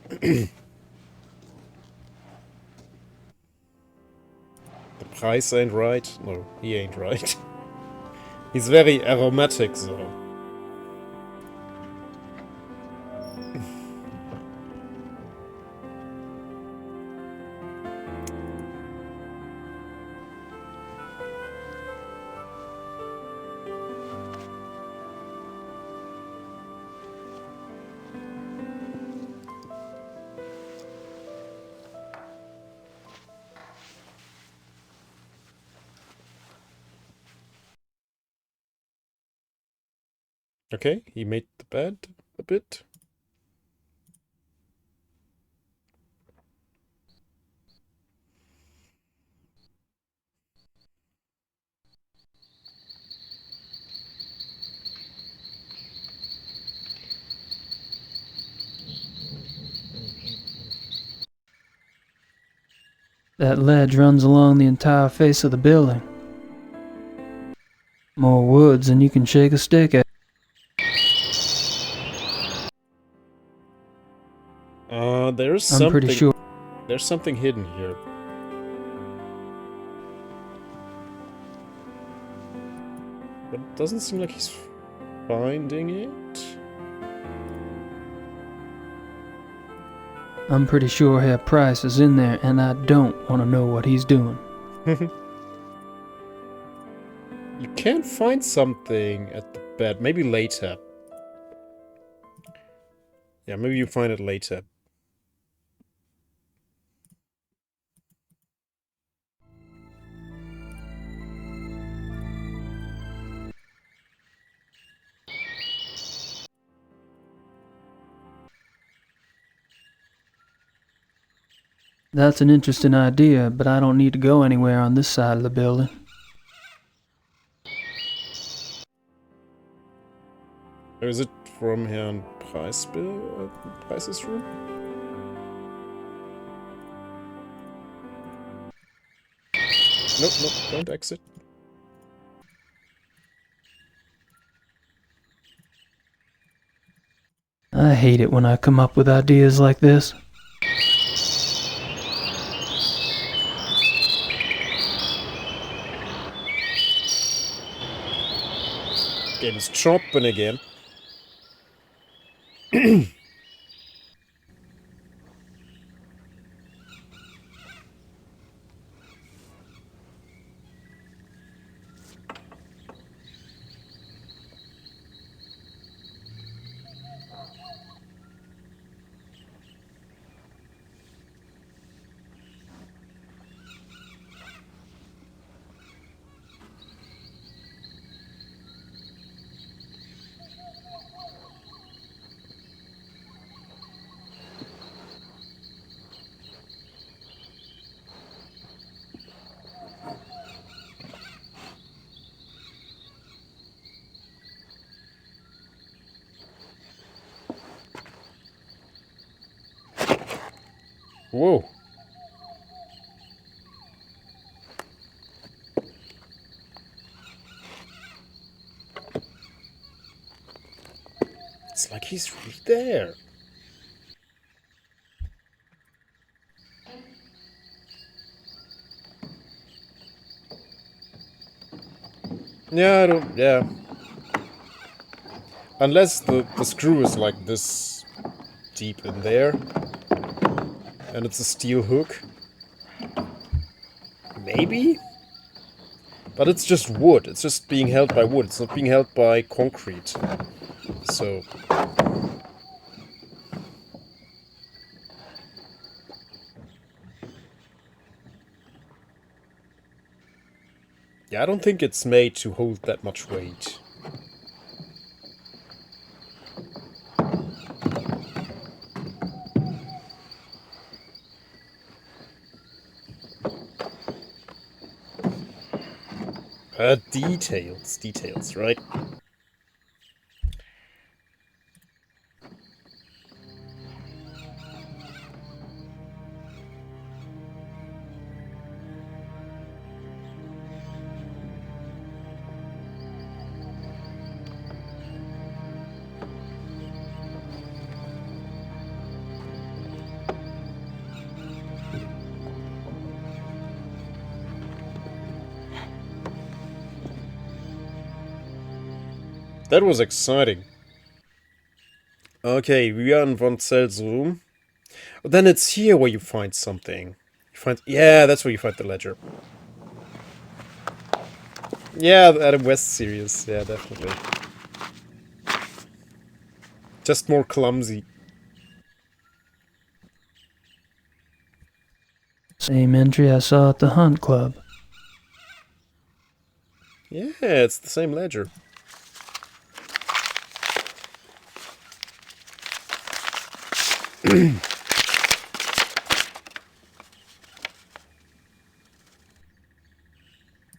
The price ain't right. No, he ain't right. He's very aromatic, though. Okay, he made the bed a bit. That ledge runs along the entire face of the building. More woods than you can shake a stick at. There's I'm something. pretty sure. There's something hidden here. But it doesn't seem like he's finding it. I'm pretty sure Herr Price is in there, and I don't want to know what he's doing. You can't find something at the bed. Maybe later. Yeah, maybe you find it later. That's an interesting idea, but I don't need to go anywhere on this side of the building. Or is it from Herrn Price's room? Nope, nope, don't exit. I hate it when I come up with ideas like this. Game is chopping again. Whoa. It's like he's really there. Yeah, I don't... Yeah. Unless the screw is like this deep in there. And it's a steel hook. Maybe? But it's just wood. It's just being held by wood. It's not being held by concrete. So... yeah, I don't think it's made to hold that much weight. Details, right? That was exciting. Okay, we are in Von Zell's room. But then it's here where you find something. You find... yeah, that's where you find the ledger. Yeah, the Adam West series. Yeah, definitely. Just more clumsy. Same entry I saw at the Hunt Club. Yeah, it's the same ledger.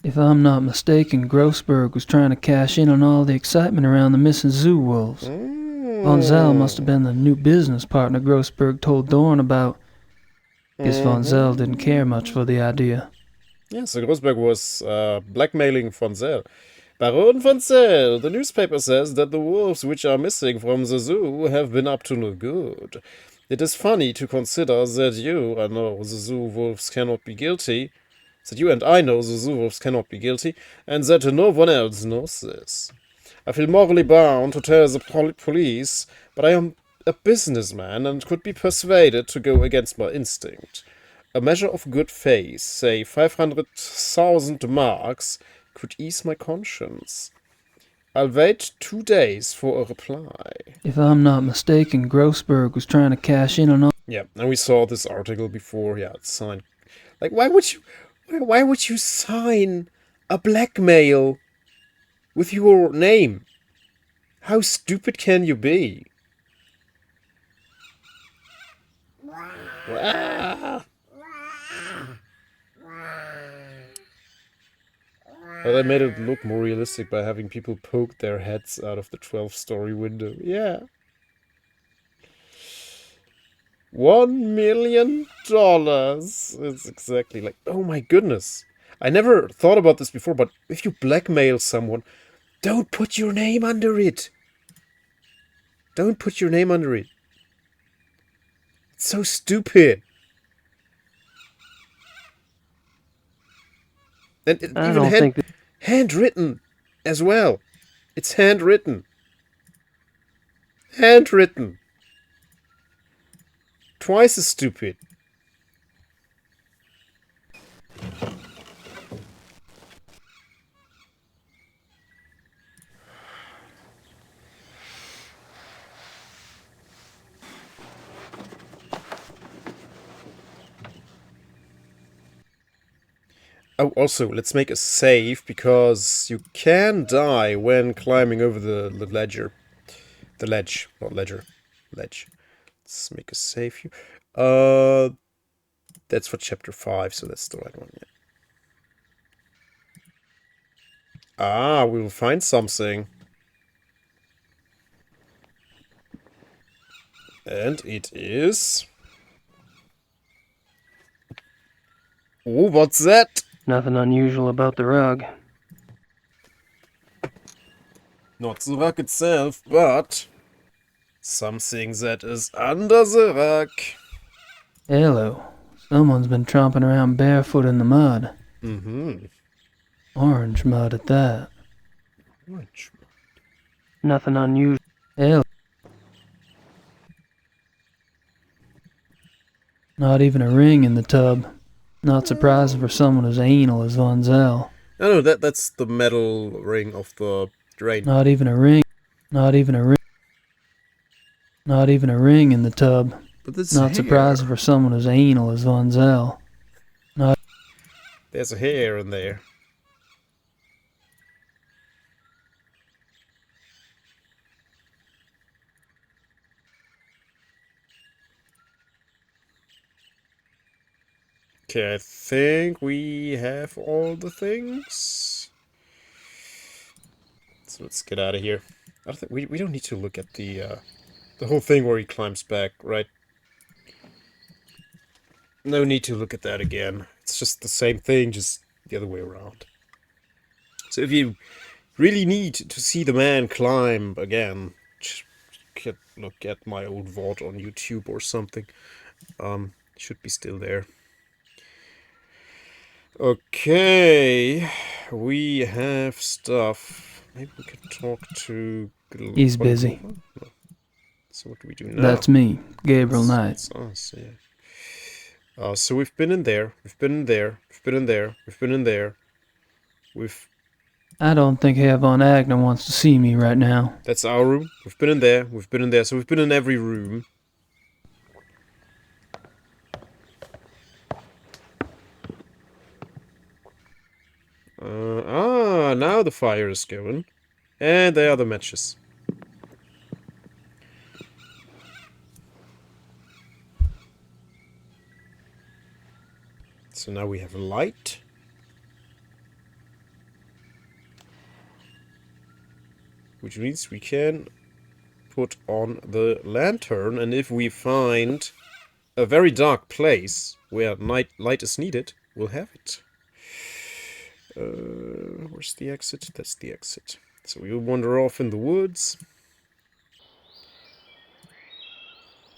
If I'm not mistaken, Grossberg was trying to cash in on all the excitement around the missing zoo wolves. Von Zell must have been the new business partner Grossberg told Dorn about. Guess Von Zell didn't care much for the idea. Yeah, so Grossberg was blackmailing Von Zell. Baron Von Zell, the newspaper says that the wolves which are missing from the zoo have been up to no good. It is funny to consider that you, I know the zoo wolves cannot be guilty, that you and I know the zoo wolves cannot be guilty, and that no one else knows this. I feel morally bound to tell the police, but I am a businessman and could be persuaded to go against my instinct. A measure of good faith, say 500,000 marks, could ease my conscience. I'll wait 2 days for a reply. If I'm not mistaken, Grossberg was trying to cash in on all... Yeah, and we saw this article before. Yeah, it's signed. Like, why would you sign a blackmail with your name? How stupid can you be? But they made it look more realistic by having people poke their heads out of the 12-story window. Yeah. $1 million. It's exactly like, oh my goodness. I never thought about this before, but if you blackmail someone, don't put your name under it. Don't put your name under it. It's so stupid. And even handwritten as well. It's handwritten. Handwritten. Twice as stupid. Oh, also, let's make a save, because you can die when climbing over the ledger. The ledge, not ledger. Ledge. Let's make a save here. That's for chapter 5, so that's the right one, yeah. Ah, we will find something. And it is... Oh, what's that? Nothing unusual about the rug. Not the rug itself, but something that is under the rug. Hello. Someone's been tromping around barefoot in the mud. Mm-hmm. Orange mud at that. Orange mud. Nothing unusual. Hello. Not even a ring in the tub. Not surprising for someone as anal as Von Zell. Oh no, that's the metal ring of the drain. Not even a ring. Not even a ring. Not even a ring in the tub. But this Not surprising for someone as anal as Von Zell. Not. There's a hair in there. Okay, I think we have all the things. So let's get out of here. I don't think we don't need to look at the whole thing where he climbs back, right? No need to look at that again. It's just the same thing, just the other way around. So if you really need to see the man climb again, just look at my old VOD on YouTube or something. Should be still there. Okay, we have stuff. Maybe we could talk to... He's busy. No. So what do we do now? That's me, Gabriel Knight. That's us, yeah. So we've been in there, we've been in there, we've been in there, we've been in there. I don't think Herr von Agner wants to see me right now. That's our room. We've been in there, we've been in there, so we've been in every room. Now the fire is going. And there are the matches. So now we have light. Which means we can put on the lantern, and if we find a very dark place where light is needed, we'll have it. Where's the exit? That's the exit. So we'll wander off in the woods.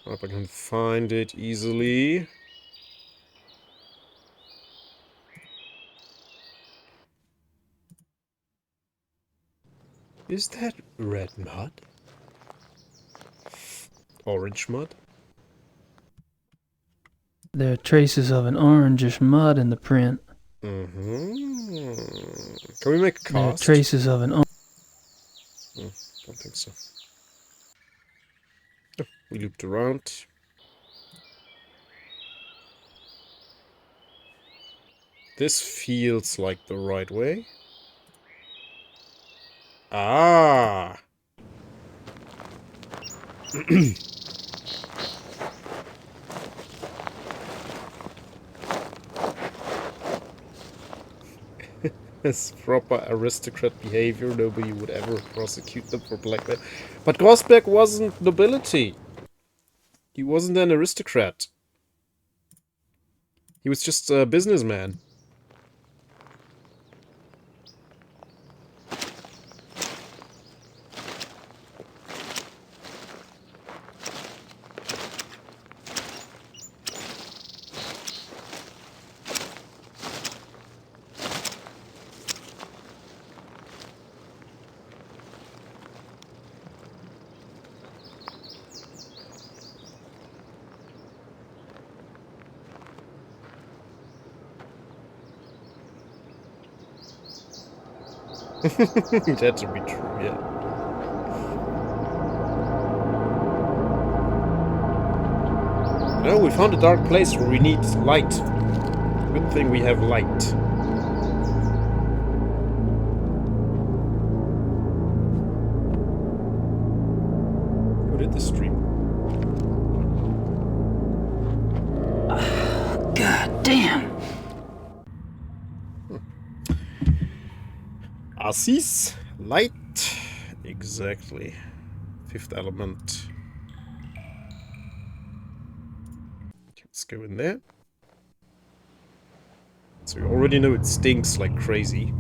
Hope I can find it easily. Is that red mud? Orange mud? There are traces of an orangish mud in the print. Mm-hmm. Can we make a There are cast? traces of an Don't think so. Oh, we looped around. This feels like the right way. Ah! It's proper aristocrat behavior. Nobody would ever prosecute them for blackmail. But Grossberg wasn't nobility. He wasn't an aristocrat. He was just a businessman. It had to be true, yeah. No, we found a dark place where we need light. Good thing we have light. Who did the stream? God damn. Assis, light. Exactly. Fifth element. Let's go in there. So we already know it stinks like crazy.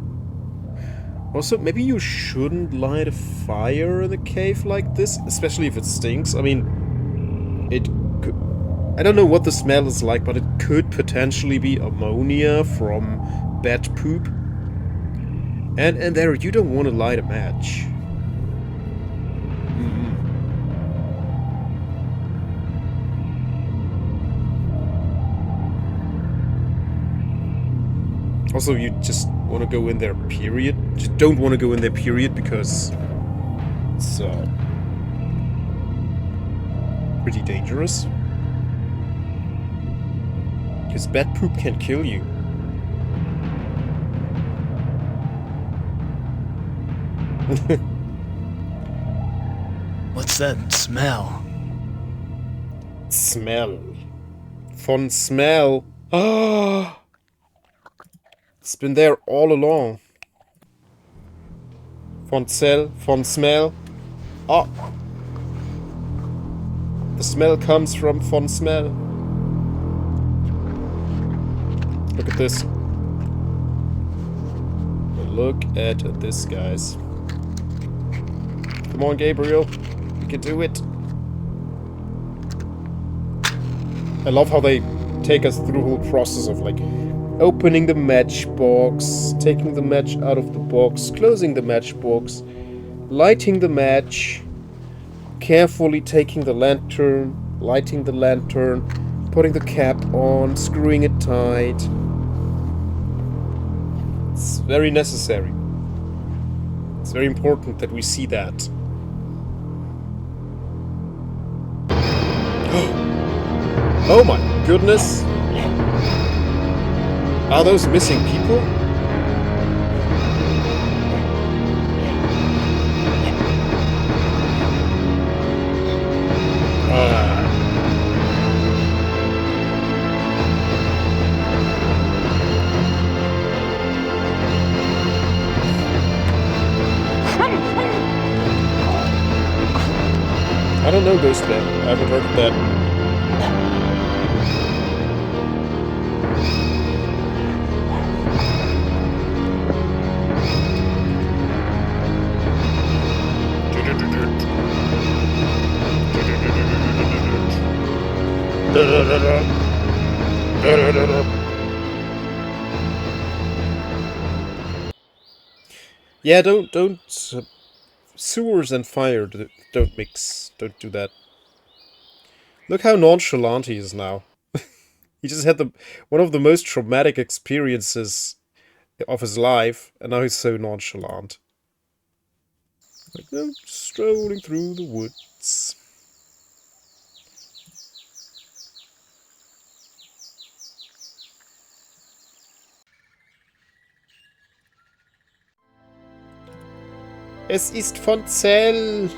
Also, maybe you shouldn't light a fire in a cave like this, especially if it stinks. I mean, it could... I don't know what the smell is like, but it could potentially be ammonia from bat poop. And there, you don't want to light a match. Also, you just want to go in there, period. Just don't want to go in there, period, because it's pretty dangerous. Because bat poop can kill you. What's that smell? Smell. Von smell. Ah! It's been there all along. Von smell. Oh! The smell comes from von smell. Look at this. Look at this, guys. Come on, Gabriel. You can do it. I love how they take us through the whole process of, like, opening the matchbox, taking the match out of the box, closing the matchbox, lighting the match, carefully taking the lantern, lighting the lantern, putting the cap on, screwing it tight. It's very necessary. It's very important that we see that. Oh my goodness! Are those missing people? I don't know Ghost Bear. I haven't heard of that. Yeah, don't sewers and fire don't mix. Don't do that. Look how nonchalant he is now. He just had one of the most traumatic experiences of his life, and now he's so nonchalant. Like, I'm strolling through the woods. Es ist von Zell.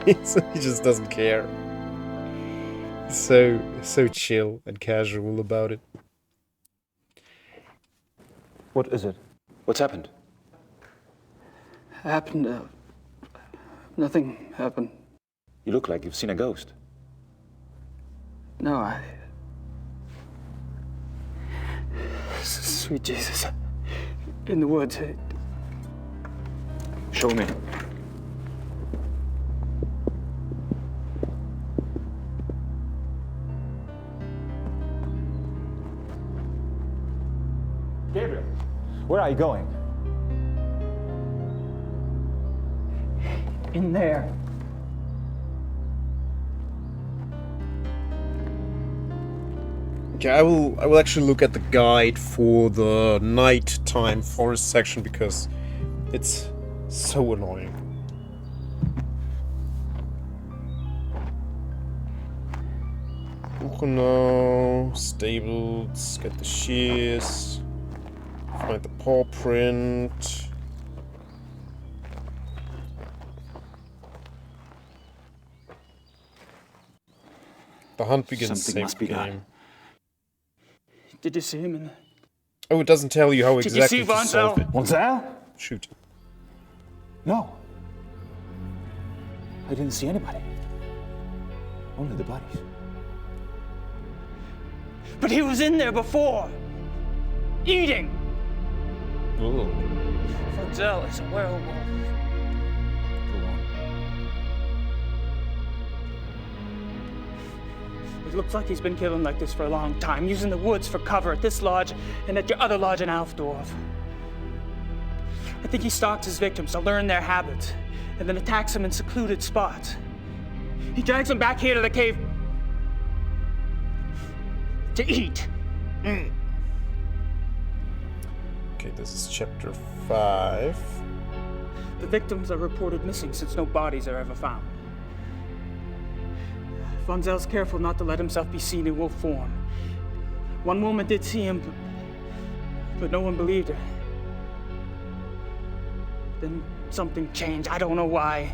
He just doesn't care. He's so chill and casual about it. What is it? What's happened? Happened, nothing happened. You look like you've seen a ghost. No, Sweet Jesus. In the woods. Show me. Gabriel, where are you going? In there. Okay, I will actually look at the guide for the nighttime forest section because it's so annoying. Buchenau, stables, get the shears, find the paw print. The hunt begins. Something must be game. done. Did you see him in the... Oh, it doesn't tell you how Did exactly you see to solve Vonzell? it. Vonzell? Shoot. No. I didn't see anybody. Only the bodies. But he was in there before. Eating. Ooh. Vonzell is a werewolf. It looks like he's been killing like this for a long time, using the woods for cover at this lodge and at your other lodge in Alfdorf. I think he stalks his victims to learn their habits, and then attacks them in secluded spots. He drags them back here to the cave to eat. Okay, this is chapter 5. The victims are reported missing since no bodies are ever found. Vonzell's careful not to let himself be seen in wolf form. One woman did see him, but no one believed her. Then something changed. I don't know why.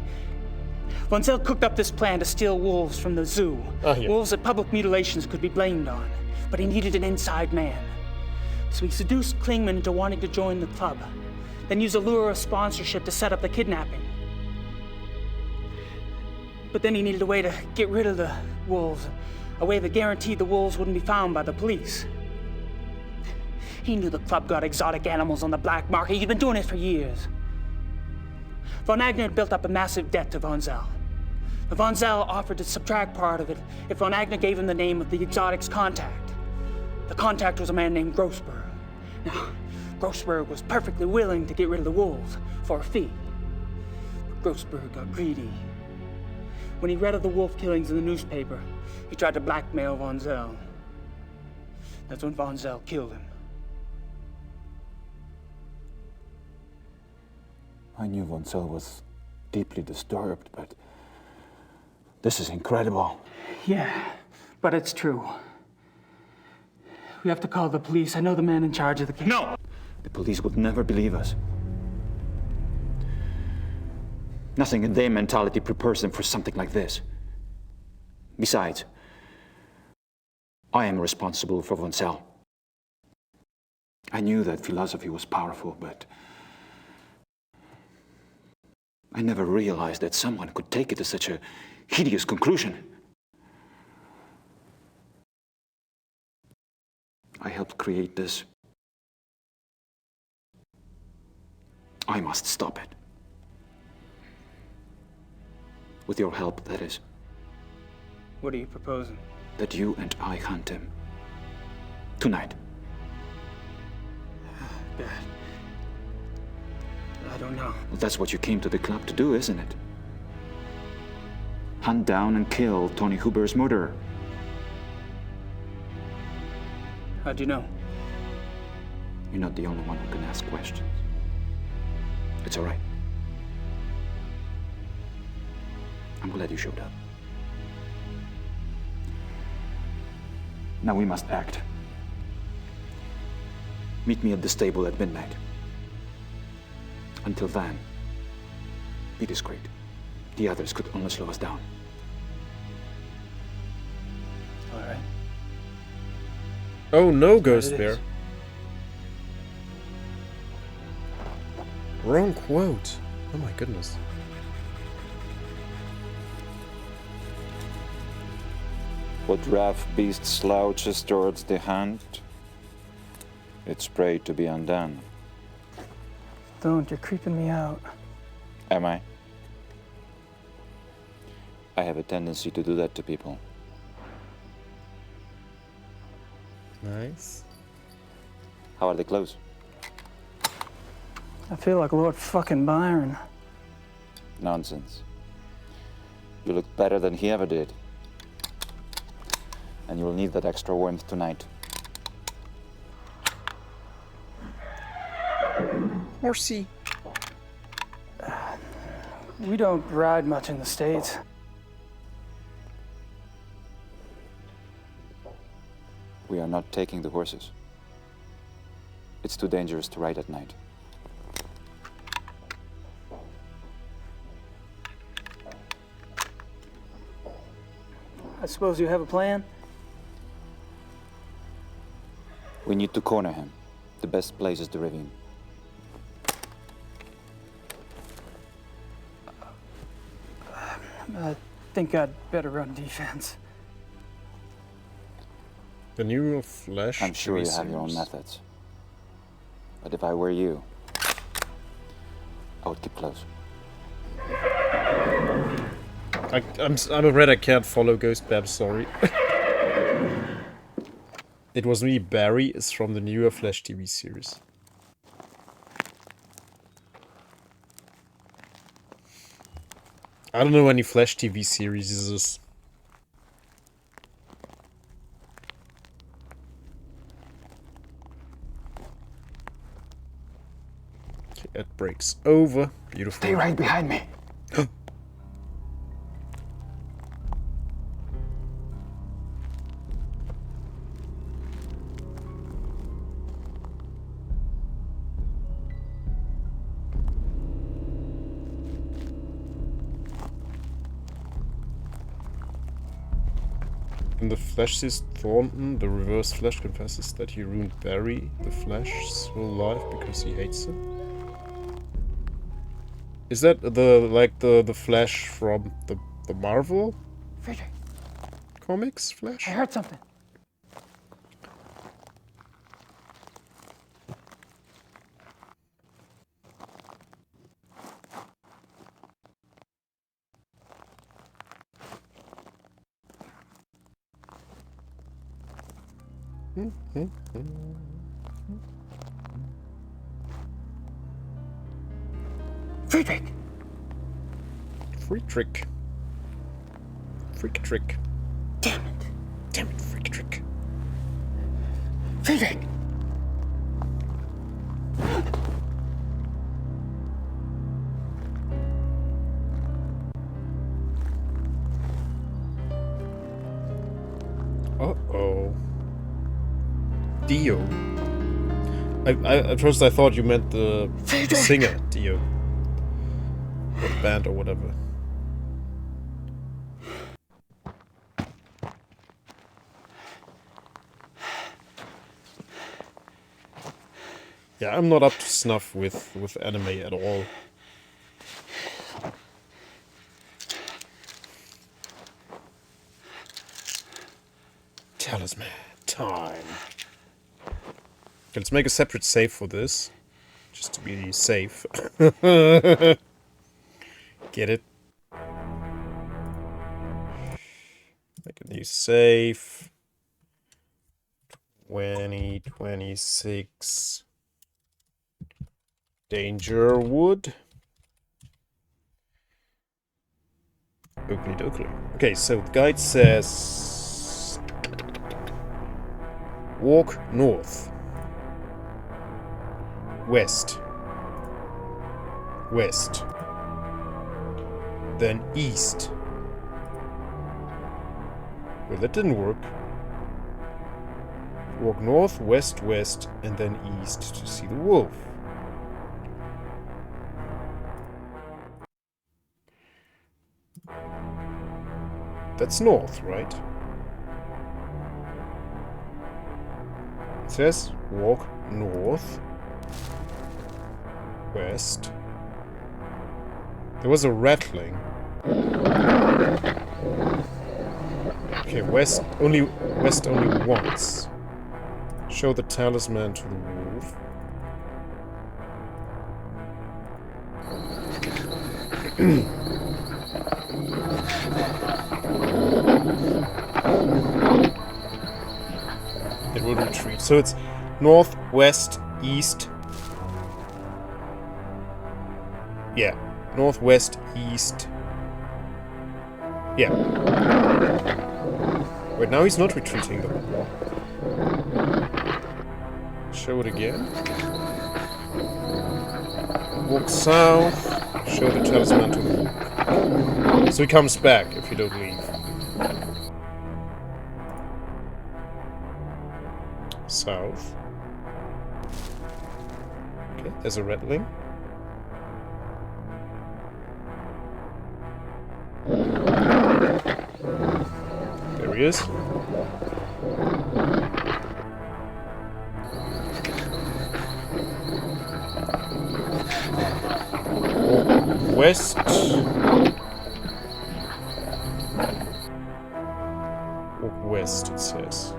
Vonzell cooked up this plan to steal wolves from the zoo. Wolves that public mutilations could be blamed on. But he needed an inside man. So he seduced Klingman into wanting to join the club, then used a lure of sponsorship to set up the kidnapping. But then he needed a way to get rid of the wolves, a way that guaranteed the wolves wouldn't be found by the police. He knew the club got exotic animals on the black market. He'd been doing it for years. Von Agner had built up a massive debt to Vonzell. Vonzell offered to subtract part of it if Von Agner gave him the name of the exotic's contact. The contact was a man named Grossberg. Now, Grossberg was perfectly willing to get rid of the wolves for a fee. But Grossberg got greedy. When he read of the wolf killings in the newspaper, he tried to blackmail Vonzell. That's when Vonzell killed him. I knew Vonzell was deeply disturbed, but this is incredible. Yeah, but it's true. We have to call the police. I know the man in charge of the case. No! The police would never believe us. Nothing in their mentality prepares them for something like this. Besides, I am responsible for Vonzell. I knew that philosophy was powerful, but I never realized that someone could take it to such a hideous conclusion. I helped create this. I must stop it. With your help, that is. What are you proposing? That you and I hunt him. Tonight. Bad. I don't know. Well, that's what you came to the club to do, isn't it? Hunt down and kill Tony Huber's murderer. How'd you know? You're not the only one who can ask questions. It's all right. I'm glad you showed up. Now we must act. Meet me at the stable at midnight. Until then, be discreet. The others could only slow us down. All right. Oh no, Ghost Bear. Wrong quote. Oh my goodness. What rough beast slouches towards the hunt, its prey to be undone. Don't, you're creeping me out. Am I? I have a tendency to do that to people. Nice. How are the clothes? I feel like Lord fucking Byron. Nonsense. You look better than he ever did. And you'll need that extra warmth tonight. Horsey. We don't ride much in the States. We are not taking the horses. It's too dangerous to ride at night. I suppose you have a plan? We need to corner him. The best place is the ravine. I think I'd better run defense. The new Flash. I'm sure you have your own methods. But if I were you, I would keep close. I'm afraid I can't follow Ghost Bear, sorry. It was me, Barry is from the newer Flash TV series. I don't know any Flash TV series. Okay, that breaks over. Beautiful. Stay right behind me. In the Flash sees Thornton, the reverse Flash confesses that he ruined Barry, the Flash's whole life, because he hates him. Is that the Flash from the Marvel Friedrich, comics Flash? I heard something. Friedrich! Friedrich. Freak trick. Damn it. Damn it, freak trick. Friedrich! Uh-oh. Dio. At first I thought you meant the singer, Dio. Or the band or whatever. Yeah, I'm not up to snuff with anime at all. Talisman. Time. Okay, let's make a separate save for this. Just to be safe. Get it? Make a new save. 2026. Dangerwood. Oakley dokley. Okay, so the guide says walk north. West. West. Then east. Well, that didn't work. Walk north, west, west, and then east to see the wolf. That's north, right? It says walk north, west. There was a rattling. Okay, west only once. Show the talisman to the wolf. It will retreat. So it's north, west, east. Yeah. North, west, east. Yeah. Wait, now he's not retreating though. Show it again. Walk south. Show the talisman to the wolf. So he comes back if you don't leave. South. Okay, there's a rattling. There he is. West. Walk west, it says.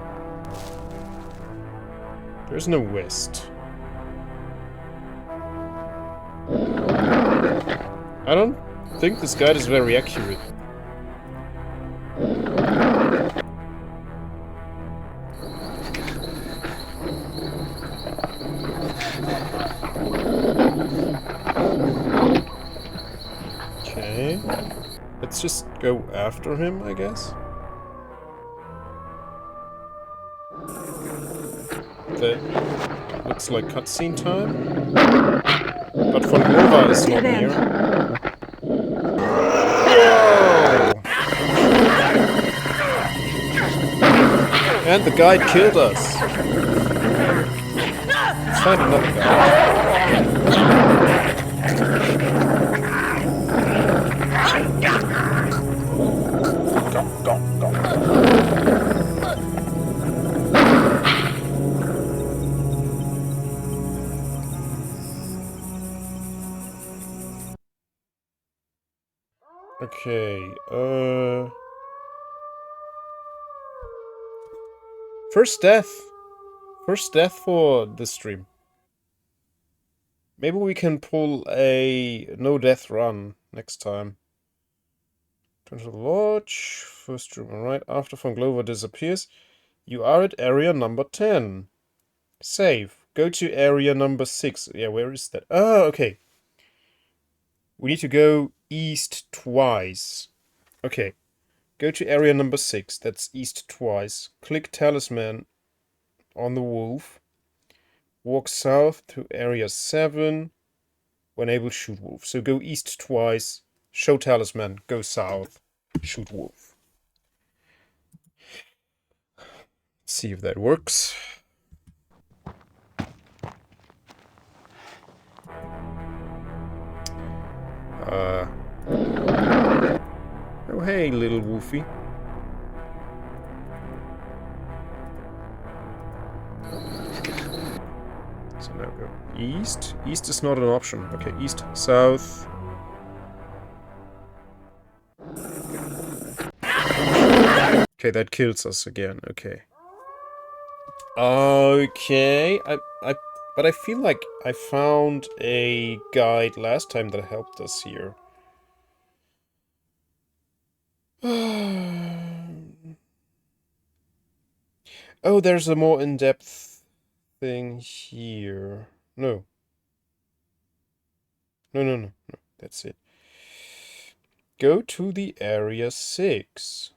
There's no west. I don't think this guide is very accurate. Okay. Let's just go after him, I guess. That looks like cutscene time. But Von Glover is not near. And the guide killed us. Let's find another guy. Okay, First death. First death for this stream. Maybe we can pull a no-death run next time. Turn to the lodge. First room, alright. After Von Glover disappears, you are at area number 10. Save. Go to area number 6. Yeah, where is that? Oh, okay. We need to go east twice. Okay. Go to area number 6. That's east twice. Click talisman on the wolf. Walk south to area 7. When able, shoot wolf. So go east twice. Show talisman. Go south. Shoot wolf. Let's see if that works. Oh hey, little wolfie. So now go east. East is not an option. Okay, east, south. Okay, that kills us again. Okay. Okay, but I feel like I found a guide last time that helped us here. Oh, there's a more in-depth thing here. No. No, that's it. Go to the area 6.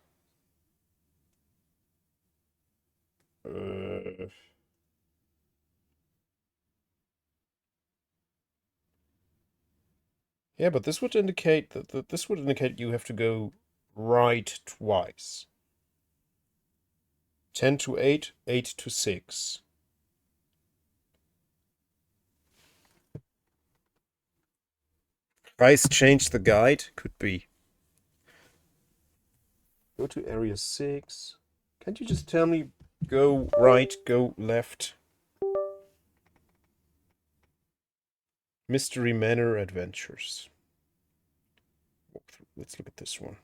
Yeah, but this would indicate that you have to go right twice. 10 to 8, 8 to 6. Price change the guide? Could be. Go to area 6. Can't you just tell me go right, go left? Mystery Manor Adventures. Let's look at this one.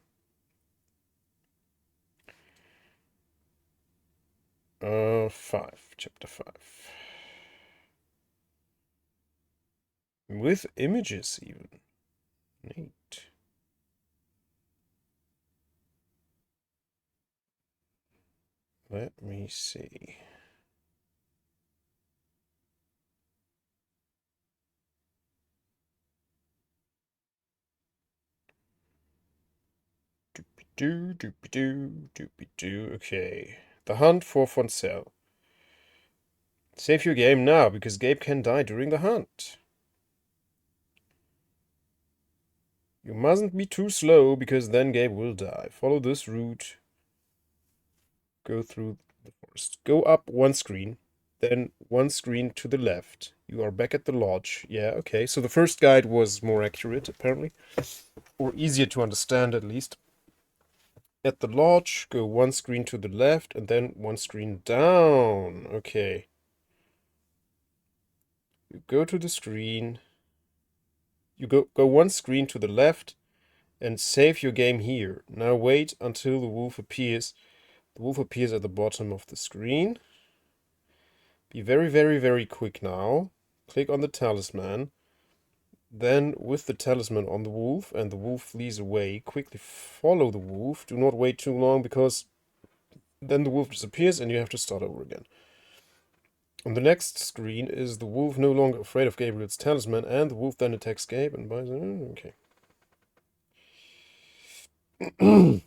Chapter 5. With images even. Neat. Let me see. Doopy-doo. Okay. The hunt for Foncel. Save your game now, because Gabe can die during the hunt. You mustn't be too slow, because then Gabe will die. Follow this route. Go through the forest. Go up one screen, then one screen to the left. You are back at the lodge. Yeah, okay. So the first guide was more accurate, apparently. Or easier to understand, at least. At the lodge, go one screen to the left, and then one screen down. Okay. You go to the screen. You go one screen to the left, and save your game here. Now wait until the wolf appears. The wolf appears at the bottom of the screen. Be very, very, very quick now. Click on the talisman. Then, with the talisman on the wolf, and the wolf flees away, quickly follow the wolf. Do not wait too long, because then the wolf disappears and you have to start over again. On the next screen is the wolf no longer afraid of Gabriel's talisman, and the wolf then attacks Gabe and buys it. Okay.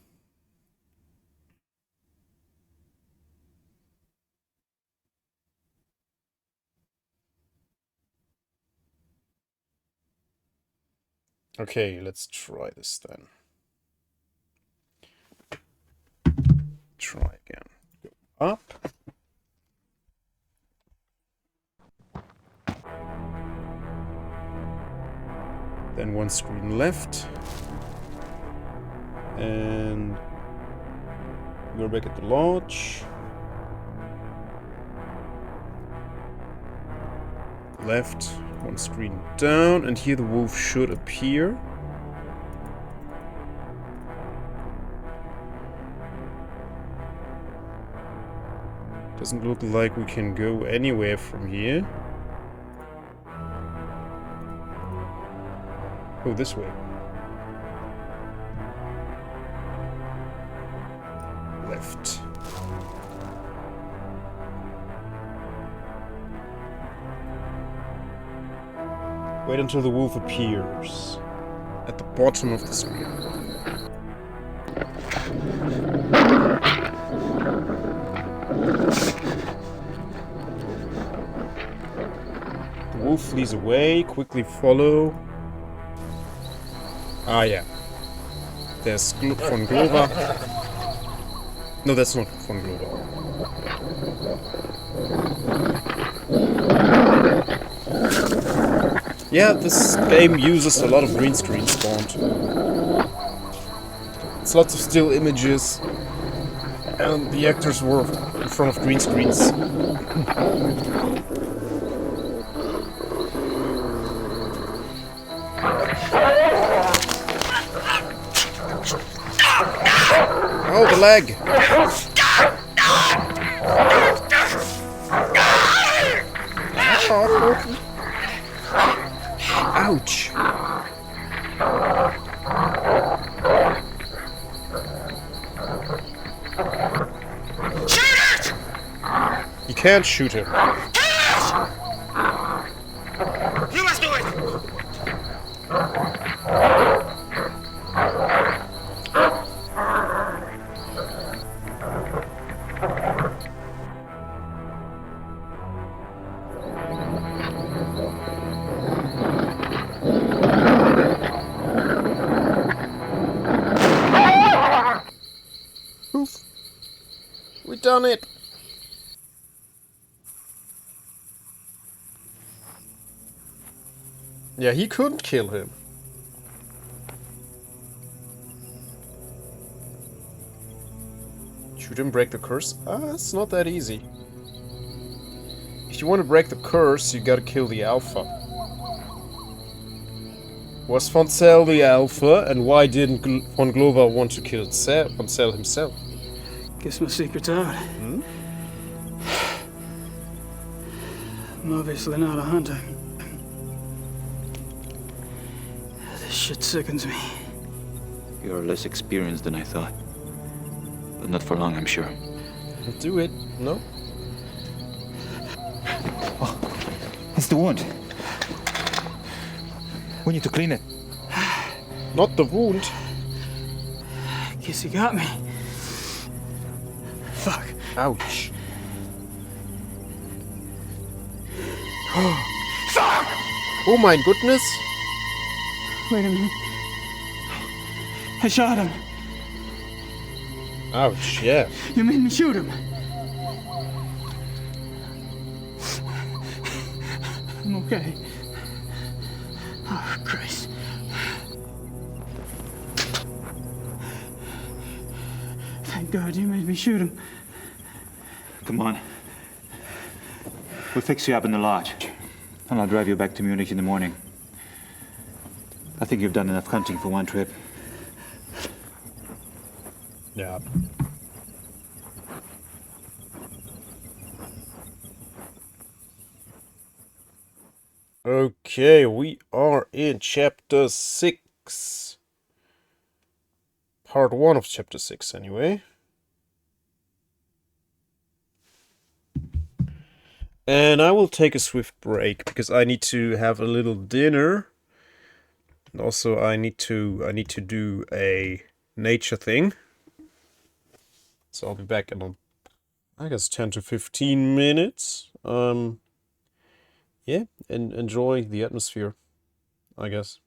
Okay, let's try this then. Try again. Go up. Then one screen left. And we're back at the lodge. Left, one screen down, and here the wolf should appear. Doesn't look like we can go anywhere from here. Oh, this way. Left. Wait until the wolf appears at the bottom of the screen. The wolf flees away, quickly follow. Ah, yeah. There's von Glover. No, that's not von Glover. Yeah, this game uses a lot of green screen spawned. It's lots of still images, and the actors were in front of green screens. Oh, the leg! can't shoot him. You must do it! Poof. We done it. Yeah, he couldn't kill him. Shoot him, break the curse? It's not that easy. If you want to break the curse, you gotta kill the Alpha. Was Von Zell the Alpha, and why didn't von Glover want to kill Von Zell himself? Guess my secret's out. Hmm? I'm obviously not a hunter. This shit sickens me. You're less experienced than I thought. But not for long, I'm sure. Do it, no? It's the wound. We need to clean it. Not the wound. Guess he got me. Fuck. Ouch. Fuck! Oh my goodness. Wait a minute. I shot him. Ouch, yeah. You made me shoot him. I'm okay. Oh, Christ. Thank God you made me shoot him. Come on. We'll fix you up in the lodge. And I'll drive you back to Munich in the morning. I think you've done enough hunting for one trip. Yeah. Okay, we are in chapter 6. Part 1 of chapter 6, anyway. And I will take a swift break because I need to have a little dinner. And also I need to do a nature thing. So I'll be back in, I guess, 10 to 15 minutes. Yeah, and enjoy the atmosphere, I guess.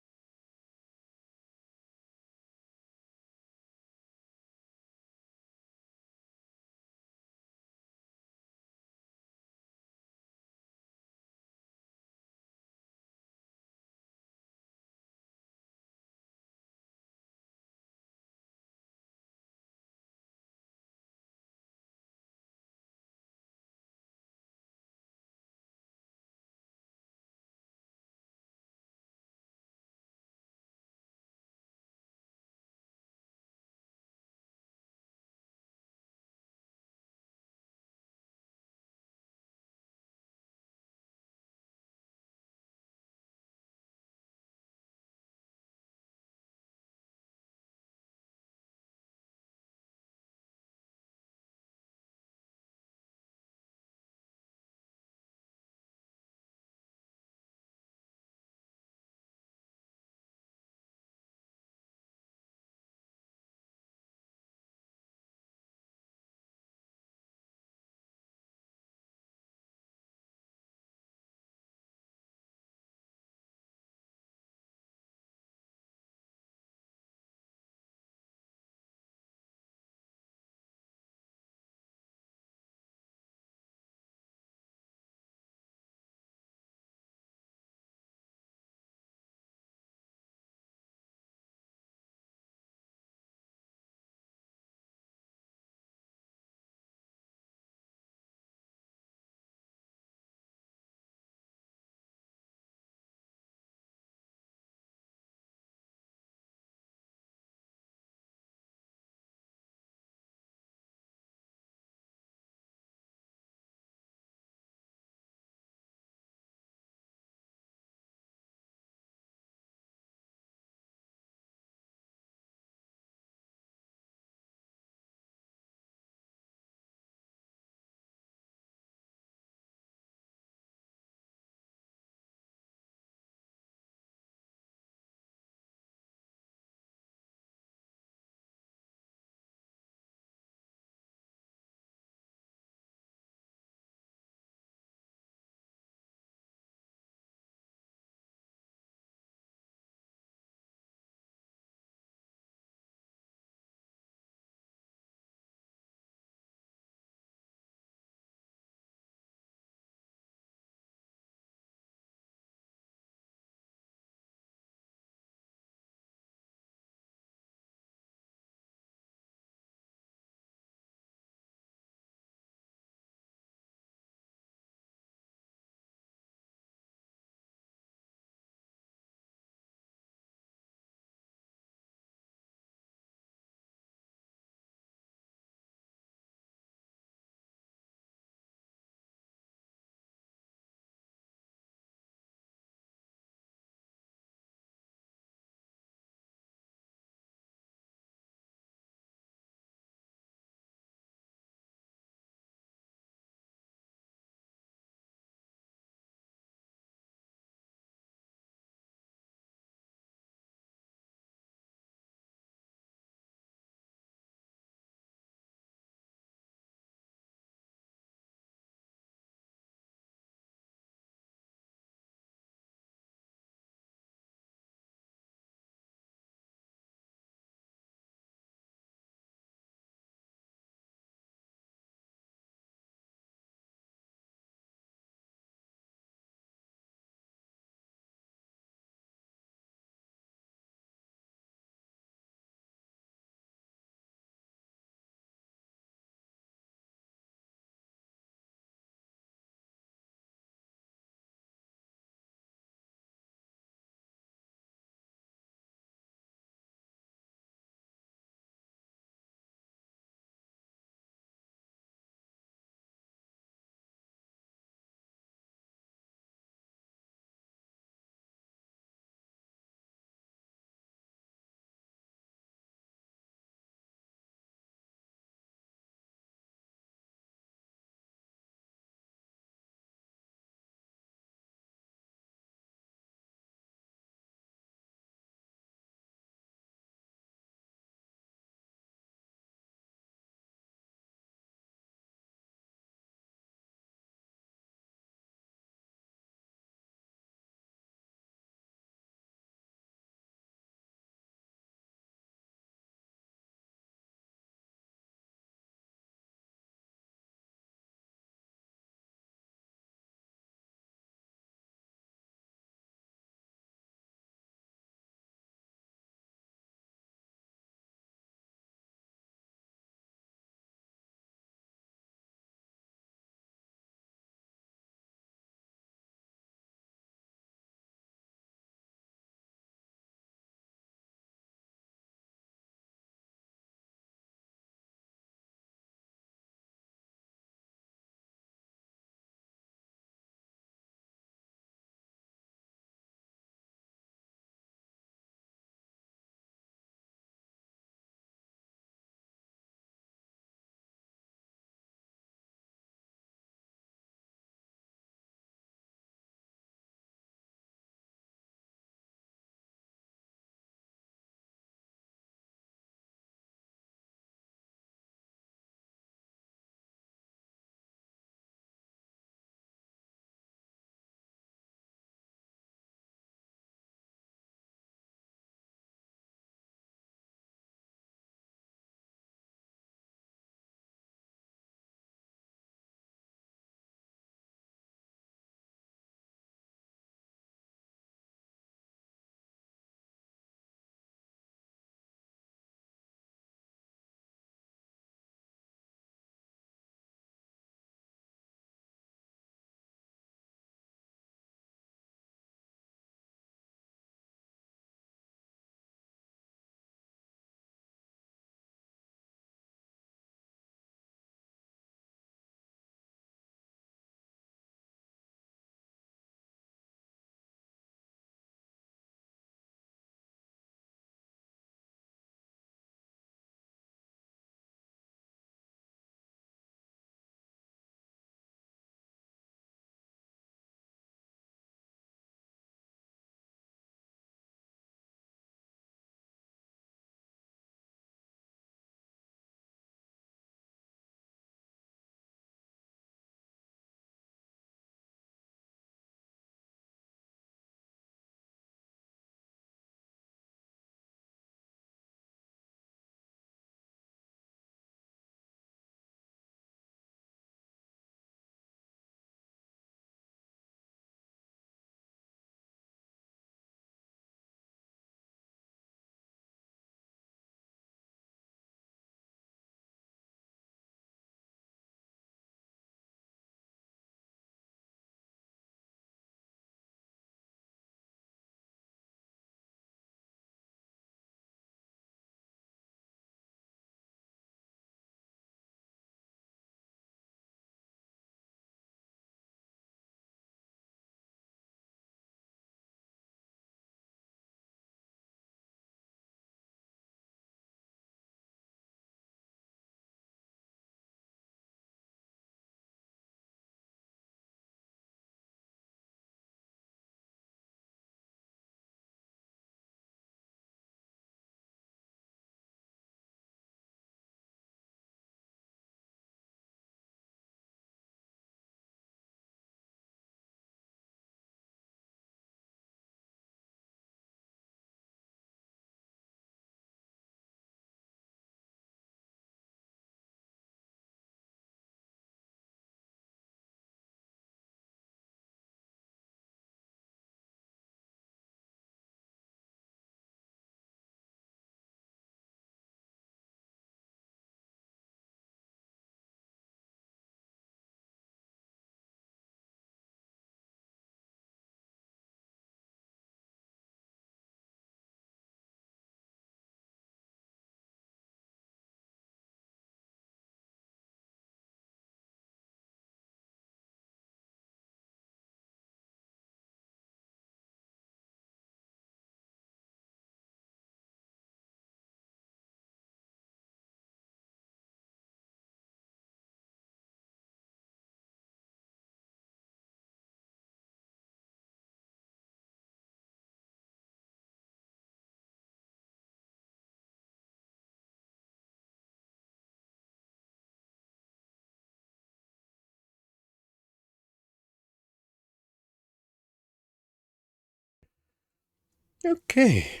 Okay.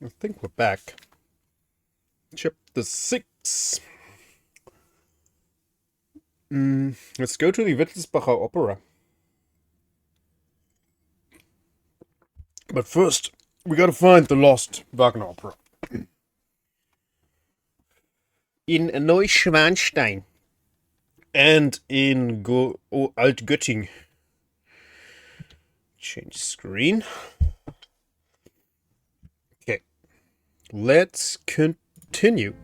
I think we're back. Chapter 6. Let's go to the Wittelsbacher Opera. But first, we gotta find the lost Wagner opera. In Neuschwanstein and in Altgötting. Change screen. Okay. Let's continue.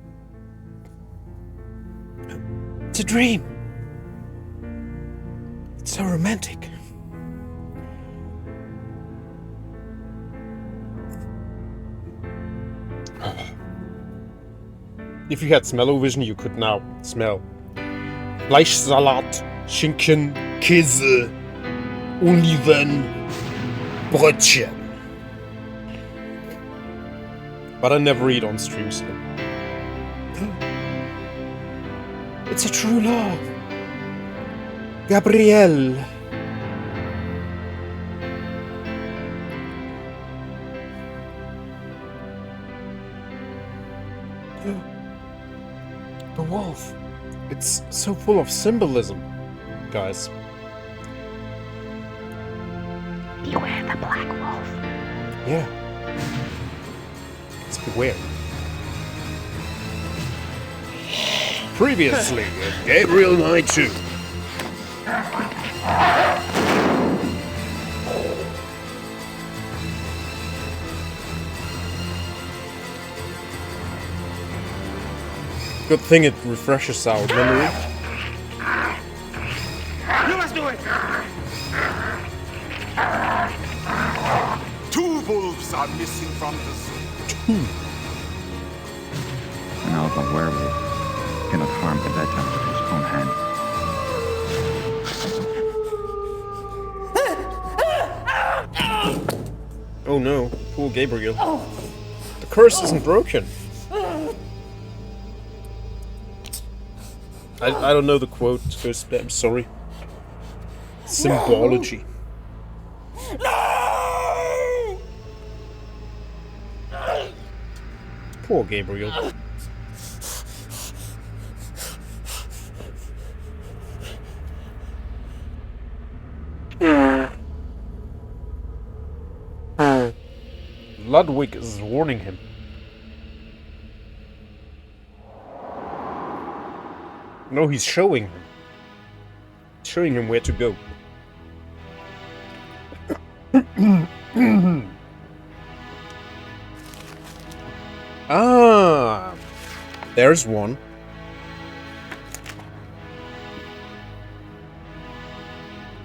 It's a dream. It's so romantic. If you had smell-o-vision, you could now smell Fleischsalat, Schinken, Käse, Oliven, Brötchen. But I never eat on stream, so... It's a true love. Gabriel. The wolf. It's so full of symbolism, guys. Beware the black wolf. Yeah. Let's beware. Previously, Gabriel Knight 2. Good thing it refreshes our memory. You must do it! Two wolves are missing from the zoo. An alpha werewolf cannot harm the bedtime with his own hand. Oh no, poor Gabriel. The curse isn't broken. I don't know the quote, I'm sorry. Symbology. No! Poor Gabriel. Ludwig is warning him. No, he's showing him. Showing him where to go. Ah, there's one.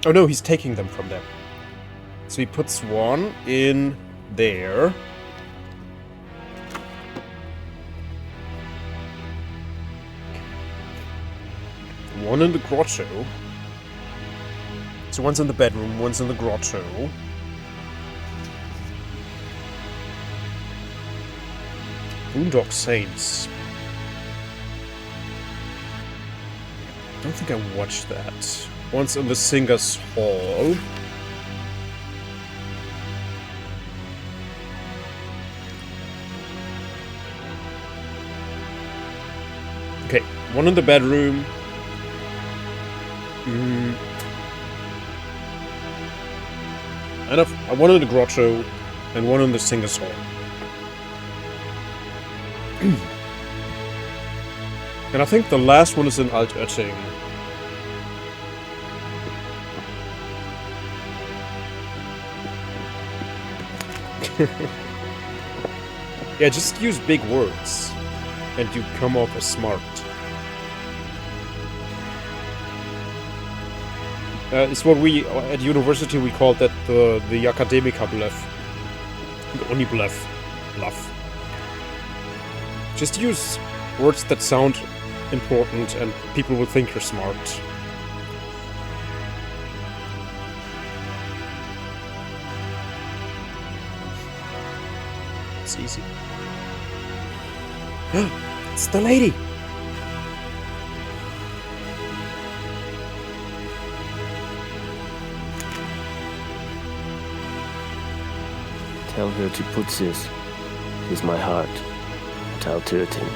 Oh no, he's taking them from there. So he puts one in there. One in the grotto. So one's in the bedroom, one's in the grotto. Boondock Saints. I don't think I watched that. One's in the Singers Hall. Okay, one in the bedroom. And one in the grotto, and one in the Singers Hall. And I think the last one is in Altötting. Yeah, just use big words, and you come off as smart. It's what we, at university, we called that the Akademiker bluff. The Uni bluff. Just use words that sound important and people will think you're smart. It's easy. It's the lady! Tell her to put this with my heart without hurting.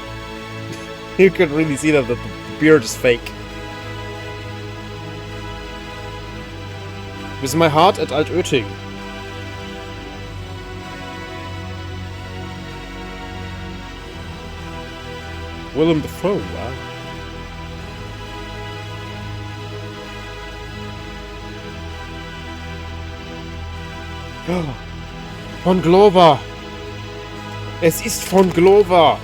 You can really see that the beard is fake. With my heart at Altötting. Willem Dafoe, wow. Von Glover! Es ist von Glover!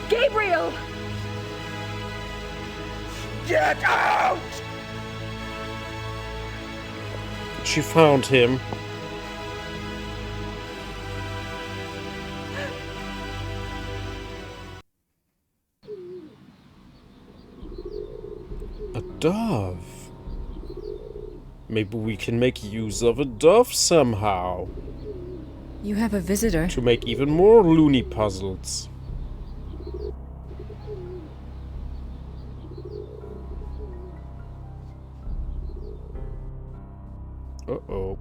Gabriel! Get out! She found him. A dove. Maybe we can make use of a dove somehow. You have a visitor. To make even more loony puzzles. Uh-oh.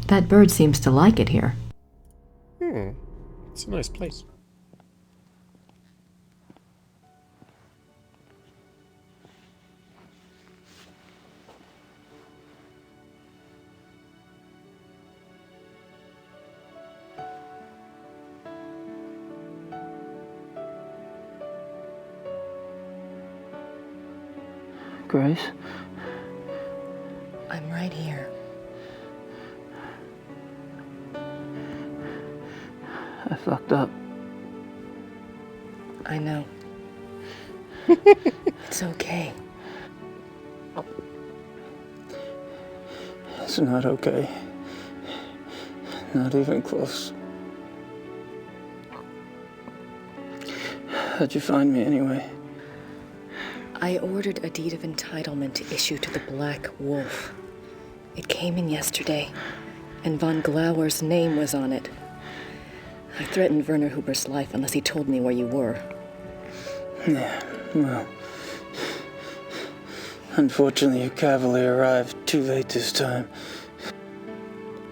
That bird seems to like it here. It's a nice place. Grace? I'm right here. I fucked up. I know. It's okay. It's not okay. Not even close. How'd you find me anyway? I ordered a deed of entitlement to issue to the Black Wolf. It came in yesterday, and von Glauer's name was on it. I threatened Werner Huber's life unless he told me where you were. Yeah, well... Unfortunately, your cavalry arrived too late this time.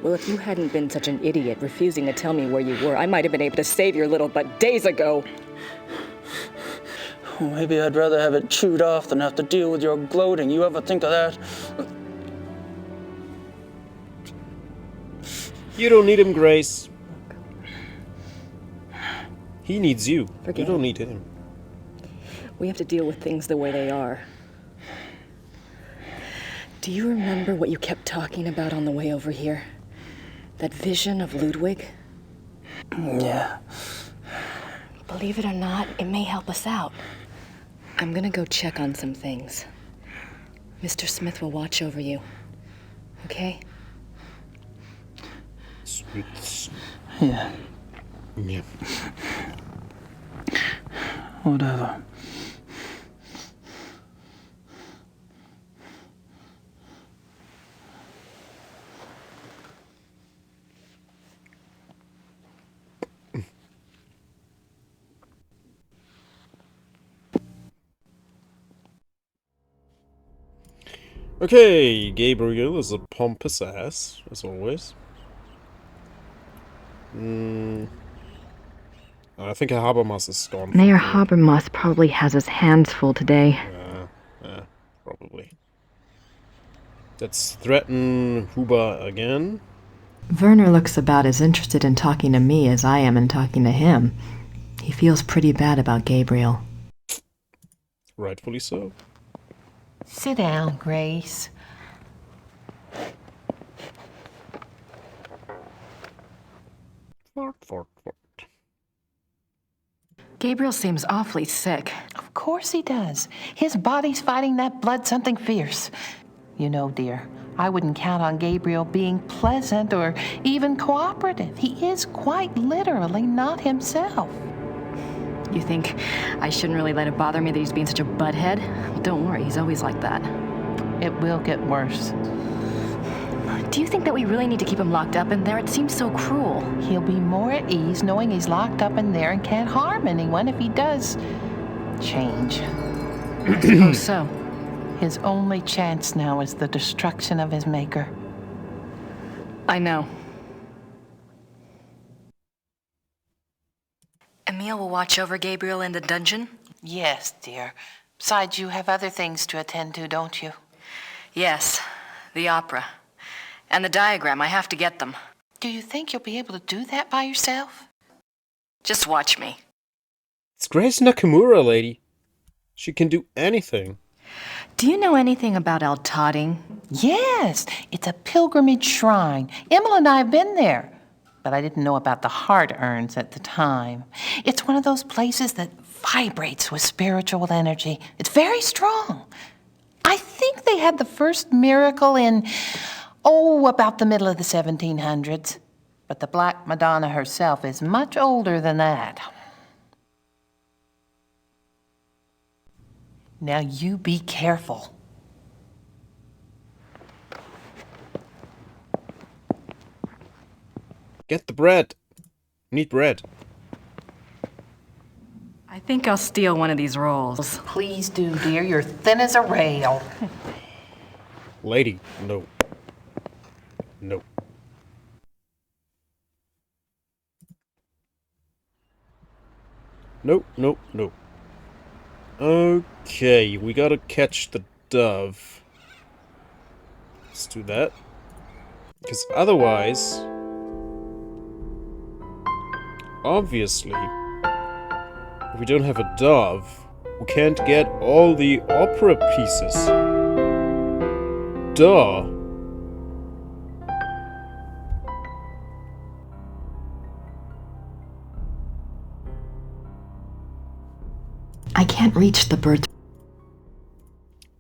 Well, if you hadn't been such an idiot refusing to tell me where you were, I might have been able to save your little butt days ago. Well, maybe I'd rather have it chewed off than have to deal with your gloating. You ever think of that? You don't need him, Grace. He needs you. You don't need him. We have to deal with things the way they are. Do you remember what you kept talking about on the way over here? That vision of Ludwig? Yeah. Believe it or not, it may help us out. I'm gonna go check on some things. Mr. Smith will watch over you. Okay? Smiths. Yeah. Yeah. Whatever. Okay, Gabriel is a pompous ass, as always. I think Habermas is gone. Mayor Habermas probably has his hands full today. Yeah, probably. Let's threaten Huber again. Werner looks about as interested in talking to me as I am in talking to him. He feels pretty bad about Gabriel. Rightfully so. Sit down, Grace. Fort. Gabriel seems awfully sick. Of course he does. His body's fighting that blood something fierce. You know, dear, I wouldn't count on Gabriel being pleasant or even cooperative. He is quite literally not himself. You think I shouldn't really let it bother me that he's being such a butthead? Well, don't worry, he's always like that. It will get worse. Do you think that we really need to keep him locked up in there? It seems so cruel. He'll be more at ease knowing he's locked up in there and can't harm anyone if he does change. I suppose so. His only chance now is the destruction of his maker. I know. Emile will watch over Gabriel in the dungeon? Yes, dear. Besides, you have other things to attend to, don't you? Yes, the opera. And the diagram, I have to get them. Do you think you'll be able to do that by yourself? Just watch me. It's Grace Nakamura, lady. She can do anything. Do you know anything about Al-Tadding? Yes, it's a pilgrimage shrine. Emma and I have been there, but I didn't know about the heart urns at the time. It's one of those places that vibrates with spiritual energy. It's very strong. I think they had the first miracle in, about the middle of the 1700s. But the Black Madonna herself is much older than that. Now you be careful. Get the bread. Need bread. I think I'll steal one of these rolls. Please do, dear. You're thin as a rail. Lady, no. No. No, no, no. Okay, we gotta catch the dove. Let's do that. Because otherwise, obviously, if we don't have a dove, we can't get all the opera pieces. Duh. I can't reach the bird.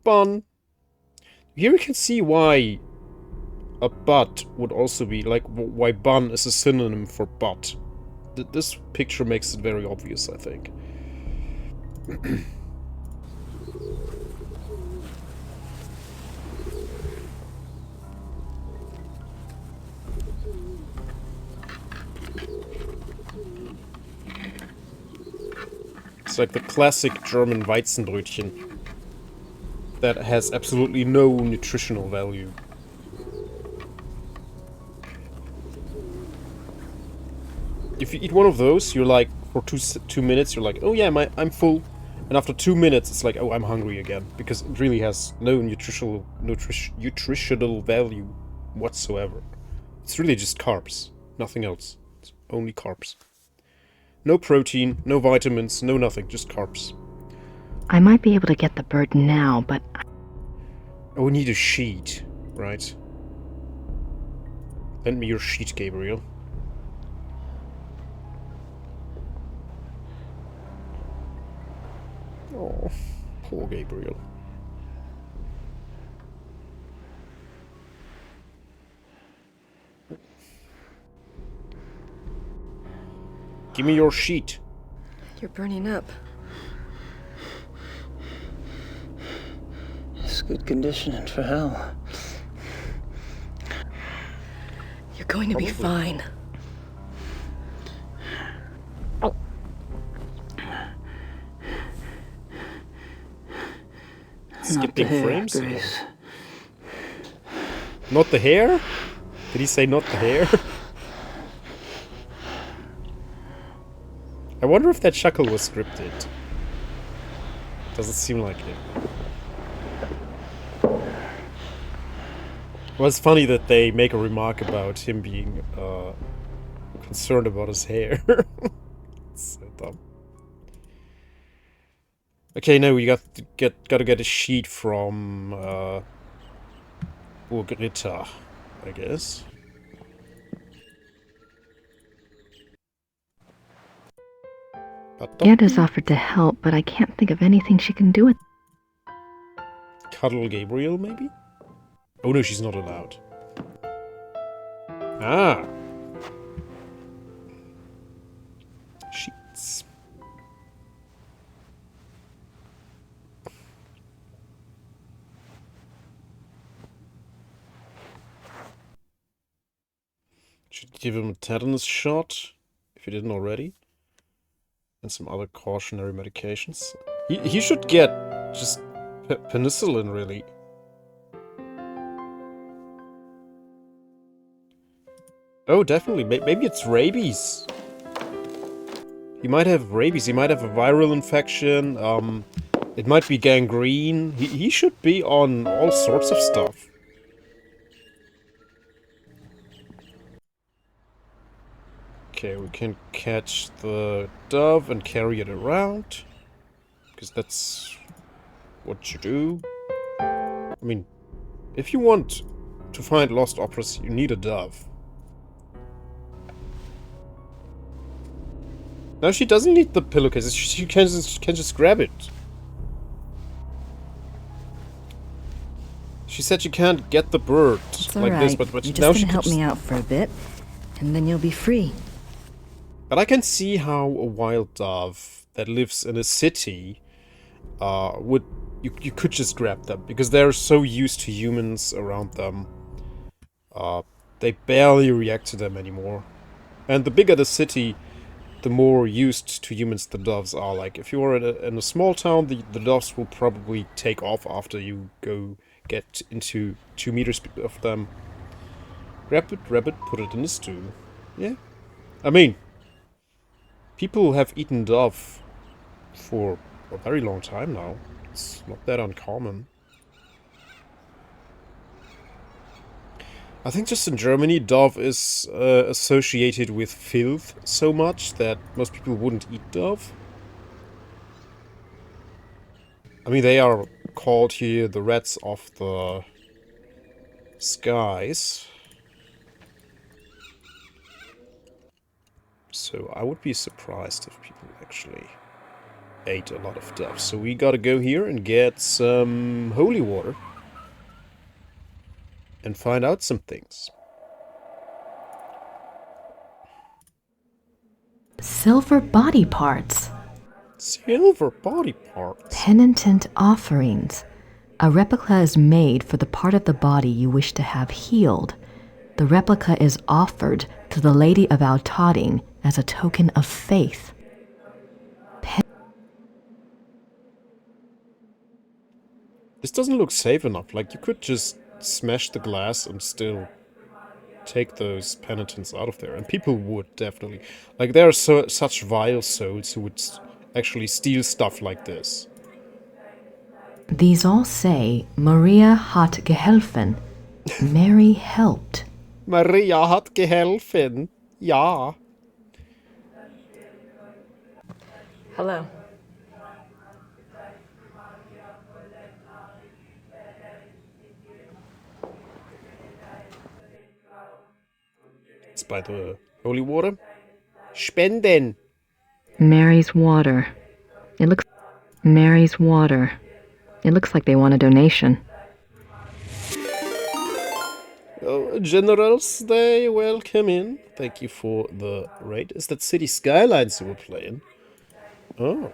Bun. Here we can see why a butt would also be, like, why bun is a synonym for butt. This picture makes it very obvious, I think. It's like the classic German Weizenbrötchen that has absolutely no nutritional value. If you eat one of those, you're like, for two minutes, you're like, oh yeah, I'm full. And after 2 minutes, it's like, oh, I'm hungry again. Because it really has no nutritional value whatsoever. It's really just carbs. Nothing else. It's only carbs. No protein, no vitamins, no nothing, just carbs. I might be able to get the bird now, but... Oh, we need a sheet, right? Lend me your sheet, Gabriel. Oh, poor Gabriel. Give me your sheet. You're burning up. It's good conditioning for hell. You're going to be fine. Skipping frames? Not the hair? Did he say not the hair? I wonder if that chuckle was scripted. Doesn't seem like it. Well, it's funny that they make a remark about him being concerned about his hair. It's so dumb. Okay, now we gotta get a sheet from Urgrita, I guess. Gerda's offered to help, but I can't think of anything she can do with... Cuddle Gabriel, maybe? Oh no, she's not allowed. Ah. Sheets. Should give him a tetanus shot, if he didn't already. And some other cautionary medications. He should get just penicillin, really. Oh, definitely. Maybe it's rabies. He might have rabies. He might have a viral infection. It might be gangrene. He should be on all sorts of stuff. Okay, we can catch the dove and carry it around. Because that's what you do. I mean, if you want to find lost operas, you need a dove. No, she doesn't need the pillowcase. She can just grab it. She said you can't get the bird It's like this, but You're just now gonna she help can me out for a bit, and then you'll be free. But I can see how a wild dove that lives in a city would you could just grab them because they're so used to humans around them. They barely react to them anymore. And the bigger the city, the more used to humans the doves are. Like, if you're in a small town, the doves will probably take off after you go get into 2 meters of them. Grab it, put it in a stew. Yeah. I mean, people have eaten dove for a very long time now. It's not that uncommon. I think just in Germany, dove is associated with filth so much that most people wouldn't eat dove. I mean, they are called here the rats of the skies. So I would be surprised if people actually ate a lot of dove. So we gotta go here and get some holy water. And find out some things. Silver body parts. Silver body parts? Penitent offerings. A replica is made for the part of the body you wish to have healed. The replica is offered to the Lady of Altading as a token of faith. This doesn't look safe enough. Like, you could just smash the glass and still take those penitents out of there. And people would, definitely. Like, there are such vile souls who would actually steal stuff like this. These all say, Maria hat geholfen. Mary helped. Maria hat geholfen. Ja. Hello. It's by the holy water. Spenden. Mary's water. Mary's water. It looks like they want a donation. Oh, generals, they welcome in. Thank you for the raid. Is that City Skylines you were playing? Oh.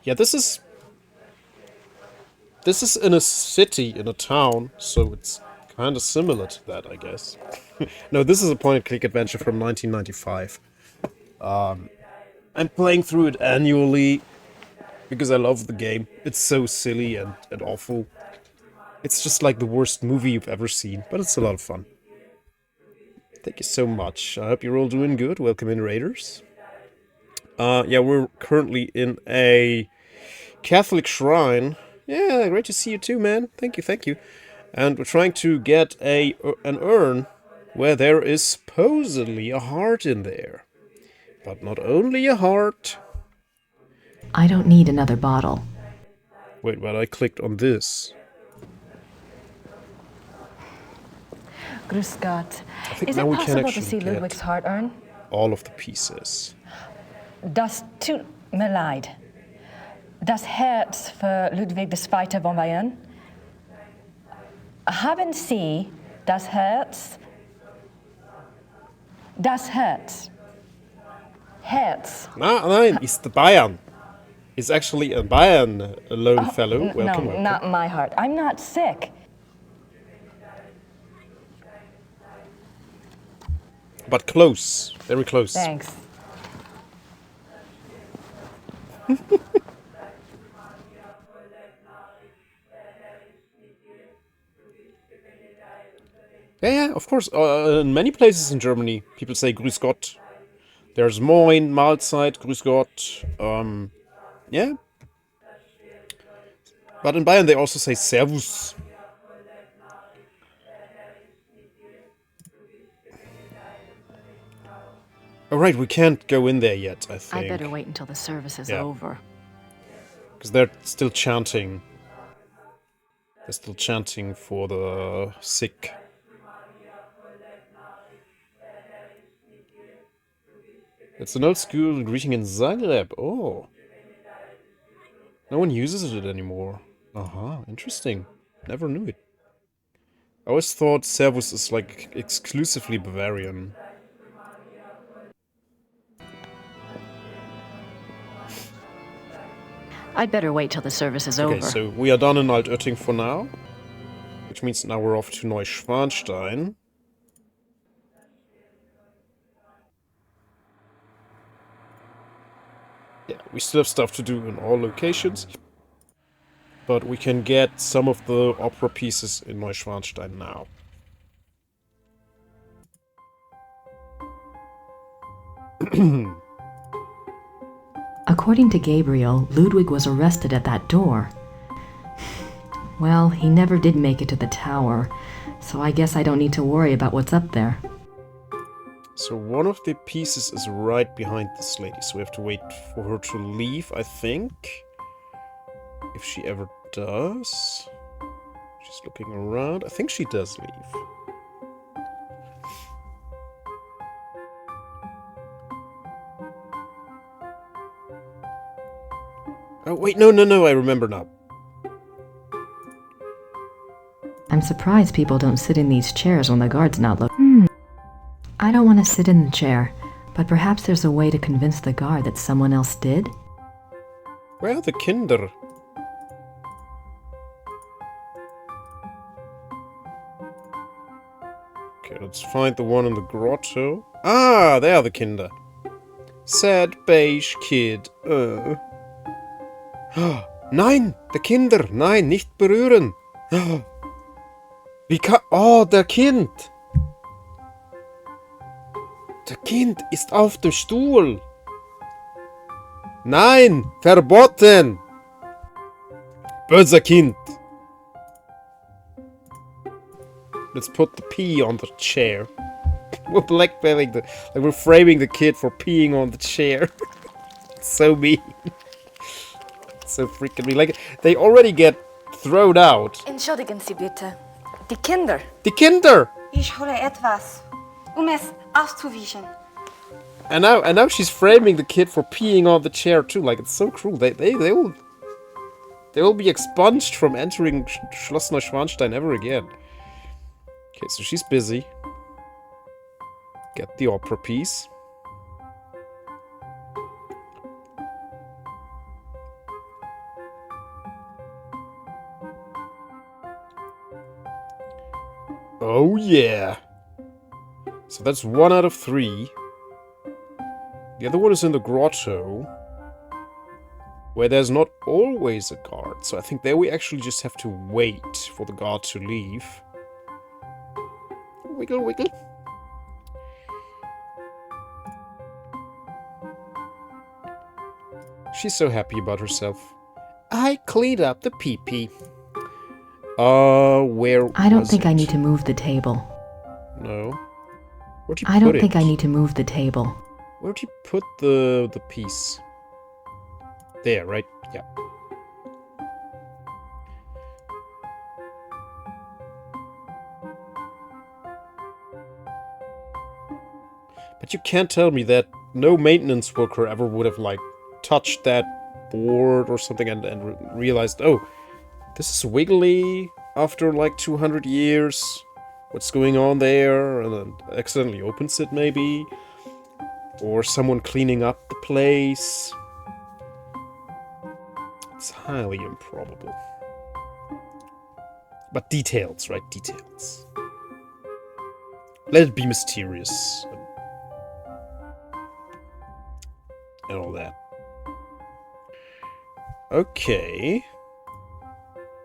Yeah, this is in a city, in a town, so it's kind of similar to that, I guess. No, this is a point-and-click adventure from 1995. I'm playing through it annually because I love the game. It's so silly and awful. It's just like the worst movie you've ever seen, but it's a lot of fun. Thank you so much. I hope you're all doing good. Welcome in, Raiders. Yeah, we're currently in a Catholic shrine. Yeah, great to see you too, man. Thank you. And we're trying to get an urn where there is supposedly a heart in there. But not only a heart. I don't need another bottle. Wait, but I clicked on this. Grüß Gott. I think Is now it we can possible to actually see get Ludwig's heart urn? all of the pieces. Das tut mir leid. Das Herz für Ludwig II. von Bayern. Haben Sie das Herz? Das Herz. Herz. Nein, it's the Bayern. It's actually a Bayern lone fellow. No, Welcome, welcome. not my heart. I'm not sick. But close. Very close. Thanks. Yeah, of course. In many places in Germany, people say Grüß Gott. There's Moin, Mahlzeit, Grüß Gott. Yeah. But in Bayern, they also say Servus. Oh, right, we can't go in there yet, I think. I'd better wait until the service is over. Because they're still chanting. They're still chanting for the sick. It's an old school greeting in Zagreb. Oh. No one uses it anymore. Aha, interesting. Never knew it. I always thought Servus is like exclusively Bavarian. I'd better wait till the service is over. Okay, so we are done in Altötting for now. Which means now we're off to Neuschwanstein. Yeah, we still have stuff to do in all locations. But we can get some of the opera pieces in Neuschwanstein now. According to Gabriel, Ludwig was arrested at that door. Well, he never did make it to the tower, so I guess I don't need to worry about what's up there. So one of the pieces is right behind this lady, so we have to wait for her to leave, I think. If she ever does. She's looking around. I think she does leave. Oh, wait, no, I remember now. I'm surprised people don't sit in these chairs when the guard's not looking. I don't want to sit in the chair, but perhaps there's a way to convince the guard that someone else did? Where are the Kinder? Okay, let's find the one in the grotto. Ah, there are the Kinder. Sad beige kid. Nein, the Kinder. Nein, nicht berühren. Wie kann... Oh, der Kind. Der Kind ist auf dem Stuhl. Nein, verboten. Böser Kind. Let's put the pee on the chair. We're blackmailing the... Like, we're framing the kid for peeing on the chair. It's so mean. It's so freaking mean. Like, they already get thrown out. Entschuldigen Sie bitte. Die Kinder. Die Kinder! Ich hole etwas, es auszuwischen. And now she's framing the kid for peeing on the chair too. Like, it's so cruel. They will be expunged from entering Schloss Neuschwanstein ever again. Okay, so she's busy. Get the opera piece. Oh yeah. So that's 1 out of 3. The other one is in the grotto, where there's not always a guard. So I think there we actually just have to wait for the guard to leave. Wiggle, wiggle. She's so happy about herself. I cleaned up the pee-pee. Where I don't think I need to move the table. No. Where'd you I put don't it? think I need to move the table. Where'd you put the piece? There, right? Yeah. But you can't tell me that no maintenance worker ever would have, like, touched that board or something and realized, oh, this is wiggly. after like 200 years. What's going on there? And then accidentally opens it, maybe. Or someone cleaning up the place. It's highly improbable. But details, right? Details. Let it be mysterious. And all that. Okay.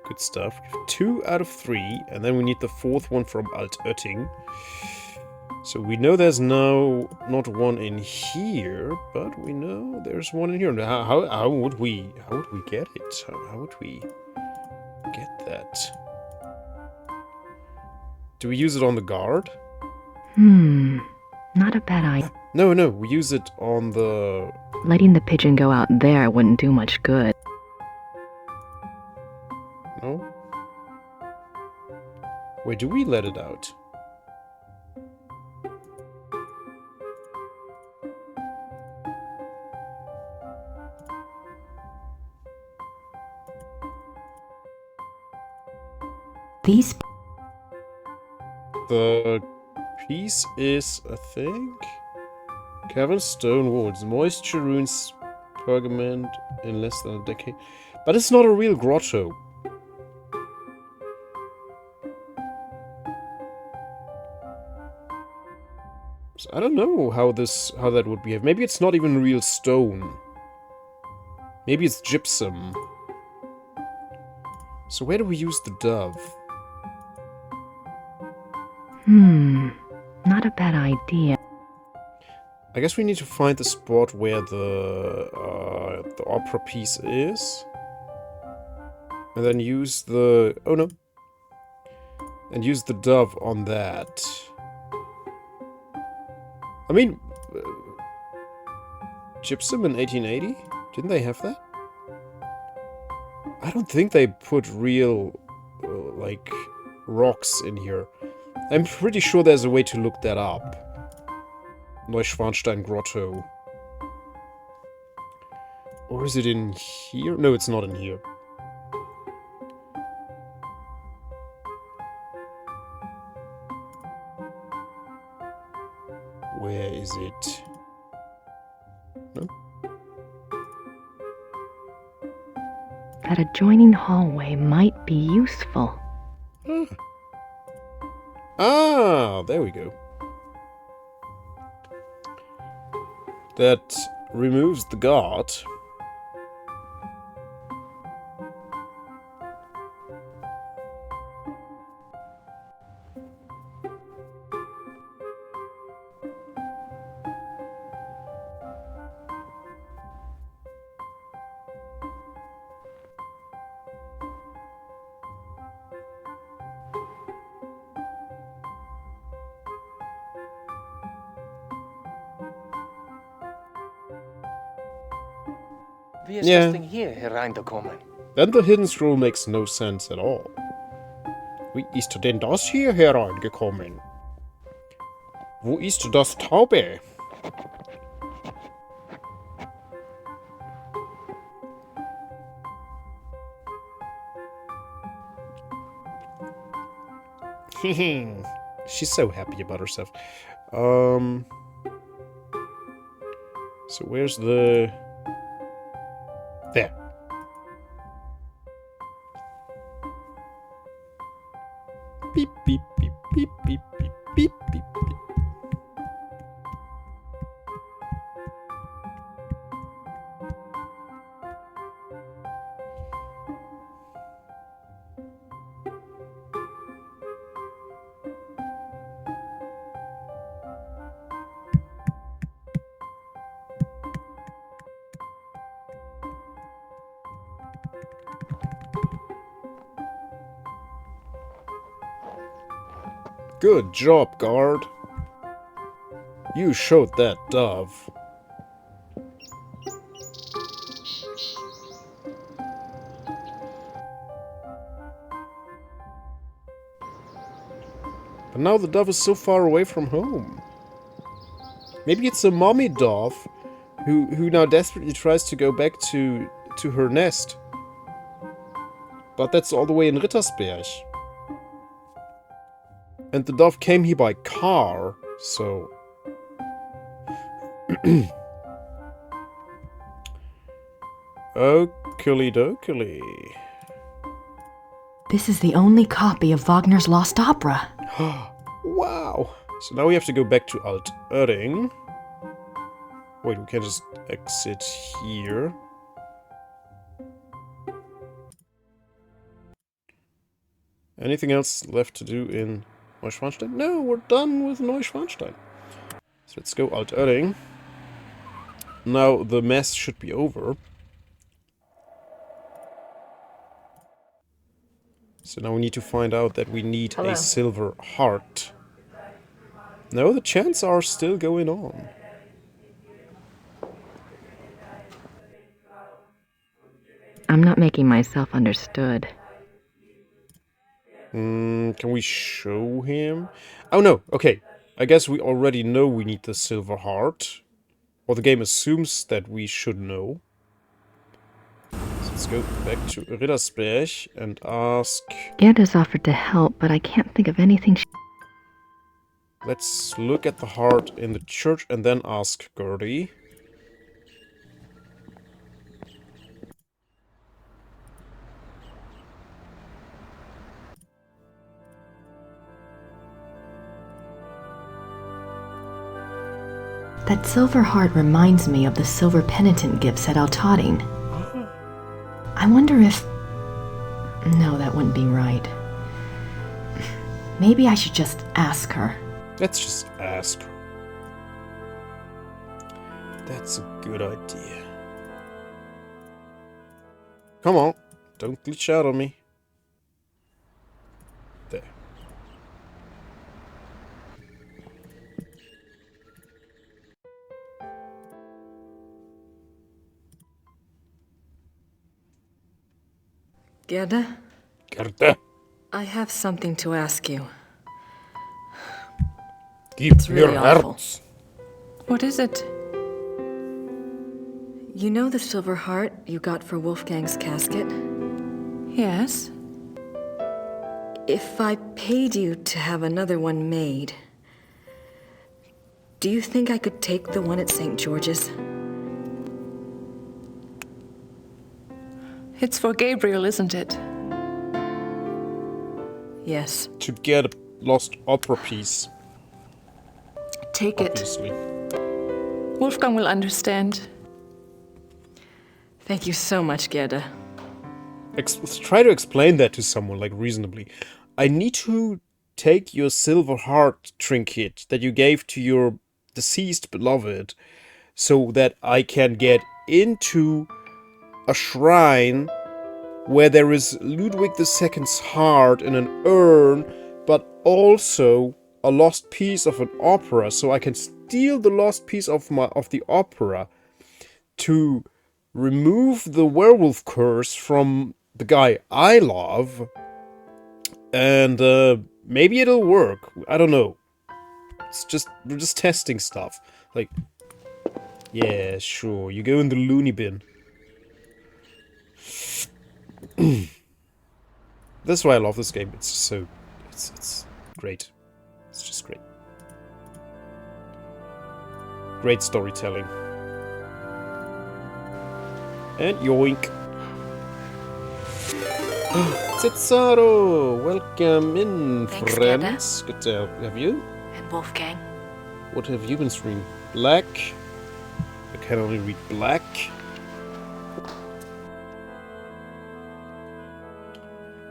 Good stuff. 2 out of 3. And then we need the 4th one from Altötting. So we know there's not one in here, but we know there's one in here. How would we get it? How would we get that? Do we use it on the guard? Not a bad idea. No, we use it on the... Letting the pigeon go out there wouldn't do much good. No? Wait, do we let it out? These... The piece is, I think... Cavern stone walls. Moisture ruins pergament in less than a decade. But it's not a real grotto. So I don't know how that would behave. Maybe it's not even real stone. Maybe it's gypsum. So where do we use the dove? Not a bad idea. I guess we need to find the spot where the opera piece is. And then use the... Oh no. And use the dove on that. I mean... gypsum in 1880? Didn't they have that? I don't think they put real, like, rocks in here. I'm pretty sure there's a way to look that up. Neuschwanstein Grotto. Or is it in here? No, it's not in here. Where is it? No? That adjoining hallway might be useful. Ah, there we go. That removes the guard. Wie ist das Ding hier hereingekommen? Then the hidden scroll makes no sense at all. Wie ist denn das hier hereingekommen? Wo ist das Taube? She's so happy about herself. So where's the... There. Beep, beep, beep, beep, beep, beep, beep, beep, beep. Good job, guard. You showed that dove. But now the dove is so far away from home. Maybe it's a mommy dove who now desperately tries to go back to her nest. But that's all the way in Rittersberg. And the dove came here by car, so... Oakley dokley. This is the only copy of Wagner's Lost Opera. Wow! So now we have to go back to Alt Erding. Wait, we can just exit here. Anything else left to do in Neuschwanstein? No, we're done with Neuschwanstein. So let's go Alt Erding. Now the mess should be over. So now we need to find out that we need a silver heart. No, the chants are still going on. I'm not making myself understood. Can we show him? Oh no, okay. I guess we already know we need the silver heart. Or the game assumes that we should know. So let's go back to Riddersberg and ask... Gerda's offered to help, but I can't think of anything Let's look at the heart in the church and then ask Gertie. That silver heart reminds me of the silver penitent gifts at Altading. I wonder if... No, that wouldn't be right. Maybe I should just ask her. Let's just ask her. That's a good idea. Come on, don't glitch out on me. There. Gerda? Gerda? I have something to ask you. It's really your awful. hearts. What is it? You know the silver heart you got for Wolfgang's casket? Yes. If I paid you to have another one made, do you think I could take the one at St. George's? It's for Gabriel, isn't it? Yes. To get a lost opera piece. Take obviously. it. Wolfgang will understand. Thank you so much, Gerda. Try to explain that to someone, like, reasonably. I need to take your silver heart trinket that you gave to your deceased beloved so that I can get into a shrine where there is Ludwig II's heart in an urn, but also a lost piece of an opera, so I can steal the lost piece of the opera to remove the werewolf curse from the guy I love, and maybe it'll work. I don't know. We're just testing stuff. Like, yeah, sure. You go in the loony bin. That's why I love this game. It's great. It's just great. Great storytelling. And yoink. Cesaro, welcome in, Thanks, friends. Good to have you. And Wolfgang? What have you been streaming? Black. I can only read black.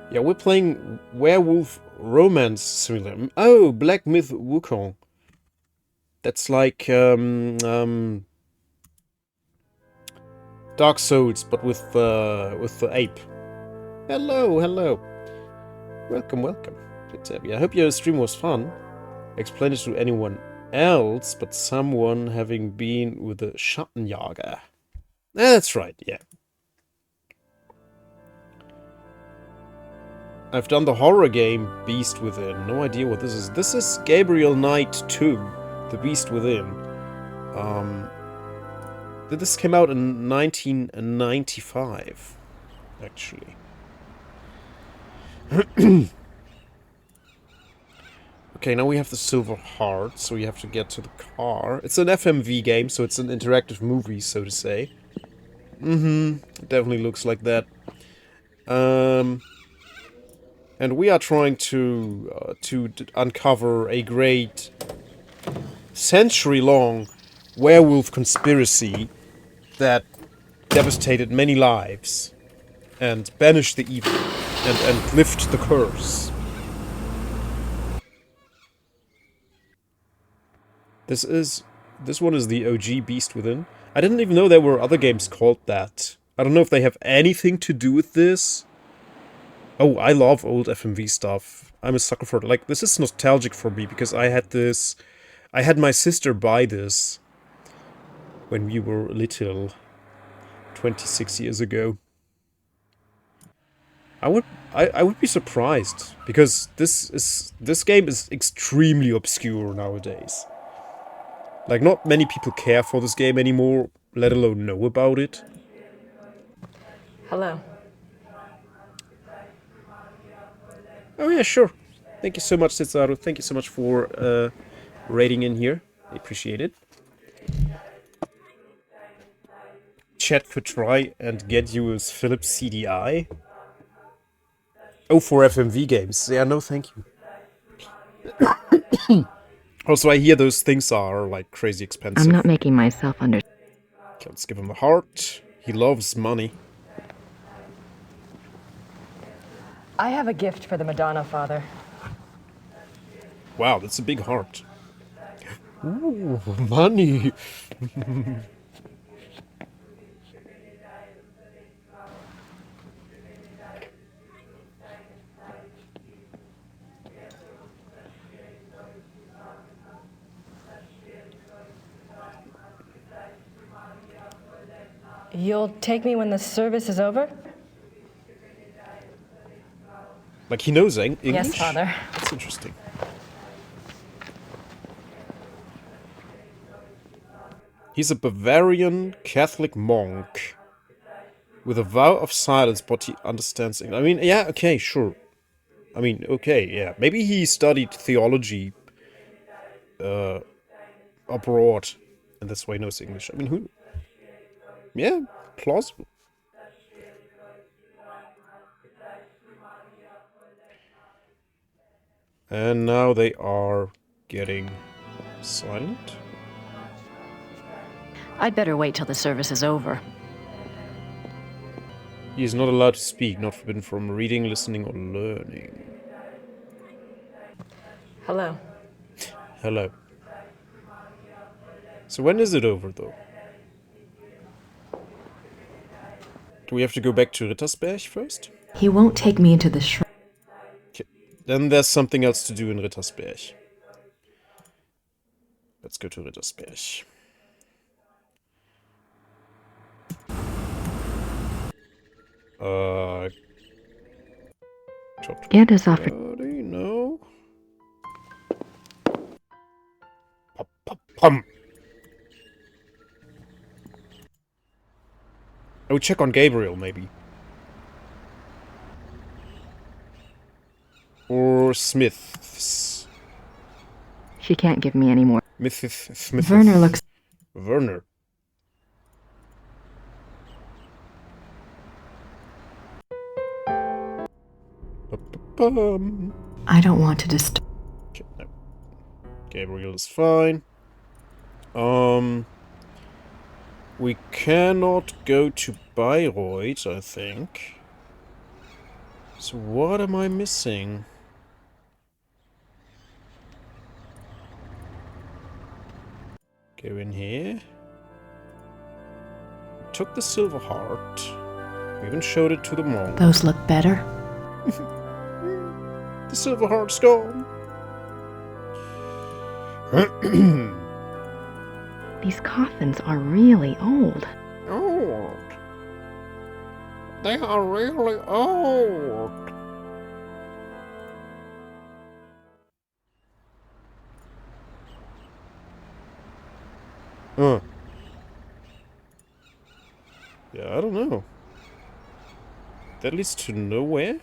Yeah, we're playing Werewolf Romance Simulator. Oh, Black Myth Wukong. That's like Dark Souls, but with the ape. Hello, hello. Welcome, welcome. Good to have you. I hope your stream was fun. Explain it to anyone else, but someone having been with the Schattenjager. That's right, yeah. I've done the horror game Beast Within. No idea what this is. This is Gabriel Knight 2, The Beast Within. This came out in 1995, actually. Okay, now we have the silver heart, so we have to get to the car. It's an FMV game, so it's an interactive movie, so to say. It definitely looks like that. And we are trying to uncover a great century-long werewolf conspiracy that devastated many lives and banished the evil and lift the curse. This one is the OG Beast Within. I didn't even know there were other games called that. I don't know if they have anything to do with this. Oh, I love old FMV stuff. I'm a sucker for it. Like, this is nostalgic for me because I had my sister buy this when we were little, 26 years ago. I would be surprised because this game is extremely obscure nowadays. Like, not many people care for this game anymore, let alone know about it. Hello. Oh yeah, sure. Thank you so much, Setsaru. Thank you so much for raiding in here. I appreciate it. Chat could try and get you a Philips CDI. Oh, for FMV games. Yeah, no thank you. Also, I hear those things are, like, crazy expensive. I'm not making myself under... Okay, let's give him the heart. He loves money. I have a gift for the Madonna, Father. Wow, that's a big heart. Ooh, money. You'll take me when the service is over? Like, he knows English? Yes, Father. That's interesting. He's a Bavarian Catholic monk with a vow of silence, but he understands English. I mean, yeah, okay, sure. I mean, okay, yeah. Maybe he studied theology abroad, and that's why he knows English. I mean, who... Yeah, plausible. And now they are getting silent. I'd better wait till the service is over. He is not allowed to speak, not forbidden from reading, listening, or learning. Hello. Hello. So when is it over, though? Do we have to go back to Rittersberg first? He won't take me into the shrine. Okay. Then there's something else to do in Rittersberg. Let's go to Rittersberg. Get us off. No. Pum. I would check on Gabriel, maybe. Or Smiths. She can't give me any more. Smith. Werner looks... Werner. I don't want to disturb... Okay, no. Gabriel is fine. We cannot go to Bayreuth, I think. So what am I missing? Go in here. Took the silver heart. We even showed it to the monk. Those look better. The silver heart's gone. These coffins are really old. Old. They are really old. Yeah, I don't know. That leads to nowhere?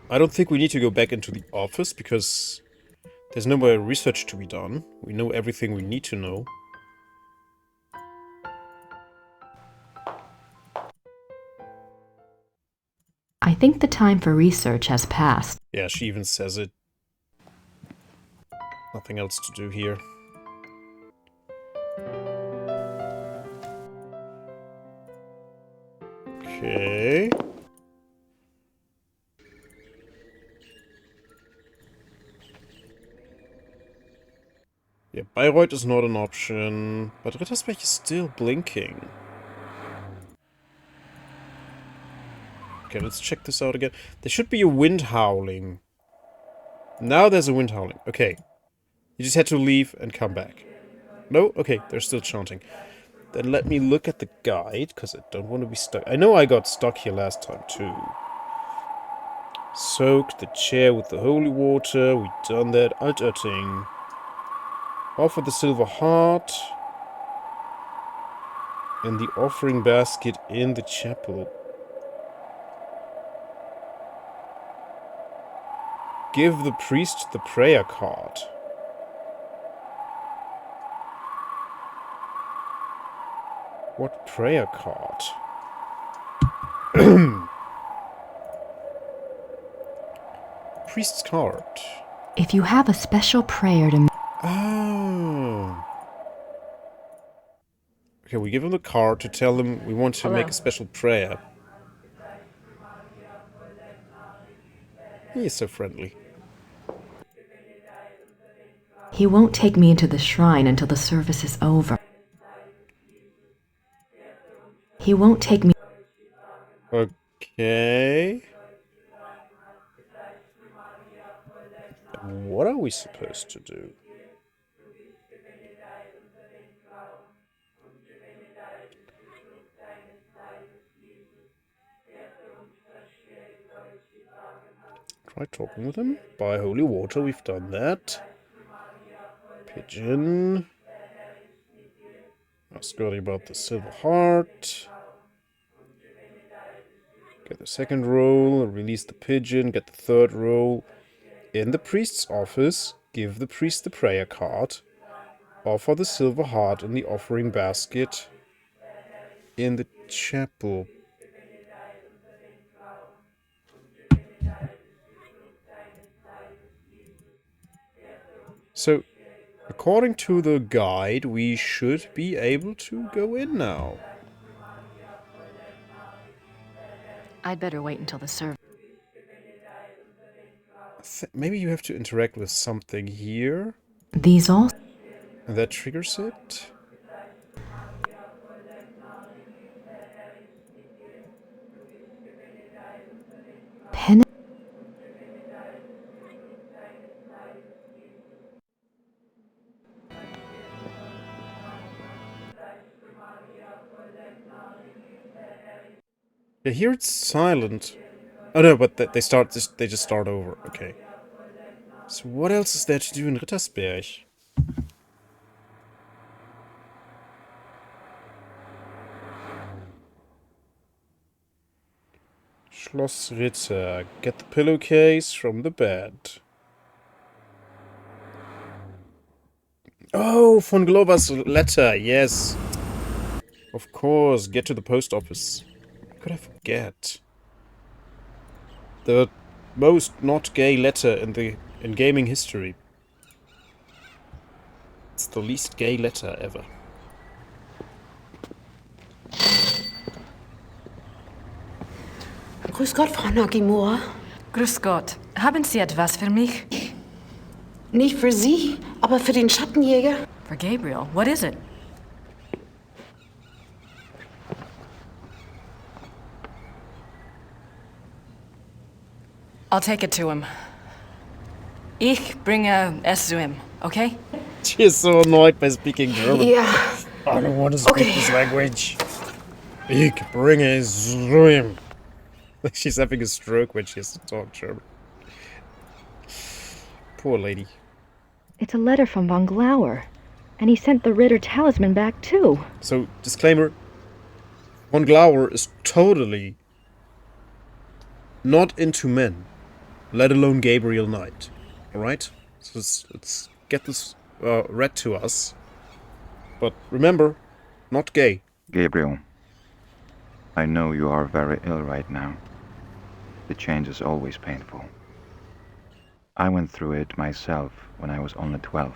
I don't think we need to go back into the office because there's no more research to be done. We know everything we need to know. I think the time for research has passed. Yeah, she even says it. Nothing else to do here. Okay. Yeah, Bayreuth is not an option, but Rittersberg is still blinking. Okay, let's check this out again. There should be a wind howling. Now there's a wind howling. Okay. You just had to leave and come back. No? Okay, they're still chanting. Then let me look at the guide, because I don't want to be stuck. I know I got stuck here last time, too. Soaked the chair with the holy water. We've done that. Altötting. Offer the silver heart. And the offering basket in the chapel. Give the priest the prayer card. What prayer card? Priest's card. If you have a special prayer to... Oh. Okay, we give him the card to tell him we want to make a special prayer. He is so friendly. He won't take me into the shrine until the service is over. He won't take me... Okay. What are we supposed to do? Try talking with him. Buy holy water, we've done that. Pigeon. Ask Scotty about the silver heart. Get the second roll, release the pigeon, get the third roll. In the priest's office, give the priest the prayer card. Offer the silver heart in the offering basket in the chapel. So, according to the guide, we should be able to go in now. I'd better wait until the service. Maybe you have to interact with something here. These all... And that triggers it. Pen... Yeah, here it's silent. Oh no, but they just start over. Okay. So what else is there to do in Rittersberg? Schloss Ritter. Get the pillowcase from the bed. Oh, von Glover's letter. Yes. Of course. Get to the post office. How could I forget? The most not gay letter in gaming history. It's the least gay letter ever. Grüß Gott, Frau Nakamura. Grüß Gott. Haben Sie etwas für mich? Nicht für Sie, aber für den Schattenjäger. For Gabriel. What is it? I'll take it to him. Ich bringe es zu ihm, okay? She is so annoyed by speaking German. Yeah. I don't want to speak this language. Ich bringe es zu ihm. She's having a stroke when she has to talk German. Poor lady. It's a letter from von Glauer. And he sent the Ritter talisman back too. So, disclaimer. Von Glauer is totally not into men. let alone Gabriel Knight. Alright? So let's get this read to us. But remember, not gay. Gabriel, I know you are very ill right now. The change is always painful. I went through it myself when I was only 12,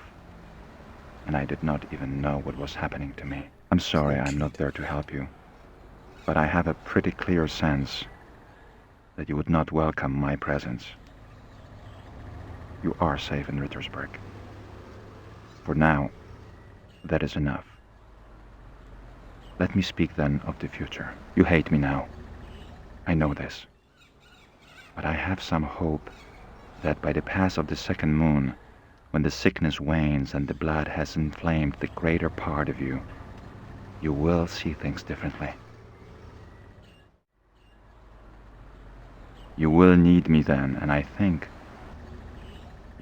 and I did not even know what was happening to me. I'm sorry I'm not there to help you, but I have a pretty clear sense that you would not welcome my presence. You are safe in Rittersberg. For now, that is enough. Let me speak then of the future. You hate me now. I know this. But I have some hope that by the pass of the second moon, when the sickness wanes and the blood has inflamed the greater part of you, you will see things differently. You will need me then, and I think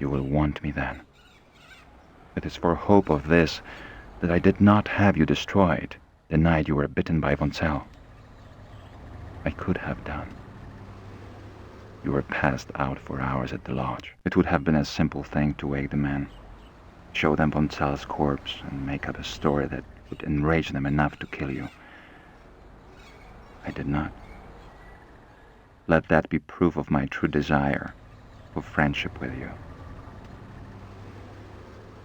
you will want me then. It is for hope of this that I did not have you destroyed the night you were bitten by von Zell. I could have done. You were passed out for hours at the lodge. It would have been a simple thing to wake the men, show them von Zell's corpse, and make up a story that would enrage them enough to kill you. I did not. Let that be proof of my true desire for friendship with you.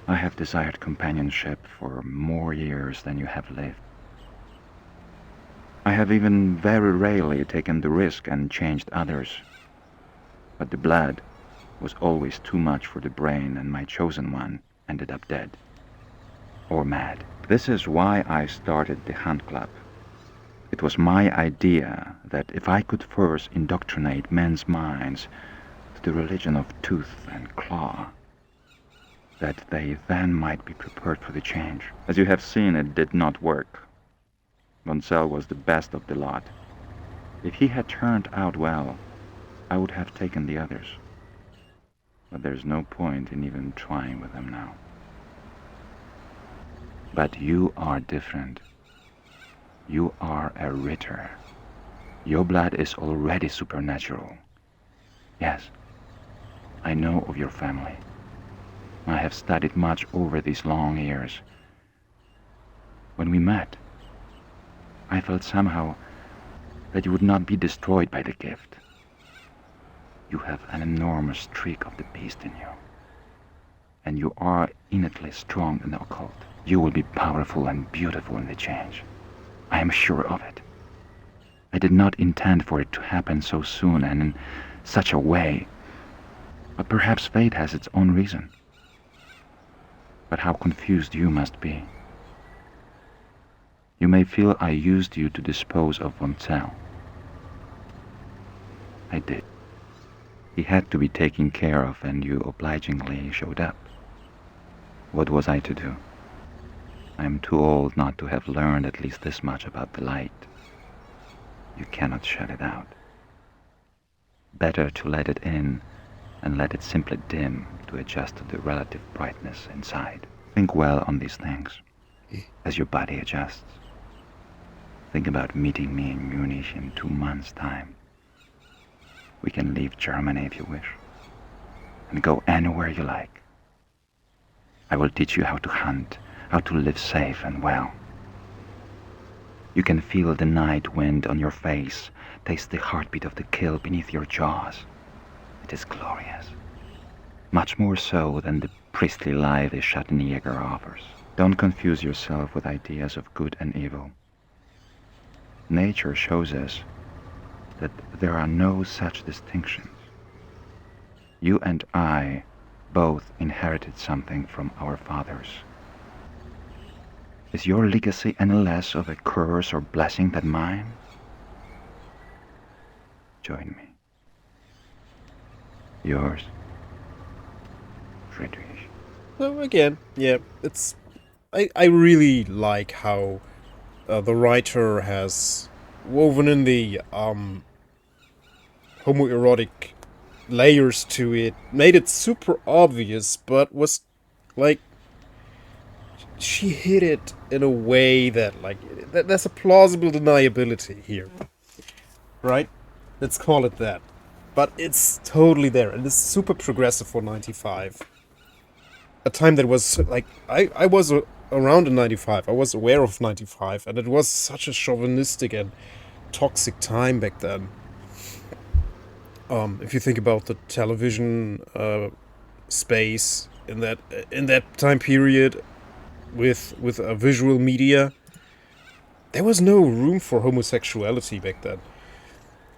I have desired companionship for more years than you have lived. I have even very rarely taken the risk and changed others. But the blood was always too much for the brain, and my chosen one ended up dead. Or mad. This is why I started the Hunt Club. It was my idea that if I could first indoctrinate men's minds to the religion of tooth and claw, that they then might be prepared for the change. As you have seen, it did not work. Von Zell was the best of the lot. If he had turned out well, I would have taken the others. But there's no point in even trying with them now. But you are different. You are a Ritter. Your blood is already supernatural. Yes, I know of your family. I have studied much over these long years. When we met, I felt somehow that you would not be destroyed by the gift. You have an enormous streak of the beast in you, and you are innately strong in the occult. You will be powerful and beautiful in the change. I am sure of it. I did not intend for it to happen so soon and in such a way, but perhaps fate has its own reason. But how confused you must be. You may feel I used you to dispose of von Zell. I did. He had to be taken care of, and you obligingly showed up. What was I to do? I am too old not to have learned at least this much about the light. You cannot shut it out. Better to let it in and let it simply dim to adjust to the relative brightness inside. Think well on these things as your body adjusts. Think about meeting me in Munich in 2 months' time. We can leave Germany if you wish, and go anywhere you like. I will teach you how to hunt, how to live safe and well. You can feel the night wind on your face, taste the heartbeat of the kill beneath your jaws. It is glorious. Much more so than the priestly life the Schattenjäger offers. Don't confuse yourself with ideas of good and evil. Nature shows us that there are no such distinctions. You and I both inherited something from our fathers. Is your legacy any less of a curse or blessing than mine? Join me. Yours, Friedrich. So again, yeah, it's... I really like how the writer has woven in the homoerotic layers to it, made it super obvious, but was like, she hid it in a way that, like, there's a plausible deniability here, right? Let's call it that. but it's totally there, and it's super progressive for 95. A time that was, like, I was around in 95, I was aware of 95, and it was such a chauvinistic and toxic time back then. If you think about the television space in that time period with visual media, there was no room for homosexuality back then.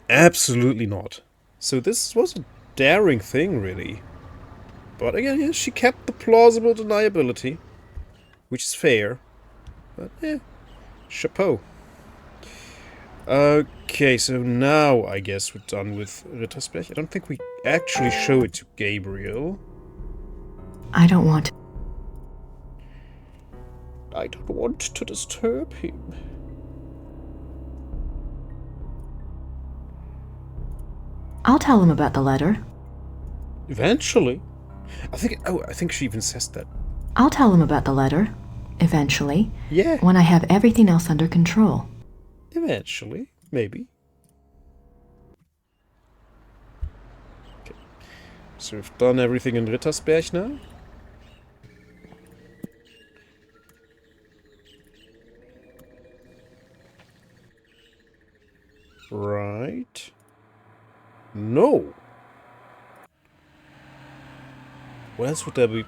Absolutely not. So this was a daring thing, really. But again, yeah, she kept the plausible deniability, which is fair. But chapeau. Okay, so now I guess we're done with Rittersberg. I don't think we actually show it to Gabriel. I don't want to disturb him. I'll tell him about the letter. Eventually. I think she even says that. I'll tell him about the letter. Eventually. Yeah. When I have everything else under control. Eventually. Maybe. Okay. So we've done everything in Rittersberg now. Right. No. What else would there be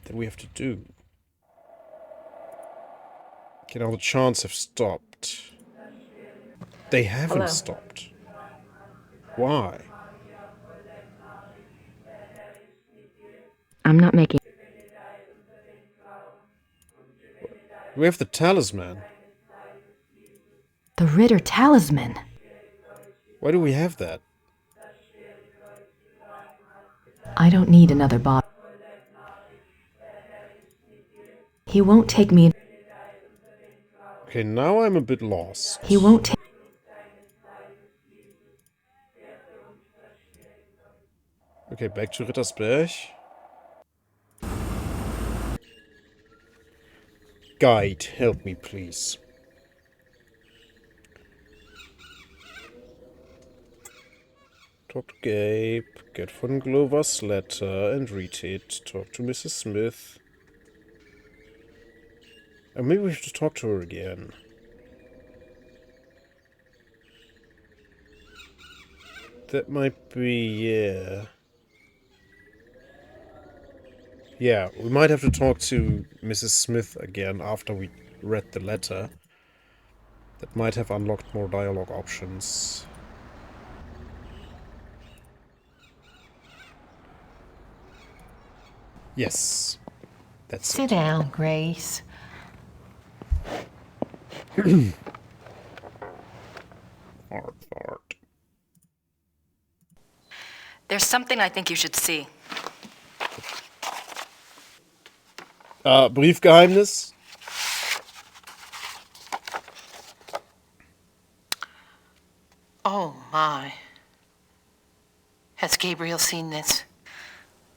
that we have to do? Okay, now the chants have stopped. They haven't Hello. stopped. Why? I'm not making... We have the talisman. The Ritter talisman. Why do we have that? I don't need another bottle. He won't take me... Okay, now I'm a bit lost. He won't take... Okay, back to Rittersberg. Guide, help me, please. Talk to Gabe, get von Glover's letter and read it. Talk to Mrs. Smith. And maybe we have to talk to her again. That might be, yeah. Yeah, we might have to talk to Mrs. Smith again after we read the letter. That might have unlocked more dialogue options. Yes. That's Sit down, Grace. Fart. There's something I think you should see. Briefgeheimnis? Oh, my. Has Gabriel seen this?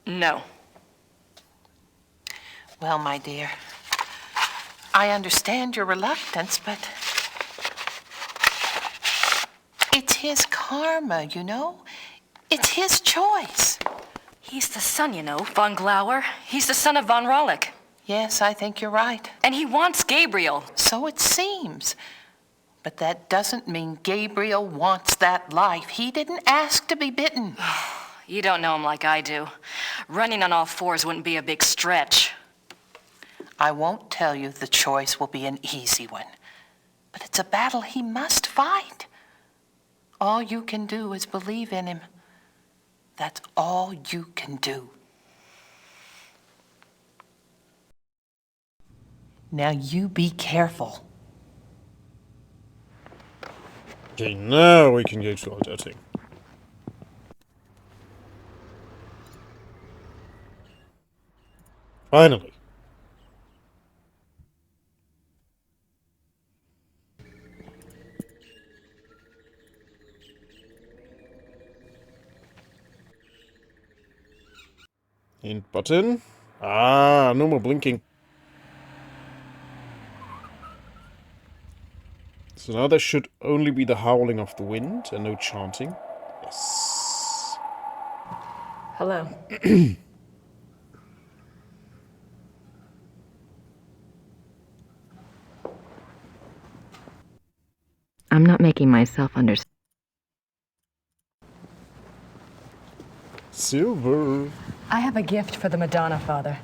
No. Well, my dear, I understand your reluctance, but it's his karma, you know? It's his choice. He's the son, you know, von Glauer. He's the son of von Rollick. Yes, I think you're right. And he wants Gabriel. So it seems. But that doesn't mean Gabriel wants that life. He didn't ask to be bitten. You don't know him like I do. Running on all fours wouldn't be a big stretch. I won't tell you the choice will be an easy one. But it's a battle he must fight. All you can do is believe in him. That's all you can do. Now you be careful. Okay, now we can go to auditing. Finally. Hint button. Ah, no more blinking. So now there should only be the howling of the wind and no chanting. Yes. Hello. I'm not making myself understand. Silver. I have a gift for the Madonna, Father.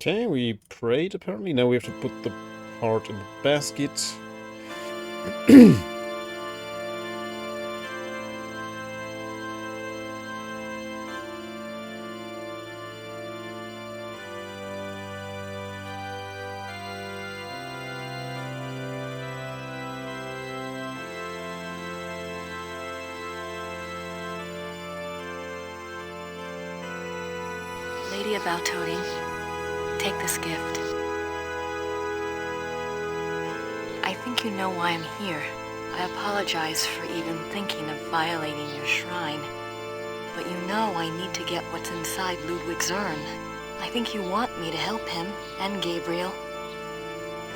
Okay, we prayed apparently. Now we have to put the heart in the basket. Lady of Valtoting, take this gift. I think you know why I'm here. I apologize for even thinking of violating your shrine. But you know I need to get what's inside Ludwig's urn. I think you want me to help him, and Gabriel.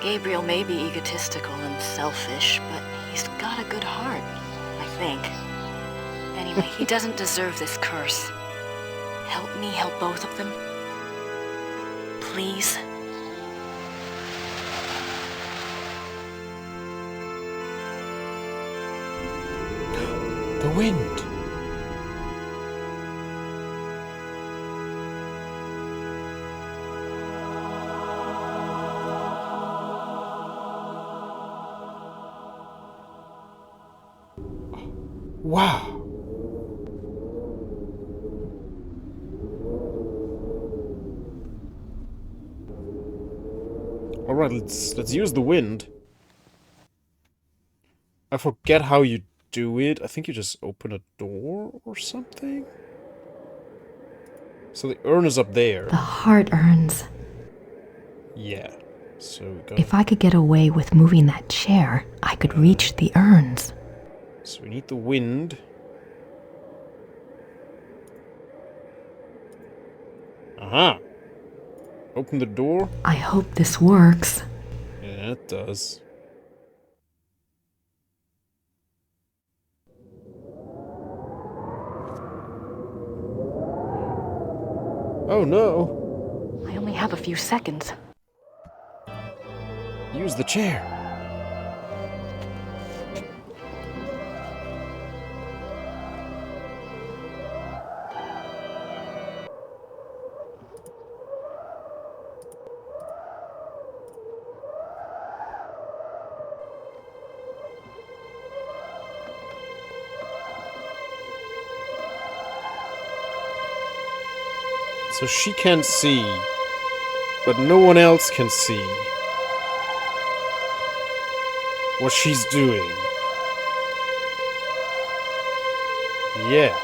Gabriel may be egotistical and selfish, but he's got a good heart, I think. Anyway, he doesn't deserve this curse. Help me help both of them. Please. The wind. Wow. All right, let's use the wind. I forget how you do it. I think you just open a door or something. So the urn is up there. The heart urns. Yeah. So we got. If I could get away with moving that chair, I could reach the urns. So we need the wind. Aha. Open the door. I hope this works. Yeah, it does. Oh no. I only have a few seconds. Use the chair. So she can see, but no one else can see what she's doing. Yes.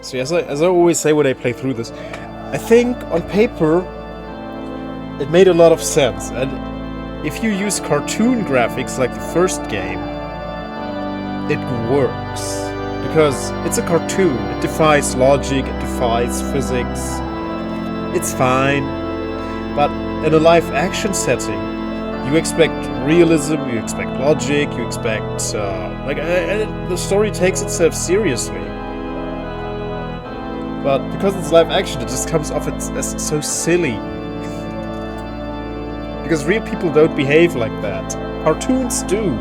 So as I always say when I play through this, I think on paper it made a lot of sense, and if you use cartoon graphics like the first game, it works. Because it's a cartoon. It defies logic, it defies physics. It's fine. But in a live action setting, you expect realism, you expect logic, you expect... the story takes itself seriously. But because it's live action, it just comes off as so silly. Because real people don't behave like that. Cartoons do.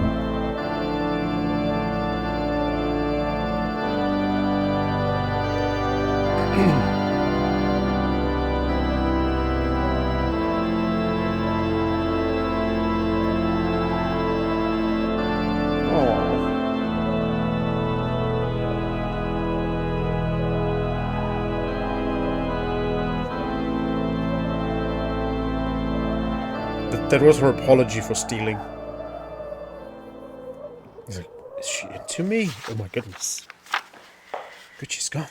That was her apology for stealing. He's like, is she into me? Oh my goodness. Good, she's gone.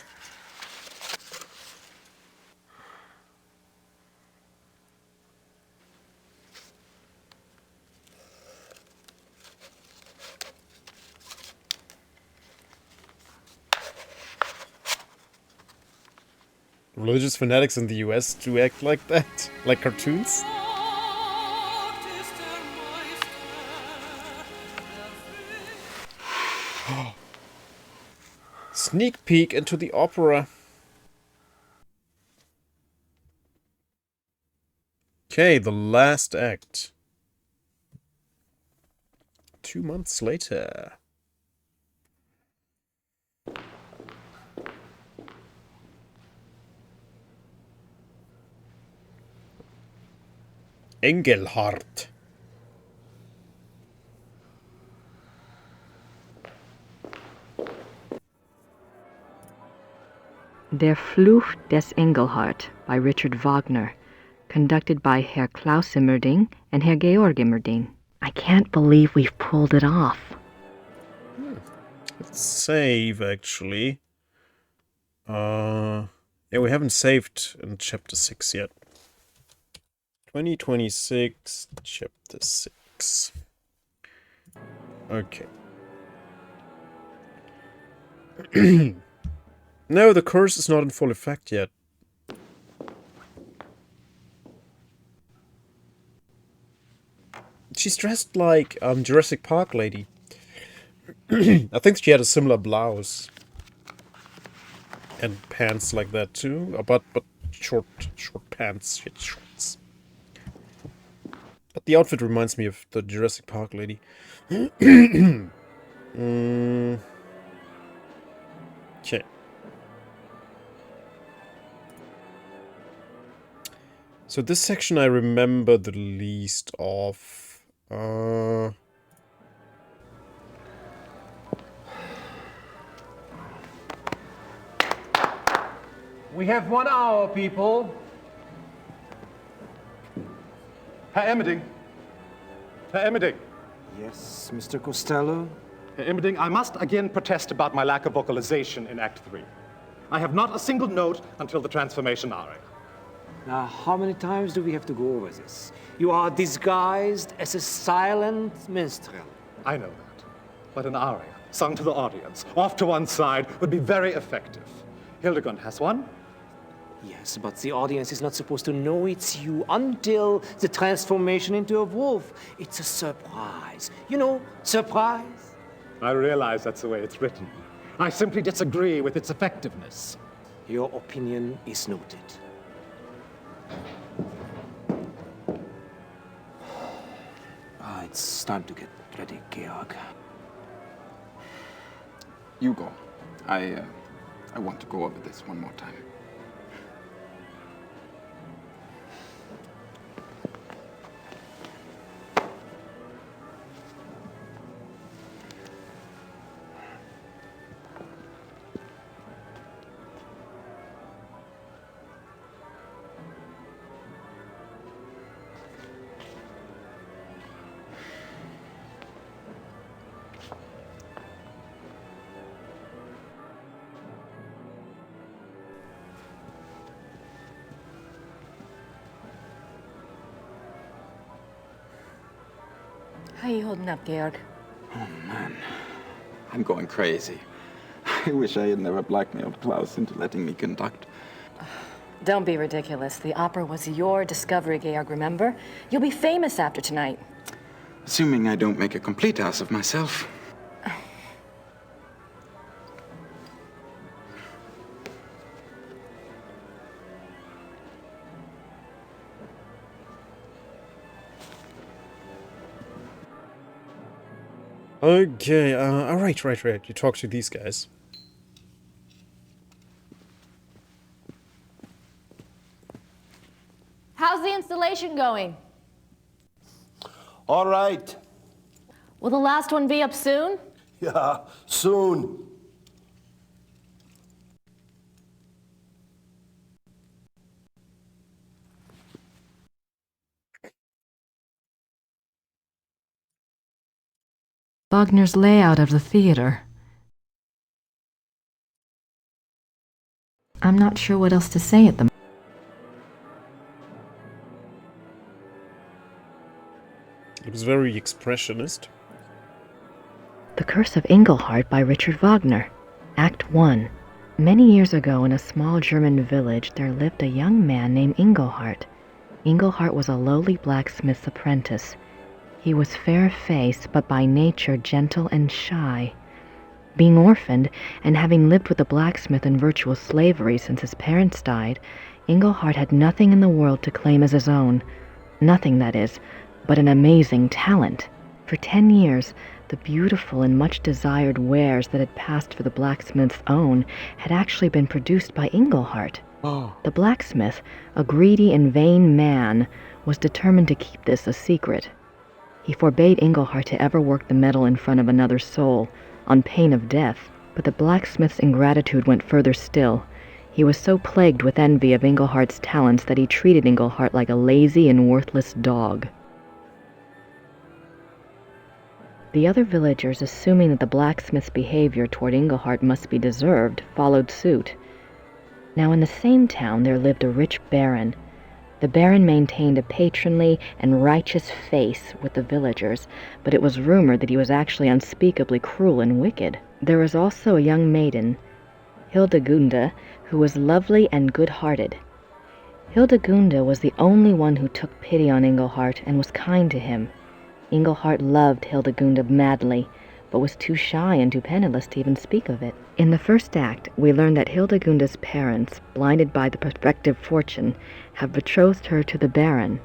Religious fanatics in the US do act like that? Like cartoons? Sneak peek into the opera. Okay, the last act. 2 months later. Engelhardt. Der Fluch des Engelhart by Richard Wagner, conducted by Herr Klaus Immerding and Herr Georg Immerding. I can't believe we've pulled it off. Let's save, actually. Yeah, we haven't saved in chapter 6 yet. 2026, chapter 6. Okay. No, the curse is not in full effect yet. She's dressed like Jurassic Park lady. I think she had a similar blouse. And pants like that too. But short pants, she had shorts. But the outfit reminds me of the Jurassic Park lady. Okay. So this section I remember the least of. We have 1 hour, people. Herr Emmerding. Herr Emmerding. Yes, Mr. Costello? Herr Emmerding, I must again protest about my lack of vocalization in Act 3. I have not a single note until the transformation aria. Now, how many times do we have to go over this? You are disguised as a silent minstrel. I know that. But an aria, sung to the audience, off to one side, would be very effective. Hildegard has one. Yes, but the audience is not supposed to know it's you until the transformation into a wolf. It's a surprise. You know, surprise. I realize that's the way it's written. I simply disagree with its effectiveness. Your opinion is noted. It's time to get ready, Georg. You go. I want to go over this one more time. How you holding up, Georg? Oh, man. I'm going crazy. I wish I had never blackmailed Klaus into letting me conduct. Don't be ridiculous. The opera was your discovery, Georg, remember? You'll be famous after tonight. Assuming I don't make a complete ass of myself. Okay, right. You talk to these guys. How's the installation going? All right. Will the last one be up soon? Yeah, soon. Wagner's layout of the theater. I'm not sure what else to say at the moment. It was very expressionist. The Curse of Engelhart by Richard Wagner. Act 1. Many years ago in a small German village there lived a young man named Engelhart. Engelhart was a lowly blacksmith's apprentice. He was fair-faced, but by nature gentle and shy. Being orphaned, and having lived with a blacksmith in virtual slavery since his parents died, Engelhart had nothing in the world to claim as his own. Nothing, that is, but an amazing talent. For 10 years, the beautiful and much-desired wares that had passed for the blacksmith's own had actually been produced by Engelhart. Oh. The blacksmith, a greedy and vain man, was determined to keep this a secret. He forbade Engelhart to ever work the metal in front of another soul, on pain of death, but the blacksmith's ingratitude went further still. He was so plagued with envy of Engelhart's talents that he treated Engelhart like a lazy and worthless dog. The other villagers, assuming that the blacksmith's behavior toward Engelhart must be deserved, followed suit. Now in the same town there lived a rich baron. The baron maintained a patronly and righteous face with the villagers, but it was rumored that he was actually unspeakably cruel and wicked. There was also a young maiden, Hildegunde, who was lovely and good-hearted. Hildegunde was the only one who took pity on Engelhart and was kind to him. Engelhart loved Hildegunde madly, but was too shy and too penniless to even speak of it. In the first act, we learn that Hildegunde's parents, blinded by the prospective fortune, have betrothed her to the Baron.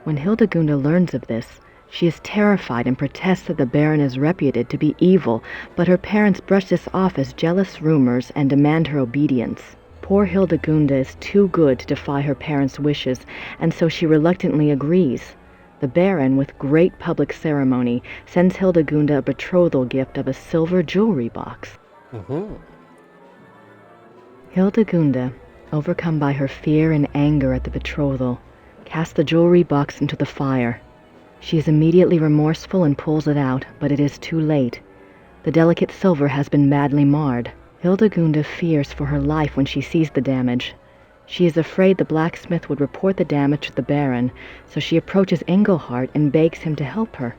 When Hildegunde learns of this, she is terrified and protests that the Baron is reputed to be evil, but her parents brush this off as jealous rumors and demand her obedience. Poor Hildegunde is too good to defy her parents' wishes, and so she reluctantly agrees. The Baron, with great public ceremony, sends Hildegunde a betrothal gift of a silver jewelry box. Hildegunde, overcome by her fear and anger at the betrothal, casts the jewelry box into the fire. She is immediately remorseful and pulls it out, but it is too late. The delicate silver has been badly marred. Hildegunde fears for her life when she sees the damage. She is afraid the blacksmith would report the damage to the Baron, so she approaches Engelhart and begs him to help her.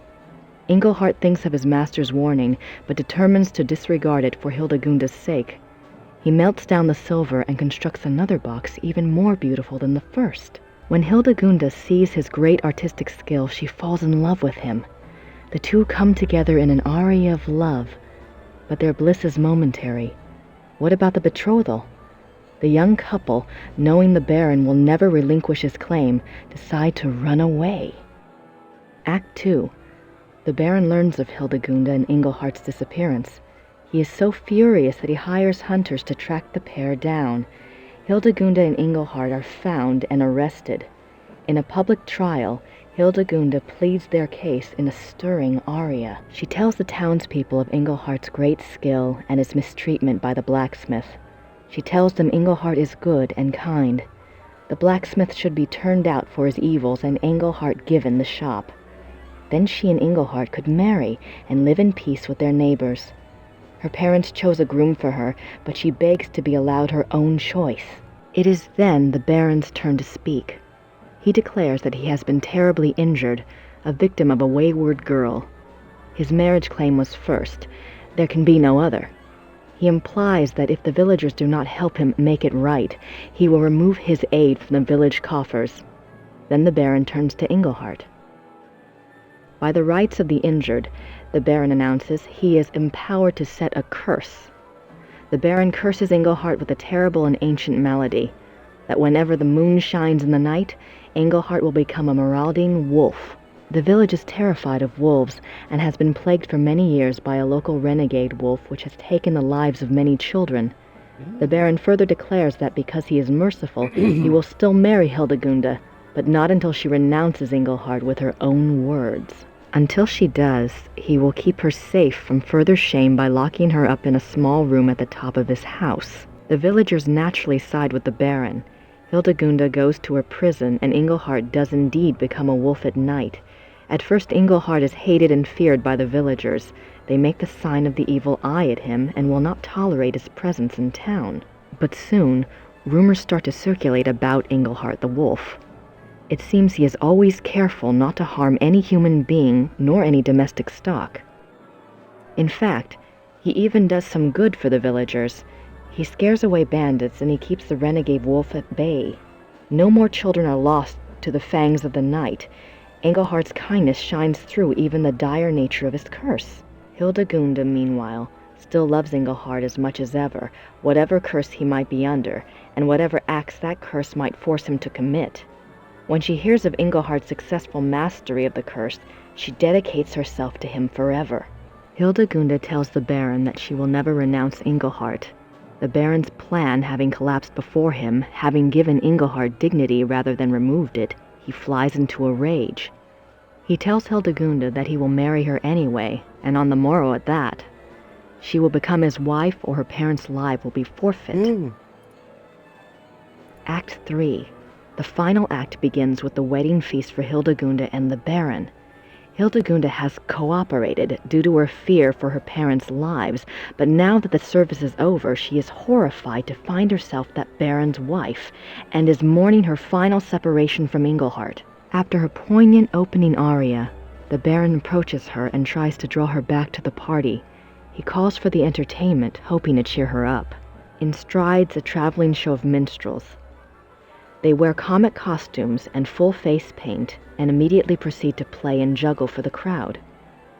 Engelhart thinks of his master's warning, but determines to disregard it for Hildegunde's sake. He melts down the silver and constructs another box even more beautiful than the first. When Hildegunde sees his great artistic skill, she falls in love with him. The two come together in an aria of love, but their bliss is momentary. What about the betrothal? The young couple, knowing the Baron will never relinquish his claim, decide to run away. Act 2. The Baron learns of Hildegunde and Engelhart's disappearance. He is so furious that he hires hunters to track the pair down. Hildegunde and Engelhart are found and arrested. In a public trial, Hildegunde pleads their case in a stirring aria. She tells the townspeople of Engelhart's great skill and his mistreatment by the blacksmith. She tells them Engelhart is good and kind. The blacksmith should be turned out for his evils and Engelhart given the shop. Then she and Engelhart could marry and live in peace with their neighbors. Her parents chose a groom for her, but she begs to be allowed her own choice. It is then the Baron's turn to speak. He declares that he has been terribly injured, a victim of a wayward girl. His marriage claim was first. There can be no other. He implies that if the villagers do not help him make it right, he will remove his aid from the village coffers. Then the Baron turns to Engelhart. By the rights of the injured, the Baron announces he is empowered to set a curse. The Baron curses Engelhart with a terrible and ancient malady, that whenever the moon shines in the night, Engelhart will become a marauding wolf. The village is terrified of wolves and has been plagued for many years by a local renegade wolf which has taken the lives of many children. The Baron further declares that because he is merciful, he will still marry Hildegunda, but not until she renounces Engelhart with her own words. Until she does, he will keep her safe from further shame by locking her up in a small room at the top of his house. The villagers naturally side with the Baron. Hildegunda goes to her prison, and Engelhart does indeed become a wolf at night. At first, Engelhart is hated and feared by the villagers. They make the sign of the evil eye at him and will not tolerate his presence in town. But soon, rumors start to circulate about Engelhart the wolf. It seems he is always careful not to harm any human being nor any domestic stock. In fact, he even does some good for the villagers. He scares away bandits and he keeps the renegade wolf at bay. No more children are lost to the fangs of the night. Engelhart's kindness shines through even the dire nature of his curse. Hildegunda, meanwhile, still loves Engelhart as much as ever, whatever curse he might be under, and whatever acts that curse might force him to commit. When she hears of Engelhart's successful mastery of the curse, she dedicates herself to him forever. Hildegunda tells the Baron that she will never renounce Engelhart. The Baron's plan having collapsed before him, having given Engelhart dignity rather than removed it, he flies into a rage. He tells Hildegunda that he will marry her anyway, and on the morrow at that. She will become his wife or her parents' lives will be forfeit. Act 3. The final act begins with the wedding feast for Hildegunda and the Baron. Hildegunda has cooperated due to her fear for her parents' lives, but now that the service is over, she is horrified to find herself that Baron's wife, and is mourning her final separation from Engelhart. After her poignant opening aria, the Baron approaches her and tries to draw her back to the party. He calls for the entertainment, hoping to cheer her up. In strides a traveling show of minstrels. They wear comic costumes and full face paint and immediately proceed to play and juggle for the crowd.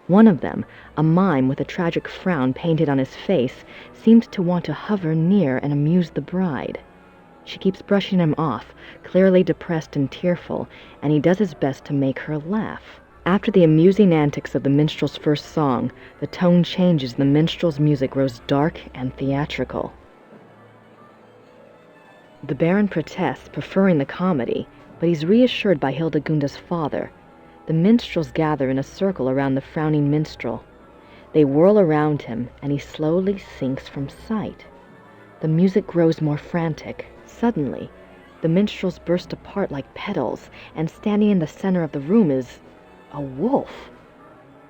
One of them, a mime with a tragic frown painted on his face, seems to want to hover near and amuse the bride. She keeps brushing him off, clearly depressed and tearful, and he does his best to make her laugh. After the amusing antics of the minstrel's first song, the tone changes and the minstrel's music grows dark and theatrical. The Baron protests, preferring the comedy, but he's reassured by Hildegunda's father. The minstrels gather in a circle around the frowning minstrel. They whirl around him, and he slowly sinks from sight. The music grows more frantic. Suddenly, the minstrels burst apart like petals, and standing in the center of the room is a wolf.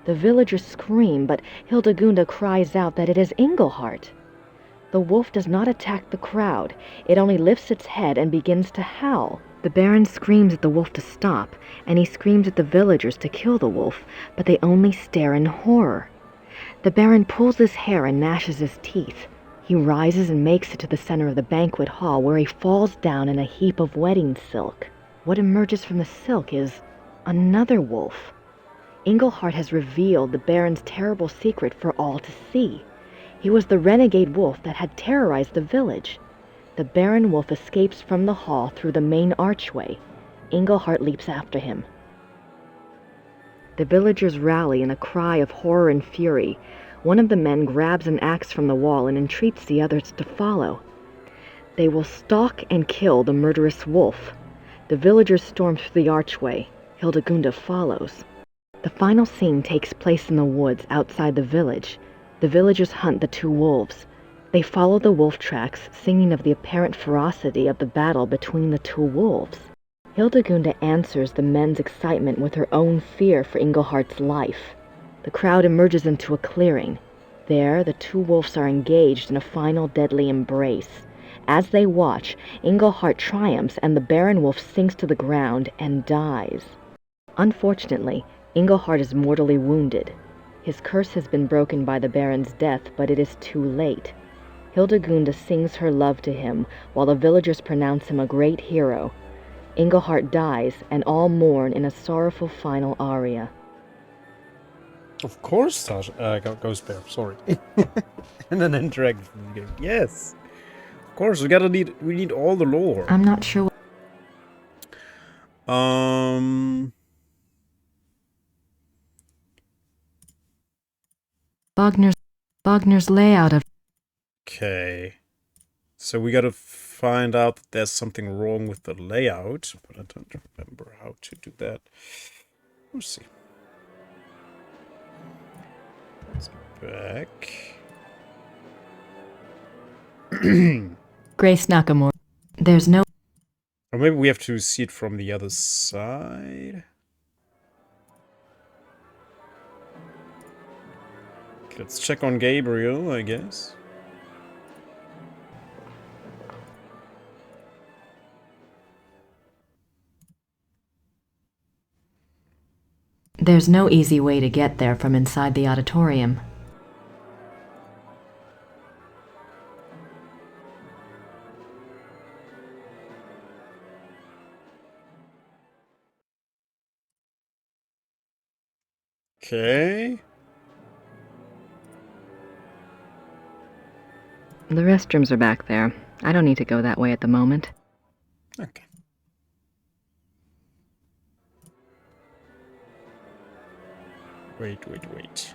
The villagers scream, but Hildegunda cries out that it is Engelhart. The wolf does not attack the crowd. It only lifts its head and begins to howl. The Baron screams at the wolf to stop, and he screams at the villagers to kill the wolf, but they only stare in horror. The Baron pulls his hair and gnashes his teeth. He rises and makes it to the center of the banquet hall, where he falls down in a heap of wedding silk. What emerges from the silk is another wolf. Engelhart has revealed the Baron's terrible secret for all to see. He was the renegade wolf that had terrorized the village. The Baron wolf escapes from the hall through the main archway. Engelhart leaps after him. The villagers rally in a cry of horror and fury. One of the men grabs an axe from the wall and entreats the others to follow. They will stalk and kill the murderous wolf. The villagers storm through the archway. Hildegunda follows. The final scene takes place in the woods outside the village. The villagers hunt the two wolves. They follow the wolf tracks, singing of the apparent ferocity of the battle between the two wolves. Hildegunda answers the men's excitement with her own fear for Engelhart's life. The crowd emerges into a clearing. There, the two wolves are engaged in a final deadly embrace. As they watch, Engelhart triumphs and the Baron wolf sinks to the ground and dies. Unfortunately, Engelhart is mortally wounded. His curse has been broken by the Baron's death, but it is too late. Hildegunda sings her love to him, while the villagers pronounce him a great hero. Engelhart dies, and all mourn in a sorrowful final aria. Of course, Sasha, Ghost Bear, sorry. And an interactive game. Yes. Of course, we need all the lore. I'm not sure what... Wagner's layout of... Okay. So we gotta find out that there's something wrong with the layout, but I don't remember how to do that. We'll see. Let's go back. Grace Nakamura. There's no... Or maybe we have to see it from the other side. Okay, let's check on Gabriel, I guess. There's no easy way to get there from inside the auditorium. Okay. The restrooms are back there. I don't need to go that way at the moment. Okay. Wait.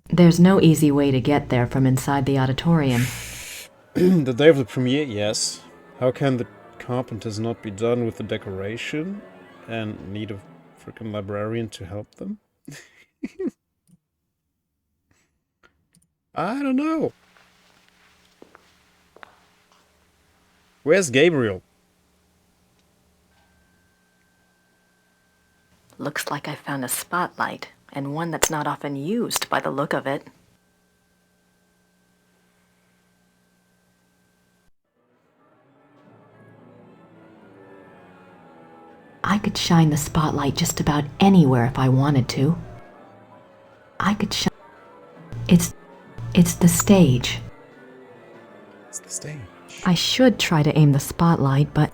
There's no easy way to get there from inside the auditorium. The day of the premiere, yes. How can the carpenters not be done with the decoration and need a freaking librarian to help them? I don't know. Where's Gabriel? Looks like I found a spotlight, and one that's not often used by the look of it. I could shine the spotlight just about anywhere if I wanted to. I could shine... It's the stage. It's the stage. I should try to aim the spotlight, but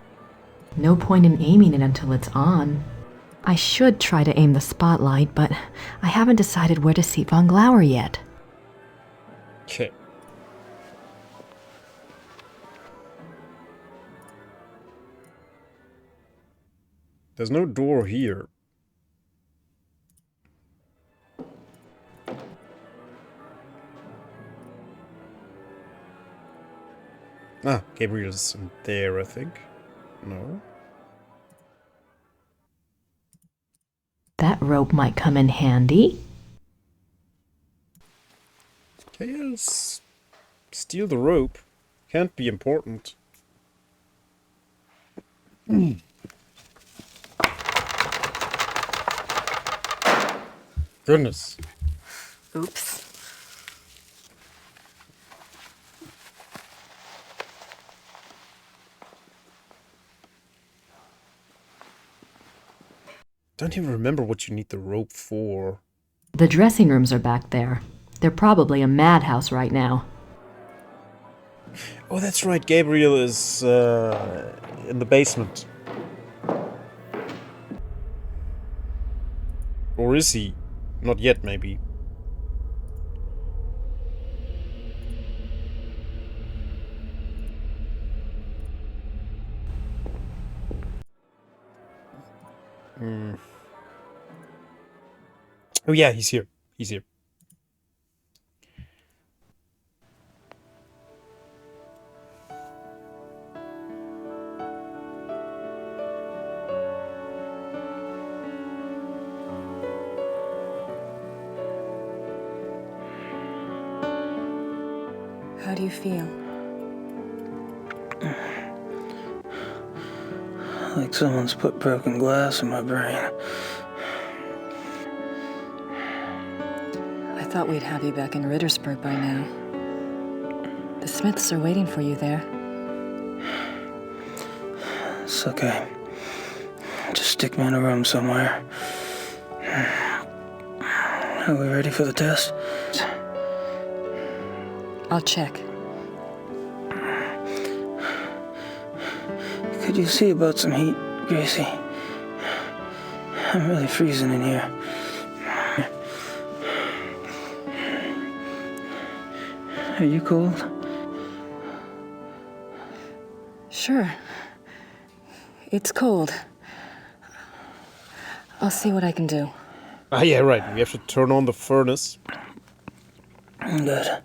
no point in aiming it until it's on. I should try to aim the spotlight, but I haven't decided where to seat Von Glauer yet. Okay. There's no door here. Ah, Gabriel's in there, I think. No. That rope might come in handy. Okay, let's steal the rope. Can't be important. Goodness. Oops. Don't even remember what you need the rope for. The dressing rooms are back there. They're probably a madhouse right now. Oh, that's right. Gabriel is in the basement. Or is he? Not yet, maybe. Oh yeah, he's here. He's here. How do you feel? Like someone's put broken glass in my brain. I thought we'd have you back in Rittersburg by now. The Smiths are waiting for you there. It's okay. Just stick me in a room somewhere. Are we ready for the test? I'll check. Could you see about some heat, Gracie? I'm really freezing in here. Are you cold? Sure. It's cold. I'll see what I can do. Ah, yeah, right. We have to turn on the furnace. Good.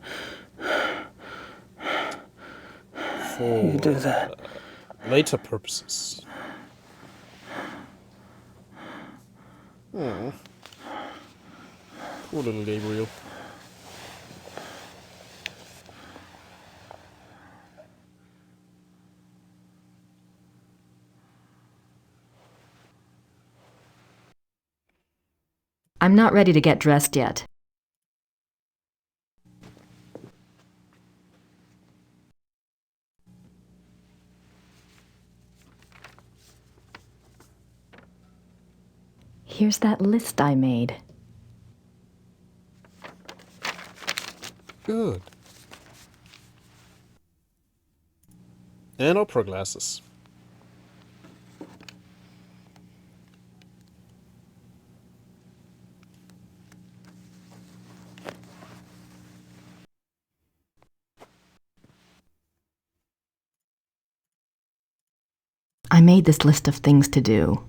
For You do that. later purposes. Oh. Poor little Gabriel. I'm not ready to get dressed yet. Here's that list I made. Good. And opera glasses. I made this list of things to do.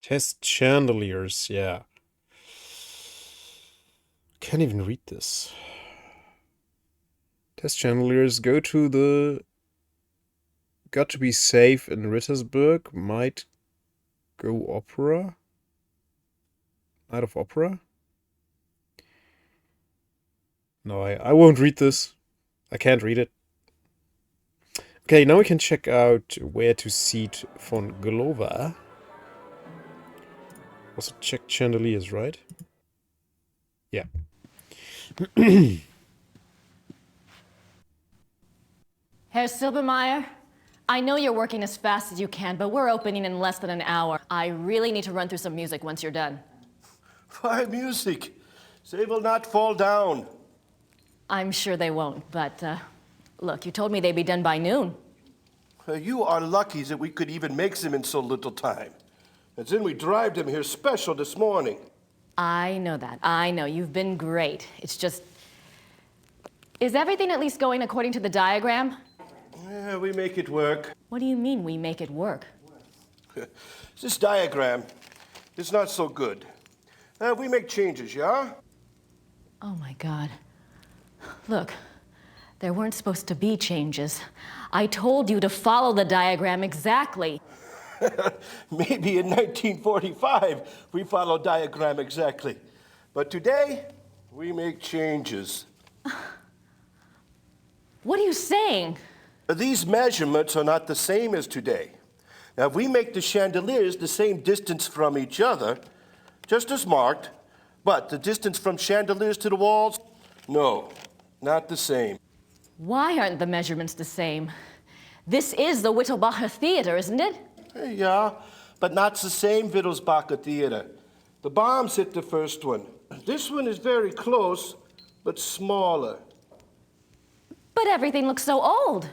Test chandeliers, yeah. Can't even read this. Test chandeliers, go to the... Got to be safe in Rittersburg. Might go opera. Night of opera. No, I won't read this. I can't read it. Okay, now we can check out where to seat von Glover. Also check chandeliers, right? Yeah. Herr Silbermeyer, I know you're working as fast as you can, but we're opening in less than an hour. I really need to run through some music once you're done. Why music? They will not fall down. I'm sure they won't, but look, you told me they'd be done by noon. You are lucky that we could even make them in so little time. And then we drive them here special this morning. I know that. I know. You've been great. It's just... Is everything at least going according to the diagram? Yeah, we make it work. What do you mean we make it work? This diagram is not so good. We make changes, yeah? Oh my God. Look, there weren't supposed to be changes. I told you to follow the diagram exactly. Maybe in 1945 we followed diagram exactly. But today, we make changes. What are you saying? These measurements are not the same as today. Now, if we make the chandeliers the same distance from each other, just as marked, but the distance from chandeliers to the walls, no, not the same. Why aren't the measurements the same? This is the Wittelbacher Theater, isn't it? Yeah, but not the same Wittelsbacher Theater. The bombs hit the first one. This one is very close, but smaller. But everything looks so old.